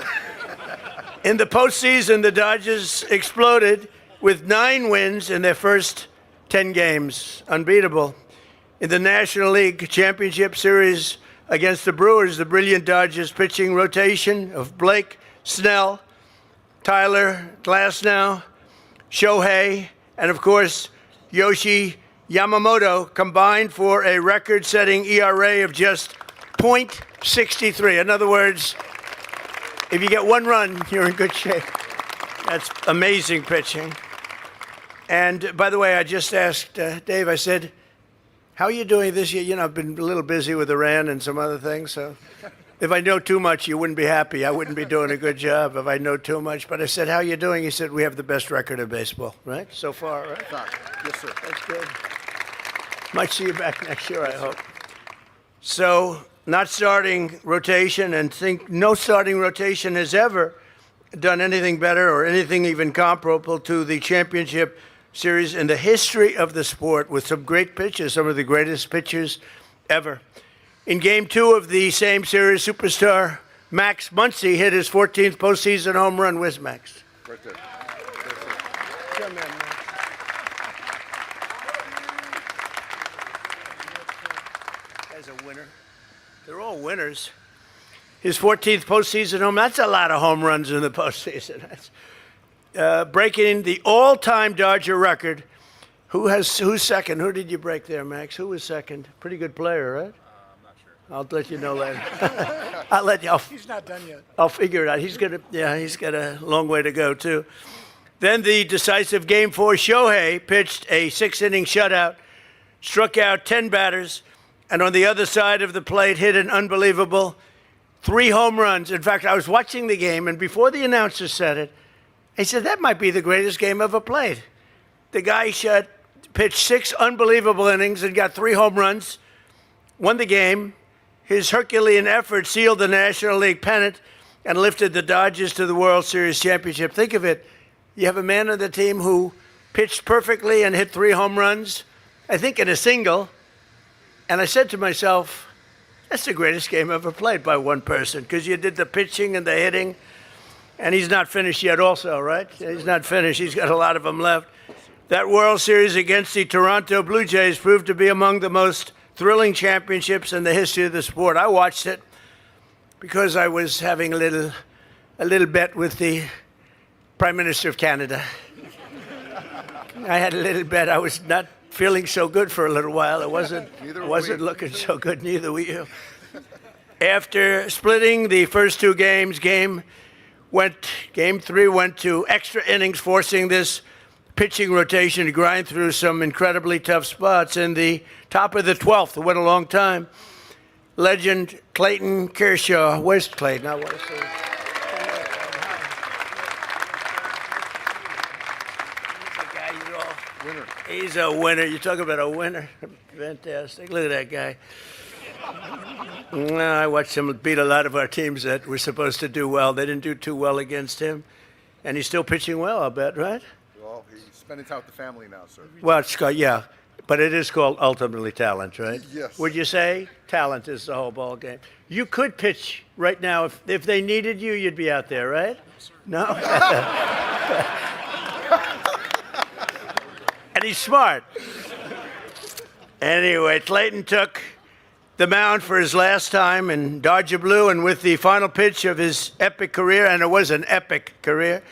In the postseason, the Dodgers exploded with 9 wins in their first 10 games. Unbeatable. In the National League Championship Series against the Brewers, the brilliant Dodgers pitching rotation of Blake Snell, Tyler Glasnow, Shohei, and of course, Yoshi Yamamoto combined for a record-setting ERA of just .63. In other words, if you get 1 run, you're in good shape. That's amazing pitching. And by the way, I just asked Dave, I said, how are you doing this year? You know, I've been a little busy with Iran and some other things, so if I know too much, you wouldn't be happy. I wouldn't be doing a good job if I know too much. But I said, how are you doing? He said, we have the best record in baseball, right? So far, right? Yes, sir. That's good. Might see you back next year, I hope. So, not starting rotation, and think no starting rotation has ever done anything better or anything even comparable to the championship series in the history of the sport, with some great pitchers, some of the greatest pitchers ever. In Game 2 of the same series, superstar Max Muncy hit his 14th postseason home run. Where's Max? Right there. Come on, Max. Guy's a winner. They're all winners. His 14th postseason home, that's a lot of home runs in the postseason. That's breaking the all-time Dodger record. Who's second? Who did you break there, Max? Who was second? Pretty good player, right? I'm not sure. I'll let you know later. I'll let you. He's not done yet. I'll figure it out. He's got a long way to go too. Then the decisive Game 4, Shohei pitched a 6-inning shutout, struck out 10 batters, and on the other side of the plate hit an unbelievable 3 home runs. In fact, I was watching the game, and before the announcer said it, he said, that might be the greatest game ever played. The guy pitched 6 unbelievable innings and got 3 home runs, won the game. His Herculean effort sealed the National League pennant and lifted the Dodgers to the World Series championship. Think of it. You have a man on the team who pitched perfectly and hit 3 home runs, I think in a single. And I said to myself, that's the greatest game ever played by one person, because you did the pitching and the hitting. And he's not finished yet also, right? He's not finished. He's got a lot of them left. That World Series against the Toronto Blue Jays proved to be among the most thrilling championships in the history of the sport. I watched it because I was having a little bet with the Prime Minister of Canada. I had a little bet. I was not feeling so good for a little while. It wasn't looking so good, neither were you. After splitting the first 2 games, Game 3 went to extra innings, forcing this pitching rotation to grind through some incredibly tough spots. In the top of the 12th, it went a long time. Legend Clayton Kershaw. Where's Clayton? I want to see him. Winner. He's a winner. You talk about a winner. Fantastic. Look at that guy. I watched him beat a lot of our teams that were supposed to do well. They didn't do too well against him. And he's still pitching well, I bet, right? Well, he's spending time with the family now, sir. Well, it's called, yeah. But it is called ultimately talent, right? Yes. Would you say talent is the whole ball game? You could pitch right now. If they needed you, you'd be out there, right? No? And he's smart. Anyway, Clayton took the mound for his last time in Dodger Blue, and with the final pitch of his epic career, and it was an epic career,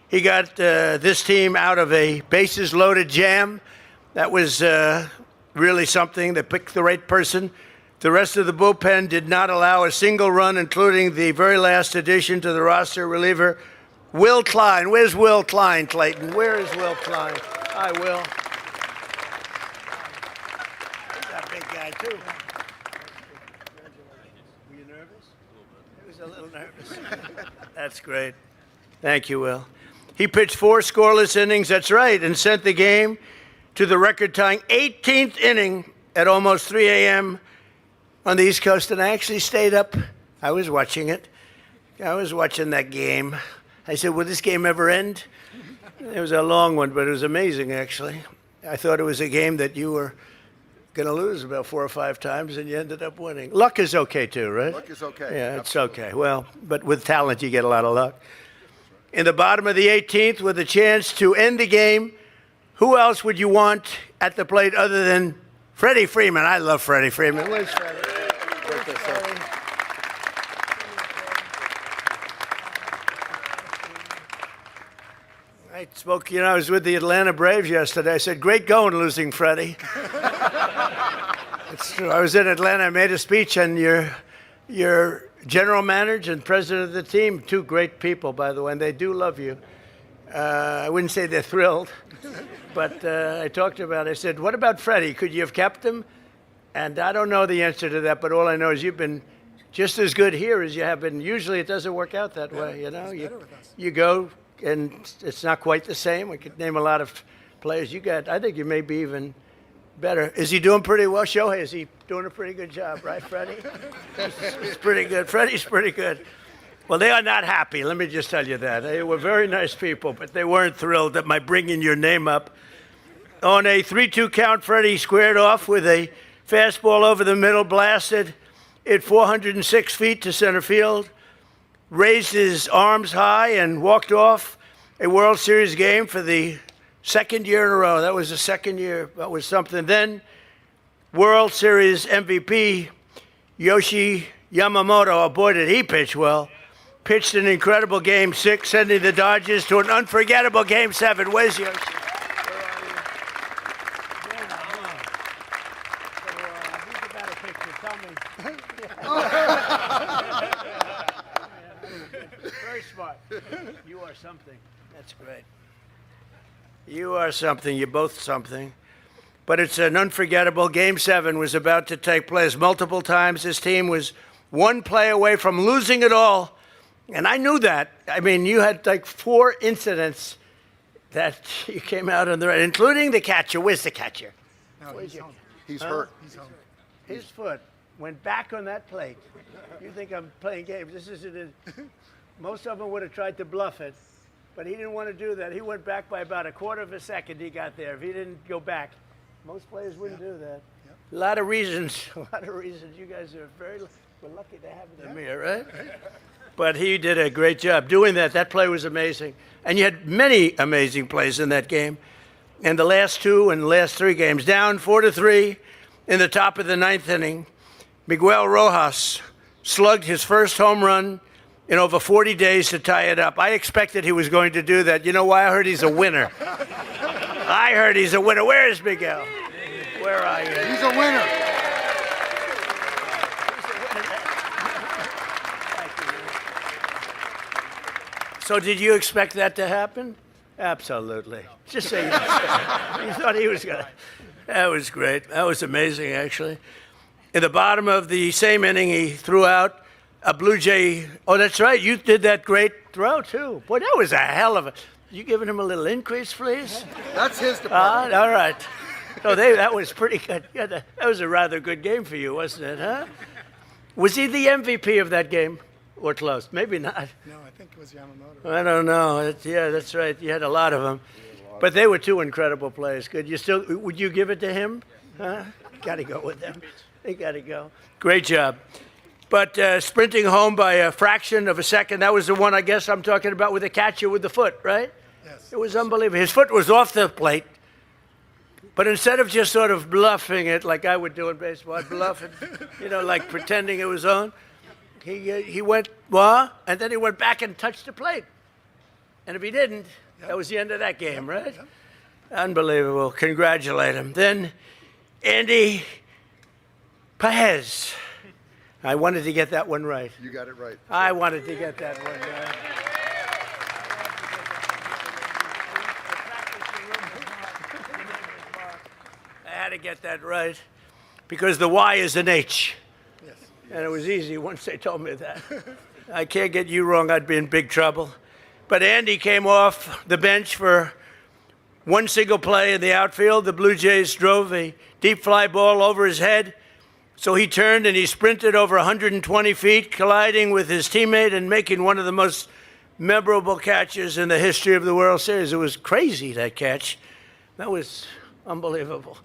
he got this team out of a bases-loaded jam. That was really something. They picked the right person. The rest of the bullpen did not allow a single run, including the very last addition to the roster, reliever Will Klein. Where's Will Klein, Clayton? Where is Will Klein? Hi, Will. He's a big guy, too. Were you nervous? He was a little nervous. That's great. Thank you, Will. He pitched 4 scoreless innings, that's right, and sent the game to the record-tying 18th inning at almost 3 a.m. on the East Coast, and I actually stayed up. I was watching it. I was watching that game. I said, will this game ever end? It was a long one, but it was amazing, actually. I thought it was a game that you were going to lose about 4 or 5 times, and you ended up winning. Luck is okay, too, right? Luck is okay. Yeah, it's okay. Well, but with talent, you get a lot of luck. In the bottom of the 18th, with a chance to end the game, who else would you want at the plate other than Freddie Freeman? I love Freddie Freeman. Where's Freddie? I spoke, I was with the Atlanta Braves yesterday. I said, great going, losing Freddie. It's true. I was in Atlanta. I made a speech, and your general manager and president of the team, 2 great people, by the way, and they do love you. I wouldn't say they're thrilled, but I talked about it. I said, what about Freddie? Could you have kept him? And I don't know the answer to that, but all I know is you've been just as good here as you have been. Usually it doesn't work out that way, You go, and it's not quite the same. We could name a lot of players. I think you may be even better. Is he doing pretty well? Shohei, is he doing a pretty good job, right, Freddie? He's pretty good. Freddie's pretty good. Well, they are not happy. Let me just tell you that. They were very nice people, but they weren't thrilled at my bringing your name up. On a 3-2 count, Freddie squared off with a fastball over the middle, blasted it 406 feet to center field, raised his arms high, and walked off a World Series game for the 2nd year in a row. That was the 2nd year. That was something. Then World Series MVP Yoshi Yamamoto, oh boy, did he pitch well. Pitched an incredible Game 6, sending the Dodgers to an unforgettable Game 7. Where's Yoshi? Very smart. You are something. That's great. You are something. You're both something. But it's an unforgettable. Game 7 was about to take place multiple times. This team was 1 play away from losing it all. And I knew that. I mean, you had like 4 incidents that you came out on the right, including the catcher. Where's the catcher? No, he's hurt. His foot went back on that plate. You think I'm playing games. This isn't it. Most of them would have tried to bluff it, but he didn't want to do that. He went back by about a quarter of a second he got there. If he didn't go back, most players wouldn't do that. A lot of reasons. A lot of reasons. You guys are we're lucky to have it in me, right? But he did a great job doing that. That play was amazing. And you had many amazing plays in that game. And the last 2 and the last 3 games, down 4-3 in the top of the 9th inning, Miguel Rojas slugged his first home run in over 40 days to tie it up. I expected he was going to do that. You know why? I heard he's a winner. I heard he's a winner. Where is Miguel? Where are you? He's a winner. So did you expect that to happen? Absolutely. Just say yes. He thought he was going to. That was great. That was amazing, actually. In the bottom of the same inning, he threw out a Blue Jay. Oh, that's right. You did that great throw, too. Boy, that was a hell of a. You giving him a little increase, please? That's his department. All right. So that was pretty good. Yeah, that was a rather good game for you, wasn't it, huh? Was he the MVP of that game? Or close? Maybe not. No, I think it was Yamamoto. I don't know. Yeah, that's right. You had a lot of them. But they were two incredible plays. Good. Would you give it to him? Huh? Got to go with them. They got to go. Great job. But sprinting home by a fraction of a second, that was the one I guess I'm talking about with the catcher with the foot, right? Yes. It was unbelievable. His foot was off the plate. But instead of just sort of bluffing it like I would do in baseball, I'd bluff it, like pretending it was on. He went, and then he went back and touched the plate. And if he didn't, that was the end of that game, right? Unbelievable. Congratulate him. Then Andy Paez. I wanted to get that one right. You got it right. I wanted to get that one right. I had to get that right because the Y is an H. Yes. And it was easy once they told me that. I can't get you wrong, I'd be in big trouble. But Andy came off the bench for one single play in the outfield. The Blue Jays drove a deep fly ball over his head. So he turned and he sprinted over 120 feet, colliding with his teammate and making one of the most memorable catches in the history of the World Series. It was crazy, that catch. That was unbelievable.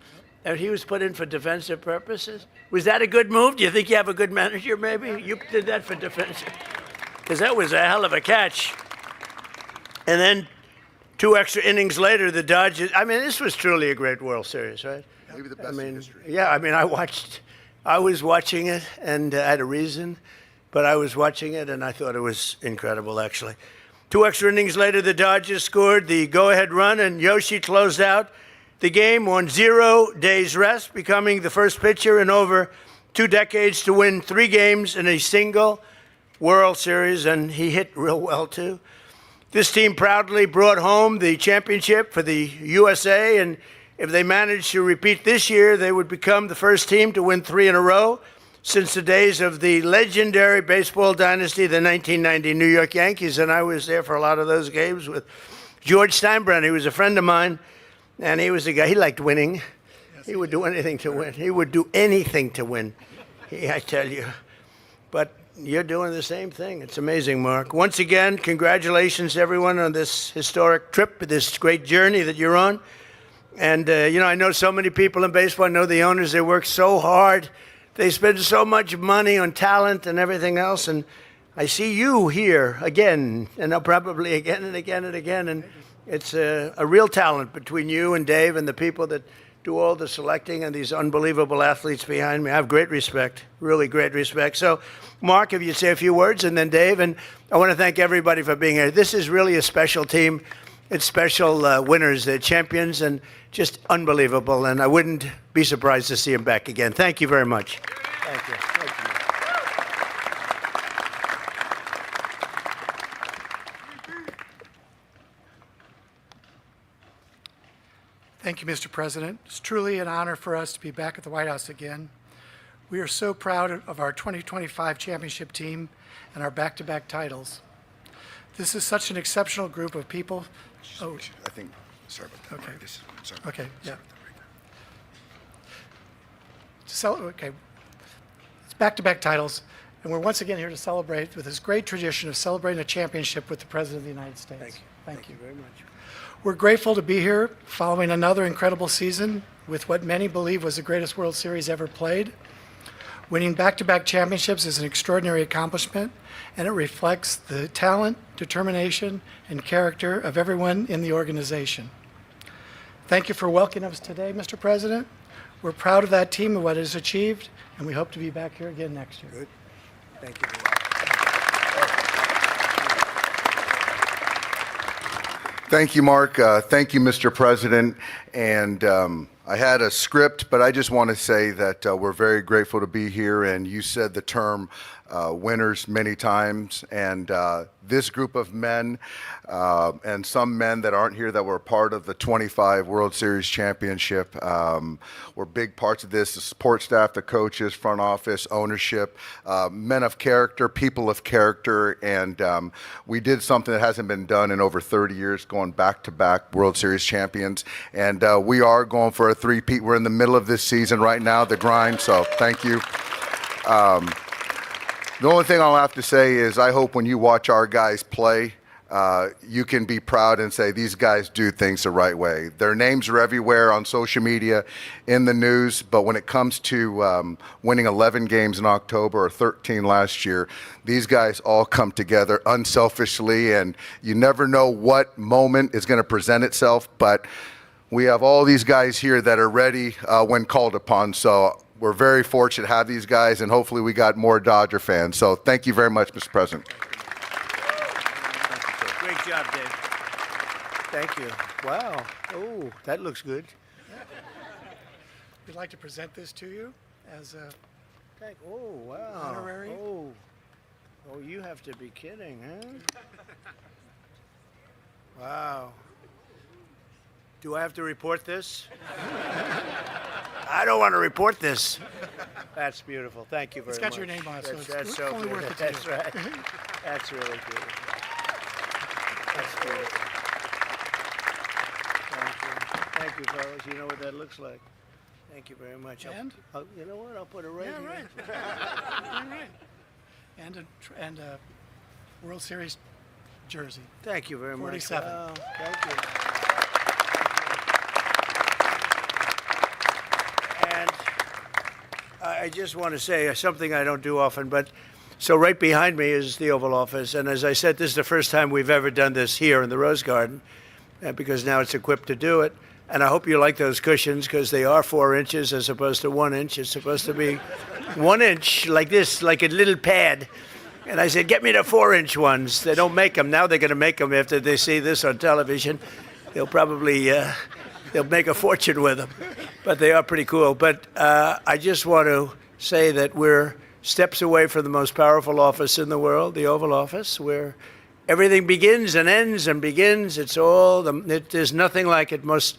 And he was put in for defensive purposes. Was that a good move? Do you think you have a good manager, maybe? You did that for defensive. Because that was a hell of a catch. And then 2 extra innings later, the Dodgers, this was truly a great World Series, right? Maybe the best in history. Yeah, I was watching it, and I had a reason, but I was watching it, and I thought it was incredible, actually. 2 extra innings later, the Dodgers scored the go-ahead run, and Yoshi closed out the game on 0 days rest, becoming the first pitcher in over 2 decades to win 3 games in a single World Series, and he hit real well, too. This team proudly brought home the championship for the USA, and if they managed to repeat this year, they would become the first team to win 3 in a row since the days of the legendary baseball dynasty, the 1990 New York Yankees, and I was there for a lot of those games with George Steinbrenner. He was a friend of mine, and he was a guy, he liked winning. He would do anything to win. He would do anything to win, I tell you. But you're doing the same thing. It's amazing, Mark. Once again, congratulations, everyone, on this historic trip, this great journey that you're on. And, I know so many people in baseball. I know the owners, they work so hard. They spend so much money on talent and everything else. And I see you here again, and I'll probably again and again and again. And it's a real talent between you and Dave and the people that do all the selecting and these unbelievable athletes behind me. I have great respect, really great respect. So, Mark, if you'd say a few words, and then Dave. And I want to thank everybody for being here. This is really a special team. It's special winners, they're champions, and just unbelievable. And I wouldn't be surprised to see them back again. Thank you very much. Thank you. Thank you. Thank you, Mr. President. It's truly an honor for us to be back at the White House again. We are so proud of our 2025 championship team and our back-to-back titles. This is such an exceptional group of people. Oh, I think, sorry about that. Okay. Sorry. Okay, yeah. Okay. It's back-to-back titles, and we're once again here to celebrate with this great tradition of celebrating a championship with the President of the United States. Thank you. Thank you very much. We're grateful to be here following another incredible season with what many believe was the greatest World Series ever played. Winning back-to-back championships is an extraordinary accomplishment, and it reflects the talent, determination, and character of everyone in the organization. Thank you for welcoming us today, Mr. President. We're proud of that team and what it has achieved, and we hope to be back here again next year. Good. Thank you. Thank you, Mark. Thank you, Mr. President. And I had a script, but I just want to say that we're very grateful to be here. And you said the term winners many times. And this group of men and some men that aren't here that were part of the 25 World Series championship were big parts of this. The support staff, the coaches, front office, ownership, men of character, people of character. And we did something that hasn't been done in over 30 years, going back-to-back World Series champions. And we are going for a three-peat. We're in the middle of this season right now, the grind, so thank you. The only thing I'll have to say is I hope when you watch our guys play, you can be proud and say these guys do things the right way. Their names are everywhere on social media, in the news, but when it comes to winning 11 games in October or 13 last year, these guys all come together unselfishly, and you never know what moment is going to present itself, but we have all these guys here that are ready when called upon, so we're very fortunate to have these guys, and hopefully we got more Dodger fans. So thank you very much, Mr. President. Great job, Dave. Thank you. Wow. Oh, that looks good. We'd like to present this to you as a Oh, wow. honorary. Oh, you have to be kidding, huh? Wow. Do I have to report this? I don't want to report this. That's beautiful. Thank you very much. It's got your name on it, so That's it's so only worth good. it to That's you. right. That's really beautiful. That's beautiful. Thank you. Thank you, fellas. You know what that looks like. Thank you very much. And? You know what? I'll put it right Yeah, here. right. All right. And a World Series jersey. Thank you very much. 47. Wow, thank you. And I just want to say something I don't do often, but so right behind me is the Oval Office, and as I said, this is the first time we've ever done this here in the Rose Garden, because now it's equipped to do it. And I hope you like those cushions, because they are 4 inches as opposed to 1 inch. It's supposed to be 1 inch like this, like a little pad. And I said, get me the 4-inch ones. They don't make them. Now they're going to make them after they see this on television. They'll probably, they'll make a fortune with them. But they are pretty cool. But I just want to say that we're steps away from the most powerful office in the world, the Oval Office, where everything begins and ends and begins. It's all, there's nothing like it. Most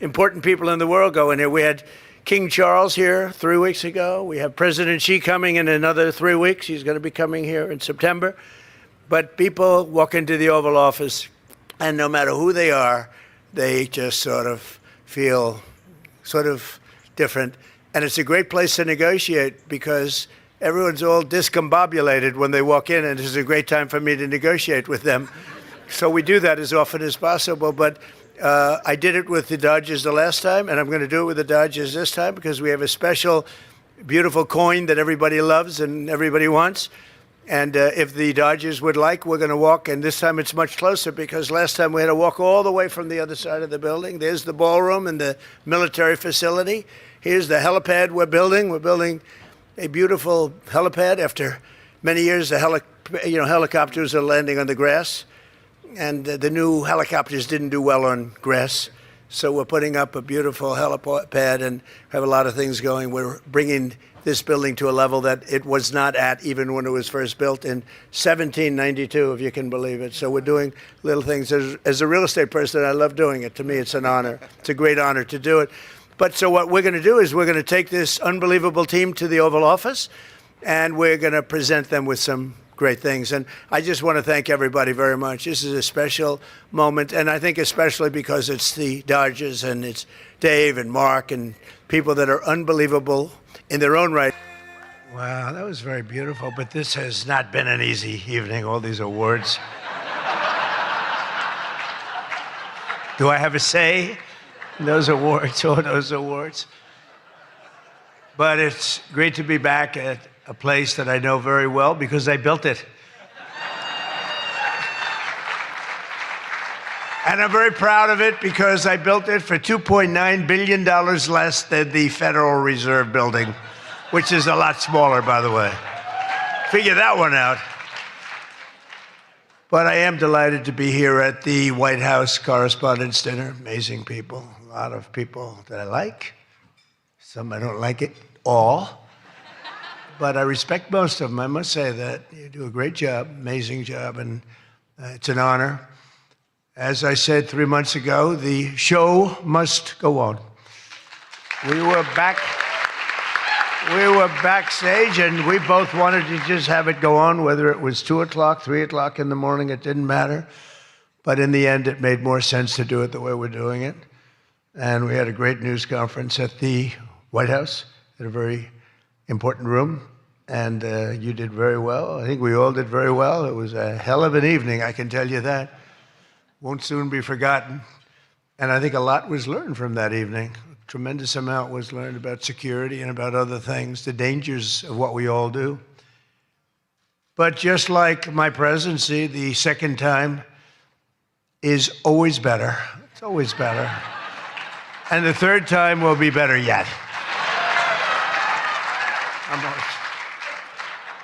important people in the world go in here. We had King Charles here 3 weeks ago. We have President Xi coming in another 3 weeks. He's going to be coming here in September. But people walk into the Oval Office, and no matter who they are, they just sort of feel sort of different. And it's a great place to negotiate because everyone's all discombobulated when they walk in, and this is a great time for me to negotiate with them. So we do that as often as possible. But I did it with the Dodgers the last time, and I'm going to do it with the Dodgers this time because we have a special, beautiful coin that everybody loves and everybody wants. And if the Dodgers would like, we're going to walk, and this time it's much closer because last time we had to walk all the way from the other side of the building. There's the ballroom and the military facility. Here's the helipad we're building. We're building a beautiful helipad. After many years, the helicopters are landing on the grass, and the new helicopters didn't do well on grass. So we're putting up a beautiful helipad and have a lot of things going. We're bringing this building to a level that it was not at even when it was first built in 1792, if you can believe it. So we're doing little things. As a real estate person, I love doing it. To me, it's an honor. It's a great honor to do it. But so what we're going to do is we're going to take this unbelievable team to the Oval Office, and we're going to present them with some great things. And I just want to thank everybody very much. This is a special moment, and I think especially because it's the Dodgers and it's Dave and Mark and people that are unbelievable in their own right. Wow, that was very beautiful, but this has not been an easy evening, all these awards. Do I have a say in those awards, all those awards? But it's great to be back at a place that I know very well because I built it. And I'm very proud of it because I built it for $2.9 billion less than the Federal Reserve building, which is a lot smaller, by the way. Figure that one out. But I am delighted to be here at the White House Correspondents' Dinner. Amazing people, a lot of people that I like. Some I don't like it all. but I respect most of them. I must say that. You do a great job, amazing job, and it's an honor. As I said 3 months ago, the show must go on. We were backstage, and we both wanted to just have it go on, whether it was 2 o'clock, 3 o'clock in the morning, it didn't matter. But in the end, it made more sense to do it the way we're doing it. And we had a great news conference at the White House, in a very important room. And you did very well. I think we all did very well. It was a hell of an evening, I can tell you that. Won't soon be forgotten. And I think a lot was learned from that evening. A tremendous amount was learned about security and about other things, the dangers of what we all do. But just like my presidency, the second time is always better. It's always better. And the third time will be better yet.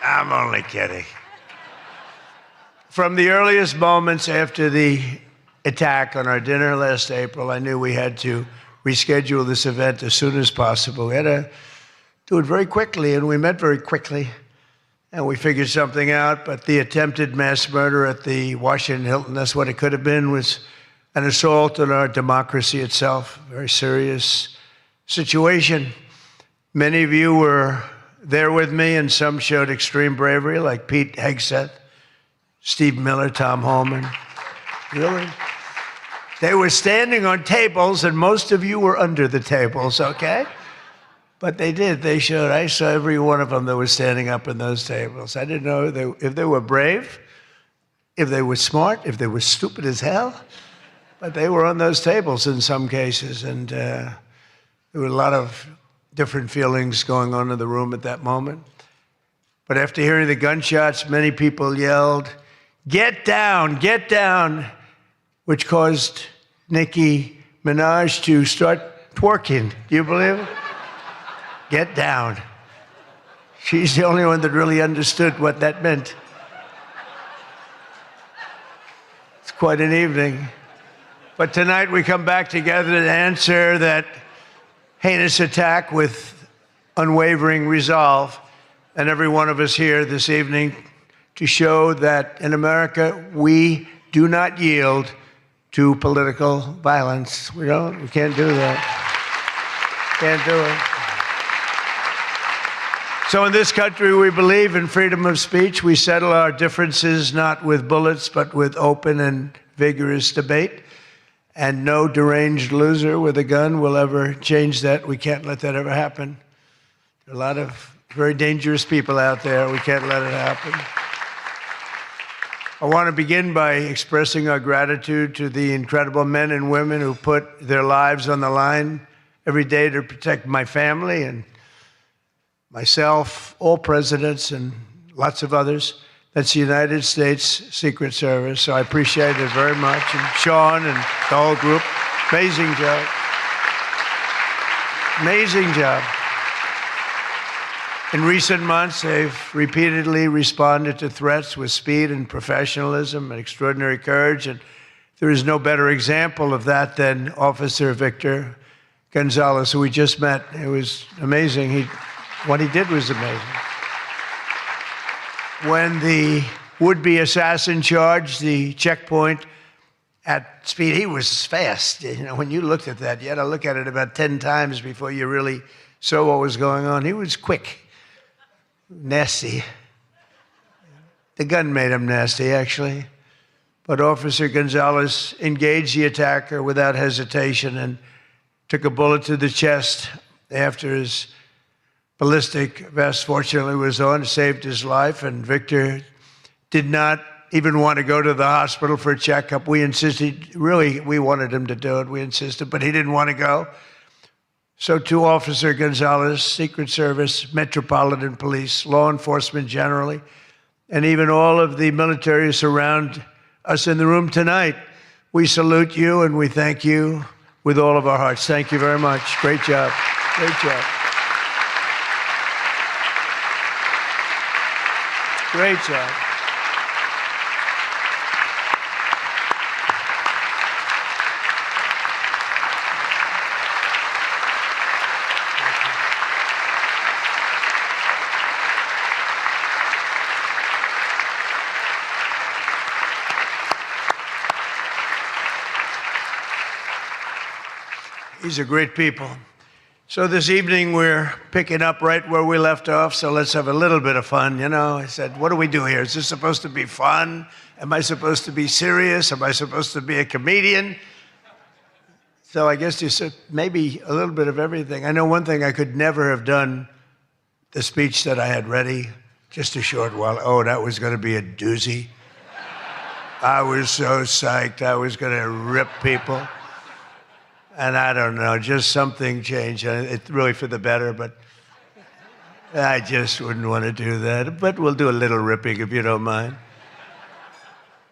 I'm only kidding. From the earliest moments after the attack on our dinner last April, I knew we had to reschedule this event as soon as possible. We had to do it very quickly, and we met very quickly, and we figured something out. But the attempted mass murder at the Washington Hilton, that's what it could have been, was an assault on our democracy itself. A very serious situation. Many of you were there with me, and some showed extreme bravery, like Pete Hegseth, Steve Miller, Tom Holman. Really? They were standing on tables, and most of you were under the tables, okay? But they did. They showed. I saw every one of them that was standing up in those tables. I didn't know if they were brave, if they were smart, if they were stupid as hell. But they were on those tables in some cases, and there were a lot of different feelings going on in the room at that moment. But after hearing the gunshots, many people yelled, "Get down, get down," which caused Nicki Minaj to start twerking. Do you believe it? Get down. She's the only one that really understood what that meant. It's quite an evening. But tonight we come back together to answer that heinous attack with unwavering resolve. And every one of us here this evening to show that in America, we do not yield to political violence. We can't do that. Can't do it. So in this country, we believe in freedom of speech. We settle our differences not with bullets, but with open and vigorous debate. And no deranged loser with a gun will ever change that. We can't let that ever happen. There are a lot of very dangerous people out there. We can't let it happen. I want to begin by expressing our gratitude to the incredible men and women who put their lives on the line every day to protect my family and myself, all presidents, and lots of others. That's the United States Secret Service, so I appreciate it very much. And Sean and the whole group, amazing job. Amazing job. In recent months, they've repeatedly responded to threats with speed and professionalism and extraordinary courage, and there is no better example of that than Officer Victor Gonzalez, who we just met. It was amazing. What he did was amazing. When the would-be assassin charged the checkpoint at speed, he was fast. When you looked at that, you had to look at it about 10 times before you really saw what was going on. He was quick, nasty. The gun made him nasty, actually. But Officer Gonzalez engaged the attacker without hesitation and took a bullet to the chest after his ballistic vest, fortunately, was on, saved his life, and Victor did not even want to go to the hospital for a checkup. We insisted, really, we wanted him to do it. We insisted, but he didn't want to go. So to Officer Gonzalez, Secret Service, Metropolitan Police, law enforcement generally, and even all of the military surround us in the room tonight, we salute you and we thank you with all of our hearts. Thank you very much. Great job. Great job. Great job. These are great people. So this evening we're picking up right where we left off, so let's have a little bit of fun. You know, I said, what do we do here? Is this supposed to be fun? Am I supposed to be serious? Am I supposed to be a comedian? So I guess you said maybe a little bit of everything. I know one thing, I could never have done the speech that I had ready just a short while. Oh, that was going to be a doozy. I was so psyched. I was going to rip people. And I don't know, just something changed. It's really for the better, but I just wouldn't want to do that. But we'll do a little ripping if you don't mind.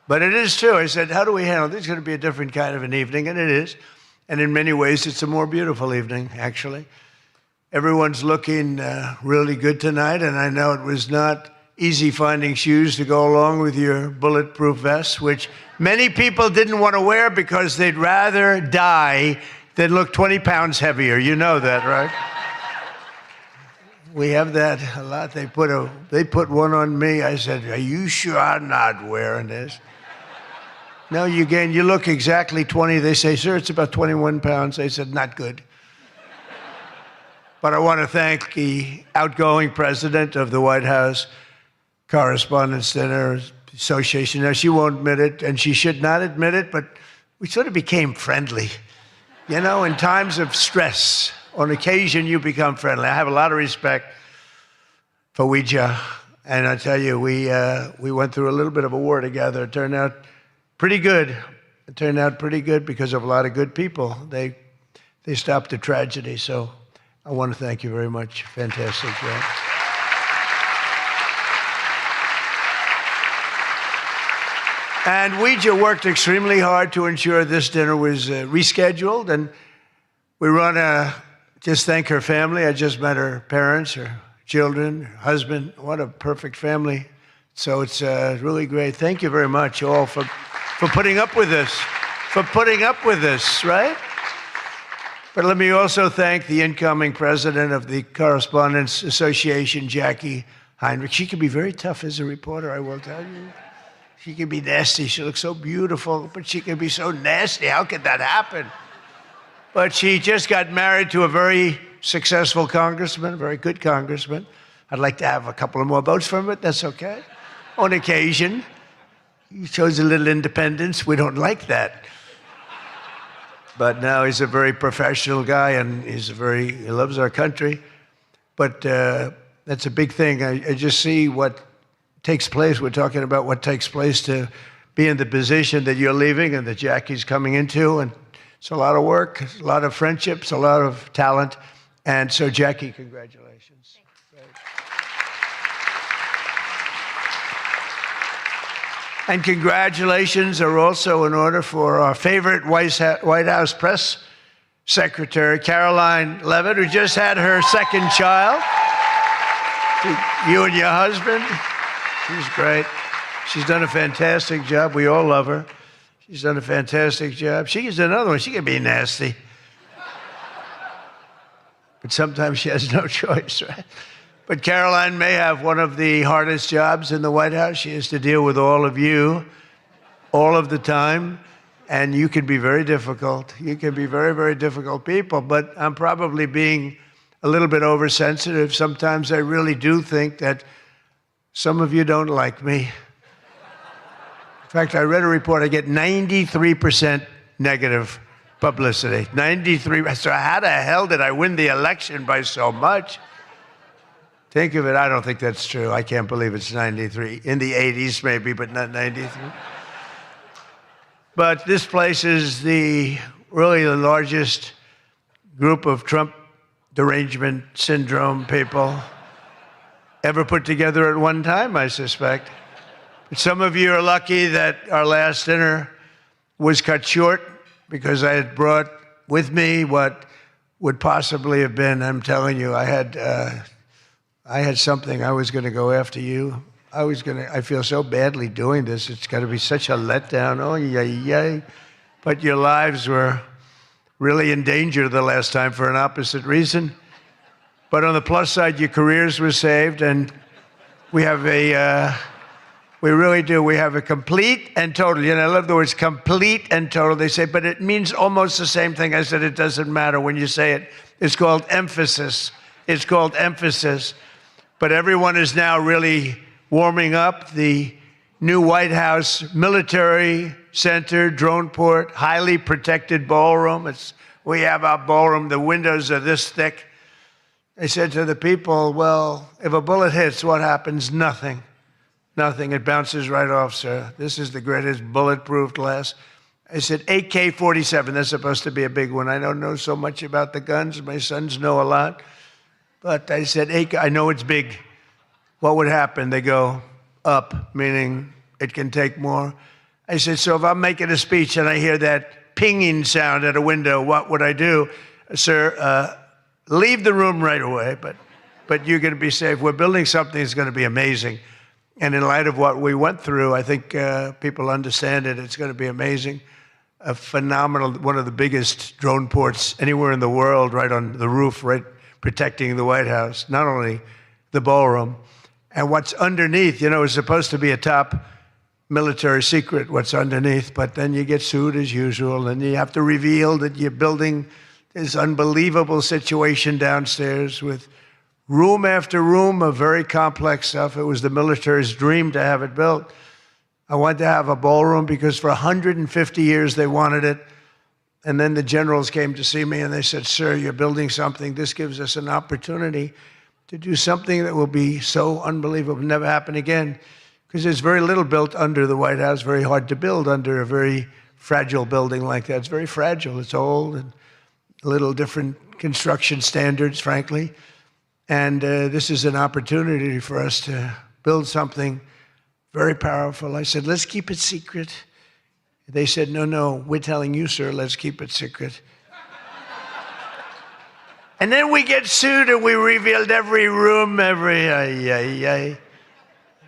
But it is true. I said, how do we handle this? It's going to be a different kind of an evening, and it is. And in many ways, it's a more beautiful evening, actually. Everyone's looking really good tonight, and I know it was not easy finding shoes to go along with your bulletproof vests, which many people didn't want to wear because they'd rather die than look 20 pounds heavier. You know that, right? We have that a lot. They put one on me. I said, are you sure I'm not wearing this? No, you look exactly 20. They say, sir, it's about 21 pounds. I said, not good. But I want to thank the outgoing president of the White House Correspondents' Dinner Association. Now, she won't admit it, and she should not admit it, but we sort of became friendly. You know, in times of stress, on occasion, you become friendly. I have a lot of respect for Ouija, and I tell you, we went through a little bit of a war together. It turned out pretty good. It turned out pretty good because of a lot of good people. They stopped the tragedy, so I want to thank you very much. Fantastic job. And Ouija worked extremely hard to ensure this dinner was rescheduled, and we want to just thank her family. I just met her parents, her children, her husband. What a perfect family. So it's really great. Thank you very much all for putting up with this, right? But let me also thank the incoming president of the Correspondents Association, Jackie Heinrich. She can be very tough as a reporter, I will tell you. She can be nasty. She looks so beautiful, but she can be so nasty. How could that happen? But she just got married to a very successful congressman, a very good congressman. I'd like to have a couple of more votes from it. That's okay. On occasion, he shows a little independence. We don't like that. But now he's a very professional guy, and he loves our country. But that's a big thing. I just see what takes place. We're talking about what takes place to be in the position that you're leaving and that Jackie's coming into. And it's a lot of work, a lot of friendships, a lot of talent. And so, Jackie, congratulations. And congratulations are also in order for our favorite White House press secretary, Caroline Leavitt, who just had her second child. You and your husband. She's great. She's done a fantastic job. We all love her. She's done a fantastic job. She's another one. She can be nasty. But sometimes she has no choice, right? But Caroline may have one of the hardest jobs in the White House. She has to deal with all of you all of the time. And you can be very difficult. You can be very, very difficult people. But I'm probably being a little bit oversensitive. Sometimes I really do think that some of you don't like me. In fact, I read a report, I get 93% negative publicity. 93%. So how the hell did I win the election by so much? Think of it, I don't think that's true. I can't believe it's 93. In the 80s maybe, but not 93. But this place is really the largest group of Trump derangement syndrome people ever put together at one time, I suspect. But some of you are lucky that our last dinner was cut short because I had brought with me what would possibly have been, I'm telling you, I had something. I was going to go after you. I feel so badly doing this. It's got to be such a letdown. Oh, yay. But your lives were really in danger the last time for an opposite reason. But on the plus side, your careers were saved, and we have We really do. We have a complete and total. I love the words complete and total. They say, but it means almost the same thing. I said, it doesn't matter when you say it. It's called emphasis. It's called emphasis. But everyone is now really warming up. The new White House Military Center, drone port, highly protected ballroom. We have our ballroom. The windows are this thick. I said to the people, well, if a bullet hits, what happens? Nothing. Nothing. It bounces right off, sir. This is the greatest bulletproof glass. I said, AK-47. That's supposed to be a big one. I don't know so much about the guns. My sons know a lot. But I said, I know it's big. What would happen? They go up, meaning it can take more. I said, so if I'm making a speech and I hear that pinging sound at a window, what would I do? Sir, leave the room right away, but you're going to be safe. We're building something that's going to be amazing. And in light of what we went through, I think people understand it. It's going to be amazing. A phenomenal, one of the biggest drone ports anywhere in the world, right on the roof, right protecting the White House, not only the ballroom. And what's underneath, is supposed to be a top military secret, what's underneath, but then you get sued as usual, and you have to reveal that you're building this unbelievable situation downstairs with room after room of very complex stuff. It was the military's dream to have it built. I wanted to have a ballroom because for 150 years they wanted it. And then the generals came to see me and they said, sir, you're building something. This gives us an opportunity to do something that will be so unbelievable, never happen again. Because there's very little built under the White House, very hard to build under a very fragile building like that. It's very fragile, it's old, and a little different construction standards, frankly. And this is an opportunity for us to build something very powerful. I said, let's keep it secret. They said, no, we're telling you, sir, let's keep it secret. And then we get sued and we revealed every room,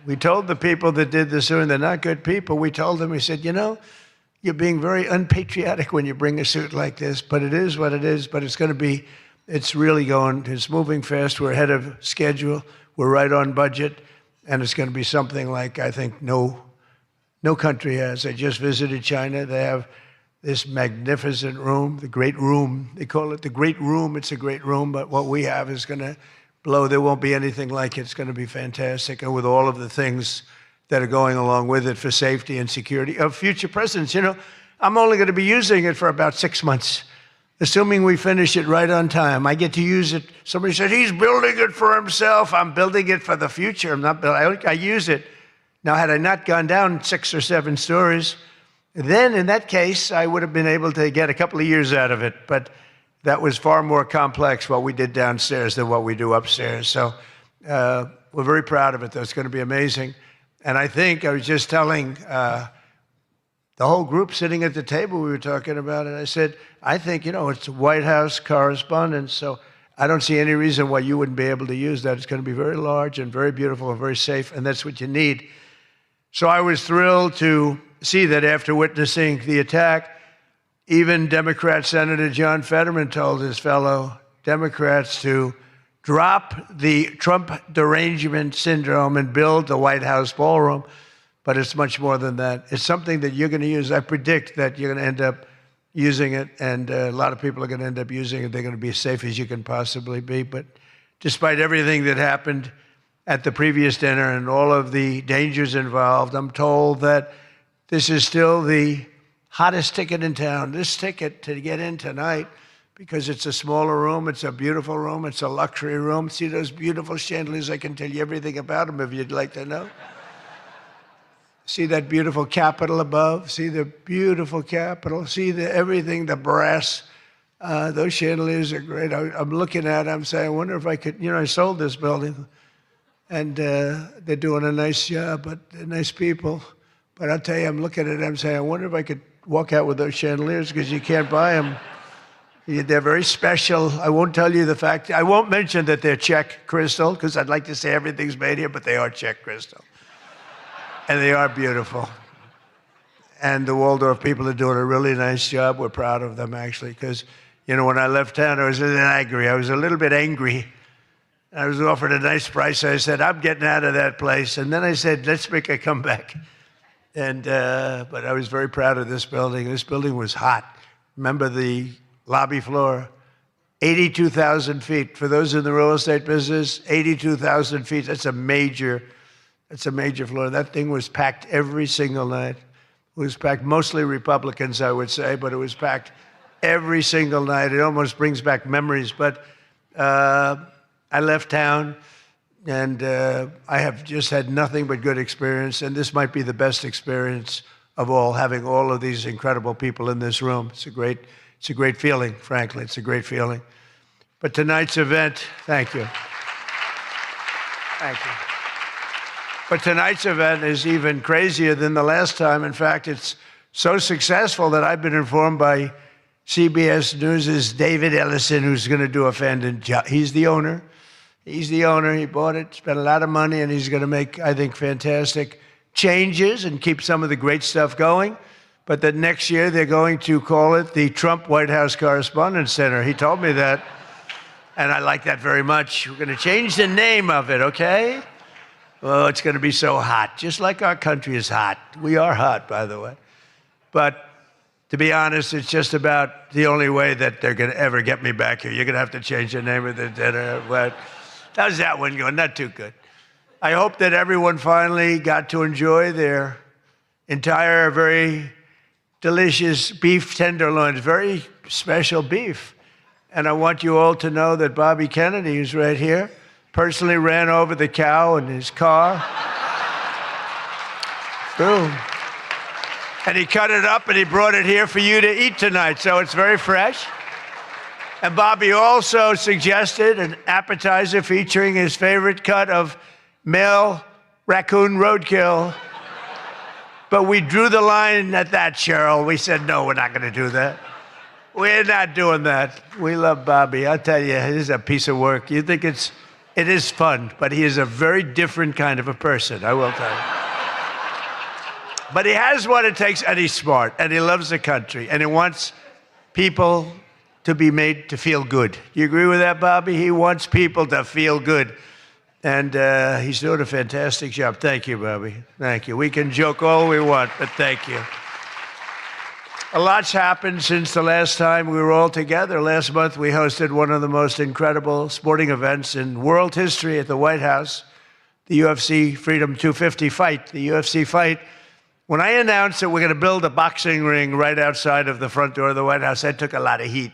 We told the people that did the suing, they're not good people. We told them, we said, you're being very unpatriotic when you bring a suit like this, but it is what it is, but it's really going, it's moving fast. We're ahead of schedule. We're right on budget. And it's going to be something like, I think, no country has. I just visited China. They have this magnificent room, the Great Room. They call it the Great Room. It's a great room, but what we have is going to blow. There won't be anything like it. It's going to be fantastic. And with all of the things that are going along with it for safety and security of future presidents, I'm only going to be using it for about 6 months. Assuming we finish it right on time, I get to use it. Somebody said, he's building it for himself. I'm building it for the future. I'm not building, I use it. Now, had I not gone down 6 or 7 stories, then in that case, I would have been able to get a couple of years out of it. But that was far more complex, what we did downstairs, than what we do upstairs. So we're very proud of it, though. It's going to be amazing. And I think, I was just telling the whole group sitting at the table, we were talking about it. I said, I think, it's White House correspondence, so I don't see any reason why you wouldn't be able to use that. It's going to be very large and very beautiful and very safe, and that's what you need. So I was thrilled to see that after witnessing the attack, even Democrat Senator John Fetterman told his fellow Democrats to drop the Trump derangement syndrome and build the White House ballroom. But it's much more than that. It's something that you're going to use. I predict that you're going to end up using it, and a lot of people are going to end up using it. They're going to be as safe as you can possibly be. But despite everything that happened at the previous dinner and all of the dangers involved, I'm told that this is still the hottest ticket in town. This ticket to get in tonight, because it's a smaller room, it's a beautiful room, it's a luxury room. See those beautiful chandeliers? I can tell you everything about them if you'd like to know. See that beautiful Capitol above? See the beautiful Capitol? See everything, the brass. Those chandeliers are great. I'm looking at them, saying, I wonder if I could, I sold this building. And they're doing a nice job, but they're nice people. But I'll tell you, I'm looking at them saying, I wonder if I could walk out with those chandeliers, because you can't buy them. They're very special. I won't tell you the fact. I won't mention that they're Czech crystal, because I'd like to say everything's made here, but they are Czech crystal. And they are beautiful. And the Waldorf people are doing a really nice job. We're proud of them, actually, because, when I left town, I was a little angry. I was a little bit angry I was offered a nice price. I said, I'm getting out of that place. And then I said, let's make a comeback. And but I was very proud of this building. This building was hot. Remember the lobby floor? 82,000 feet. For those in the real estate business, 82,000 feet. That's a major floor. That thing was packed every single night. It was packed, mostly Republicans, I would say, but it was packed every single night. It almost brings back memories. But I left town, and I have just had nothing but good experience. And this might be the best experience of all, having all of these incredible people in this room. It's a great feeling, frankly. It's a great feeling. But tonight's event, thank you. Thank you. But tonight's event is even crazier than the last time. In fact, it's so successful that I've been informed by CBS News' David Ellison, who's going to do a fantastic job. He's the owner. He bought it, spent a lot of money, and he's going to make, I think, fantastic changes and keep some of the great stuff going. But that next year they're going to call it the Trump White House Correspondents Center. He told me that, and I like that very much. We're going to change the name of it, okay? Oh, it's going to be so hot, just like our country is hot. We are hot, by the way. But to be honest, it's just about the only way that they're going to ever get me back here. You're going to have to change the name of the dinner. But how's that one going? Not too good. I hope that everyone finally got to enjoy their entire, very delicious beef tenderloins, very special beef. And I want you all to know that Bobby Kennedy, who's right here, personally ran over the cow in his car. Boom. And he cut it up and he brought it here for you to eat tonight, so it's very fresh. And Bobby also suggested an appetizer featuring his favorite cut of male raccoon roadkill. But we drew the line at that, Cheryl. We said, no, we're not going to do that. We're not doing that. We love Bobby. I'll tell you, it is a piece of work. You think it is fun, but he is a very different kind of a person, I will tell you. But he has what it takes, and he's smart, and he loves the country, and he wants people to be made to feel good. You agree with that, Bobby? He wants people to feel good. And he's doing a fantastic job. Thank you, Bobby. Thank you. We can joke all we want, but thank you. A lot's happened since the last time we were all together. Last month, we hosted one of the most incredible sporting events in world history at the White House, the UFC Freedom 250 fight. The UFC fight, when I announced that we're going to build a boxing ring right outside of the front door of the White House, that took a lot of heat.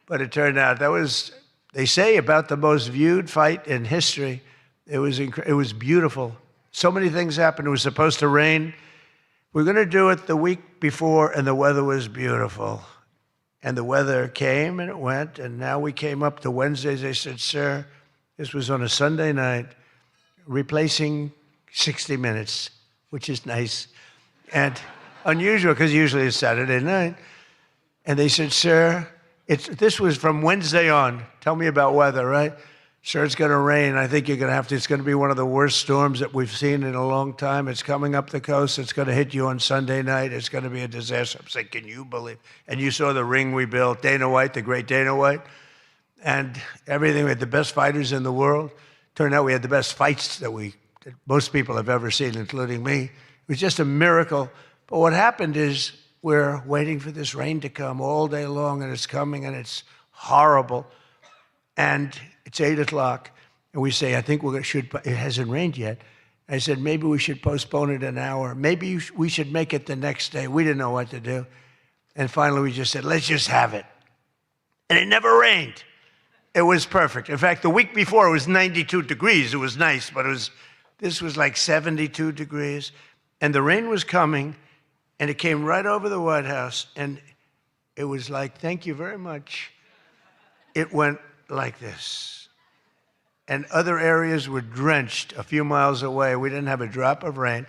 But it turned out that was, they say, about the most viewed fight in history. It was beautiful. So many things happened. It was supposed to rain. We're going to do it the week before, and the weather was beautiful. And the weather came, and it went, and now we came up to Wednesdays. They said, sir, this was on a Sunday night, replacing 60 Minutes, which is nice and unusual, because usually it's Saturday night. And they said, sir, this was from Wednesday on. Tell me about weather, right? Sure, it's going to rain. I think you're going to have to. It's going to be one of the worst storms that we've seen in a long time. It's coming up the coast. It's going to hit you on Sunday night. It's going to be a disaster. I'm saying, can you believe? And you saw the ring we built, Dana White, the great Dana White, and everything. We had the best fighters in the world. Turned out we had the best fights that most people have ever seen, including me. It was just a miracle. But what happened is we're waiting for this rain to come all day long, and it's coming, and it's horrible. And it's 8 o'clock, and we say, I think it hasn't rained yet. I said, maybe we should postpone it an hour. Maybe we should make it the next day. We didn't know what to do. And finally, we just said, let's just have it. And it never rained. It was perfect. In fact, the week before, it was 92 degrees. It was nice, but this was like 72 degrees. And the rain was coming, and it came right over the White House. And it was like, thank you very much. It went like this. And other areas were drenched a few miles away. We didn't have a drop of rain.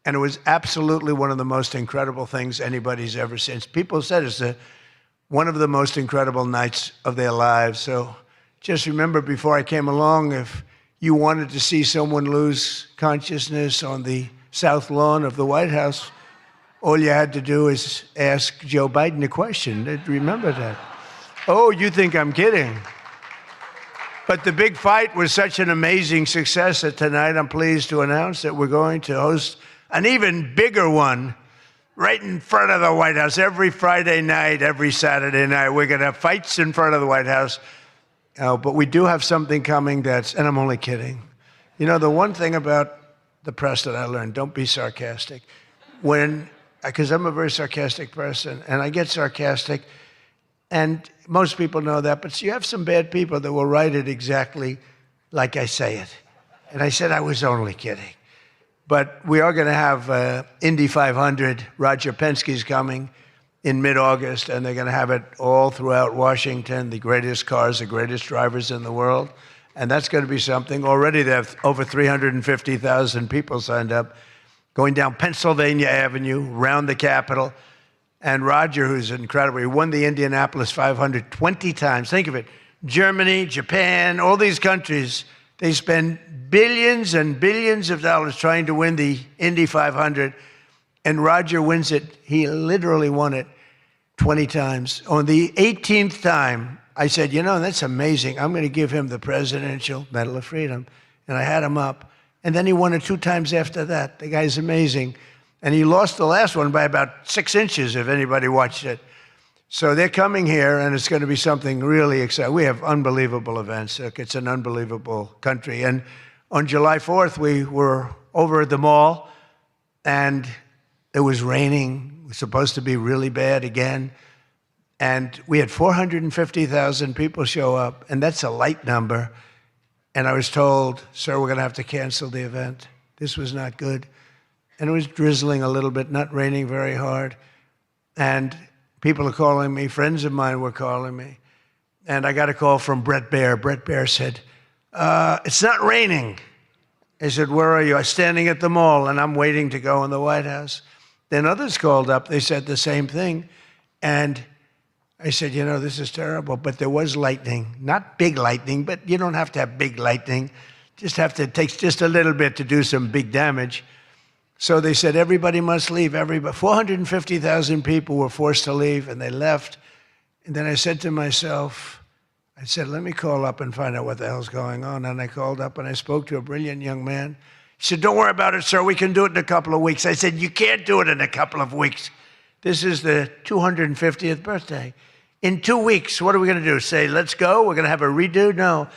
And it was absolutely one of the most incredible things anybody's ever seen. People said it's one of the most incredible nights of their lives. So just remember, before I came along, if you wanted to see someone lose consciousness on the South Lawn of the White House, all you had to do is ask Joe Biden a question. Remember that. Oh, you think I'm kidding? But the big fight was such an amazing success that tonight I'm pleased to announce that we're going to host an even bigger one right in front of the White House. Every Friday night, every Saturday night, we're going to have fights in front of the White House. But we do have something coming and I'm only kidding. You know, the one thing about the press that I learned, don't be sarcastic. Because I'm a very sarcastic person, and I get sarcastic, and most people know that, but you have some bad people that will write it exactly like I say it. And I said I was only kidding. But we are going to have Indy 500. Roger Penske's coming in mid-August, and they're going to have it all throughout Washington, the greatest cars, the greatest drivers in the world. And that's going to be something. Already they have over 350,000 people signed up, going down Pennsylvania Avenue, around the Capitol. And Roger, who's incredible, he won the Indianapolis 500 20 times. Think of it. Germany, Japan, all these countries, they spend billions and billions of dollars trying to win the Indy 500. And Roger wins it. He literally won it 20 times. On the 18th time, I said, you know, that's amazing. I'm going to give him the Presidential Medal of Freedom. And I had him up. And then he won it 2 times after that. The guy's amazing. And he lost the last one by about 6 inches, if anybody watched it. So they're coming here, and it's going to be something really exciting. We have unbelievable events. Look, it's an unbelievable country. And on July 4th, we were over at the mall, and it was raining. It was supposed to be really bad again. And we had 450,000 people show up, and that's a light number. And I was told, sir, we're going to have to cancel the event. This was not good. And it was drizzling a little bit, not raining very hard. And people are calling me, friends of mine were calling me. And I got a call from Bret Baier. Bret Baier said, it's not raining. I said, where are you? I'm standing at the mall, and I'm waiting to go in the White House. Then others called up. They said the same thing. And I said, you know, this is terrible. But there was lightning. Not big lightning, but you don't have to have big lightning. It takes just a little bit to do some big damage. So they said, everybody must leave. 450,000 people were forced to leave, and they left. And then I said to myself, I said, let me call up and find out what the hell's going on. And I called up, and I spoke to a brilliant young man. He said, don't worry about it, sir. We can do it in a couple of weeks. I said, you can't do it in a couple of weeks. This is the 250th birthday. In 2 weeks, what are we going to do? Say, let's go? We're going to have a redo? No.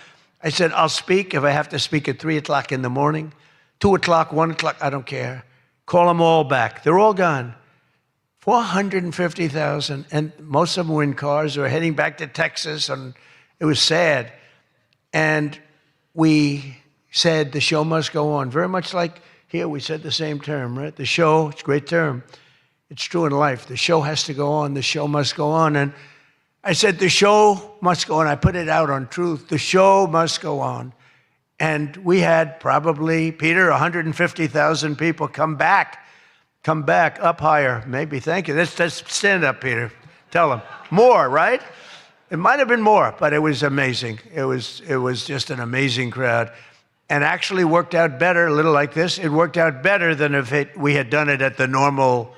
I said, I'll speak if I have to speak at 3 o'clock in the morning, 2 o'clock, 1 o'clock. I don't care. Call them all back. They're all gone. 450,000, and most of them were in cars or heading back to Texas, and it was sad. And we said the show must go on. Very much like here, we said the same term, right? The show, it's a great term. It's true in life. The show has to go on. The show must go on. And I said, the show must go on. I put it out on Truth. The show must go on. And we had probably, Peter, 150,000 people come back up higher. Maybe, thank you. Let's stand up, Peter. Tell them. More, right? It might have been more, but it was amazing. It was just an amazing crowd. And actually worked out better, a little like this. It worked out better than if we had done it at the normal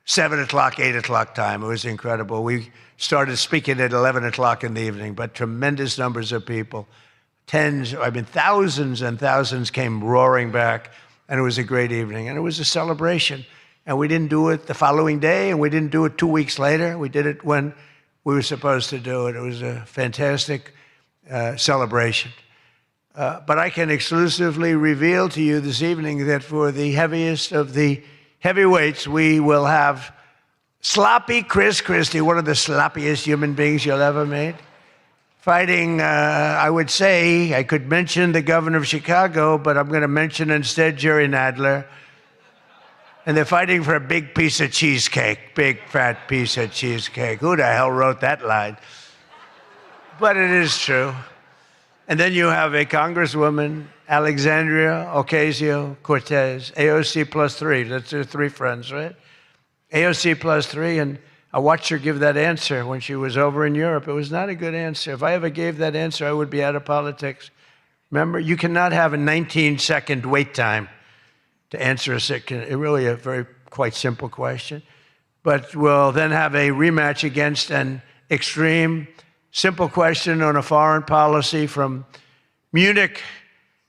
7 o'clock, 8 o'clock time. It was incredible. We started speaking at 11 o'clock in the evening, but tremendous numbers of people. Thousands and thousands came roaring back, and it was a great evening. And it was a celebration. And we didn't do it the following day, and we didn't do it 2 weeks later. We did it when we were supposed to do it. It was a fantastic celebration. But I can exclusively reveal to you this evening that for the heaviest of the heavyweights, we will have sloppy Chris Christie, one of the sloppiest human beings you'll ever meet, fighting, I would say, I could mention the governor of Chicago, but I'm going to mention instead Jerry Nadler. And they're fighting for a big piece of cheesecake, big fat piece of cheesecake. Who the hell wrote that line? But it is true. And then you have a Congresswoman, Alexandria Ocasio-Cortez, AOC plus 3. That's her 3 friends, right? AOC plus 3, and I watched her give that answer when she was over in Europe. It was not a good answer. If I ever gave that answer, I would be out of politics. Remember, you cannot have a 19-second wait time to answer really a very quite simple question. But we'll then have a rematch against an extreme simple question on a foreign policy from Munich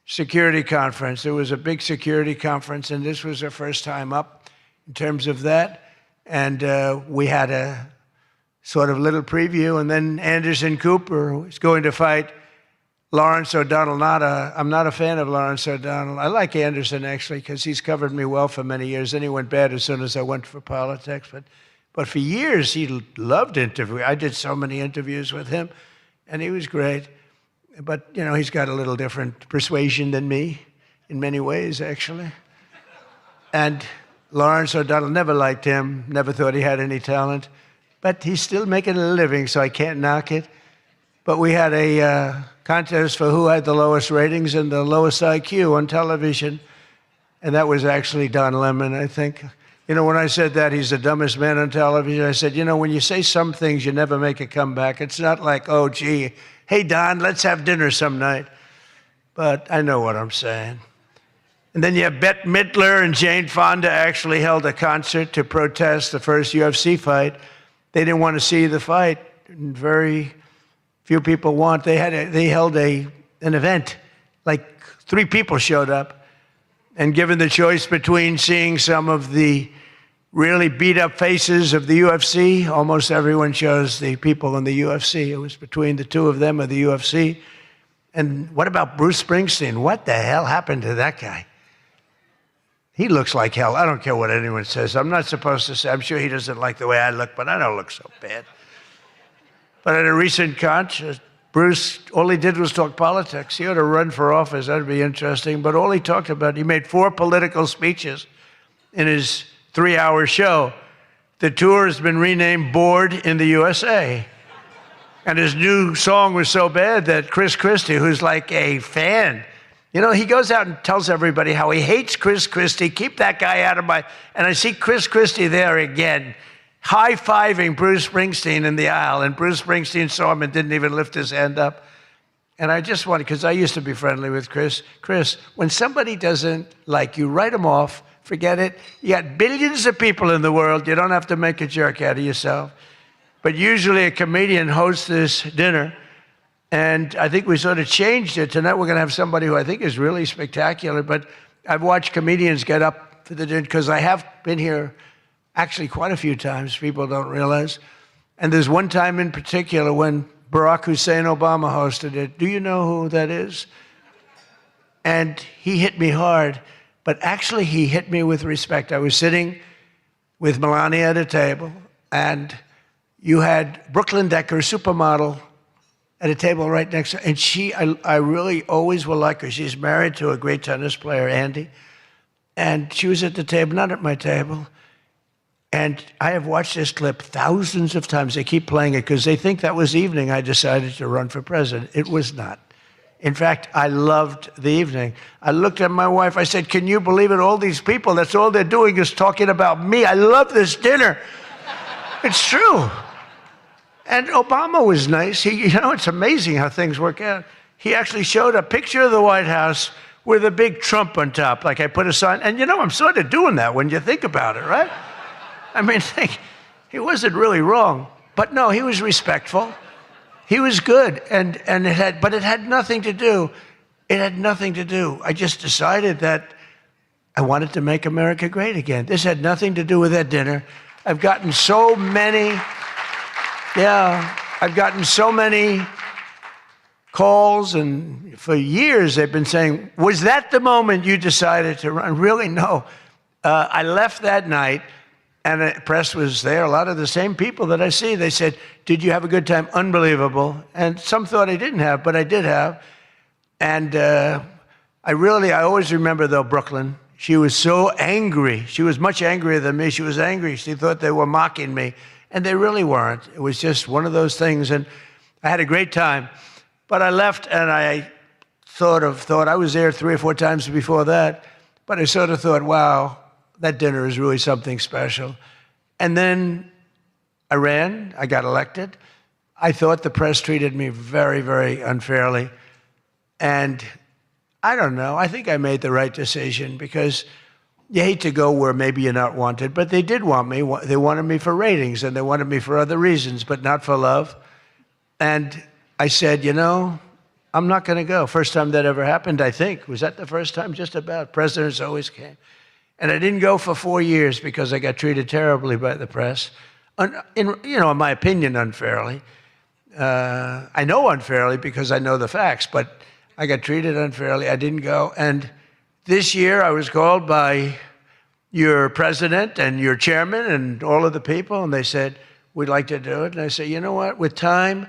Security Conference. It was a big security conference, and this was the first time up in terms of that. And we had a sort of little preview, and then Anderson Cooper was going to fight Lawrence O'Donnell. I'm not a fan of Lawrence O'Donnell. I like Anderson, actually, because he's covered me well for many years. Then he went bad as soon as I went for politics. But for years, he loved interviewing. I did so many interviews with him, and he was great. But, you know, he's got a little different persuasion than me in many ways, actually. And Lawrence O'Donnell, never liked him, never thought he had any talent. But he's still making a living, so I can't knock it. But we had a contest for who had the lowest ratings and the lowest IQ on television. And that was actually Don Lemon, I think. You know, when I said that he's the dumbest man on television, I said, you know, when you say some things, you never make a comeback. It's not like, oh, gee, hey, Don, let's have dinner some night. But I know what I'm saying. And then you have Bette Midler and Jane Fonda actually held a concert to protest the first UFC fight. They didn't want to see the fight. And very few people want. They held an event. Like 3 people showed up. And given the choice between seeing some of the really beat-up faces of the UFC, almost everyone chose the people in the UFC. It was between the 2 of them or the UFC. And what about Bruce Springsteen? What the hell happened to that guy? He looks like hell. I don't care what anyone says. I'm not supposed to say. I'm sure he doesn't like the way I look, but I don't look so bad. But at a recent concert, Bruce, all he did was talk politics. He ought to run for office. That'd be interesting. But all he talked about, he made 4 political speeches in his 3-hour show. The tour has been renamed Bored in the USA. And his new song was so bad that Chris Christie, who's like a fan, you know, he goes out and tells everybody how he hates Chris Christie. Keep that guy out of my... And I see Chris Christie there again, high-fiving Bruce Springsteen in the aisle. And Bruce Springsteen saw him and didn't even lift his hand up. And I just wanted, because I used to be friendly with Chris. Chris, when somebody doesn't like you, write them off. Forget it. You got billions of people in the world. You don't have to make a jerk out of yourself. But usually a comedian hosts this dinner. And I think we sort of changed it. Tonight we're going to have somebody who I think is really spectacular. But I've watched comedians get up for the dinner because I have been here actually quite a few times. People don't realize. And there's one time in particular when Barack Hussein Obama hosted it. Do you know who that is? And he hit me hard. But actually he hit me with respect. I was sitting with Melania at a table. And you had Brooklyn Decker, supermodel, at a table right next to her. And I really always will like her. She's married to a great tennis player, Andy. And she was at the table, not at my table. And I have watched this clip thousands of times. They keep playing it because they think that was the evening I decided to run for president. It was not. In fact, I loved the evening. I looked at my wife. I said, can you believe it? All these people, that's all they're doing is talking about me. I love this dinner. It's true. And Obama was nice. You know, it's amazing how things work out. He actually showed a picture of the White House with a big Trump on top. Like I put a sign. And you know, I'm sort of doing that when you think about it, right? I mean, he wasn't really wrong. But no, he was respectful. He was good. But it had nothing to do. It had nothing to do. I just decided that I wanted to make America great again. This had nothing to do with that dinner. I've gotten so many calls, and for years they've been saying, was that the moment you decided to run? Really, no. I left that night, and the press was there. A lot of the same people that I see, they said, did you have a good time? Unbelievable. And some thought I didn't have, but I did have. And I always remember, though, Brooklyn. She was so angry. She was much angrier than me. She was angry. She thought they were mocking me. And they really weren't. It was just one of those things. And I had a great time. But I left, and I sort of thought, I was there 3 or 4 times before that, but I sort of thought, wow, that dinner is really something special. And then I ran. I got elected. I thought the press treated me very, very unfairly. And I don't know. I think I made the right decision because you hate to go where maybe you're not wanted, but they did want me. They wanted me for ratings, and they wanted me for other reasons, but not for love. And I said, you know, I'm not going to go. First time that ever happened, I think. Was that the first time? Just about. Presidents always came. And I didn't go for 4 years because I got treated terribly by the press. In my opinion, unfairly. I know unfairly because I know the facts, but I got treated unfairly. I didn't go. And this year I was called by your president and your chairman and all of the people, and they said, we'd like to do it. And I said, you know what, with time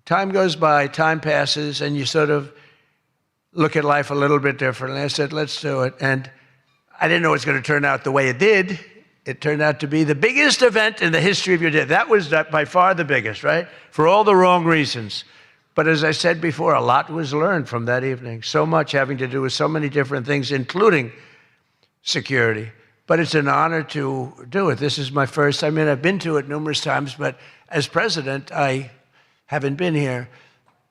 goes by, time passes, and you sort of look at life a little bit differently. I said, let's do it. And I didn't know it was going to turn out the way it did. It turned out to be the biggest event in the history of your day. That was by far the biggest, right? For all the wrong reasons. But as I said before, a lot was learned from that evening. So much having to do with so many different things, including security. But it's an honor to do it. This is my first. I mean, I've been to it numerous times, but as president, I haven't been here.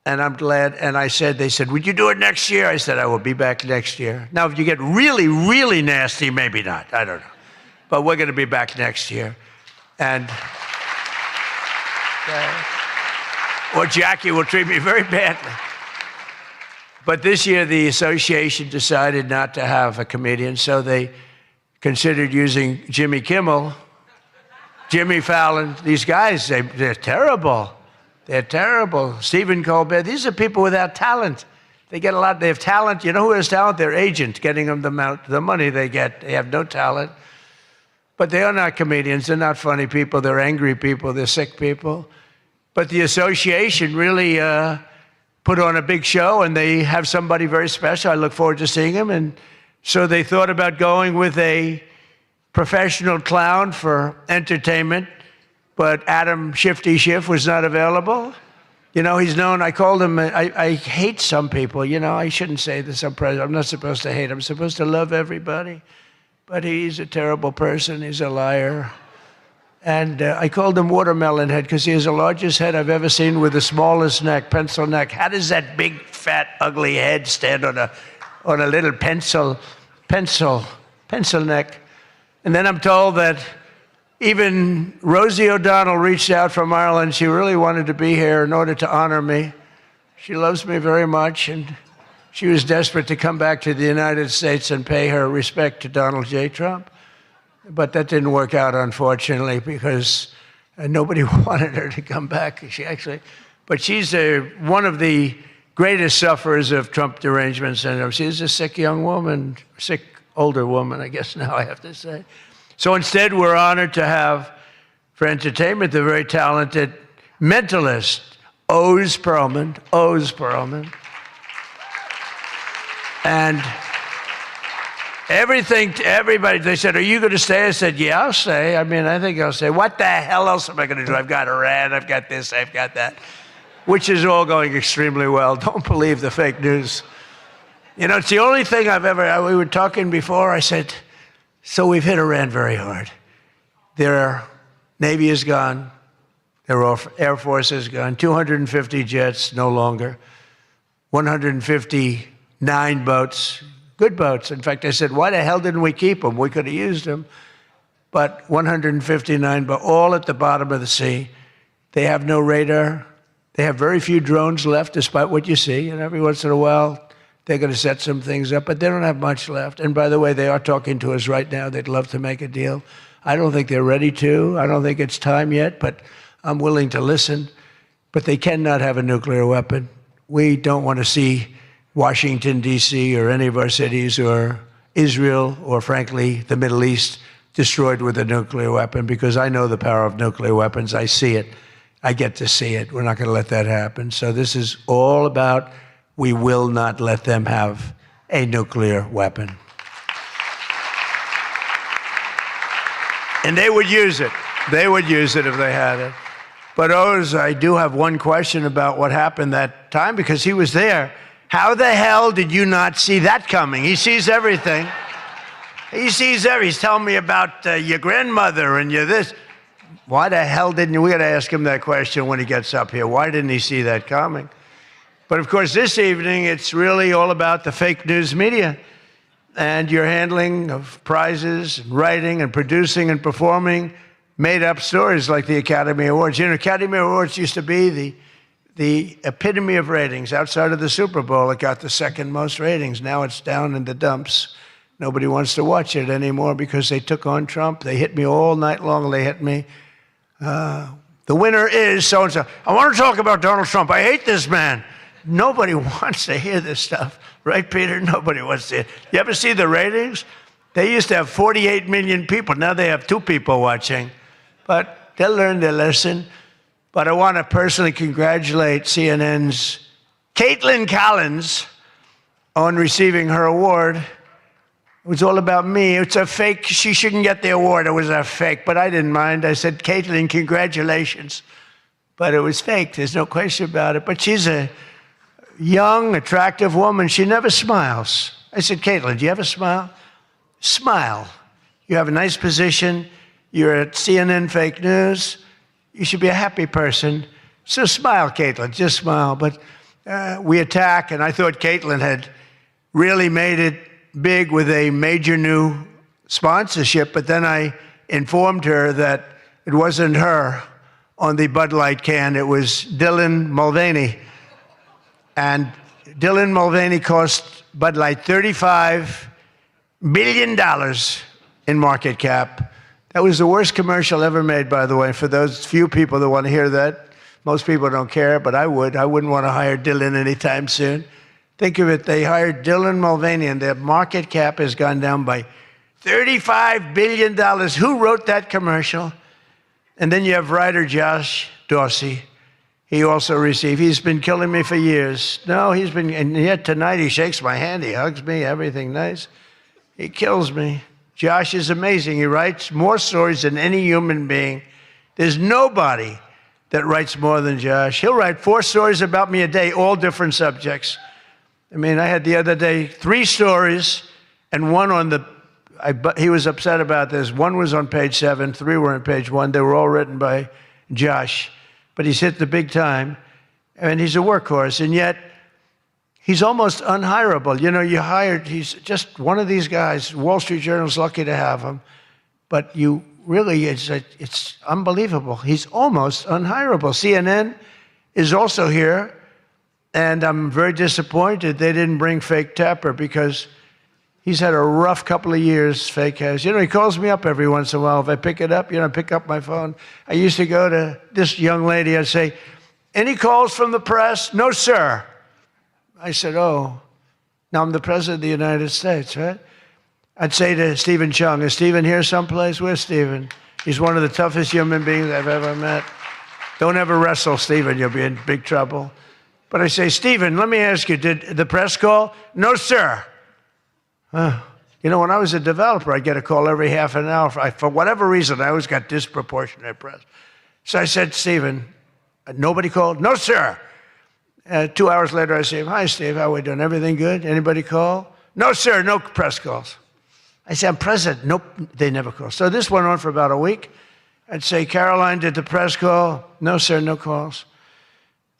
And I'm glad. And they said, would you do it next year? I said, I will be back next year. Now, if you get really, really nasty, maybe not. I don't know. But we're going to be back next year. And or Jackie will treat me very badly. But this year, the association decided not to have a comedian, so they considered using Jimmy Kimmel, Jimmy Fallon. These guys, they're terrible. They're terrible. Stephen Colbert. These are people without talent. They get a lot. They have talent. You know who has talent? Their agent, getting them the money they get. They have no talent. But they are not comedians. They're not funny people. They're angry people. They're sick people. But the association really put on a big show, and they have somebody very special. I look forward to seeing him. And so they thought about going with a professional clown for entertainment, but Adam Shifty Schiff was not available. You know, he's known, I called him, I hate some people, you know, I shouldn't say this, I'm not supposed to hate, I'm supposed to love everybody. But he's a terrible person, he's a liar. And I called him Watermelon Head because he has the largest head I've ever seen with the smallest neck, pencil neck. How does that big, fat, ugly head stand on a little pencil neck? And then I'm told that even Rosie O'Donnell reached out from Ireland. She really wanted to be here in order to honor me. She loves me very much, and she was desperate to come back to the United States and pay her respect to Donald J. Trump. But that didn't work out, unfortunately, because nobody wanted her to come back. But she's one of the greatest sufferers of Trump derangement syndrome. She's a sick young woman, sick older woman, I guess now I have to say. So instead, we're honored to have, for entertainment, the very talented mentalist, Oz Perlman. And everybody, they said, are you going to stay? I said, yeah, I'll stay. I mean, I think I'll stay. What the hell else am I going to do? I've got Iran, I've got this, I've got that, which is all going extremely well. Don't believe the fake news. You know, it's the only thing we were talking before, I said, so we've hit Iran very hard. Their Navy is gone. Their Air Force is gone. 250 jets, no longer. 159 boats, good boats. In fact, I said, why the hell didn't we keep them? We could have used them. But 159, but all at the bottom of the sea. They have no radar. They have very few drones left, despite what you see. And every once in a while, they're going to set some things up, but they don't have much left. And by the way, they are talking to us right now. They'd love to make a deal. I don't think they're ready to. I don't think it's time yet, but I'm willing to listen. But they cannot have a nuclear weapon. We don't want to see Washington, D.C., or any of our cities, or Israel, or frankly, the Middle East, destroyed with a nuclear weapon, because I know the power of nuclear weapons. I see it. I get to see it. We're not going to let that happen. So this is all about, we will not let them have a nuclear weapon. And they would use it. They would use it if they had it. But Oz, I do have one question about what happened that time, because he was there. How the hell did you not see that coming? He sees everything. He sees everything. He's telling me about your grandmother and your this. Why the hell didn't you? We got to ask him that question when he gets up here. Why didn't he see that coming? But of course, this evening, it's really all about the fake news media and your handling of prizes, and writing and producing and performing made-up stories like the Academy Awards. You know, Academy Awards used to be the epitome of ratings. Outside of the Super Bowl, it got the second most ratings. Now it's down in the dumps. Nobody wants to watch it anymore because they took on Trump. They hit me all night long. They hit me. The winner is so-and-so. I want to talk about Donald Trump. I hate this man. Nobody wants to hear this stuff. Right, Peter? Nobody wants to hear. You ever see the ratings? They used to have 48 million people. Now they have 2 people watching. But they'll learn their lesson. But I want to personally congratulate CNN's Caitlin Collins on receiving her award. It was all about me. It's a fake. She shouldn't get the award. It was a fake. But I didn't mind. I said, Caitlin, congratulations. But it was fake. There's no question about it. But she's a young, attractive woman. She never smiles. I said, Caitlin, do you have a smile? Smile. You have a nice position. You're at CNN Fake News. You should be a happy person. So smile, Caitlin, just smile. But we attack, and I thought Caitlin had really made it big with a major new sponsorship, but then I informed her that it wasn't her on the Bud Light can, it was Dylan Mulvaney. And Dylan Mulvaney cost Bud Light $35 billion in market cap. That was the worst commercial ever made, by the way, for those few people that want to hear that. Most people don't care, but I would. I wouldn't want to hire Dylan anytime soon. Think of it, they hired Dylan Mulvaney, and their market cap has gone down by $35 billion. Who wrote that commercial? And then you have writer Josh Dorsey. He also received, he's been killing me for years. No, he's been, and yet tonight he shakes my hand, he hugs me, everything nice. He kills me. Josh is amazing. He writes more stories than any human being. There's nobody that writes more than Josh. He'll write 4 stories about me a day, all different subjects. I mean, I had the other day 3 stories and one on the, he was upset about this. 1 was on page 7, 3 were on page 1. They were all written by Josh. But he's hit the big time, and he's a workhorse, and yet he's almost unhireable. You know, you hired, he's just one of these guys. Wall Street Journal's lucky to have him, but you really, it's unbelievable. He's almost unhireable. CNN is also here, and I'm very disappointed they didn't bring Fake Tapper because he's had a rough couple of years, Fake has. You know, he calls me up every once in a while. If I pick it up, you know, I pick up my phone. I used to go to this young lady, I'd say, any calls from the press? No, sir. I said, oh, now I'm the President of the United States, right? I'd say to Stephen Chung, is Stephen here someplace? Where's Stephen? He's one of the toughest human beings I've ever met. Don't ever wrestle Stephen, you'll be in big trouble. But I say, Stephen, let me ask you, did the press call? No, sir. You know, when I was a developer, I'd get a call every half an hour. For whatever reason, I always got disproportionate press. So I said, Stephen, nobody called? No, sir. 2 hours later, I say, hi, Steve, how are we doing? Everything good? Anybody call? No, sir, no press calls. I say, I'm president. Nope, they never call. So this went on for about a week. I'd say, Caroline, did the press call? No, sir, no calls.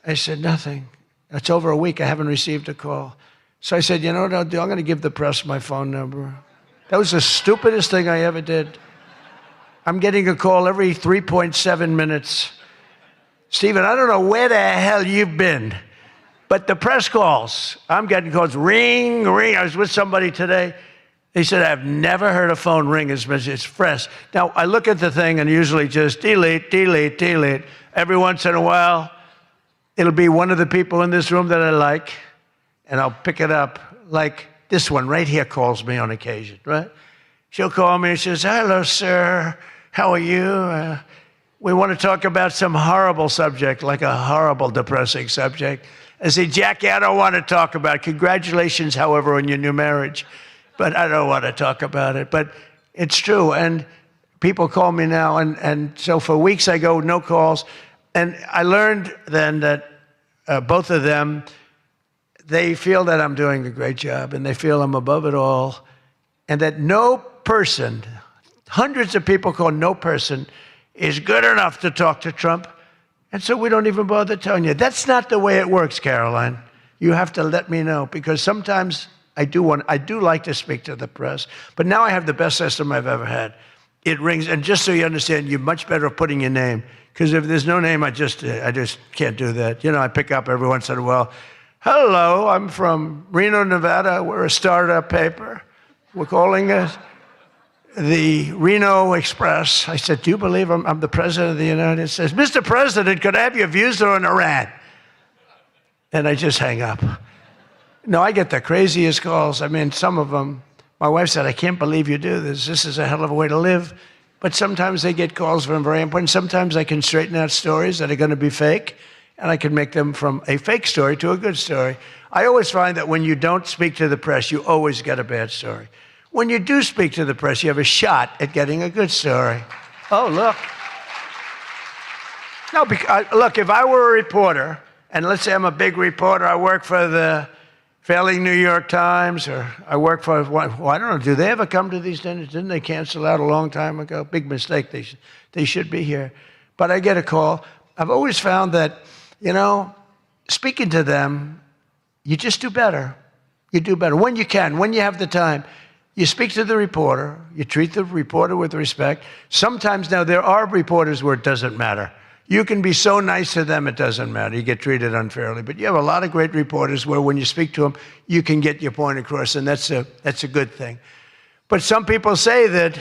I said, nothing. It's over a week. I haven't received a call. So I said, you know what I'll do? I'm going to give the press my phone number. That was the stupidest thing I ever did. I'm getting a call every 3.7 minutes. Stephen, I don't know where the hell you've been, but the press calls, I'm getting calls, ring, ring. I was with somebody today. They said, I've never heard a phone ring as much as it's fresh. Now, I look at the thing and usually just delete, delete, delete. Every once in a while, it'll be one of the people in this room that I like, and I'll pick it up. Like this one right here calls me on occasion, right? She'll call me and she says, hello, sir. How are you? We want to talk about some horrible subject, like a horrible, depressing subject. I say, Jackie, I don't want to talk about it. Congratulations, however, on your new marriage. But I don't want to talk about it. But it's true. And people call me now. And so for weeks I go, no calls. And I learned then that both of them, they feel that I'm doing a great job and they feel I'm above it all. And that no person, hundreds of people call no person, is good enough to talk to Trump. And so we don't even bother telling you. That's not the way it works, Caroline. You have to let me know, because sometimes I do like to speak to the press. But now I have the best system I've ever had. it rings. And just so you understand, you're much better at putting your name. Because if there's no name, I just can't do that. You know, I pick up every once in a while. Hello, I'm from Reno, Nevada. We're a startup paper. We're calling it the Reno Express. I said, do you believe I'm the president of the United States? Mr. President, could I have your views on Iran? And I just hang up. No, I get the craziest calls. I mean, some of them, my wife said, I can't believe you do this. This is a hell of a way to live. But sometimes they get calls from very important. Sometimes I can straighten out stories that are going to be fake, and I can make them from a fake story to a good story. I always find that when you don't speak to the press, you always get a bad story. When you do speak to the press, you have a shot at getting a good story. Oh, look. No, look, if I were a reporter, and let's say I'm a big reporter, I work for the failing New York Times, or I work for, well, I don't know, do they ever come to these dinners? Didn't they cancel out a long time ago? Big mistake, they should be here. But I get a call. I've always found that, you know, speaking to them, you just do better. You do better when you can, when you have the time. You speak to the reporter, you treat the reporter with respect. Sometimes now there are reporters where it doesn't matter. You can be so nice to them, it doesn't matter. You get treated unfairly. But you have a lot of great reporters where when you speak to them, you can get your point across, and that's a good thing. But some people say that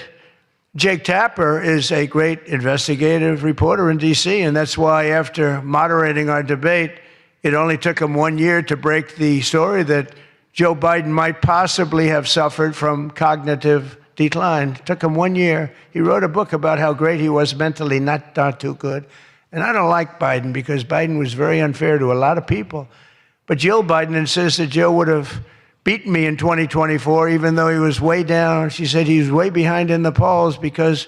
Jake Tapper is a great investigative reporter in D.C., and that's why after moderating our debate, it only took him 1 year to break the story that Joe Biden might possibly have suffered from cognitive decline. It took him 1 year. He wrote a book about how great he was mentally, not too good. And I don't like Biden because Biden was very unfair to a lot of people. But Jill Biden insists that Joe would have beaten me in 2024, even though he was way down. She said he was way behind in the polls because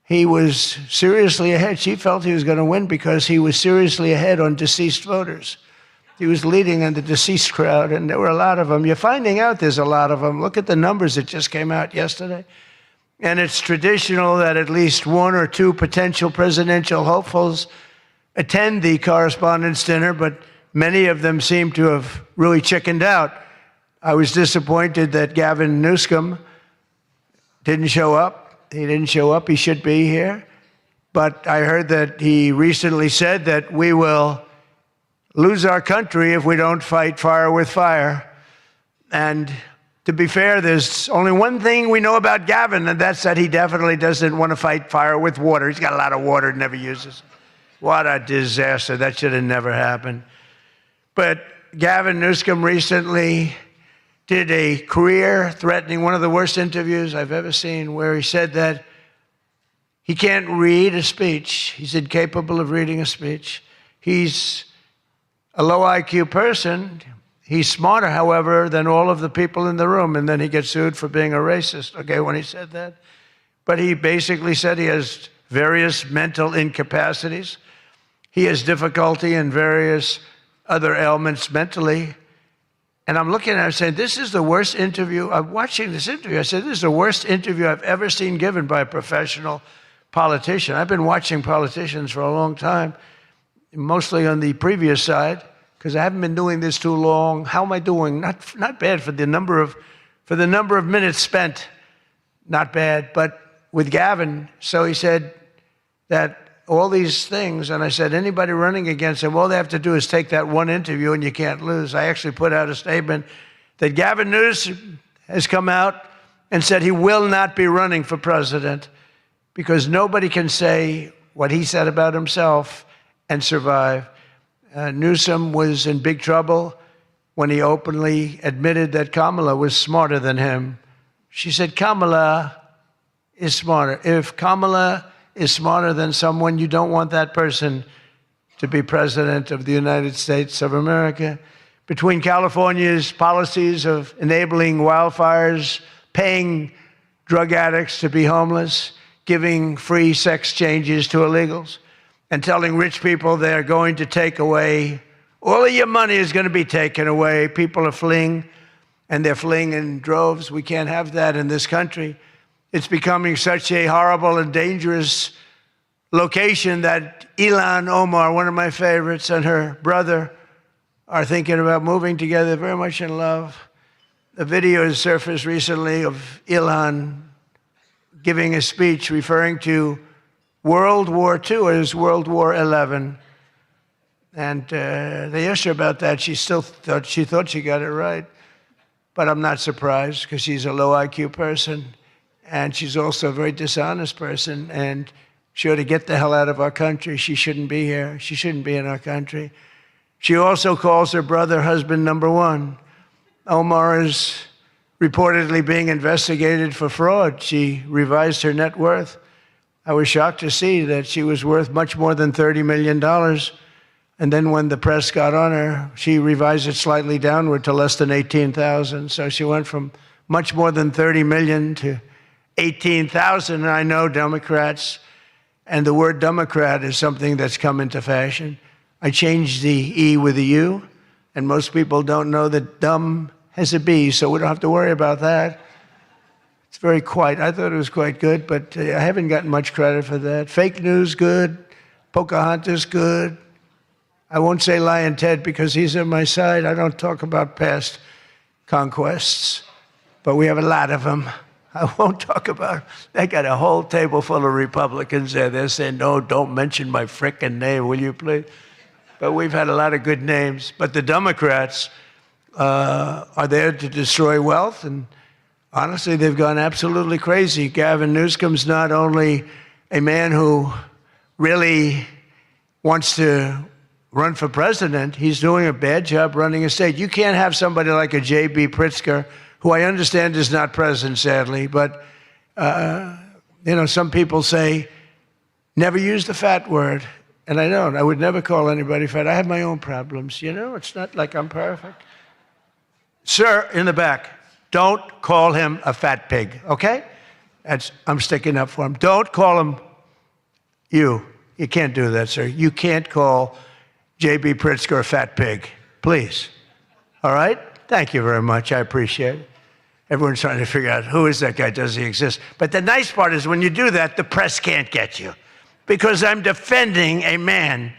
he was seriously ahead. She felt he was going to win because he was seriously ahead on deceased voters. He was leading in the deceased crowd, and there were a lot of them. You're finding out there's a lot of them. Look at the numbers that just came out yesterday. And it's traditional that at least one or two potential presidential hopefuls attend the Correspondents' Dinner, but many of them seem to have really chickened out. I was disappointed that Gavin Newsom didn't show up. He didn't show up. He should be here. But I heard that he recently said that we will lose our country if we don't fight fire with fire. And to be fair, there's only one thing we know about Gavin, and that's that he definitely doesn't want to fight fire with water. He's got a lot of water and never uses it. What a disaster. That should have never happened. But Gavin Newsom recently did a career-threatening, one of the worst interviews I've ever seen, where he said that he can't read a speech. He's incapable of reading a speech. He's a low IQ person. He's smarter, however, than all of the people in the room. And then he gets sued for being a racist, okay, when he said that. But he basically said he has various mental incapacities. He has difficulty in various other ailments mentally. And I'm looking at it saying, this is the worst interview. I'm watching this interview. I said, this is the worst interview I've ever seen given by a professional politician. I've been watching politicians for a long time, mostly on the previous side, because I haven't been doing this too long. How am I doing? Not bad for the number of minutes spent. Not bad. But with Gavin, so he said that all these things, and I said, anybody running against him, all they have to do is take that one interview and you can't lose. I actually put out a statement that Gavin Newsom has come out and said he will not be running for president because nobody can say what he said about himself and survive. Newsom was in big trouble when he openly admitted that Kamala was smarter than him. She said, Kamala is smarter. If Kamala is smarter than someone, you don't want that person to be president of the United States of America. Between California's policies of enabling wildfires, paying drug addicts to be homeless, giving free sex changes to illegals, and telling rich people they're going to take away, all of your money is going to be taken away. People are fleeing, and they're fleeing in droves. We can't have that in this country. It's becoming such a horrible and dangerous location that Ilhan Omar, one of my favorites, and her brother are thinking about moving together, very much in love. A video has surfaced recently of Ilhan giving a speech referring to World War II as World War XI. And they asked her about that. She thought she got it right. But I'm not surprised because she's a low IQ person. And she's also a very dishonest person. And she ought to get the hell out of our country. She shouldn't be here. She shouldn't be in our country. She also calls her brother husband number one. Omar is reportedly being investigated for fraud. She revised her net worth. I was shocked to see that she was worth much more than $30 million. And then when the press got on her, she revised it slightly downward to less than 18,000. So she went from much more than 30 million to 18,000. And I know Democrats, and the word Democrat is something that's come into fashion. I changed the E with a U, and most people don't know that dumb has a B, so we don't have to worry about that. It's very quiet. I thought it was quite good, but I haven't gotten much credit for that. Fake news, good. Pocahontas, good. I won't say Lion Ted because he's on my side. I don't talk about past conquests, but we have a lot of them. I won't talk about. They got a whole table full of Republicans there. They're saying, no, don't mention my frickin' name, will you please? But we've had a lot of good names. But the Democrats are there to destroy wealth, and honestly, they've gone absolutely crazy. Gavin Newsom's not only a man who really wants to run for president, he's doing a bad job running a state. You can't have somebody like a J.B. Pritzker, who I understand is not president, sadly, but, some people say, never use the fat word. And I don't. I would never call anybody fat. I have my own problems, It's not like I'm perfect. Sir, in the back, don't call him a fat pig, okay? I'm sticking up for him. Don't call him you. You can't do that, sir. You can't call J.B. Pritzker a fat pig, please. All right? Thank you very much. I appreciate it. Everyone's trying to figure out who is that guy, does he exist? But the nice part is when you do that, the press can't get you because I'm defending a man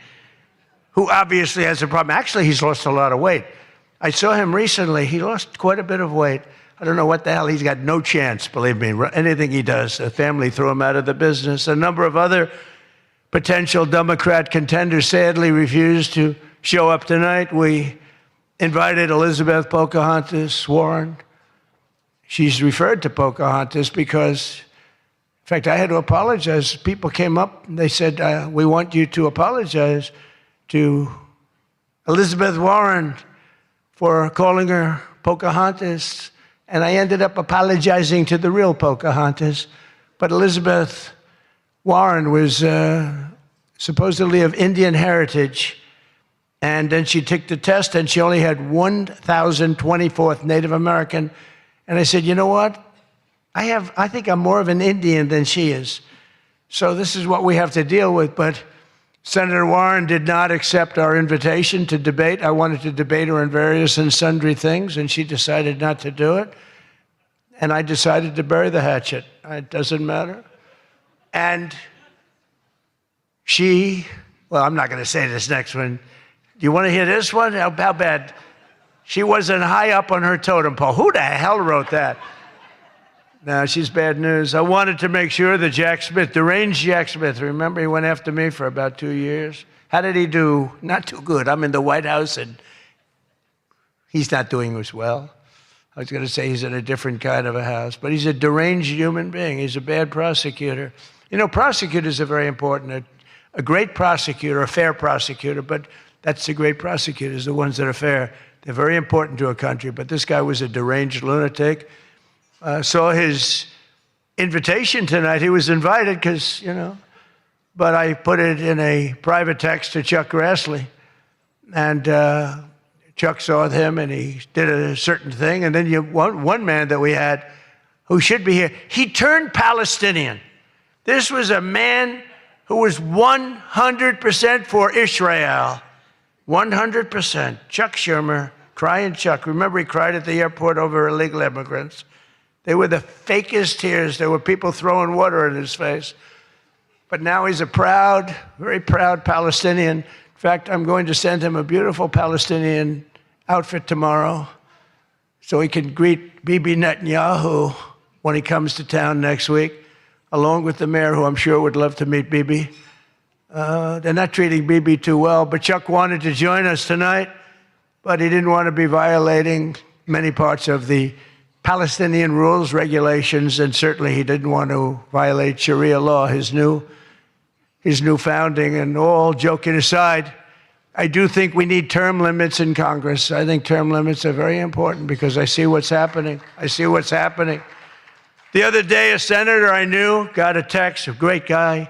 who obviously has a problem. Actually, he's lost a lot of weight. I saw him recently. He lost quite a bit of weight. I don't know what the hell. He's got no chance, believe me. Anything he does, the family threw him out of the business. A number of other potential Democrat contenders sadly refused to show up tonight. We invited Elizabeth Pocahontas Warren. She's referred to Pocahontas because, in fact, I had to apologize. People came up and they said, we want you to apologize to Elizabeth Warren for calling her Pocahontas. And I ended up apologizing to the real Pocahontas. But Elizabeth Warren was supposedly of Indian heritage. And then she took the test and she only had 1,024th Native American. And I said, you know what? I think I'm more of an Indian than she is. So this is what we have to deal with. But Senator Warren did not accept our invitation to debate. I wanted to debate her on various and sundry things, and she decided not to do it. And I decided to bury the hatchet. It doesn't matter. And I'm not going to say this next one. Do you want to hear this one? How bad? She wasn't high up on her totem pole. Who the hell wrote that? No, she's bad news. I wanted to make sure that Jack Smith, deranged Jack Smith, remember he went after me for about 2 years? How did he do? Not too good. I'm in the White House and he's not doing as well. I was going to say he's in a different kind of a house, but he's a deranged human being. He's a bad prosecutor. Prosecutors are very important. A great prosecutor, a fair prosecutor, but that's the great prosecutors, the ones that are fair. They're very important to a country, but this guy was a deranged lunatic. Saw his invitation tonight. He was invited because, but I put it in a private text to Chuck Grassley. And Chuck saw him and he did a certain thing. And then one man that we had who should be here, he turned Palestinian. This was a man who was 100% for Israel. 100%. Chuck Schumer, crying Chuck. Remember he cried at the airport over illegal immigrants. They were the fakest tears. There were people throwing water in his face. But now he's a proud, very proud Palestinian. In fact, I'm going to send him a beautiful Palestinian outfit tomorrow so he can greet Bibi Netanyahu when he comes to town next week. along with the mayor, who I'm sure would love to meet Bibi. They're not treating Bibi too well, but Chuck wanted to join us tonight, but he didn't want to be violating many parts of the Palestinian rules, regulations, and certainly he didn't want to violate Sharia law, his new founding. And all joking aside, I do think we need term limits in Congress. I think term limits are very important because I see what's happening. I see what's happening. The other day, a senator I knew got a text, a great guy,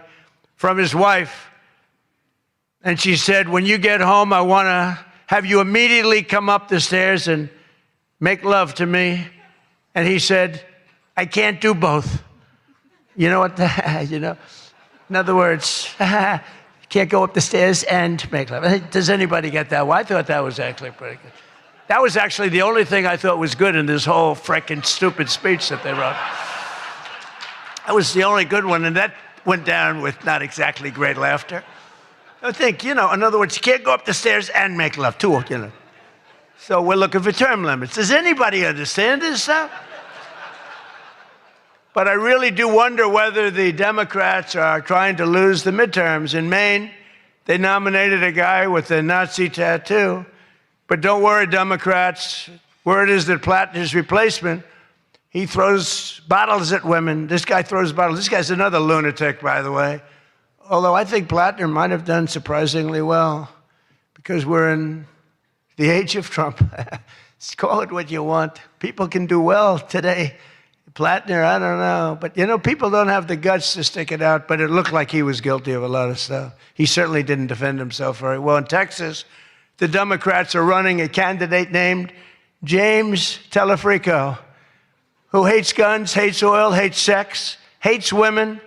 from his wife. And she said, when you get home, I want to have you immediately come up the stairs and make love to me. And he said, I can't do both. You know what? In other words, can't go up the stairs and make love. Does anybody get that? Well, I thought that was actually pretty good. That was actually the only thing I thought was good in this whole frickin' stupid speech that they wrote. That was the only good one, and that went down with not exactly great laughter. I think, in other words, you can't go up the stairs and make love, too, So we're looking for term limits. Does anybody understand this stuff? But I really do wonder whether the Democrats are trying to lose the midterms. In Maine, they nominated a guy with a Nazi tattoo. But don't worry, Democrats. Word is that Plattner's replacement, he throws bottles at women. This guy throws bottles. This guy's another lunatic, by the way. Although I think Plattner might have done surprisingly well because we're in the age of Trump. Call it what you want. People can do well today. Plattner, I don't know. But, people don't have the guts to stick it out, but it looked like he was guilty of a lot of stuff. He certainly didn't defend himself very well. In Texas, the Democrats are running a candidate named James Telefrico, who hates guns, hates oil, hates sex, hates women,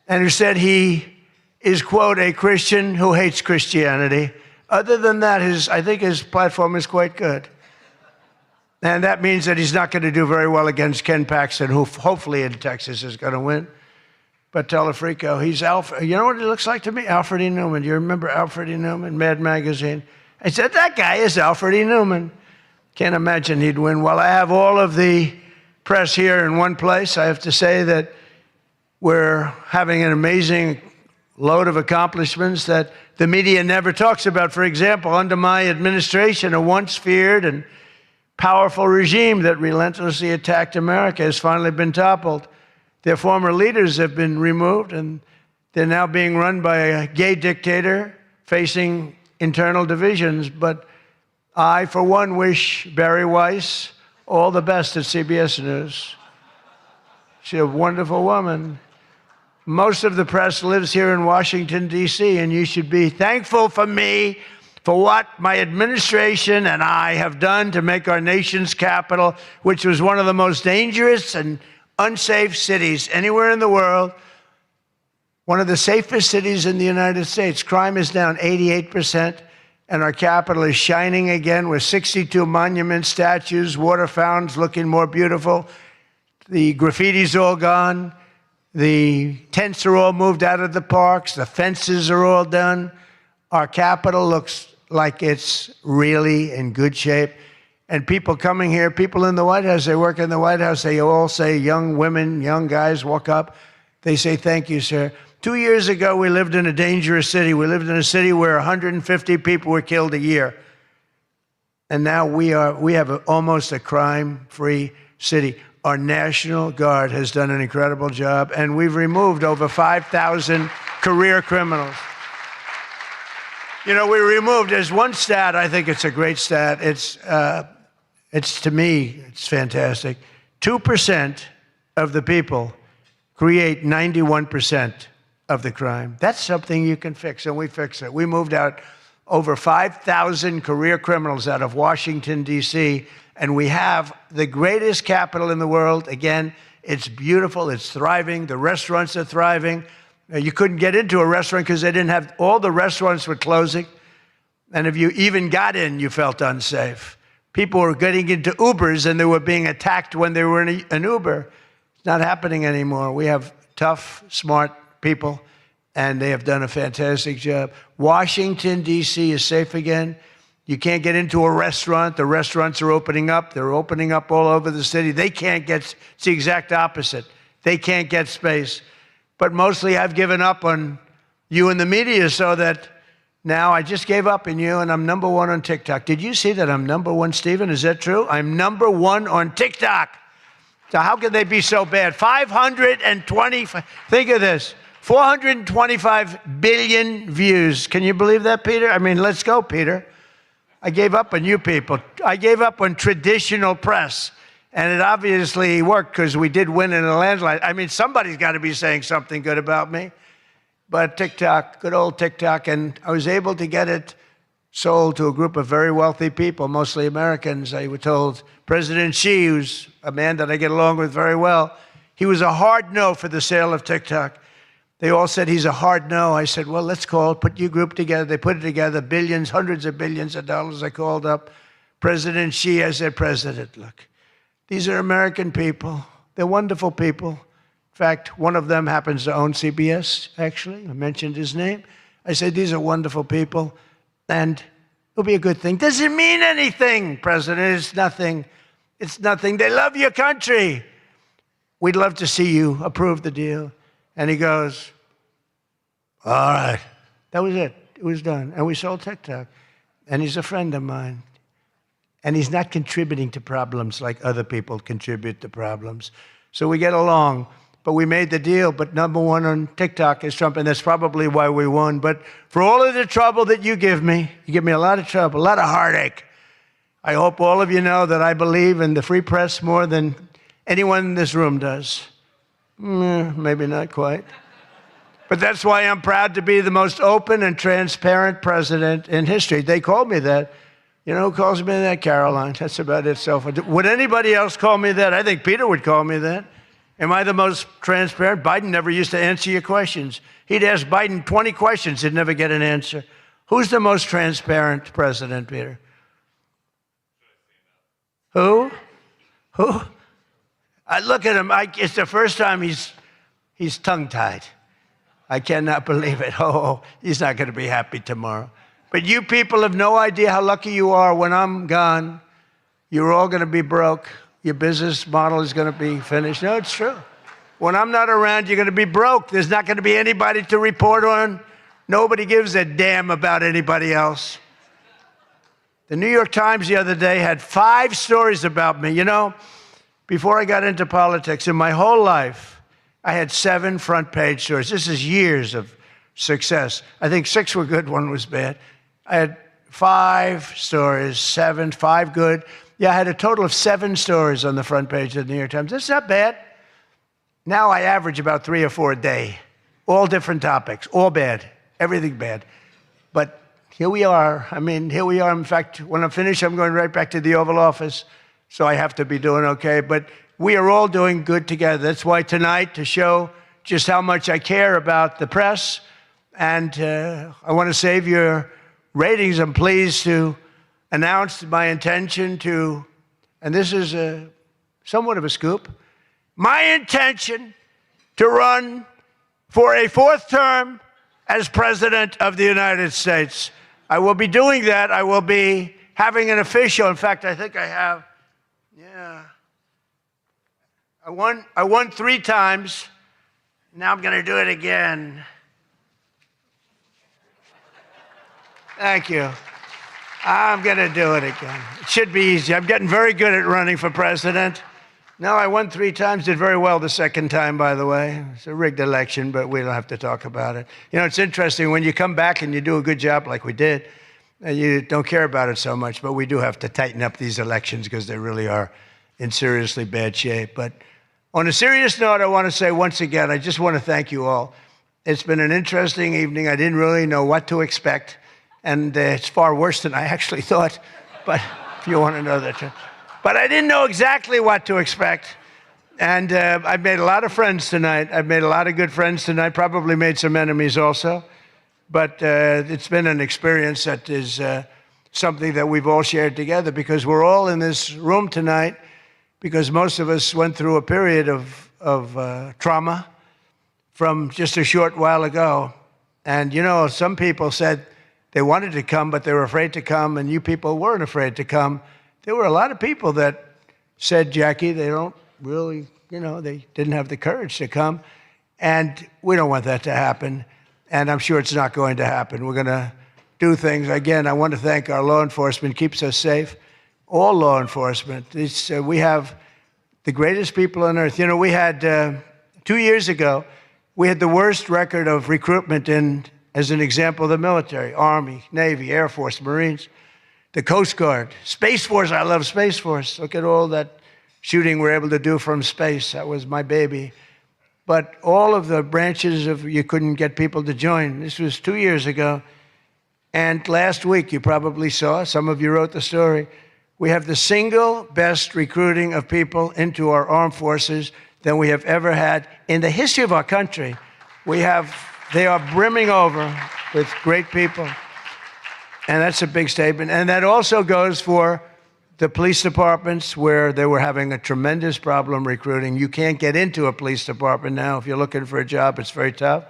and who said he is, quote, a Christian who hates Christianity. Other than that, I think his platform is quite good. And that means that he's not going to do very well against Ken Paxton, who hopefully in Texas is going to win. But Telefrico, he's Alfred. You know what he looks like to me? Alfred E. Newman. Do you remember Alfred E. Newman, Mad Magazine? I said, that guy is Alfred E. Newman. Can't imagine he'd win. Well, I have all of the press here in one place. I have to say that we're having an amazing load of accomplishments that the media never talks about. For example, under my administration, a once feared and powerful regime that relentlessly attacked America has finally been toppled. Their former leaders have been removed, and they're now being run by a gay dictator facing internal divisions. But I, for one, wish Barry Weiss all the best at CBS News. She's a wonderful woman. Most of the press lives here in Washington, D.C., and you should be thankful for me for what my administration and I have done to make our nation's capital, which was one of the most dangerous and unsafe cities anywhere in the world, one of the safest cities in the United States. Crime is down 88%, and our capital is shining again with 62 monuments, statues, water fountains looking more beautiful. The graffiti's all gone. The tents are all moved out of the parks. The fences are all done. Our capital looks like it's really in good shape. And people coming here, people in the White House, they work in the White House, they all say, young women, young guys walk up. They say, thank you, sir. 2 years ago, we lived in a dangerous city. We lived in a city where 150 people were killed a year. And now we have almost a crime-free city. Our National Guard has done an incredible job, and we've removed over 5,000 career criminals. We removed, there's one stat, I think it's a great stat. It's to me, it's fantastic. 2% of the people create 91% of the crime. That's something you can fix, and we fix it. We moved out over 5,000 career criminals out of Washington, D.C., and we have the greatest capital in the world. Again, it's beautiful, it's thriving, the restaurants are thriving. You couldn't get into a restaurant because they didn't have, all the restaurants were closing. And if you even got in, you felt unsafe. People were getting into Ubers and they were being attacked when they were in an Uber. It's not happening anymore. We have tough, smart people, and they have done a fantastic job. Washington, D.C. is safe again. You can't get into a restaurant. The restaurants are opening up. They're opening up all over the city. They can't get, it's the exact opposite. they can't get space. But mostly I've given up on you and the media so that now I just gave up on you and I'm number one on TikTok. Did you see that I'm number one, Stephen? Is that true? I'm number one on TikTok. So how could they be so bad? 525, think of this, 425 billion views. Can you believe that, Peter? I mean, let's go, Peter. I gave up on you people. I gave up on traditional press. And it obviously worked because we did win in a landslide. I mean, somebody's got to be saying something good about me. But TikTok, good old TikTok, and I was able to get it sold to a group of very wealthy people, mostly Americans. I was told President Xi, who's a man that I get along with very well, he was a hard no for the sale of TikTok. They all said he's a hard no. I said, well, let's put your group together. They put it together, billions, hundreds of billions of dollars. I called up President Xi. I said, President, look, these are American people. They're wonderful people. In fact, one of them happens to own CBS, actually. I mentioned his name. I said, these are wonderful people, and it'll be a good thing. Does it mean anything, President? It's nothing. It's nothing. They love your country. We'd love to see you approve the deal. And he goes, all right. That was it. It was done. And we sold TikTok. And he's a friend of mine. And he's not contributing to problems like other people contribute to problems. So we get along. But we made the deal. But number one on TikTok is Trump. And that's probably why we won. But for all of the trouble that you give me a lot of trouble, a lot of heartache. I hope all of you know that I believe in the free press more than anyone in this room does. Maybe not quite. But that's why I'm proud to be the most open and transparent president in history. They called me that. You know who calls me that? Caroline. That's about it. So would anybody else call me that? I think Peter would call me that. Am I the most transparent? Biden never used to answer your questions. He'd ask Biden 20 questions. He'd never get an answer. Who's the most transparent president, Peter? Who? I look at him. It's the first time he's tongue-tied. I cannot believe it. Oh, he's not going to be happy tomorrow. But you people have no idea how lucky you are. When I'm gone, you're all going to be broke. Your business model is going to be finished. No, it's true. When I'm not around, you're going to be broke. There's not going to be anybody to report on. Nobody gives a damn about anybody else. The New York Times the other day had 5 stories about me. You know, before I got into politics, in my whole life, I had 7 front-page stories. This is years of success. I think 6 were good, 1 was bad. I had 5 stories, 7, 5 good. Yeah, I had a total of 7 stories on the front page of the New York Times. That's not bad. Now I average about 3 or 4 a day, all different topics, all bad, everything bad. But here we are. I mean, here we are. In fact, when I'm finished, I'm going right back to the Oval Office, so I have to be doing okay. But we are all doing good together. That's why tonight, to show just how much I care about the press, and I want to save your ratings, I'm pleased to announce my intention to, and this is somewhat of a scoop, my intention to run for a 4th term as President of the United States. I will be doing that. I will be having an official, in fact, I think I have, I won 3 times. Now I'm going to do it again. Thank you. I'm going to do it again. It should be easy. I'm getting very good at running for president. No, I won 3 times, did very well the 2nd time, by the way. It's a rigged election, but we don't have to talk about it. You know, it's interesting, when you come back and you do a good job like we did, you don't care about it so much, but we do have to tighten up these elections because they really are in seriously bad shape. But on a serious note, I want to say once again, I just want to thank you all. It's been an interesting evening. I didn't really know what to expect, and it's far worse than I actually thought, but if you want to know that. But I didn't know exactly what to expect, and I've made a lot of friends tonight. I've made a lot of good friends tonight, probably made some enemies also, but it's been an experience that is something that we've all shared together, because we're all in this room tonight because most of us went through a period of trauma from just a short while ago. And, you know, some people said they wanted to come, but they were afraid to come, and you people weren't afraid to come. There were a lot of people that said, Jackie, they don't really, they didn't have the courage to come. And we don't want that to happen. And I'm sure it's not going to happen. We're going to do things. Again, I want to thank our law enforcement, keeps us safe. All law enforcement. We have the greatest people on earth. We had, 2 years ago, we had the worst record of recruitment in, as an example, the military, Army, Navy, Air Force, Marines, the Coast Guard, Space Force. I love Space Force. Look at all that shooting we're able to do from space. That was my baby. But all of the branches you couldn't get people to join. This was 2 years ago. And last week, you probably saw, some of you wrote the story, we have the single best recruiting of people into our armed forces than we have ever had in the history of our country. They are brimming over with great people. And that's a big statement. And that also goes for the police departments where they were having a tremendous problem recruiting. You can't get into a police department now. If you're looking for a job, it's very tough.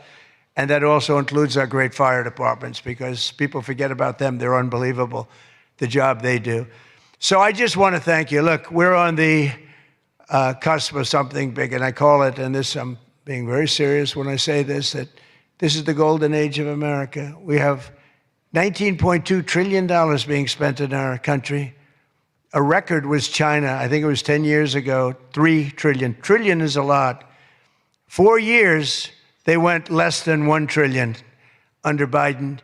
And that also includes our great fire departments because people forget about them. They're unbelievable, the job they do. So I just want to thank you. Look, we're on the cusp of something big, and I call it, and this I'm being very serious when I say this, that this is the golden age of America. We have $19.2 trillion being spent in our country. A record was China. I think it was 10 years ago, 3 trillion. Trillion is a lot. 4 years, they went less than 1 trillion under Biden.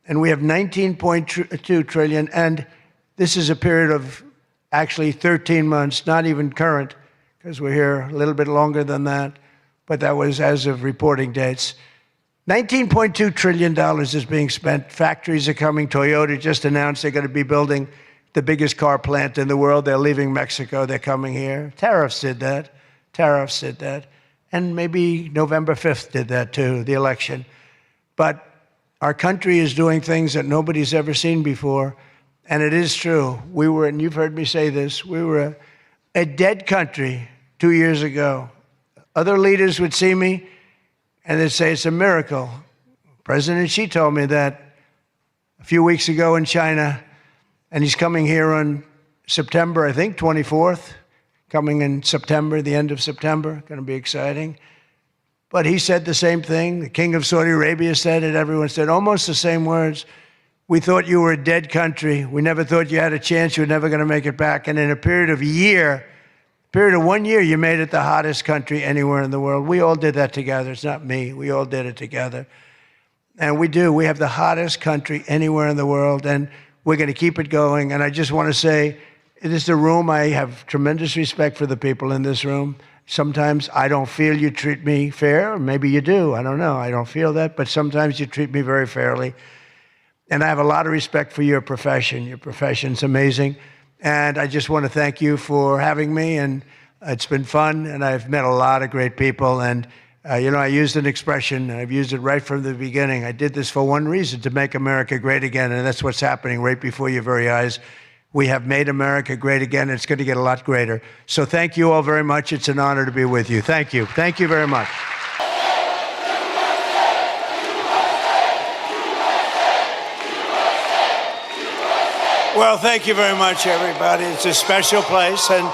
And we have 19.2 trillion. And this is a period of actually 13 months, not even current, because we're here a little bit longer than that. But that was as of reporting dates. $19.2 trillion is being spent. Factories are coming. Toyota just announced they're going to be building the biggest car plant in the world. They're leaving Mexico. They're coming here. Tariffs did that. Tariffs did that. And maybe November 5th did that too, the election. But our country is doing things that nobody's ever seen before. And it is true. We were, and you've heard me say this, we were a dead country 2 years ago. Other leaders would see me and they'd say it's a miracle. President Xi told me that a few weeks ago in China, and he's coming here on September, I think, 24th, coming in September, the end of September, going to be exciting. But he said the same thing. The King of Saudi Arabia said it. Everyone said almost the same words. We thought you were a dead country. We never thought you had a chance. You were never going to make it back. And in a period of 1 year, you made it the hottest country anywhere in the world. We all did that together. It's not me. We all did it together. And we do. We have the hottest country anywhere in the world, and we're going to keep it going. And I just want to say, it is the room. I have tremendous respect for the people in this room. Sometimes I don't feel you treat me fair. Or maybe you do. I don't know. I don't feel that. But sometimes you treat me very fairly. And I have a lot of respect for your profession. Your profession's amazing. And I just want to thank you for having me. And it's been fun. And I've met a lot of great people. And, I used an expression, and I've used it right from the beginning. I did this for one reason, to make America great again. And that's what's happening right before your very eyes. We have made America great again. And it's going to get a lot greater. So thank you all very much. It's an honor to be with you. Thank you. Thank you very much. Well, thank you very much, everybody. It's a special place, and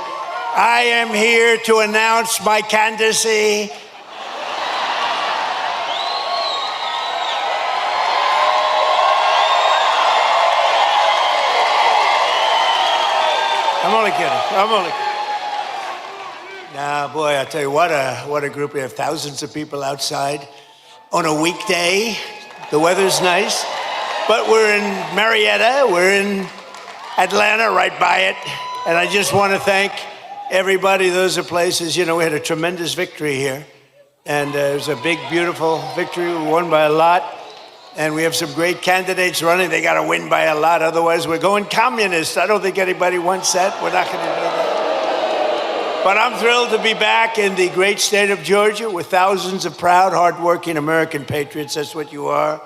I am here to announce my candidacy. I'm only kidding. Nah, boy, I tell you, what a group. We have thousands of people outside on a weekday. The weather's nice, but we're in Marietta. We're in Atlanta, right by it. And I just want to thank everybody. Those are places, we had a tremendous victory here. And it was a big, beautiful victory. We won by a lot. And we have some great candidates running. They got to win by a lot. Otherwise, we're going communist. I don't think anybody wants that. We're not going to do that. But I'm thrilled to be back in the great state of Georgia with thousands of proud, hardworking American patriots. That's what you are.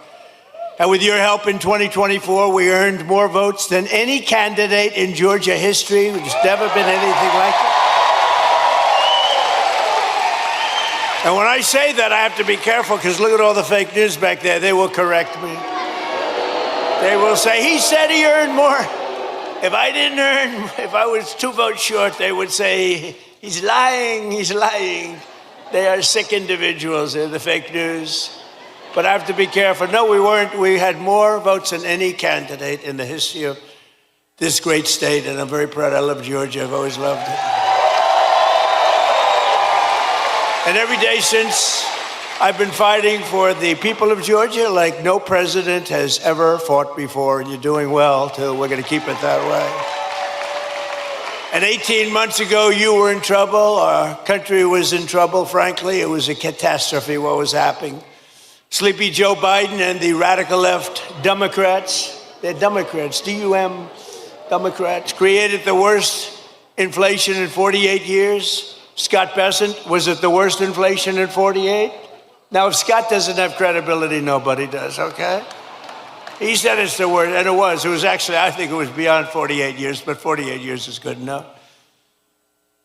And with your help in 2024, we earned more votes than any candidate in Georgia history. There's never been anything like it. And when I say that, I have to be careful, because look at all the fake news back there. They will correct me. They will say, he said he earned more. If I was 2 votes short, they would say He's lying. He's lying. They are sick individuals. They're the fake news. But I have to be careful. No, we weren't. We had more votes than any candidate in the history of this great state, and I'm very proud. I love Georgia. I've always loved it. And every day since, I've been fighting for the people of Georgia like no president has ever fought before, and you're doing well, too. We're going to keep it that way. And 18 months ago, you were in trouble. Our country was in trouble, frankly. It was a catastrophe what was happening. Sleepy Joe Biden and the radical left Democrats, they're Democrats, D-U-M, Democrats, created the worst inflation in 48 years. Scott Bessent, was it the worst inflation in 48? Now, if Scott doesn't have credibility, nobody does, okay? He said it's the worst, and it was. It was actually, I think it was beyond 48 years, but 48 years is good enough.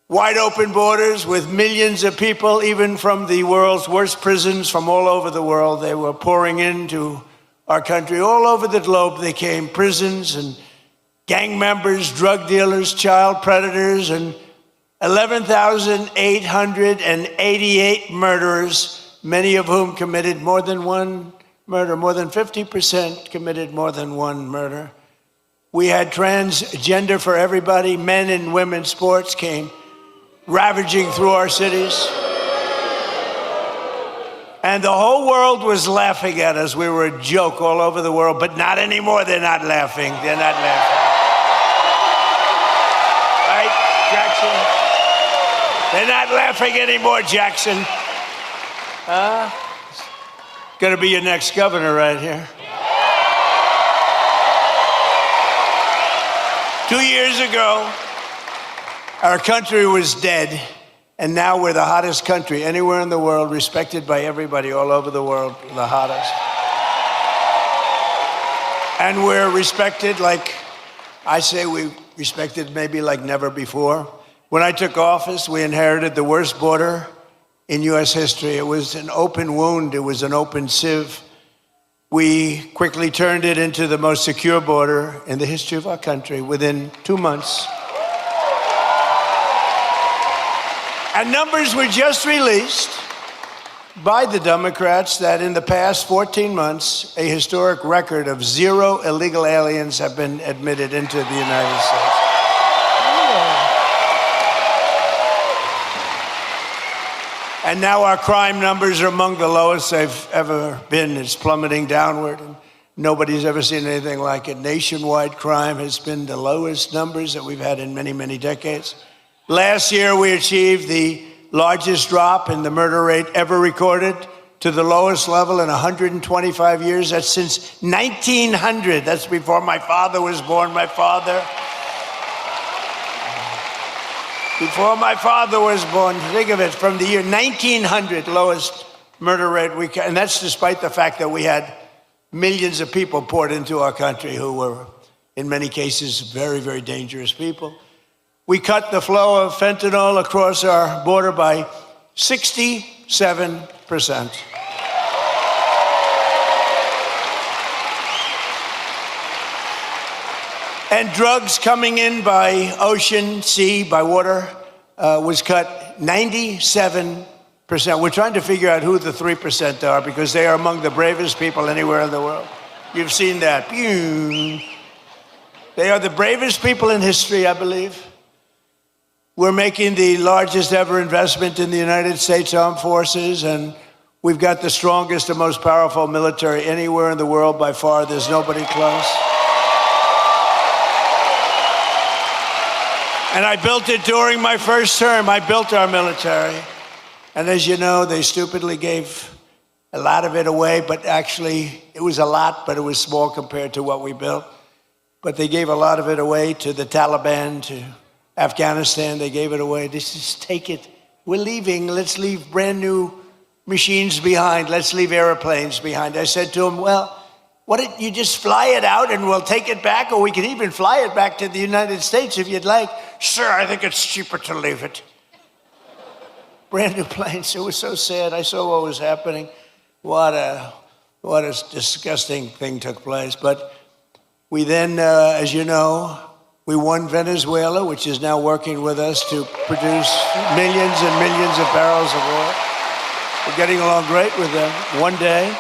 Wide open borders with millions of people, even from the world's worst prisons from all over the world. They were pouring into our country. All over the globe, they came. Prisons and gang members, drug dealers, child predators, and 11,888 murderers, many of whom committed more than one murder. More than 50% committed more than one murder. We had transgender for everybody. Men and women's sports came ravaging through our cities. And the whole world was laughing at us. We were a joke all over the world, but not anymore. They're not laughing. They're not laughing. Right, Jackson? They're not laughing anymore, Jackson. Gonna be your next governor right here. 2 years ago, our country was dead, and now we're the hottest country anywhere in the world, respected by everybody all over the world, the hottest. And we're respected like, I say we respected maybe like never before. When I took office, we inherited the worst border in U.S. history. It was an open wound. It was an open sieve. We quickly turned it into the most secure border in the history of our country within 2 months. And numbers were just released by the Democrats that in the past 14 months, a historic record of 0 illegal aliens have been admitted into the United States. And now our crime numbers are among the lowest they've ever been. It's plummeting downward, and nobody's ever seen anything like it. Nationwide crime has been the lowest numbers that we've had in many, many decades. Last year, we achieved the largest drop in the murder rate ever recorded to the lowest level in 125 years. That's since 1900. That's before my father was born. Before my father was born, think of it, from the year 1900, lowest murder rate. And that's despite the fact that we had millions of people poured into our country who were, in many cases, very, very dangerous people. We cut the flow of fentanyl across our border by 67%. And drugs coming in by ocean, sea, by water was cut 97%. We're trying to figure out who the 3% are because they are among the bravest people anywhere in the world. You've seen that. They are the bravest people in history, I believe. We're making the largest ever investment in the United States Armed Forces, and we've got the strongest and most powerful military anywhere in the world by far. There's nobody close. And I built it during my first term. I built our military. And as you know, they stupidly gave a lot of it away, but actually it was a lot, but it was small compared to what we built. But they gave a lot of it away to the Taliban, to Afghanistan. They gave it away. Just take it. We're leaving. Let's leave brand new machines behind. Let's leave airplanes behind. I said to him, well, why don't you just fly it out and we'll take it back, or we can even fly it back to the United States if you'd like. Sir, I think it's cheaper to leave it. Brand new planes. It was so sad. I saw what was happening. What a disgusting thing took place. But we then, as you know, We won Venezuela, which is now working with us to produce millions and millions of barrels of oil. We're getting along great with them. One day.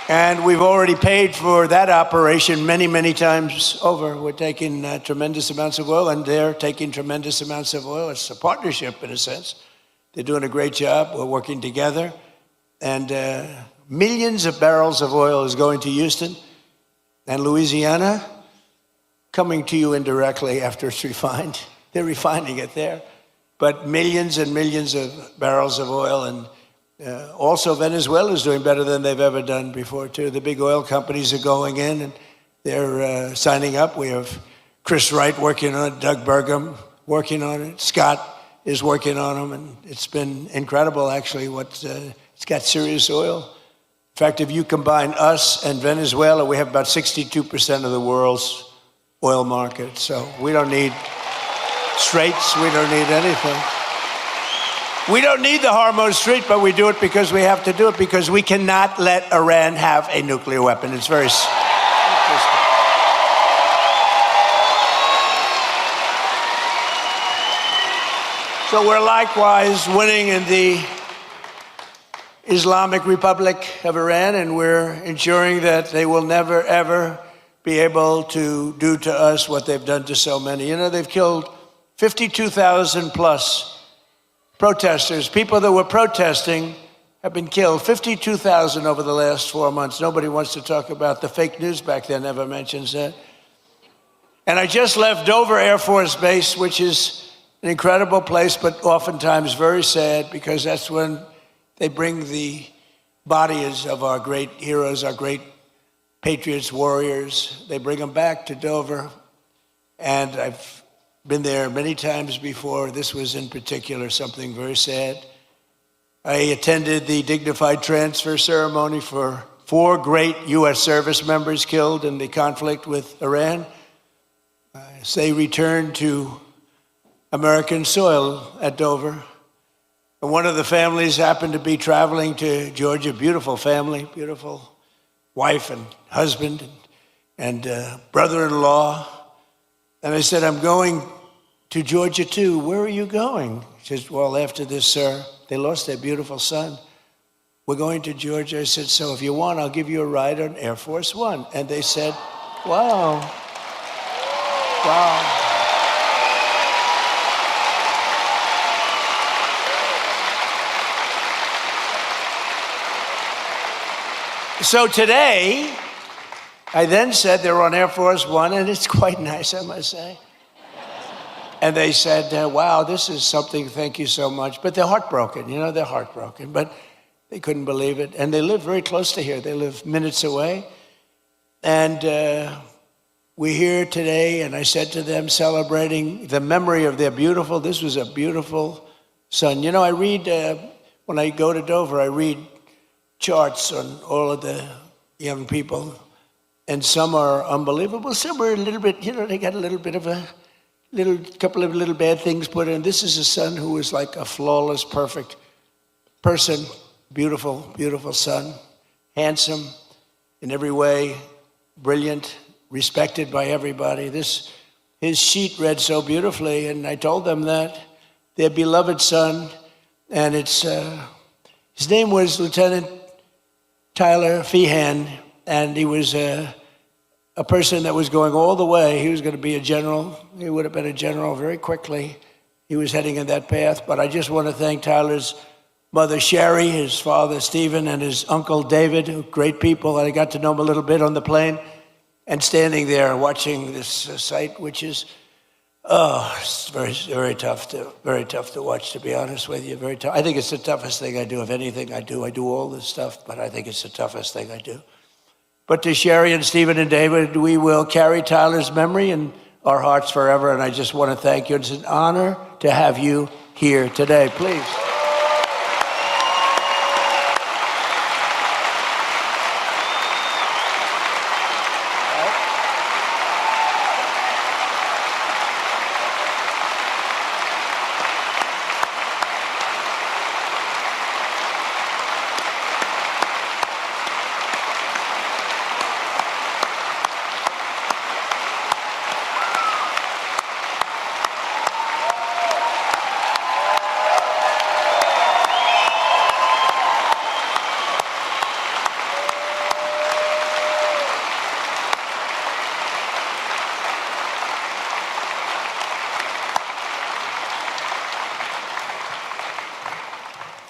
And we've already paid for that operation many, many times over. We're taking tremendous amounts of oil, and they're taking tremendous amounts of oil. It's a partnership, in a sense. They're doing a great job. We're working together. And millions of barrels of oil is going to Houston and Louisiana, coming to you indirectly after it's refined. They're refining it there. But millions and millions of barrels of oil. And also Venezuela is doing better than they've ever done before, too. The big oil companies are going in, and they're signing up. We have Chris Wright working on it, Doug Burgum working on it, Scott is working on them, and it's been incredible, actually, it's got serious oil. In fact, if you combine us and Venezuela, we have about 62% of the world's oil market. So we don't need straits, we don't need anything. We don't need the Hormuz Strait, but we do it because we have to do it, because we cannot let Iran have a nuclear weapon. It's very simple. So we're likewise winning in the Islamic Republic of Iran, and we're ensuring that they will never, ever be able to do to us what they've done to so many. You know, they've killed 52,000 plus protesters. People that were protesting have been killed. 52,000 over the last 4 months. Nobody wants to talk about the fake news back then, never mentions that. And I just left Dover Air Force Base, which is an incredible place, but oftentimes very sad, because that's when they bring the bodies of our great heroes, our great patriots, warriors. They bring them back to Dover. And I've been there many times before. This was in particular something very sad. I attended the dignified transfer ceremony for 4 great U.S. service members killed in the conflict with Iran. As they returned to American soil at Dover. And one of the families happened to be traveling to Georgia. Beautiful family, beautiful wife and husband and brother-in-law. And I said, I'm going to Georgia too. Where are you going? She says, well, after this, sir, they lost their beautiful son. We're going to Georgia. I said, so if you want, I'll give you a ride on Air Force One. And they said, wow, wow. So today, I then said they're on Air Force One, and it's quite nice, I must say. And they said, wow, this is something, thank you so much. But they're heartbroken, you know, they're heartbroken. But they couldn't believe it. And they live very close to here. They live minutes away. And we're here today, and I said to them, celebrating the memory of their beautiful, this was a beautiful son. You know, I read, when I go to Dover, I read charts on all of the young people, and some are unbelievable. Some are a little bit, you know, they got a little bit of a couple of little bad things put in. This is a son who is like a flawless, perfect person, beautiful, beautiful son, handsome in every way, brilliant, respected by everybody. His sheet read so beautifully, and I told them that their beloved son, and it's his name was Lieutenant Tyler Feehan, and he was a person that was going all the way. He was going to be a general. He would have been a general very quickly. He was heading in that path. But I just want to thank Tyler's mother, Sherry, his father, Stephen, and his uncle, David, great people. I got to know them a little bit on the plane. And standing there watching this sight, which is, it's very, very tough to watch, to be honest with you. Very tough. I think it's the toughest thing I do. Of anything I do all this stuff, but I think it's the toughest thing I do. But to Sherry and Stephen and David, we will carry Tyler's memory in our hearts forever. And I just want to thank you. It's an honor to have you here today. Please.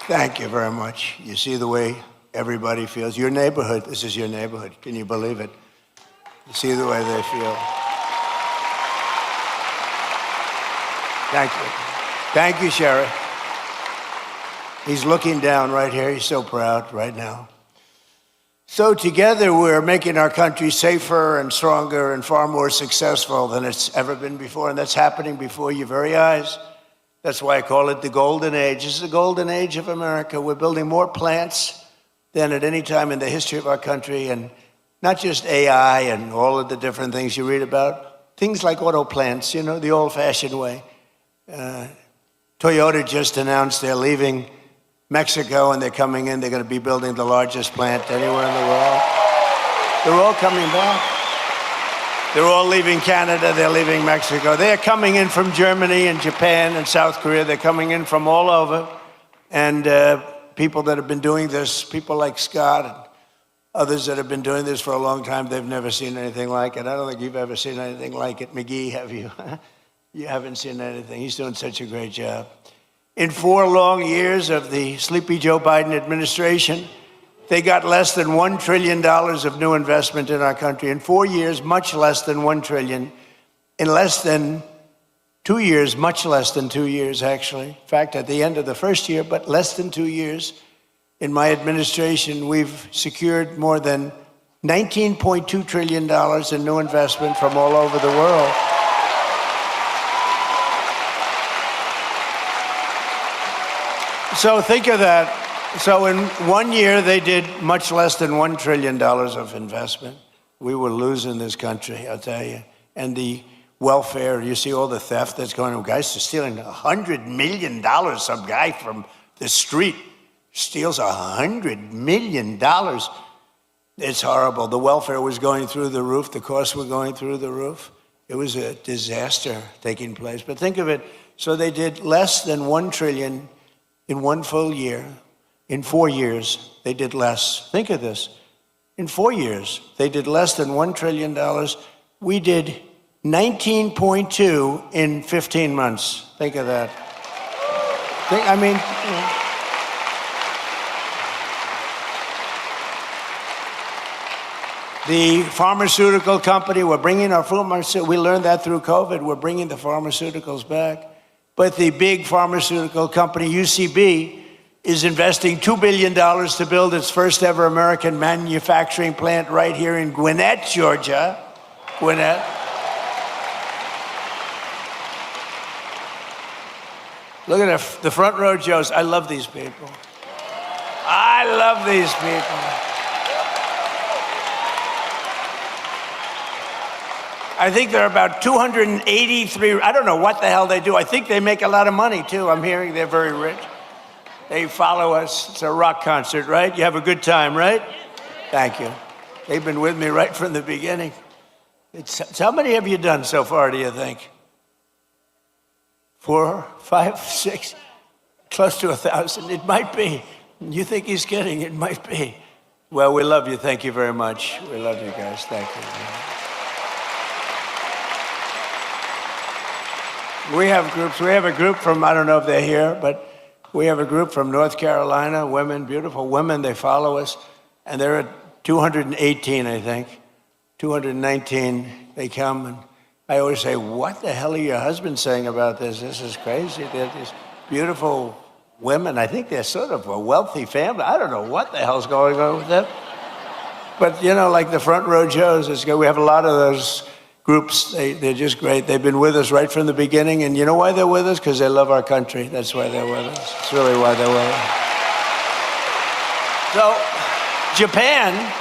Thank you very much. You see the way everybody feels. Your neighborhood, this is your neighborhood. Can you believe it? You see the way they feel. Thank you. Thank you, Sherry. He's looking down right here. He's so proud right now. So together we're making our country safer and stronger and far more successful than it's ever been before. And that's happening before your very eyes. That's why I call it the golden age. This is the golden age of America. We're building more plants than at any time in the history of our country. And not just AI and all of the different things you read about. Things like auto plants, you know, the old-fashioned way. Toyota just announced they're leaving Mexico and they're coming in. They're going to be building the largest plant anywhere in the world. They're all coming back. They're all leaving Canada. They're leaving Mexico. They're coming in from Germany and Japan and South Korea. They're coming in from all over. And people that have been doing this, people like Scott and others that have been doing this for a long time, they've never seen anything like it. I don't think you've ever seen anything like it. McGee, have you? You haven't seen anything. He's doing such a great job. In 4 long years of the sleepy Joe Biden administration, they got less than $1 trillion of new investment in our country. In 4 years, much less than $1 trillion. In less than 2 years, much less than 2 years, actually. In fact, at the end of the first year, but less than 2 years, in my administration, we've secured more than $19.2 trillion in new investment from all over the world. So think of that. So in 1 year, they did much less than $1 trillion of investment. We were losing this country, I'll tell you. And the welfare, you see all the theft that's going on. Guys are stealing $100 million. Some guy from the street steals $100 million. It's horrible. The welfare was going through the roof. The costs were going through the roof. It was a disaster taking place. But think of it. So they did less than $1 trillion in 1 full year. In 4 years, they did less. Think of this. In 4 years, they did less than $1 trillion. We did 19.2 in 15 months. Think of that. The pharmaceutical company, we're bringing our pharmaceuticals, we learned that through COVID, we're bringing the pharmaceuticals back. But the big pharmaceutical company, UCB, is investing $2 billion to build its first ever American manufacturing plant right here in Gwinnett, Georgia. Gwinnett. Look at the front row Joes. I love these people. I love these people. I think there are about 283, I don't know what the hell they do. I think they make a lot of money too. I'm hearing they're very rich. They follow us. It's a rock concert, right? You have a good time, right? Thank you. They've been with me right from the beginning. How many have you done so far, do you think? 4, 5, 6, close to 1,000. It might be. You think he's kidding? It might be. Well, we love you. Thank you very much. We love you guys. Thank you. We have groups. We have a group from, I don't know if they're here, but we have a group from North Carolina, women, beautiful women. They follow us. And they're at 218, I think. 219, they come. And I always say, what the hell are your husbands saying about this? This is crazy. They're these beautiful women. I think they're sort of a wealthy family. I don't know what the hell's going on with them. But, you know, like the front row Joes, it's good. We have a lot of those groups. They're just great. They've been with us right from the beginning. And you know why they're with us? Because they love our country. That's why they're with us. It's really why they're with us. So Japan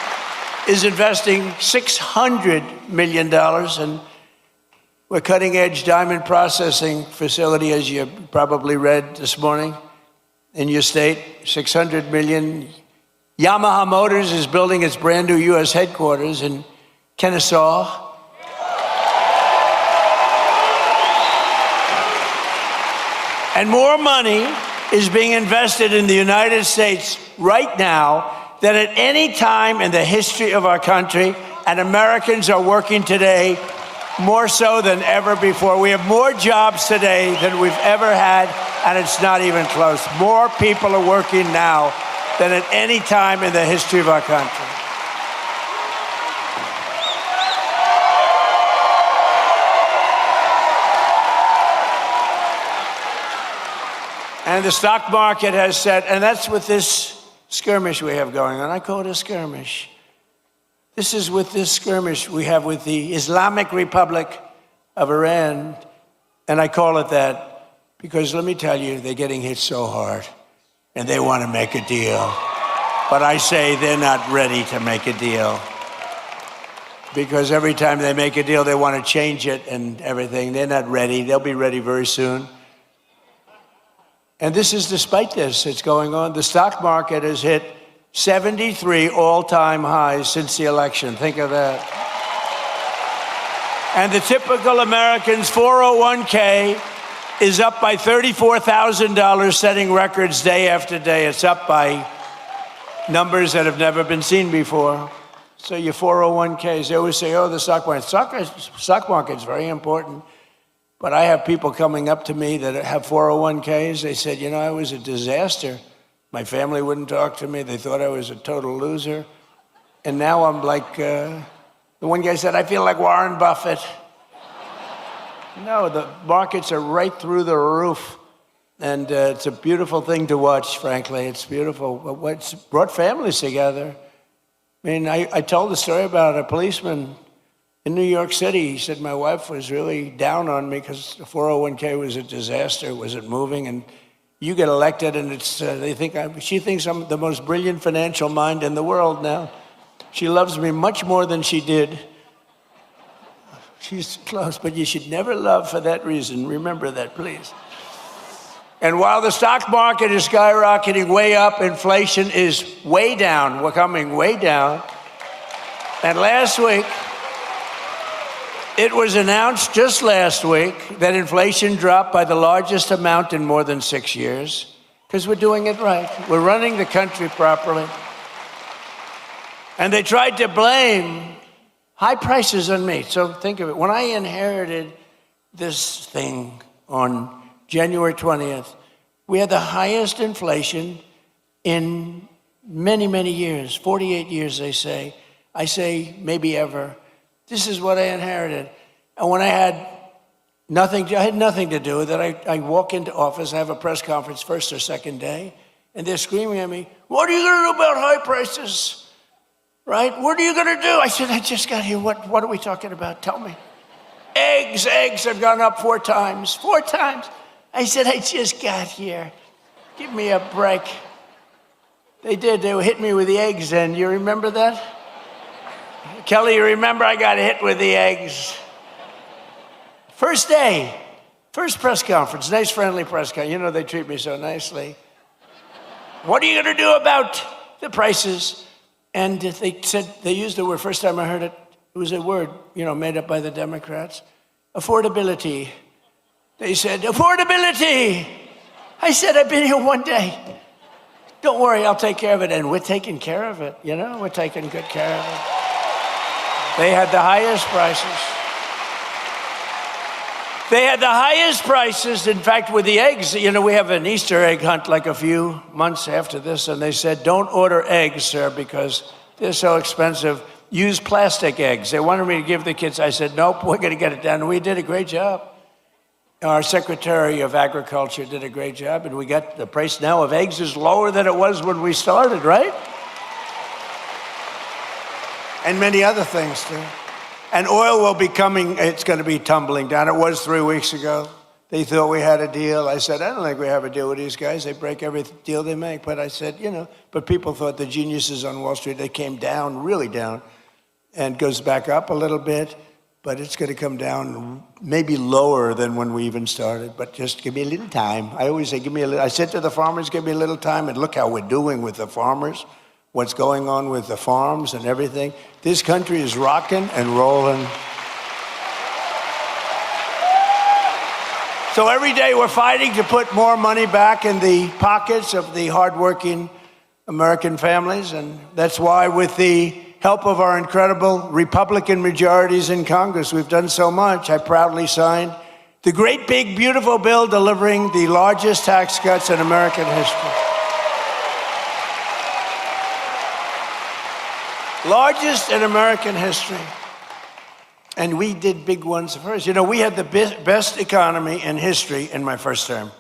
is investing $600 million in a cutting-edge diamond processing facility, as you probably read this morning in your state, $600 million. Yamaha Motors is building its brand new U.S. headquarters in Kennesaw. And more money is being invested in the United States right now than at any time in the history of our country. And Americans are working today more so than ever before. We have more jobs today than we've ever had, and it's not even close. More people are working now than at any time in the history of our country. And the stock market has said, and that's with this skirmish we have going on. I call it a skirmish. This is with this skirmish we have with the Islamic Republic of Iran. And I call it that because, let me tell you, they're getting hit so hard and they want to make a deal. But I say they're not ready to make a deal. Because every time they make a deal, they want to change it and everything. They're not ready. They'll be ready very soon. And this is despite this. It's going on. The stock market has hit 73 all-time highs since the election. Think of that. And the typical American's 401k is up by $34,000, setting records day after day. It's up by numbers that have never been seen before. So your 401ks, they always say, oh, the stock market. Stock market's very important. But I have people coming up to me that have 401ks. They said, you know, I was a disaster. My family wouldn't talk to me. They thought I was a total loser. And now I'm like, the one guy said, I feel like Warren Buffett. No, the markets are right through the roof. And it's a beautiful thing to watch, frankly. It's beautiful. It's brought families together. I mean, I told the story about a policeman in New York City. He said, my wife was really down on me because the 401k was a disaster. It wasn't moving. And you get elected, and it's she thinks I'm the most brilliant financial mind in the world now. She loves me much more than she did. She's close, but you should never love for that reason. Remember that, please. And while the stock market is skyrocketing way up, inflation is way down. We're coming way down. And last week, it was announced just last week that inflation dropped by the largest amount in more than 6 years, because we're doing it right. We're running the country properly. And they tried to blame high prices on me. So think of it. When I inherited this thing on January 20th, we had the highest inflation in many, many years, 48 years, they say. I say maybe ever. This is what I inherited. And when I had nothing to do with it, I walk into office, I have a press conference first or second day, and they're screaming at me, what are you going to do about high prices? Right? What are you going to do? I said, I just got here. What are we talking about? Tell me. Eggs have gone up 4 times. 4 times. I said, I just got here. Give me a break. They did. They hit me with the eggs, and you remember that? Kelly, you remember I got hit with the eggs. First day, first press conference, nice friendly press conference. You know, they treat me so nicely. What are you going to do about the prices? And they said, they used the word, first time I heard it, it was a word, you know, made up by the Democrats. Affordability. They said, affordability. I said, I've been here 1 day. Don't worry, I'll take care of it. And we're taking care of it, you know, we're taking good care of it. They had the highest prices. They had the highest prices. In fact, with the eggs, you know, we have an Easter egg hunt like a few months after this, and they said, don't order eggs, sir, because they're so expensive. Use plastic eggs. They wanted me to give the kids. I said, nope, we're going to get it done. And we did a great job. Our Secretary of Agriculture did a great job, and we got the price now of eggs is lower than it was when we started, right? And many other things, too. And oil will be coming, it's going to be tumbling down. It was 3 weeks ago. They thought we had a deal. I said, I don't think we have a deal with these guys. They break every deal they make. But I said, you know, but people thought the geniuses on Wall Street, they came down, really down, and goes back up a little bit. But it's going to come down maybe lower than when we even started. But just give me a little time. I always say, give me a little. I said to the farmers, give me a little time, and look how we're doing with the farmers. What's going on with the farms and everything. This country is rocking and rolling. So every day we're fighting to put more money back in the pockets of the hardworking American families. And that's why with the help of our incredible Republican majorities in Congress, we've done so much. I proudly signed the great big beautiful bill delivering the largest tax cuts in American history. Largest in American history. And we did big ones first. You know, we had the best economy in history in my first term.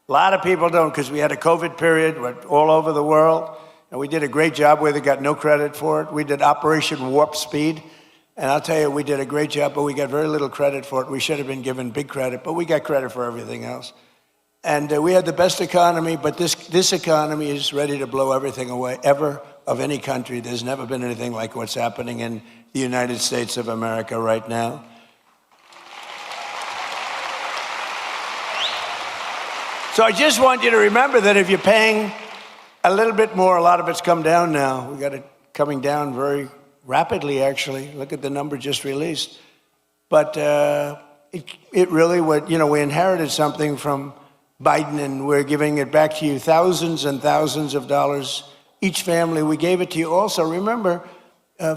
A lot of people don't, because we had a COVID period all over the world, and we did a great job where they got no credit for it. We did Operation Warp Speed, and I'll tell you, we did a great job, but we got very little credit for it. We should have been given big credit, but we got credit for everything else. And we had the best economy, but this economy is ready to blow everything away, ever, of any country. There's never been anything like what's happening in the United States of America right now. So I just want you to remember that if you're paying a little bit more, a lot of it's come down now. We got it coming down very rapidly, actually. Look at the number just released. But it really would, you know, we inherited something from Biden, and we're giving it back to you, thousands and thousands of dollars each family. We gave it to you. Also, remember,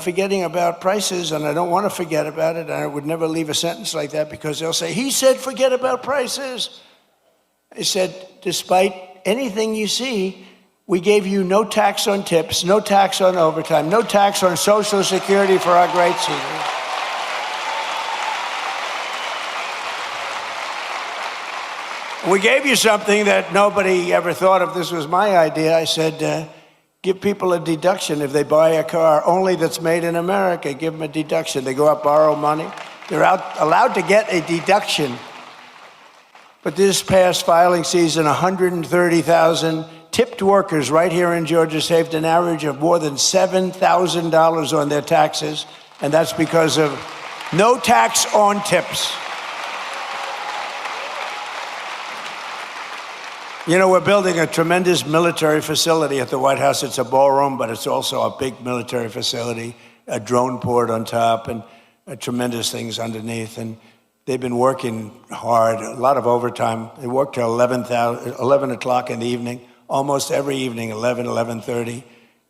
forgetting about prices, and I don't want to forget about it. I would never leave a sentence like that, because they'll say, he said forget about prices. I said, despite anything you see, we gave you no tax on tips, no tax on overtime, no tax on Social Security for our great seniors. We gave you something that nobody ever thought of. This was my idea. I said, give people a deduction if they buy a car only that's made in America. Give them a deduction. They go out, borrow money. They're allowed to get a deduction. But this past filing season, 130,000 tipped workers right here in Georgia saved an average of more than $7,000 on their taxes, and that's because of no tax on tips. You know, we're building a tremendous military facility at the White House. It's a ballroom, but it's also a big military facility, a drone port on top, and tremendous things underneath. And they've been working hard, a lot of overtime. They work till 11 o'clock in the evening, almost every evening, 11:30.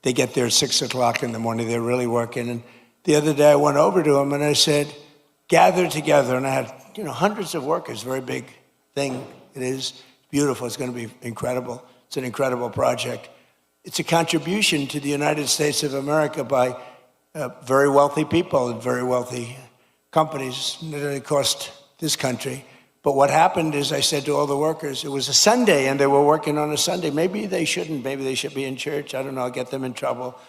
They get there at 6 o'clock in the morning. They're really working. And the other day I went over to them and I said, gather together. And I had, you know, hundreds of workers, very big thing it is. Beautiful. It's going to be incredible. It's an incredible project. It's a contribution to the United States of America by very wealthy people and very wealthy companies that cost this country. But what happened is I said to all the workers, it was a Sunday and they were working on a Sunday. Maybe they shouldn't. Maybe they should be in church. I don't know. I'll get them in trouble.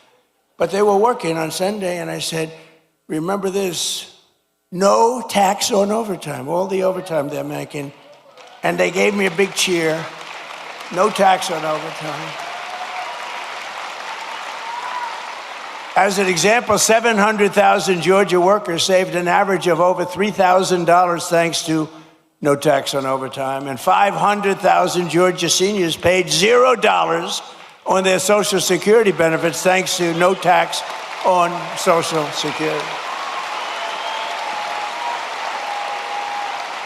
But they were working on Sunday, and I said, remember this, no tax on overtime, all the overtime they're making. And they gave me a big cheer. No tax on overtime. As an example, 700,000 Georgia workers saved an average of over $3,000 thanks to no tax on overtime. And 500,000 Georgia seniors paid $0 on their Social Security benefits thanks to no tax on Social Security.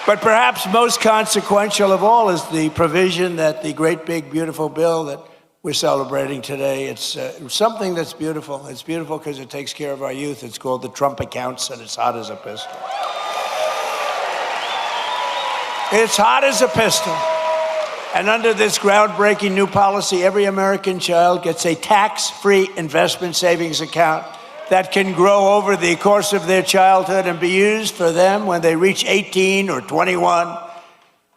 But perhaps most consequential of all is the provision that the great big beautiful bill that we're celebrating today. It's something that's beautiful. It's beautiful because it takes care of our youth. It's called the Trump Accounts, and it's hot as a pistol. It's hot as a pistol. And under this groundbreaking new policy, every American child gets a tax-free investment savings account that can grow over the course of their childhood and be used for them when they reach 18 or 21.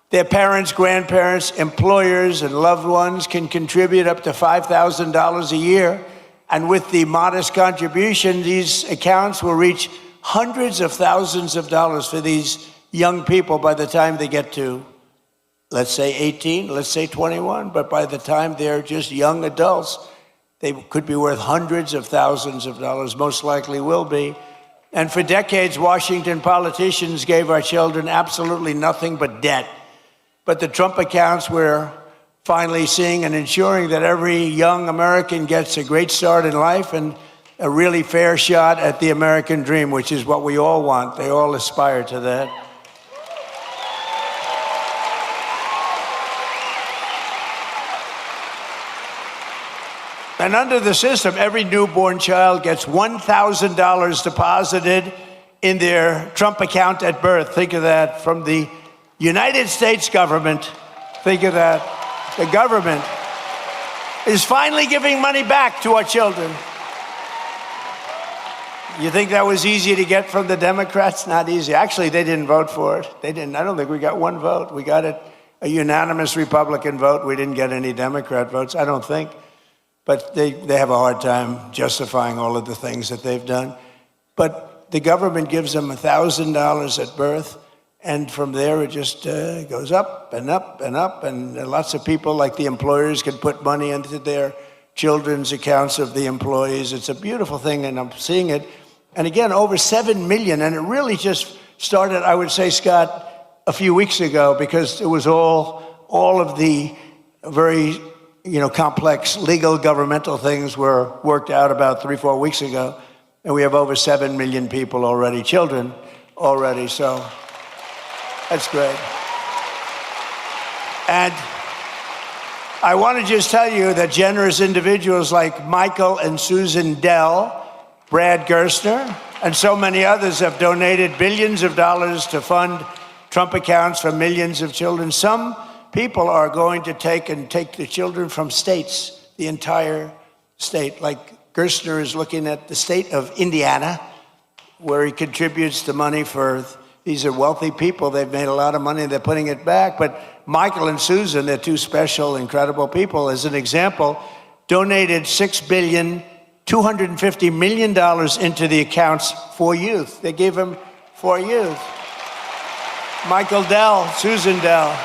Their parents, grandparents, employers, and loved ones can contribute up to $5,000 a year. And with the modest contribution, these accounts will reach hundreds of thousands of dollars for these young people by the time they get to, let's say 18, let's say 21. But by the time they're just young adults, they could be worth hundreds of thousands of dollars, most likely will be. And for decades, Washington politicians gave our children absolutely nothing but debt. But the Trump accounts, we're finally seeing and ensuring that every young American gets a great start in life and a really fair shot at the American dream, which is what we all want. They all aspire to that. And under the system, every newborn child gets $1,000 deposited in their Trump account at birth. Think of that, from the United States government. Think of that. The government is finally giving money back to our children. You think that was easy to get from the Democrats? Not easy. Actually, they didn't vote for it. They didn't. I don't think we got one vote. We got a unanimous Republican vote. We didn't get any Democrat votes, I don't think. But they have a hard time justifying all of the things that they've done. But the government gives them $1,000 at birth, and from there it just goes up and up and up. And lots of people, like the employers, can put money into their children's accounts of the employees. It's a beautiful thing, and I'm seeing it. And again, over 7 million, and it really just started, I would say, Scott, a few weeks ago, because it was all of the very, complex legal governmental things were worked out about 3-4 weeks ago, and we have over 7 million people already, children already, so that's great. And I want to just tell you that generous individuals like Michael and Susan Dell, Brad Gerstner, and so many others have donated billions of dollars to fund Trump accounts for millions of children. Some people are going to take the children from states, the entire state. Like Gerstner is looking at the state of Indiana, where he contributes the money for, these are wealthy people, they've made a lot of money, they're putting it back. But Michael and Susan, they're two special, incredible people. As an example, donated $6.25 billion into the accounts for youth. They gave them for youth. Michael Dell, Susan Dell.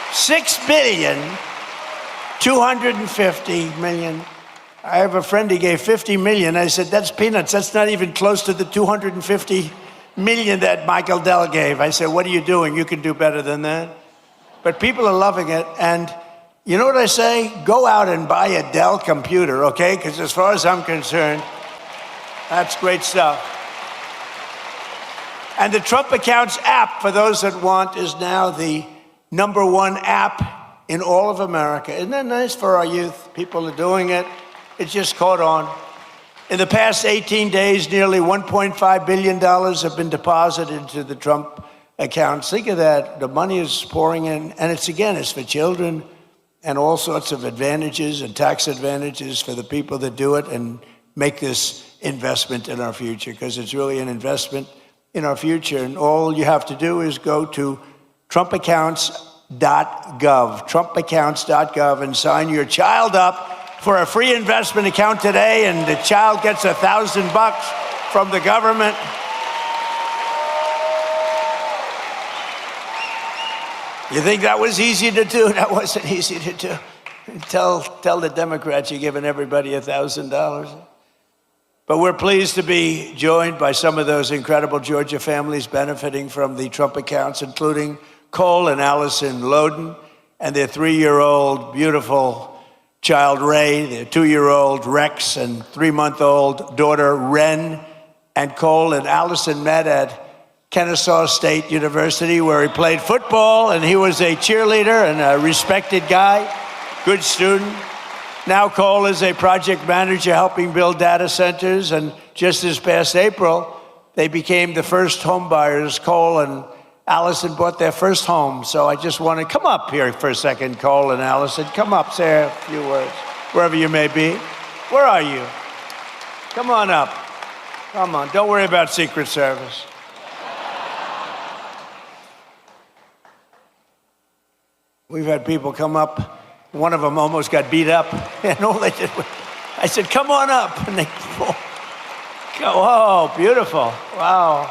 $6.25 billion. I have a friend, he gave $50 million. I said, that's peanuts. That's not even close to the $250 million that Michael Dell gave. I said, what are you doing? You can do better than that. But people are loving it. And you know what I say? Go out and buy a Dell computer, okay? Because as far as I'm concerned, that's great stuff. And the Trump Accounts app, for those that want, is now the #1 app in all of America. Isn't that nice for our youth? People are doing it. It just caught on. In the past 18 days, nearly $1.5 billion have been deposited into the Trump accounts. Think of that. The money is pouring in. And it's for children, and all sorts of advantages and tax advantages for the people that do it and make this investment in our future, because it's really an investment in our future. And all you have to do is go to trumpaccounts.gov, trumpaccounts.gov, and sign your child up for a free investment account today, and the child gets $1,000 from the government. You think that was easy to do? That wasn't easy to do. Tell the Democrats you're giving everybody $1,000. But we're pleased to be joined by some of those incredible Georgia families benefiting from the Trump accounts, including Cole and Allison Loden and their 3-year-old beautiful child Ray, their 2-year-old Rex, and 3-month-old daughter Ren. And Cole and Allison met at Kennesaw State University, where he played football, and he was a cheerleader and a respected guy, good student. Now Cole is a project manager helping build data centers, and just this past April, they became the first home buyers. Cole and Allison bought their first home. So I just want to come up here for a second, Cole and Allison. Come up, say a few words, wherever you may be. Where are you? Come on up. Come on, don't worry about Secret Service. We've had people come up. One of them almost got beat up, and all they did was, I said, come on up, and they go, oh, beautiful, wow.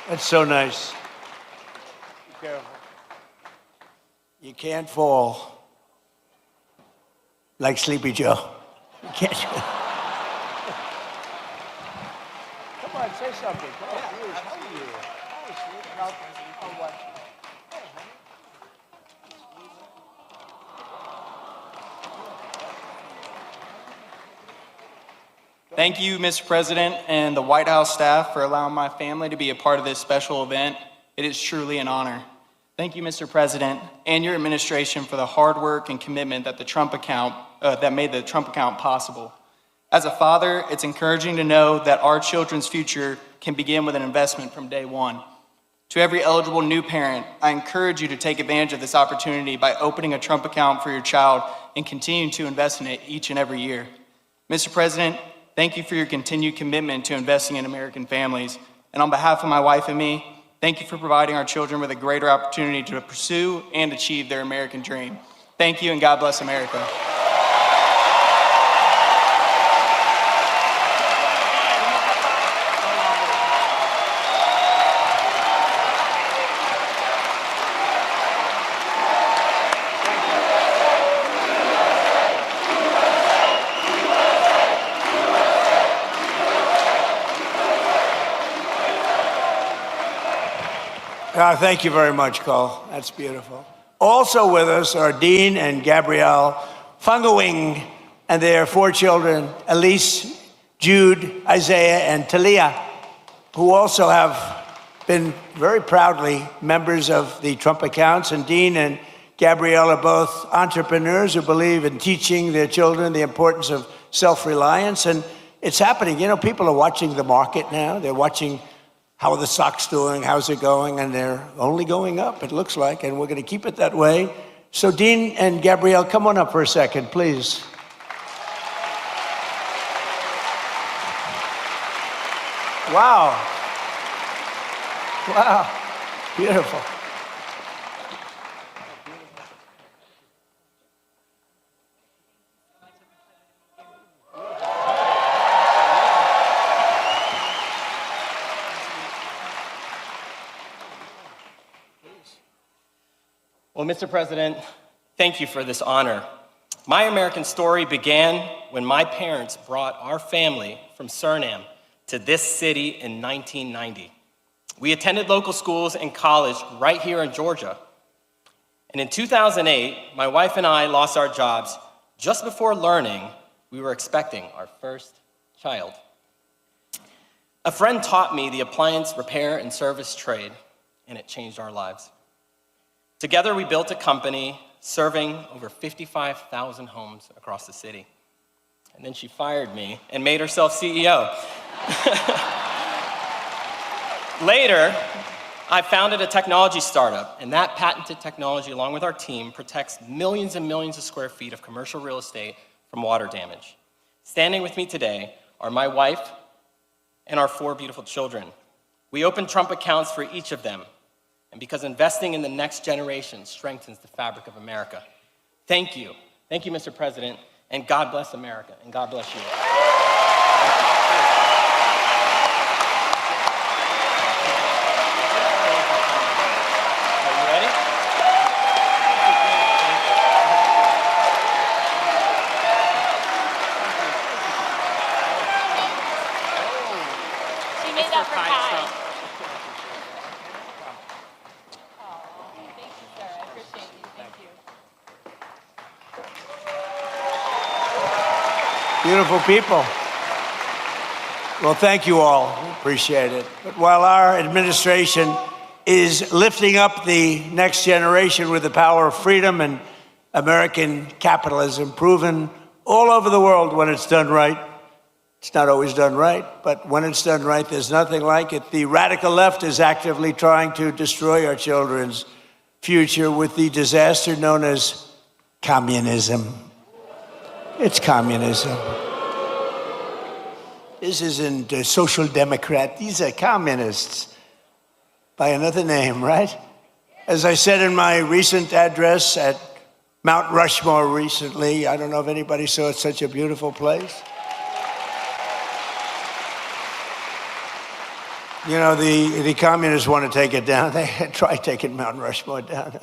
That's so nice. Be careful. You can't fall like Sleepy Joe. You can't. Come on, say something. Come on, please. How are you? Hi, sweet. I'll watch you. Thank you, Mr. President, and the White House staff for allowing my family to be a part of this special event. It is truly an honor. Thank you, Mr. President, and your administration for the hard work and commitment that that made the Trump account possible. As a father, it's encouraging to know that our children's future can begin with an investment from day one. To every eligible new parent, I encourage you to take advantage of this opportunity by opening a Trump account for your child and continuing to invest in it each and every year. Mr. President, thank you for your continued commitment to investing in American families. And on behalf of my wife and me, thank you for providing our children with a greater opportunity to pursue and achieve their American dream. Thank you, and God bless America. Thank you very much, Cole. That's beautiful. Also with us are Dean and Gabrielle Fungawing and their 4 children, Elise, Jude, Isaiah, and Talia, who also have been very proudly members of the Trump accounts. And Dean and Gabrielle are both entrepreneurs who believe in teaching their children the importance of self-reliance. And it's happening. You know, people are watching the market now. They're watching how are the stocks doing, how's it going, and they're only going up, it looks like, and we're going to keep it that way. So Dean and Gabrielle, come on up for a second, please. Wow. Wow. Beautiful. Well, Mr. President, thank you for this honor. My American story began when my parents brought our family from Suriname to this city in 1990. We attended local schools and college right here in Georgia. And in 2008, my wife and I lost our jobs just before learning we were expecting our first child. A friend taught me the appliance repair and service trade, and it changed our lives. Together, we built a company serving over 55,000 homes across the city. And then she fired me and made herself CEO. Later, I founded a technology startup, and that patented technology, along with our team, protects millions and millions of square feet of commercial real estate from water damage. Standing with me today are my wife and our 4 beautiful children. We opened Trump accounts for each of them, and because investing in the next generation strengthens the fabric of America. Thank you. Thank you, Mr. President, and God bless America, and God bless you. Are you ready? She made that for Kai. Beautiful people. Well, thank you all. Appreciate it. But while our administration is lifting up the next generation with the power of freedom and American capitalism, proven all over the world when it's done right, it's not always done right, but when it's done right, there's nothing like it. The radical left is actively trying to destroy our children's future with the disaster known as communism. It's communism. This isn't a social democrat. These are communists by another name, right? As I said in my recent address at Mount Rushmore recently, I don't know if anybody saw it, such a beautiful place. You know, the communists want to take it down. They tried taking Mount Rushmore down.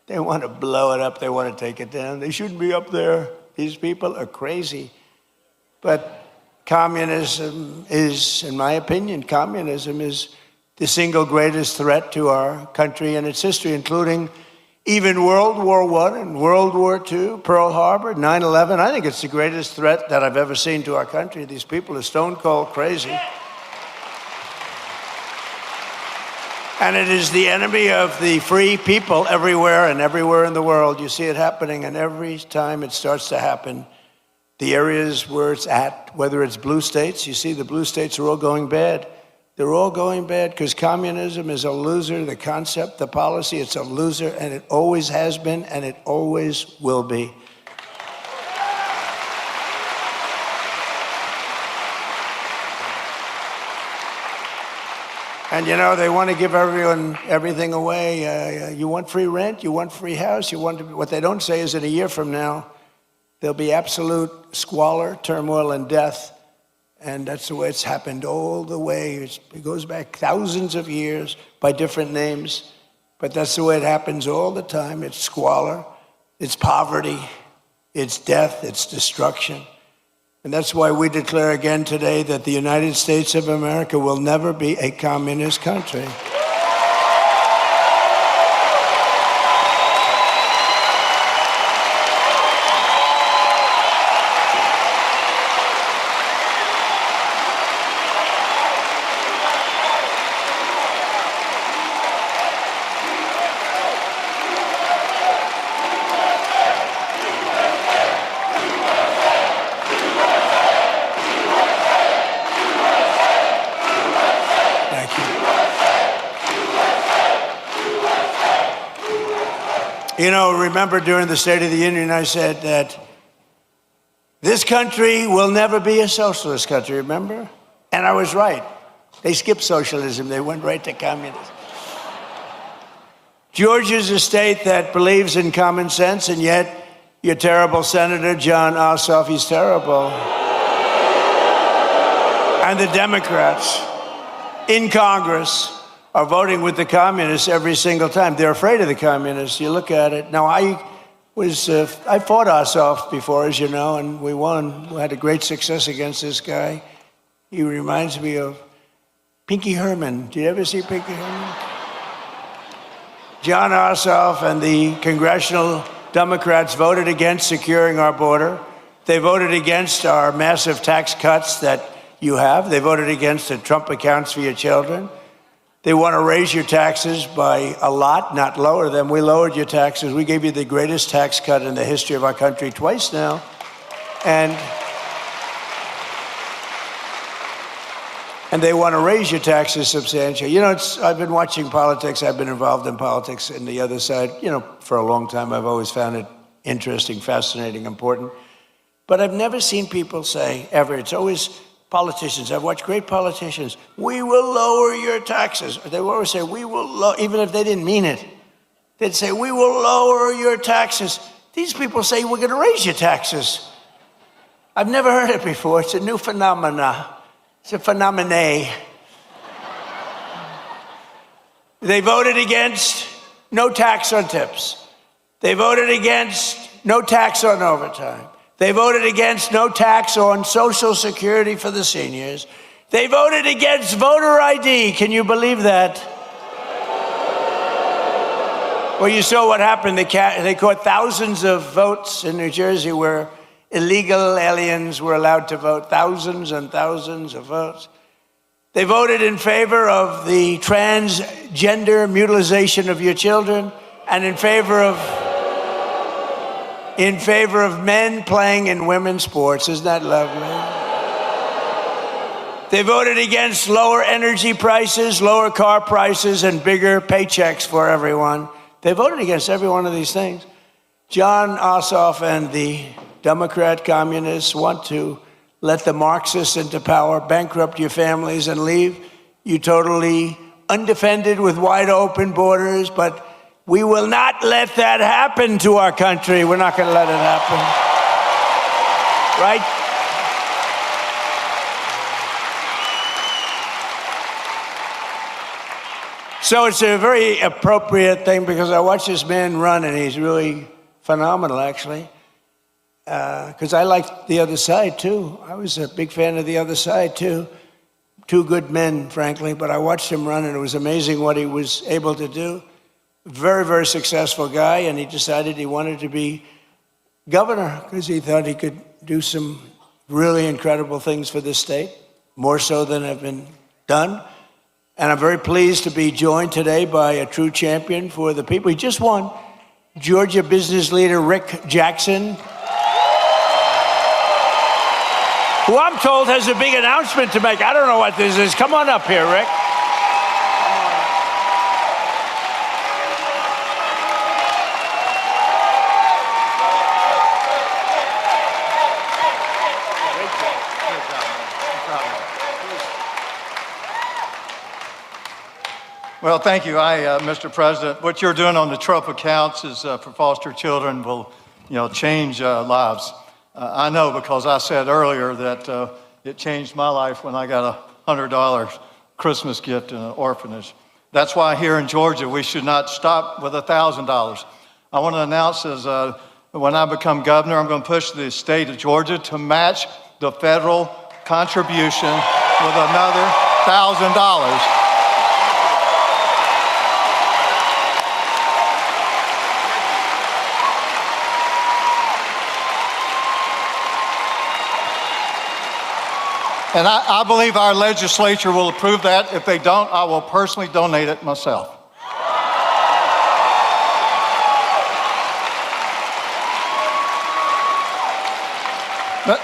They want to blow it up. They want to take it down. They shouldn't be up there. These people are crazy. But communism is, in my opinion, communism is the single greatest threat to our country and its history, including even World War I and World War II, Pearl Harbor, 9/11. I think it's the greatest threat that I've ever seen to our country. These people are stone cold crazy. And it is the enemy of the free people everywhere and everywhere in the world. You see it happening, and every time it starts to happen, the areas where it's at, whether it's blue states, you see the blue states are all going bad. They're all going bad because communism is a loser. The concept, the policy, it's a loser, and it always has been, and it always will be. And you know, they want to give everyone everything away. You want free rent, you want free house, what they don't say is that a year from now, there'll be absolute squalor, turmoil, and death. And that's the way it's happened all the way. It goes back thousands of years by different names. But that's the way it happens all the time. It's squalor, it's poverty, it's death, it's destruction. And that's why we declare again today that the United States of America will never be a communist country. You know, remember during the State of the Union, I said that this country will never be a socialist country, remember? And I was right. They skipped socialism. They went right to communism. Georgia's a state that believes in common sense, and yet your terrible Senator, Jon Ossoff, he's terrible. And the Democrats in Congress are voting with the communists every single time. They're afraid of the communists. You look at it. Now, I fought Ossoff before, as you know, and we won. We had a great success against this guy. He reminds me of Pinky Herman. Did you ever see Pinky Herman? Jon Ossoff and the congressional Democrats voted against securing our border. They voted against our massive tax cuts that you have. They voted against the Trump accounts for your children. They want to raise your taxes by a lot, not lower them. We lowered your taxes. We gave you the greatest tax cut in the history of our country twice now. And they want to raise your taxes substantially. You know, I've been watching politics. I've been involved in politics in the other side, you know, for a long time. I've always found it interesting, fascinating, important. But I've never seen people say, ever, it's always politicians. I've watched great politicians. We will lower your taxes. They will always say, we will, even if they didn't mean it. They'd say, we will lower your taxes. These people say, we're going to raise your taxes. I've never heard it before. It's a new phenomena. It's a phenomenon. They voted against no tax on tips. They voted against no tax on overtime. They voted against no tax on Social Security for the seniors. They voted against voter ID. Can you believe that? Well, you saw what happened. They caught thousands of votes in New Jersey where illegal aliens were allowed to vote, thousands and thousands of votes. They voted in favor of the transgender mutilization of your children and in favor of men playing in women's sports. Isn't that lovely? They voted against lower energy prices, lower car prices, and bigger paychecks for everyone. They voted against every one of these things. Jon Ossoff and the Democrat communists want to let the Marxists into power, bankrupt your families, and leave you totally undefended with wide open borders, but we will not let that happen to our country. We're not going to let it happen. Right? So it's a very appropriate thing because I watch this man run and he's really phenomenal, actually. Because I like the other side, too. I was a big fan of the other side, too. Two good men, frankly, but I watched him run and it was amazing what he was able to do. Very, very successful guy, and he decided he wanted to be governor because he thought he could do some really incredible things for this state, more so than have been done. And I'm very pleased to be joined today by a true champion for the people. He just won, Georgia business leader Rick Jackson, who I'm told has a big announcement to make. I don't know what this is. Come on up here, Rick. Well, thank you, Mr. President. What you're doing on the Trump accounts is for foster children will, change lives. I know because I said earlier that it changed my life when I got a $100 Christmas gift in an orphanage. That's why here in Georgia we should not stop with $1,000. I want to announce when I become governor, I'm going to push the state of Georgia to match the federal contribution with another $1,000. And I believe our legislature will approve that. If they don't, I will personally donate it myself.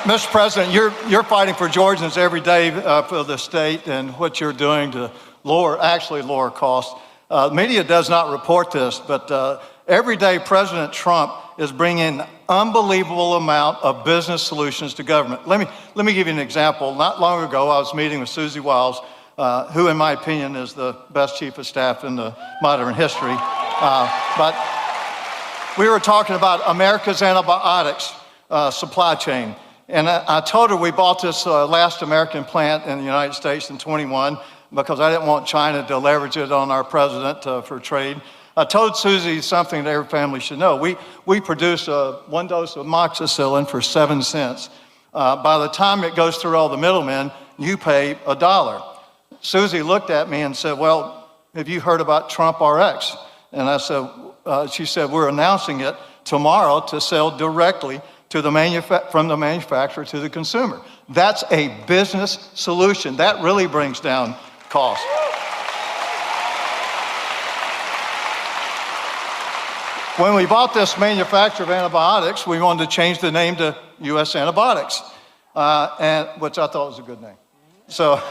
Mr. President, you're fighting for Georgians every day for the state and what you're doing to lower costs. Media does not report this, but every day President Trump is bringing unbelievable amount of business solutions to government. Let me give you an example. Not long ago, I was meeting with Susie Wiles, who in my opinion is the best chief of staff in the modern history. But we were talking about America's antibiotics supply chain. And I told her we bought this last American plant in the United States in 21 because I didn't want China to leverage it on our president for trade. I told Susie something that every family should know. We produce one dose of amoxicillin for 7 cents. By the time it goes through all the middlemen, you pay $1. Susie looked at me and said, well, have you heard about Trump RX? And I said, she said, we're announcing it tomorrow to sell directly to from the manufacturer to the consumer. That's a business solution. That really brings down costs. When we bought this manufacturer of antibiotics, we wanted to change the name to U.S. Antibiotics, which I thought was a good name. So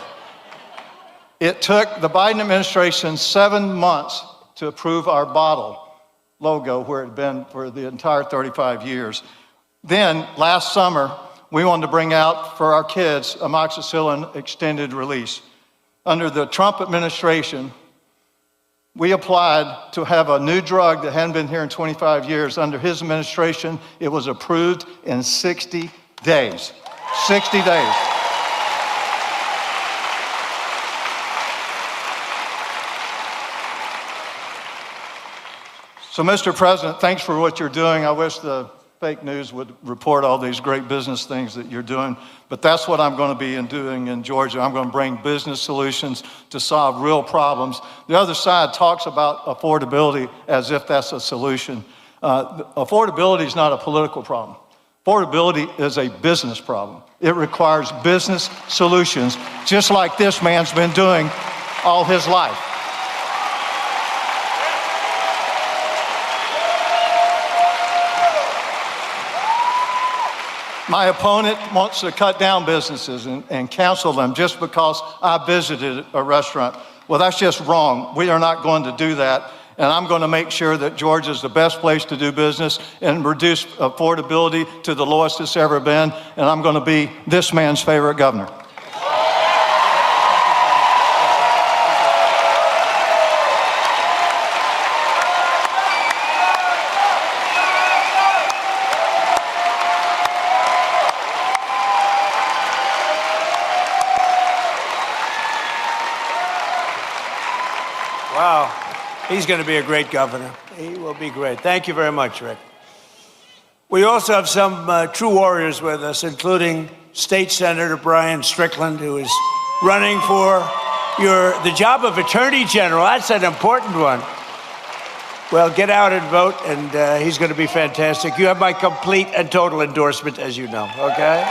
it took the Biden administration 7 months to approve our bottle logo where it had been for the entire 35 years. Then last summer, we wanted to bring out for our kids amoxicillin extended release. Under the Trump administration, we applied to have a new drug that hadn't been here in 25 years. Under his administration, it was approved in 60 days. 60 days. So, Mr. President, thanks for what you're doing. I wish the fake news would report all these great business things that you're doing, but that's what I'm going to be doing in Georgia. I'm going to bring business solutions to solve real problems. The other side talks about affordability as if that's a solution. Affordability is not a political problem. Affordability is a business problem. It requires business solutions, just like this man's been doing all his life. My opponent wants to cut down businesses and cancel them just because I visited a restaurant. Well, that's just wrong. We are not going to do that. And I'm going to make sure that Georgia is the best place to do business and reduce affordability to the lowest it's ever been. And I'm going to be this man's favorite governor. Wow. He's going to be a great governor. He will be great. Thank you very much, Rick. We also have some true warriors with us, including State Senator Brian Strickland, who is running for the job of Attorney General. That's an important one. Well, get out and vote, and he's going to be fantastic. You have my complete and total endorsement, as you know, okay?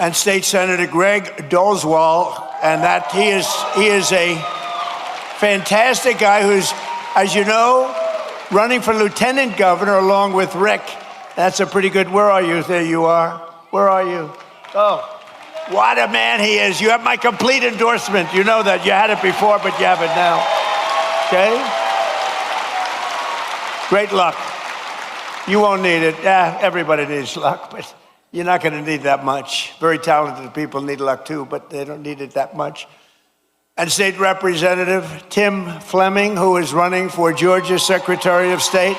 and State Senator Greg Dolezal, and that he is a fantastic guy who's, as you know, running for lieutenant governor along with Rick. That's a pretty good, where are you? There you are. Where are you? Oh, what a man he is. You have my complete endorsement. You know that. You had it before, but you have it now. Okay? Great luck. You won't need it. Yeah, everybody needs luck, but you're not going to need that much. Very talented people need luck too, but they don't need it that much. And State Representative Tim Fleming, who is running for Georgia Secretary of State.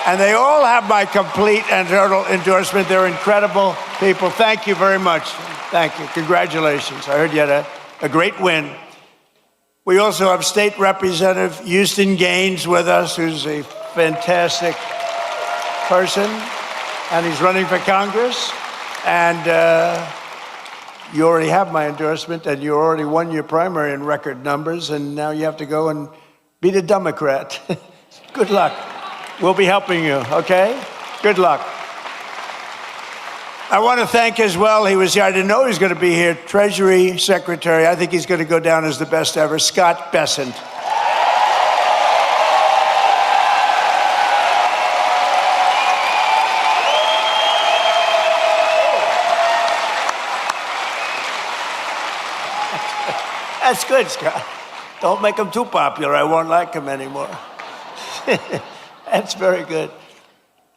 And they all have my complete and total endorsement. They're incredible people. Thank you very much. Thank you. Congratulations. I heard you had a great win. We also have State Representative Houston Gaines with us, who's a fantastic person, and he's running for Congress. And you already have my endorsement, and you already won your primary in record numbers, and now you have to go and beat a Democrat. Good luck. We'll be helping you, okay? Good luck. I want to thank as well, he was here, I didn't know he was going to be here, Treasury Secretary, I think he's going to go down as the best ever, Scott Bessent. That's good, Scott. Don't make him too popular. I won't like him anymore. That's very good.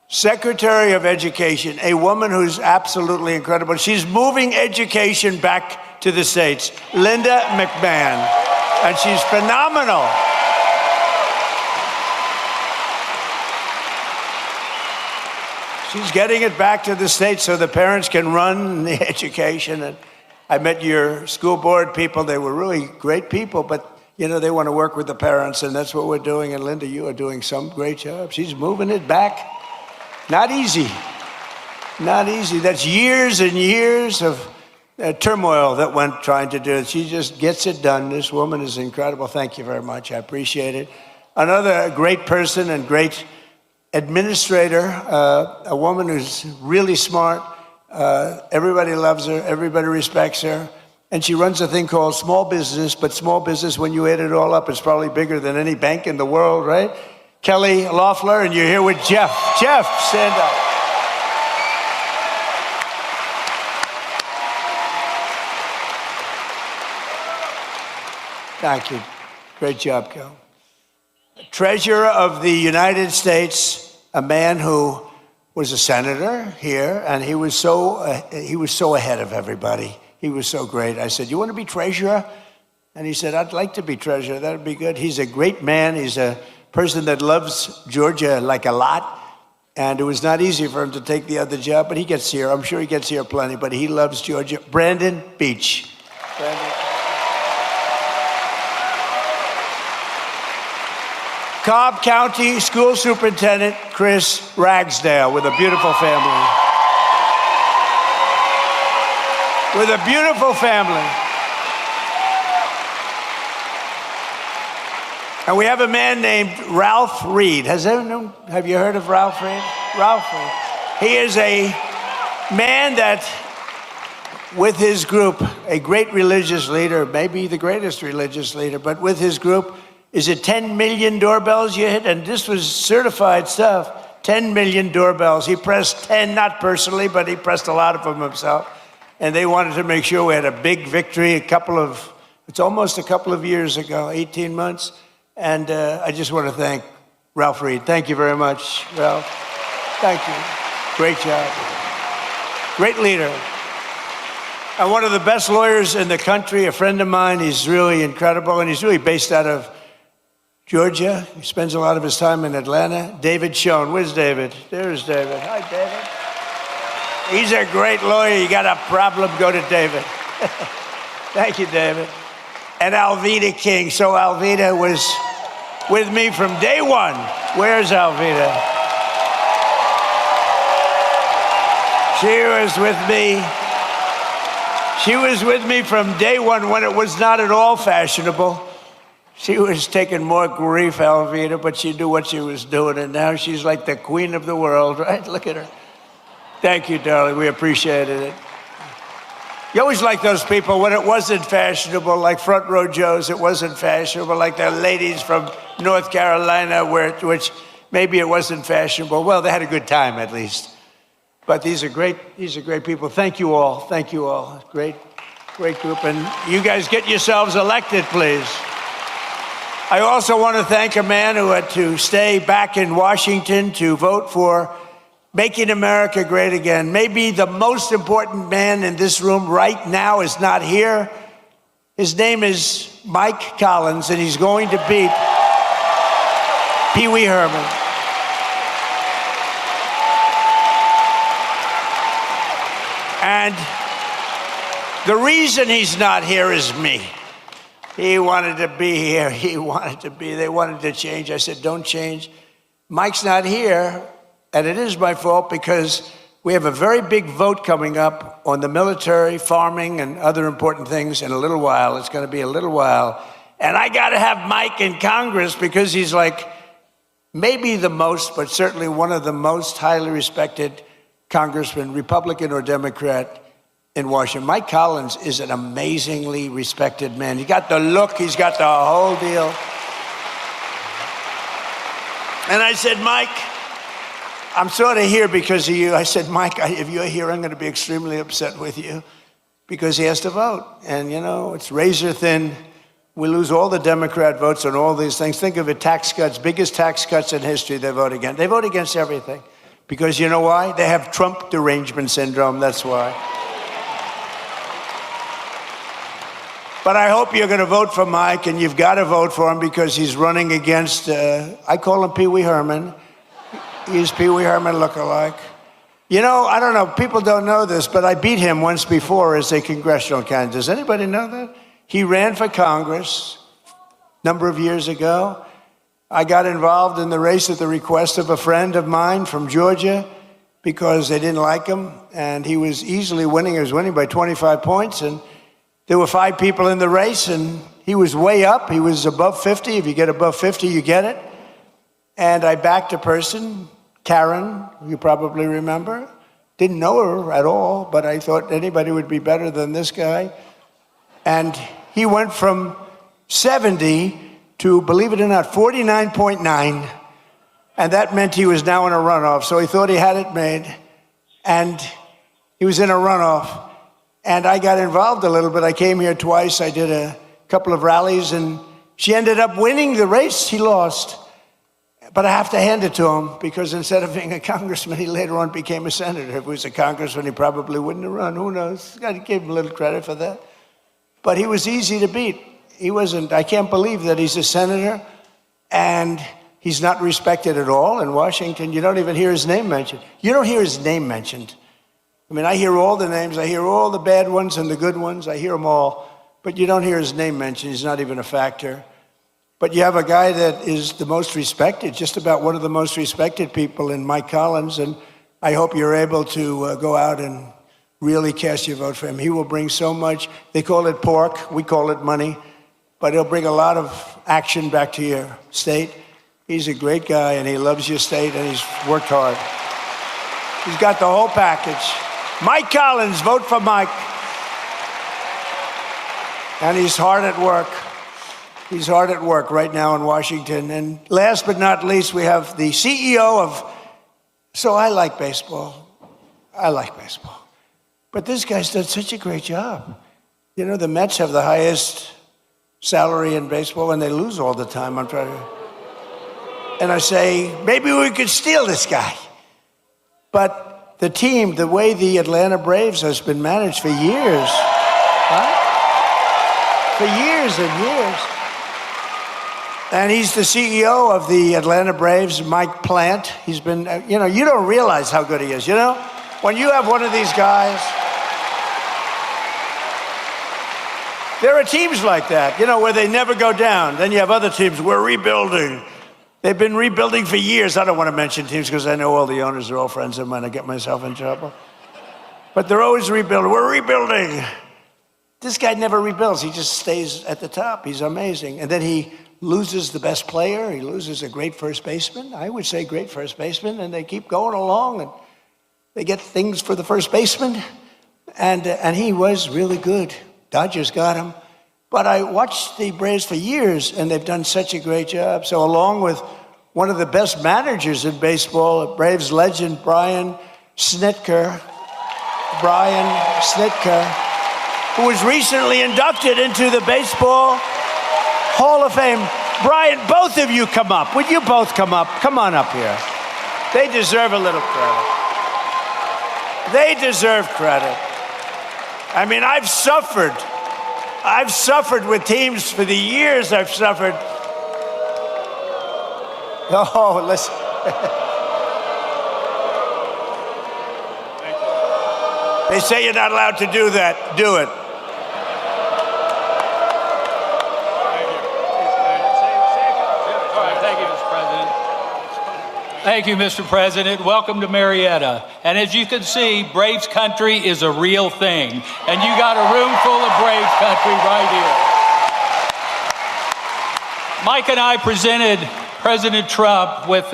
Secretary of Education, a woman who's absolutely incredible. She's moving education back to the States, Linda McMahon, and she's phenomenal. She's getting it back to the States so the parents can run the education. And I met your school board people. They were really great people, but you know, they want to work with the parents, and that's what we're doing. And Linda, you are doing some great job. She's moving it back. Not easy. Not easy. That's years and years of turmoil that went trying to do it. She just gets it done. This woman is incredible. Thank you very much. I appreciate it. Another great person and great administrator, a woman who's really smart. Everybody loves her. Everybody respects her. And she runs a thing called small business, but small business, when you add it all up, is probably bigger than any bank in the world, right? Kelly Loeffler, and you're here with Jeff. Jeff, stand up. Thank you. Great job, Kel. Treasurer of the United States, a man who was a senator here, and he was so ahead of everybody. He was so great. I said, "You want to be treasurer?" And he said, "I'd like to be treasurer. That would be good." He's a great man. He's a person that loves Georgia like a lot. And it was not easy for him to take the other job, but he gets here. I'm sure he gets here plenty, but he loves Georgia. Brandon Beach. Brandon. Cobb County School Superintendent Chris Ragsdale with a beautiful family. With a beautiful family. And we have a man named Ralph Reed. Have you heard of Ralph Reed? Ralph Reed. He is a man that, with his group, a great religious leader, maybe the greatest religious leader, but with his group, is it 10 million doorbells you hit? And this was certified stuff. 10 million doorbells. He pressed 10, not personally, but he pressed a lot of them himself. And they wanted to make sure we had a big victory it's almost a couple of years ago, 18 months. And I just want to thank Ralph Reed. Thank you very much, Ralph. Thank you. Great job. Great leader. And one of the best lawyers in the country, a friend of mine. He's really incredible, and he's really based out of Georgia. He spends a lot of his time in Atlanta. David Schoen. Where's David? There's David. Hi, David. He's a great lawyer. You got a problem, go to David. Thank you, David. And Alveda King. So Alveda was with me from day one. Where's Alveda? She was with me. She was with me from day one when it was not at all fashionable. She was taking more grief, Alveda, but she knew what she was doing, and now she's like the queen of the world, right? Look at her. Thank you, darling. We appreciated it. You always like those people when it wasn't fashionable, like Front Row Joes, it wasn't fashionable, like the ladies from North Carolina, which maybe it wasn't fashionable. Well, they had a good time at least. But these are great people. Thank you all. Thank you all. Great group. And you guys get yourselves elected, please. I also want to thank a man who had to stay back in Washington to vote for Making America Great Again. Maybe the most important man in this room right now is not here. His name is Mike Collins, and he's going to beat Pee Wee Herman. And the reason he's not here is me. He wanted to be here. They wanted to change. I said, don't change. Mike's not here, and it is my fault because we have a very big vote coming up on the military, farming, and other important things in a little while. It's going to be a little while. And I got to have Mike in Congress because he's like maybe the most, but certainly one of the most highly respected congressman, Republican or Democrat, in Washington. Mike Collins is an amazingly respected man. He got the look, he's got the whole deal. And I said, Mike, I'm sort of here because of you. I said, Mike, if you're here, I'm going to be extremely upset with you because he has to vote. And, you know, it's razor thin. We lose all the Democrat votes on all these things. Think of it, tax cuts, biggest tax cuts in history they vote against. They vote against everything. Because you know why? They have Trump derangement syndrome, that's why. But I hope you're going to vote for Mike, and you've got to vote for him because he's running against, I call him Pee Wee Herman. He's Pee Wee Herman lookalike. You know, I don't know, people don't know this, but I beat him once before as a congressional candidate. Does anybody know that? He ran for Congress a number of years ago. I got involved in the race at the request of a friend of mine from Georgia because they didn't like him, and he was easily winning. He was winning by 25 points, and there were 5 people in the race, and he was way up. He was above 50. If you get above 50, you get it. And I backed a person, Karen, you probably remember. Didn't know her at all, but I thought anybody would be better than this guy. And he went from 70 to, believe it or not, 49.9. And that meant he was now in a runoff. So he thought he had it made. And he was in a runoff. And I got involved a little bit. I came here twice. I did a couple of rallies, and she ended up winning the race. He lost. But I have to hand it to him because instead of being a congressman, he later on became a senator. If he was a congressman, he probably wouldn't have run. Who knows? I give him a little credit for that. But he was easy to beat. He wasn't, I can't believe that he's a senator and he's not respected at all in Washington. You don't even hear his name mentioned. You don't hear his name mentioned. I mean, I hear all the names. I hear all the bad ones and the good ones. I hear them all. But you don't hear his name mentioned. He's not even a factor. But you have a guy that is the most respected, just about one of the most respected people in Mike Collins. And I hope you're able to go out and really cast your vote for him. He will bring so much. They call it pork. We call it money. But he'll bring a lot of action back to your state. He's a great guy, and he loves your state, and he's worked hard. He's got the whole package. Mike Collins, vote for Mike. And he's hard at work. He's hard at work right now in Washington. And last but not least, we have the CEO of, so I like baseball. I like baseball. But this guy's done such a great job. You know, the Mets have the highest salary in baseball, and they lose all the time. I'm trying to, and I say, maybe we could steal this guy. But the team, the way the Atlanta Braves has been managed for years, right? For years and years. And he's the CEO of the Atlanta Braves, Mike Plant. He's been, you know, you don't realize how good he is, you know? When you have one of these guys, there are teams like that, you know, where they never go down. Then you have other teams, we're rebuilding. They've been rebuilding for years. I don't want to mention teams because I know all the owners are all friends of mine. I get myself in trouble. But they're always rebuilding. We're rebuilding. This guy never rebuilds. He just stays at the top. He's amazing. And then he loses the best player. He loses a great first baseman. I would say great first baseman. And they keep going along. And they get things for the first baseman. And he was really good. Dodgers got him. But I watched the Braves for years, and they've done such a great job. So along with one of the best managers in baseball, Braves legend Brian Snitker, who was recently inducted into the Baseball Hall of Fame. Brian, both of you come up. Would you both come up? Come on up here. They deserve a little credit. They deserve credit. I mean, I've suffered with teams for the years I've suffered. Oh, listen. They say you're not allowed to do that. Do it. Thank you, Mr. President. Welcome to Marietta. And as you can see, Braves country is a real thing. And you got a room full of Braves country right here. Mike and I presented President Trump with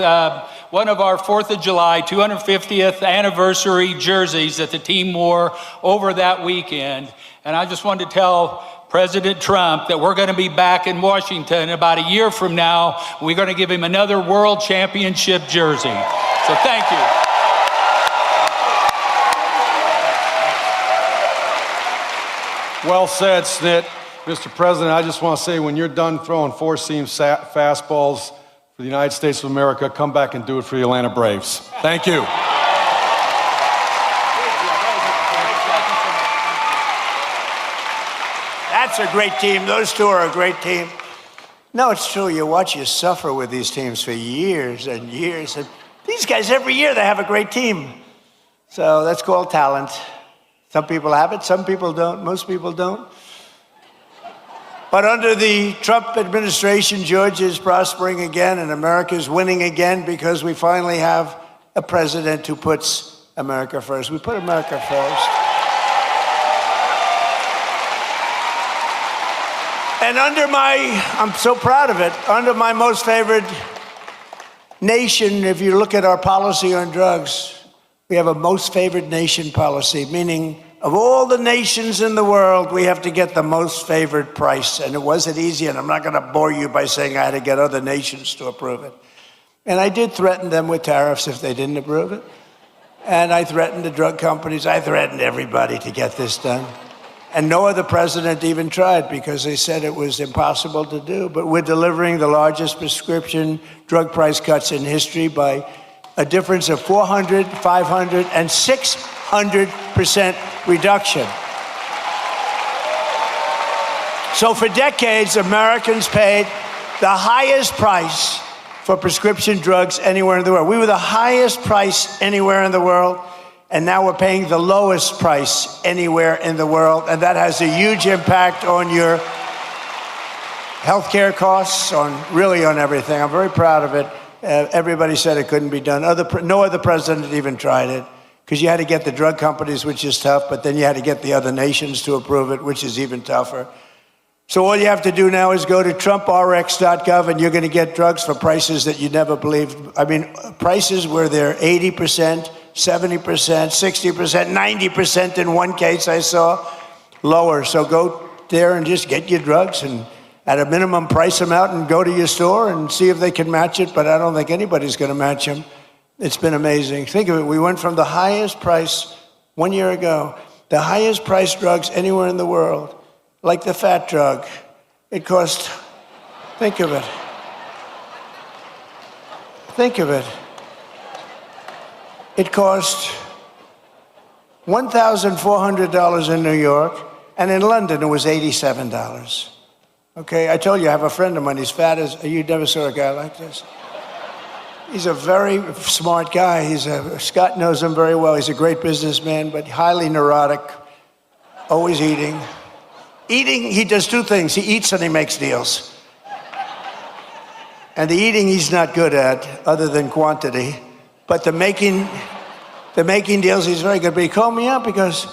one of our 4th of July 250th anniversary jerseys that the team wore over that weekend. And I just wanted to tell President Trump that we're going to be back in Washington about a year from now. We're going to give him another World Championship jersey. So thank you. Well said, Snit. Mr. President, I just want to say when you're done throwing four-seam fastballs for the United States of America, come back and do it for the Atlanta Braves. Thank you. That's a great team. Those two are a great team. No, it's true. You watch you suffer with these teams for years and years. And these guys, every year, they have a great team. So that's called talent. Some people have it, some people don't. Most people don't. But under the Trump administration, Georgia is prospering again and America is winning again because we finally have a president who puts America first. We put America first. And I'm so proud of it, under my most favored nation, if you look at our policy on drugs, we have a most favored nation policy, meaning of all the nations in the world, we have to get the most favored price. And it wasn't easy, and I'm not going to bore you by saying I had to get other nations to approve it. And I did threaten them with tariffs if they didn't approve it. And I threatened the drug companies. I threatened everybody to get this done. And no other president even tried because they said it was impossible to do. But we're delivering the largest prescription drug price cuts in history by a difference of 400, 500, and 600% reduction. So for decades, Americans paid the highest price for prescription drugs anywhere in the world. We were the highest price anywhere in the world. And now we're paying the lowest price anywhere in the world. And that has a huge impact on your healthcare costs, on everything. I'm very proud of it. Everybody said it couldn't be done. No other president even tried it because you had to get the drug companies, which is tough, but then you had to get the other nations to approve it, which is even tougher. So all you have to do now is go to TrumpRx.gov and you're going to get drugs for prices that you never believed. I mean, prices where they're 80%, 70%, 60%, 90% in one case I saw, lower. So go there and just get your drugs and at a minimum price them out and go to your store and see if they can match it, but I don't think anybody's going to match them. It's been amazing. Think of it. We went from the highest price 1 year ago, the highest priced drugs anywhere in the world, like the fat drug. It cost, think of it. It cost $1,400 in New York, and in London it was $87. Okay, I told you I have a friend of mine, he's fat as, you never saw a guy like this. He's a very smart guy. Scott knows him very well. He's a great businessman, but highly neurotic, always eating. He does two things. He eats and he makes deals. And the eating he's not good at, other than quantity. But the making deals, he's very good. But he called me up because,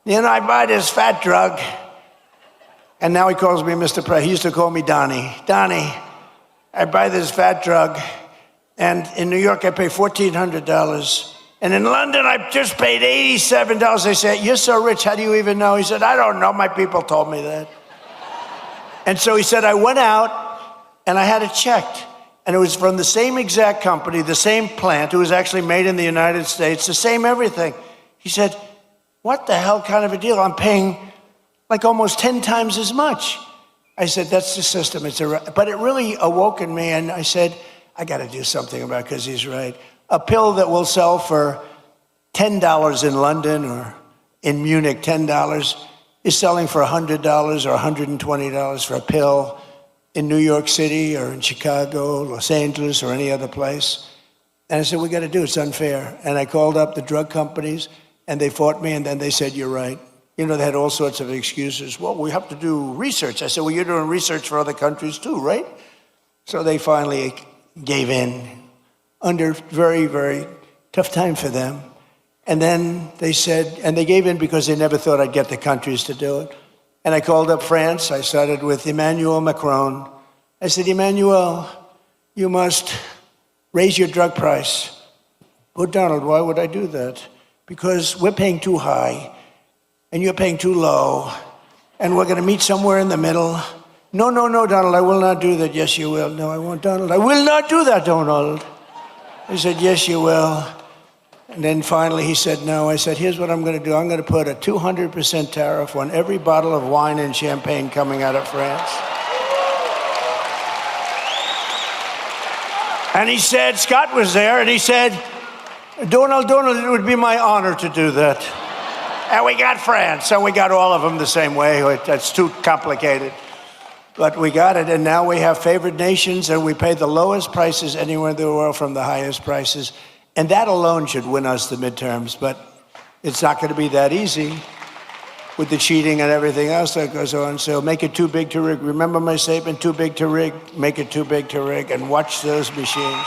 I buy this fat drug. And now he calls me Mr. President. He used to call me Donnie. Donnie, I buy this fat drug. And in New York, I pay $1,400. And in London, I just paid $87. They said, you're so rich, how do you even know? He said, I don't know, my people told me that. And so he said, I went out and I had it checked. And it was from the same exact company, the same plant. It was actually made in the United States, the same everything. He said, what the hell kind of a deal? I'm paying like almost 10 times as much. I said, that's the system. But it really awoke in me, and I said, I got to do something about it, because he's right. A pill that will sell for $10 in London or in Munich, $10, is selling for $100 or $120 for a pill in New York City or in Chicago, Los Angeles, or any other place. And I said, we got to do it. It's unfair. And I called up the drug companies, and they fought me, and then they said, you're right. You know, they had all sorts of excuses. Well, we have to do research. I said, well, you're doing research for other countries too, right? So they finally gave in under very, very tough time for them. And then they said, and they gave in because they never thought I'd get the countries to do it. And I called up France. I started with Emmanuel Macron. I said, Emmanuel, you must raise your drug price. Oh, Donald, why would I do that? Because we're paying too high, and you're paying too low, and we're going to meet somewhere in the middle. No, no, no, Donald, I will not do that. Yes, you will. No, I won't, Donald. I will not do that, Donald. I said, yes, you will. And then finally he said no. I said, here's what I'm going to do. I'm going to put a 200% tariff on every bottle of wine and champagne coming out of France. And he said, Scott was there, and he said, Donald, it would be my honor to do that. And we got France, so we got all of them the same way. That's too complicated. But we got it, and now we have favored nations, and we pay the lowest prices anywhere in the world from the highest prices. And that alone should win us the midterms, but it's not going to be that easy with the cheating and everything else that goes on. So make it too big to rig. Remember my statement, too big to rig, make it too big to rig, and watch those machines.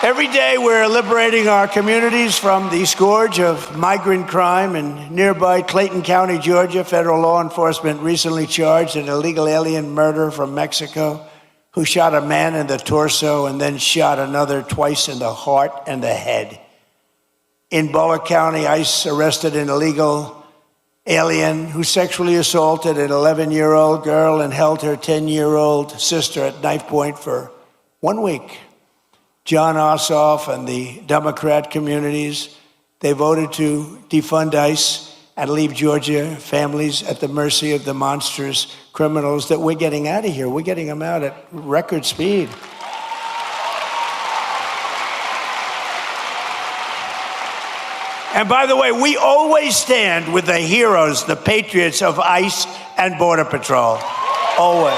Every day we're liberating our communities from the scourge of migrant crime. In nearby Clayton County, Georgia, federal law enforcement recently charged an illegal alien murderer from Mexico who shot a man in the torso and then shot another twice in the heart and the head. In Bullock County, ICE arrested an illegal alien who sexually assaulted an 11-year-old girl and held her 10-year-old sister at knife point for 1 week. John Ossoff and the Democrat communities, they voted to defund ICE and leave Georgia families at the mercy of the monstrous criminals that we're getting out of here. We're getting them out at record speed. And by the way, we always stand with the heroes, the patriots of ICE and Border Patrol. Always.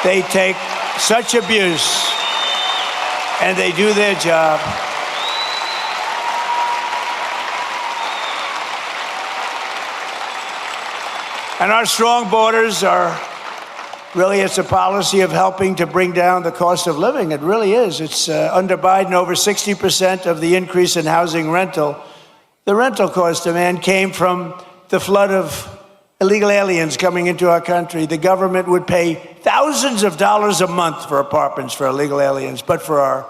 They take such abuse, and they do their job. And our strong borders are really, it's a policy of helping to bring down the cost of living. It really is. It's under Biden, over 60% of the increase in housing rental. The rental cost demand came from the flood of illegal aliens coming into our country. The government would pay thousands of dollars a month for apartments for illegal aliens. But for our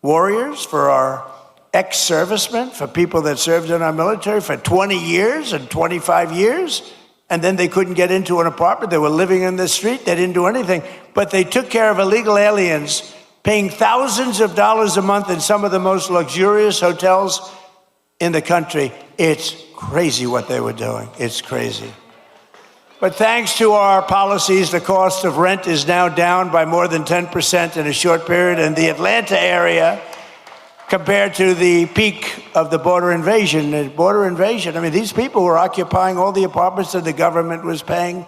warriors, for our ex-servicemen, for people that served in our military for 20 years and 25 years, and then they couldn't get into an apartment. They were living in the street. They didn't do anything. But they took care of illegal aliens, paying thousands of dollars a month in some of the most luxurious hotels in the country. It's crazy what they were doing. It's crazy. But thanks to our policies, the cost of rent is now down by more than 10% in a short period in the Atlanta area compared to the peak of the border invasion. The border invasion, I mean, these people were occupying all the apartments that the government was paying,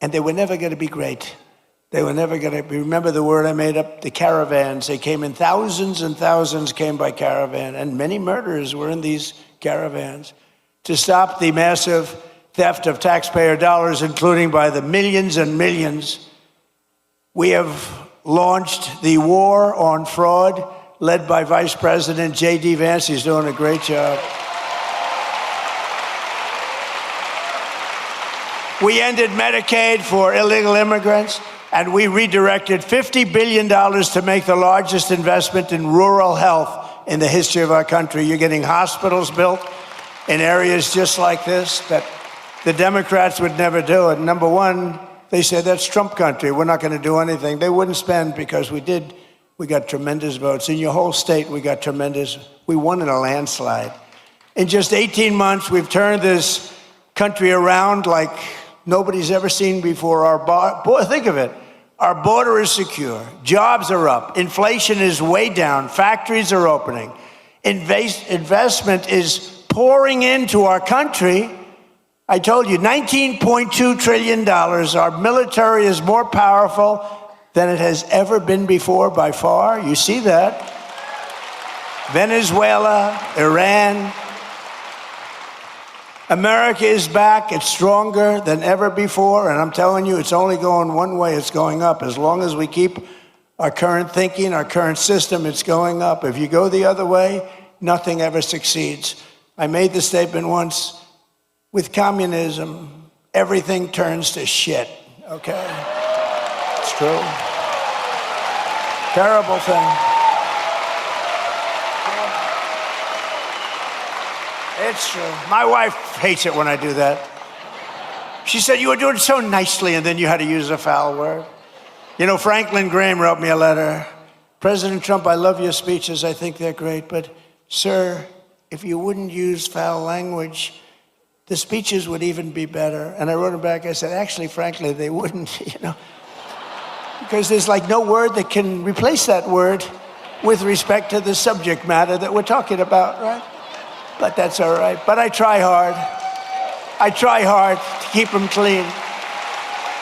and they were never going to be great. They were never going to be, remember the word I made up, the caravans. They came in thousands and thousands came by caravan, and many murders were in these caravans. To stop the massive theft of taxpayer dollars, including by the millions and millions, we have launched the war on fraud, led by Vice President J.D. Vance. He's doing a great job. We ended Medicaid for illegal immigrants, And we redirected $50 billion to make the largest investment in rural health in the history of our country. You're getting hospitals built in areas just like this that the Democrats would never do. And number one, they say that's Trump country. We're not going to do anything. They wouldn't spend because we did. We got tremendous votes. In your whole state, we got tremendous. We won in a landslide. In just 18 months, we've turned this country around like nobody's ever seen before. Think of it. Our border is secure. Jobs are up. Inflation is way down. Factories are opening. Investment is pouring into our country. I told you, $19.2 trillion. Our military is more powerful than it has ever been before by far. You see that. Venezuela, Iran. America is back. It's stronger than ever before. And I'm telling you, it's only going one way. It's going up. As long as we keep our current thinking, our current system, it's going up. If you go the other way, nothing ever succeeds. I made the statement once, with communism, everything turns to shit, okay? It's true. Terrible thing. It's true. My wife hates it when I do that. She said, you were doing so nicely, and then you had to use a foul word. You know, Franklin Graham wrote me a letter. President Trump, I love your speeches. I think they're great. But, sir, if you wouldn't use foul language, the speeches would even be better. And I wrote him back. I said, actually, frankly, they wouldn't, you know. Because there's like no word that can replace that word with respect to the subject matter that we're talking about, right? But that's all right. But I try hard. I try hard to keep them clean.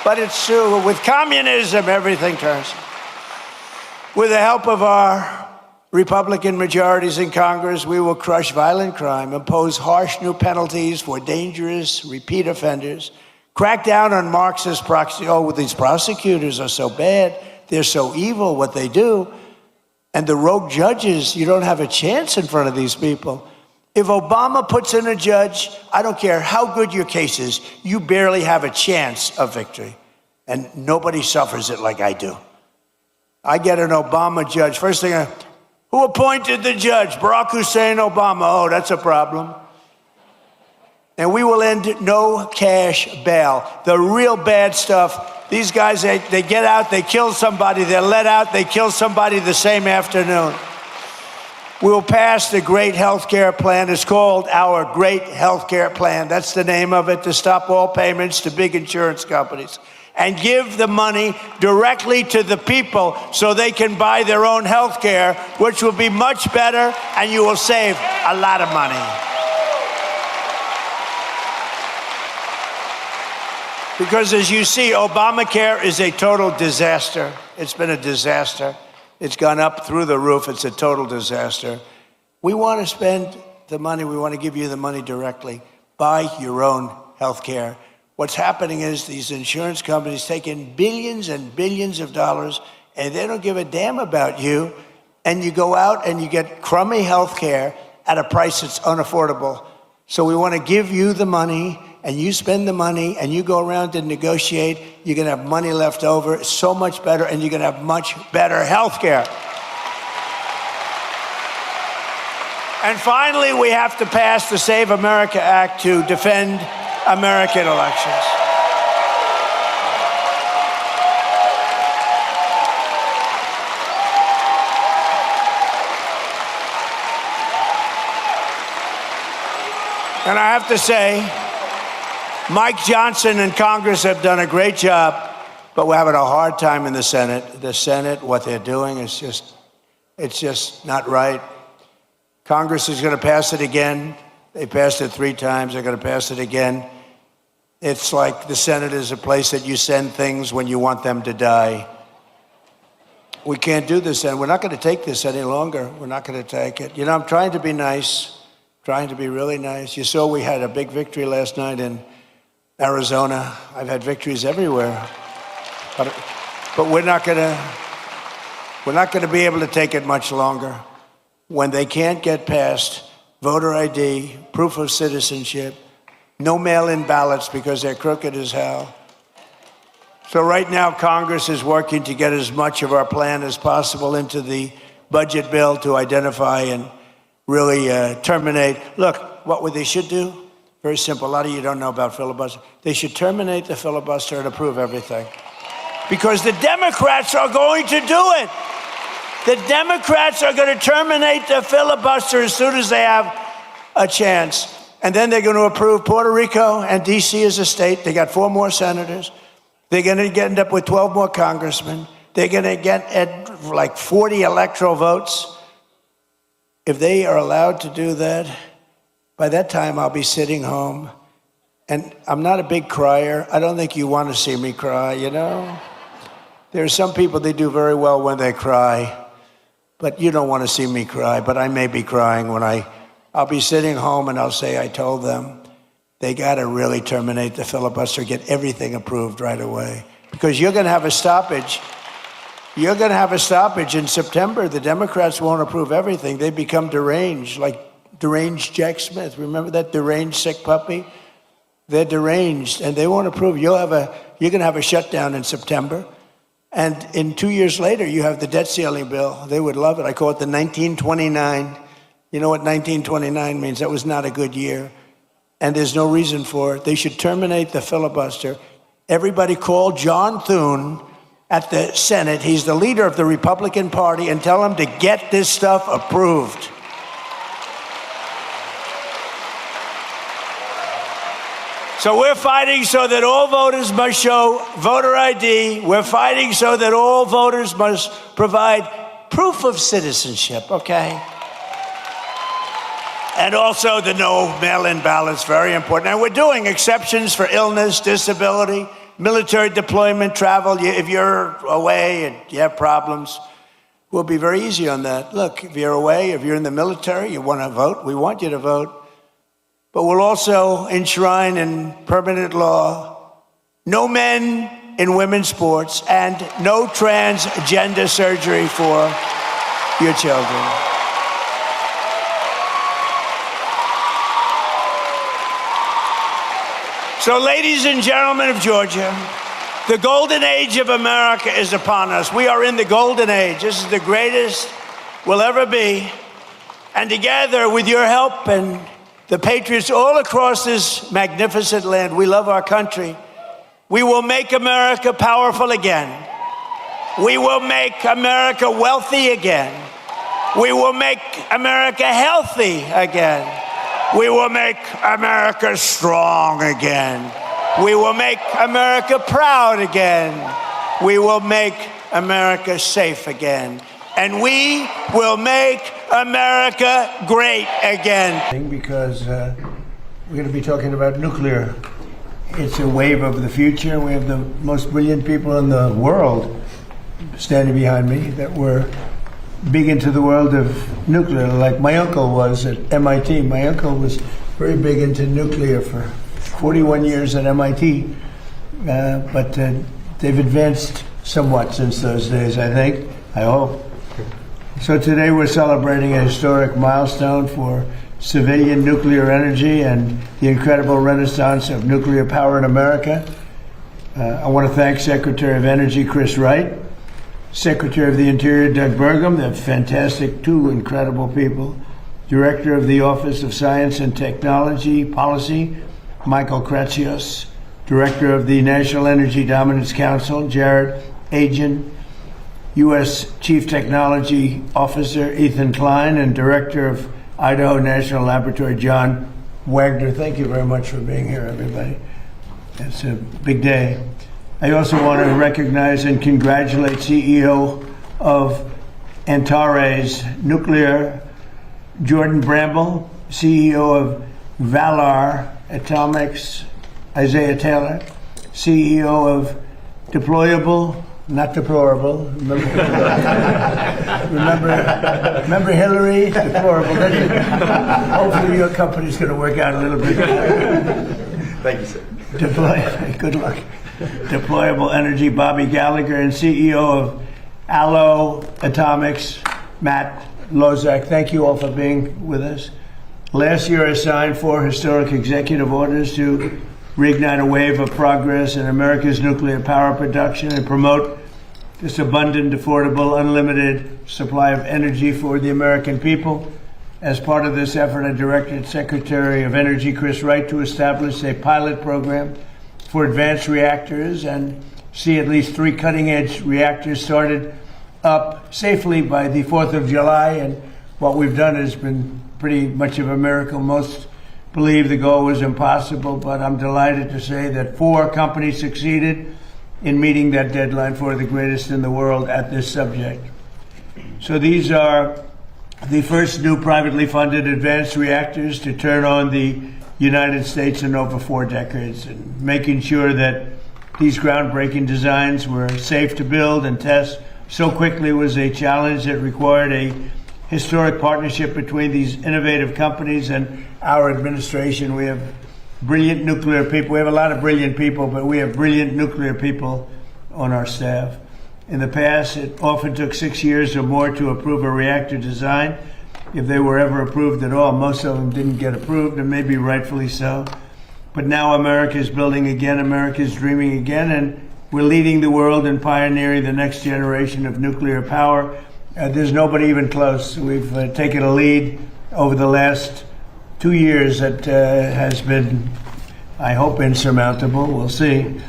But it's true. With communism, everything turns. With the help of our Republican majorities in Congress, we will crush violent crime, impose harsh new penalties for dangerous repeat offenders, crack down on Marxist proxy. Oh, these prosecutors are so bad. They're so evil, what they do. And the rogue judges, you don't have a chance in front of these people. If Obama puts in a judge, I don't care how good your case is, you barely have a chance of victory. And nobody suffers it like I do. I get an Obama judge. First thing, who appointed the judge? Barack Hussein Obama. Oh, that's a problem. And we will end no cash bail. The real bad stuff, these guys, they get out, they kill somebody, they're let out, they kill somebody the same afternoon. We will pass the Great Health Care Plan. It's called our Great Health Care Plan. That's the name of it, to stop all payments to big insurance companies and give the money directly to the people so they can buy their own health care, which will be much better, and you will save a lot of money. Because as you see, Obamacare is a total disaster. It's been a disaster. It's gone up through the roof. It's a total disaster. We want to spend the money. We want to give you the money directly. Buy your own health care. What's happening is these insurance companies take in billions and billions of dollars, and they don't give a damn about you. And you go out and you get crummy health care at a price that's unaffordable. So we want to give you the money, and you spend the money, and you go around and negotiate. You're going to have money left over. It's so much better, and you're going to have much better health care. And finally, we have to pass the Save America Act to defend American elections. And I have to say, Mike Johnson and Congress have done a great job, but we're having a hard time in the Senate. The Senate, what they're doing is just not right. Congress is going to pass it again. They passed it 3 times. They're going to pass it again. It's like the Senate is a place that you send things when you want them to die. We can't do this, and we're not going to take this any longer. We're not going to take it. You know, I'm trying to be nice, trying to be really nice. You saw we had a big victory last night in Arizona. I've had victories everywhere. But we're not going to be able to take it much longer. When they can't get past voter ID, proof of citizenship, no mail-in ballots because they're crooked as hell. So right now, Congress is working to get as much of our plan as possible into the budget bill to identify and really terminate. Look, what they should do? Very simple. A lot of you don't know about filibuster. They should terminate the filibuster and approve everything. Because the Democrats are going to do it. The Democrats are going to terminate the filibuster as soon as they have a chance. And then they're going to approve Puerto Rico and D.C. as a state. They got 4 more senators. They're going to end up with 12 more congressmen. They're going to get at like 40 electoral votes. If they are allowed to do that, by that time I'll be sitting home. And I'm not a big crier. I don't think you want to see me cry, you know? There are some people, they do very well when they cry. But you don't want to see me cry. But I may be crying when I'll be sitting home and I'll say, I told them. They got to really terminate the filibuster, get everything approved right away. Because you're going to have a stoppage. You're going to have a stoppage in September. The Democrats won't approve everything. They become deranged, like deranged Jack Smith. Remember that deranged sick puppy? They're deranged, and they won't approve. You're going to have a shutdown in September. And in 2 years later, you have the debt ceiling bill. They would love it. I call it the 1929. You know what 1929 means? That was not a good year. And there's no reason for it. They should terminate the filibuster. Everybody call John Thune at the Senate. He's the leader of the Republican Party, and tell him to get this stuff approved. So we're fighting so that all voters must show voter ID. We're fighting so that all voters must provide proof of citizenship, okay? And also the no mail-in ballots, very important. And we're doing exceptions for illness, disability, military deployment, travel. If you're away and you have problems, we'll be very easy on that. Look, if you're away, if you're in the military, you want to vote, we want you to vote. But we'll also enshrine in permanent law no men in women's sports and no transgender surgery for your children. So, ladies and gentlemen of Georgia, the golden age of America is upon us. We are in the golden age. This is the greatest we'll ever be. And together, with your help and the patriots all across this magnificent land, we love our country. We will make America powerful again. We will make America wealthy again. We will make America healthy again. We will make America strong again. We will make America proud again. We will make America safe again. And we will make America great again. Because we're going to be talking about nuclear. It's a wave of the future. We have the most brilliant people in the world standing behind me that were big into the world of nuclear, like my uncle was at MIT. My uncle was very big into nuclear for 41 years at MIT. But they've advanced somewhat since those days, I think, I hope. So today we're celebrating a historic milestone for civilian nuclear energy and the incredible renaissance of nuclear power in America. I want to thank Secretary of Energy Chris Wright, Secretary of the Interior Doug Burgum, they're fantastic, 2 incredible people, Director of the Office of Science and Technology Policy, Michael Kratsios, Director of the National Energy Dominance Council, Jared Agin, U.S. Chief Technology Officer Ethan Klein, and Director of Idaho National Laboratory, John Wagner. Thank you very much for being here, everybody. It's a big day. I also want to recognize and congratulate CEO of Antares Nuclear, Jordan Bramble, CEO of Valar Atomics, Isaiah Taylor, CEO of Deployable, not deplorable. Remember Hillary? Deplorable. Hopefully your company's going to work out a little bit. Thank you, sir. Good luck. Deployable Energy, Bobby Gallagher, and CEO of Allo Atomics, Matt Lozak. Thank you all for being with us. Last year I signed 4 historic executive orders to reignite a wave of progress in America's nuclear power production and promote this abundant, affordable, unlimited supply of energy for the American people. As part of this effort, I directed Secretary of Energy Chris Wright to establish a pilot program for advanced reactors and see at least 3 cutting-edge reactors started up safely by the 4th of July. And what we've done has been pretty much of a miracle. Most believe the goal was impossible, but I'm delighted to say that 4 companies succeeded in meeting that deadline for the greatest in the world at this subject. So these are the first new privately funded advanced reactors to turn on the United States in over 4 decades, and making sure that these groundbreaking designs were safe to build and test so quickly was a challenge that required a historic partnership between these innovative companies and our administration. We have brilliant nuclear people. We have a lot of brilliant people, but we have brilliant nuclear people on our staff. In the past, it often took 6 years or more to approve a reactor design, if they were ever approved at all. Most of them didn't get approved, and maybe rightfully so. But now America is building again, America is dreaming again, and we're leading the world and pioneering the next generation of nuclear power. There's nobody even close. We've taken a lead over the last 2 years that has been, I hope, insurmountable. We'll see.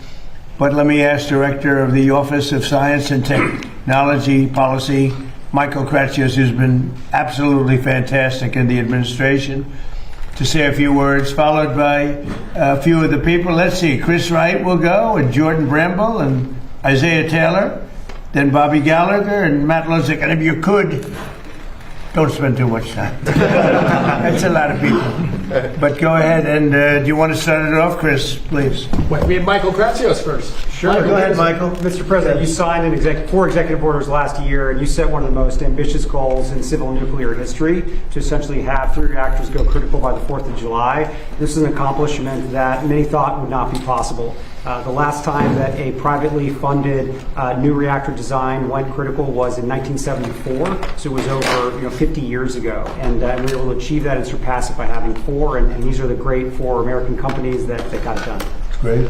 But let me ask Director of the Office of Science and Technology Policy, Michael Kratsios, who's been absolutely fantastic in the administration, to say a few words, followed by a few of the people. Let's see, Chris Wright will go, and Jordan Bramble, and Isaiah Taylor, then Bobby Gallagher, and Matt Lozick. And if you could, don't spend too much time. That's a lot of people. But go ahead, and do you want to start it off, Chris, please? Wait, we have Michael Kratsios first. Sure, go ahead, Michael. Mr. President, you signed 4 executive orders last year, and you set one of the most ambitious goals in civil nuclear history to essentially have 3 reactors go critical by the 4th of July. This is an accomplishment that many thought would not be possible. The last time that a privately funded new reactor design went critical was in 1974, so it was over 50 years ago. And we were able to achieve that and surpass it by having 4, and these are the great 4 American companies that got it done. Great.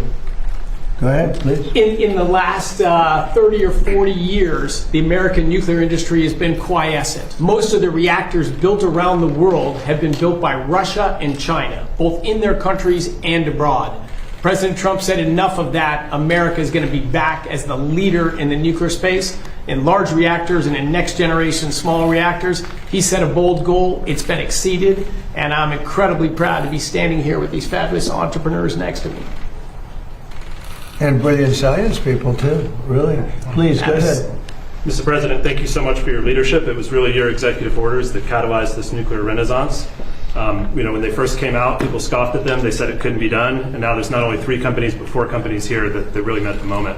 Go ahead, please. In the last 30 or 40 years, the American nuclear industry has been quiescent. Most of the reactors built around the world have been built by Russia and China, both in their countries and abroad. President Trump said enough of that. America is going to be back as the leader in the nuclear space, in large reactors and in next generation small reactors. He set a bold goal. It's been exceeded, and I'm incredibly proud to be standing here with these fabulous entrepreneurs next to me. And brilliant science people, too, really. Please, go ahead. Mr. President, thank you so much for your leadership. It was really your executive orders that catalyzed this nuclear renaissance. When they first came out, people scoffed at them. They said it couldn't be done. And now there's not only 3 companies, but 4 companies here that really met the moment.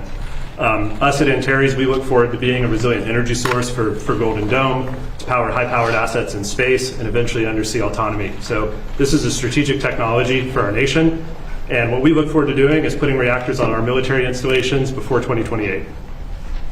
Us at Antares, we look forward to being a resilient energy source for Golden Dome, to power high-powered assets in space, and eventually undersea autonomy. So this is a strategic technology for our nation. And what we look forward to doing is putting reactors on our military installations before 2028.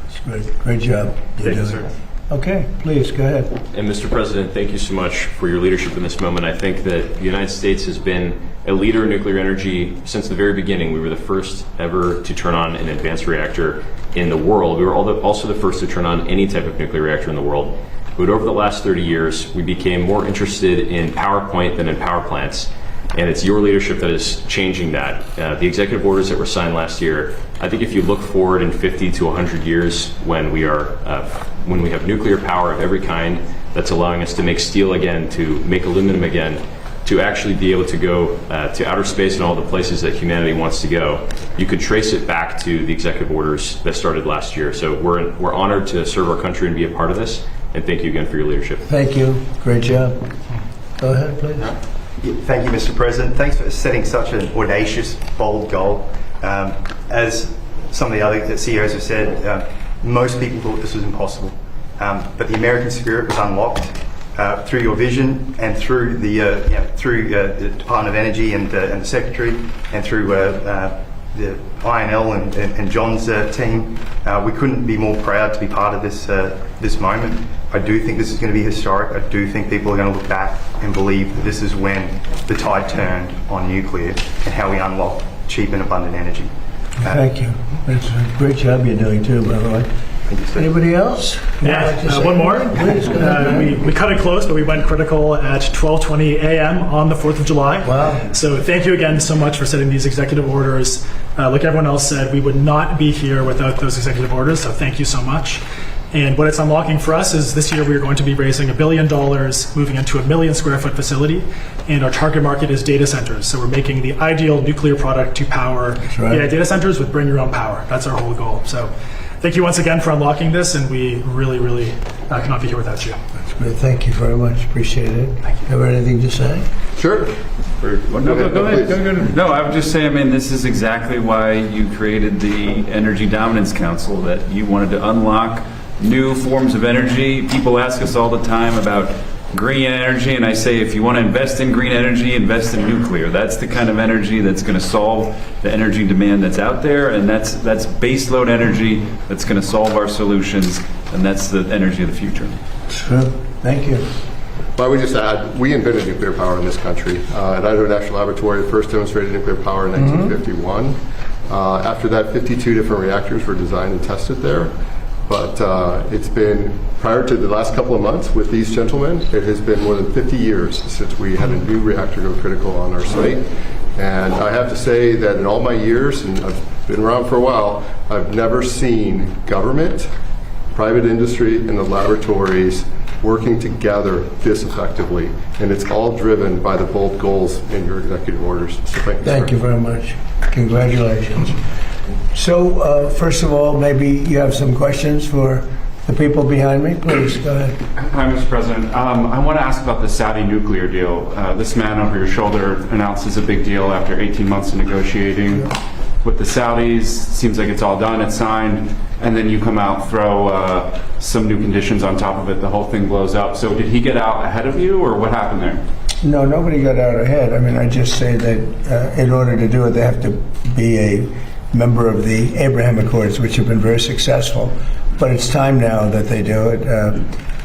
That's great. Great job. Thank you, sir. Okay, please, go ahead. And Mr. President, thank you so much for your leadership in this moment. I think that the United States has been a leader in nuclear energy since the very beginning. We were the first ever to turn on an advanced reactor in the world. We were also the first to turn on any type of nuclear reactor in the world. But over the last 30 years, we became more interested in PowerPoint than in power plants. And it's your leadership that is changing that. The executive orders that were signed last year, I think if you look forward in 50 to 100 years when we have nuclear power of every kind that's allowing us to make steel again, to make aluminum again, to actually be able to go to outer space and all the places that humanity wants to go, you could trace it back to the executive orders that started last year. So we're honored to serve our country and be a part of this. And thank you again for your leadership. Thank you. Great job. Go ahead, please. Thank you, Mr. President. Thanks for setting such an audacious, bold goal. As some of the other CEOs have said, most people thought this was impossible. But the American spirit was unlocked through your vision and through the Department of Energy and the Secretary and through the INL and John's team. We couldn't be more proud to be part of this moment. I do think this is going to be historic. I do think people are going to look back and believe that this is when the tide turned on nuclear and how we unlocked cheap and abundant energy. Thank you. It's a great job you're doing too, by the way. Anybody else? One more. Please, go ahead. We cut it close, but we went critical at 12:20 a.m. on the 4th of July. Wow. So thank you again so much for setting these executive orders. Like everyone else said, we would not be here without those executive orders, so thank you so much. And what it's unlocking for us is this year we are going to be raising $1 billion, moving into a 1 million square foot facility, and our target market is data centers. So we're making the ideal nuclear product to power right. AI data centers with bring your own power. That's our whole goal. So thank you once again for unlocking this, and we really, really cannot be here without you. That's great. Thank you very much. Appreciate it. Have anything to say? Sure. Go ahead. No, I would just say, I mean, this is exactly why you created the Energy Dominance Council, that you wanted to unlock new forms of energy. People ask us all the time about green energy, and I say, if you want to invest in green energy, invest in nuclear. That's the kind of energy that's going to solve the energy demand that's out there, and that's baseload energy that's going to solve our solutions, and that's the energy of the future. Sure. Thank you. Well, I would just add, we invented nuclear power in this country. At Idaho National Laboratory, first demonstrated nuclear power in 1951. After that, 52 different reactors were designed and tested there. But it's been, prior to the last couple of months with these gentlemen, it has been more than 50 years since we had a new reactor go critical on our site. And I have to say that in all my years, and I've been around for a while, I've never seen government, private industry, and the laboratories working together this effectively. And it's all driven by the bold goals in your executive orders. So thank you very much. Congratulations. So, first of all, maybe you have some questions for the people behind me. Please, go ahead. Hi, Mr. President. I want to ask about the Saudi nuclear deal. This man over your shoulder announces a big deal after 18 months of negotiating with the Saudis. Seems like it's all done, it's signed, and then you come out, throw some new conditions on top of it, the whole thing blows up. So did he get out ahead of you, or what happened there? No, nobody got out ahead. I mean, I just say that in order to do it, they have to be a member of the Abraham Accords, which have been very successful. But it's time now that they do it.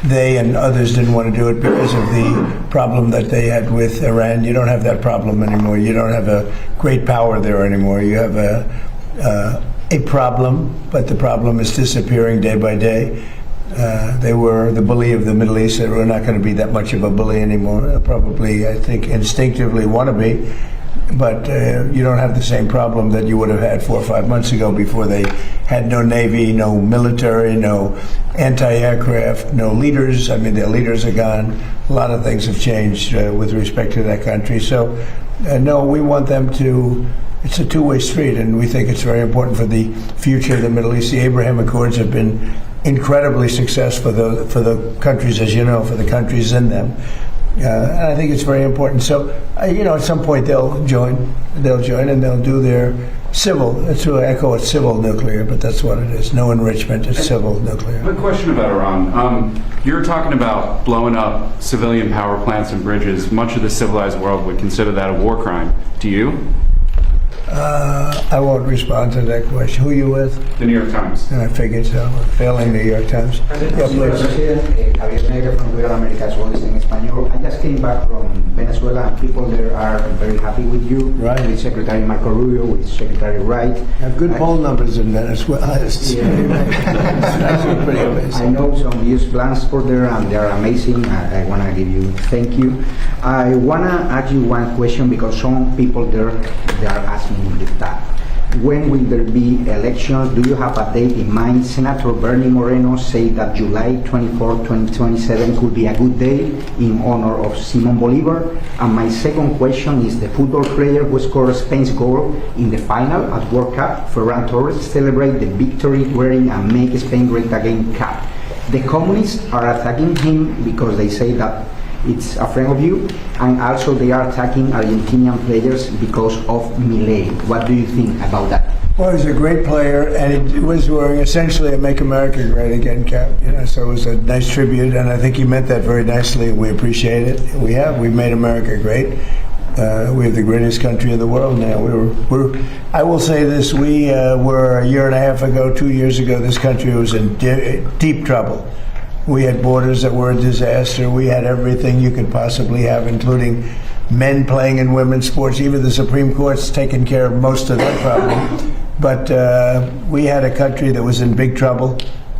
They and others didn't want to do it because of the problem that they had with Iran. You don't have that problem anymore. You don't have a great power there anymore. You have a problem, but the problem is disappearing day by day. They were the bully of the Middle East. They were not going to be that much of a bully anymore. They'll probably, I think, instinctively want to be. But you don't have the same problem that you would have had 4 or 5 months ago, before they had no navy, no military, no anti-aircraft, no leaders. I mean, their leaders are gone. A lot of things have changed with respect to that country. So, no, we want them to. It's a two-way street, and we think it's very important for the future of the Middle East. The Abraham Accords have been incredibly successful for the countries, as you know, for the countries in them. And I think it's very important. So, at some point they'll join. They'll join, and they'll do their civil. It's to echo it's civil nuclear, but that's what it is. No enrichment. It's civil nuclear. A question about Iran. You're talking about blowing up civilian power plants and bridges. Much of the civilized world would consider that a war crime. Do you? I won't respond to that question. Who are you with? The New York Times. And I figured so. Failing New York Times. Yeah, please. Javier Negre from Real America's Voice in Español. I just came back from Venezuela, and people there are very happy with you. Right. With Secretary Marco Rubio, with Secretary Wright. Have good poll numbers in Venezuela. It's actually pretty amazing. I know some huge plans for there, and they are amazing. I want to give you thank you. I want to ask you one question, because some people there, they are asking that. When will there be elections? Do you have a date in mind? Senator Bernie Moreno said that July 24, 2027 could be a good day in honor of Simon Bolivar. And my second question is, the football player who scored Spain's goal in the final at World Cup, Ferran Torres, celebrate the victory wearing a Make Spain Great Again cap. The communists are attacking him because they say that it's a friend of you, and also they are attacking Argentinian players because of Milei. What do you think about that? Well, he's a great player, and he was wearing essentially a Make America Great Again cap. So it was a nice tribute, and I think he meant that very nicely. We appreciate it. We've made America great. We have the greatest country in the world now. I will say this: we were a year and a half ago, 2 years ago, this country was in deep trouble. We had borders that were a disaster. We had everything you could possibly have, including men playing in women's sports. Even the Supreme Court's taken care of most of that problem. But we had a country that was in big trouble.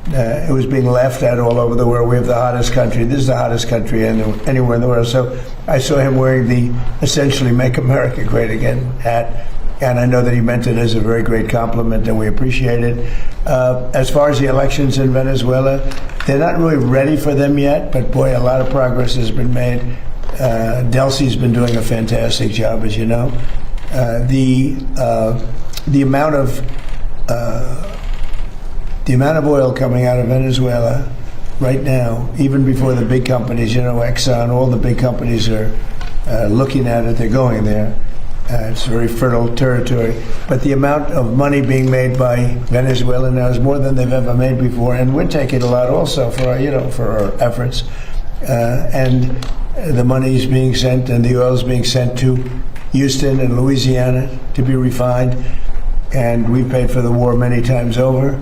It was being laughed at all over the world. We have the hottest country. This is the hottest country anywhere in the world. So I saw him wearing the essentially Make America Great Again hat. And I know that he meant it as a very great compliment, and we appreciate it. As far as the elections in Venezuela, they're not really ready for them yet, but boy, a lot of progress has been made. Delcy's been doing a fantastic job, as you know. The amount of oil coming out of Venezuela right now, even before the big companies, Exxon, all the big companies are looking at it, they're going there. It's very fertile territory. But the amount of money being made by Venezuela now is more than they've ever made before, and we're taking a lot also for our efforts. And the money is being sent, and the oil is being sent to Houston and Louisiana to be refined. And we've paid for the war many times over.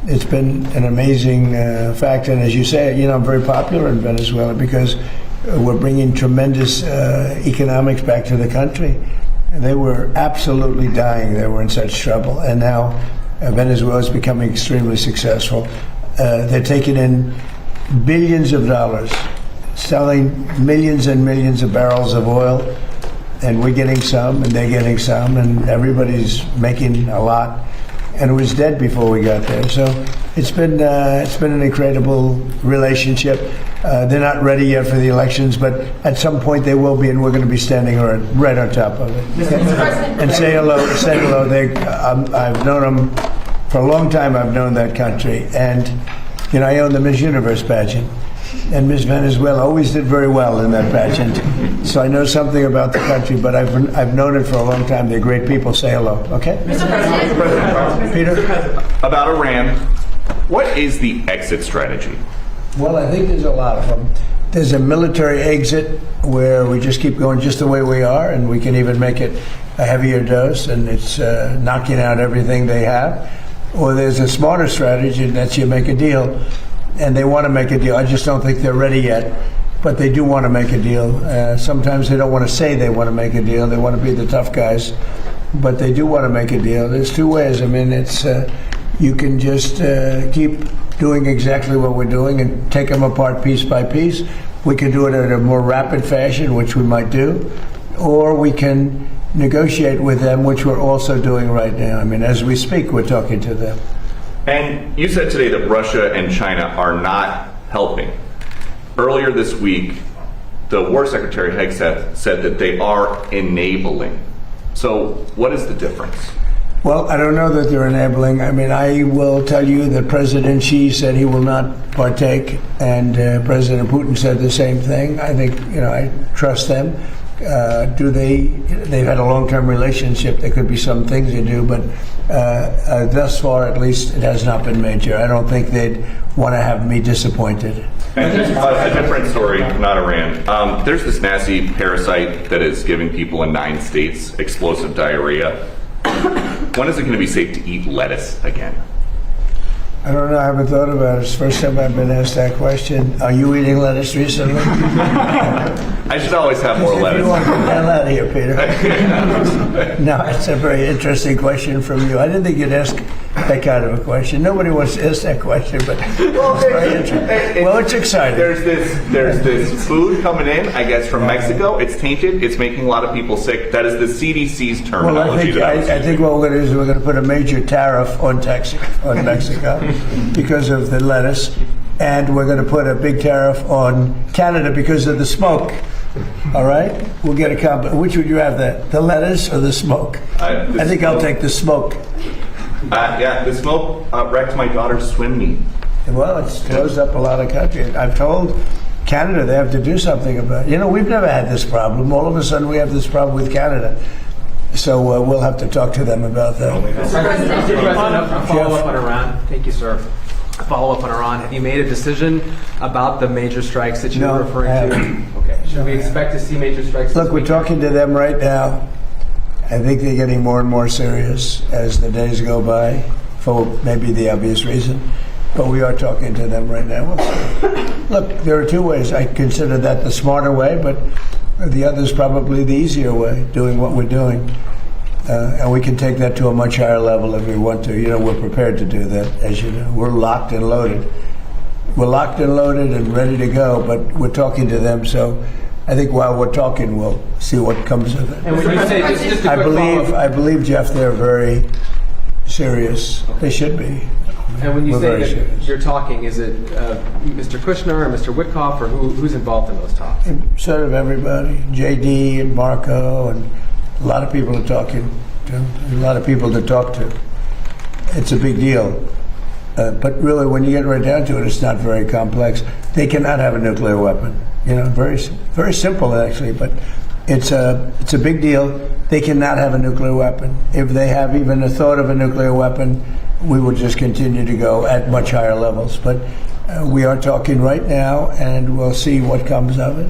It's been an amazing fact, and as you say, I'm very popular in Venezuela because we're bringing tremendous economics back to the country. They were absolutely dying. They were in such trouble. And now Venezuela is becoming extremely successful. They're taking in billions of dollars, selling millions and millions of barrels of oil. And we're getting some, and they're getting some, and everybody's making a lot. And it was dead before we got there. So it's been an incredible relationship. They're not ready yet for the elections, but at some point they will be, and we're going to be standing right on top of it. And say hello. I've known them for a long time. I've known that country, and I own the Miss Universe pageant, and Miss Venezuela always did very well in that pageant. So I know something about the country, but I've known it for a long time. They're great people. Say hello, okay? Mr. President. Peter? About Iran, what is the exit strategy? Well, I think there's a lot of them. There's a military exit where we just keep going just the way we are, and we can even make it a heavier dose, and it's knocking out everything they have. Or there's a smarter strategy, and that's you make a deal, and they want to make a deal. I just don't think they're ready yet, but they do want to make a deal. Sometimes they don't want to say they want to make a deal. They want to be the tough guys, but they do want to make a deal. There's two ways. I mean, it's you can just keep doing exactly what we're doing and take them apart piece by piece. We can do it in a more rapid fashion, which we might do, or we can negotiate with them, which we're also doing right now. I mean, as we speak, we're talking to them. And you said today that Russia and China are not helping. Earlier this week, the War Secretary Hegseth said that they are enabling. So what is the difference? Well, I don't know that they're enabling. I mean, I will tell you that President Xi said he will not partake, and President Putin said the same thing. I think, I trust them. They've had a long-term relationship. There could be some things they do, but thus far, at least, it has not been major. I don't think they'd want to have me disappointed. And a different story, not Iran. There's this nasty parasite that is giving people in 9 states explosive diarrhea. When is it going to be safe to eat lettuce again? I don't know. I haven't thought about it. It's the first time I've been asked that question. Are you eating lettuce recently? I should always have more lettuce. You want to get the hell out of here, Peter. No, it's a very interesting question from you. I didn't think you'd ask that kind of a question. Nobody wants to ask that question, but it's very interesting. Well, it's exciting. There's this food coming in, I guess, from Mexico. It's tainted. It's making a lot of people sick. That is the CDC's terminology. Well, I think what we're going to do is we're going to put a major tariff on Mexico because of the lettuce, and we're going to put a big tariff on Canada because of the smoke. All right? We'll get a combo. Which would you have, the lettuce or the smoke? I think I'll take the smoke. Yeah, the smoke wrecked my daughter's swim meet. Well, it's closed up a lot of countries. I've told Canada they have to do something about it. We've never had this problem. All of a sudden we have this problem with Canada. So we'll have to talk to them about that. Mr. President, a follow-up on Iran. Thank you, sir. A follow-up on Iran. Have you made a decision about the major strikes that you were referring to? Okay. Should we expect to see major strikes? Look, we're talking to them right now. I think they're getting more and more serious as the days go by, for maybe the obvious reason. But we are talking to them right now. Look, there are two ways. I consider that the smarter way, but The other's probably the easier way, doing what we're doing. And we can take that to a much higher level if we want to. You know, we're prepared to do that, as you know. We're locked and loaded. We're locked and loaded and ready to go, but we're talking to them. So I think while we're talking, we'll see what comes of it. And when you say, just a I quick follow-up. I believe, Jeff, they're very serious. They should be. And when you We're say very that serious. you're talking, is it Mr. Kushner or Mr. Witkoff, or who's involved in those talks? Sort of everybody, JD and Marco, and a lot of people are talking to, a lot of people to talk to. It's a big deal. But really, when you get right down to it, it's not very complex. They cannot have a nuclear weapon. You know, very simple actually, but it's a big deal. They cannot have a nuclear weapon. If they have even a thought of a nuclear weapon, we will just continue to go at much higher levels. But we are talking right now, and we'll see what comes of it.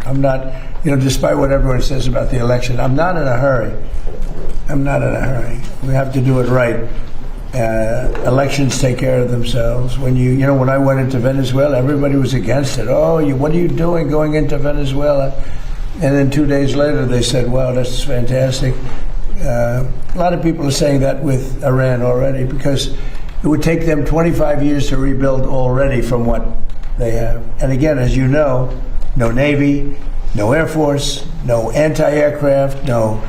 I'm not, you know, despite what everyone says about the election, I'm not in a hurry. I'm not in a hurry. We have to do it right. Elections take care of themselves. When when I went into Venezuela, everybody was against it. Oh, what are you doing going into Venezuela? And then 2 days later, they said, wow, that's fantastic. A lot of people are saying that with Iran already, because it would take them 25 years to rebuild already from what they have. And again, as you know, no Navy, no Air Force, no anti-aircraft, no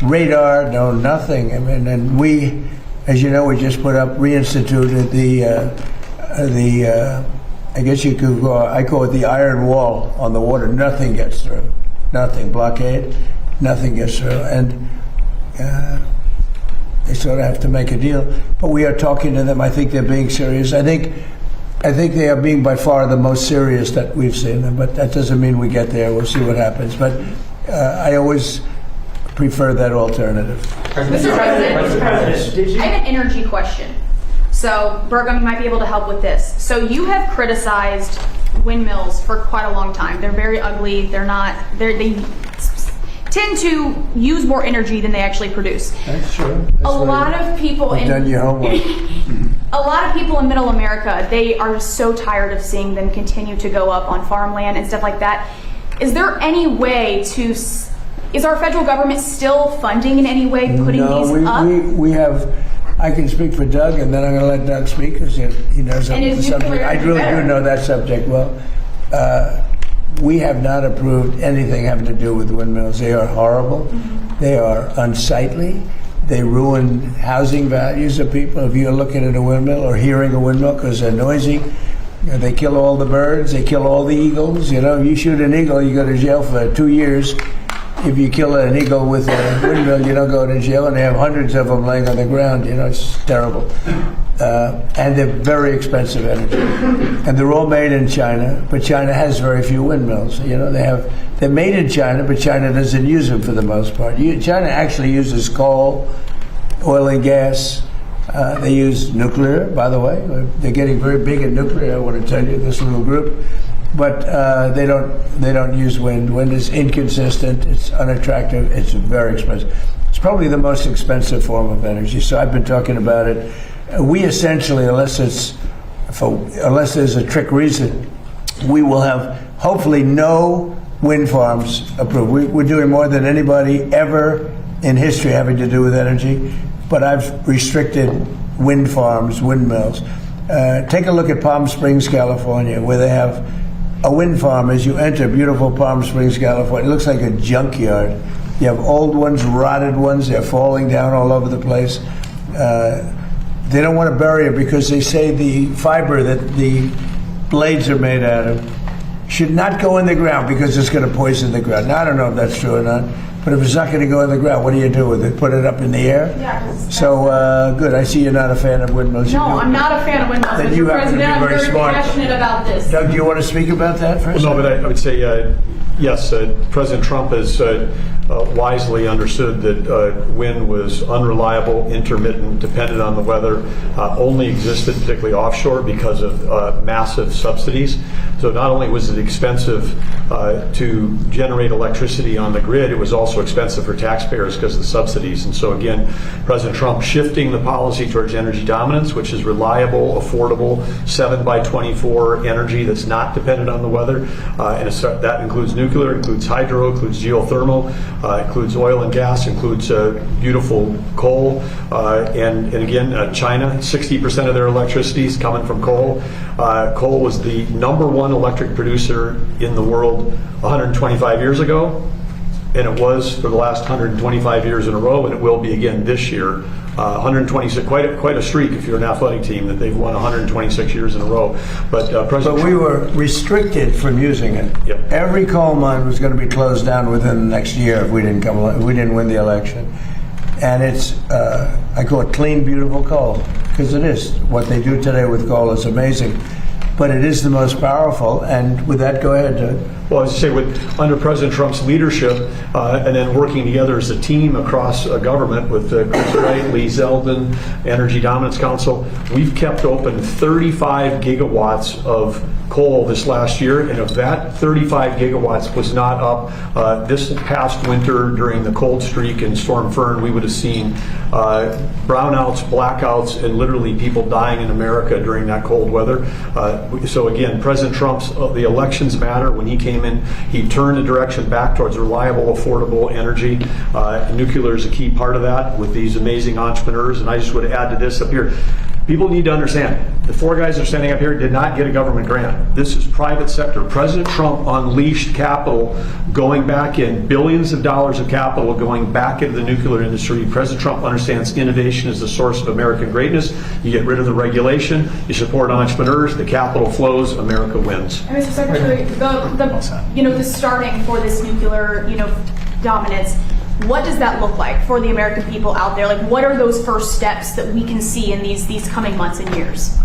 radar, no nothing. I mean, and we, as you know, we just reinstituted I guess you could go, I call it the iron wall on the water. Nothing gets through. Nothing. Blockade, nothing gets through. And they sort of have to make a deal. But we are talking to them. I think they're being serious. I think they are being by far the most serious that we've seen them. But that doesn't mean we get there. We'll see what happens. But I always prefer that alternative. Mr. President, I have an energy question. So, Burgum, you might be able to help with this. So, you have criticized windmills for quite a long time. They're very ugly. They tend to use more energy than they actually produce. That's true. A lot of people in done your homework. A lot of people in Middle America, they are so tired of seeing them continue to go up on farmland and stuff like that. Is there any way to? Is our federal government still funding in any way putting these up? We have. I can speak for Doug, and then I'm going to let Doug speak because he knows the subject. I really do know that subject well. We have not approved anything having to do with windmills. They are horrible. Mm-hmm. They are unsightly. They ruin housing values of people. If you're looking at a windmill or hearing a windmill because they're noisy, they kill all the birds. They kill all the eagles. You know, you shoot an eagle, you go to jail for 2 years. If you kill an eagle with a windmill, you don't go to jail, and they have hundreds of them laying on the ground. You know, it's terrible. And they're very expensive energy. And they're all made in China, but China has very few windmills. You know, they're made in China, but China doesn't use them for the most part. China actually uses coal, oil and gas. They use nuclear, by the way. They're getting very big in nuclear, I want to tell you, this little group. But they don't use wind. Wind is inconsistent. It's unattractive. It's very expensive. It's probably the most expensive form of energy. So I've been talking about it. We essentially, unless there's a trick reason, we will have hopefully no wind farms approved. We're doing more than anybody ever in history having to do with energy. But I've restricted wind farms, windmills. Take a look at Palm Springs, California, where they have a wind farm. As you enter beautiful Palm Springs, California, it looks like a junkyard. You have old ones, rotted ones, they're falling down all over the place. They don't want to bury it because they say the fiber that the blades are made out of should not go in the ground because it's going to poison the ground. Now, I don't know if that's true or not, but if it's not going to go in the ground, what do you do with it? Put it up in the air? Yeah. So, good. I see you're not a fan of windmills. No, I'm not a fan of windmills, Then Mr. you happen to be President. I'm very very smart. passionate about this. Doug, do you want to speak about that first? Well, no, but I would say, yes, President Trump has wisely understood that wind was unreliable, intermittent, depended on the weather, only existed particularly offshore because of massive subsidies. So not only was it expensive to generate electricity on the grid, it was also expensive for taxpayers because of the subsidies. And so again, President Trump shifting the policy towards energy dominance, which is reliable, affordable, 7x24 energy that's not dependent on the weather. And that includes nuclear, includes hydro, includes geothermal, includes oil and gas, includes beautiful coal. And again, China, 60% of their electricity is coming from coal. Coal was the #1 electric producer in the world 125 years ago, and it was for the last 125 years in a row, and it will be again this year. 126, quite a streak if you're an athletic team that they've won 126 years in a row. But President we were restricted from using it. Yep. Every coal mine was going to be closed down within the next year if we didn't win the election. And it's I call it clean, beautiful coal, because it is. What they do today with coal is amazing. But it is the most powerful, and with that, go ahead, Doug. Well, as I say, under President Trump's leadership, and then working together as a team across government with Chris Wright, Lee Zeldin, Energy Dominance Council, we've kept open 35 gigawatts of coal this last year, and of that 35 gigawatts was not up this past winter during the cold streak and Storm Fern. We would have seen brownouts, blackouts, and literally people dying in America during that cold weather. So again, President Trump's the elections matter. When he came in, he turned the direction back towards reliable, affordable energy. Nuclear is a key part of that with these amazing entrepreneurs. And I just would add to this up here. People need to understand, the four guys that are standing up here did not get a government grant. This is private sector. President Trump unleashed capital going back in, billions of dollars of capital going back into the nuclear industry. President Trump understands innovation is the source of American greatness. You get rid of the regulation, you support entrepreneurs, the capital flows, America wins. And Mr. Secretary, the starting for this nuclear, dominance, what does that look like for the American people out there? Like, what are those first steps that we can see in these coming months and years?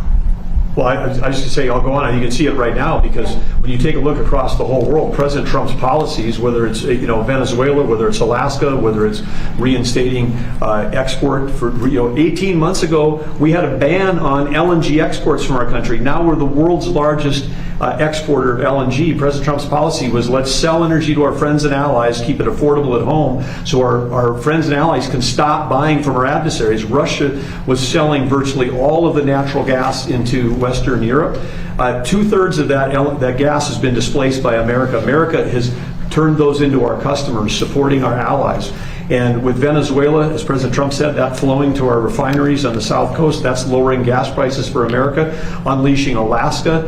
Well, I was just to say, I'll go on. You can see it right now because when you take a look across the whole world, President Trump's policies, whether it's Venezuela, whether it's Alaska, whether it's reinstating export for 18 months ago, we had a ban on LNG exports from our country. Now we're the world's largest exporter of LNG. President Trump's policy was let's sell energy to our friends and allies, keep it affordable at home, so our friends and allies can stop buying from our adversaries. Russia was selling virtually all of the natural gas into Western Europe. 2/3 of that gas has been displaced by America. America has turned those into our customers, supporting our allies. And with Venezuela, as President Trump said, that flowing to our refineries on the South Coast, that's lowering gas prices for America. Unleashing Alaska,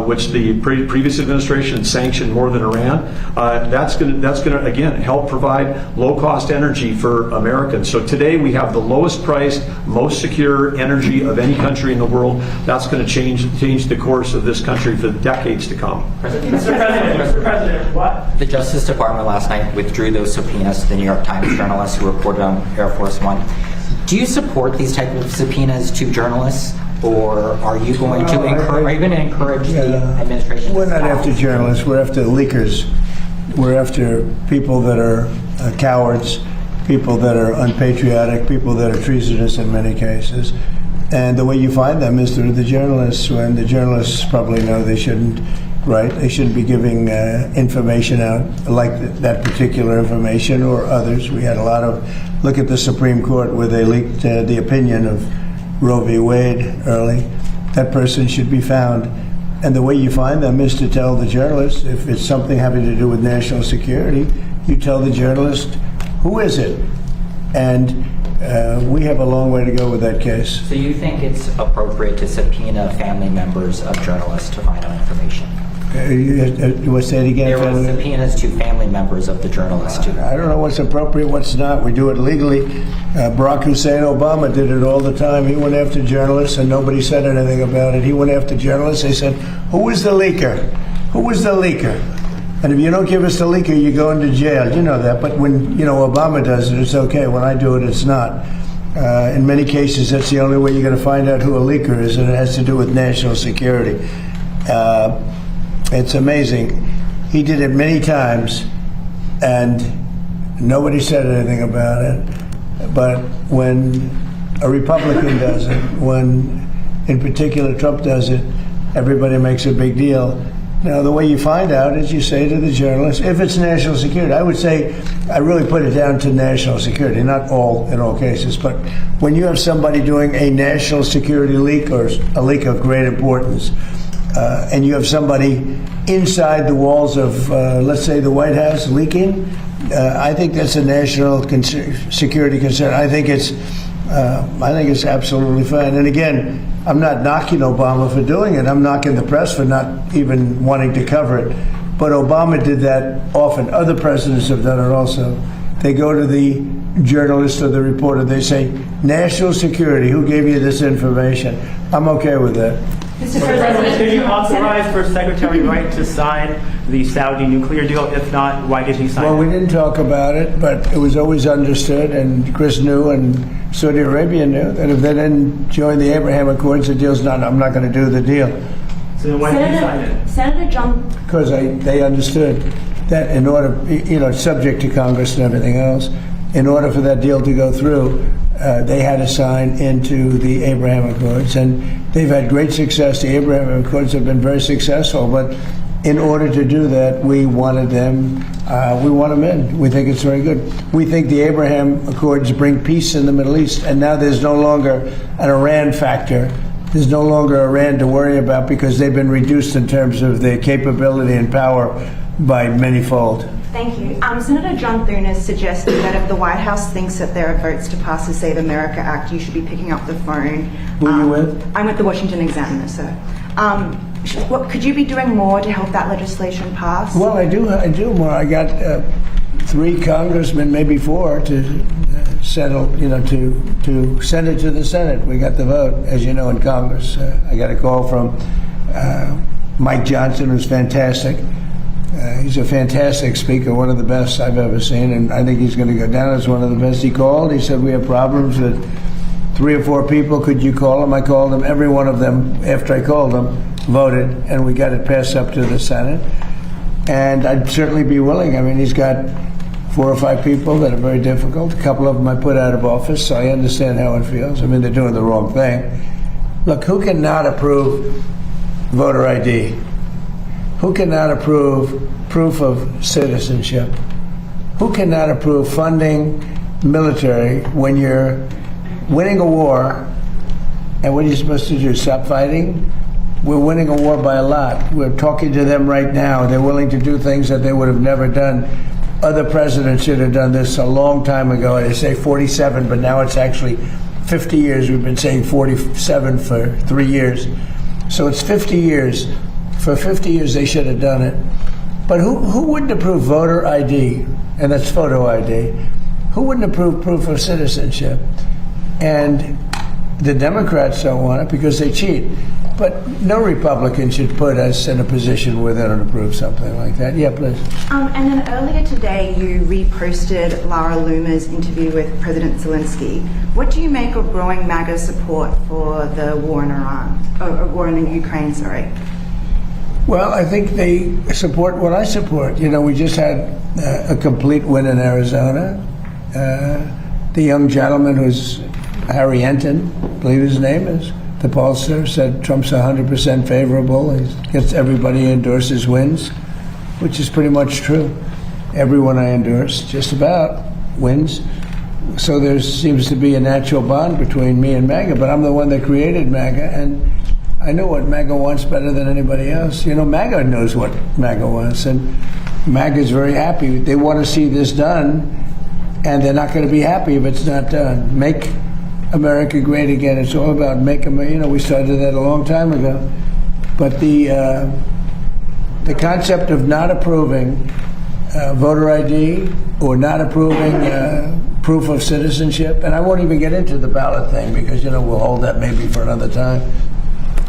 which the previous administration sanctioned more than Iran, that's going to again help provide low-cost energy for Americans. So today we have the lowest priced, most secure energy of any country in the world. That's going to change the course of this country for decades to come. Mr. President, what? The Justice Department last night withdrew those subpoenas to the New York Times journalists who reported on Air Force One. Do you support these type of subpoenas to journalists, or are you going to encourage the administration? We're not after journalists. We're after leakers. We're after people that are cowards, people that are unpatriotic, people that are treasonous in many cases. And the way you find them is through the journalists. When the journalists probably know they shouldn't. Right, they shouldn't be giving information out like that particular information or others. We had a lot of, look at the Supreme Court where they leaked the opinion of Roe v. Wade early. That person should be found. And the way you find them is to tell the journalist, if it's something having to do with national security, you tell the journalist, who is it? And we have a long way to go with that case. So you think it's appropriate to subpoena family members of journalists to find out information? You want to say it again? There were subpoenas to family members of the journalists too. I don't know what's appropriate, what's not. We do it legally. Barack Hussein Obama did it all the time. He went after journalists and nobody said anything about it. He went after journalists. They said, who was the leaker? Who was the leaker? And if you don't give us the leaker, you go into jail. You know that. But when Obama does it, it's okay. When I do it, it's not. In many cases, that's the only way you're going to find out who a leaker is, and it has to do with national security. It's amazing. He did it many times, and Nobody said anything about it. But when a Republican does it, when in particular Trump does it, everybody makes a big deal. Now, the way you find out is you say to the journalist, if it's national security, I would say, I really put it down to national security, not in all cases, but when you have somebody doing a national security leak or a leak of great importance, and you have somebody inside the walls of, let's say, the White House leaking, I think that's a national security concern. I think it's absolutely fine. And again, I'm not knocking Obama for doing it. I'm knocking the press for not even wanting to cover it. But Obama did that often. Other presidents have done it also. They go to the journalist or the reporter. They say, national security, who gave you this information? I'm okay with that. Mr. President, did you authorize First Secretary Wright to sign the Saudi nuclear deal? If not, why did he sign it? Well, we didn't talk about it, but it was always understood, and Chris knew, and Saudi Arabia knew, that if they didn't join the Abraham Accords, the deal's not, I'm not going to do the deal. So then why did he sign it? Senator John. Because they understood that in order, subject to Congress and everything else, in order for that deal to go through, they had to sign into the Abraham Accords, and they've had great success. The Abraham Accords have been very successful, but in order to do that, we wanted them, we want them in. We think it's very good. We think the Abraham Accords bring peace in the Middle East, and now there's no longer an Iran factor. There's no longer Iran to worry about because they've been reduced in terms of their capability and power by manyfold. Thank you. Senator John Thune has suggested that if the White House thinks that there are votes to pass the Save America Act, you should be picking up the phone. Who are you with? I'm with the Washington Examiner, sir. Could you be doing more to help that legislation pass? Well, I do more. I got 3 congressmen, maybe 4, to settle, to send it to the Senate. We got the vote, as you know, in Congress. I got a call from Mike Johnson, who's fantastic. He's a fantastic speaker, one of the best I've ever seen, and I think he's going to go down as one of the best. He called. He said, we have problems with 3 or 4 people. Could you call them? I called them. Every one of them, after I called them, voted, and we got it passed up to the Senate. And I'd certainly be willing. I mean, he's got 4 or 5 people that are very difficult. A couple of them I put out of office, so I understand how it feels. I mean, they're doing the wrong thing. Look, who cannot approve voter ID? Who cannot approve proof of citizenship? Who cannot approve funding military when you're winning a war? And what are you supposed to do? Stop fighting? We're winning a war by a lot. We're talking to them right now. They're willing to do things that they would have never done. Other presidents should have done this a long time ago. They say 47, but now it's actually 50 years. We've been saying 47 for 3 years. So it's 50 years. For 50 years, they should have done it. But who wouldn't approve voter ID? And that's photo ID. Who wouldn't approve proof of citizenship? And the Democrats don't want it because they cheat. But no Republican should put us in a position where they don't approve something like that. Yeah, please. And then earlier today, you reposted Lara Loomer's interview with President Zelensky. What do you make of growing MAGA support for the war in war in the Ukraine, sorry? Well, I think they support what I support. We just had a complete win in Arizona. The young gentleman who's Harry Enton, I believe his name is, the pollster, said Trump's 100% favorable. He gets everybody he endorses wins, which is pretty much true. Everyone I endorse, just about, wins. So there seems to be a natural bond between me and MAGA, but I'm the one that created MAGA, and I know what MAGA wants better than anybody else. MAGA knows what MAGA wants, and MAGA is very happy. They want to see this done, and they're not going to be happy if it's not done. Make America great again. It's all about make America. We started that a long time ago. But the concept of not approving voter ID or not approving proof of citizenship, and I won't even get into the ballot thing because, we'll hold that maybe for another time.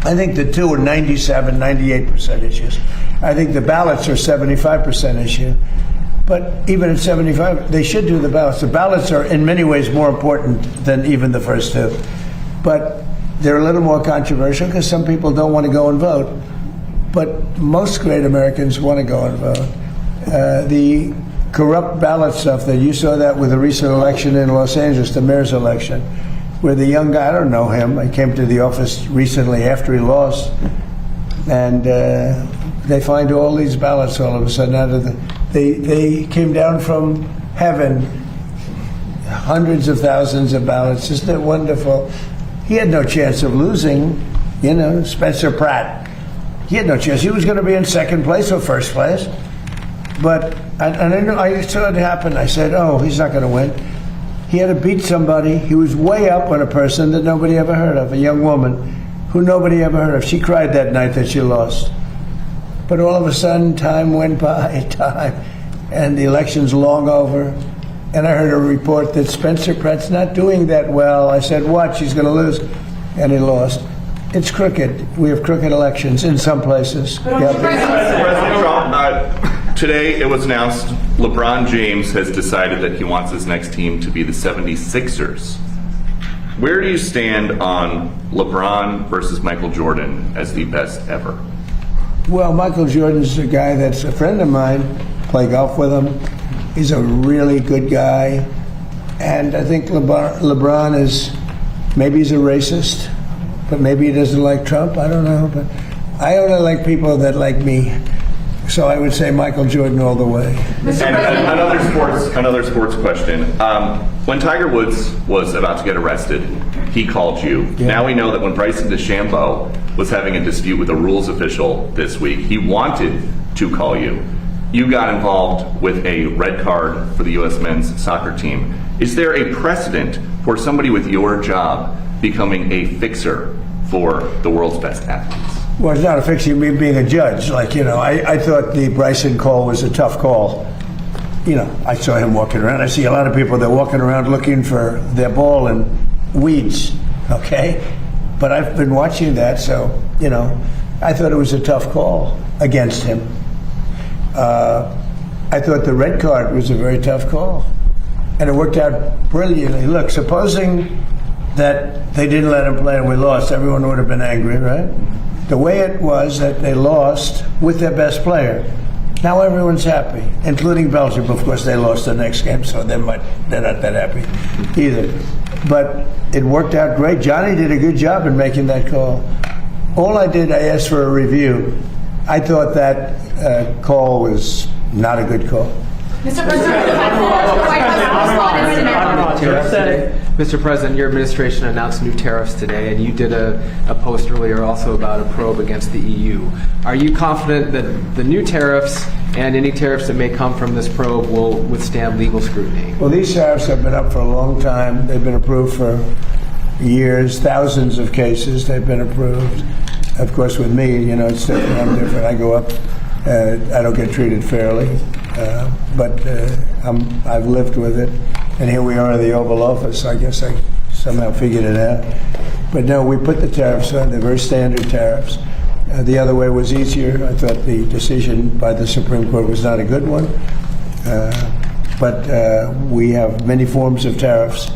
I think the two are 97, 98% issues. I think the ballots are 75% issue. But even at 75, they should do the ballots. The ballots are in many ways more important than even the first 2. But they're a little more controversial because some people don't want to go and vote. But most great Americans want to go and vote. The corrupt ballot stuff that you saw that with the recent election in Los Angeles, the mayor's election, where the young guy, I don't know him, I came to the office recently after he lost, and they find all these ballots all of a sudden out of they came down from heaven, hundreds of thousands of ballots. Isn't it wonderful? He had no chance of losing, Spencer Pratt. He had no chance. He was going to be in second place or first place. But I saw it happen. I said, oh, he's not going to win. He had to beat somebody. He was way up on a person that nobody ever heard of, a young woman who nobody ever heard of. She cried that night that she lost. But all of a sudden, time went by, and the election's long over. And I heard a report that Spencer Pratt's not doing that well. I said, watch, he's going to lose. And he lost. It's crooked. We have crooked elections in some places. President Trump, today it was announced LeBron James has decided that he wants his next team to be the 76ers. Where do you stand on LeBron versus Michael Jordan as the best ever? Well, Michael Jordan's a guy that's a friend of mine. Play golf with him. He's a really good guy. And I think LeBron is, maybe he's a racist, but maybe he doesn't like Trump. I don't know. But I only like people that like me. So I would say Michael Jordan all the way. And another sports question. When Tiger Woods was about to get arrested, he called you. Yeah. Now we know that when Bryson DeChambeau was having a dispute with a rules official this week, he wanted to call you. You got involved with a red card for the U.S. men's soccer team. Is there a precedent for somebody with your job becoming a fixer for the world's best athletes? Well, it's not a fixer, being a judge. I thought the Bryson call was a tough call. I saw him walking around. I see a lot of people that are walking around looking for their ball in weeds, okay? But I've been watching that, so, I thought it was a tough call against him. I thought the red card was a very tough call. And it worked out brilliantly. Look, supposing that they didn't let him play and we lost, everyone would have been angry, right? The way it was that they lost with their best player. Now everyone's happy, including Belgium. Of course, they lost the next game, so they're not that happy either. But it worked out great. Johnny did a good job in making that call. All I asked for a review. I thought that call was not a good call. Mr. President, Mr. President, your administration announced new tariffs today, and you did a post earlier also about a probe against the EU. Are you confident that the new tariffs and any tariffs that may come from this probe will withstand legal scrutiny? Well, these tariffs have been up for a long time. They've been approved for years, thousands of cases they've been approved. Of course, with me, it's different. I'm different. I go up. I don't get treated fairly, but I've lived with it. And here we are in the Oval Office. I guess I somehow figured it out. But no, we put the tariffs on. They're very standard tariffs. The other way was easier. I thought the decision by the Supreme Court was not a good one. But we have many forms of tariffs.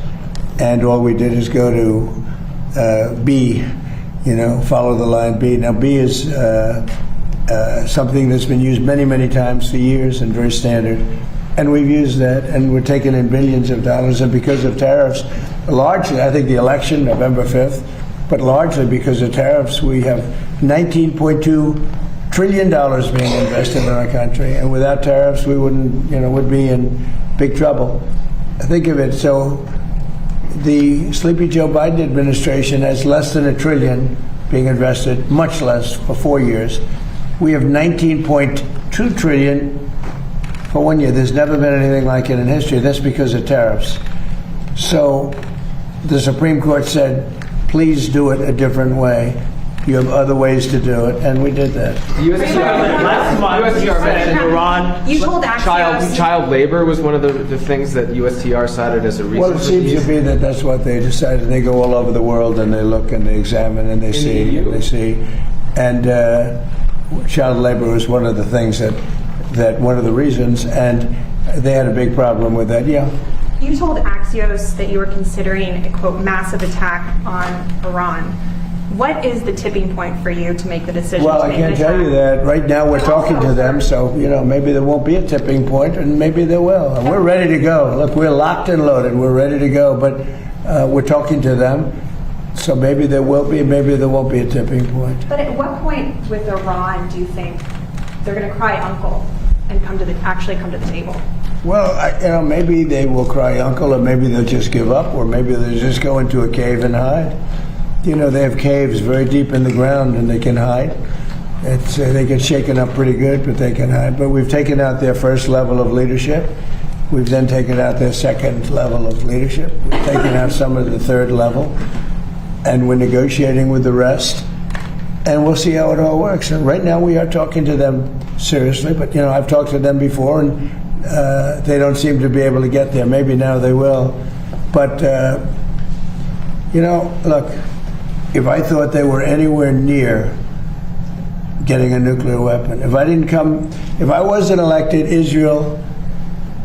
And all we did is go to B, follow the line B. Now, B is something that's been used many, many times for years and very standard. And we've used that, and we're taking in billions of dollars. And because of tariffs, largely, I think the election, November 5th, but largely because of tariffs, we have $19.2 trillion being invested in our country. And without tariffs, we would be in big trouble. Think of it. So the Sleepy Joe Biden administration has less than $1 trillion being invested, much less for 4 years. We have $19.2 trillion for 1 year. There's never been anything like it in history. That's because of tariffs. So the Supreme Court said, please do it a different way. You have other ways to do it, and we did that. USTR mentioned Iran. You told Axios. Child labor was one of the things that USTR cited as a reason. Well, it seems to be that that's what they decided. They go all over the world and they look and they examine and they see and they see. And child labor was one of the things that one of the reasons, and they had a big problem with that. Yeah. You told Axios that you were considering a quote massive attack on Iran. What is the tipping point for you to make the decision? Well, to I make can't the tell you attack? that. Right now, we're talking to them, so, maybe there won't be a tipping point, and maybe there will. And we're ready to go. Look, we're locked and loaded. We're ready to go, but we're talking to them, so maybe there will be, maybe there won't be a tipping point. But at what point with Iran do you think they're going to cry uncle and actually come to the table? Well, maybe they will cry uncle, or maybe they'll just give up, or maybe they'll just go into a cave and hide. They have caves very deep in the ground, and they can hide. They get shaken up pretty good, but they can hide. But we've taken out their first level of leadership. We've then taken out their second level of leadership. We've taken out some of the third level, and we're negotiating with the rest. And we'll see how it all works. And right now, we are talking to them seriously. But I've talked to them before, and they don't seem to be able to get there. Maybe now they will. But look. If I thought they were anywhere near getting a nuclear weapon, if I wasn't elected, Israel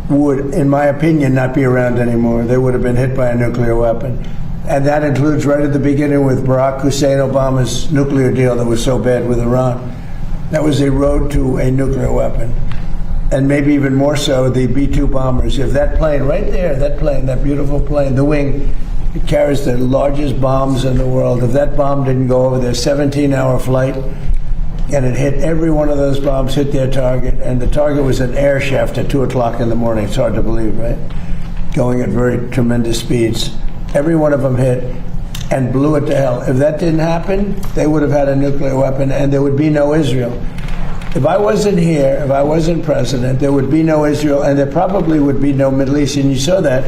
would, in my opinion, not be around anymore. They would have been hit by a nuclear weapon. And that includes right at the beginning with Barack Hussein Obama's nuclear deal that was so bad with Iran. That was a road to a nuclear weapon. And maybe even more so, the B-2 bombers. If that plane right there, that beautiful plane, the wing, it carries the largest bombs in the world. If that bomb didn't go over their 17-hour flight, and it hit, every one of those bombs hit their target, and the target was an air shaft at 2 o'clock in the morning. It's hard to believe, right? Going at very tremendous speeds. Every one of them hit and blew it to hell. If that didn't happen, they would have had a nuclear weapon, and there would be no Israel. If I wasn't here, if I wasn't president, there would be no Israel, and there probably would be no Middle East. And you saw that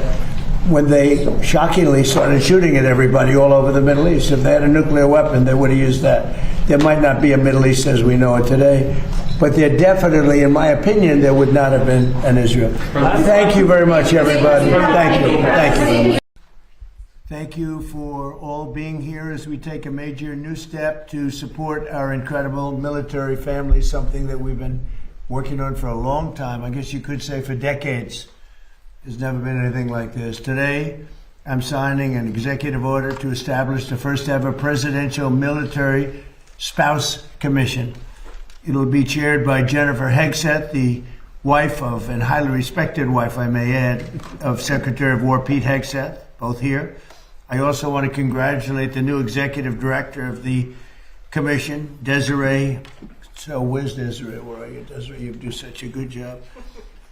when they shockingly started shooting at everybody all over the Middle East. If they had a nuclear weapon, they would have used that. There might not be a Middle East as we know it today, but there definitely, in my opinion, there would not have been an Israel. Thank you very much, everybody. Thank you. Thank you very much. Thank you for all being here as we take a major new step to support our incredible military family, something that we've been working on for a long time. I guess you could say for decades. There's never been anything like this. Today, I'm signing an executive order to establish the first ever presidential military spouse commission. It'll be chaired by Jennifer Hegseth, the wife of, and highly respected wife, I may add, of Secretary of War Pete Hegseth, both here. I also want to congratulate the new executive director of the commission, Desiree. So where's Desiree? Where are you, Desiree? You do such a good job.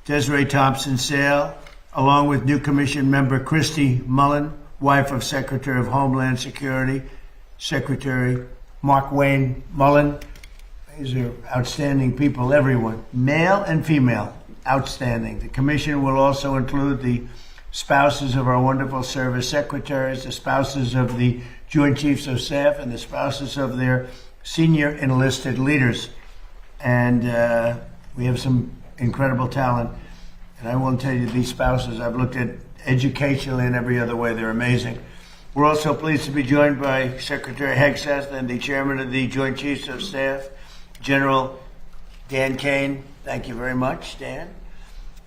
Desiree Thompson-Sale, along with new commission member Christy Mullen, wife of Secretary of Homeland Security, Secretary Mark Wayne Mullen. These are outstanding people, everyone, male and female, outstanding. The commission will also include the spouses of our wonderful service secretaries, the spouses of the Joint Chiefs of Staff, and the spouses of their senior enlisted leaders. And we have some incredible talent. And I won't tell you these spouses, I've looked at educationally and every other way, they're amazing. We're also pleased to be joined by Secretary Hegseth and the Chairman of the Joint Chiefs of Staff, General Dan Kane. Thank you very much, Dan.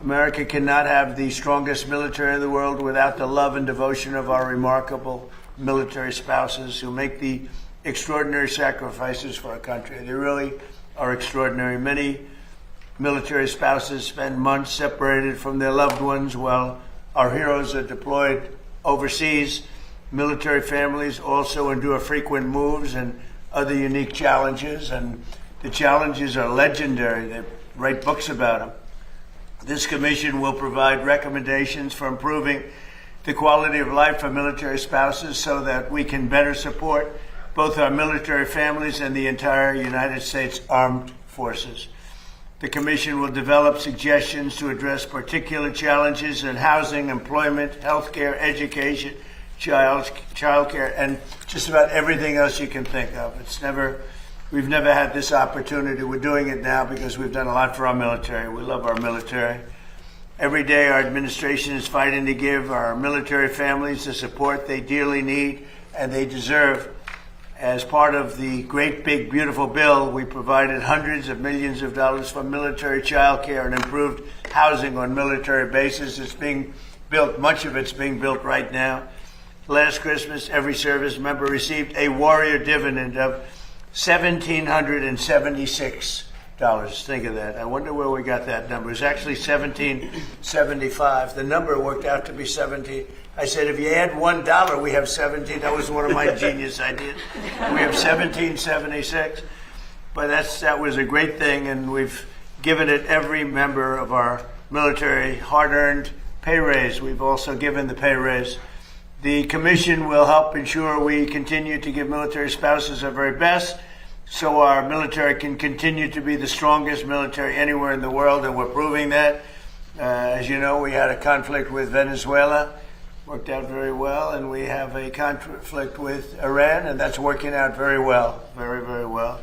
America cannot have the strongest military in the world without the love and devotion of our remarkable military spouses who make the extraordinary sacrifices for our country. They really are extraordinary. Many military spouses spend months separated from their loved ones while our heroes are deployed overseas. Military families also endure frequent moves and other unique challenges, and the challenges are legendary. They write books about them. This commission will provide recommendations for improving the quality of life for military spouses so that we can better support both our military families and the entire United States Armed Forces. The commission will develop suggestions to address particular challenges in housing, employment, healthcare, education, childcare, and just about everything else you can think of. We've never had this opportunity. We're doing it now because we've done a lot for our military. We love our military. Every day our administration is fighting to give our military families the support they dearly need and they deserve. As part of the great, big, beautiful bill, we provided hundreds of millions of dollars for military child care and improved housing on military bases. It's being built, much of it's being built right now. Last Christmas, every service member received a warrior dividend of $1,776. Think of that. I wonder where we got that number. It's actually $17.75. The number worked out to be 17. I said, if you add $1, we have 17. That was one of my genius ideas. We have 1776. But that was a great thing, and we've given it every member of our military hard-earned pay raise. We've also given the pay raise. The commission will help ensure we continue to give military spouses our very best, so our military can continue to be the strongest military anywhere in the world, and we're proving that. As you know, we had a conflict with Venezuela, worked out very well, and we have a conflict with Iran, and that's working out very well, very, very well.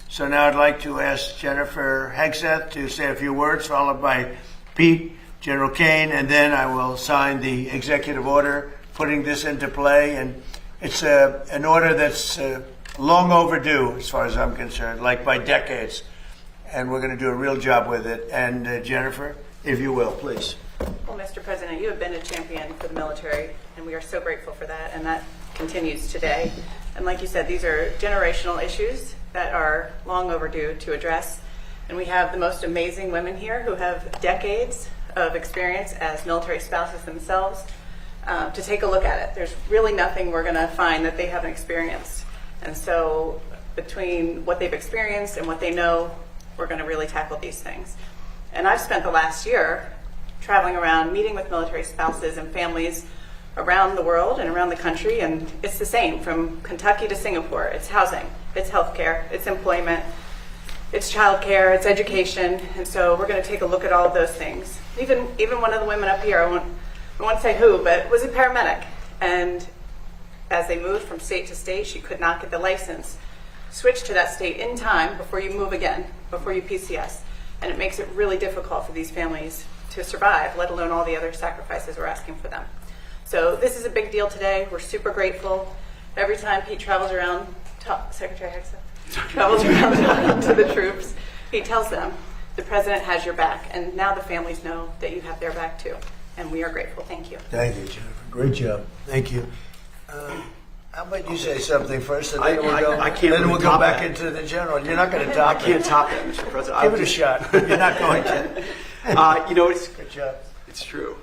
So now I'd like to ask Jennifer Hegseth to say a few words, followed by Pete, General Kane, and then I will sign the executive order putting this into play. And it's an order that's long overdue as far as I'm concerned, like by decades. And we're going to do a real job with it. And Jennifer, if you will, please. Well, Mr. President, you have been a champion for the military, and we are so grateful for that, and that continues today. And like you said, these are generational issues that are long overdue to address. And we have the most amazing women here who have decades of experience as military spouses themselves to take a look at it. There's really nothing we're going to find that they haven't experienced. And so between what they've experienced and what they know, we're going to really tackle these things. And I've spent the last year traveling around, meeting with military spouses and families around the world and around the country, and it's the same from Kentucky to Singapore. It's housing, it's healthcare, it's employment, it's childcare, it's education, and so we're going to take a look at all of those things. Even one of the women up here, I won't say who, but was a paramedic, and as they moved from state to state, she could not get the license. Switch to that state in time before you move again, before you PCS, and it makes it really difficult for these families to survive, let alone all the other sacrifices we're asking for them. So this is a big deal today. We're super grateful. Every time Pete travels around, Secretary Hegseth travels around talking to the troops, he tells them the president has your back, and now the families know that you have their back too, and we are grateful. Thank you. Thank you, Jennifer. Great job. Thank you. How about you say something first, and then we'll go back into the general. You're not going to top it. I can't top that, Mr. President. Give it a shot. You're not going to. Good job. It's true.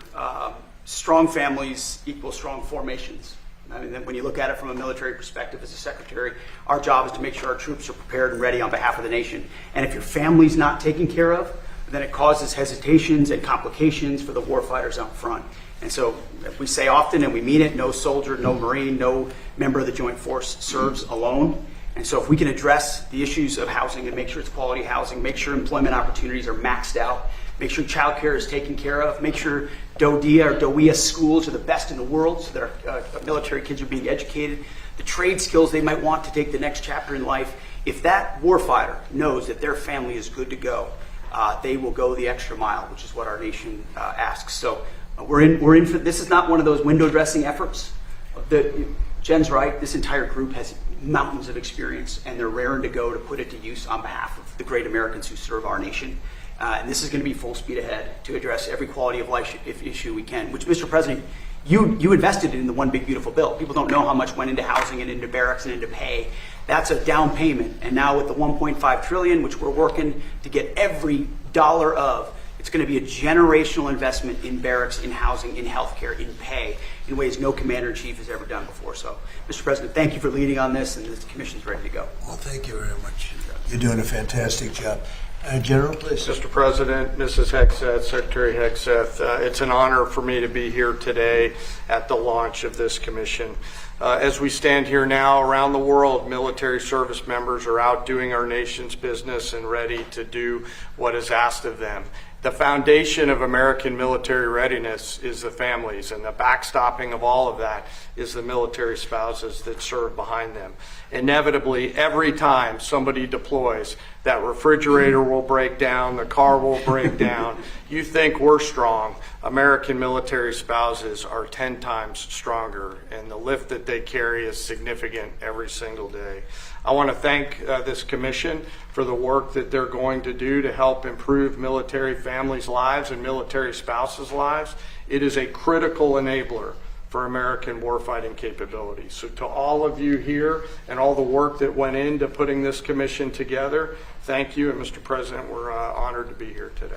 Strong families equal strong formations. I mean, when you look at it from a military perspective as a secretary, our job is to make sure our troops are prepared and ready on behalf of the nation. And if your family's not taken care of, then it causes hesitations and complications for the warfighters up front. And so we say often, and we mean it, no soldier, no Marine, no member of the Joint Force serves alone. And so if we can address the issues of housing and make sure it's quality housing, make sure employment opportunities are maxed out, make sure child care is taken care of, make sure DOEA schools are the best in the world so that our military kids are being educated, the trade skills they might want to take the next chapter in life. If that warfighter knows that their family is good to go, they will go the extra mile, which is what our nation asks. So we're in for this. Is not one of those window dressing efforts. Jen's right. This entire group has mountains of experience, and they're raring to go to put it to use on behalf of the great Americans who serve our nation. And this is going to be full speed ahead to address every quality of life issue we can, which, Mr. President, you invested in the One Big Beautiful Bill. People don't know how much went into housing and into barracks and into pay. That's a down payment. And now with the $1.5 trillion, which we're working to get every dollar of, it's going to be a generational investment in barracks, in housing, in healthcare, in pay, in ways no commander-in-chief has ever done before. So, Mr. President, thank you for leading on this, and the commission's ready to go. Well, thank you very much. You're doing a fantastic job. General, please. Mr. President, Mrs. Hegseth, Secretary Hegseth, it's an honor for me to be here today at the launch of this commission. As we stand here now around the world, military service members are out doing our nation's business and ready to do what is asked of them. The foundation of American military readiness is the families, and the backstopping of all of that is the military spouses that serve behind them. Inevitably, every time somebody deploys, that refrigerator will break down, the car will break down. You think we're strong. American military spouses are 10 times stronger, and the lift that they carry is significant every single day. I want to thank this commission for the work that they're going to do to help improve military families' lives and military spouses' lives. It is a critical enabler for American warfighting capabilities. So to all of you here and all the work that went into putting this commission together, thank you. And Mr. President, we're honored to be here today.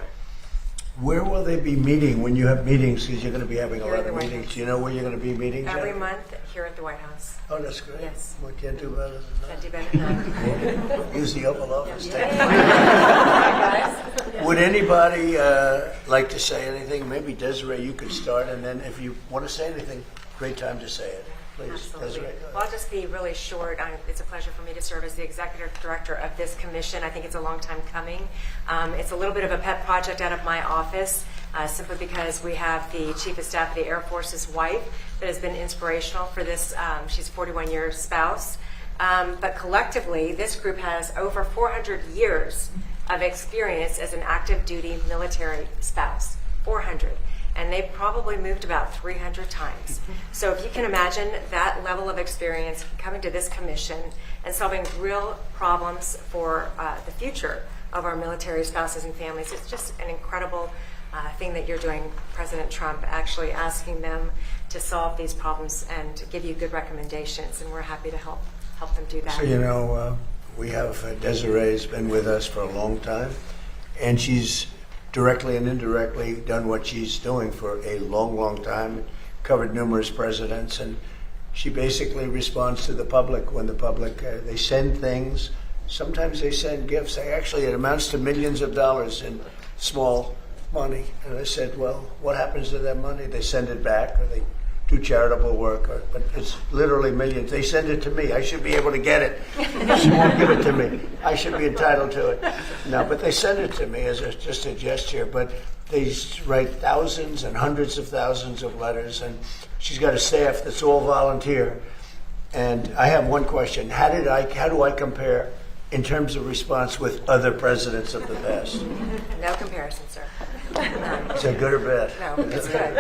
Where will they be meeting when you have meetings? Because you're going to be having a lot of meetings. Do you know where you're going to be meeting? Every Jen? month here at the White House. Oh, that's great. Yes. We can't do better than that. Can't do better than that. Use the Oval Office. Yeah. Would anybody like to say anything? Maybe Desiree, you could start, and then if you want to say anything, great time to say it. Please, Absolutely. Desiree. Well, I'll just be really short. It's a pleasure for me to serve as the executive director of this commission. I think it's a long time coming. It's a little bit of a pet project out of my office, simply because we have the Chief of Staff of the Air Force's wife that has been inspirational for this. She's a 41-year spouse. But collectively, this group has over 400 years of experience as an active duty military spouse. 400. And they've probably moved about 300 times. So if you can imagine that level of experience coming to this commission and solving real problems for the future of our military spouses and families, it's just an incredible thing that you're doing, President Trump, actually asking them to solve these problems and give you good recommendations, and we're happy to help them do that. So, you know, we have Desiree's been with us for a long time, and she's directly and indirectly done what she's doing for a long, long time, covered numerous presidents, and she basically responds to the public when the public, they send things, sometimes they send gifts. It amounts to millions of dollars in small money. And I said, well, what happens to that money? They send it back, or they do charitable work, but it's literally millions. They send it to me. I should be able to get it. She won't give it to me. I should be entitled to it. No, but they send it to me as just a gesture. But they write thousands and hundreds of thousands of letters, and she's got a staff that's all volunteer. And I have one question. How do I compare in terms of response with other presidents of the past? No comparison, sir. Is that good or bad? No, it's good.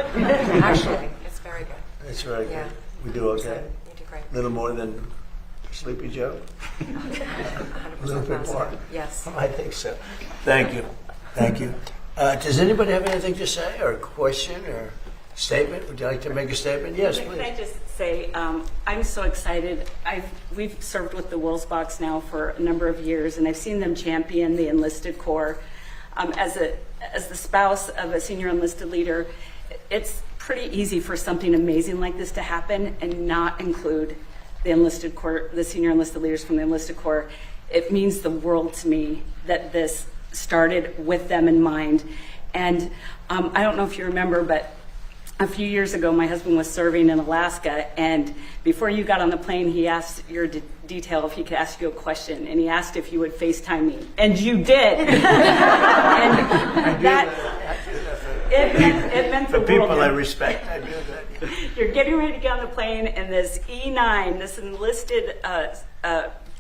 Actually, it's very good. It's very good. Yeah. We do okay? You do great. A little more than Sleepy Joe? 100% A little bit more? Yes. I think so. Thank you. Thank you. Does anybody have anything to say, or a question, or statement? Would you like to make a statement? Yes, Can please. I just say, I'm so excited. We've served with the Wills-Box now for a number of years, and I've seen them champion the enlisted corps. As the spouse of a senior enlisted leader, it's pretty easy for something amazing like this to happen and not include the enlisted corps, the senior enlisted leaders from the enlisted corps. It means the world to me that this started with them in mind. And I don't know if you remember, but a few years ago, my husband was serving in Alaska, and before you got on the plane, he asked your detail if he could ask you a question, and he asked if you would FaceTime me, and you did. It meant the For people world. I respect, I do that. You're getting ready to get on the plane, and this E9, this enlisted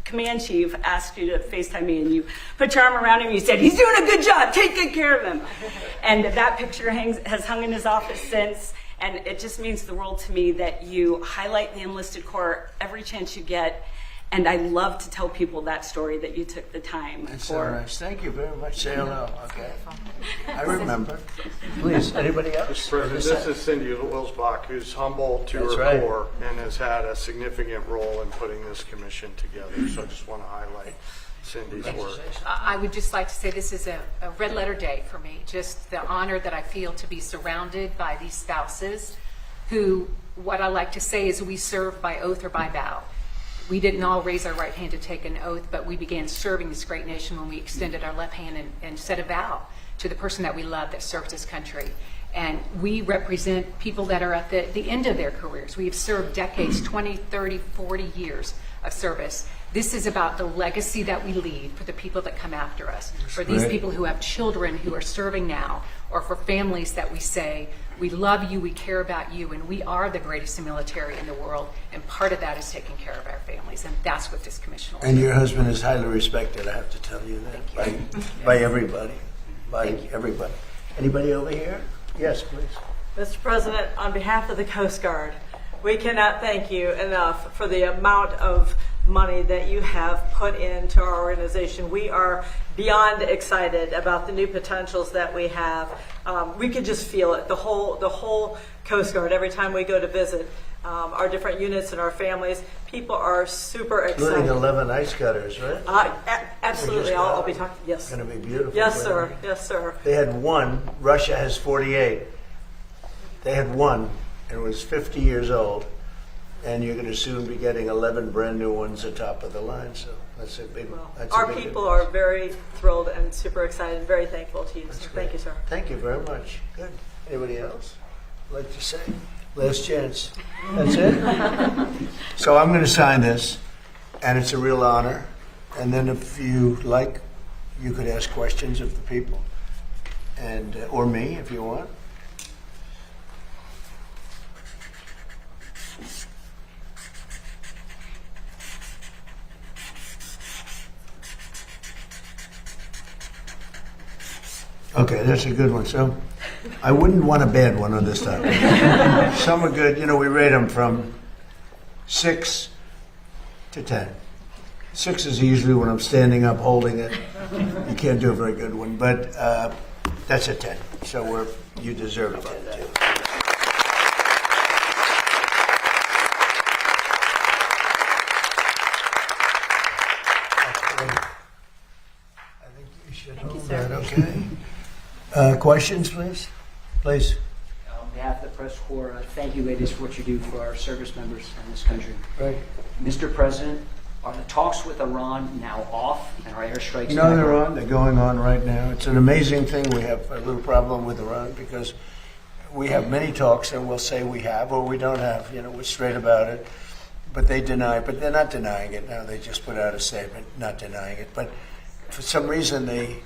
command chief, asked you to FaceTime me, and you put your arm around him, and you said, "He's doing a good job, take good care of him." And that picture has hung in his office since, and it just means the world to me that you highlight the enlisted corps every chance you get. And I love to tell people that story, that you took the time. That's so nice. Thank you very much. Say hello. Okay. I remember. Please, anybody else? Mr. President, this is Cindy Wills-Bach, who's humble to That's her right. core and has had a significant role in putting this commission together. So I just want to highlight Cindy's work. I would just like to say this is a red letter day for me. Just the honor that I feel to be surrounded by these spouses who, what I like to say is, we serve by oath or by vow. We didn't all raise our right hand to take an oath, but we began serving this great nation when we extended our left hand and said a vow to the person that we love that serves this country. And we represent people that are at the end of their careers. We have served decades, 20, 30, 40 years of service. This is about the legacy that we leave for the people that come after us, for these right. people who have children who are serving now, or for families that we say, we love you, we care about you, and we are the greatest military in the world, and part of that is taking care of our families, and that's what this commission will And do. your husband is highly respected, I have to tell you that, by everybody. By everybody. Anybody over here? Yes, please. Mr. President, on behalf of the Coast Guard, we cannot thank you enough for the amount of money that you have put into our organization. We are beyond excited about the new potentials that we have. We could just feel it. The whole Coast Guard. Every time we go to visit our different units and our families, people are super excited. Including 11 ice cutters, right? Absolutely. I'll be talking. Yes. It's going to be beautiful. Yes, sir. Yes, sir. They had one. Russia has 48. They had one, and it was 50 years old. And you're going to soon be getting 11 brand new ones atop of the line. So that's a big. Our people are very thrilled and super excited and very thankful to you. So thank you, sir. Thank you very much. Good. Anybody else like to say? Last chance. That's it? So I'm going to sign this, and it's a real honor. And then if you like, you could ask questions of the people, and or me if you want. Okay, that's a good one. So I wouldn't want a bad one on this time. Some are good. You know, we rate them from 6 to 10. 6 is usually when I'm standing up holding it. You can't do a very good one, but that's a 10. So you deserve a 10 too. I think you should hold that, okay? Questions, please? Please. On behalf of the press corps, thank you, ladies, for what you do for our service members in this country. Right. Mr. President, are the talks with Iran now off, and are airstrikes? No, they're on. They're going on right now. It's an amazing thing. We have a little problem with Iran because we have many talks, and we'll say we have or we don't have. You know, we're straight about it. But they deny. But they're not denying it now. They just put out a statement not denying it. But for some reason, they.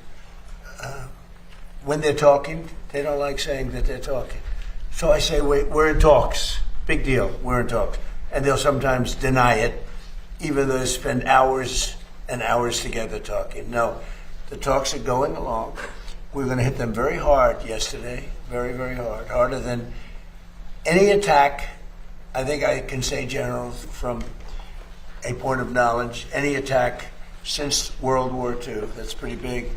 When they're talking, they don't like saying that they're talking. So I say, we're in talks. Big deal. We're in talks. And they'll sometimes deny it, even though they spend hours and hours together talking. No, the talks are going along. We're going to hit them very hard yesterday. Very, very hard. Harder than any attack. I think I can say, General, from a point of knowledge, any attack since World War II. That's pretty big.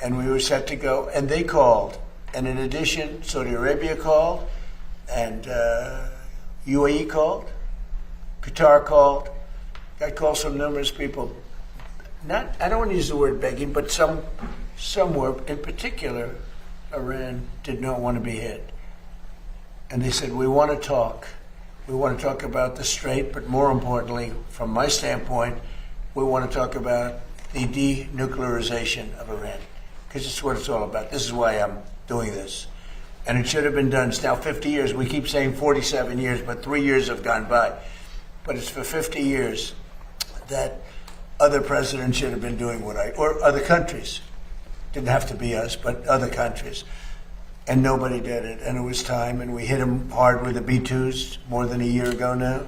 And we were set to go, and they called. And in addition, Saudi Arabia called, and UAE called, Qatar called. I called some numerous people. I don't want to use the word begging, but some were, in particular, Iran did not want to be hit. And they said, we want to talk. We want to talk about the Strait, but more importantly, from my standpoint, we want to talk about the denuclearization of Iran. Because it's what it's all about. This is why I'm doing this. And it should have been done. It's now 50 years. We keep saying 47 years, but 3 years have gone by. But it's for 50 years that other presidents should have been doing or other countries. Didn't have to be us, but other countries. And nobody did it. And it was time, and we hit them hard with the B-2s more than a year ago now.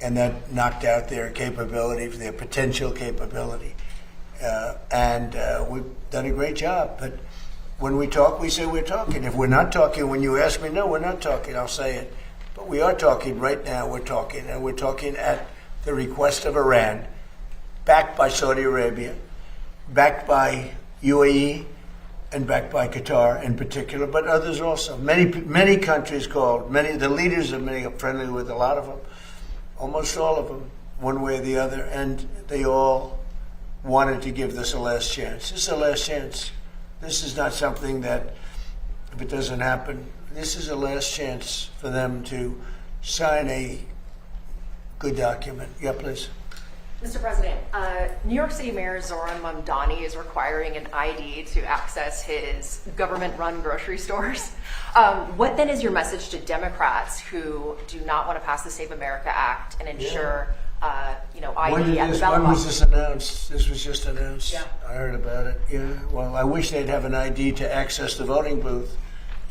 And that knocked out their capability, their potential capability. We've done a great job. But when we talk, we say we're talking. If we're not talking, when you ask me, no, we're not talking, I'll say it. But we are talking right now. We're talking. And we're talking at the request of Iran, backed by Saudi Arabia, backed by UAE, and backed by Qatar in particular, but others also. Many countries called. The leaders of many are friendly with a lot of them, almost all of them, one way or the other. And they all wanted to give this a last chance. This is a last chance. This is not something that, if it doesn't happen, this is a last chance for them to sign a good document. Yeah, please. Mr. President, New York City Mayor Zoran Mamdani is requiring an ID to access his government-run grocery stores. What then is your message to Democrats who do not want to pass the Save America Act and ensure ID at the ballot box? When was this announced? This was just announced. Yeah. I heard about it. Yeah. Well, I wish they'd have an ID to access the voting booth.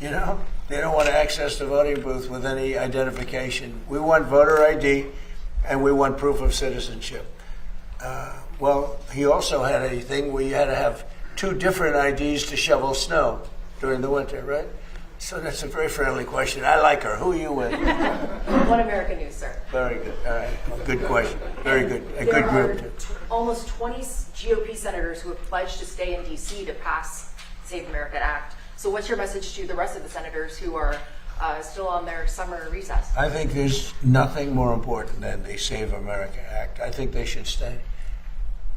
You know, they don't want to access the voting booth with any identification. We want voter ID, and we want proof of citizenship. Well, he also had a thing where you had to have 2 different IDs to shovel snow during the winter, right? So that's a very friendly question. I like her. Who are you with? One America News, sir. Very good. All right. Good question. Very good. A There good are group. almost 20 GOP senators who have pledged to stay in D.C. to pass Save America Act. So what's your message to the rest of the senators who are still on their summer recess? I think there's nothing more important than the Save America Act. I think they should stay.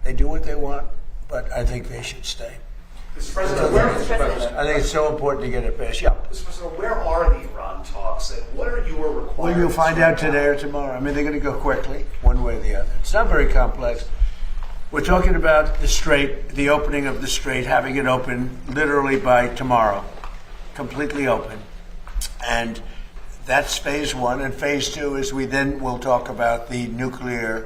They do what they want, but I think they should stay. Mr. President, I think it's so important to get it passed. Yeah. Mr. President, where are the Iran talks and what are your requirements? Well, you'll find out today or tomorrow. I mean, they're going to go quickly, one way or the other. It's not very complex. We're talking about the Strait, the opening of the Strait, having it open literally by tomorrow, completely open. And that's phase one. And phase two is we then will talk about the nuclear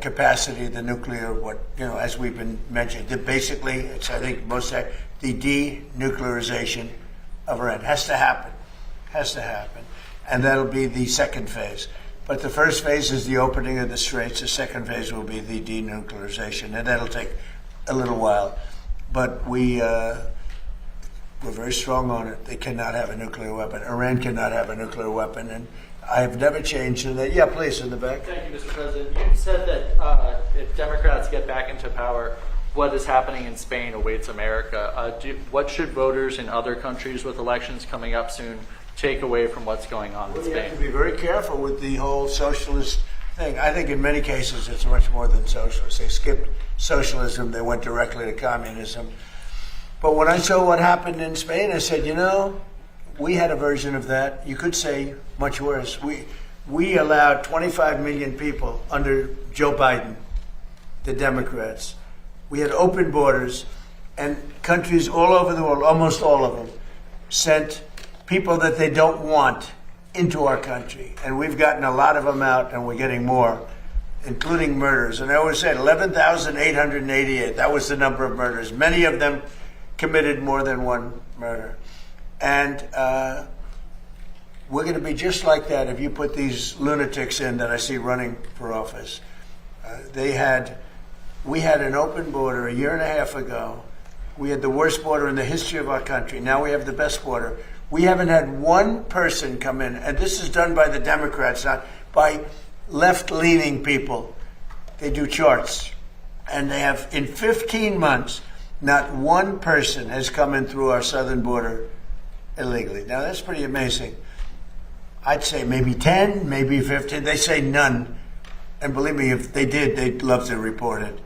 capacity, the nuclear, as we've been mentioned. Basically, it's, I think, the denuclearization of Iran has to happen. And that'll be the second phase. But the first phase is the opening of the straits. The second phase will be the denuclearization, and that'll take a little while. But we're very strong on it. They cannot have a nuclear weapon. Iran cannot have a nuclear weapon, and I have never changed in that. Yeah, please, in the back. Thank you, Mr. President. You said that if Democrats get back into power, what is happening in Spain awaits America. What should voters in other countries with elections coming up soon take away from what's going on in You have Spain? to be very careful with the whole socialist thing. I think in many cases it's much more than socialist. They skipped socialism. They went directly to communism. But when I saw what happened in Spain, I said, we had a version of that. You could say much worse. We allowed 25 million people under Joe Biden, the Democrats. We had open borders, and countries all over the world, almost all of them, sent people that they don't want into our country. And we've gotten a lot of them out, and we're getting more, including murders. And I always said 11,888. That was the number of murders. Many of them committed more than one murder. And we're going to be just like that if you put these lunatics in that I see running for office. We had an open border a year and a half ago. We had the worst border in the history of our country. Now we have the best border. We haven't had one person come in, and this is done by the Democrats, not by left-leaning people. They do charts. And they have, in 15 months, not one person has come in through our southern border illegally. Now, that's pretty amazing. I'd say maybe 10, maybe 15. They say none. And believe me, if they did, they'd love to report it.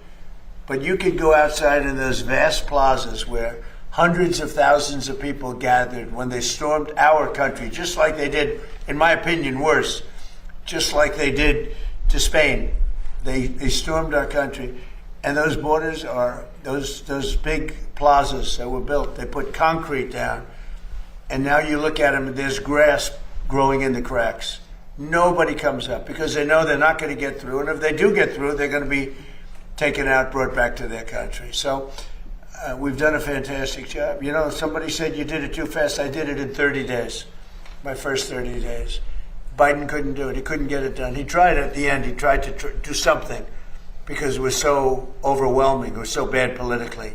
But you could go outside in those vast plazas where hundreds of thousands of people gathered when they stormed our country, just like they did, in my opinion, worse, just like they did to Spain. They stormed our country. And those borders are, those big plazas that were built, they put concrete down. And now you look at them and there's grass growing in the cracks. Nobody comes up because they know they're not going to get through. And if they do get through, they're going to be taken out, brought back to their country. So we've done a fantastic job. Somebody said you did it too fast. I did it in 30 days, my first 30 days. Biden couldn't do it. He couldn't get it done. He tried at the end. He tried to do something because it was so overwhelming. It was so bad politically.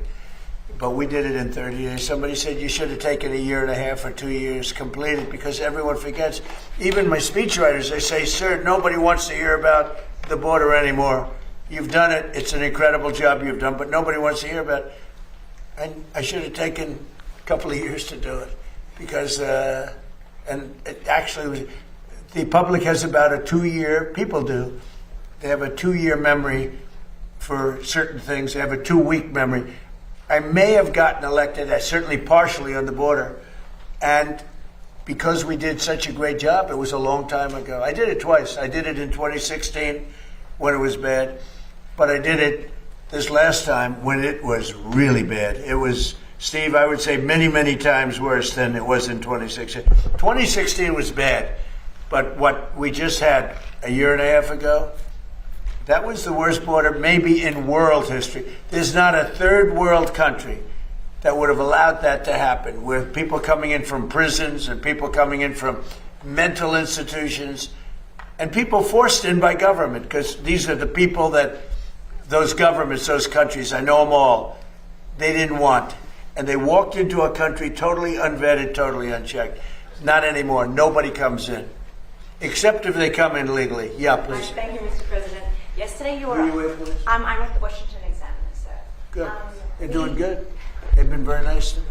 But we did it in 30 days. Somebody said you should have taken a year and a half or 2 years completed because everyone forgets. Even my speechwriters, they say, sir, nobody wants to hear about the border anymore. You've done it. It's an incredible job you've done, but nobody wants to hear about it. And I should have taken a couple of years to do it because, and it actually was, the public has about a 2-year, people do, they have a 2-year memory for certain things. They have a 2-week memory. I may have gotten elected, certainly partially on the border. And because we did such a great job, it was a long time ago. I did it twice. I did it in 2016 when it was bad. But I did it this last time when it was really bad. It was, Steve, I would say many, many times worse than it was in 2016. 2016 was bad. But what we just had a year and a half ago, that was the worst border maybe in world history. There's not a third world country that would have allowed that to happen, with people coming in from prisons and people coming in from mental institutions and people forced in by government, because these are the people that those governments, those countries, I know them all, they didn't want. and they walked into a country totally unvetted, totally unchecked. Not anymore. Nobody comes in, except if they come in legally. Yeah, please. Thank you, Mr. President. Yesterday you were. Who are you with, please? I'm with the Washington Examiner, sir. Good. They're doing good. They've been very nice to me.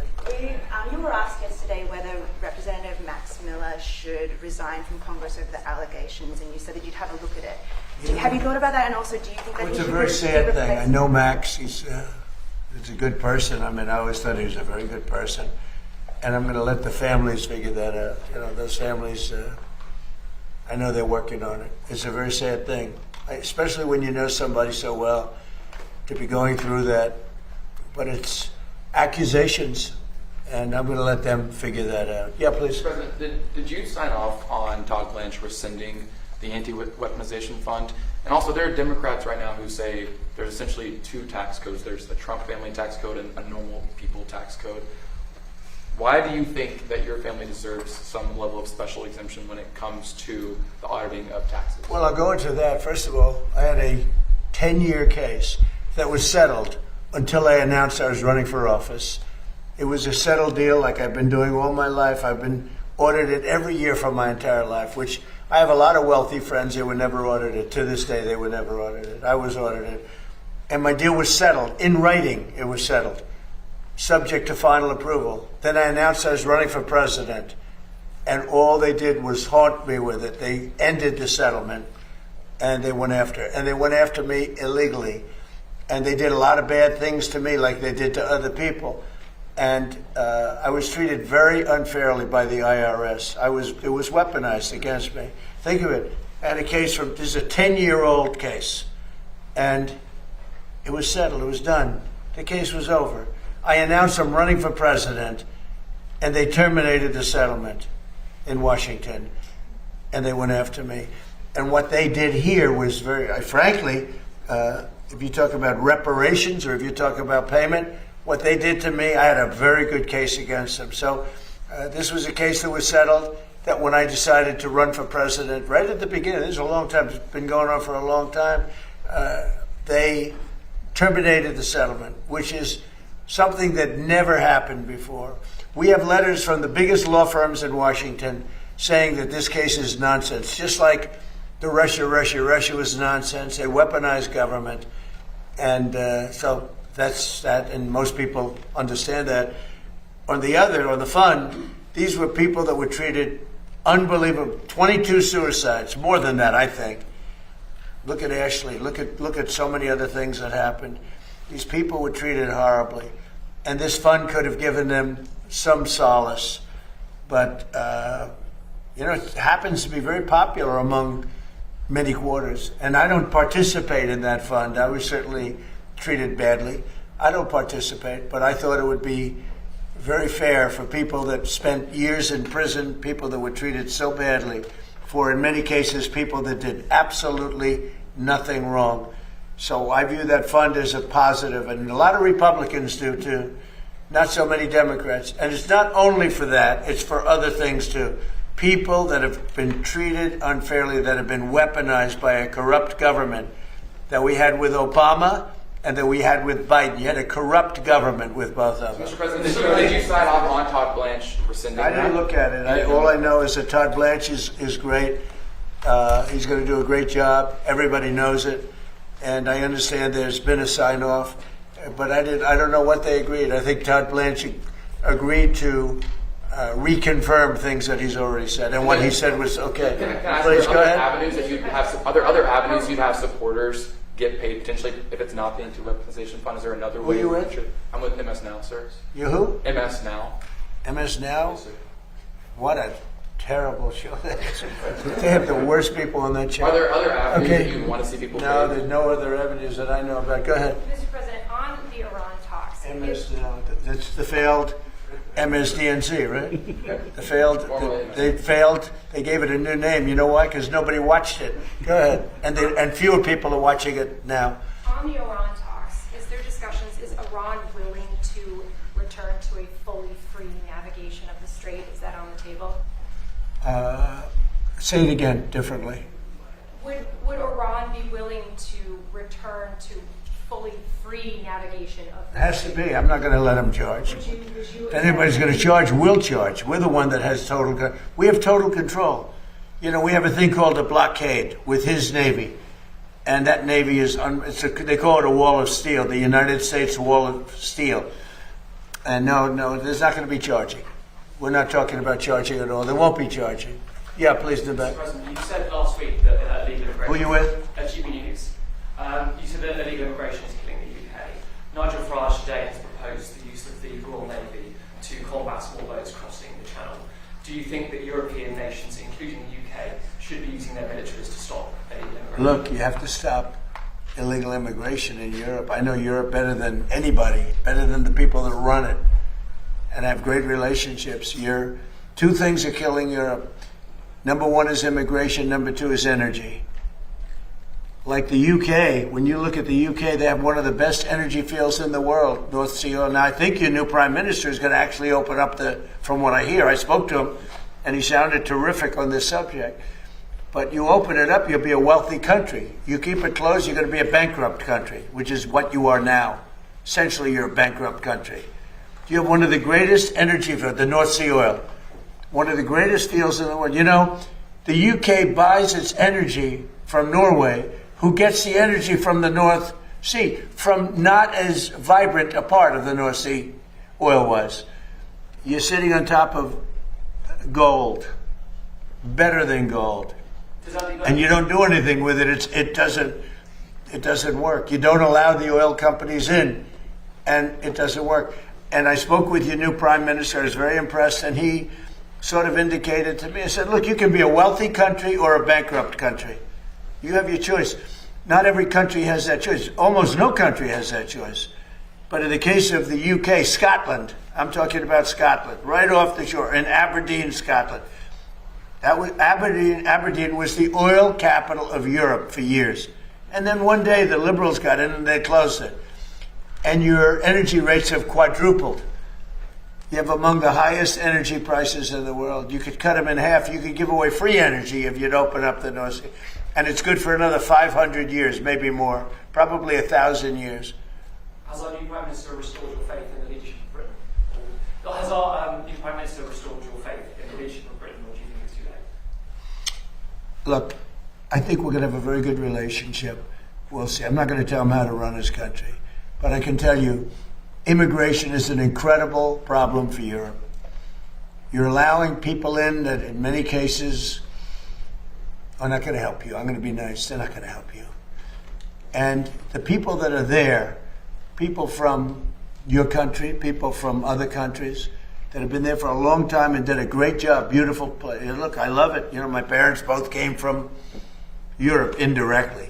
You were asked yesterday whether Representative Max Miller should resign from Congress over the allegations, and you said that you'd have a look at it. Have you thought about that? And also, do you think that It's he a should very be sad thing. replaced? I know Max. He's a good person. I mean, I always thought he was a very good person. And I'm going to let the families figure that out. You know, those families, I know they're working on it. It's a very sad thing, especially when you know somebody so well, to be going through that. But it's accusations, and I'm going to let them figure that out. Yeah, please. Mr. President, did you sign off on Todd Blanche rescinding the anti-weaponization fund? And also, there are Democrats right now who say there's essentially two tax codes. There's the Trump family tax code and a normal people tax code. Why do you think that your family deserves some level of special exemption when it comes to the auditing of taxes? Well, I'll go into that. First of all, I had a 10-year case that was settled until I announced I was running for office. It was a settled deal like I've been doing all my life. I've been audited every year for my entire life, which I have a lot of wealthy friends. They were never audited. To this day, they were never audited. I was audited. And my deal was settled. In writing, it was settled, subject to final approval. Then I announced I was running for president, and all they did was haunt me with it. They ended the settlement, and they went after it. And they went after me illegally. And they did a lot of bad things to me like they did to other people. And I was treated very unfairly by the IRS. It was weaponized against me. Think of it. I had a case this is a 10-year-old case. And it was settled. It was done. The case was over. I announced I'm running for president, and they terminated the settlement in Washington. And they went after me. And what they did here was frankly, if you talk about reparations or if you talk about payment, what they did to me, I had a very good case against them. So this was a case that was settled, that when I decided to run for president, right at the beginning, this is a long time, it's been going on for a long time, they terminated the settlement, which is something that never happened before. We have letters from the biggest law firms in Washington saying that this case is nonsense, just like the Russia was nonsense. They weaponized government. And so that's that, and most people understand that. On the fund, these were people that were treated unbelievable. 22 suicides, more than that, I think. Look at Ashley. Look at so many other things that happened. These people were treated horribly, and this fund could have given them some solace. But it happens to be very popular among many quarters, and I don't participate in that fund. I was certainly treated badly. I don't participate, but I thought it would be very fair for people that spent years in prison, people that were treated so badly, for in many cases people that did absolutely nothing wrong. So I view that fund as a positive, and a lot of Republicans do too, not so many Democrats. And it's not only for that, it's for other things too. People that have been treated unfairly, that have been weaponized by a corrupt government that we had with Obama and that we had with Biden. You had a corrupt government with both of them. Mr. President, did you sign off on Todd Blanche rescinding I didn't look at it. All I know is that Todd Blanche is great. He's going to do a great job. Everybody knows it. And I understand there's been a sign-off. But I don't know what they agreed. I think Todd Blanche agreed to reconfirm things that he's already said, and what he said was okay. Can I ask, Please go ahead. Are there other avenues you'd have supporters get paid potentially if it's not the anti-weaponization fund? Is there another way? Who are you with? I'm with MS Now, sir. You who? MS Now. MS Now? What a terrible show that is. They have the worst people on that show. Are there other avenues that you want to see people No, paid? there's no other avenues that I know about. Go ahead. Mr. President, on the Iran talks. MS Now. That's the failed MSDNC, right? They failed. They gave it a new name. You know why? Because nobody watched it. Go ahead. And fewer people are watching it now. On the Iran talks, is there discussions, is Iran willing to return to a fully free navigation of the strait? Is that on the table? Say it again differently. Would Iran be willing to return to fully free navigation of It the has to be. I'm not going to let them charge. Would you If anybody's going to charge, we'll charge. We're the one that has we have total control. You know, we have a thing called a blockade with his Navy. And that Navy is, they call it a wall of steel, the United States wall of steel. And no, there's not going to be charging. We're not talking about charging at all. There won't be charging. Yeah, please, in the back. Mr. President, you said last week that illegal immigration... Who are you with? GB News. You said that illegal immigration is killing the UK. Nigel Farage today has proposed the use of the Royal Navy to combat small boats crossing the Channel. Do you think that European nations, including the UK, should be using their militaries to stop illegal immigration? Look, you have to stop illegal immigration in Europe. I know Europe better than anybody, better than the people that run it. And I have great relationships. Two things are killing Europe. Number one is immigration. Number two is energy. Like the UK, when you look at the UK, they have one of the best energy fields in the world, North Sea oil. Now, I think your new prime minister is going to actually open up from what I hear, I spoke to him, and he sounded terrific on this subject. But you open it up, you'll be a wealthy country. You keep it closed, you're going to be a bankrupt country, which is what you are now. Essentially, you're a bankrupt country. You have one of the greatest energy fields, the North Sea oil, one of the greatest fields in the world. You know, the UK buys its energy from Norway, who gets the energy from the North Sea, from not as vibrant a part of the North Sea oil was. You're sitting on top of gold, better than gold. And you don't do anything with it. It doesn't work. You don't allow the oil companies in, and it doesn't work. And I spoke with your new prime minister. I was very impressed, and he sort of indicated to me, I said, look, you can be a wealthy country or a bankrupt country. You have your choice. Not every country has that choice. Almost no country has that choice. But in the case of the UK, Scotland, I'm talking about Scotland, right off the shore, in Aberdeen, Scotland. That was Aberdeen was the oil capital of Europe for years. And then one day the Liberals got in and they closed it. And your energy rates have quadrupled. You have among the highest energy prices in the world. You could cut them in half. You could give away free energy if you'd open up the North Sea. And it's good for another 500 years, maybe more, probably 1,000 years. Has our new Prime Minister restored your faith in the leadership of Britain? Has our new Prime Minister restored your faith in the leadership of Britain, or do you think it's too late? Look, I think we're going to have a very good relationship. We'll see. I'm not going to tell him how to run his country. But I can tell you, immigration is an incredible problem for Europe. You're allowing people in that in many cases are not going to help you. I'm going to be nice. They're not going to help you. And the people that are there, people from your country, people from other countries that have been there for a long time and did a great job, beautiful place. Look, I love it. You know, my parents both came from Europe indirectly.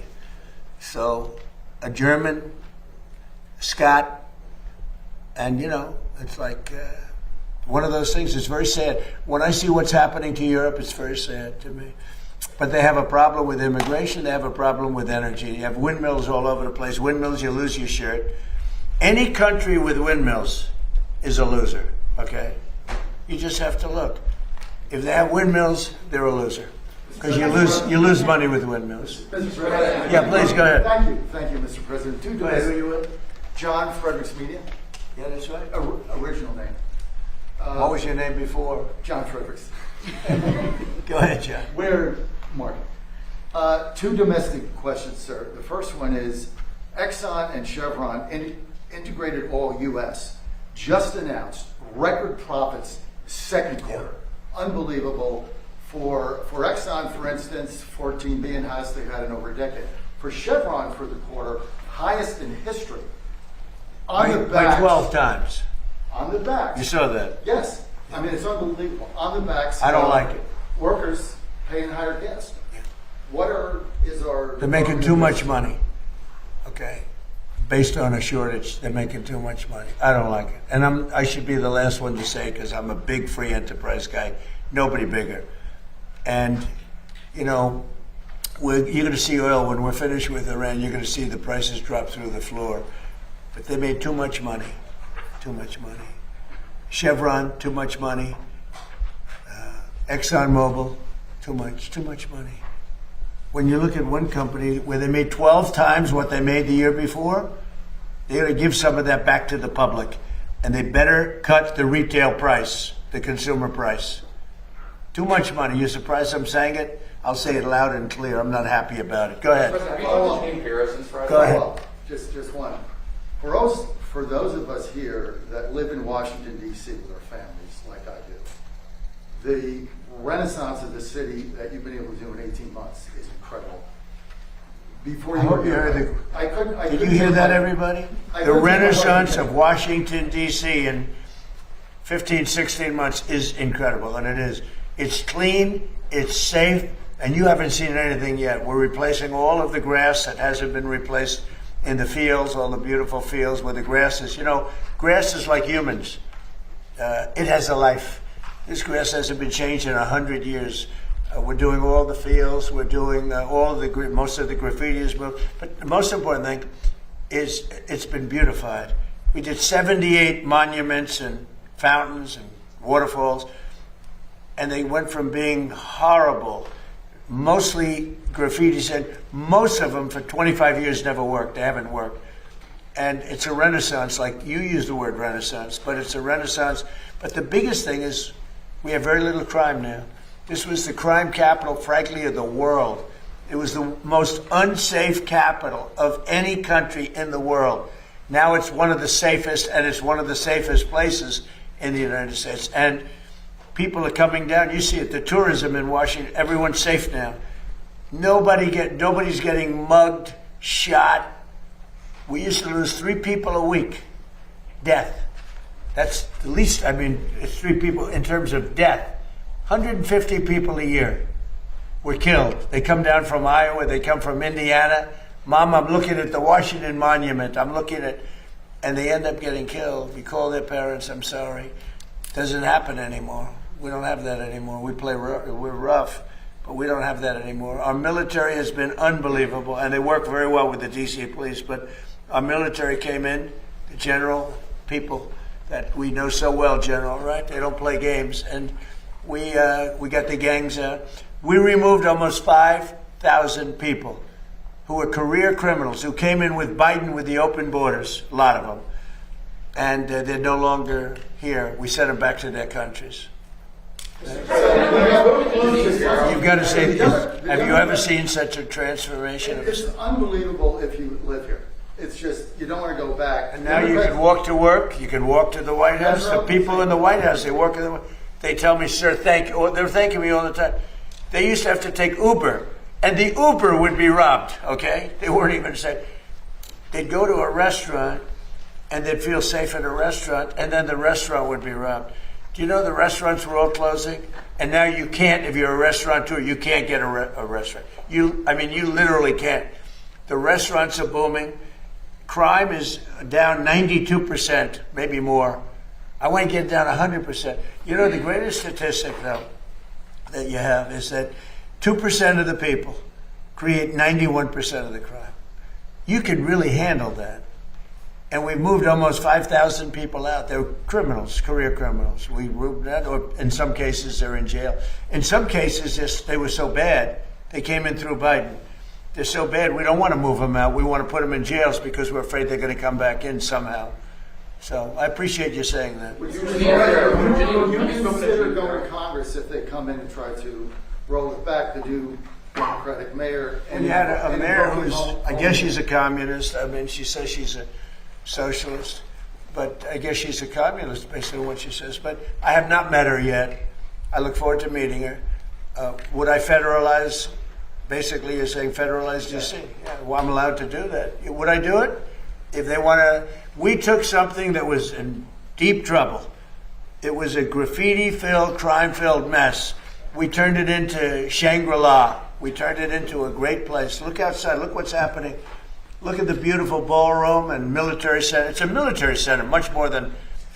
So a German, Scott, and you know, it's like one of those things. It's very sad. When I see what's happening to Europe, it's very sad to me. But they have a problem with immigration. They have a problem with energy. You have windmills all over the place. Windmills, you lose your shirt. Any country with windmills is a loser, okay? You just have to look. If they have windmills, they're a loser. Because you lose money with windmills. Mr. President. Yeah, please, go ahead. Thank you, Mr. President. Go ahead, who are you with? John Fredericks Media. Yeah, that's right. Original name. What was your name before? John Fredericks. Go ahead, John. Mark. Two domestic questions, sir. The first one is Exxon and Chevron, Integrated Oil U.S., just announced record profits second quarter. Unbelievable. For Exxon, for instance, $14 billion, highest they've had in over a decade. For Chevron, for the quarter, highest in history. By 12 times. On the backs. You saw that? Yes. I mean, it's unbelievable. On the backs. I don't like it. Workers paying higher gas. Is our... They're making too much money. Okay. Based on a shortage, they're making too much money. I don't like it. And I should be the last one to say, because I'm a big free enterprise guy. Nobody bigger. And, you know, you're going to see oil when we're finished with Iran. You're going to see the prices drop through the floor. But they made too much money. Too much money. Chevron, too much money. ExxonMobil, too much money. When you look at one company where they made 12 times what they made the year before, They got to give some of that back to the public. And they better cut the retail price, the consumer price. Too much money. You surprised I'm saying it? I'll say it loud and clear. I'm not happy about it. Go ahead. Go ahead. Just one. For those of us here that live in Washington, D.C. with our families, like I do, the renaissance of the city that you've been able to do in 18 months is incredible. Before you hope you heard Did you hear that, everybody? The renaissance of Washington, D.C. in 15, 16 months is incredible, and it is. It's clean, it's safe, and you haven't seen anything yet. We're replacing all of the grass that hasn't been replaced in the fields, all the beautiful fields where the grass is. You know, grass is like humans. It has a life. This grass hasn't been changed in 100 years. We're doing all the fields. We're doing most of the graffiti. But the most important thing is it's been beautified. We did 78 monuments and fountains and waterfalls, and they went from being horrible, mostly graffitis, and most of them for 25 years never worked. They haven't worked. And it's a renaissance, like you use the word renaissance, but it's a renaissance. But the biggest thing is we have very little crime now. This was the crime capital, frankly, of the world. It was the most unsafe capital of any country in the world. Now it's one of the safest, and it's one of the safest places in the United States. And people are coming down. You see it, the tourism in Washington, everyone's safe now. Nobody's getting mugged, shot. We used to lose 3 people a week. Death. That's the least, it's 3 people in terms of death. 150 people a year were killed. They come down from Iowa, they come from Indiana. Mom, I'm looking at the Washington Monument. And they end up getting killed. We call their parents, I'm sorry. Doesn't happen anymore. We don't have that anymore. We're rough, but we don't have that anymore. Our military has been unbelievable, and they work very well with the DC police, but our military came in, the general people that we know so well, General, right? They don't play games, and we got the gangs out. We removed almost 5,000 people who were career criminals, who came in with Biden with the open borders, a lot of them, and they're no longer here. We sent them back to their countries. You've got to say, have you ever seen such a transformation? It's unbelievable if you live here. It's just, you don't want to go back. And now you can walk to work, you can walk to the White House. The people in the White House, they tell me, sir, thank you. They're thanking me all the time. They used to have to take Uber, and the Uber would be robbed, okay? They weren't even safe. They'd go to a restaurant, and they'd feel safe at a restaurant, and then the restaurant would be robbed. Do you know the restaurants were all closing? And now you can't, if you're a restaurateur, you can't get a restaurant. You literally can't. The restaurants are booming. Crime is down 92%, maybe more. I want to get down 100%. You know, the greatest statistic, though, that you have is that 2% of the people create 91% of the crime. You can really handle that. And we moved almost 5,000 people out. They're criminals, career criminals. We moved that, or in some cases they're in jail. In some cases, they were so bad, they came in through Biden. They're so bad, we don't want to move them out. We want to put them in jails because we're afraid they're going to come back in somehow. So I appreciate you saying that. Would you consider going to Congress if they come in and try to roll it back, the new Democratic mayor? And you had a mayor who's, I guess she's a communist. She says she's a socialist, but I guess she's a communist based on what she says. But I have not met her yet. I look forward to meeting her. Would I federalize? Basically, you're saying federalize DC. Yeah, well, I'm allowed to do that. Would I do it? If they want to, we took something that was in deep trouble. It was a graffiti-filled, crime-filled mess. We turned it into Shangri-La. We turned it into a great place. Look outside. Look what's happening. Look at the beautiful ballroom and military center. It's a military center, much more than,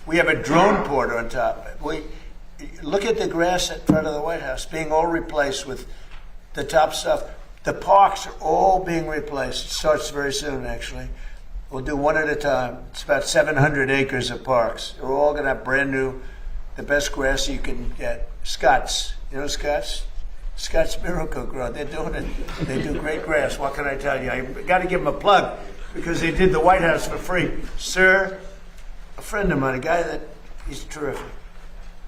we have a drone port on top. Look at the grass in front of the White House being all replaced with the top stuff. The parks are all being replaced. It starts very soon, actually. We'll do one at a time. It's about 700 acres of parks. They're all going to have brand new, the best grass you can get. Scotts. You know Scotts? Scotts Miracle-Gro. They're doing it. They do great grass. What can I tell you? I got to give them a plug. because they did the White House for free. Sir, a friend of mine, a guy that, he's terrific.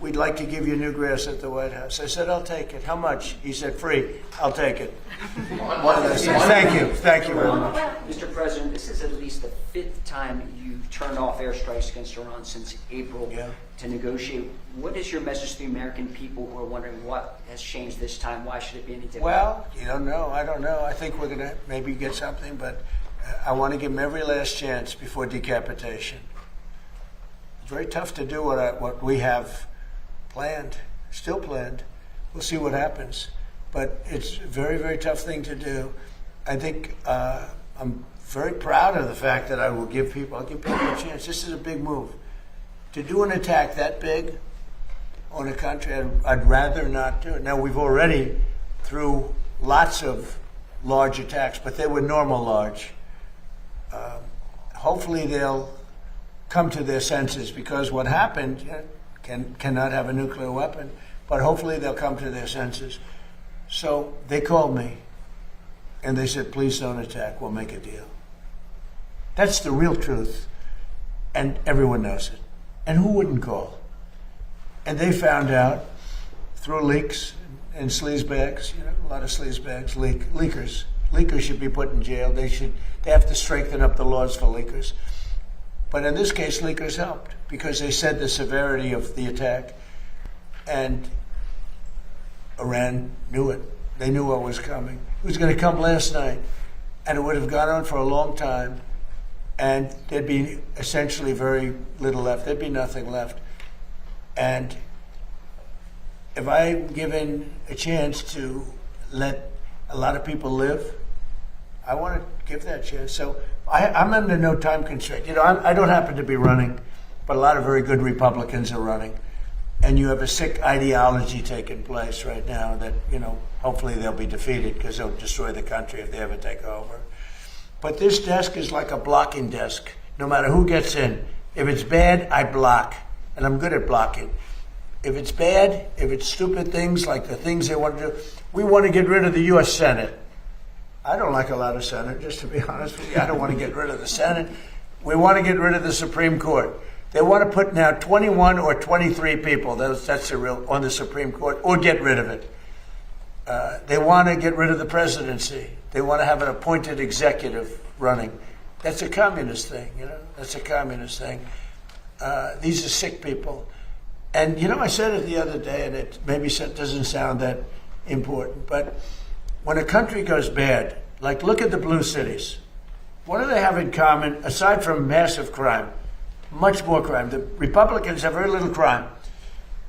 We'd like to give you new grass at the White House. I said, I'll take it. How much? He said, free. I'll take it. One of those things. Thank you. Thank you very much. Mr. President, this is at least the 5th time you've turned off airstrikes against Iran since April to negotiate. What is your message to the American people who are wondering what has changed this time? Why should it be any different? Well, you don't know. I don't know. I think we're going to maybe get something, but I want to give them every last chance before decapitation. It's very tough to do what we have planned, still planned. We'll see what happens. But it's a very, very tough thing to do. I think I'm very proud of the fact that I'll give people a chance. This is a big move. To do an attack that big on a country, I'd rather not do it. Now, we've already, through lots of large attacks, but they were normal large. Hopefully they'll come to their senses, because what happened cannot have a nuclear weapon, but hopefully they'll come to their senses. So they called me and they said, please don't attack, we'll make a deal. That's the real truth, and everyone knows it. And who wouldn't call? And they found out through leaks and sleazebags, a lot of sleazebags, leakers. Leakers should be put in jail. They have to strengthen up the laws for leakers. But in this case, leakers helped, because they said the severity of the attack, and Iran knew it. They knew what was coming. It was going to come last night, and it would have gone on for a long time, and there'd be essentially very little left. There'd be nothing left. And if I'm given a chance to let a lot of people live, I want to give that chance. So I'm under no time constraint. I don't happen to be running, but a lot of very good Republicans are running. And you have a sick ideology taking place right now that, hopefully they'll be defeated, because they'll destroy the country if they ever take over. But this desk is like a blocking desk, no matter who gets in. If it's bad, I block, and I'm good at blocking. If it's bad, if it's stupid things like the things they want to do, we want to get rid of the U.S. Senate. I don't like a lot of Senate, just to be honest with you. I don't want to get rid of the Senate. We want to get rid of the Supreme Court. They want to put now 21 or 23 people, that's the real, on the Supreme Court, or get rid of it. They want to get rid of the presidency. They want to have an appointed executive running. That's a communist thing, That's a communist thing. These are sick people. And, I said it the other day, and it maybe doesn't sound that important, but when a country goes bad, like look at the blue cities, what do they have in common, aside from massive crime? Much more crime. The Republicans have very little crime.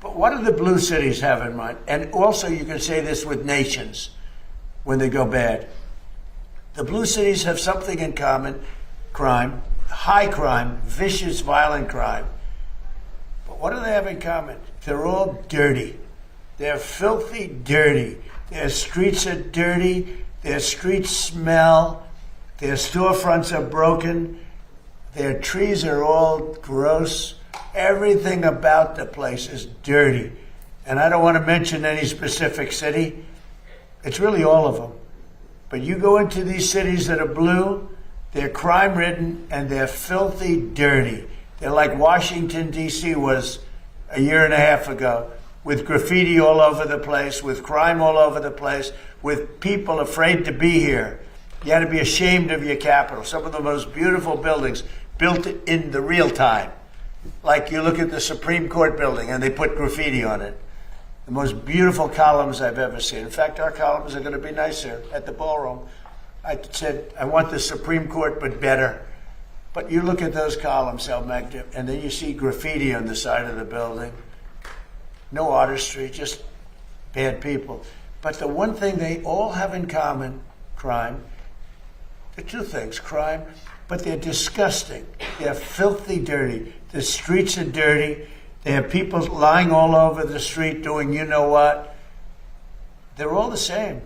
But what do the blue cities have in mind? And also you can say this with nations when they go bad. The blue cities have something in common: crime, high crime, vicious, violent crime. But what do they have in common? They're all dirty. They're filthy dirty. Their streets are dirty. Their streets smell. Their storefronts are broken. Their trees are all gross. Everything about the place is dirty. And I don't want to mention any specific city. It's really all of them. But you go into these cities that are blue, they're crime-ridden, and they're filthy dirty. They're like Washington, D.C. was a year and a half ago, with graffiti all over the place, with crime all over the place, with people afraid to be here. You had to be ashamed of your capital. Some of the most beautiful buildings built in the real time. Like you look at the Supreme Court building and they put graffiti on it. The most beautiful columns I've ever seen. In fact, our columns are going to be nicer at the ballroom. I said, I want the Supreme Court, but better. But you look at those columns, how magnificent, and then you see graffiti on the side of the building. No artistry, just bad people. But the one thing they all have in common, crime, the two things, crime, but they're disgusting. They're filthy dirty. The streets are dirty. They have people lying all over the street doing you know what. They're all the same.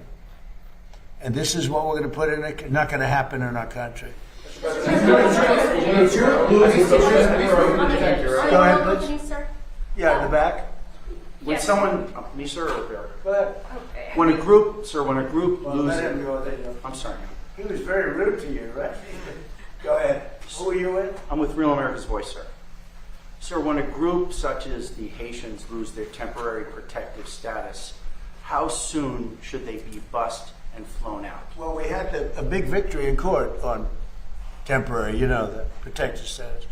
And this is what we're going to put in it. Not going to happen in our country. Go ahead, please. Yeah, in the back. When someone, me, sir, or Barry? Go ahead. When a group Well, loses, let him go. I'm sorry. He was very rude to you, right? Go Who are you with? I'm with Real America's Voice, sir. Sir, when a group such as the Haitians lose their temporary protective status, how soon should they be bussed and flown out? Well, we had a big victory in court on temporary, the protected status.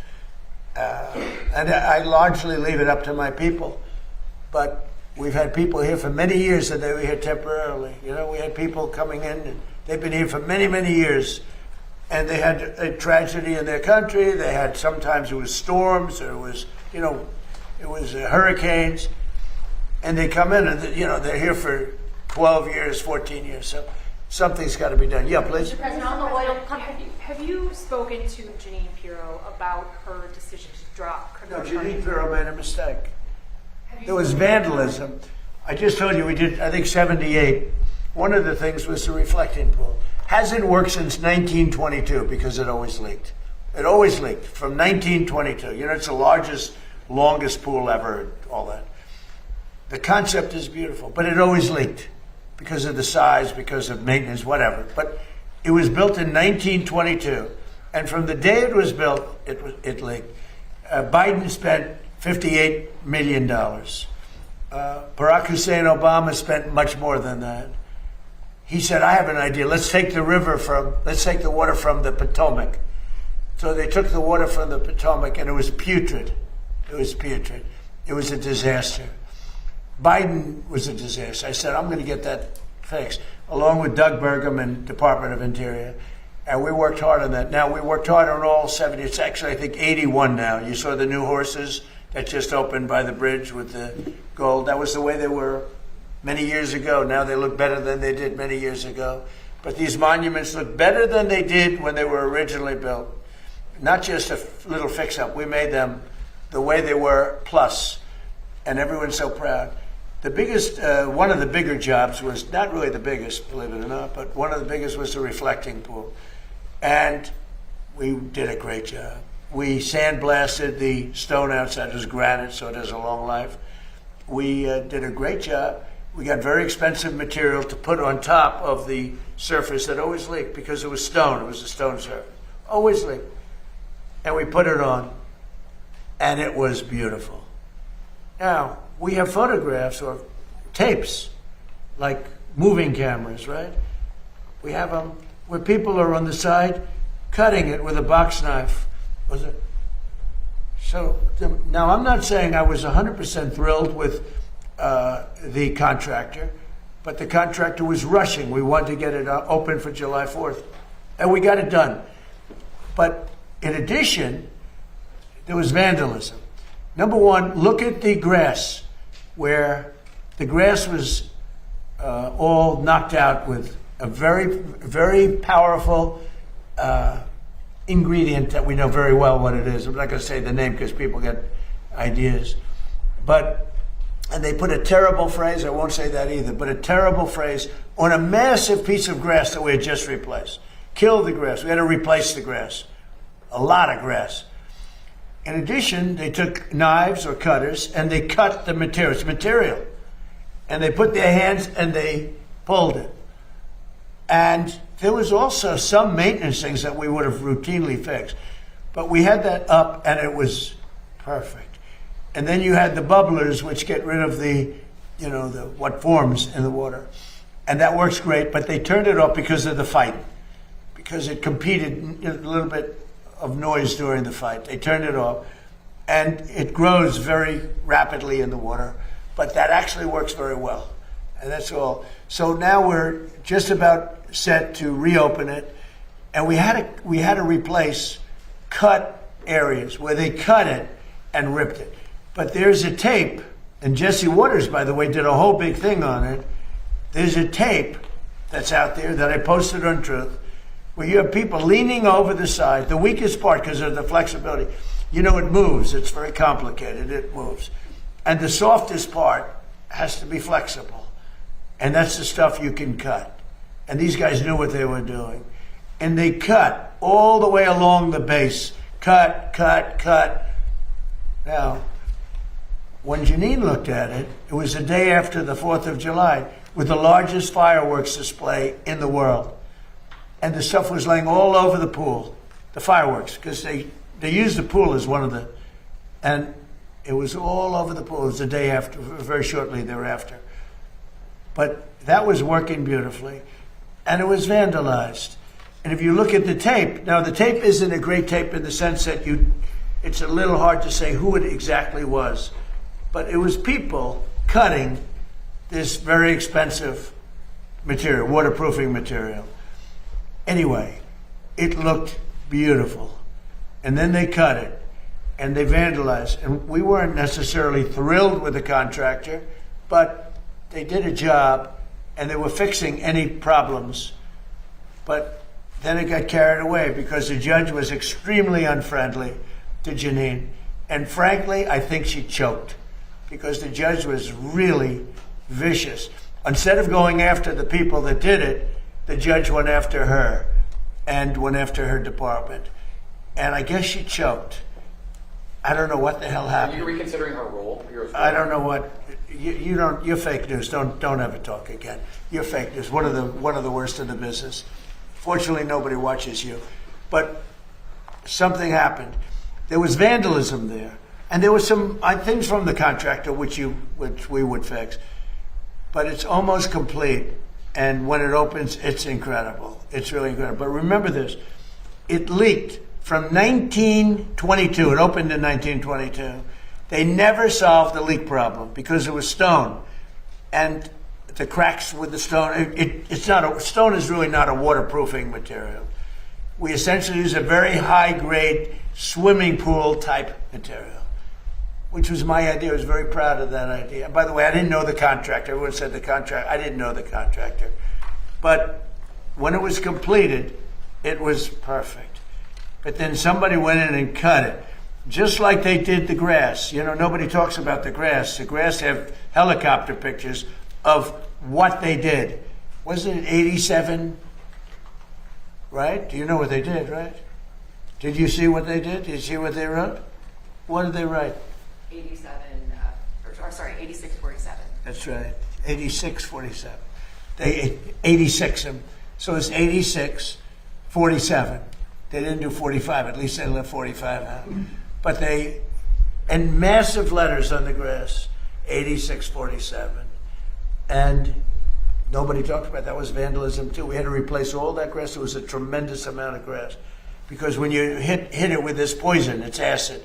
And I largely leave it up to my people. But we've had people here for many years that they were here temporarily. We had people coming in, and they've been here for many, many years. And they had a tragedy in their country. They had, sometimes it was storms, or it was, it was hurricanes. And they come in and, they're here for 12 years, 14 years. So something's got to be done. Yeah, please. Mr. President, on the oil company, have you spoken to Jeanine Pirro about her decision to drop? No, Jeanine Pirro made a mistake. There was vandalism. I just told you we did, I think, 78. One of the things was the reflecting pool. Hasn't worked since 1922 because it always leaked. It always leaked from 1922. It's the largest, longest pool ever, all that. The concept is beautiful, but it always leaked because of the size, because of maintenance, whatever. But it was built in 1922, and from the day it was built, it leaked. Biden spent $58 million. Barack Hussein Obama spent much more than that. He said, I have an idea. Let's take the water from the Potomac. So they took the water from the Potomac, and it was putrid. It was putrid. It was a disaster. Biden was a disaster. I said, I'm going to get that fixed, along with Doug Burgum and Department of Interior. And we worked hard on that. Now, we worked hard on all 70. It's actually, I think, 81 now. You saw the new horses that just opened by the bridge with the gold. That was the way they were many years ago. Now they look better than they did many years ago. But these monuments look better than they did when they were originally built. Not just a little fix-up. We made them the way they were, plus. And everyone's so proud. The biggest, one of the bigger jobs was, not really the biggest, believe it or not, but one of the biggest was the reflecting pool. And we did a great job. We sandblasted the stone outside. It was granite, so it has a long life. We did a great job. We got very expensive material to put on top of the surface that always leaked because it was stone. It was a stone surface. Always leaked. And we put it on, and it was beautiful. Now, we have photographs or tapes, like moving cameras, right? We have them where people are on the side cutting it with a box knife. Was it? So now I'm not saying I was 100% thrilled with the contractor, but the contractor was rushing. We wanted to get it open for July 4th, and we got it done. But in addition, there was vandalism. Number one, look at the grass, where the grass was all knocked out with a very, very powerful ingredient that we know very well what it is. I'm not going to say the name because people get ideas. And they put a terrible phrase, I won't say that either, but a terrible phrase on a massive piece of grass that we had just replaced. Kill the grass. We had to replace the grass. A lot of grass. In addition, they took knives or cutters and they cut the material. It's material. And they put their hands and they pulled it. And there was also some maintenance things that we would have routinely fixed. But we had that up and it was perfect. And then you had the bubblers, which get rid of the what forms in the water. And that works great, but they turned it off because of the fight. Because it competed a little bit of noise during the fight. They turned it off. And it grows very rapidly in the water. But that actually works very well. And that's all. So now we're just about set to reopen it. And we had to replace cut areas where they cut it and ripped it. But there's a tape, and Jesse Waters, by the way, did a whole big thing on it. There's a tape that's out there that I posted on Truth, where you have people leaning over the side, the weakest part because of the flexibility. It moves. It's very complicated. It moves. And the softest part has to be flexible. And that's the stuff you can cut. And these guys knew what they were doing. And they cut all the way along the base. Cut, cut, cut. Now, when Jeanine looked at it, it was the day after the 4th of July, with the largest fireworks display in the world. And the stuff was laying all over the pool. the fireworks, because they used the pool as one of the, and it was all over the pool. It was the day after, very shortly thereafter. But that was working beautifully, and it was vandalized. And if you look at the tape, now the tape isn't a great tape in the sense that it's a little hard to say who it exactly was, but it was people cutting this very expensive material, waterproofing material. Anyway, it looked beautiful. And then they cut it and they vandalized. And we weren't necessarily thrilled with the contractor, but they did a job and they were fixing any problems. But then it got carried away because the judge was extremely unfriendly to Janine. And frankly, I think she choked because the judge was really vicious. Instead of going after the people that did it, the judge went after her and went after her department. And I guess she choked. I don't know what the hell happened. Are you reconsidering her role? I don't know what. You don't. You're fake news. Don't ever talk again. You're fake news. One of the worst in the business. Fortunately, nobody watches you. But something happened. There was vandalism there, and there was some things from the contractor which we would fix. But it's almost complete, and when it opens, it's incredible. It's really incredible. But remember this: it leaked from 1922. It opened in 1922. They never solved the leak problem because it was stone, and the cracks with the stone. Stone is really not a waterproofing material. We essentially use a very high-grade swimming pool type material, which was my idea. I was very proud of that idea. By the way, I didn't know the contractor. Everyone said the contractor. I didn't know the contractor. But when it was completed, it was perfect. But then somebody went in and cut it, just like they did the grass. You know, nobody talks about the grass. The grass have helicopter pictures of what they did. Wasn't it 87? Right? Do you know what they did, right? Did you see what they did? Did you see what they wrote? What did they write? 8647. That's right. 8647. They 86 them. So it's 8647. They didn't do 45. At least they left 45 out. But they, and massive letters on the grass, 8647. And nobody talked about that. Was vandalism too. We had to replace all that grass. It was a tremendous amount of grass. Because when you hit it with this poison, it's acid,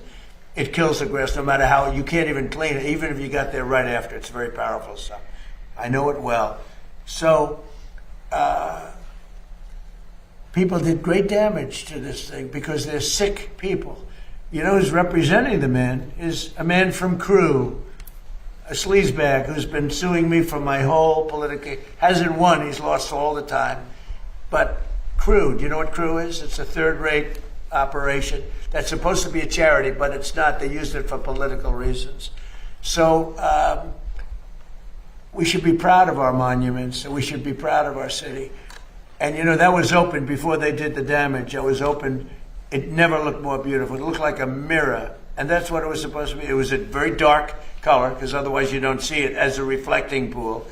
it kills the grass no matter how, you can't even clean it, even if you got there right after. It's very powerful stuff. I know it well. So people did great damage to this thing because they're sick people. You know who's representing the man is a man from Crew, a sleazebag who's been suing me for my whole political, hasn't won, he's lost all the time. But Crew, do you know what Crew is? It's a third-rate operation that's supposed to be a charity, but it's not. They used it for political reasons. So we should be proud of our monuments, and we should be proud of our city. And you know, that was opened before they did the damage. It was opened. It never looked more beautiful. It looked like a mirror, and that's what it was supposed to be. It was a very dark color, because otherwise you don't see it as a reflecting pool,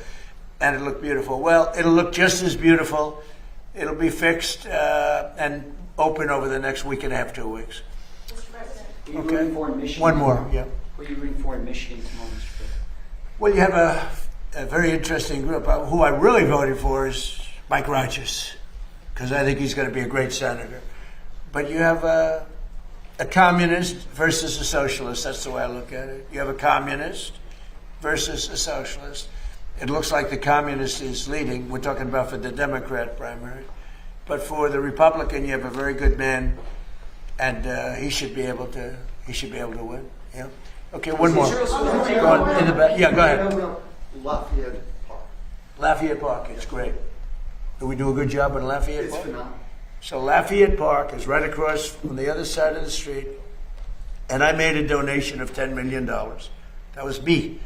and it looked beautiful. Well, it'll look just as beautiful. It'll be fixed and open over the next week and a half, 2 weeks. Were you rooting for in Michigan? One more, yeah. Were you rooting for in Michigan tomorrow, Mr. President? Well, you have a very interesting group. Who I really voted for is Mike Rogers, because I think he's going to be a great senator. But you have a communist versus a socialist. That's the way I look at it. You have a communist versus a socialist. It looks like the communist is leading. We're talking about for the Democrat primary. But for the Republican, you have a very good man, and he should be able to win. Yeah. Okay, one more. Go on, in the back. Yeah, go ahead. Lafayette Park. Lafayette Park, it's great. Do we do a good job in Lafayette Park? It's phenomenal. So Lafayette Park is right across from the other side of the street, and I made a donation of $10 million. That was me,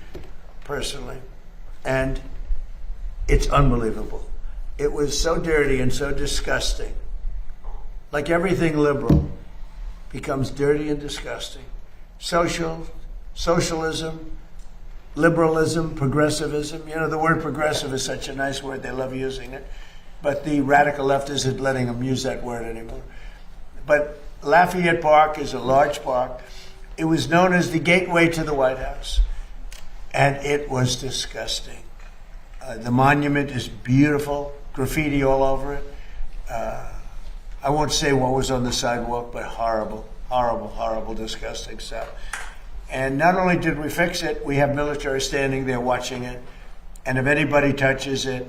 personally. And it's unbelievable. It was so dirty and so disgusting. Like everything liberal becomes dirty and disgusting. Socialism, liberalism, progressivism. You know, the word progressive is such a nice word. They love using it. But the radical left isn't letting them use that word anymore. But Lafayette Park is a large park. It was known as the gateway to the White House, and it was disgusting. The monument is beautiful, graffiti all over it. I won't say what was on the sidewalk, but horrible, horrible, horrible, disgusting stuff. And not only did we fix it, we have military standing there watching it. And if anybody touches it,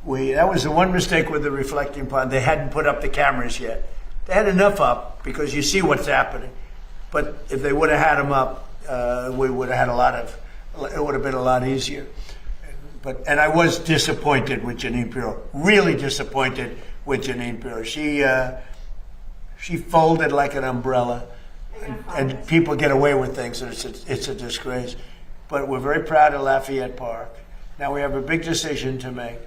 that was the one mistake with the reflecting pond. They hadn't put up the cameras yet. They had enough up because you see what's happening. But if they would have had them up, we would have had it would have been a lot easier. And I was disappointed with Jeanine Pirro, really disappointed with Jeanine Pirro. She folded like an umbrella, and people get away with things, and it's a disgrace. But we're very proud of Lafayette Park. Now we have a big decision to make.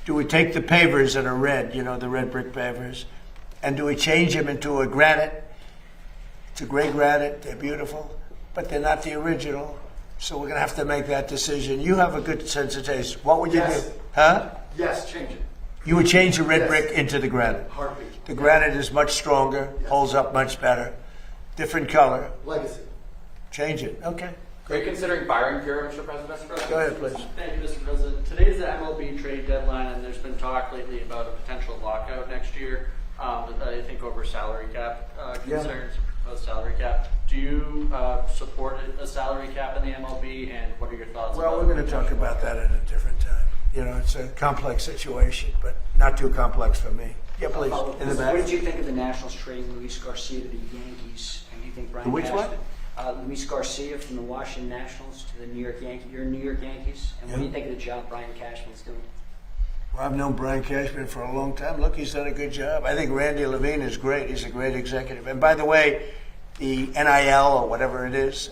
Do we take the pavers that are red, the red brick pavers, and do we change them into a granite? It's a gray granite, they're beautiful, but they're not the original. So we're going to have to make that decision. You have a good sense of taste. What would you do? Huh? Yes, change it. You would change the red brick into the granite. Heartbeat. The granite is much stronger, holds up much better. Different color. Legacy. Change it. Okay. Are you considering firing Pirro, Mr. President? Go ahead, please. Thank you, Mr. President. Today's the MLB trade deadline, and there's been talk lately about a potential lockout next year. I think over salary cap concerns, proposed salary cap. Do you support a salary cap in the MLB, and what are your thoughts? Well, about we're going to talk about that at a different time. It's a complex situation, but not too complex for me. Yeah, please. In the back. What did you think of the Nationals trading Luis Garcia to the Yankees? And do you think Brian Which Cashman, one? Luis Garcia from the Washington Nationals to the New York Yankees. Your New York Yankees. And what do you think of the job Brian Cashman's doing? Well, I've known Brian Cashman for a long time. Look, he's done a good job. I think Randy Levine is great. He's a great executive. And by the way, the NIL or whatever it is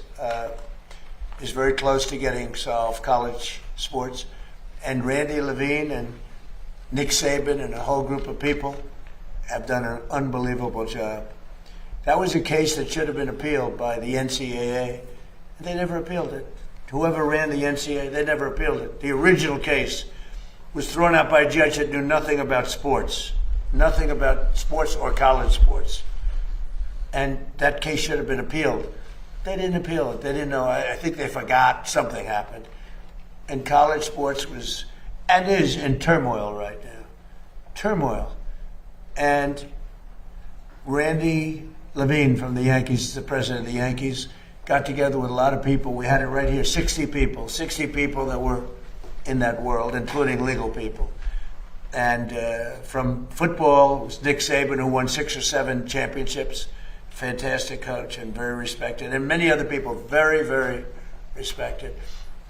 very close to getting solved, college sports. And Randy Levine and Nick Saban and a whole group of people have done an unbelievable job. That was a case that should have been appealed by the NCAA. They never appealed it. Whoever ran the NCAA, they never appealed it. The original case was thrown out by a judge that knew nothing about sports. Nothing about sports or college sports. And that case should have been appealed. They didn't appeal it. They didn't know. I think they forgot something happened. And college sports was and is in turmoil right now. Turmoil. And Randy Levine from the Yankees, the president of the Yankees, got together with a lot of people. We had it right here, 60 people that were in that world, including legal people. And from football, it was Nick Saban, who won 6 or 7 championships. Fantastic coach and very respected. And many other people, very, very respected.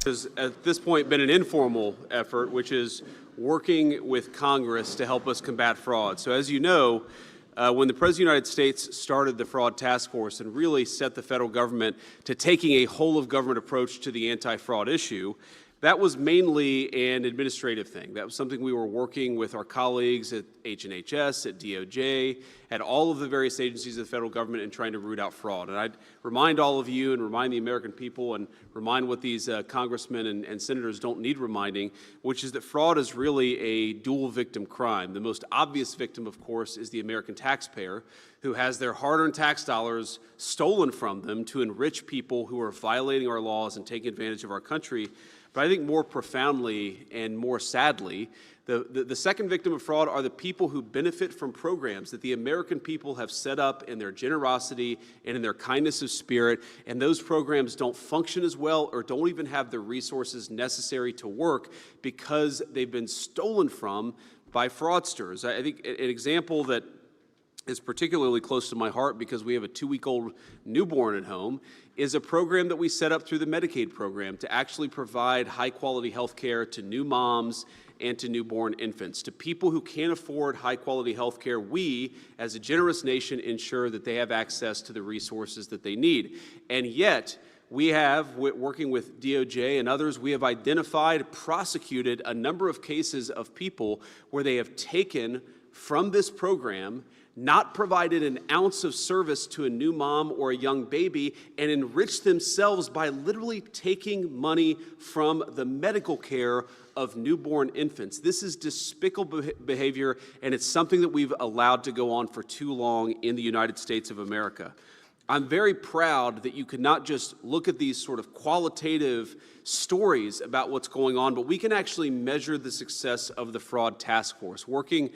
Has at this point been an informal effort, which is working with Congress to help us combat fraud. So as you know, when the President of the United States started the Fraud Task Force and really set the federal government to taking a whole-of-government approach to the anti-fraud issue, that was mainly an administrative thing. That was something we were working with our colleagues at H&HS, at DOJ, at all of the various agencies of the federal government in trying to root out fraud. And I'd remind all of you and remind the American people and remind what these congressmen and senators don't need reminding, which is that fraud is really a dual victim crime. The most obvious victim, of course, is the American taxpayer, who has their hard-earned tax dollars stolen from them to enrich people who are violating our laws and taking advantage of our country. But I think more profoundly and more sadly, the second victim of fraud are the people who benefit from programs that the American people have set up in their generosity and in their kindness of spirit, and those programs don't function as well or don't even have the resources necessary to work because they've been stolen from by fraudsters. I think an example that is particularly close to my heart because we have a 2-week-old newborn at home is a program that we set up through the Medicaid program to actually provide high-quality health care to new moms and to newborn infants. To people who can't afford high-quality health care, we, as a generous nation, ensure that they have access to the resources that they need. And yet, we have, working with DOJ and others, we have identified, prosecuted a number of cases of people where they have taken from this program, not provided an ounce of service to a new mom or a young baby, and enriched themselves by literally taking money from the medical care of newborn infants. This is despicable behavior, and it's something that we've allowed to go on for too long in the United States of America. I'm very proud that you could not just look at these sort of qualitative stories about what's going on, but we can actually measure the success of the Fraud Task Force. Working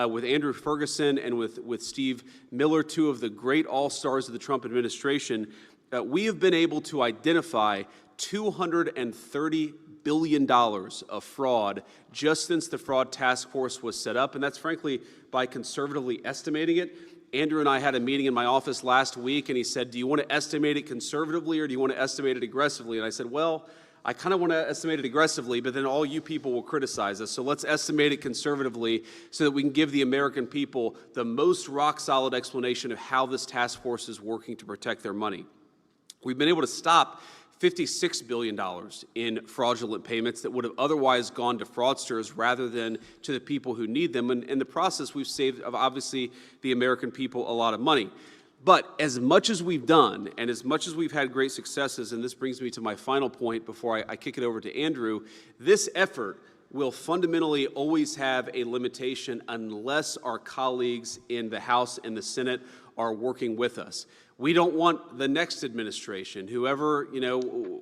with Andrew Ferguson and with Steve Miller, two of the great all-stars of the Trump administration, we have been able to identify $230 billion of fraud just since the Fraud Task Force was set up, and that's frankly by conservatively estimating it. Andrew and I had a meeting in my office last week, and he said, do you want to estimate it conservatively or do you want to estimate it aggressively? And I said, well, I kind of want to estimate it aggressively, but then all you people will criticize us. So let's estimate it conservatively so that we can give the American people the most rock-solid explanation of how this task force is working to protect their money. We've been able to stop $56 billion in fraudulent payments that would have otherwise gone to fraudsters rather than to the people who need them. And in the process, we've saved, obviously, the American people a lot of money. But as much as we've done, and as much as we've had great successes, and this brings me to my final point before I kick it over to Andrew, this effort will fundamentally always have a limitation unless our colleagues in the House and the Senate are working with us. We don't want the next administration, whoever,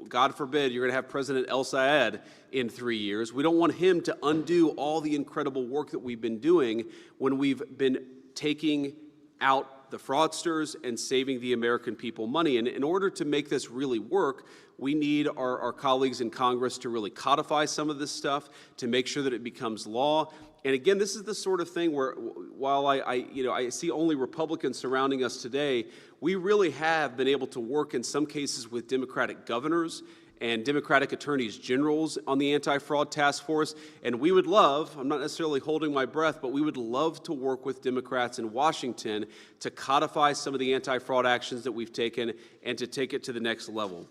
God forbid, you're going to have President El Sayed in 3 years. We don't want him to undo all the incredible work that we've been doing when we've been taking out the fraudsters and saving the American people money. And in order to make this really work, we need our colleagues in Congress to really codify some of this stuff, to make sure that it becomes law. And again, this is the sort of thing where, while I see only Republicans surrounding us today, we really have been able to work in some cases with Democratic governors and Democratic attorneys generals on the anti-fraud task force. And we would love, I'm not necessarily holding my breath, but we would love to work with Democrats in Washington to codify some of the anti-fraud actions that we've taken and to take it to the next level.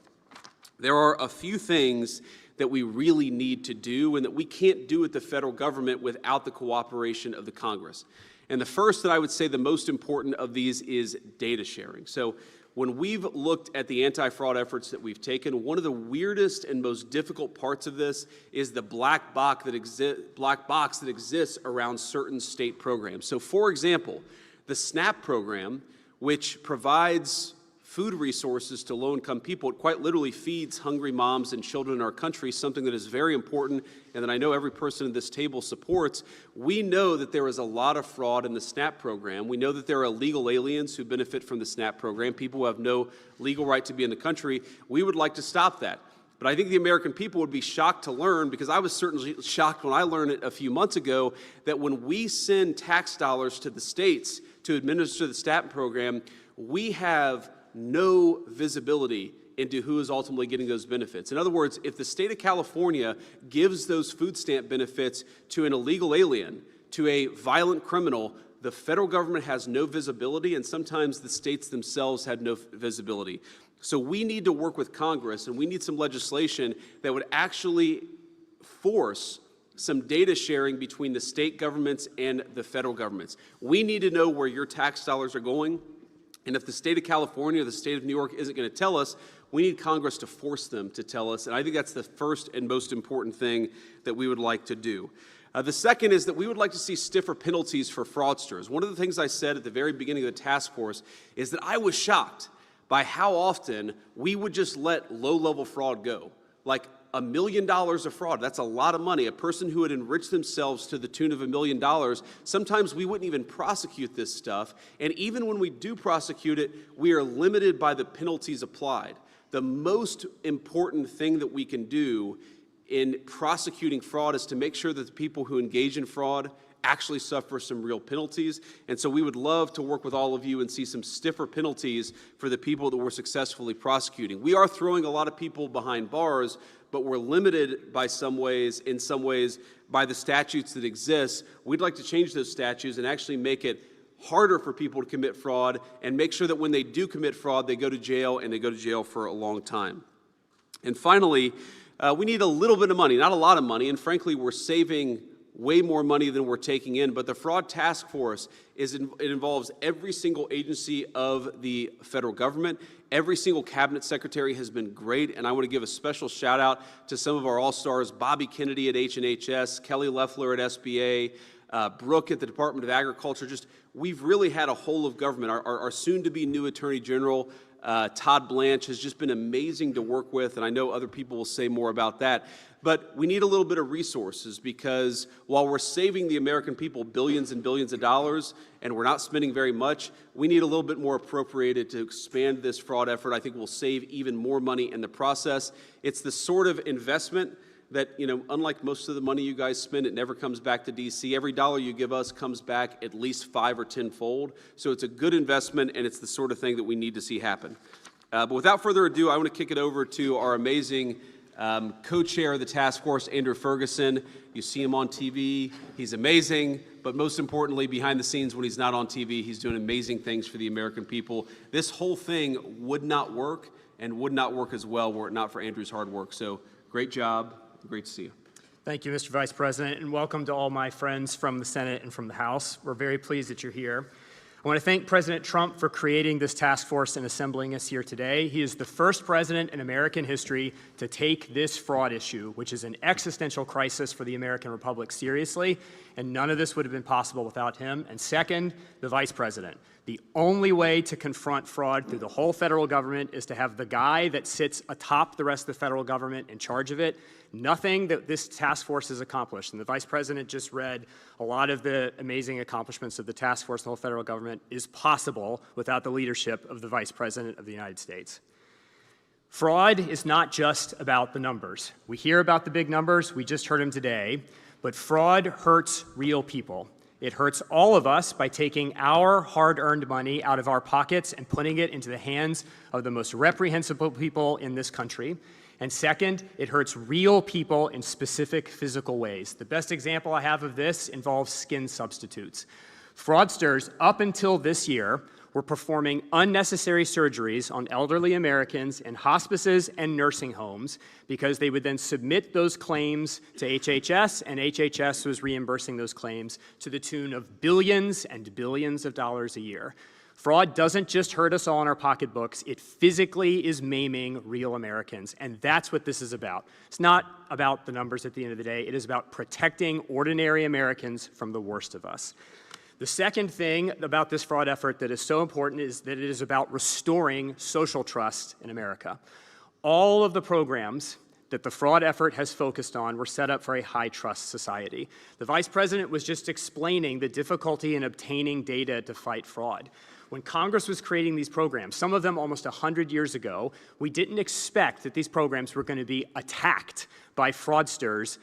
There are a few things that we really need to do and that we can't do at the federal government without the cooperation of the Congress. And the first that I would say the most important of these is data sharing. So when we've looked at the anti-fraud efforts that we've taken, one of the weirdest and most difficult parts of this is the black box that exists around certain state programs. So for example, the SNAP program, which provides food resources to low-income people, it quite literally feeds hungry moms and children in our country, something that is very important and that I know every person at this table supports. We know that there is a lot of fraud in the SNAP program. We know that there are illegal aliens who benefit from the SNAP program, people who have no legal right to be in the country. We would like to stop that. But I think the American people would be shocked to learn, because I was certainly shocked when I learned it a few months ago, that when we send tax dollars to the states to administer the SNAP program, we have no visibility into who is ultimately getting those benefits. In other words, if the state of California gives those food stamp benefits to an illegal alien, to a violent criminal, the federal government has no visibility, and sometimes the states themselves had no visibility. So we need to work with Congress, and we need some legislation that would actually force some data sharing between the state governments and the federal governments. We need to know where your tax dollars are going. And if the state of California or the state of New York isn't going to tell us, we need Congress to force them to tell us. And I think that's the first and most important thing that we would like to do. The second is that we would like to see stiffer penalties for fraudsters. One of the things I said at the very beginning of the task force is that I was shocked by how often we would just let low-level fraud go. Like $1 million of fraud, that's a lot of money. A person who had enriched themselves to the tune of $1 million, sometimes we wouldn't even prosecute this stuff. And even when we do prosecute it, we are limited by the penalties applied. The most important thing that we can do in prosecuting fraud is to make sure that the people who engage in fraud actually suffer some real penalties. And so we would love to work with all of you and see some stiffer penalties for the people that we're successfully prosecuting. We are throwing a lot of people behind bars, but we're limited by in some ways by the statutes that exist. We'd like to change those statutes and actually make it harder for people to commit fraud and make sure that when they do commit fraud, they go to jail, and they go to jail for a long time. And finally, we need a little bit of money, not a lot of money, and frankly, we're saving way more money than we're taking in. But the Fraud Task Force, it involves every single agency of the federal government. Every single cabinet secretary has been great, and I want to give a special shout out to some of our all-stars, Bobby Kennedy at H&HS, Kelly Loeffler at SBA, Brooke at the Department of Agriculture. We've really had a whole of government. Our soon-to-be new Attorney General, Todd Blanche, has just been amazing to work with, and I know other people will say more about that. But we need a little bit of resources, because while we're saving the American people billions and billions of dollars and we're not spending very much, we need a little bit more appropriated to expand this fraud effort. I think we'll save even more money in the process. It's the sort of investment that, unlike most of the money you guys spend, it never comes back to D.C. Every dollar you give us comes back at least 5 or 10-fold. So it's a good investment, and it's the sort of thing that we need to see happen. But without further ado, I want to kick it over to our amazing co-chair of the task force, Andrew Ferguson. You see him on TV. He's amazing. But most importantly, behind the scenes when he's not on TV, he's doing amazing things for the American people. This whole thing would not work and would not work as well were it not for Andrew's hard work. So great job. Great to see you. Thank you, Mr. Vice President, and welcome to all my friends from the Senate and from the House. We're very pleased that you're here. I want to thank President Trump for creating this task force and assembling us here today. He is the first president in American history to take this fraud issue, which is an existential crisis for the American Republic, seriously, and none of this would have been possible without him. And second, the Vice President. The only way to confront fraud through the whole federal government is to have the guy that sits atop the rest of the federal government in charge of it. Nothing that this task force has accomplished, and the Vice President just read a lot of the amazing accomplishments of the task force, the whole federal government, is possible without the leadership of the Vice President of the United States. Fraud is not just about the numbers. We hear about the big numbers, we just heard them today, but fraud hurts real people. It hurts all of us by taking our hard-earned money out of our pockets and putting it into the hands of the most reprehensible people in this country. And second, it hurts real people in specific physical ways. The best example I have of this involves skin substitutes. Fraudsters, up until this year, were performing unnecessary surgeries on elderly Americans in hospices and nursing homes because they would then submit those claims to HHS, and HHS was reimbursing those claims to the tune of billions and billions of dollars a year. Fraud doesn't just hurt us all in our pocketbooks, it physically is maiming real Americans, and that's what this is about. It's not about the numbers at the end of the day, it is about protecting ordinary Americans from the worst of us. The second thing about this fraud effort that is so important is that it is about restoring social trust in America. All of the programs that the fraud effort has focused on were set up for a high-trust society. The Vice President was just explaining the difficulty in obtaining data to fight fraud. When Congress was creating these programs, some of them almost 100 years ago, we didn't expect that these programs were going to be attacked by fraudsters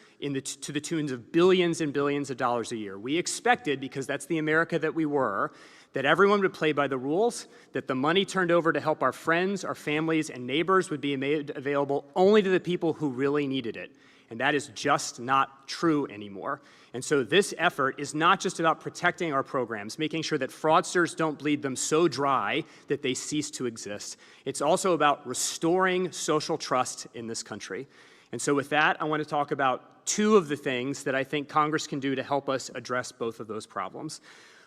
to the tunes of billions and billions of dollars a year. We expected, because that's the America that we were, that everyone would play by the rules, that the money turned over to help our friends, our families, and neighbors would be made available only to the people who really needed it. And that is just not true anymore. And so this effort is not just about protecting our programs, making sure that fraudsters don't bleed them so dry that they cease to exist. It's also about restoring social trust in this country. And so with that, I want to talk about two of the things that I think Congress can do to help us address both of those problems.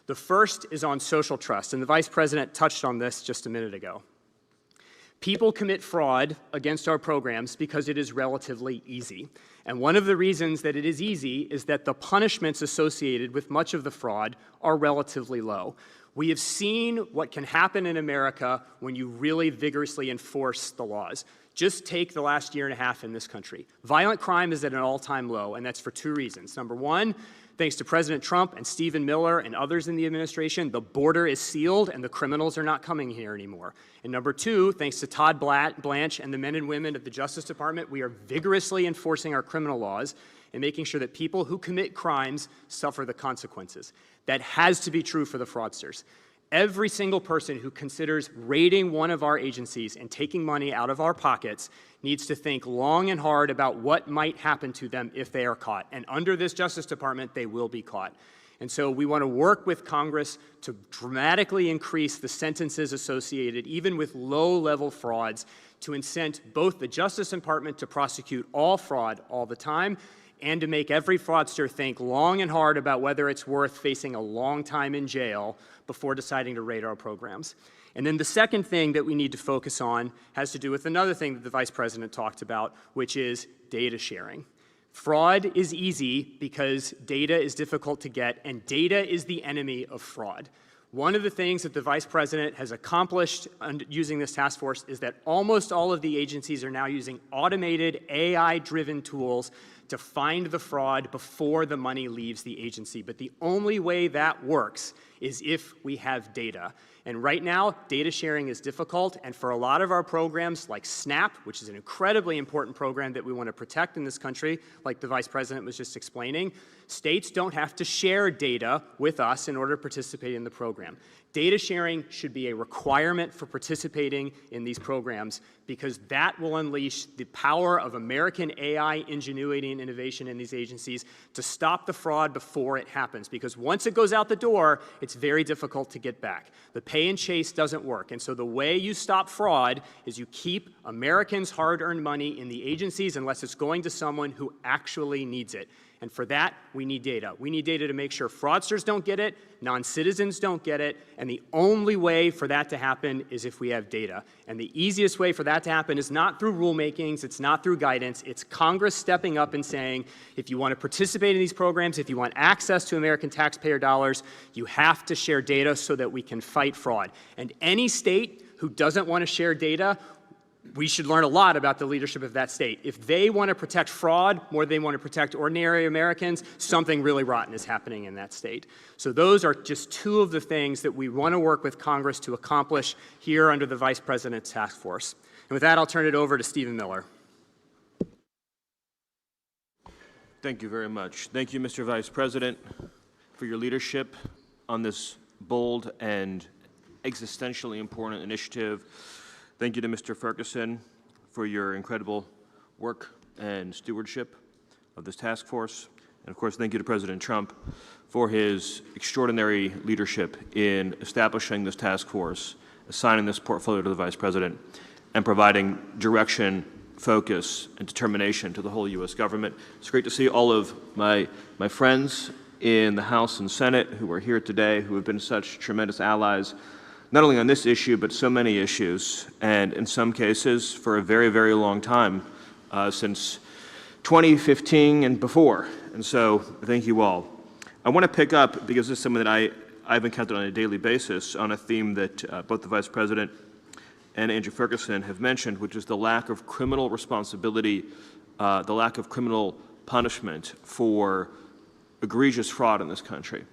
The first is on social trust, and the Vice President touched on this just a minute ago. People commit fraud against our programs because it is relatively easy. And one of the reasons that it is easy is that the punishments associated with much of the fraud are relatively low. We have seen what can happen in America when you really vigorously enforce the laws. Just take the last year and a half in this country. Violent crime is at an all-time low, and that's for two reasons. Number one, thanks to President Trump and Stephen Miller and others in the administration, the border is sealed and the criminals are not coming here anymore. And number two, thanks to Todd Blanche and the men and women of the Justice Department, we are vigorously enforcing our criminal laws and making sure that people who commit crimes suffer the consequences. That has to be true for the fraudsters. Every single person who considers raiding one of our agencies and taking money out of our pockets needs to think long and hard about what might happen to them if they are caught. And under this Justice Department, they will be caught. And so we want to work with Congress to dramatically increase the sentences associated, even with low-level frauds, to incent both the Justice Department to prosecute all fraud all the time and to make every fraudster think long and hard about whether it's worth facing a long time in jail before deciding to raid our programs. And then the second thing that we need to focus on has to do with another thing that the Vice President talked about, which is data sharing. Fraud is easy because data is difficult to get, and data is the enemy of fraud. One of the things that the Vice President has accomplished using this task force is that almost all of the agencies are now using automated AI-driven tools to find the fraud before the money leaves the agency. But the only way that works is if we have data. And right now, data sharing is difficult, and for a lot of our programs like SNAP, which is an incredibly important program that we want to protect in this country, like the Vice President was just explaining, states don't have to share data with us in order to participate in the program. Data sharing should be a requirement for participating in these programs because that will unleash the power of American AI ingenuity and innovation in these agencies to stop the fraud before it happens. Because once it goes out the door, it's very difficult to get back. The pay and chase doesn't work. And so the way you stop fraud is you keep Americans' hard-earned money in the agencies unless it's going to someone who actually needs it. And for that, we need data. We need data to make sure fraudsters don't get it, non-citizens don't get it, and the only way for that to happen is if we have data. And the easiest way for that to happen is not through rulemakings, it's not through guidance, it's Congress stepping up and saying, if you want to participate in these programs, if you want access to American taxpayer dollars, you have to share data so that we can fight fraud. And any state who doesn't want to share data, we should learn a lot about the leadership of that state. If they want to protect fraud more than they want to protect ordinary Americans, something really rotten is happening in that state. So those are just two of the things that we want to work with Congress to accomplish here under the Vice President's task force. And with that, I'll turn it over to Stephen Miller. Thank you very much. Thank you, Mr. Vice President, for your leadership on this bold and existentially important initiative. Thank you to Mr. Ferguson for your incredible work and stewardship of this task force. And of course, thank you to President Trump for his extraordinary leadership in establishing this task force, assigning this portfolio to the Vice President, and providing direction, focus, and determination to the whole U.S. government. It's great to see all of my friends in the House and Senate who are here today, who have been such tremendous allies, not only on this issue, but so many issues, and in some cases for a very, very long time, since 2015 and before. And so thank you all. I want to pick up, because this is something that I've encountered on a daily basis, on a theme that both the Vice President and Andrew Ferguson have mentioned, which is the lack of criminal responsibility, the lack of criminal punishment for egregious fraud in this country.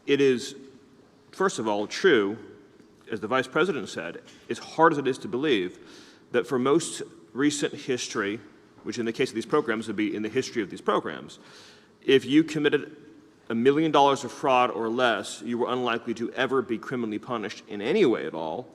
It is, first of all, true, as the Vice President said, as hard as it is to believe, that for most recent history, which in the case of these programs would be in the history of these programs, if you committed $1 million of fraud or less, you were unlikely to ever be criminally punished in any way at all.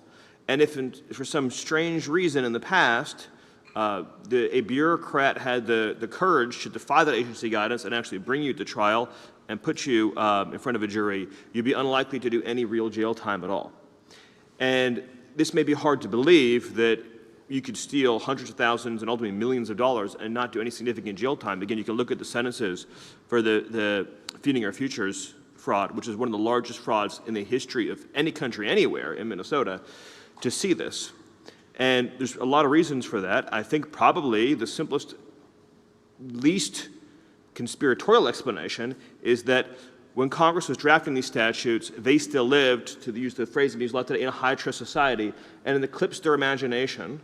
And if for some strange reason in the past, a bureaucrat had the courage to defy that agency guidance and actually bring you to trial and put you in front of a jury, you'd be unlikely to do any real jail time at all. And this may be hard to believe, that you could steal hundreds of thousands and ultimately millions of dollars and not do any significant jail time. Again, you can look at the sentences for the Feeding Our Futures fraud, which is one of the largest frauds in the history of any country anywhere in Minnesota, to see this. And there's a lot of reasons for that. I think probably the simplest, least conspiratorial explanation is that when Congress was drafting these statutes, they still lived, to use the phrase that used a lot today, in a high-trust society, and it eclipsed their imagination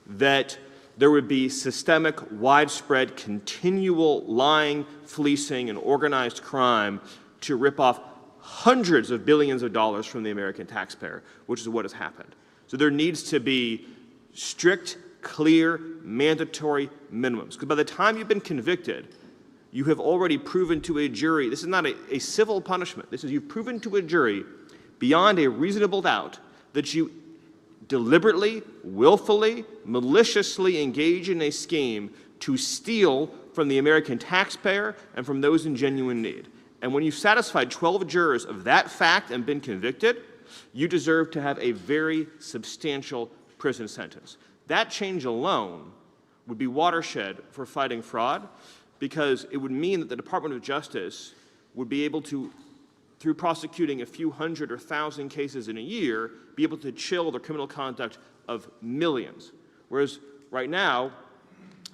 that there would be systemic, widespread, continual lying, fleecing, and organized crime to rip off hundreds of billions of dollars from the American taxpayer, which is what has happened. So there needs to be strict, clear, mandatory minimums. Because by the time you've been convicted, you have already proven to a jury, this is not a civil punishment, this is you've proven to a jury beyond a reasonable doubt that you deliberately, willfully, maliciously engage in a scheme to steal from the American taxpayer and from those in genuine need. And when you've satisfied 12 jurors of that fact and been convicted, you deserve to have a very substantial prison sentence. That change alone would be watershed for fighting fraud. because it would mean that the Department of Justice would be able to, through prosecuting a few hundred or thousand cases in a year, be able to chill the criminal conduct of millions. Whereas right now,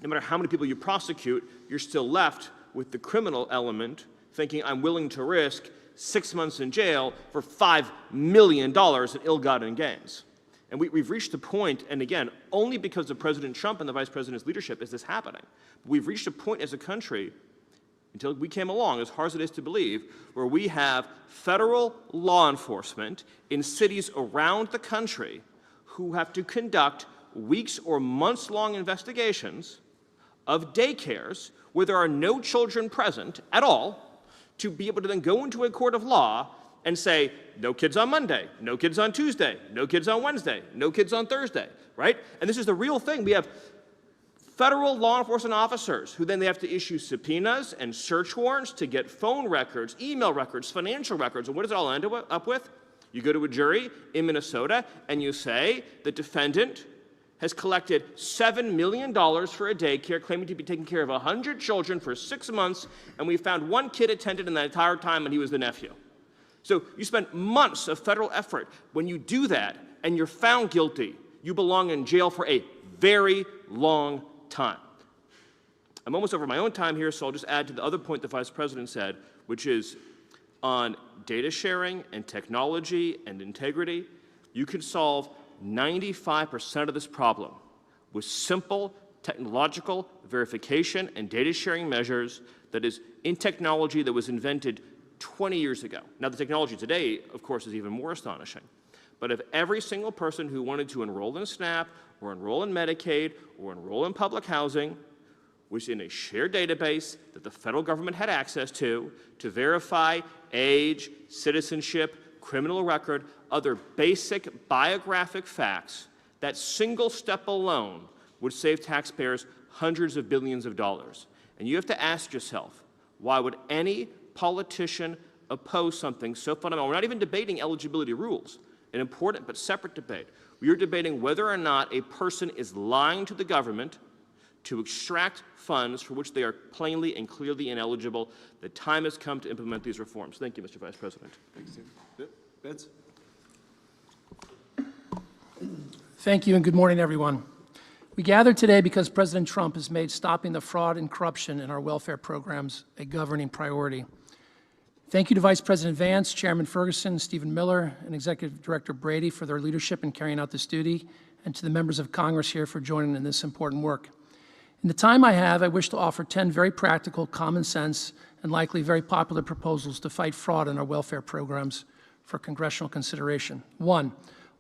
no matter how many people you prosecute, you're still left with the criminal element thinking, I'm willing to risk 6 months in jail for $5 million in ill-gotten gains. And we've reached a point, and again, only because of President Trump and the Vice President's leadership is this happening. But we've reached a point as a country, until we came along, as hard as it is to believe, where we have federal law enforcement in cities around the country who have to conduct weeks or months-long investigations of daycares where there are no children present at all, to be able to then go into a court of law and say, no kids on Monday, no kids on Tuesday, no kids on Wednesday, no kids on Thursday, right? And this is the real thing. We have federal law enforcement officers who then they have to issue subpoenas and search warrants to get phone records, email records, financial records. And what does it all end up with? You go to a jury in Minnesota and you say the defendant has collected $7 million for a daycare, claiming to be taking care of 100 children for 6 months, and we found one kid attended in that entire time, and he was the nephew. So you spent months of federal effort. When you do that and you're found guilty, you belong in jail for a very long time. I'm almost over my own time here, so I'll just add to the other point the Vice President said, which is on data sharing and technology and integrity, you can solve 95% of this problem with simple technological verification and data sharing measures that is in technology that was invented 20 years ago. Now, the technology today, of course, is even more astonishing. But if every single person who wanted to enroll in SNAP or enroll in Medicaid or enroll in public housing was in a shared database that the federal government had access to verify age, citizenship, criminal record, other basic biographic facts, that single step alone would save taxpayers hundreds of billions of dollars. And you have to ask yourself, why would any politician oppose something so fundamental? We're not even debating eligibility rules, an important but separate debate. We are debating whether or not a person is lying to the government to extract funds for which they are plainly and clearly ineligible. The time has come to implement these reforms. Thank you, Mr. Vice President. Thanks, Tim. Vince? Thank you and good morning, everyone. We gather today because President Trump has made stopping the fraud and corruption in our welfare programs a governing priority. Thank you to Vice President Vance, Chairman Ferguson, Stephen Miller, and Executive Director Brady for their leadership in carrying out this duty, and to the members of Congress here for joining in this important work. In the time I have, I wish to offer 10 very practical, common sense, and likely very popular proposals to fight fraud in our welfare programs for congressional consideration. 1,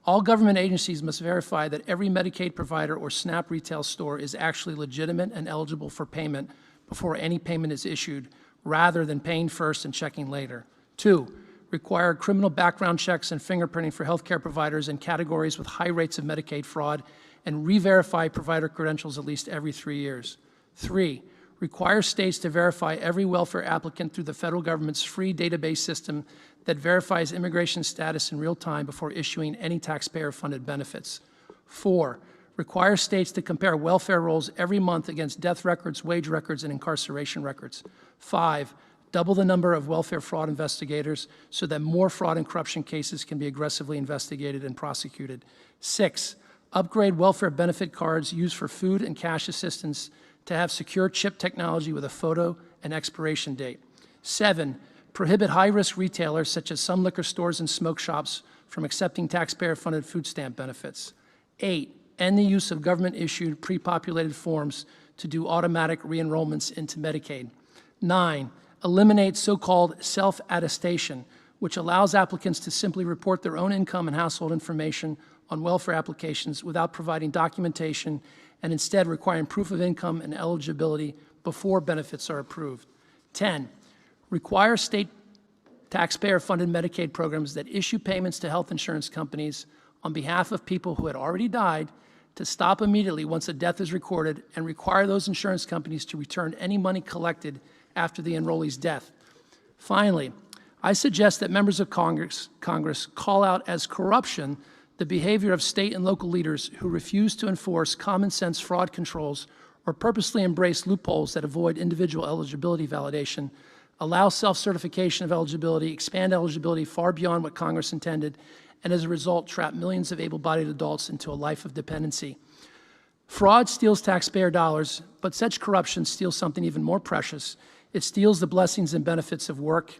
all government agencies must verify that every Medicaid provider or SNAP retail store is actually legitimate and eligible for payment before any payment is issued, rather than paying first and checking later. 2, require criminal background checks and fingerprinting for healthcare providers in categories with high rates of Medicaid fraud, and re-verify provider credentials at least every 3 years. 3, require states to verify every welfare applicant through the federal government's free database system that verifies immigration status in real time before issuing any taxpayer-funded benefits. 4, require states to compare welfare rolls every month against death records, wage records, and incarceration records. 5, double the number of welfare fraud investigators so that more fraud and corruption cases can be aggressively investigated and prosecuted. 6, upgrade welfare benefit cards used for food and cash assistance to have secure chip technology with a photo and expiration date. 7, prohibit high-risk retailers, such as some liquor stores and smoke shops, from accepting taxpayer-funded food stamp benefits. 8, end the use of government-issued pre-populated forms to do automatic re-enrollments into Medicaid. 9, eliminate so-called self-attestation, which allows applicants to simply report their own income and household information on welfare applications without providing documentation, and instead requiring proof of income and eligibility before benefits are approved. 10, require state taxpayer-funded Medicaid programs that issue payments to health insurance companies on behalf of people who had already died to stop immediately once a death is recorded, and require those insurance companies to return any money collected after the enrollee's death. Finally, I suggest that members of Congress call out as corruption the behavior of state and local leaders who refuse to enforce common sense fraud controls or purposely embrace loopholes that avoid individual eligibility validation, allow self-certification of eligibility, expand eligibility far beyond what Congress intended, and as a result, trap millions of able-bodied adults into a life of dependency. Fraud steals taxpayer dollars, but such corruption steals something even more precious. It steals the blessings and benefits of work.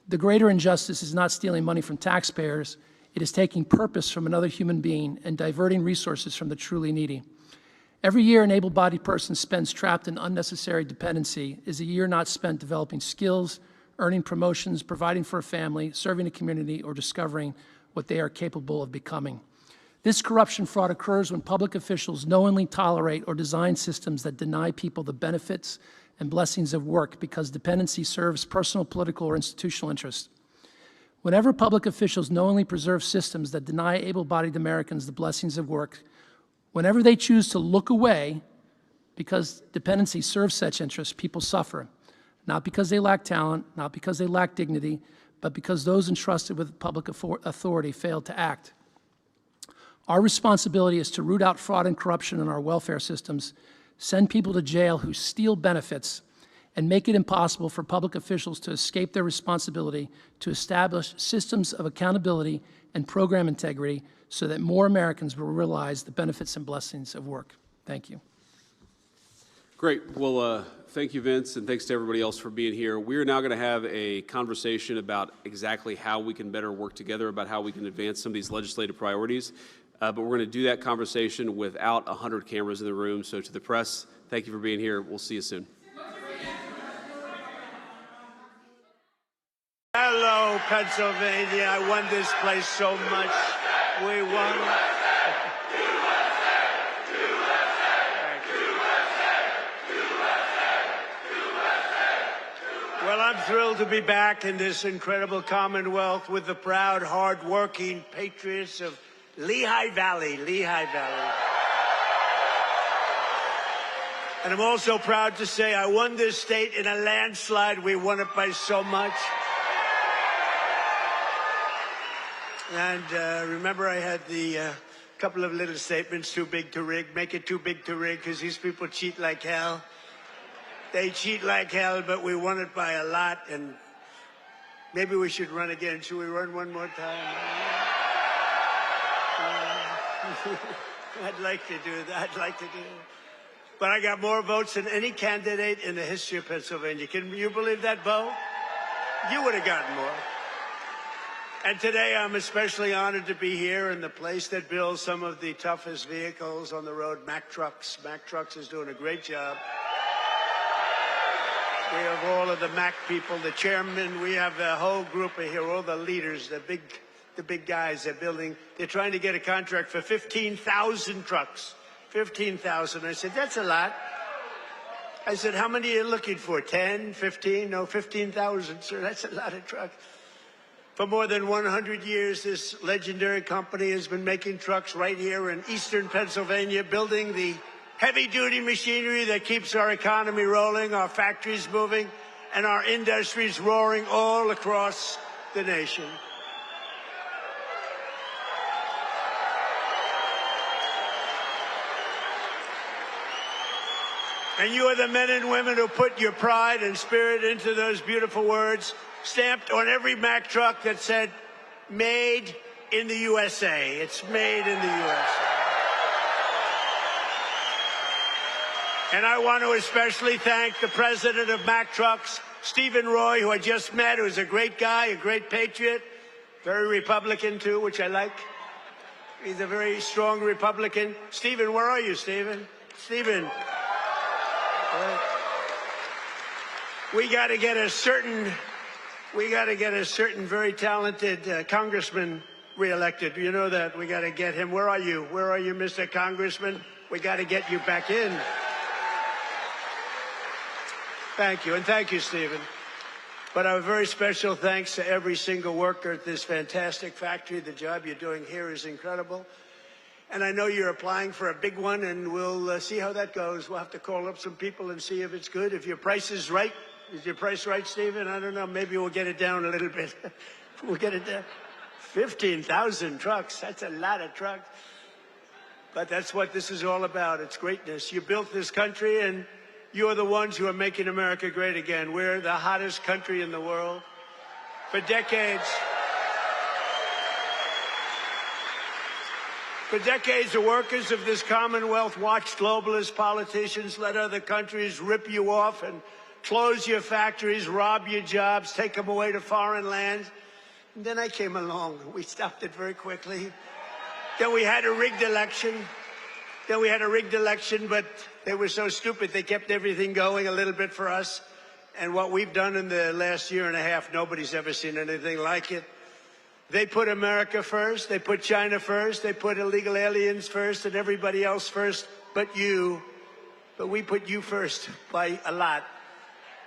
The greater injustice is not stealing money from taxpayers. It is taking purpose from another human being and diverting resources from the truly needy. Every year an able-bodied person spends trapped in unnecessary dependency is a year not spent developing skills, earning promotions, providing for a family, serving a community, or discovering what they are capable of becoming. This corruption fraud occurs when public officials knowingly tolerate or design systems that deny people the benefits and blessings of work because dependency serves personal, political, or institutional interests. Whenever public officials knowingly preserve systems that deny able-bodied Americans the blessings of work, whenever they choose to look away because dependency serves such interests, people suffer, not because they lack talent, not because they lack dignity, but because those entrusted with public authority failed to act. Our responsibility is to root out fraud and corruption in our welfare systems, send people to jail who steal benefits, and make it impossible for public officials to escape their responsibility to establish systems of accountability and program integrity so that more Americans will realize the benefits and blessings of work. Thank you. Great. Well, thank you, Vince, and thanks to everybody else for being here. We're now going to have a conversation about exactly how we can better work together, about how we can advance some of these legislative priorities. But we're going to do that conversation without 100 cameras in the room. So to the press, thank you for being here. We'll see you soon. Hello, Pennsylvania. I won this place so much. We won. Well, I'm thrilled to be back in this incredible Commonwealth with the proud, hard-working patriots of Lehigh Valley, Lehigh Valley. And I'm also proud to say I won this state in a landslide. We won it by so much. And remember, I had the couple of little statements, too big to rig. Make it too big to rig, because these people cheat like hell. They cheat like hell, but we won it by a lot. And maybe we should run again. Should we run one more time? I'd like to do that. I'd like to do that. But I got more votes than any candidate in the history of Pennsylvania. Can you believe that, Bo? You would have gotten more. And today I'm especially honored to be here in the place that builds some of the toughest vehicles on the road, Mack Trucks. Mack Trucks is doing a great job. We have all of the Mack people, the chairman. We have the whole group of here, all the leaders, the big guys. They're trying to get a contract for 15,000 trucks. 15,000. I said, that's a lot. I said, how many are you looking for? 10, 15? No, 15,000, sir. That's a lot of trucks. For more than 100 years, this legendary company has been making trucks right here in eastern Pennsylvania, building the heavy-duty machinery that keeps our economy rolling, our factories moving, and our industries roaring all across the nation. And you are the men and women who put your pride and spirit into those beautiful words, stamped on every Mack truck that said, made in the USA. It's made in the USA. And I want to especially thank the president of Mack Trucks, Stephen Roy, who I just met, who's a great guy, a great patriot, very Republican too, which I like. He's a very strong Republican. Stephen, where are you, Stephen? Stephen. We got to get a certain very talented congressman reelected. You know that. We got to get him. Where are you? Where are you, Mr. Congressman? We got to get you back in. Thank you, and thank you, Stephen. But a very special thanks to every single worker at this fantastic factory. The job you're doing here is incredible. And I know you're applying for a big one, and we'll see how that goes. We'll have to call up some people and see if it's good. If your price is right. Is your price right, Stephen? I don't know. Maybe we'll get it down a little bit. We'll get it down. 15,000 trucks. That's a lot of trucks. But that's what this is all about. It's greatness. You built this country, and you're the ones who are making America great again. We're the hottest country in the world. For decades, the workers of this Commonwealth watched globalist politicians let other countries rip you off and close your factories, rob your jobs, take them away to foreign lands. And then I came along. We stopped it very quickly. Then we had a rigged election. But they were so stupid, they kept everything going a little bit for us. And what we've done in the last year and a half, nobody's ever seen anything like it. They put America first, they put China first, they put illegal aliens first and everybody else first but you. But we put you first by a lot.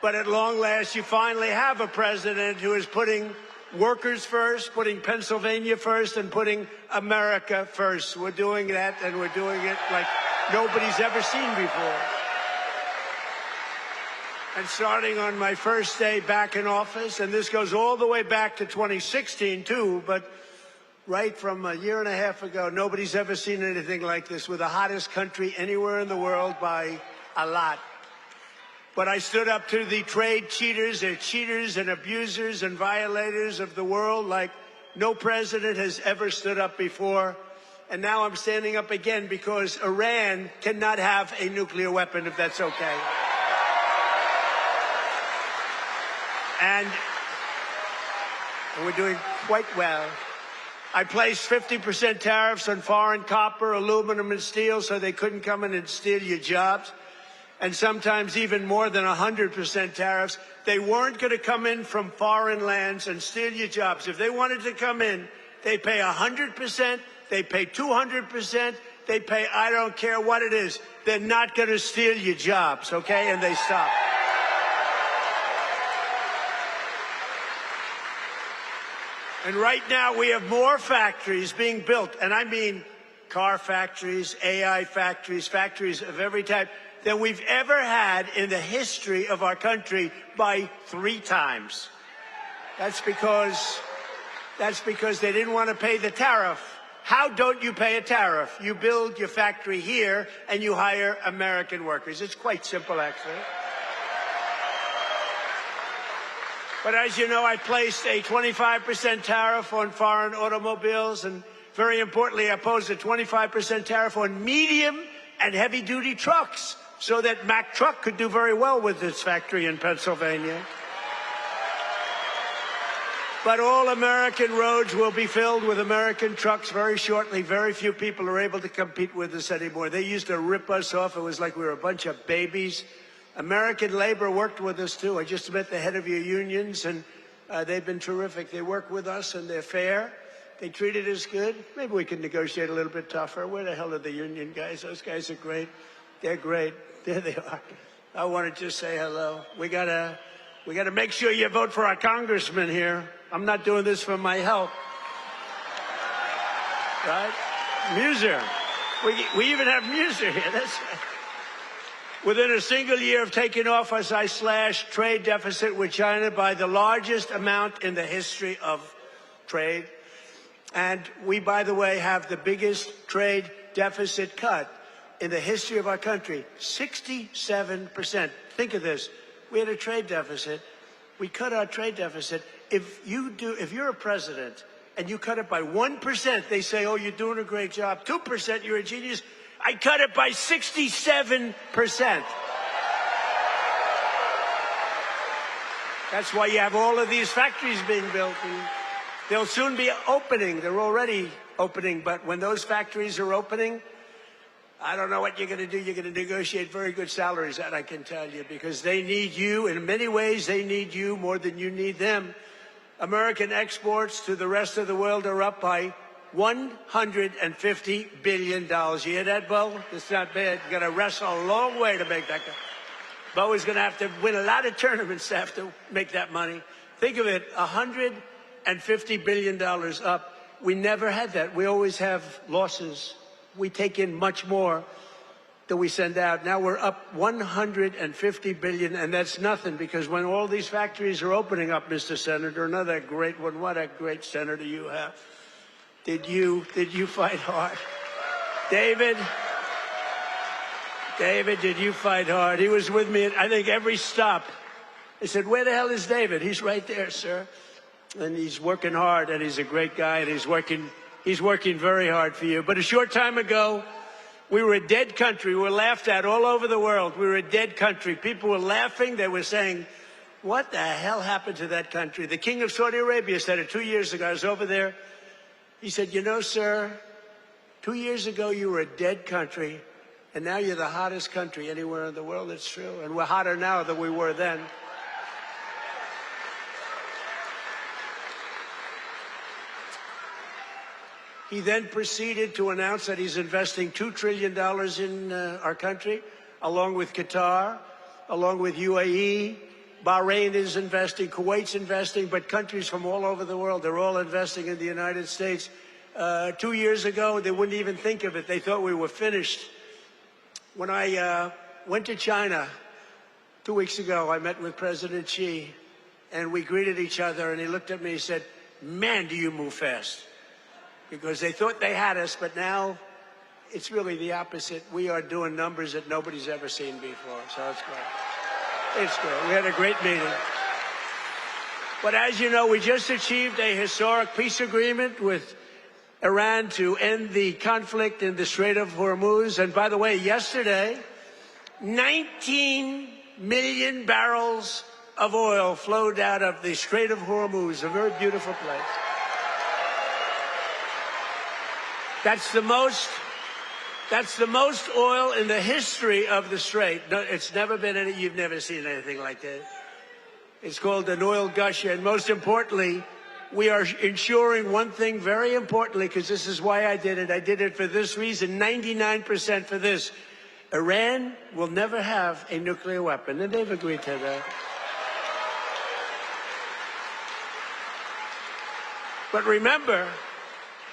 But at long last, you finally have a president who is putting workers first, putting Pennsylvania first, and putting America first. We're doing that, and we're doing it like nobody's ever seen before. And starting on my first day back in office, and this goes all the way back to 2016 too, but right from a year and a half ago, nobody's ever seen anything like this. We're the hottest country anywhere in the world by a lot. But I stood up to the trade cheaters and abusers and violators of the world like no president has ever stood up before. And now I'm standing up again because Iran cannot have a nuclear weapon, if that's okay. And we're doing quite well. I placed 50% tariffs on foreign copper, aluminum, and steel so they couldn't come in and steal your jobs. And sometimes even more than 100% tariffs. They weren't going to come in from foreign lands and steal your jobs. If they wanted to come in, they pay 100%, they pay 200%, they pay I don't care what it is. They're not going to steal your jobs, okay? And they stop. And right now we have more factories being built, and I mean car factories, AI factories, factories of every type, than we've ever had in the history of our country by 3 times. That's because they didn't want to pay the tariff. How don't you pay a tariff? You build your factory here and you hire American workers. It's quite simple, actually. But as you know, I placed a 25% tariff on foreign automobiles, and very importantly, I posed a 25% tariff on medium and heavy-duty trucks, so that Mack Truck could do very well with its factory in Pennsylvania. But all American roads will be filled with American trucks very shortly. Very few people are able to compete with us anymore. They used to rip us off. It was like we were a bunch of babies. American labor worked with us, too. I just met the head of your unions, and they've been terrific. They work with us, and they're fair. They treated us good. Maybe we can negotiate a little bit tougher. Where the hell are the union guys? Those guys are great. They're great. There they are. I want to just say hello. We gotta make sure you vote for our congressman here. I'm not doing this for my health. Right? Muser. We even have Muser here. That's right. Within a single year of taking office, I slashed trade deficit with China by the largest amount in the history of trade. And we, by the way, have the biggest trade deficit cut in the history of our country, 67%. Think of this. We had a trade deficit. We cut our trade deficit. If you're a president and you cut it by 1%, they say, oh, you're doing a great job. 2%, you're a genius. I cut it by 67%. That's why you have all of these factories being built. And they'll soon be opening. They're already opening. But when those factories are opening, I don't know what you're going to do. You're going to negotiate very good salaries, that I can tell you, because they need you. In many ways, they need you more than you need them. American exports to the rest of the world are up by $150 billion. You hear that, Bo? It's not bad. You're going to wrestle a long way to make that go. Bo is going to have to win a lot of tournaments to have to make that money. Think of it, $150 billion up. We never had that. We always have losses. We take in much more than we send out. Now we're up $150 billion, and that's nothing, because when all these factories are opening up, Mr. Senator, another great one, what a great senator you have. Did you fight hard? David, did you fight hard? He was with me at, I think, every stop. I said, where the hell is David? He's right there, sir. And he's working hard, and he's a great guy, and he's working very hard for you. But a short time ago, we were a dead country. We were laughed at all over the world. We were a dead country. People were laughing. They were saying, what the hell happened to that country? The King of Saudi Arabia said it 2 years ago. I was over there. He said, you know, sir, 2 years ago you were a dead country, and now you're the hottest country anywhere in the world. It's true. And we're hotter now than we were then. He then proceeded to announce that he's investing $2 trillion in our country, along with Qatar, along with UAE. Bahrain is investing, Kuwait's investing, but countries from all over the world, they're all investing in the United States. 2 years ago, they wouldn't even think of it. They thought we were finished. When I went to China 2 weeks ago, I met with President Xi, and we greeted each other, and he looked at me and said, man, do you move fast. Because they thought they had us, but now it's really the opposite. We are doing numbers that nobody's ever seen before, so it's great. It's great. We had a great meeting. But as you know, we just achieved a historic peace agreement with Iran to end the conflict in the Strait of Hormuz. And by the way, yesterday, 19 million barrels of oil flowed out of the Strait of Hormuz, a very beautiful place. That's the most oil in the history of the Strait. No, it's never been any, you've never seen anything like that. It's called an oil gusher. And most importantly, we are ensuring one thing very importantly, because this is why I did it. I did it for this reason, 99% for this. Iran will never have a nuclear weapon, and they've agreed to that. But remember,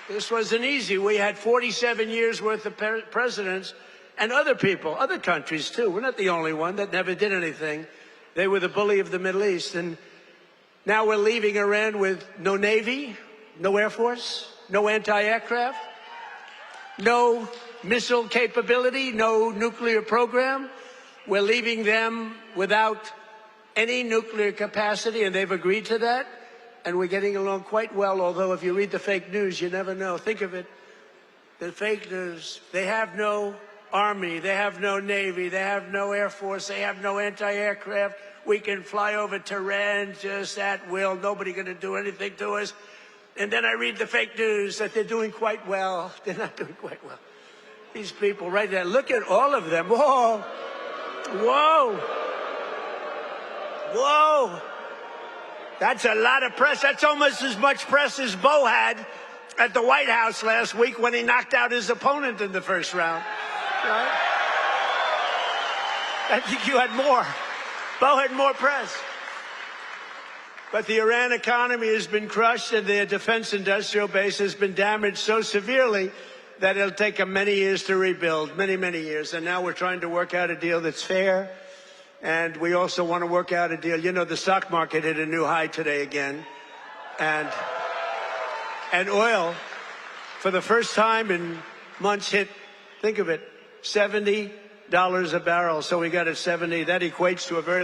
this wasn't easy. We had 47 years worth of presidents and other people, other countries too. We're not the only one that never did anything. They were the bully of the Middle East. And now we're leaving Iran with no Navy, no Air Force, no anti-aircraft, no missile capability, no nuclear program. We're leaving them without any nuclear capacity, and they've agreed to that. And we're getting along quite well, although if you read the fake news, you never know. Think of it. The fake news, they have no army, they have no navy, they have no air force, they have no anti-aircraft. We can fly over Tehran just at will. Nobody going to do anything to us. And then I read the fake news that they're doing quite well. They're not doing quite well. These people right there, look at all of them. Whoa. Whoa. Whoa. That's a lot of press. That's almost as much press as Bo had at the White House last week when he knocked out his opponent in the first round. Right? I think you had more. Bo had more press. But the Iran economy has been crushed, and their defense industrial base has been damaged so severely that it'll take them many years to rebuild, many, many years. And now we're trying to work out a deal that's fair. And we also want to work out a deal. You know, the stock market hit a new high today again. And oil, for the first time in months, hit, think of it, $70 a barrel. So we got it 70. That equates to a very